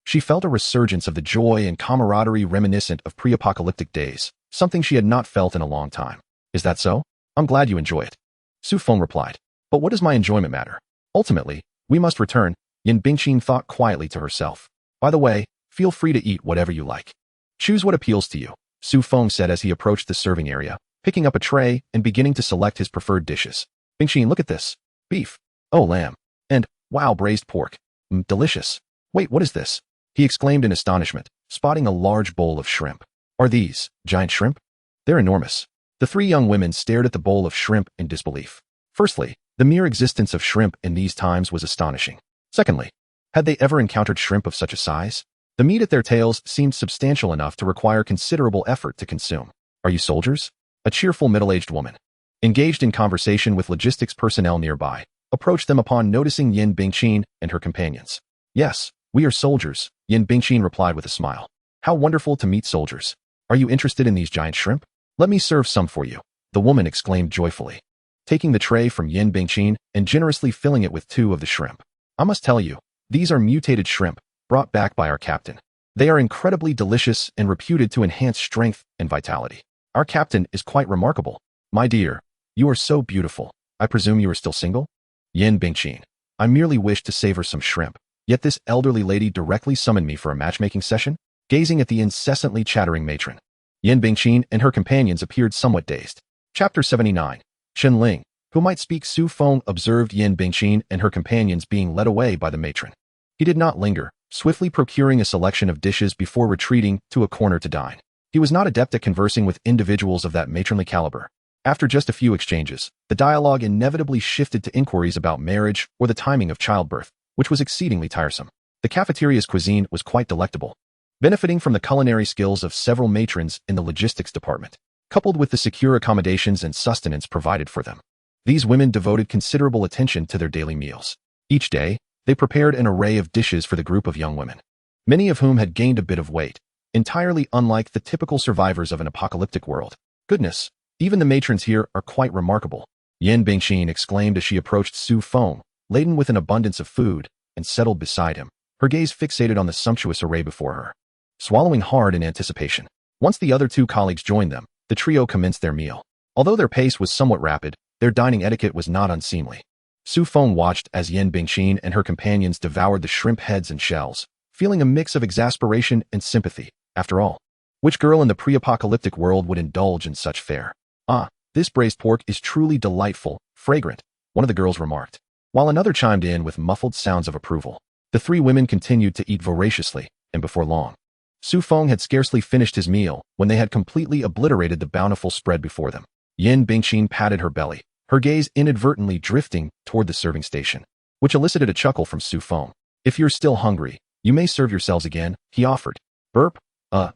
she felt a resurgence of the joy and camaraderie reminiscent of pre-apocalyptic days, something she had not felt in a long time. Is that so? I'm glad you enjoy it. Su Feng replied. But what does my enjoyment matter? Ultimately, we must return, Yan Bingqin thought quietly to herself. By the way, feel free to eat whatever you like. Choose what appeals to you, Su Feng said as he approached the serving area, picking up a tray and beginning to select his preferred dishes. Bingxin, look at this. Beef. Oh, lamb. And, wow, braised pork. Delicious. Wait, what is this? He exclaimed in astonishment, spotting a large bowl of shrimp. Are these giant shrimp? They're enormous. The three young women stared at the bowl of shrimp in disbelief. Firstly, the mere existence of shrimp in these times was astonishing. Secondly, had they ever encountered shrimp of such a size? The meat at their tails seemed substantial enough to require considerable effort to consume. Are you soldiers? A cheerful middle-aged woman, engaged in conversation with logistics personnel nearby, approached them upon noticing Yin Bingqin and her companions. Yes, we are soldiers, Yin Bingqin replied with a smile. How wonderful to meet soldiers. Are you interested in these giant shrimp? Let me serve some for you, the woman exclaimed joyfully, taking the tray from Yin Bingqin and generously filling it with 2 of the shrimp. I must tell you, these are mutated shrimp, brought back by our captain. They are incredibly delicious and reputed to enhance strength and vitality. Our captain is quite remarkable. My dear, you are so beautiful. I presume you are still single? Yin Bingqin. I merely wish to savor some shrimp. Yet this elderly lady directly summoned me for a matchmaking session, gazing at the incessantly chattering matron. Yin Bingqin and her companions appeared somewhat dazed. Chapter 79. Chen Ling, who might speak Su Feng, observed Yin Bingqin and her companions being led away by the matron. He did not linger, swiftly procuring a selection of dishes before retreating to a corner to dine. He was not adept at conversing with individuals of that matronly caliber. After just a few exchanges, the dialogue inevitably shifted to inquiries about marriage or the timing of childbirth, which was exceedingly tiresome. The cafeteria's cuisine was quite delectable, benefiting from the culinary skills of several matrons in the logistics department, coupled with the secure accommodations and sustenance provided for them. These women devoted considerable attention to their daily meals. Each day, they prepared an array of dishes for the group of young women, many of whom had gained a bit of weight, entirely unlike the typical survivors of an apocalyptic world. Goodness, even the matrons here are quite remarkable, Yin Bingqin exclaimed as she approached Su Feng, laden with an abundance of food, and settled beside him, her gaze fixated on the sumptuous array before her. Swallowing hard in anticipation. Once the other 2 colleagues joined them, the trio commenced their meal. Although their pace was somewhat rapid, their dining etiquette was not unseemly. Su Feng watched as Yin Bingqin and her companions devoured the shrimp heads and shells, feeling a mix of exasperation and sympathy. After all, which girl in the pre-apocalyptic world would indulge in such fare? Ah, this braised pork is truly delightful, fragrant, one of the girls remarked, while another chimed in with muffled sounds of approval. The 3 women continued to eat voraciously, and before long, Su Feng had scarcely finished his meal when they had completely obliterated the bountiful spread before them. Yin Bingqin patted her belly, her gaze inadvertently drifting toward the serving station, which elicited a chuckle from Su Feng. If you're still hungry, you may serve yourselves again, he offered. Burp?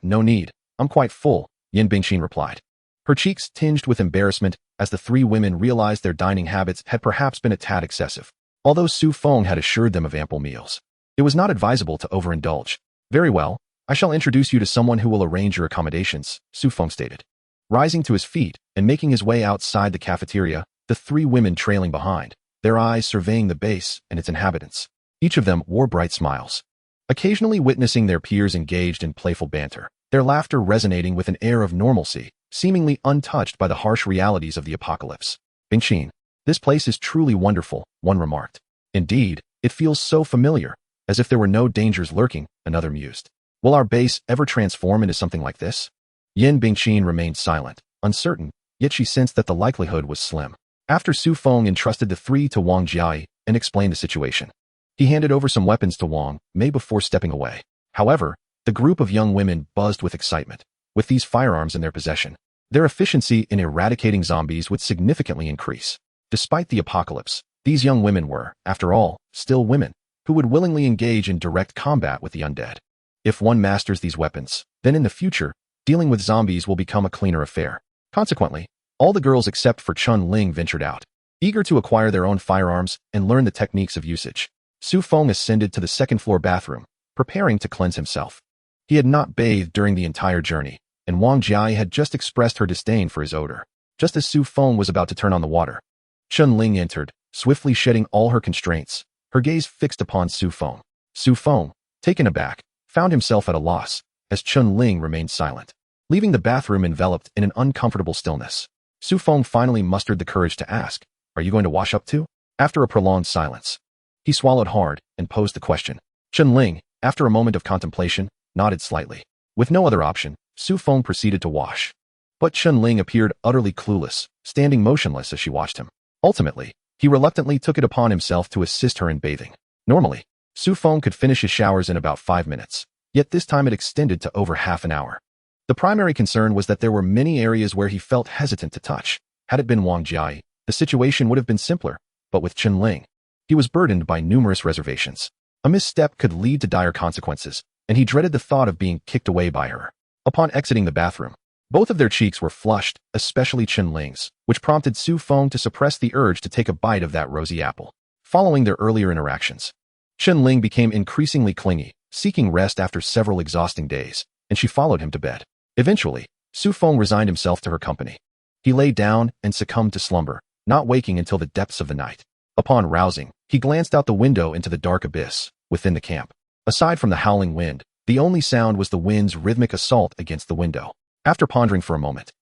No need. I'm quite full, Yin Bingqin replied. Her cheeks tinged with embarrassment as the 3 women realized their dining habits had perhaps been a tad excessive. Although Su Feng had assured them of ample meals, it was not advisable to overindulge. Very well, I shall introduce you to someone who will arrange your accommodations, Su Feng stated. Rising to his feet and making his way outside the cafeteria, the 3 women trailing behind, their eyes surveying the base and its inhabitants. Each of them wore bright smiles, occasionally witnessing their peers engaged in playful banter, their laughter resonating with an air of normalcy, seemingly untouched by the harsh realities of the apocalypse. Bingqin, this place is truly wonderful, one remarked. Indeed, it feels so familiar, as if there were no dangers lurking, another mused. Will our base ever transform into something like this? Yin Bingqin remained silent, uncertain, yet she sensed that the likelihood was slim. After Su Feng entrusted the 3 to Wang Jiai and explained the situation, he handed over some weapons to Wang Mei before stepping away. However, the group of young women buzzed with excitement. With these firearms in their possession, their efficiency in eradicating zombies would significantly increase. Despite the apocalypse, these young women were, after all, still women, who would willingly engage in direct combat with the undead. If one masters these weapons, then in the future, dealing with zombies will become a cleaner affair. Consequently, all the girls except for Chen Ling ventured out, eager to acquire their own firearms and learn the techniques of usage. Su Feng ascended to the second-floor bathroom, preparing to cleanse himself. He had not bathed during the entire journey, and Wang Jiai had just expressed her disdain for his odor. Just as Su Feng was about to turn on the water, Chen Ling entered, swiftly shedding all her constraints, her gaze fixed upon Su Feng. Su Feng, taken aback, found himself at a loss, as Chen Ling remained silent, leaving the bathroom enveloped in an uncomfortable stillness. Su Feng finally mustered the courage to ask, "Are you going to wash up too?" After a prolonged silence, he swallowed hard and posed the question. Chen Ling, after a moment of contemplation, nodded slightly. With no other option, Su Feng proceeded to wash. But Chun-Ling appeared utterly clueless, standing motionless as she watched him. Ultimately, he reluctantly took it upon himself to assist her in bathing. Normally, Su Feng could finish his showers in about 5 minutes, yet this time it extended to over half an hour. The primary concern was that there were many areas where he felt hesitant to touch. Had it been Wang Jiai, the situation would have been simpler, but with Chun-Ling, he was burdened by numerous reservations. A misstep could lead to dire consequences, and he dreaded the thought of being kicked away by her. Upon exiting the bathroom, both of their cheeks were flushed, especially Chun-Ling's, which prompted Su Feng to suppress the urge to take a bite of that rosy apple. Following their earlier interactions, Chun-Ling became increasingly clingy, seeking rest after several exhausting days, and she followed him to bed. Eventually, Su Feng resigned himself to her company. He lay down and succumbed to slumber, not waking until the depths of the night. Upon rousing, he glanced out the window into the dark abyss within the camp. Aside from the howling wind, the only sound was the wind's rhythmic assault against the window. After pondering for a moment,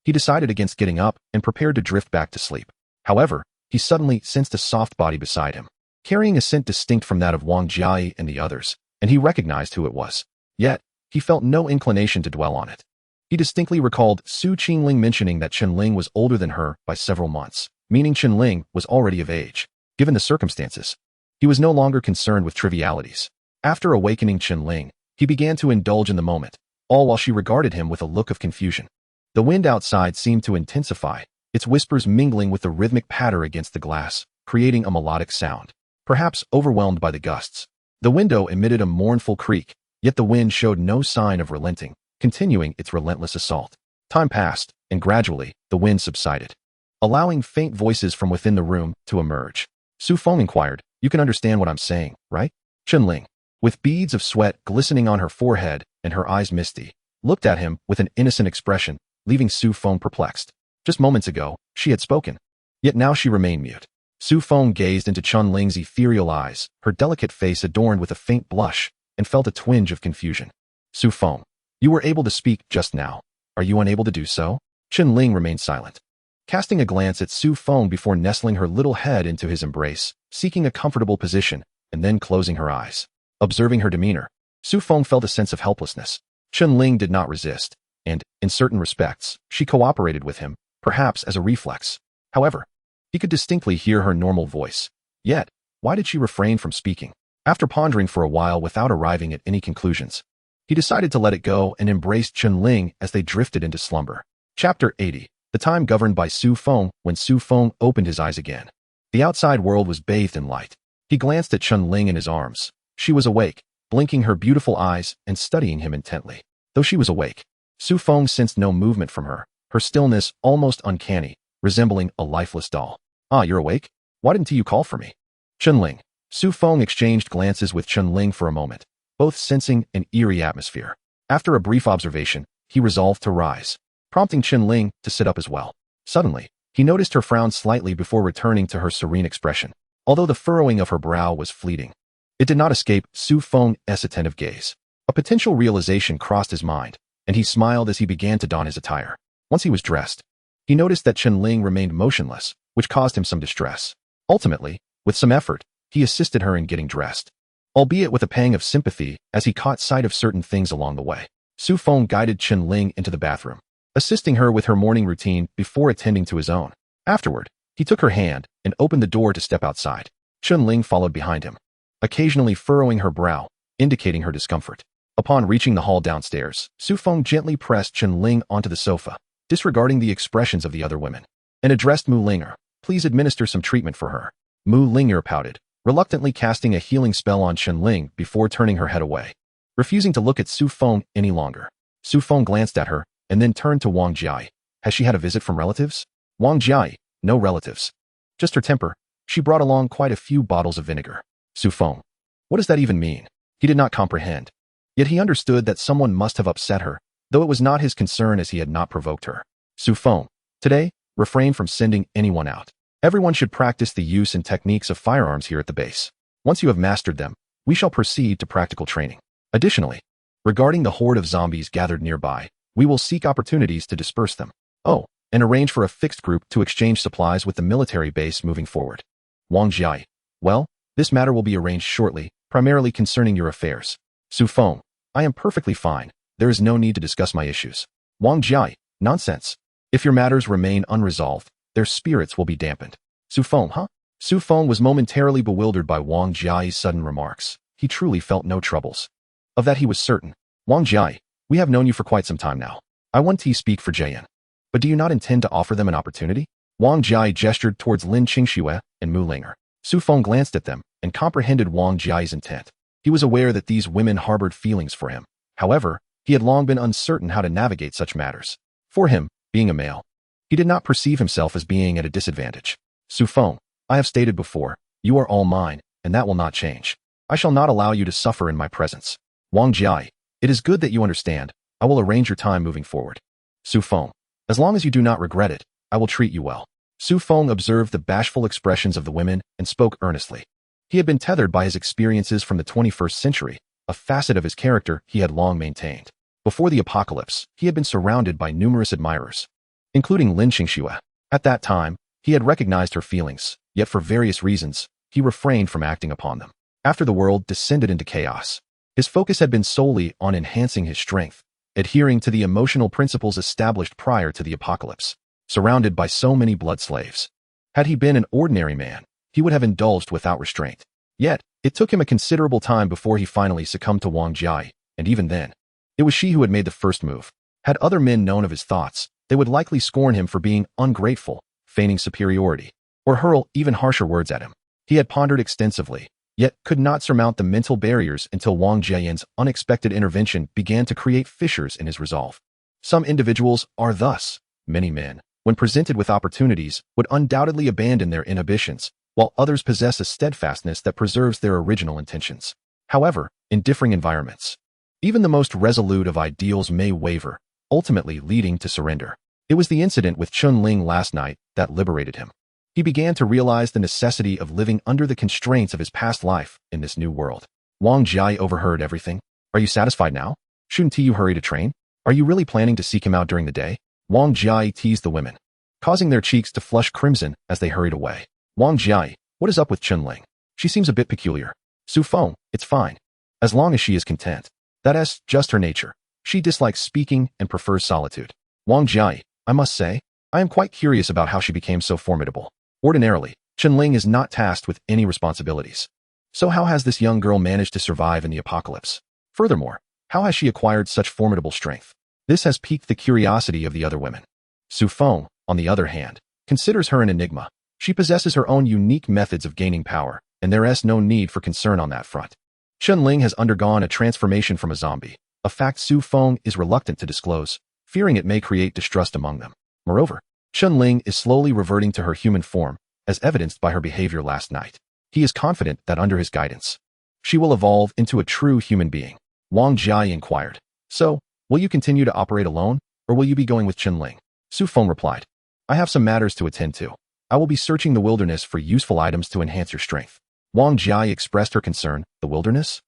he decided against getting up and prepared to drift back to sleep. However, he suddenly sensed a soft body beside him, carrying a scent distinct from that of Wang Jiai and the others, and he recognized who it was. Yet, he felt no inclination to dwell on it. He distinctly recalled Su Qingling mentioning that Chun-Ling was older than her by several months, meaning Chun-Ling was already of age. Given the circumstances, he was no longer concerned with trivialities. After awakening Chun-Ling, he began to indulge in the moment, all while she regarded him with a look of confusion. The wind outside seemed to intensify, its whispers mingling with the rhythmic patter against the glass, creating a melodic sound. Perhaps overwhelmed by the gusts, the window emitted a mournful creak, yet the wind showed no sign of relenting, continuing its relentless assault. Time passed, and gradually, the wind subsided, allowing faint voices from within the room to emerge. Su Feng inquired, "You can understand what I'm saying, right?" Chun-Ling, with beads of sweat glistening on her forehead and her eyes misty, looked at him with an innocent expression, leaving Su Feng perplexed. Just moments ago, she had spoken, yet now she remained mute. Su Feng gazed into Chun-Ling's ethereal eyes, her delicate face adorned with a faint blush, and felt a twinge of confusion. "Su Feng, you were able to speak just now. Are you unable to do so?" Chun-Ling remained silent, casting a glance at Su Feng before nestling her little head into his embrace, seeking a comfortable position, and then closing her eyes. Observing her demeanor, Su Feng felt a sense of helplessness. Chun-Ling did not resist, and, in certain respects, she cooperated with him, perhaps as a reflex. However, he could distinctly hear her normal voice. Yet, why did she refrain from speaking? After pondering for a while without arriving at any conclusions, he decided to let it go and embraced Chun-Ling as they drifted into slumber. Chapter 80. The time governed by Su Feng. When Su Feng opened his eyes again, the outside world was bathed in light. He glanced at Chun-Ling in his arms. She was awake, blinking her beautiful eyes and studying him intently. Though she was awake, Su Feng sensed no movement from her, her stillness almost uncanny, resembling a lifeless doll. "Ah, you're awake? Why didn't you call for me?" Chun-Ling. Su Feng exchanged glances with Chun-Ling for a moment, both sensing an eerie atmosphere. After a brief observation, he resolved to rise, prompting Chun-Ling to sit up as well. Suddenly, he noticed her frown slightly before returning to her serene expression, although the furrowing of her brow was fleeting. It did not escape Su Feng's attentive gaze. A potential realization crossed his mind, and he smiled as he began to don his attire. Once he was dressed, he noticed that Chun-Ling remained motionless, which caused him some distress. Ultimately, with some effort, he assisted her in getting dressed, albeit with a pang of sympathy as he caught sight of certain things along the way. Su Feng guided Chun-Ling into the bathroom, assisting her with her morning routine before attending to his own. Afterward, he took her hand and opened the door to step outside. Chun-Ling followed behind him, occasionally furrowing her brow, indicating her discomfort. Upon reaching the hall downstairs, Su Feng gently pressed Chun-Ling onto the sofa, disregarding the expressions of the other women, and addressed Mu Linger. "Please administer some treatment for her." Mu Linger pouted, reluctantly casting a healing spell on Chun-Ling before turning her head away, refusing to look at Su Feng any longer. Su Feng glanced at her, and then turned to Wang Jiai. "Has she had a visit from relatives?" Wang Jiai. "No relatives. Just her temper. She brought along quite a few bottles of vinegar." Su Feng. What does that even mean? He did not comprehend. Yet he understood that someone must have upset her, though it was not his concern as he had not provoked her. Su Feng. Today, refrain from sending anyone out. Everyone should practice the use and techniques of firearms here at the base. Once you have mastered them, we shall proceed to practical training. Additionally, regarding the horde of zombies gathered nearby, we will seek opportunities to disperse them. Oh, and arrange for a fixed group to exchange supplies with the military base moving forward. Wang Jiai. Well, this matter will be arranged shortly, primarily concerning your affairs. Su Feng. I am perfectly fine. There is no need to discuss my issues. Wang Jiai. Nonsense. If your matters remain unresolved, their spirits will be dampened. Su Feng, huh? Su Feng was momentarily bewildered by Wang Jiai's sudden remarks. He truly felt no troubles. Of that he was certain. Wang Jiai, we have known you for quite some time now. I want to speak for Jian. But do you not intend to offer them an opportunity? Wang Jiai gestured towards Lin Qingxue and Mu Linger. Su Feng glanced at them and comprehended Wang Jiai's intent. He was aware that these women harbored feelings for him. However, he had long been uncertain how to navigate such matters. For him, being a male, he did not perceive himself as being at a disadvantage. Su Feng, I have stated before, you are all mine, and that will not change. I shall not allow you to suffer in my presence. Wang Jiai, it is good that you understand. I will arrange your time moving forward. Su Feng, as long as you do not regret it, I will treat you well. Su Feng observed the bashful expressions of the women and spoke earnestly. He had been tethered by his experiences from the 21st century, a facet of his character he had long maintained. Before the apocalypse, he had been surrounded by numerous admirers, including Lin Qingxue. At that time, he had recognized her feelings, yet for various reasons, he refrained from acting upon them. After the world descended into chaos, his focus had been solely on enhancing his strength, adhering to the emotional principles established prior to the apocalypse. Surrounded by so many blood slaves, had he been an ordinary man, he would have indulged without restraint. Yet, it took him a considerable time before he finally succumbed to Wang Jiai, and even then, it was she who had made the first move. Had other men known of his thoughts, they would likely scorn him for being ungrateful, feigning superiority, or hurl even harsher words at him. He had pondered extensively, yet could not surmount the mental barriers until Wang Jian's unexpected intervention began to create fissures in his resolve. Some individuals are thus. Many men, when presented with opportunities, would undoubtedly abandon their inhibitions, while others possess a steadfastness that preserves their original intentions. However, in differing environments, even the most resolute of ideals may waver, ultimately leading to surrender. It was the incident with Chun Ling last night that liberated him. He began to realize the necessity of living under the constraints of his past life in this new world. Wang Jiai overheard everything. Are you satisfied now? Shouldn't you hurry to train? Are you really planning to seek him out during the day? Wang Jiai teased the women, causing their cheeks to flush crimson as they hurried away. Wang Jiai, what is up with Chun Ling? She seems a bit peculiar. Su Feng, it's fine. As long as she is content. That's just her nature. She dislikes speaking and prefers solitude. Wang Jiai, I must say, I am quite curious about how she became so formidable. Ordinarily, Chun Ling is not tasked with any responsibilities. So how has this young girl managed to survive in the apocalypse? Furthermore, how has she acquired such formidable strength? This has piqued the curiosity of the other women. Su Feng, on the other hand, considers her an enigma. She possesses her own unique methods of gaining power, and there is no need for concern on that front. Chun Ling has undergone a transformation from a zombie, a fact Su Feng is reluctant to disclose, fearing it may create distrust among them. Moreover, Chun Ling is slowly reverting to her human form, as evidenced by her behavior last night. He is confident that under his guidance, she will evolve into a true human being. Wang Jiai inquired, so, will you continue to operate alone, or will you be going with Chun Ling? Su Feng replied, I have some matters to attend to. I will be searching the wilderness for useful items to enhance your strength. Wang Jiai expressed her concern. The wilderness?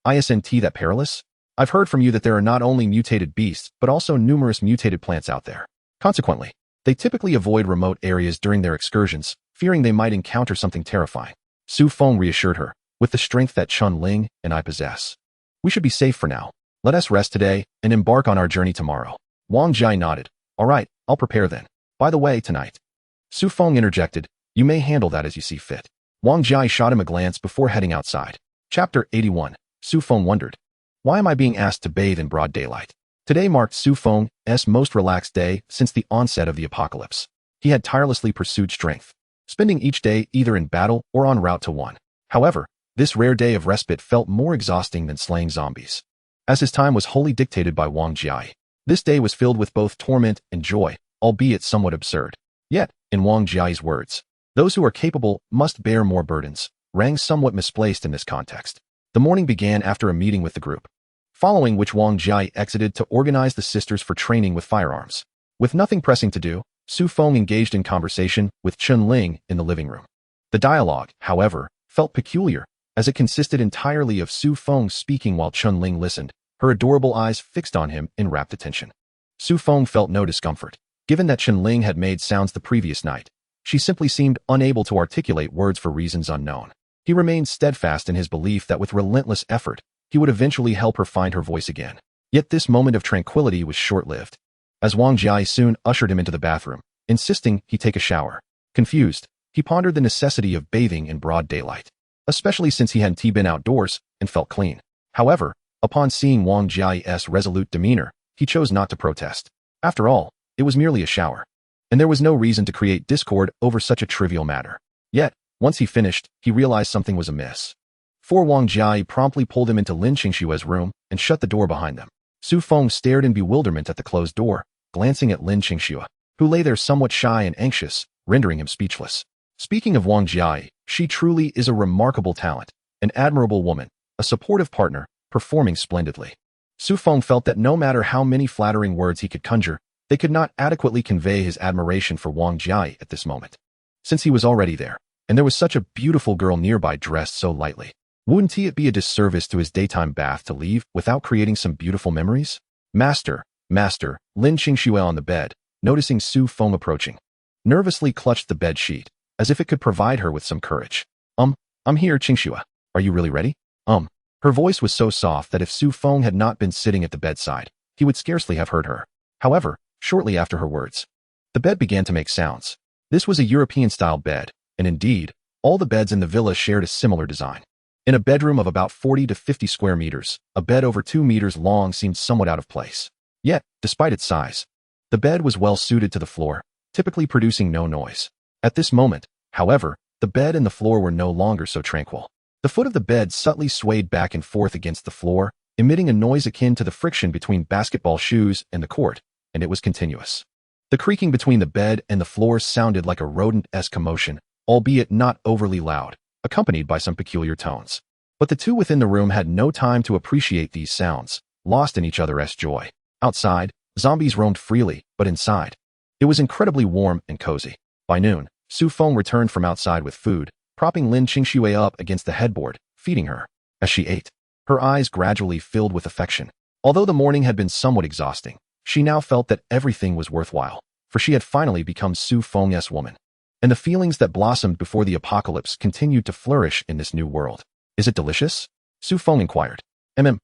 Isn't that perilous? I've heard from you that there are not only mutated beasts, but also numerous mutated plants out there. Consequently, they typically avoid remote areas during their excursions, fearing they might encounter something terrifying. Su Feng reassured her, with the strength that Chun Ling and I possess, we should be safe for now. Let us rest today and embark on our journey tomorrow. Wang Jiai nodded. All right, I'll prepare then. By the way, tonight. Su Feng interjected, you may handle that as you see fit. Wang Jiai shot him a glance before heading outside. Chapter 81. Su Feng wondered, why am I being asked to bathe in broad daylight? Today marked Su Feng's most relaxed day since the onset of the apocalypse. He had tirelessly pursued strength, spending each day either in battle or en route to one. However, this rare day of respite felt more exhausting than slaying zombies, as his time was wholly dictated by Wang Jiai. This day was filled with both torment and joy, albeit somewhat absurd. Yet, in Wang Jiai's words, those who are capable must bear more burdens, rang somewhat misplaced in this context. The morning began after a meeting with the group, following which Wang Jiai exited to organize the sisters for training with firearms. With nothing pressing to do, Su Feng engaged in conversation with Chun Ling in the living room. The dialogue, however, felt peculiar, as it consisted entirely of Su Feng speaking while Chun Ling listened, her adorable eyes fixed on him in rapt attention. Su Feng felt no discomfort. Given that Chun Ling had made sounds the previous night, she simply seemed unable to articulate words for reasons unknown. He remained steadfast in his belief that with relentless effort, he would eventually help her find her voice again. Yet this moment of tranquility was short-lived. as Wang Jiai soon ushered him into the bathroom, insisting he take a shower. Confused, he pondered the necessity of bathing in broad daylight, especially since he hadn't been outdoors and felt clean. However, upon seeing Wang Jiai's resolute demeanor, he chose not to protest. After all, it was merely a shower, and there was no reason to create discord over such a trivial matter. Yet, once he finished, he realized something was amiss. For Wang Jiai promptly pulled him into Lin Qingshue's room and shut the door behind them. Su Feng stared in bewilderment at the closed door, glancing at Lin Qingxue, who lay there somewhat shy and anxious, rendering him speechless. Speaking of Wang Jiai, she truly is a remarkable talent, an admirable woman, a supportive partner, performing splendidly. Su Feng felt that no matter how many flattering words he could conjure, they could not adequately convey his admiration for Wang Jiai at this moment. Since he was already there, and there was such a beautiful girl nearby dressed so lightly, wouldn't it be a disservice to his daytime bath to leave without creating some beautiful memories? Master, Lin Qingxue on the bed, noticing Su Feng approaching, nervously clutched the bed sheet, as if it could provide her with some courage. I'm here, Qingxue. Are you really ready? Her voice was so soft that if Su Feng had not been sitting at the bedside, he would scarcely have heard her. However, shortly after her words, the bed began to make sounds. This was a European-style bed, and indeed, all the beds in the villa shared a similar design. In a bedroom of about 40 to 50 square meters, a bed over 2 meters long seemed somewhat out of place. Yet, despite its size, the bed was well suited to the floor, typically producing no noise. At this moment, however, the bed and the floor were no longer so tranquil. The foot of the bed subtly swayed back and forth against the floor, emitting a noise akin to the friction between basketball shoes and the court, and it was continuous. The creaking between the bed and the floor sounded like a rodent-esque commotion, albeit not overly loud, accompanied by some peculiar tones. But the two within the room had no time to appreciate these sounds, lost in each other's joy. Outside, zombies roamed freely, but inside, it was incredibly warm and cozy. By noon, Su Feng returned from outside with food, propping Lin Qingxue up against the headboard, feeding her. As she ate, her eyes gradually filled with affection. Although the morning had been somewhat exhausting, she now felt that everything was worthwhile, for she had finally become Su Feng's woman. And the feelings that blossomed before the apocalypse continued to flourish in this new world. Is it delicious? Su Feng inquired.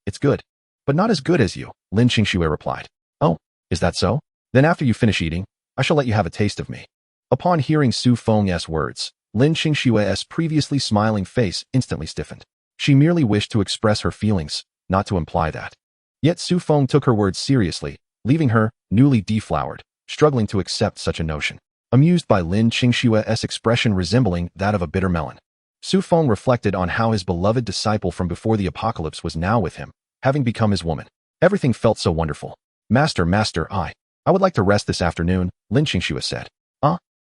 It's good. But not as good as you, Lin Qingxue replied. Oh, is that so? Then after you finish eating, I shall let you have a taste of me. Upon hearing Su Feng's words, Lin Qingxue's previously smiling face instantly stiffened. She merely wished to express her feelings, not to imply that. Yet Su Feng took her words seriously, leaving her, newly deflowered, struggling to accept such a notion. Amused by Lin Qingxue's expression resembling that of a bitter melon, Su Feng reflected on how his beloved disciple from before the apocalypse was now with him, having become his woman. Everything felt so wonderful. Master, I would like to rest this afternoon, Lin Qingxue said.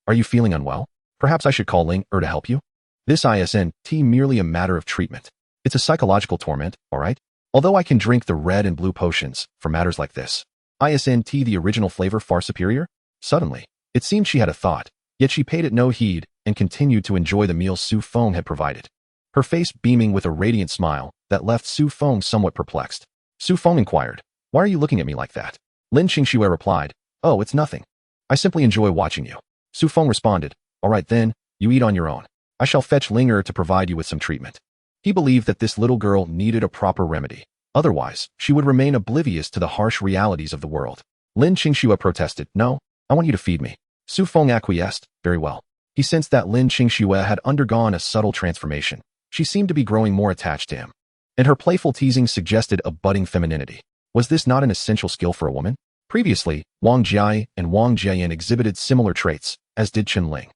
Are you feeling unwell? Perhaps I should call Ling to help you? This isn't merely a matter of treatment. It's a psychological torment, alright? Although I can drink the red and blue potions, for matters like this, isn't the original flavor far superior? Suddenly, it seemed she had a thought, yet she paid it no heed and continued to enjoy the meal Su Feng had provided. Her face beaming with a radiant smile that left Su Feng somewhat perplexed. Su Feng inquired, "Why are you looking at me like that?" Lin Qingxue replied, "Oh, it's nothing. I simply enjoy watching you." Su Feng responded, "All right then, you eat on your own. I shall fetch Linger to provide you with some treatment." He believed that this little girl needed a proper remedy. Otherwise, she would remain oblivious to the harsh realities of the world. Lin Qingxue protested, "No, I want you to feed me." Su Feng acquiesced, "Very well." He sensed that Lin Qingxue had undergone a subtle transformation. She seemed to be growing more attached to him, and her playful teasing suggested a budding femininity. Was this not an essential skill for a woman? Previously, Wang Jiai and Wang Jian exhibited similar traits, as did Chen Ling,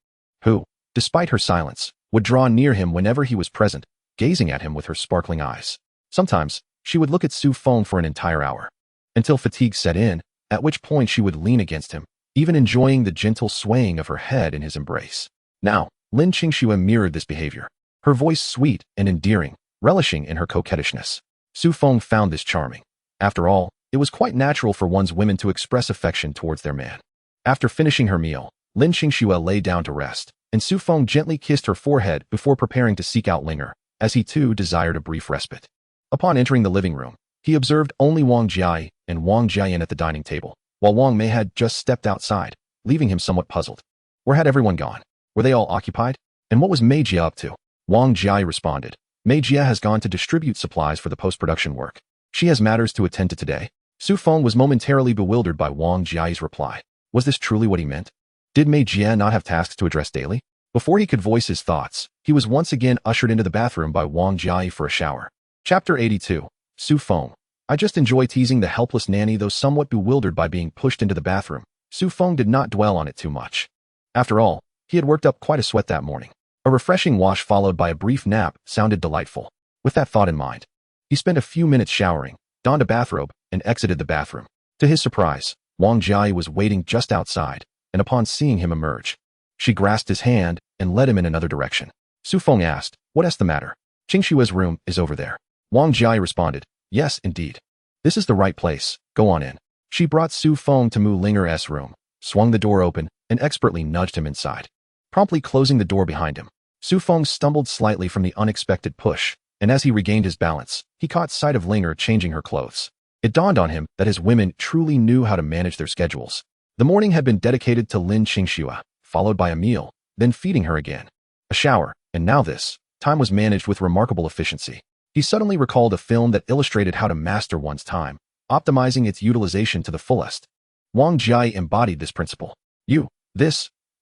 who, despite her silence, would draw near him whenever he was present, gazing at him with her sparkling eyes. Sometimes, she would look at Su Feng for an entire hour, until fatigue set in, at which point she would lean against him, even enjoying the gentle swaying of her head in his embrace. Now, Lin Qingxue mirrored this behavior, her voice sweet and endearing, relishing in her coquettishness. Su Feng found this charming. After all, it was quite natural for one's women to express affection towards their man. After finishing her meal, Lin Qingxue lay down to rest, and Su Feng gently kissed her forehead before preparing to seek out Linger, as he too desired a brief respite. Upon entering the living room, he observed only Wang Jiai and Wang Jian at the dining table, while Wang Mei had just stepped outside, leaving him somewhat puzzled. Where had everyone gone? Were they all occupied? And what was Mei Jia up to? Wang Jiai responded, "Mei Jia has gone to distribute supplies for the post-production work. She has matters to attend to today." Su Feng was momentarily bewildered by Wang Jiai's reply. Was this truly what he meant? Did Mei Jie not have tasks to address daily? Before he could voice his thoughts, he was once again ushered into the bathroom by Wang Jiai for a shower. Chapter 82. Su Feng. I just enjoy teasing the helpless nanny, though somewhat bewildered by being pushed into the bathroom. Su Feng did not dwell on it too much. After all, he had worked up quite a sweat that morning. A refreshing wash followed by a brief nap sounded delightful. With that thought in mind, he spent a few minutes showering, donned a bathrobe, and exited the bathroom. To his surprise, Wang Jiai was waiting just outside, and upon seeing him emerge, she grasped his hand and led him in another direction. Su Feng asked, "What's the matter?" "Qingshua's room is over there." Wang Jiai responded, "Yes, indeed. This is the right place. Go on in." She brought Su Feng to Mu Linger's room, swung the door open, and expertly nudged him inside, promptly closing the door behind him. Su Feng stumbled slightly from the unexpected push, and as he regained his balance, he caught sight of Linger changing her clothes. It dawned on him that his women truly knew how to manage their schedules. The morning had been dedicated to Lin Qingxua, followed by a meal, then feeding her again, a shower, and now this. Time was managed with remarkable efficiency. He suddenly recalled a film that illustrated how to master one's time, optimizing its utilization to the fullest. Wang Jiai embodied this principle.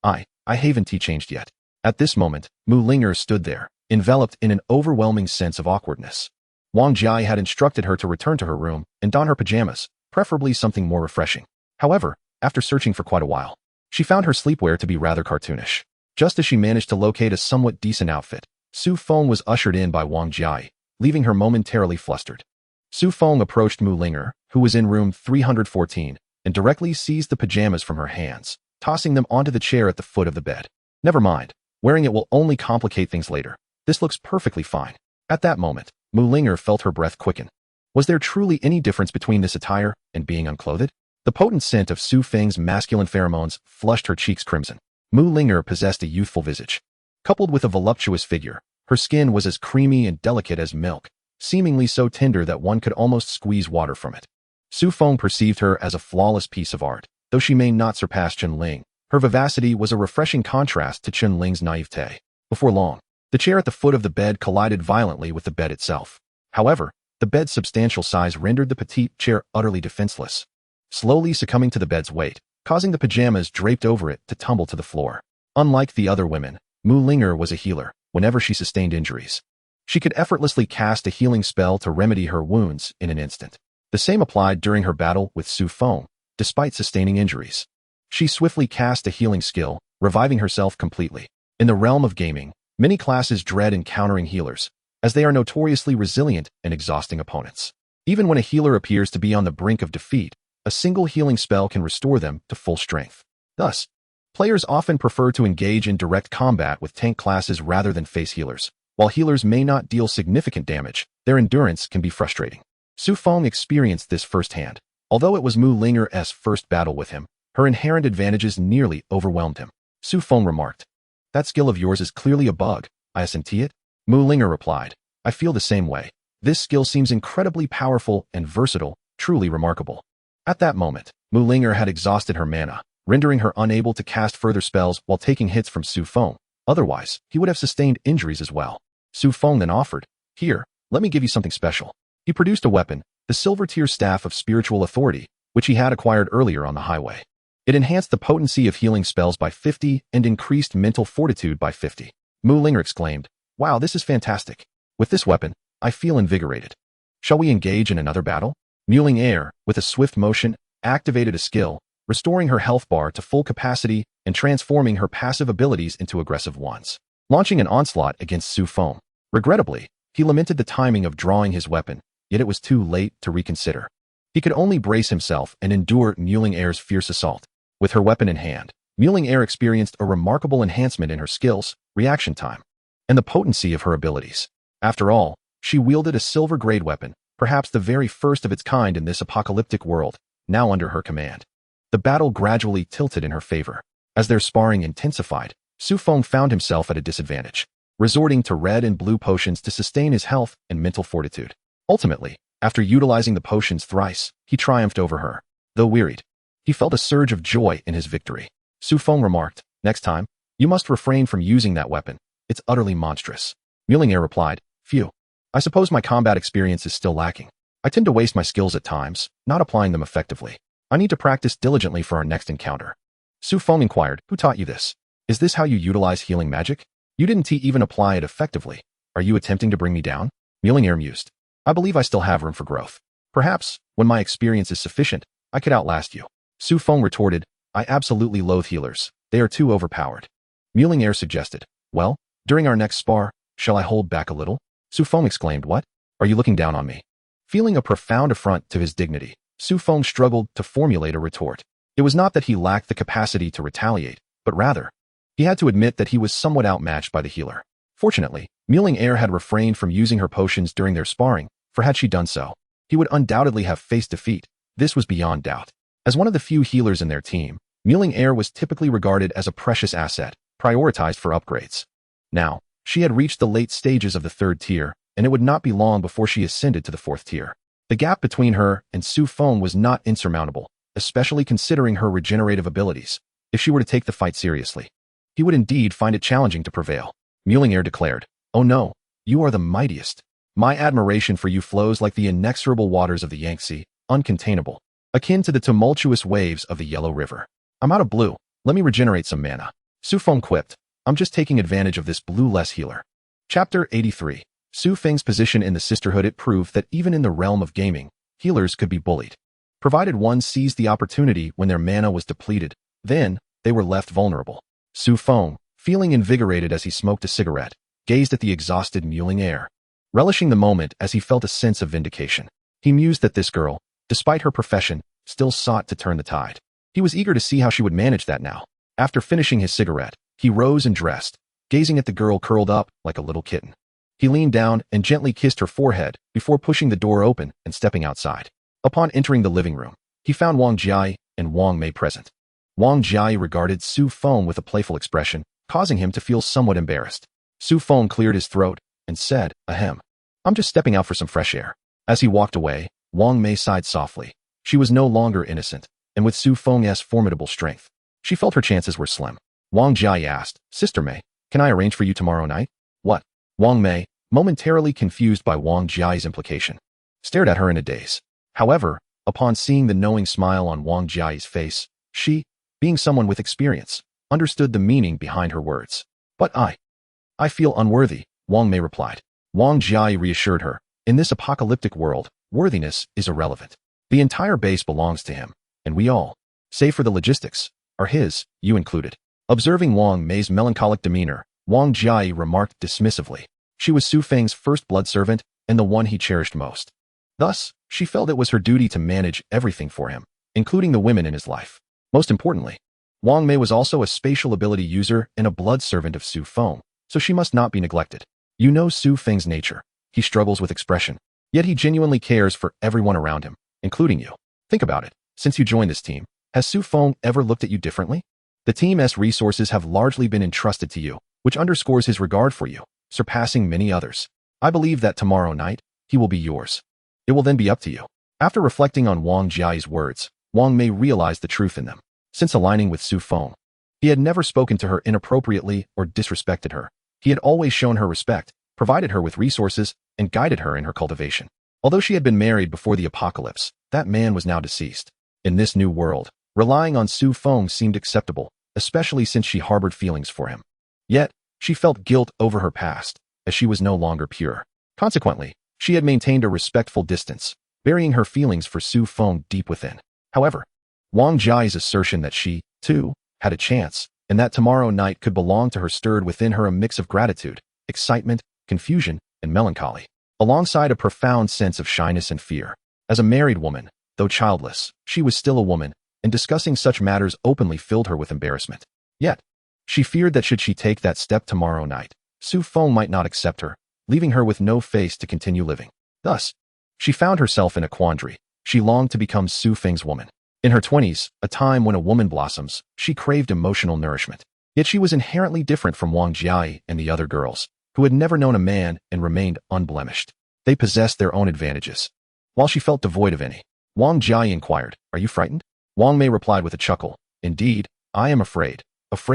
I haven't changed yet. At this moment, Mu Linger stood there, enveloped in an overwhelming sense of awkwardness. Wang Jiai had instructed her to return to her room and don her pajamas, preferably something more refreshing. However, after searching for quite a while, she found her sleepwear to be rather cartoonish. Just as she managed to locate a somewhat decent outfit, Su Feng was ushered in by Wang Jiai, leaving her momentarily flustered. Su Feng approached Mu Linger, who was in room 314, and directly seized the pajamas from her hands, tossing them onto the chair at the foot of the bed. "Never mind. Wearing it will only complicate things later. This looks perfectly fine." At that moment, Mu Linger felt her breath quicken. Was there truly any difference between this attire and being unclothed? The potent scent of Su Feng's masculine pheromones flushed her cheeks crimson. Mu Linger possessed a youthful visage. Coupled with a voluptuous figure, her skin was as creamy and delicate as milk, seemingly so tender that one could almost squeeze water from it. Su Feng perceived her as a flawless piece of art. Though she may not surpass Chun Ling, her vivacity was a refreshing contrast to Chun Ling's naivete. Before long, the chair at the foot of the bed collided violently with the bed itself. However, the bed's substantial size rendered the petite chair utterly defenseless, slowly succumbing to the bed's weight, causing the pajamas draped over it to tumble to the floor. Unlike the other women, Mu Linger was a healer. Whenever she sustained injuries, she could effortlessly cast a healing spell to remedy her wounds in an instant. The same applied during her battle with Su Feng. Despite sustaining injuries, she swiftly cast a healing skill, reviving herself completely. In the realm of gaming, many classes dread encountering healers, as they are notoriously resilient and exhausting opponents. Even when a healer appears to be on the brink of defeat, a single healing spell can restore them to full strength. Thus, players often prefer to engage in direct combat with tank classes rather than face healers. While healers may not deal significant damage, their endurance can be frustrating. Su Feng experienced this firsthand. Although it was Mu Linger's first battle with him, her inherent advantages nearly overwhelmed him. Su Feng remarked, "That skill of yours is clearly a bug. I see it." Mu Linger replied, "I feel the same way. This skill seems incredibly powerful and versatile, truly remarkable." At that moment, Mu Linger had exhausted her mana, rendering her unable to cast further spells while taking hits from Su Feng. Otherwise, he would have sustained injuries as well. Su Feng then offered, "Here, let me give you something special." He produced a weapon, the Silver Tier Staff of Spiritual Authority, which he had acquired earlier on the highway. It enhanced the potency of healing spells by 50 and increased mental fortitude by 50. Mu Linger exclaimed, "Wow, this is fantastic. With this weapon, I feel invigorated. Shall we engage in another battle?" Mu Linger, with a swift motion, activated a skill, restoring her health bar to full capacity and transforming her passive abilities into aggressive ones, launching an onslaught against Su Feng. Regrettably, he lamented the timing of drawing his weapon, yet it was too late to reconsider. He could only brace himself and endure Mu Linger's fierce assault. With her weapon in hand, Mu Linger experienced a remarkable enhancement in her skills, reaction time, and the potency of her abilities. After all, she wielded a silver-grade weapon, perhaps the very first of its kind in this apocalyptic world, now under her command. The battle gradually tilted in her favor. As their sparring intensified, Su Feng found himself at a disadvantage, resorting to red and blue potions to sustain his health and mental fortitude. Ultimately, after utilizing the potions thrice, he triumphed over her. Though wearied, he felt a surge of joy in his victory. Su Feng remarked, "Next time, you must refrain from using that weapon. It's utterly monstrous." Mu Linger replied, "Phew. I suppose my combat experience is still lacking. I tend to waste my skills at times, not applying them effectively. I need to practice diligently for our next encounter. Su Feng inquired, who taught you this? Is this how you utilize healing magic? You didn't even apply it effectively. Are you attempting to bring me down? Muling Air mused. I believe I still have room for growth. Perhaps, when my experience is sufficient, I could outlast you. Su Feng retorted, I absolutely loathe healers. They are too overpowered. Muling Air suggested, well, during our next spar, shall I hold back a little? Su Feng exclaimed, what? Are you looking down on me? Feeling a profound affront to his dignity, Su Feng struggled to formulate a retort. It was not that he lacked the capacity to retaliate, but rather, he had to admit that he was somewhat outmatched by the healer. Fortunately, Muling Air had refrained from using her potions during their sparring, for had she done so, he would undoubtedly have faced defeat. This was beyond doubt. As one of the few healers in their team, Muling Air was typically regarded as a precious asset, prioritized for upgrades. Now, she had reached the late stages of the 3rd tier, and it would not be long before she ascended to the 4th tier. The gap between her and Su Feng was not insurmountable, especially considering her regenerative abilities. If she were to take the fight seriously, he would indeed find it challenging to prevail. Muling Air declared, oh no, you are the mightiest. My admiration for you flows like the inexorable waters of the Yangtze, uncontainable, akin to the tumultuous waves of the Yellow River. I'm out of blue. Let me regenerate some mana. Su Feng quipped, I'm just taking advantage of this blue-less healer. Chapter 83. Su Feng's position in the sisterhood. It proved that even in the realm of gaming, healers could be bullied. Provided one seized the opportunity when their mana was depleted, then they were left vulnerable. Su Feng, feeling invigorated as he smoked a cigarette, gazed at the exhausted Muling Air, relishing the moment as he felt a sense of vindication. He mused that this girl, despite her profession, still sought to turn the tide. He was eager to see how she would manage that now. After finishing his cigarette, he rose and dressed, gazing at the girl curled up like a little kitten. He leaned down and gently kissed her forehead before pushing the door open and stepping outside. Upon entering the living room, he found Wang Jiai and Wang Mei present. Wang Jiai regarded Su Feng with a playful expression, causing him to feel somewhat embarrassed. Su Feng cleared his throat and said, ahem. I'm just stepping out for some fresh air. As he walked away, Wang Mei sighed softly. She was no longer innocent, and with Su Feng's formidable strength, she felt her chances were slim. Wang Jiai asked, Sister Mei, can I arrange for you tomorrow night? What? Wang Mei, momentarily confused by Wang Jiai's implication, stared at her in a daze. However, upon seeing the knowing smile on Wang Jiai's face, she, being someone with experience, understood the meaning behind her words. But I feel unworthy, Wang Mei replied. Wang Jiai reassured her, in this apocalyptic world, worthiness is irrelevant. The entire base belongs to him, and we all, save for the logistics, are his, you included. Observing Wang Mei's melancholic demeanor, Wang Jiai remarked dismissively. She was Su Feng's first blood servant and the one he cherished most. Thus, she felt it was her duty to manage everything for him, including the women in his life. Most importantly, Wang Mei was also a spatial ability user and a blood servant of Su Feng, so she must not be neglected. You know Su Feng's nature. He struggles with expression, yet he genuinely cares for everyone around him, including you. Think about it. Since you joined this team, has Su Feng ever looked at you differently? The team's resources have largely been entrusted to you, which underscores his regard for you, surpassing many others. I believe that tomorrow night, he will be yours. It will then be up to you. After reflecting on Wang Jiai's words, Wang Mei realized the truth in them. Since aligning with Su Feng, he had never spoken to her inappropriately or disrespected her. He had always shown her respect, provided her with resources, and guided her in her cultivation. Although she had been married before the apocalypse, that man was now deceased. In this new world, relying on Su Feng seemed acceptable, especially since she harbored feelings for him. Yet, she felt guilt over her past, as she was no longer pure. Consequently, she had maintained a respectful distance, burying her feelings for Su Feng deep within. However, Wang Jiai's assertion that she, too, had a chance, and that tomorrow night could belong to her stirred within her a mix of gratitude, excitement, confusion, and melancholy, alongside a profound sense of shyness and fear. As a married woman, though childless, she was still a woman, and discussing such matters openly filled her with embarrassment. Yet, she feared that should she take that step tomorrow night, Su Feng might not accept her, leaving her with no face to continue living. Thus, she found herself in a quandary. She longed to become Su Feng's woman. In her 20s, a time when a woman blossoms, she craved emotional nourishment. Yet she was inherently different from Wang Jiai and the other girls, who had never known a man and remained unblemished. They possessed their own advantages, while she felt devoid of any. Wang Jiai inquired, "Are you frightened?" Wang Mei replied with a chuckle, "Indeed, I am afraid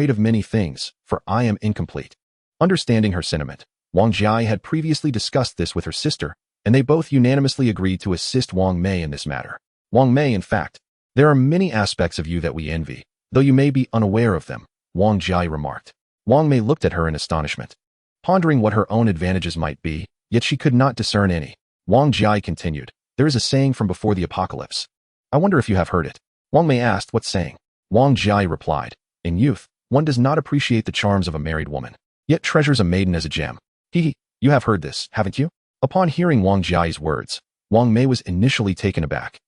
of many things, for I am incomplete." Understanding her sentiment, Wang Jiai had previously discussed this with her sister, and they both unanimously agreed to assist Wang Mei in this matter. Wang Mei, in fact, there are many aspects of you that we envy, though you may be unaware of them, Wang Jia remarked. Wang Mei looked at her in astonishment, pondering what her own advantages might be, yet she could not discern any. Wang Jia continued, there is a saying from before the apocalypse. I wonder if you have heard it. Wang Mei asked, what saying? Wang Jia replied, in youth, one does not appreciate the charms of a married woman, yet treasures a maiden as a gem. You have heard this, haven't you? Upon hearing Wang Jia's words, Wang Mei was initially taken aback,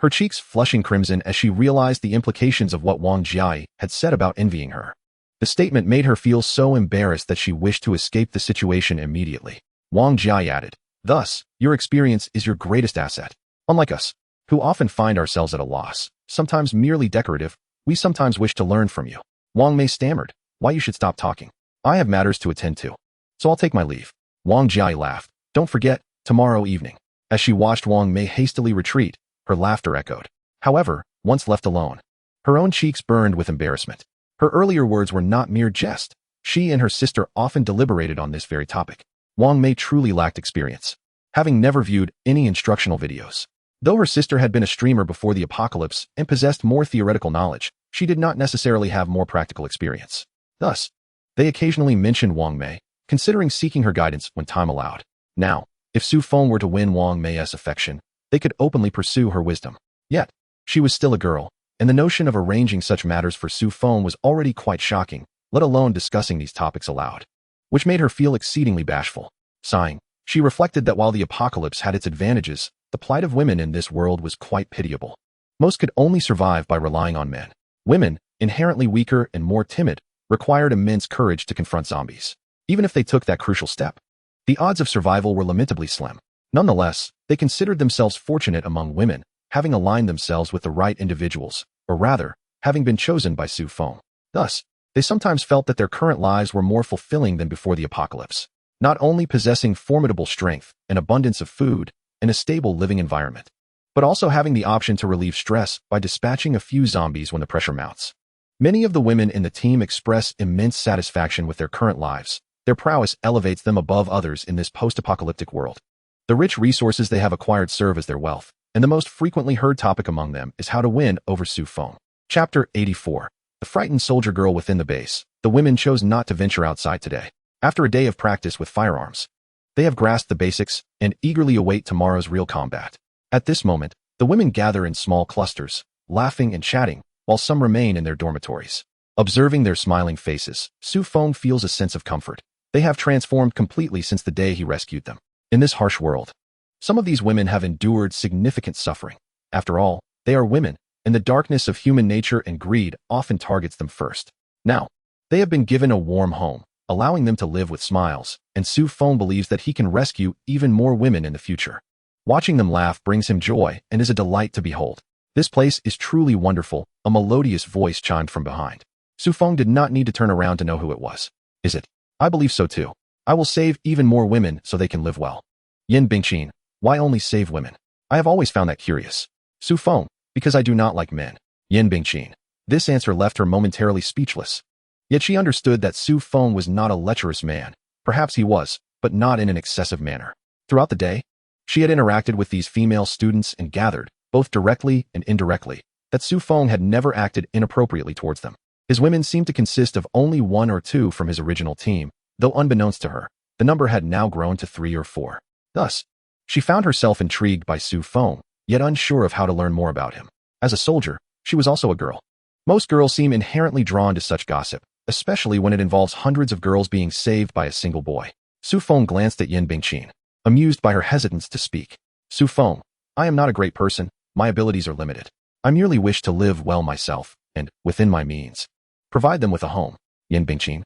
her cheeks flushing crimson as she realized the implications of what Wang Jia had said about envying her. The statement made her feel so embarrassed that she wished to escape the situation immediately. Wang Jia added, thus, your experience is your greatest asset. Unlike us, who often find ourselves at a loss, sometimes merely decorative, we sometimes wish to learn from you. Wang Mei stammered, why you should stop talking. I have matters to attend to, so I'll take my leave. Wang Jia laughed, don't forget, tomorrow evening. As she watched Wang Mei hastily retreat, her laughter echoed. However, once left alone, her own cheeks burned with embarrassment. Her earlier words were not mere jest. She and her sister often deliberated on this very topic. Wang Mei truly lacked experience, having never viewed any instructional videos. Though her sister had been a streamer before the apocalypse and possessed more theoretical knowledge, she did not necessarily have more practical experience. Thus, they occasionally mentioned Wang Mei, considering seeking her guidance when time allowed. Now, if Su Feng were to win Wang Mei's affection, they could openly pursue her wisdom. Yet, she was still a girl, and the notion of arranging such matters for Su Feng was already quite shocking, let alone discussing these topics aloud, which made her feel exceedingly bashful. Sighing, she reflected that while the apocalypse had its advantages, the plight of women in this world was quite pitiable. Most could only survive by relying on men. Women, inherently weaker and more timid, required immense courage to confront zombies. Even if they took that crucial step, the odds of survival were lamentably slim. Nonetheless, they considered themselves fortunate among women, having aligned themselves with the right individuals, or rather, having been chosen by Su Feng. Thus, they sometimes felt that their current lives were more fulfilling than before the apocalypse, not only possessing formidable strength, an abundance of food, and a stable living environment, but also having the option to relieve stress by dispatching a few zombies when the pressure mounts. Many of the women in the team express immense satisfaction with their current lives. Their prowess elevates them above others in this post-apocalyptic world. The rich resources they have acquired serve as their wealth, and the most frequently heard topic among them is how to win over Su Feng. Chapter 84. The frightened soldier girl within the base. The women chose not to venture outside today. After a day of practice with firearms, they have grasped the basics and eagerly await tomorrow's real combat. At this moment, the women gather in small clusters, laughing and chatting, while some remain in their dormitories. Observing their smiling faces, Su Feng feels a sense of comfort. They have transformed completely since the day he rescued them. In this harsh world, some of these women have endured significant suffering. After all, they are women, and the darkness of human nature and greed often targets them first. Now, they have been given a warm home, allowing them to live with smiles, and Su Feng believes that he can rescue even more women in the future. Watching them laugh brings him joy and is a delight to behold. This place is truly wonderful, a melodious voice chimed from behind. Su Feng did not need to turn around to know who it was. Is it? I believe so too. I will save even more women so they can live well. Yin Bingqin, why only save women? I have always found that curious. Su Feng, because I do not like men. Yin Bingqin. This answer left her momentarily speechless. Yet she understood that Su Feng was not a lecherous man. Perhaps he was, but not in an excessive manner. Throughout the day, she had interacted with these female students and gathered, both directly and indirectly, that Su Feng had never acted inappropriately towards them. His women seemed to consist of only one or two from his original team, though unbeknownst to her, the number had now grown to 3 or 4. Thus, she found herself intrigued by Su Feng, yet unsure of how to learn more about him. As a soldier, she was also a girl. Most girls seem inherently drawn to such gossip, especially when it involves hundreds of girls being saved by a single boy. Su Feng glanced at Yin Bingqin, amused by her hesitance to speak. Su Feng, I am not a great person, my abilities are limited. I merely wish to live well myself, and, within my means, provide them with a home. Yin Bingqin.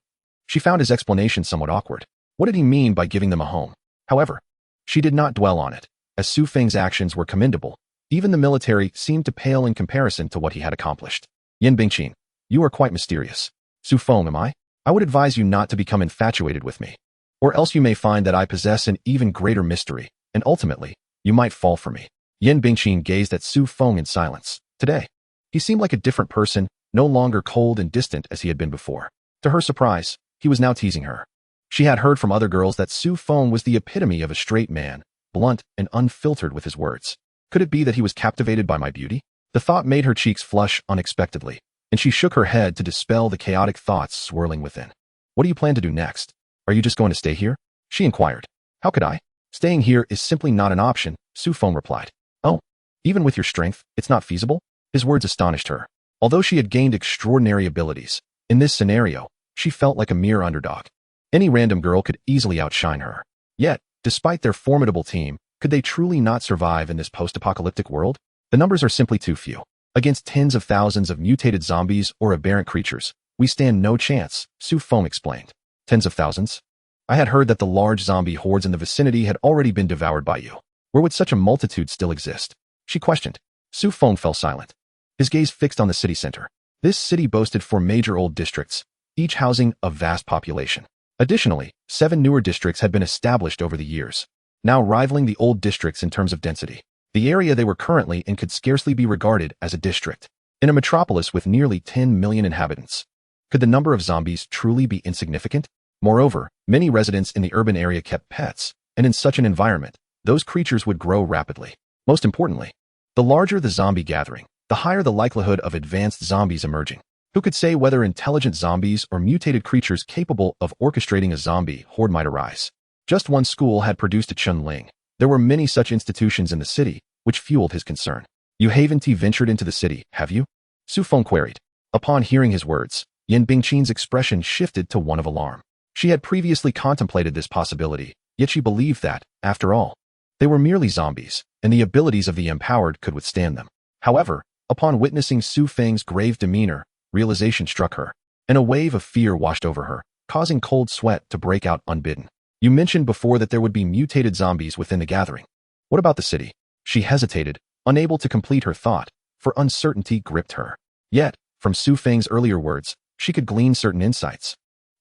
She found his explanation somewhat awkward. What did he mean by giving them a home? However, she did not dwell on it, as Su Feng's actions were commendable. Even the military seemed to pale in comparison to what he had accomplished. Yin Bingqin, you are quite mysterious. Su Feng, am I? I would advise you not to become infatuated with me, or else you may find that I possess an even greater mystery, and ultimately, you might fall for me. Yin Bingqin gazed at Su Feng in silence. Today, he seemed like a different person, no longer cold and distant as he had been before. To her surprise, he was now teasing her. She had heard from other girls that Su Feng was the epitome of a straight man, blunt and unfiltered with his words. Could it be that he was captivated by my beauty? The thought made her cheeks flush unexpectedly, and she shook her head to dispel the chaotic thoughts swirling within. What do you plan to do next? Are you just going to stay here? She inquired. How could I? Staying here is simply not an option, Su Feng replied. Oh, even with your strength, it's not feasible? His words astonished her. Although she had gained extraordinary abilities, in this scenario, she felt like a mere underdog. Any random girl could easily outshine her. Yet, despite their formidable team, could they truly not survive in this post-apocalyptic world? The numbers are simply too few. Against tens of thousands of mutated zombies or aberrant creatures, we stand no chance, Su Feng explained. Tens of thousands? I had heard that the large zombie hordes in the vicinity had already been devoured by you. Where would such a multitude still exist? She questioned. Su Feng fell silent, his gaze fixed on the city center. This city boasted 4 major old districts, each housing a vast population. Additionally, 7 newer districts had been established over the years, now rivaling the old districts in terms of density. The area they were currently in could scarcely be regarded as a district. In a metropolis with nearly 10 million inhabitants, could the number of zombies truly be insignificant? Moreover, many residents in the urban area kept pets, and in such an environment, those creatures would grow rapidly. Most importantly, the larger the zombie gathering, the higher the likelihood of advanced zombies emerging. Who could say whether intelligent zombies or mutated creatures capable of orchestrating a zombie horde might arise? Just one school had produced a Chunling. There were many such institutions in the city, which fueled his concern. You haven't ventured into the city, have you? Su Feng queried. Upon hearing his words, Yan Bingqin's expression shifted to one of alarm. She had previously contemplated this possibility, yet she believed that, after all, they were merely zombies, and the abilities of the empowered could withstand them. However, upon witnessing Su Feng's grave demeanor, realization struck her, and a wave of fear washed over her, causing cold sweat to break out unbidden. You mentioned before that there would be mutated zombies within the gathering. What about the city? She hesitated, unable to complete her thought, for uncertainty gripped her. Yet, from Su Feng's earlier words, she could glean certain insights.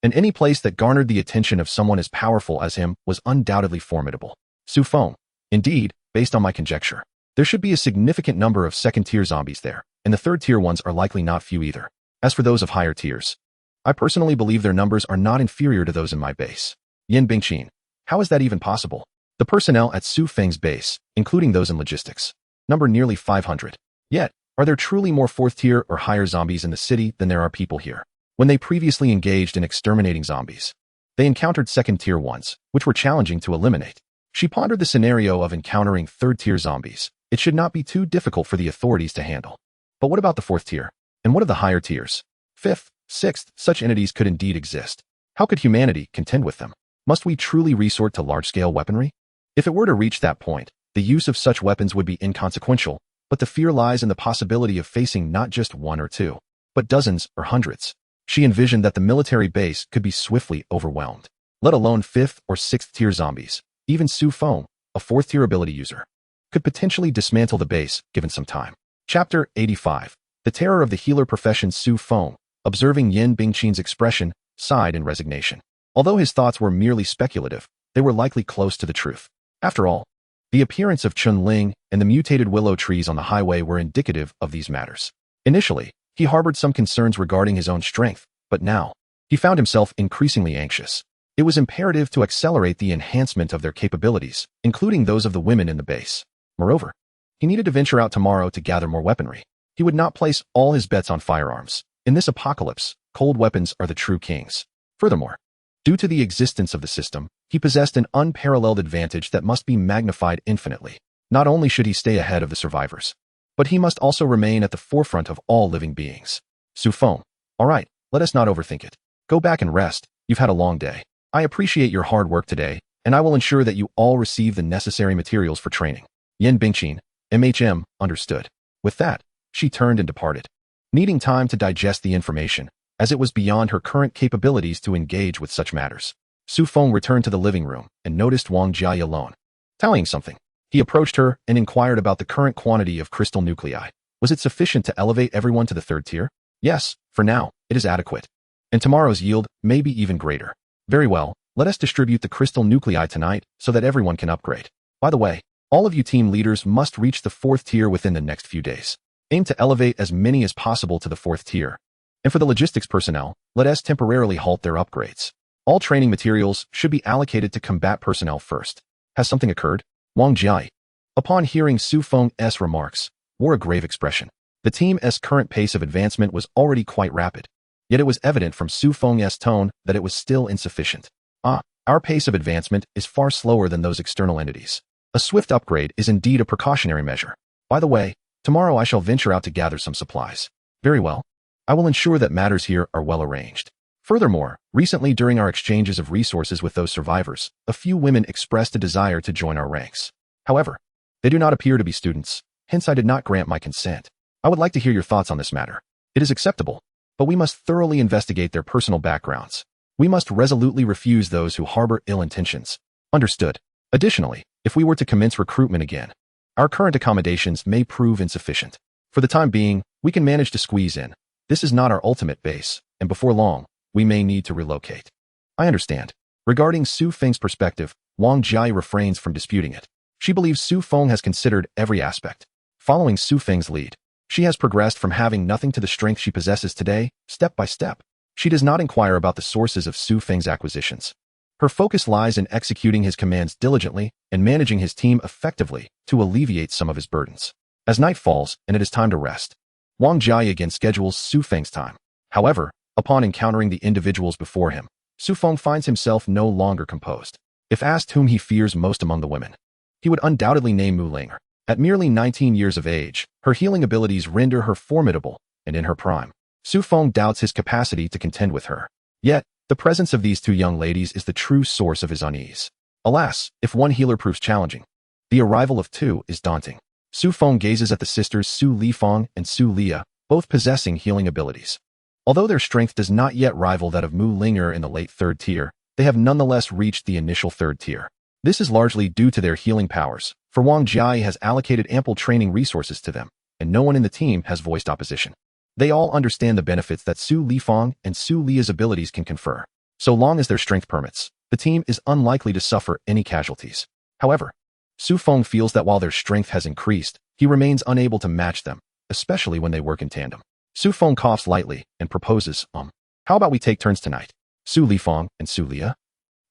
And any place that garnered the attention of someone as powerful as him was undoubtedly formidable. Su Feng, indeed, based on my conjecture, there should be a significant number of second-tier zombies there, and the third-tier ones are likely not few either. As for those of higher tiers, I personally believe their numbers are not inferior to those in my base. Yan Bingqin, how is that even possible? The personnel at Su Feng's base, including those in logistics, number nearly 500. Yet, are there truly more fourth-tier or higher zombies in the city than there are people here? When they previously engaged in exterminating zombies, they encountered second-tier ones, which were challenging to eliminate. She pondered the scenario of encountering third-tier zombies. It should not be too difficult for the authorities to handle. But what about the fourth tier? And what of the higher tiers? Fifth, sixth, such entities could indeed exist. How could humanity contend with them? Must we truly resort to large-scale weaponry? If it were to reach that point, the use of such weapons would be inconsequential, but the fear lies in the possibility of facing not just 1 or 2, but dozens or hundreds. She envisioned that the military base could be swiftly overwhelmed, let alone 5th or 6th tier zombies. Even Su Feng, a 4th tier ability user, could potentially dismantle the base given some time. Chapter 85. The terror of the healer profession. Su Feng, observing Yan Bingqin's expression, sighed in resignation. Although his thoughts were merely speculative, they were likely close to the truth. After all, the appearance of Chunling and the mutated willow trees on the highway were indicative of these matters. Initially, he harbored some concerns regarding his own strength, but now, he found himself increasingly anxious. It was imperative to accelerate the enhancement of their capabilities, including those of the women in the base. Moreover, he needed to venture out tomorrow to gather more weaponry. He would not place all his bets on firearms. In this apocalypse, cold weapons are the true kings. Furthermore, due to the existence of the system, he possessed an unparalleled advantage that must be magnified infinitely. Not only should he stay ahead of the survivors, but he must also remain at the forefront of all living beings. Su Feng, all right, let us not overthink it. Go back and rest. You've had a long day. I appreciate your hard work today, and I will ensure that you all receive the necessary materials for training. Yan Bingqin, MHM, understood. With that, she turned and departed, needing time to digest the information, as it was beyond her current capabilities to engage with such matters. Su Feng returned to the living room and noticed Wang Jiayi alone, tallying something. He approached her and inquired about the current quantity of crystal nuclei. Was it sufficient to elevate everyone to the 3rd tier? Yes, for now, it is adequate. And tomorrow's yield may be even greater. Very well, let us distribute the crystal nuclei tonight so that everyone can upgrade. By the way, all of you team leaders must reach the 4th tier within the next few days. Aim to elevate as many as possible to the 4th tier. And for the logistics personnel, let us temporarily halt their upgrades. All training materials should be allocated to combat personnel first. Has something occurred? Wang Jai, upon hearing Su Feng's remarks, wore a grave expression. The team's current pace of advancement was already quite rapid, yet it was evident from Su Feng's tone that it was still insufficient. Our pace of advancement is far slower than those external entities. A swift upgrade is indeed a precautionary measure. By the way, tomorrow I shall venture out to gather some supplies. Very well. I will ensure that matters here are well arranged. Furthermore, recently during our exchanges of resources with those survivors, a few women expressed a desire to join our ranks. However, they do not appear to be students, hence I did not grant my consent. I would like to hear your thoughts on this matter. It is acceptable, but we must thoroughly investigate their personal backgrounds. We must resolutely refuse those who harbor ill intentions. Understood. Additionally, if we were to commence recruitment again, our current accommodations may prove insufficient. For the time being, we can manage to squeeze in. This is not our ultimate base, and before long, we may need to relocate. I understand. Regarding Su Feng's perspective, Wang Jai refrains from disputing it. She believes Su Feng has considered every aspect. Following Su Feng's lead, she has progressed from having nothing to the strength she possesses today, step by step. She does not inquire about the sources of Su Feng's acquisitions. Her focus lies in executing his commands diligently and managing his team effectively to alleviate some of his burdens. As night falls and it is time to rest, Wang Jai again schedules Su Feng's time. However, upon encountering the individuals before him, Su Feng finds himself no longer composed. If asked whom he fears most among the women, he would undoubtedly name Mu Linger. At merely 19 years of age, her healing abilities render her formidable, and in her prime, Su Feng doubts his capacity to contend with her. Yet, the presence of these two young ladies is the true source of his unease. Alas, if one healer proves challenging, the arrival of two is daunting. Su Feng gazes at the sisters Su Lifang and Su Lia, both possessing healing abilities. Although their strength does not yet rival that of Mu Linger in the late 3rd tier, they have nonetheless reached the initial 3rd tier. This is largely due to their healing powers, for Wang Jai has allocated ample training resources to them, and no one in the team has voiced opposition. They all understand the benefits that Su Lifang and Su Lia's abilities can confer. So long as their strength permits, the team is unlikely to suffer any casualties. However, Su Feng feels that while their strength has increased, he remains unable to match them, especially when they work in tandem. Su Feng coughs lightly and proposes, how about we take turns tonight? Su Lifang and Su Lia?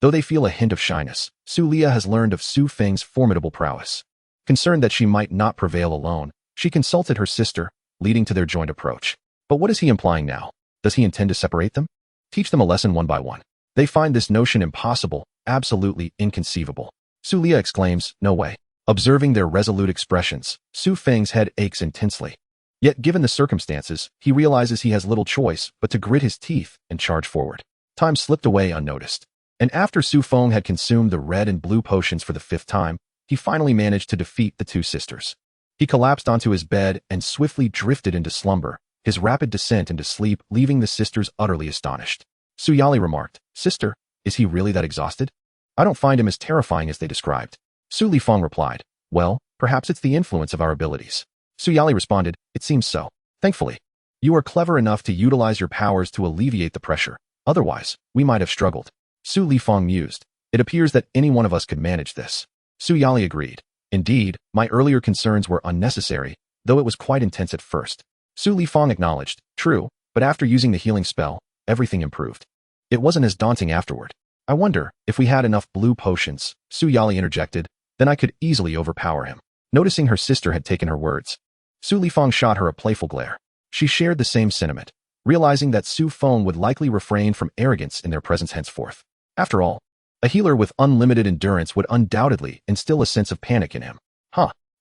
Though they feel a hint of shyness, Su Lia has learned of Su Feng's formidable prowess. Concerned that she might not prevail alone, she consulted her sister, leading to their joint approach. But what is he implying now? Does he intend to separate them? Teach them a lesson one by one? They find this notion impossible, absolutely inconceivable. Su Lia exclaims, no way. Observing their resolute expressions, Su Feng's head aches intensely. Yet given the circumstances, he realizes he has little choice but to grit his teeth and charge forward. Time slipped away unnoticed. And after Su Feng had consumed the red and blue potions for the 5th time, he finally managed to defeat the two sisters. He collapsed onto his bed and swiftly drifted into slumber, his rapid descent into sleep leaving the sisters utterly astonished. Su Yali remarked, Sister, is he really that exhausted? I don't find him as terrifying as they described. Su Lifang replied, well, perhaps it's the influence of our abilities. Su Yali responded, it seems so. Thankfully, you are clever enough to utilize your powers to alleviate the pressure. Otherwise, we might have struggled. Su Lifang mused, it appears that any one of us could manage this. Su Yali agreed. Indeed, my earlier concerns were unnecessary, though it was quite intense at first. Su Lifang acknowledged, true, but after using the healing spell, everything improved. It wasn't as daunting afterward. I wonder, if we had enough blue potions, Su Yali interjected, then I could easily overpower him. Noticing her sister had taken her words, Su Lifang shot her a playful glare. She shared the same sentiment, realizing that Su Feng would likely refrain from arrogance in their presence henceforth. After all, a healer with unlimited endurance would undoubtedly instill a sense of panic in him.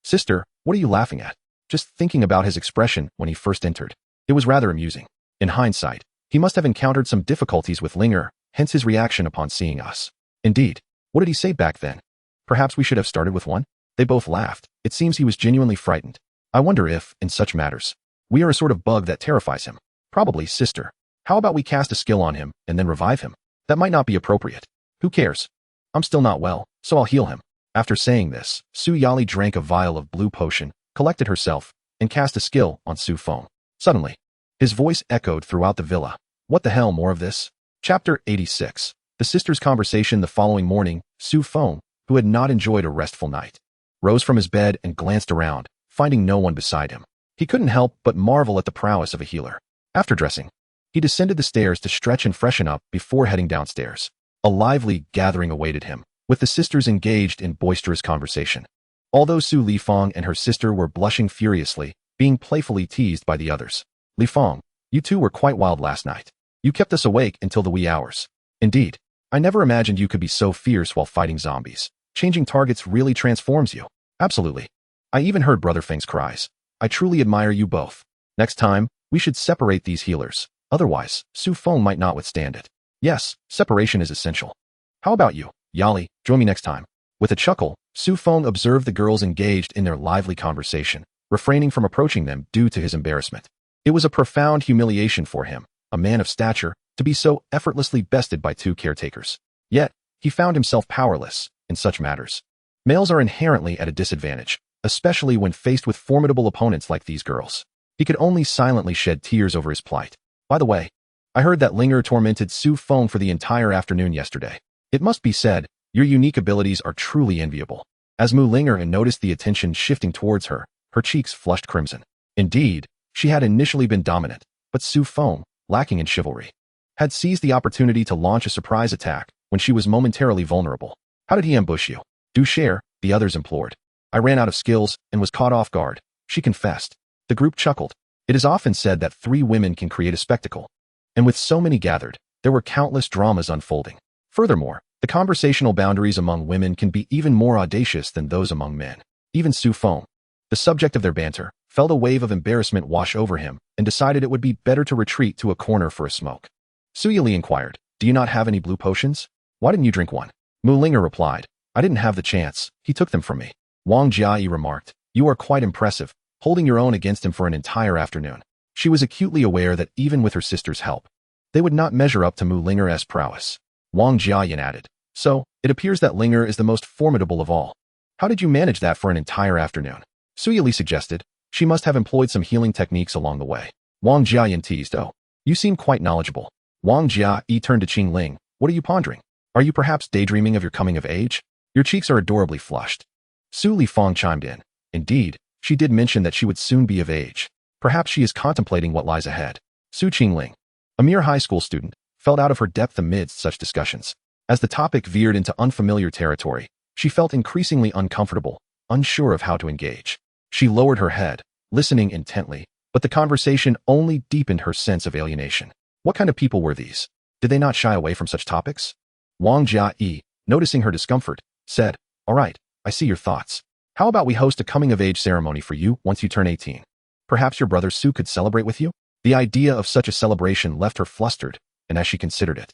Sister, what are you laughing at? Just thinking about his expression when he first entered. It was rather amusing. In hindsight, he must have encountered some difficulties with Linger, hence his reaction upon seeing us. Indeed, what did he say back then? Perhaps we should have started with one? They both laughed. It seems he was genuinely frightened. I wonder if, in such matters, we are a sort of bug that terrifies him. Probably, sister. How about we cast a skill on him and then revive him? That might not be appropriate. Who cares? I'm still not well, so I'll heal him. After saying this, Su Yali drank a vial of blue potion, collected herself, and cast a skill on Su Feng. Suddenly, his voice echoed throughout the villa. What the hell, more of this? Chapter 86. The sisters' conversation. The following morning, Su Feng, who had not enjoyed a restful night, rose from his bed and glanced around, finding no one beside him. He couldn't help but marvel at the prowess of a healer. After dressing, he descended the stairs to stretch and freshen up before heading downstairs. A lively gathering awaited him, with the sisters engaged in boisterous conversation. Although Su Lifeng and her sister were blushing furiously, being playfully teased by the others. Lifeng, you two were quite wild last night. You kept us awake until the wee hours. Indeed, I never imagined you could be so fierce while fighting zombies. Changing targets really transforms you. Absolutely. I even heard Brother Feng's cries. I truly admire you both. Next time, we should separate these healers. Otherwise, Su Feng might not withstand it. Yes, separation is essential. How about you, Yali? Join me next time. With a chuckle, Su Feng observed the girls engaged in their lively conversation, refraining from approaching them due to his embarrassment. It was a profound humiliation for him, a man of stature, to be so effortlessly bested by two caretakers. Yet, he found himself powerless in such matters. Males are inherently at a disadvantage, especially when faced with formidable opponents like these girls. He could only silently shed tears over his plight. By the way, I heard that Linger tormented Su Feng for the entire afternoon yesterday. It must be said, your unique abilities are truly enviable. As Mu Linger noticed the attention shifting towards her, her cheeks flushed crimson. Indeed, she had initially been dominant, but Su Feng, lacking in chivalry, had seized the opportunity to launch a surprise attack when she was momentarily vulnerable. How did he ambush you? Do share, the others implored. I ran out of skills and was caught off guard, she confessed. The group chuckled. It is often said that 3 women can create a spectacle. And with so many gathered, there were countless dramas unfolding. Furthermore, the conversational boundaries among women can be even more audacious than those among men. Even Su Feng, the subject of their banter, felt a wave of embarrassment wash over him and decided it would be better to retreat to a corner for a smoke. Su Yili inquired, do you not have any blue potions? Why didn't you drink one? Mu Linger replied, I didn't have the chance, he took them from me. Wang Jiayi remarked, you are quite impressive, holding your own against him for an entire afternoon. She was acutely aware that even with her sister's help, they would not measure up to Mu Linger's prowess. Wang Jiayin added, so, it appears that Linger is the most formidable of all. How did you manage that for an entire afternoon? Su Yili suggested, she must have employed some healing techniques along the way. Wang Jiayin teased, oh, you seem quite knowledgeable. Wang Jiayi turned to Qing Ling, what are you pondering? Are you perhaps daydreaming of your coming of age? Your cheeks are adorably flushed. Su Lifeng chimed in. Indeed, she did mention that she would soon be of age. Perhaps she is contemplating what lies ahead. Su Qingling, a mere high school student, felt out of her depth amidst such discussions. As the topic veered into unfamiliar territory, she felt increasingly uncomfortable, unsure of how to engage. She lowered her head, listening intently, but the conversation only deepened her sense of alienation. What kind of people were these? Did they not shy away from such topics? Wang Jiayi, noticing her discomfort, said, all right, I see your thoughts. How about we host a coming-of-age ceremony for you once you turn 18? Perhaps your brother Su could celebrate with you? The idea of such a celebration left her flustered, and as she considered it,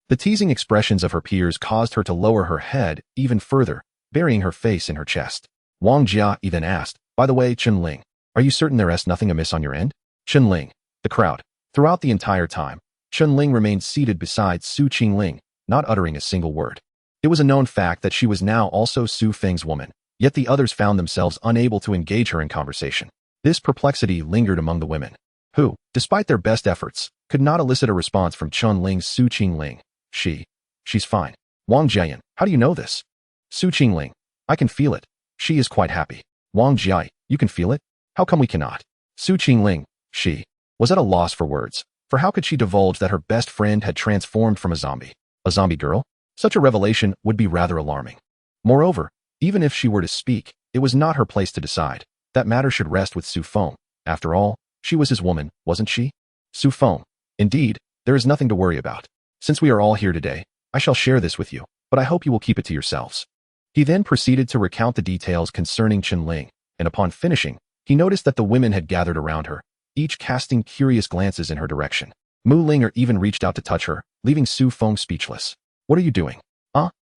the teasing expressions of her peers caused her to lower her head even further, burying her face in her chest. Wang Jiayi then asked, by the way, Chen Ling, are you certain there is nothing amiss on your end? Chen Ling, the crowd. Throughout the entire time, Chen Ling remained seated beside Su Qingling, not uttering a single word. It was a known fact that she was now also Su Feng's woman, yet the others found themselves unable to engage her in conversation. This perplexity lingered among the women, who, despite their best efforts, could not elicit a response from Chen Ling's Su Qingling. She's fine. Wang Jiayin, how do you know this? Su Qingling, I can feel it. She is quite happy. Wang Jiayi, you can feel it? How come we cannot? Su Qingling, she was at a loss for words, for how could she divulge that her best friend had transformed from a zombie? A zombie girl? Such a revelation would be rather alarming. Moreover, even if she were to speak, it was not her place to decide. That matter should rest with Su Feng. After all, she was his woman, wasn't she? Su Feng, indeed, there is nothing to worry about. Since we are all here today, I shall share this with you, but I hope you will keep it to yourselves. He then proceeded to recount the details concerning Chen Ling, and upon finishing, he noticed that the women had gathered around her, each casting curious glances in her direction. Mu Linger even reached out to touch her, leaving Su Feng speechless. What are you doing?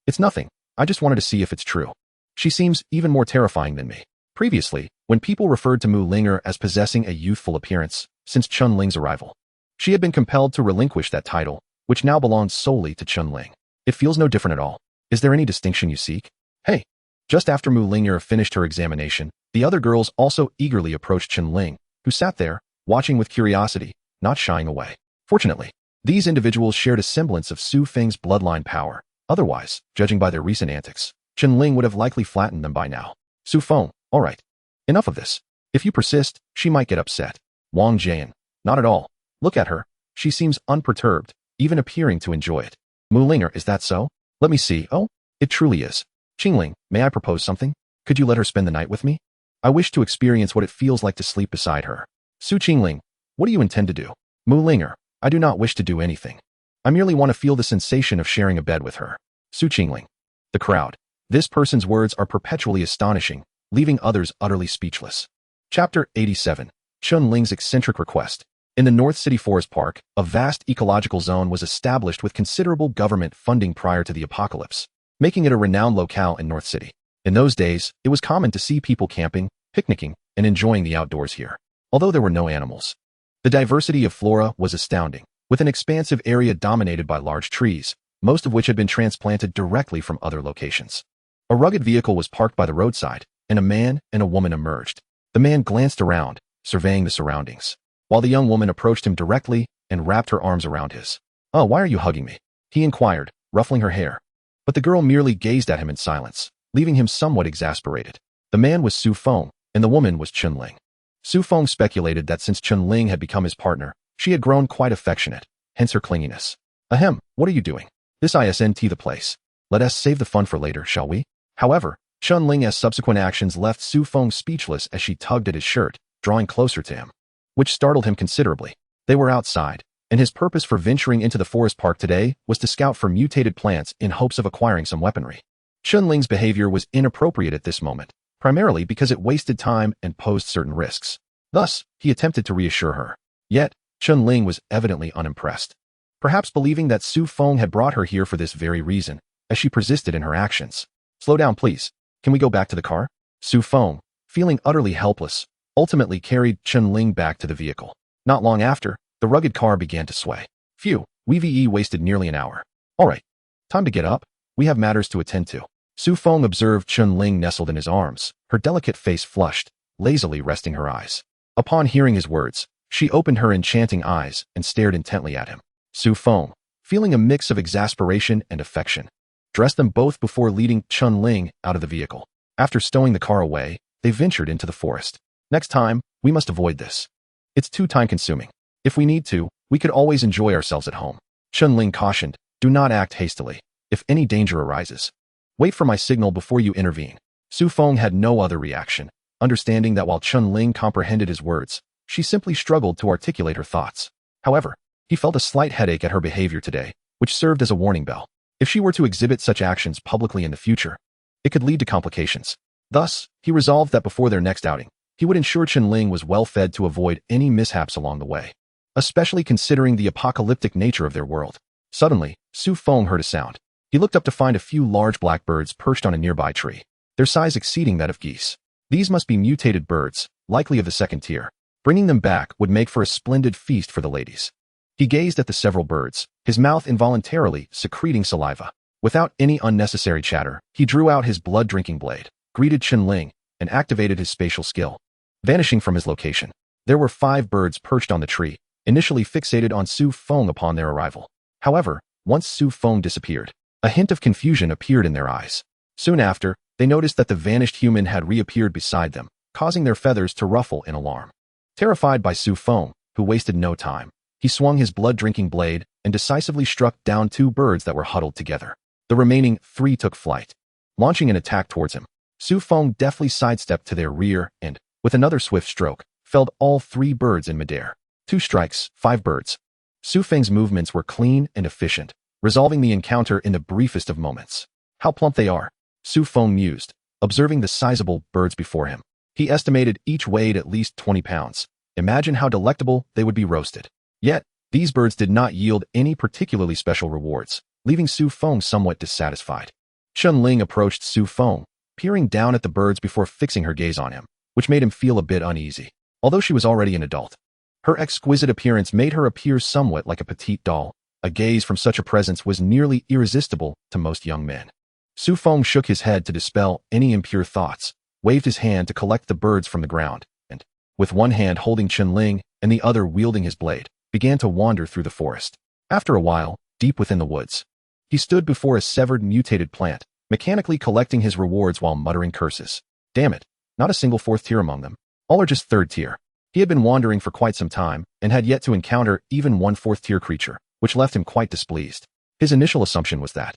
It's nothing. I just wanted to see if it's true. She seems even more terrifying than me. Previously, when people referred to Mu Linger as possessing a youthful appearance, since Chen Ling's arrival, she had been compelled to relinquish that title, which now belonged solely to Chen Ling. It feels no different at all. Is there any distinction you seek? Hey! Just after Mu Linger finished her examination, the other girls also eagerly approached Chen Ling, who sat there, watching with curiosity, not shying away. Fortunately, these individuals shared a semblance of Su Feng's bloodline power. Otherwise, judging by their recent antics, Chen Ling would have likely flattened them by now. Su Feng, all right. Enough of this. If you persist, she might get upset. Wang Jian, not at all. Look at her. She seems unperturbed, even appearing to enjoy it. Mu Linger, is that so? Let me see. Oh, it truly is. Qingling, may I propose something? Could you let her spend the night with me? I wish to experience what it feels like to sleep beside her. Su Qingling, what do you intend to do? Mu Linger, I do not wish to do anything. I merely want to feel the sensation of sharing a bed with her. Su Qingling. The crowd. This person's words are perpetually astonishing, leaving others utterly speechless. Chapter 87. Chun Ling's eccentric request. In the North City Forest Park, a vast ecological zone was established with considerable government funding prior to the apocalypse, making it a renowned locale in North City. In those days, it was common to see people camping, picnicking, and enjoying the outdoors here, although there were no animals. The diversity of flora was astounding, with an expansive area dominated by large trees, most of which had been transplanted directly from other locations. A rugged vehicle was parked by the roadside, and a man and a woman emerged. The man glanced around, surveying the surroundings, while the young woman approached him directly and wrapped her arms around his. "Oh, why are you hugging me?" he inquired, ruffling her hair. But the girl merely gazed at him in silence, leaving him somewhat exasperated. The man was Su Feng, and the woman was Chun Ling. Su Feng speculated that since Chun Ling had become his partner, she had grown quite affectionate, hence her clinginess. Ahem, what are you doing? This isn't the place. Let us save the fun for later, shall we? However, Chun Ling's subsequent actions left Su Feng speechless as she tugged at his shirt, drawing closer to him, which startled him considerably. They were outside, and his purpose for venturing into the forest park today was to scout for mutated plants in hopes of acquiring some weaponry. Chun Ling's behavior was inappropriate at this moment, primarily because it wasted time and posed certain risks. Thus, he attempted to reassure her. Yet, Chun Ling was evidently unimpressed, perhaps believing that Su Feng had brought her here for this very reason, as she persisted in her actions. "Slow down, please. Can we go back to the car?" Su Feng, feeling utterly helpless, ultimately carried Chun Ling back to the vehicle. Not long after, the rugged car began to sway. Phew, we've wasted nearly an hour. All right, time to get up. We have matters to attend to. Su Feng observed Chun Ling nestled in his arms, her delicate face flushed, lazily resting her eyes. Upon hearing his words, she opened her enchanting eyes and stared intently at him. Su Feng, feeling a mix of exasperation and affection, dressed them both before leading Chun Ling out of the vehicle. After stowing the car away, they ventured into the forest. Next time, we must avoid this. It's too time-consuming. If we need to, we could always enjoy ourselves at home. Chun Ling cautioned, do not act hastily. If any danger arises, wait for my signal before you intervene. Su Feng had no other reaction, understanding that while Chun Ling comprehended his words, she simply struggled to articulate her thoughts. However, he felt a slight headache at her behavior today, which served as a warning bell. If she were to exhibit such actions publicly in the future, it could lead to complications. Thus, he resolved that before their next outing, he would ensure Chun Ling was well fed to avoid any mishaps along the way, especially considering the apocalyptic nature of their world. Suddenly, Su Feng heard a sound. He looked up to find a few large blackbirds perched on a nearby tree, their size exceeding that of geese. These must be mutated birds, likely of the second tier. Bringing them back would make for a splendid feast for the ladies. He gazed at the several birds, his mouth involuntarily secreting saliva. Without any unnecessary chatter, he drew out his blood-drinking blade, greeted Chun Ling, and activated his spatial skill. Vanishing from his location, there were 5 birds perched on the tree, initially fixated on Su Feng upon their arrival. However, once Su Feng disappeared, a hint of confusion appeared in their eyes. Soon after, they noticed that the vanished human had reappeared beside them, causing their feathers to ruffle in alarm. Terrified by Su Feng, who wasted no time, he swung his blood-drinking blade and decisively struck down 2 birds that were huddled together. The remaining 3 took flight. Launching an attack towards him, Su Feng deftly sidestepped to their rear and, with another swift stroke, felled all 3 birds in midair. 2 strikes, 5 birds. Su Feng's movements were clean and efficient, resolving the encounter in the briefest of moments. How plump they are, Su Feng mused, observing the sizable birds before him. He estimated each weighed at least 20 pounds. Imagine how delectable they would be roasted. Yet, these birds did not yield any particularly special rewards, leaving Su Feng somewhat dissatisfied. Chun Ling approached Su Feng, peering down at the birds before fixing her gaze on him, which made him feel a bit uneasy. Although she was already an adult, her exquisite appearance made her appear somewhat like a petite doll. A gaze from such a presence was nearly irresistible to most young men. Su Feng shook his head to dispel any impure thoughts, waved his hand to collect the birds from the ground, and, with one hand holding Chun Ling and the other wielding his blade, began to wander through the forest. After a while, deep within the woods, he stood before a severed mutated plant, mechanically collecting his rewards while muttering curses. Damn it, not a single 4th tier among them. All are just 3rd tier. He had been wandering for quite some time and had yet to encounter even one 4th tier creature, which left him quite displeased. His initial assumption was that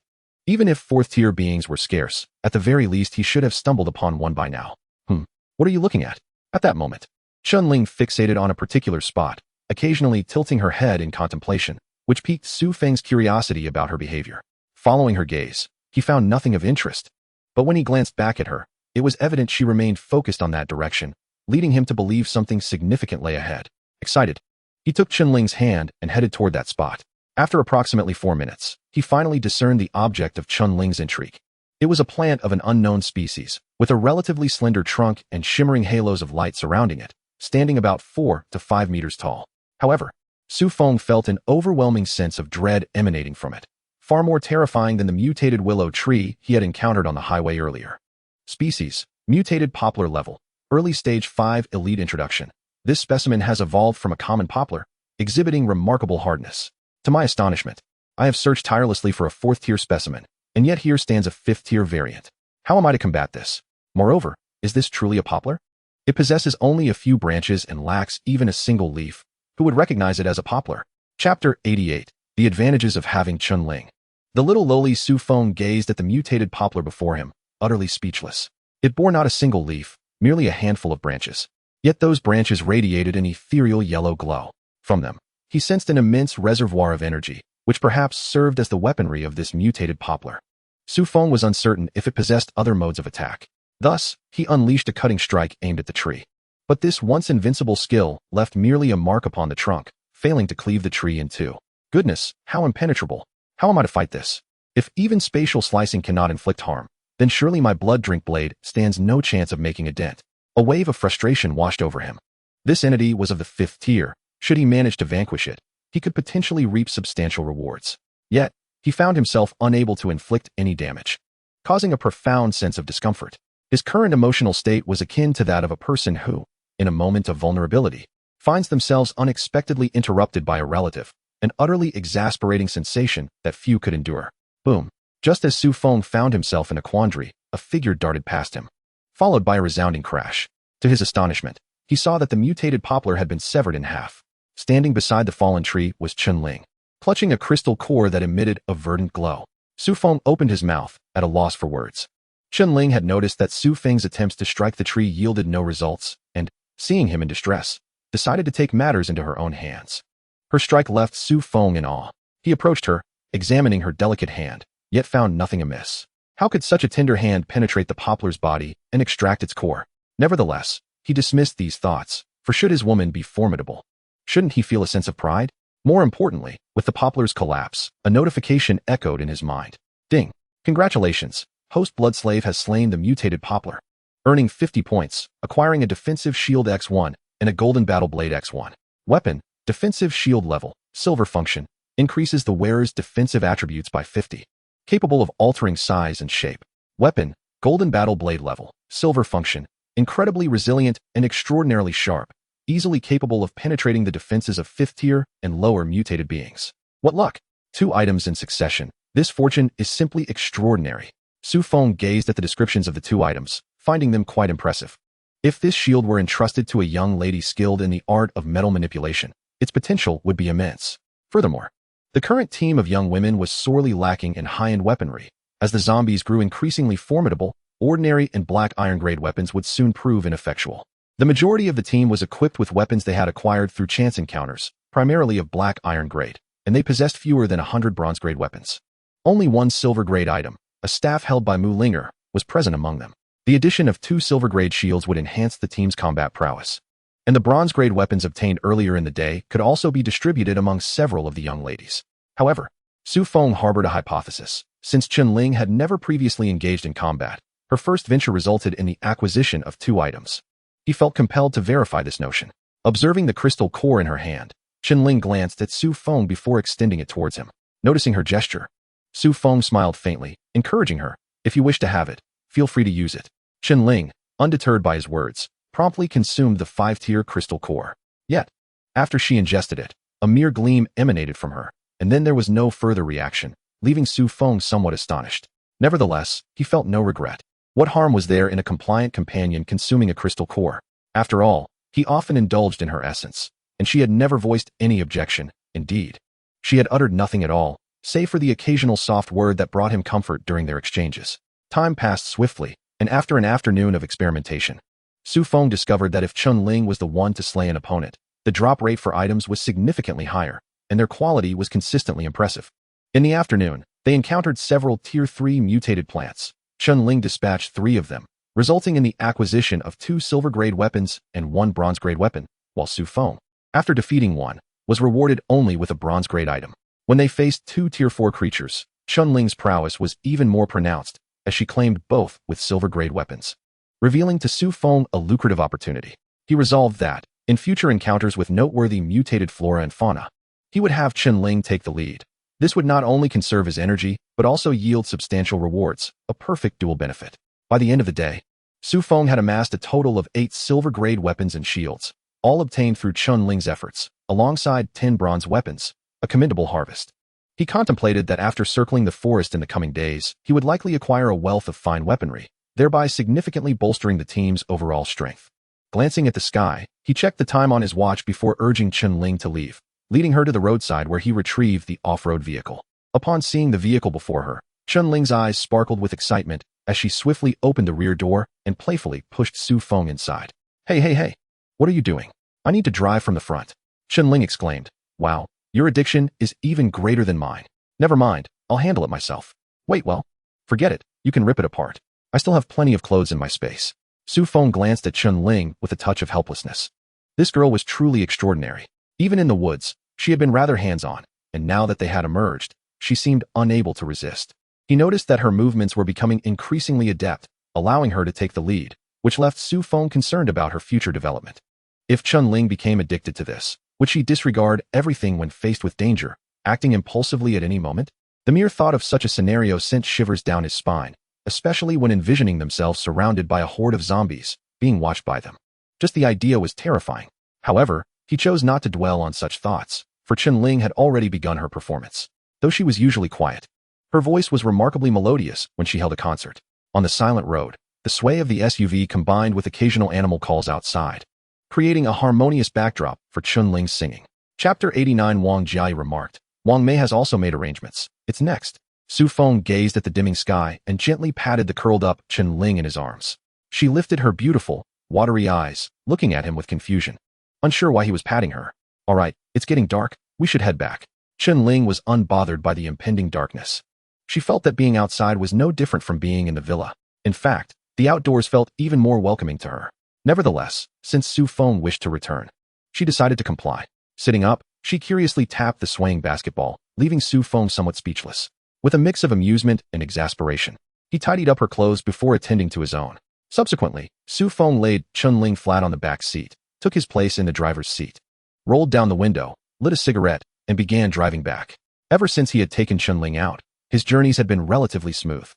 Even if fourth-tier beings were scarce, at the very least he should have stumbled upon one by now. What are you looking at? At that moment, Chun-Ling fixated on a particular spot, occasionally tilting her head in contemplation, which piqued Su Feng's curiosity about her behavior. Following her gaze, he found nothing of interest. But when he glanced back at her, it was evident she remained focused on that direction, leading him to believe something significant lay ahead. Excited, he took Chun-Ling's hand and headed toward that spot. After approximately 4 minutes, he finally discerned the object of Chun-Ling's intrigue. It was a plant of an unknown species, with a relatively slender trunk and shimmering halos of light surrounding it, standing about 4 to 5 meters tall. However, Su Feng felt an overwhelming sense of dread emanating from it, far more terrifying than the mutated willow tree he had encountered on the highway earlier. Species: mutated poplar level, early stage 5 elite introduction. This specimen has evolved from a common poplar, exhibiting remarkable hardness. To my astonishment, I have searched tirelessly for a 4th-tier specimen, and yet here stands a 5th-tier variant. How am I to combat this? Moreover, is this truly a poplar? It possesses only a few branches and lacks even a single leaf. Who would recognize it as a poplar? Chapter 88. The Advantages of Having Chun-Ling. The little lowly Su Feng gazed at the mutated poplar before him, utterly speechless. It bore not a single leaf, merely a handful of branches. Yet those branches radiated an ethereal yellow glow. From them, he sensed an immense reservoir of energy, which perhaps served as the weaponry of this mutated poplar. Su Feng was uncertain if it possessed other modes of attack. Thus, he unleashed a cutting strike aimed at the tree. But this once invincible skill left merely a mark upon the trunk, failing to cleave the tree in two. Goodness, how impenetrable! How am I to fight this? If even spatial slicing cannot inflict harm, then surely my blood-drink blade stands no chance of making a dent. A wave of frustration washed over him. This entity was of the 5th tier. Should he manage to vanquish it, he could potentially reap substantial rewards. Yet, he found himself unable to inflict any damage, causing a profound sense of discomfort. His current emotional state was akin to that of a person who, in a moment of vulnerability, finds themselves unexpectedly interrupted by a relative, an utterly exasperating sensation that few could endure. Boom. Just as Su Feng found himself in a quandary, a figure darted past him, followed by a resounding crash. To his astonishment, he saw that the mutated poplar had been severed in half. Standing beside the fallen tree was Chun-Ling, clutching a crystal core that emitted a verdant glow. Su Feng opened his mouth, at a loss for words. Chun-Ling had noticed that Su Feng's attempts to strike the tree yielded no results, and, seeing him in distress, decided to take matters into her own hands. Her strike left Su Feng in awe. He approached her, examining her delicate hand, yet found nothing amiss. How could such a tender hand penetrate the poplar's body and extract its core? Nevertheless, he dismissed these thoughts, for should his woman be formidable, shouldn't he feel a sense of pride? More importantly, with the poplar's collapse, a notification echoed in his mind. Ding! Congratulations! Host Bloodslave has slain the mutated poplar, earning 50 points, acquiring a defensive shield X1 and a golden battle blade X1. Weapon: defensive shield level, silver function, increases the wearer's defensive attributes by 50. Capable of altering size and shape. Weapon: golden battle blade level, silver function, incredibly resilient and extraordinarily sharp, easily capable of penetrating the defenses of 5th tier and lower mutated beings. What luck! 2 items in succession. This fortune is simply extraordinary. Su Feng gazed at the descriptions of the 2 items, finding them quite impressive. If this shield were entrusted to a young lady skilled in the art of metal manipulation, its potential would be immense. Furthermore, the current team of young women was sorely lacking in high-end weaponry. As the zombies grew increasingly formidable, ordinary and black iron-grade weapons would soon prove ineffectual. The majority of the team was equipped with weapons they had acquired through chance encounters, primarily of black iron grade, and they possessed fewer than 100 bronze-grade weapons. Only 1 silver-grade item, a staff held by Mu Linger, was present among them. The addition of 2 silver-grade shields would enhance the team's combat prowess, and the bronze-grade weapons obtained earlier in the day could also be distributed among several of the young ladies. However, Su Feng harbored a hypothesis. Since Chun-Ling had never previously engaged in combat, her first venture resulted in the acquisition of 2 items. He felt compelled to verify this notion. Observing the crystal core in her hand, Chun-Ling glanced at Su Feng before extending it towards him. Noticing her gesture, Su Feng smiled faintly, encouraging her, "If you wish to have it, feel free to use it." Chun-Ling, undeterred by his words, promptly consumed the 5-tier crystal core. Yet, after she ingested it, a mere gleam emanated from her, and then there was no further reaction, leaving Su Feng somewhat astonished. Nevertheless, he felt no regret. What harm was there in a compliant companion consuming a crystal core? After all, he often indulged in her essence, and she had never voiced any objection. Indeed, she had uttered nothing at all, save for the occasional soft word that brought him comfort during their exchanges. Time passed swiftly, and after an afternoon of experimentation, Su Feng discovered that if Chun Ling was the one to slay an opponent, the drop rate for items was significantly higher, and their quality was consistently impressive. In the afternoon, they encountered several Tier 3 mutated plants. Chun Ling dispatched 3 of them, resulting in the acquisition of 2 silver-grade weapons and 1 bronze-grade weapon, while Su Feng, after defeating one, was rewarded only with a bronze-grade item. When they faced 2 Tier 4 creatures, Chun Ling's prowess was even more pronounced, as she claimed both with silver-grade weapons, revealing to Su Feng a lucrative opportunity. He resolved that, in future encounters with noteworthy mutated flora and fauna, he would have Chun Ling take the lead. This would not only conserve his energy, but also yield substantial rewards, a perfect dual benefit. By the end of the day, Su Feng had amassed a total of 8 silver-grade weapons and shields, all obtained through Chun Ling's efforts, alongside 10 bronze weapons, a commendable harvest. He contemplated that after circling the forest in the coming days, he would likely acquire a wealth of fine weaponry, thereby significantly bolstering the team's overall strength. Glancing at the sky, he checked the time on his watch before urging Chun Ling to leave, leading her to the roadside where he retrieved the off-road vehicle. Upon seeing the vehicle before her, Chun Ling's eyes sparkled with excitement as she swiftly opened the rear door and playfully pushed Su Feng inside. Hey, what are you doing? I need to drive from the front. Chun Ling exclaimed. Wow, your addiction is even greater than mine. Never mind, I'll handle it myself. Wait, well, forget it, you can rip it apart. I still have plenty of clothes in my space. Su Feng glanced at Chun Ling with a touch of helplessness. This girl was truly extraordinary. Even in the woods, she had been rather hands-on, and now that they had emerged, she seemed unable to resist. He noticed that her movements were becoming increasingly adept, allowing her to take the lead, which left Su Feng concerned about her future development. If Chun Ling became addicted to this, would she disregard everything when faced with danger, acting impulsively at any moment? The mere thought of such a scenario sent shivers down his spine, especially when envisioning themselves surrounded by a horde of zombies, being watched by them. Just the idea was terrifying. However, he chose not to dwell on such thoughts, for Chun Ling had already begun her performance. Though she was usually quiet, her voice was remarkably melodious when she held a concert. On the silent road, the sway of the SUV combined with occasional animal calls outside, creating a harmonious backdrop for Chun Ling's singing. Chapter 89. Wang Jiai remarked. Wang Mei has also made arrangements. It's next. Su Feng gazed at the dimming sky and gently patted the curled-up Chun Ling in his arms. She lifted her beautiful, watery eyes, looking at him with confusion, unsure why he was patting her. All right, it's getting dark, we should head back. Chun Ling was unbothered by the impending darkness. She felt that being outside was no different from being in the villa. In fact, the outdoors felt even more welcoming to her. Nevertheless, since Su Feng wished to return, she decided to comply. Sitting up, she curiously tapped the swaying basketball, leaving Su Feng somewhat speechless. With a mix of amusement and exasperation, he tidied up her clothes before attending to his own. Subsequently, Su Feng laid Chun Ling flat on the back seat, took his place in the driver's seat, rolled down the window, lit a cigarette, and began driving back. Ever since he had taken Chun Ling out, his journeys had been relatively smooth.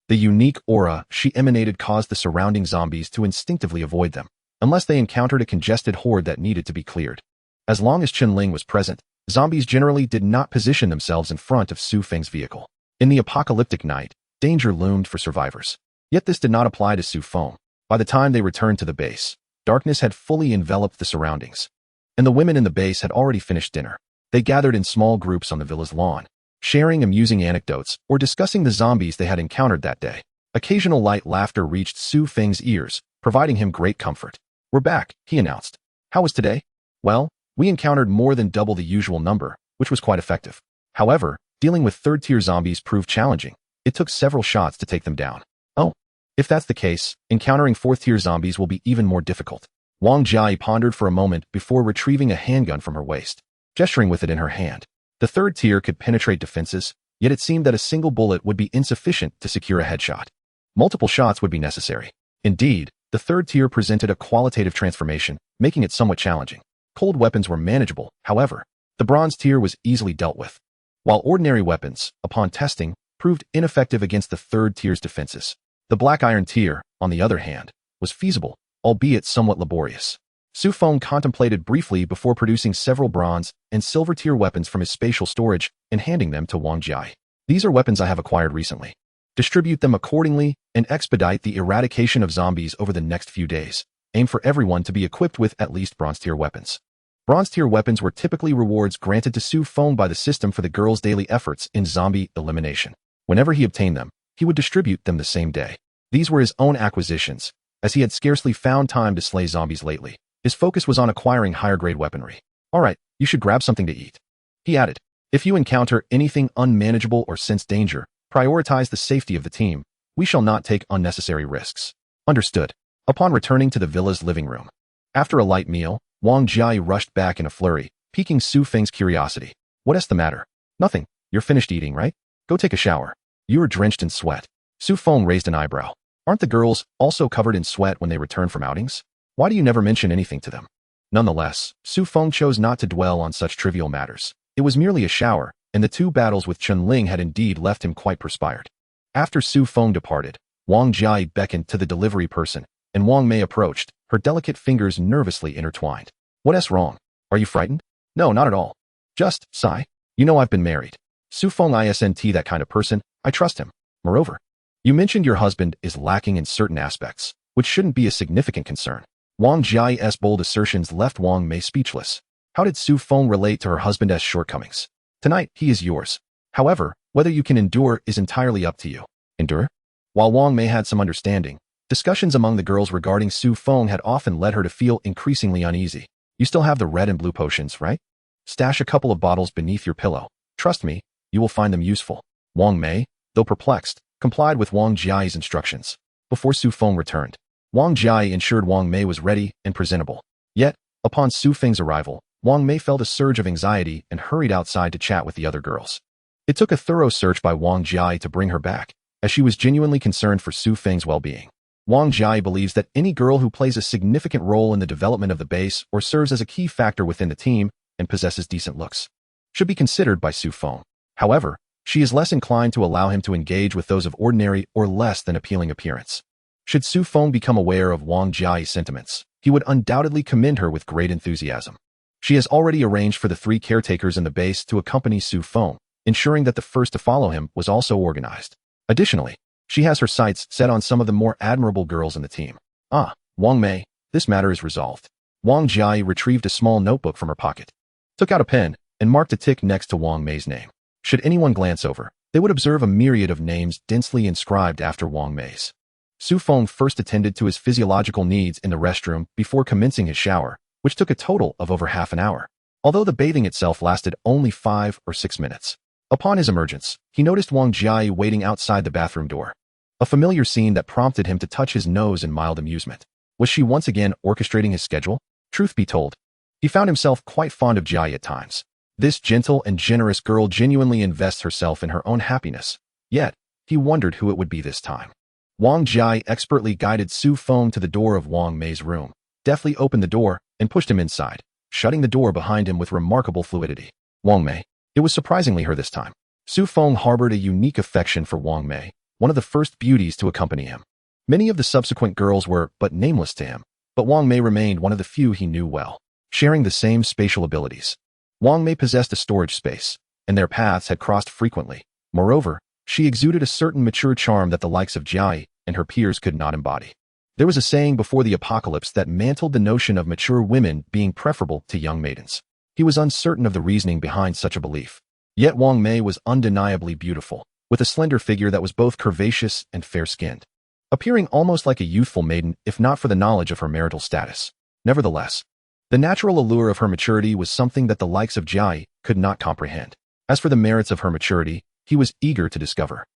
The unique aura she emanated caused the surrounding zombies to instinctively avoid them, unless they encountered a congested horde that needed to be cleared. As long as Chun Ling was present, zombies generally did not position themselves in front of Su Feng's vehicle. In the apocalyptic night, danger loomed for survivors. Yet this did not apply to Su Feng. By the time they returned to the base, darkness had fully enveloped the surroundings, and the women in the base had already finished dinner. They gathered in small groups on the villa's lawn, sharing amusing anecdotes or discussing the zombies they had encountered that day. Occasional light laughter reached Su Feng's ears, providing him great comfort. We're back, he announced. How was today? Well, we encountered more than double the usual number, which was quite effective. However, dealing with third-tier zombies proved challenging. It took several shots to take them down. Oh, if that's the case, encountering fourth-tier zombies will be even more difficult. Wang Jiai pondered for a moment before retrieving a handgun from her waist, gesturing with it in her hand. The third tier could penetrate defenses, yet it seemed that a single bullet would be insufficient to secure a headshot. Multiple shots would be necessary. Indeed, the third tier presented a qualitative transformation, making it somewhat challenging. Cold weapons were manageable, however. The bronze tier was easily dealt with, while ordinary weapons, upon testing, proved ineffective against the third tier's defenses. The black iron tier, on the other hand, was feasible, albeit somewhat laborious. Su Feng contemplated briefly before producing several bronze and silver tier weapons from his spatial storage and handing them to Wang Jiai. These are weapons I have acquired recently. Distribute them accordingly and expedite the eradication of zombies over the next few days. Aim for everyone to be equipped with at least bronze tier weapons. Bronze-tier weapons were typically rewards granted to Su Feng by the system for the girl's daily efforts in zombie elimination. Whenever he obtained them, he would distribute them the same day. These were his own acquisitions, as he had scarcely found time to slay zombies lately. His focus was on acquiring higher-grade weaponry. All right, you should grab something to eat. He added, if you encounter anything unmanageable or sense danger, prioritize the safety of the team. We shall not take unnecessary risks. Understood. Upon returning to the villa's living room, after a light meal, Wang Jia rushed back in a flurry, piquing Su Feng's curiosity. What's the matter? Nothing. You're finished eating, right? Go take a shower. You are drenched in sweat. Su Feng raised an eyebrow. Aren't the girls also covered in sweat when they return from outings? Why do you never mention anything to them? Nonetheless, Su Feng chose not to dwell on such trivial matters. It was merely a shower, and the 2 battles with Chun-Ling had indeed left him quite perspired. After Su Feng departed, Wang Jia beckoned to the delivery person, and Wang Mei approached, her delicate fingers nervously intertwined. What's wrong? Are you frightened? No, not at all. Just, sigh. You know I've been married. Su Feng isn't that kind of person. I trust him. Moreover, you mentioned your husband is lacking in certain aspects, which shouldn't be a significant concern. Wang Jia's bold assertions left Wang Mei speechless. How did Su Feng relate to her husband's shortcomings? Tonight, he is yours. However, whether you can endure is entirely up to you. Endure? While Wang Mei had some understanding, discussions among the girls regarding Su Feng had often led her to feel increasingly uneasy. You still have the red and blue potions, right? Stash a couple of bottles beneath your pillow. Trust me, you will find them useful. Wang Mei, though perplexed, complied with Wang Jia's instructions. Before Su Feng returned, Wang Jia ensured Wang Mei was ready and presentable. Yet, upon Su Feng's arrival, Wang Mei felt a surge of anxiety and hurried outside to chat with the other girls. It took a thorough search by Wang Jia to bring her back, as she was genuinely concerned for Su Feng's well-being. Wang Jia believes that any girl who plays a significant role in the development of the base or serves as a key factor within the team and possesses decent looks should be considered by Su Feng. However, she is less inclined to allow him to engage with those of ordinary or less than appealing appearance. Should Su Feng become aware of Wang Jia's sentiments, he would undoubtedly commend her with great enthusiasm. She has already arranged for the 3 caretakers in the base to accompany Su Feng, ensuring that the first to follow him was also organized. Additionally, she has her sights set on some of the more admirable girls in the team. Ah, Wang Mei, this matter is resolved. Wang Jia retrieved a small notebook from her pocket, took out a pen, and marked a tick next to Wang Mei's name. Should anyone glance over, they would observe a myriad of names densely inscribed after Wang Mei's. Su Feng first attended to his physiological needs in the restroom before commencing his shower, which took a total of over half an hour, although the bathing itself lasted only 5 or 6 minutes. Upon his emergence, he noticed Wang Jia waiting outside the bathroom door. A familiar scene that prompted him to touch his nose in mild amusement. Was she once again orchestrating his schedule? Truth be told, he found himself quite fond of Jia at times. This gentle and generous girl genuinely invests herself in her own happiness. Yet, he wondered who it would be this time. Wang Jia expertly guided Su Feng to the door of Wang Mei's room, deftly opened the door, and pushed him inside, shutting the door behind him with remarkable fluidity. Wang Mei. It was surprisingly her this time. Su Feng harbored a unique affection for Wang Mei, one of the first beauties to accompany him. Many of the subsequent girls were but nameless to him, but Wang Mei remained one of the few he knew well, sharing the same spatial abilities. Wang Mei possessed a storage space, and their paths had crossed frequently. Moreover, she exuded a certain mature charm that the likes of Jia and her peers could not embody. There was a saying before the apocalypse that mantled the notion of mature women being preferable to young maidens. He was uncertain of the reasoning behind such a belief. Yet Wang Mei was undeniably beautiful, with a slender figure that was both curvaceous and fair-skinned, appearing almost like a youthful maiden if not for the knowledge of her marital status. Nevertheless, the natural allure of her maturity was something that the likes of Jia could not comprehend. As for the merits of her maturity, he was eager to discover.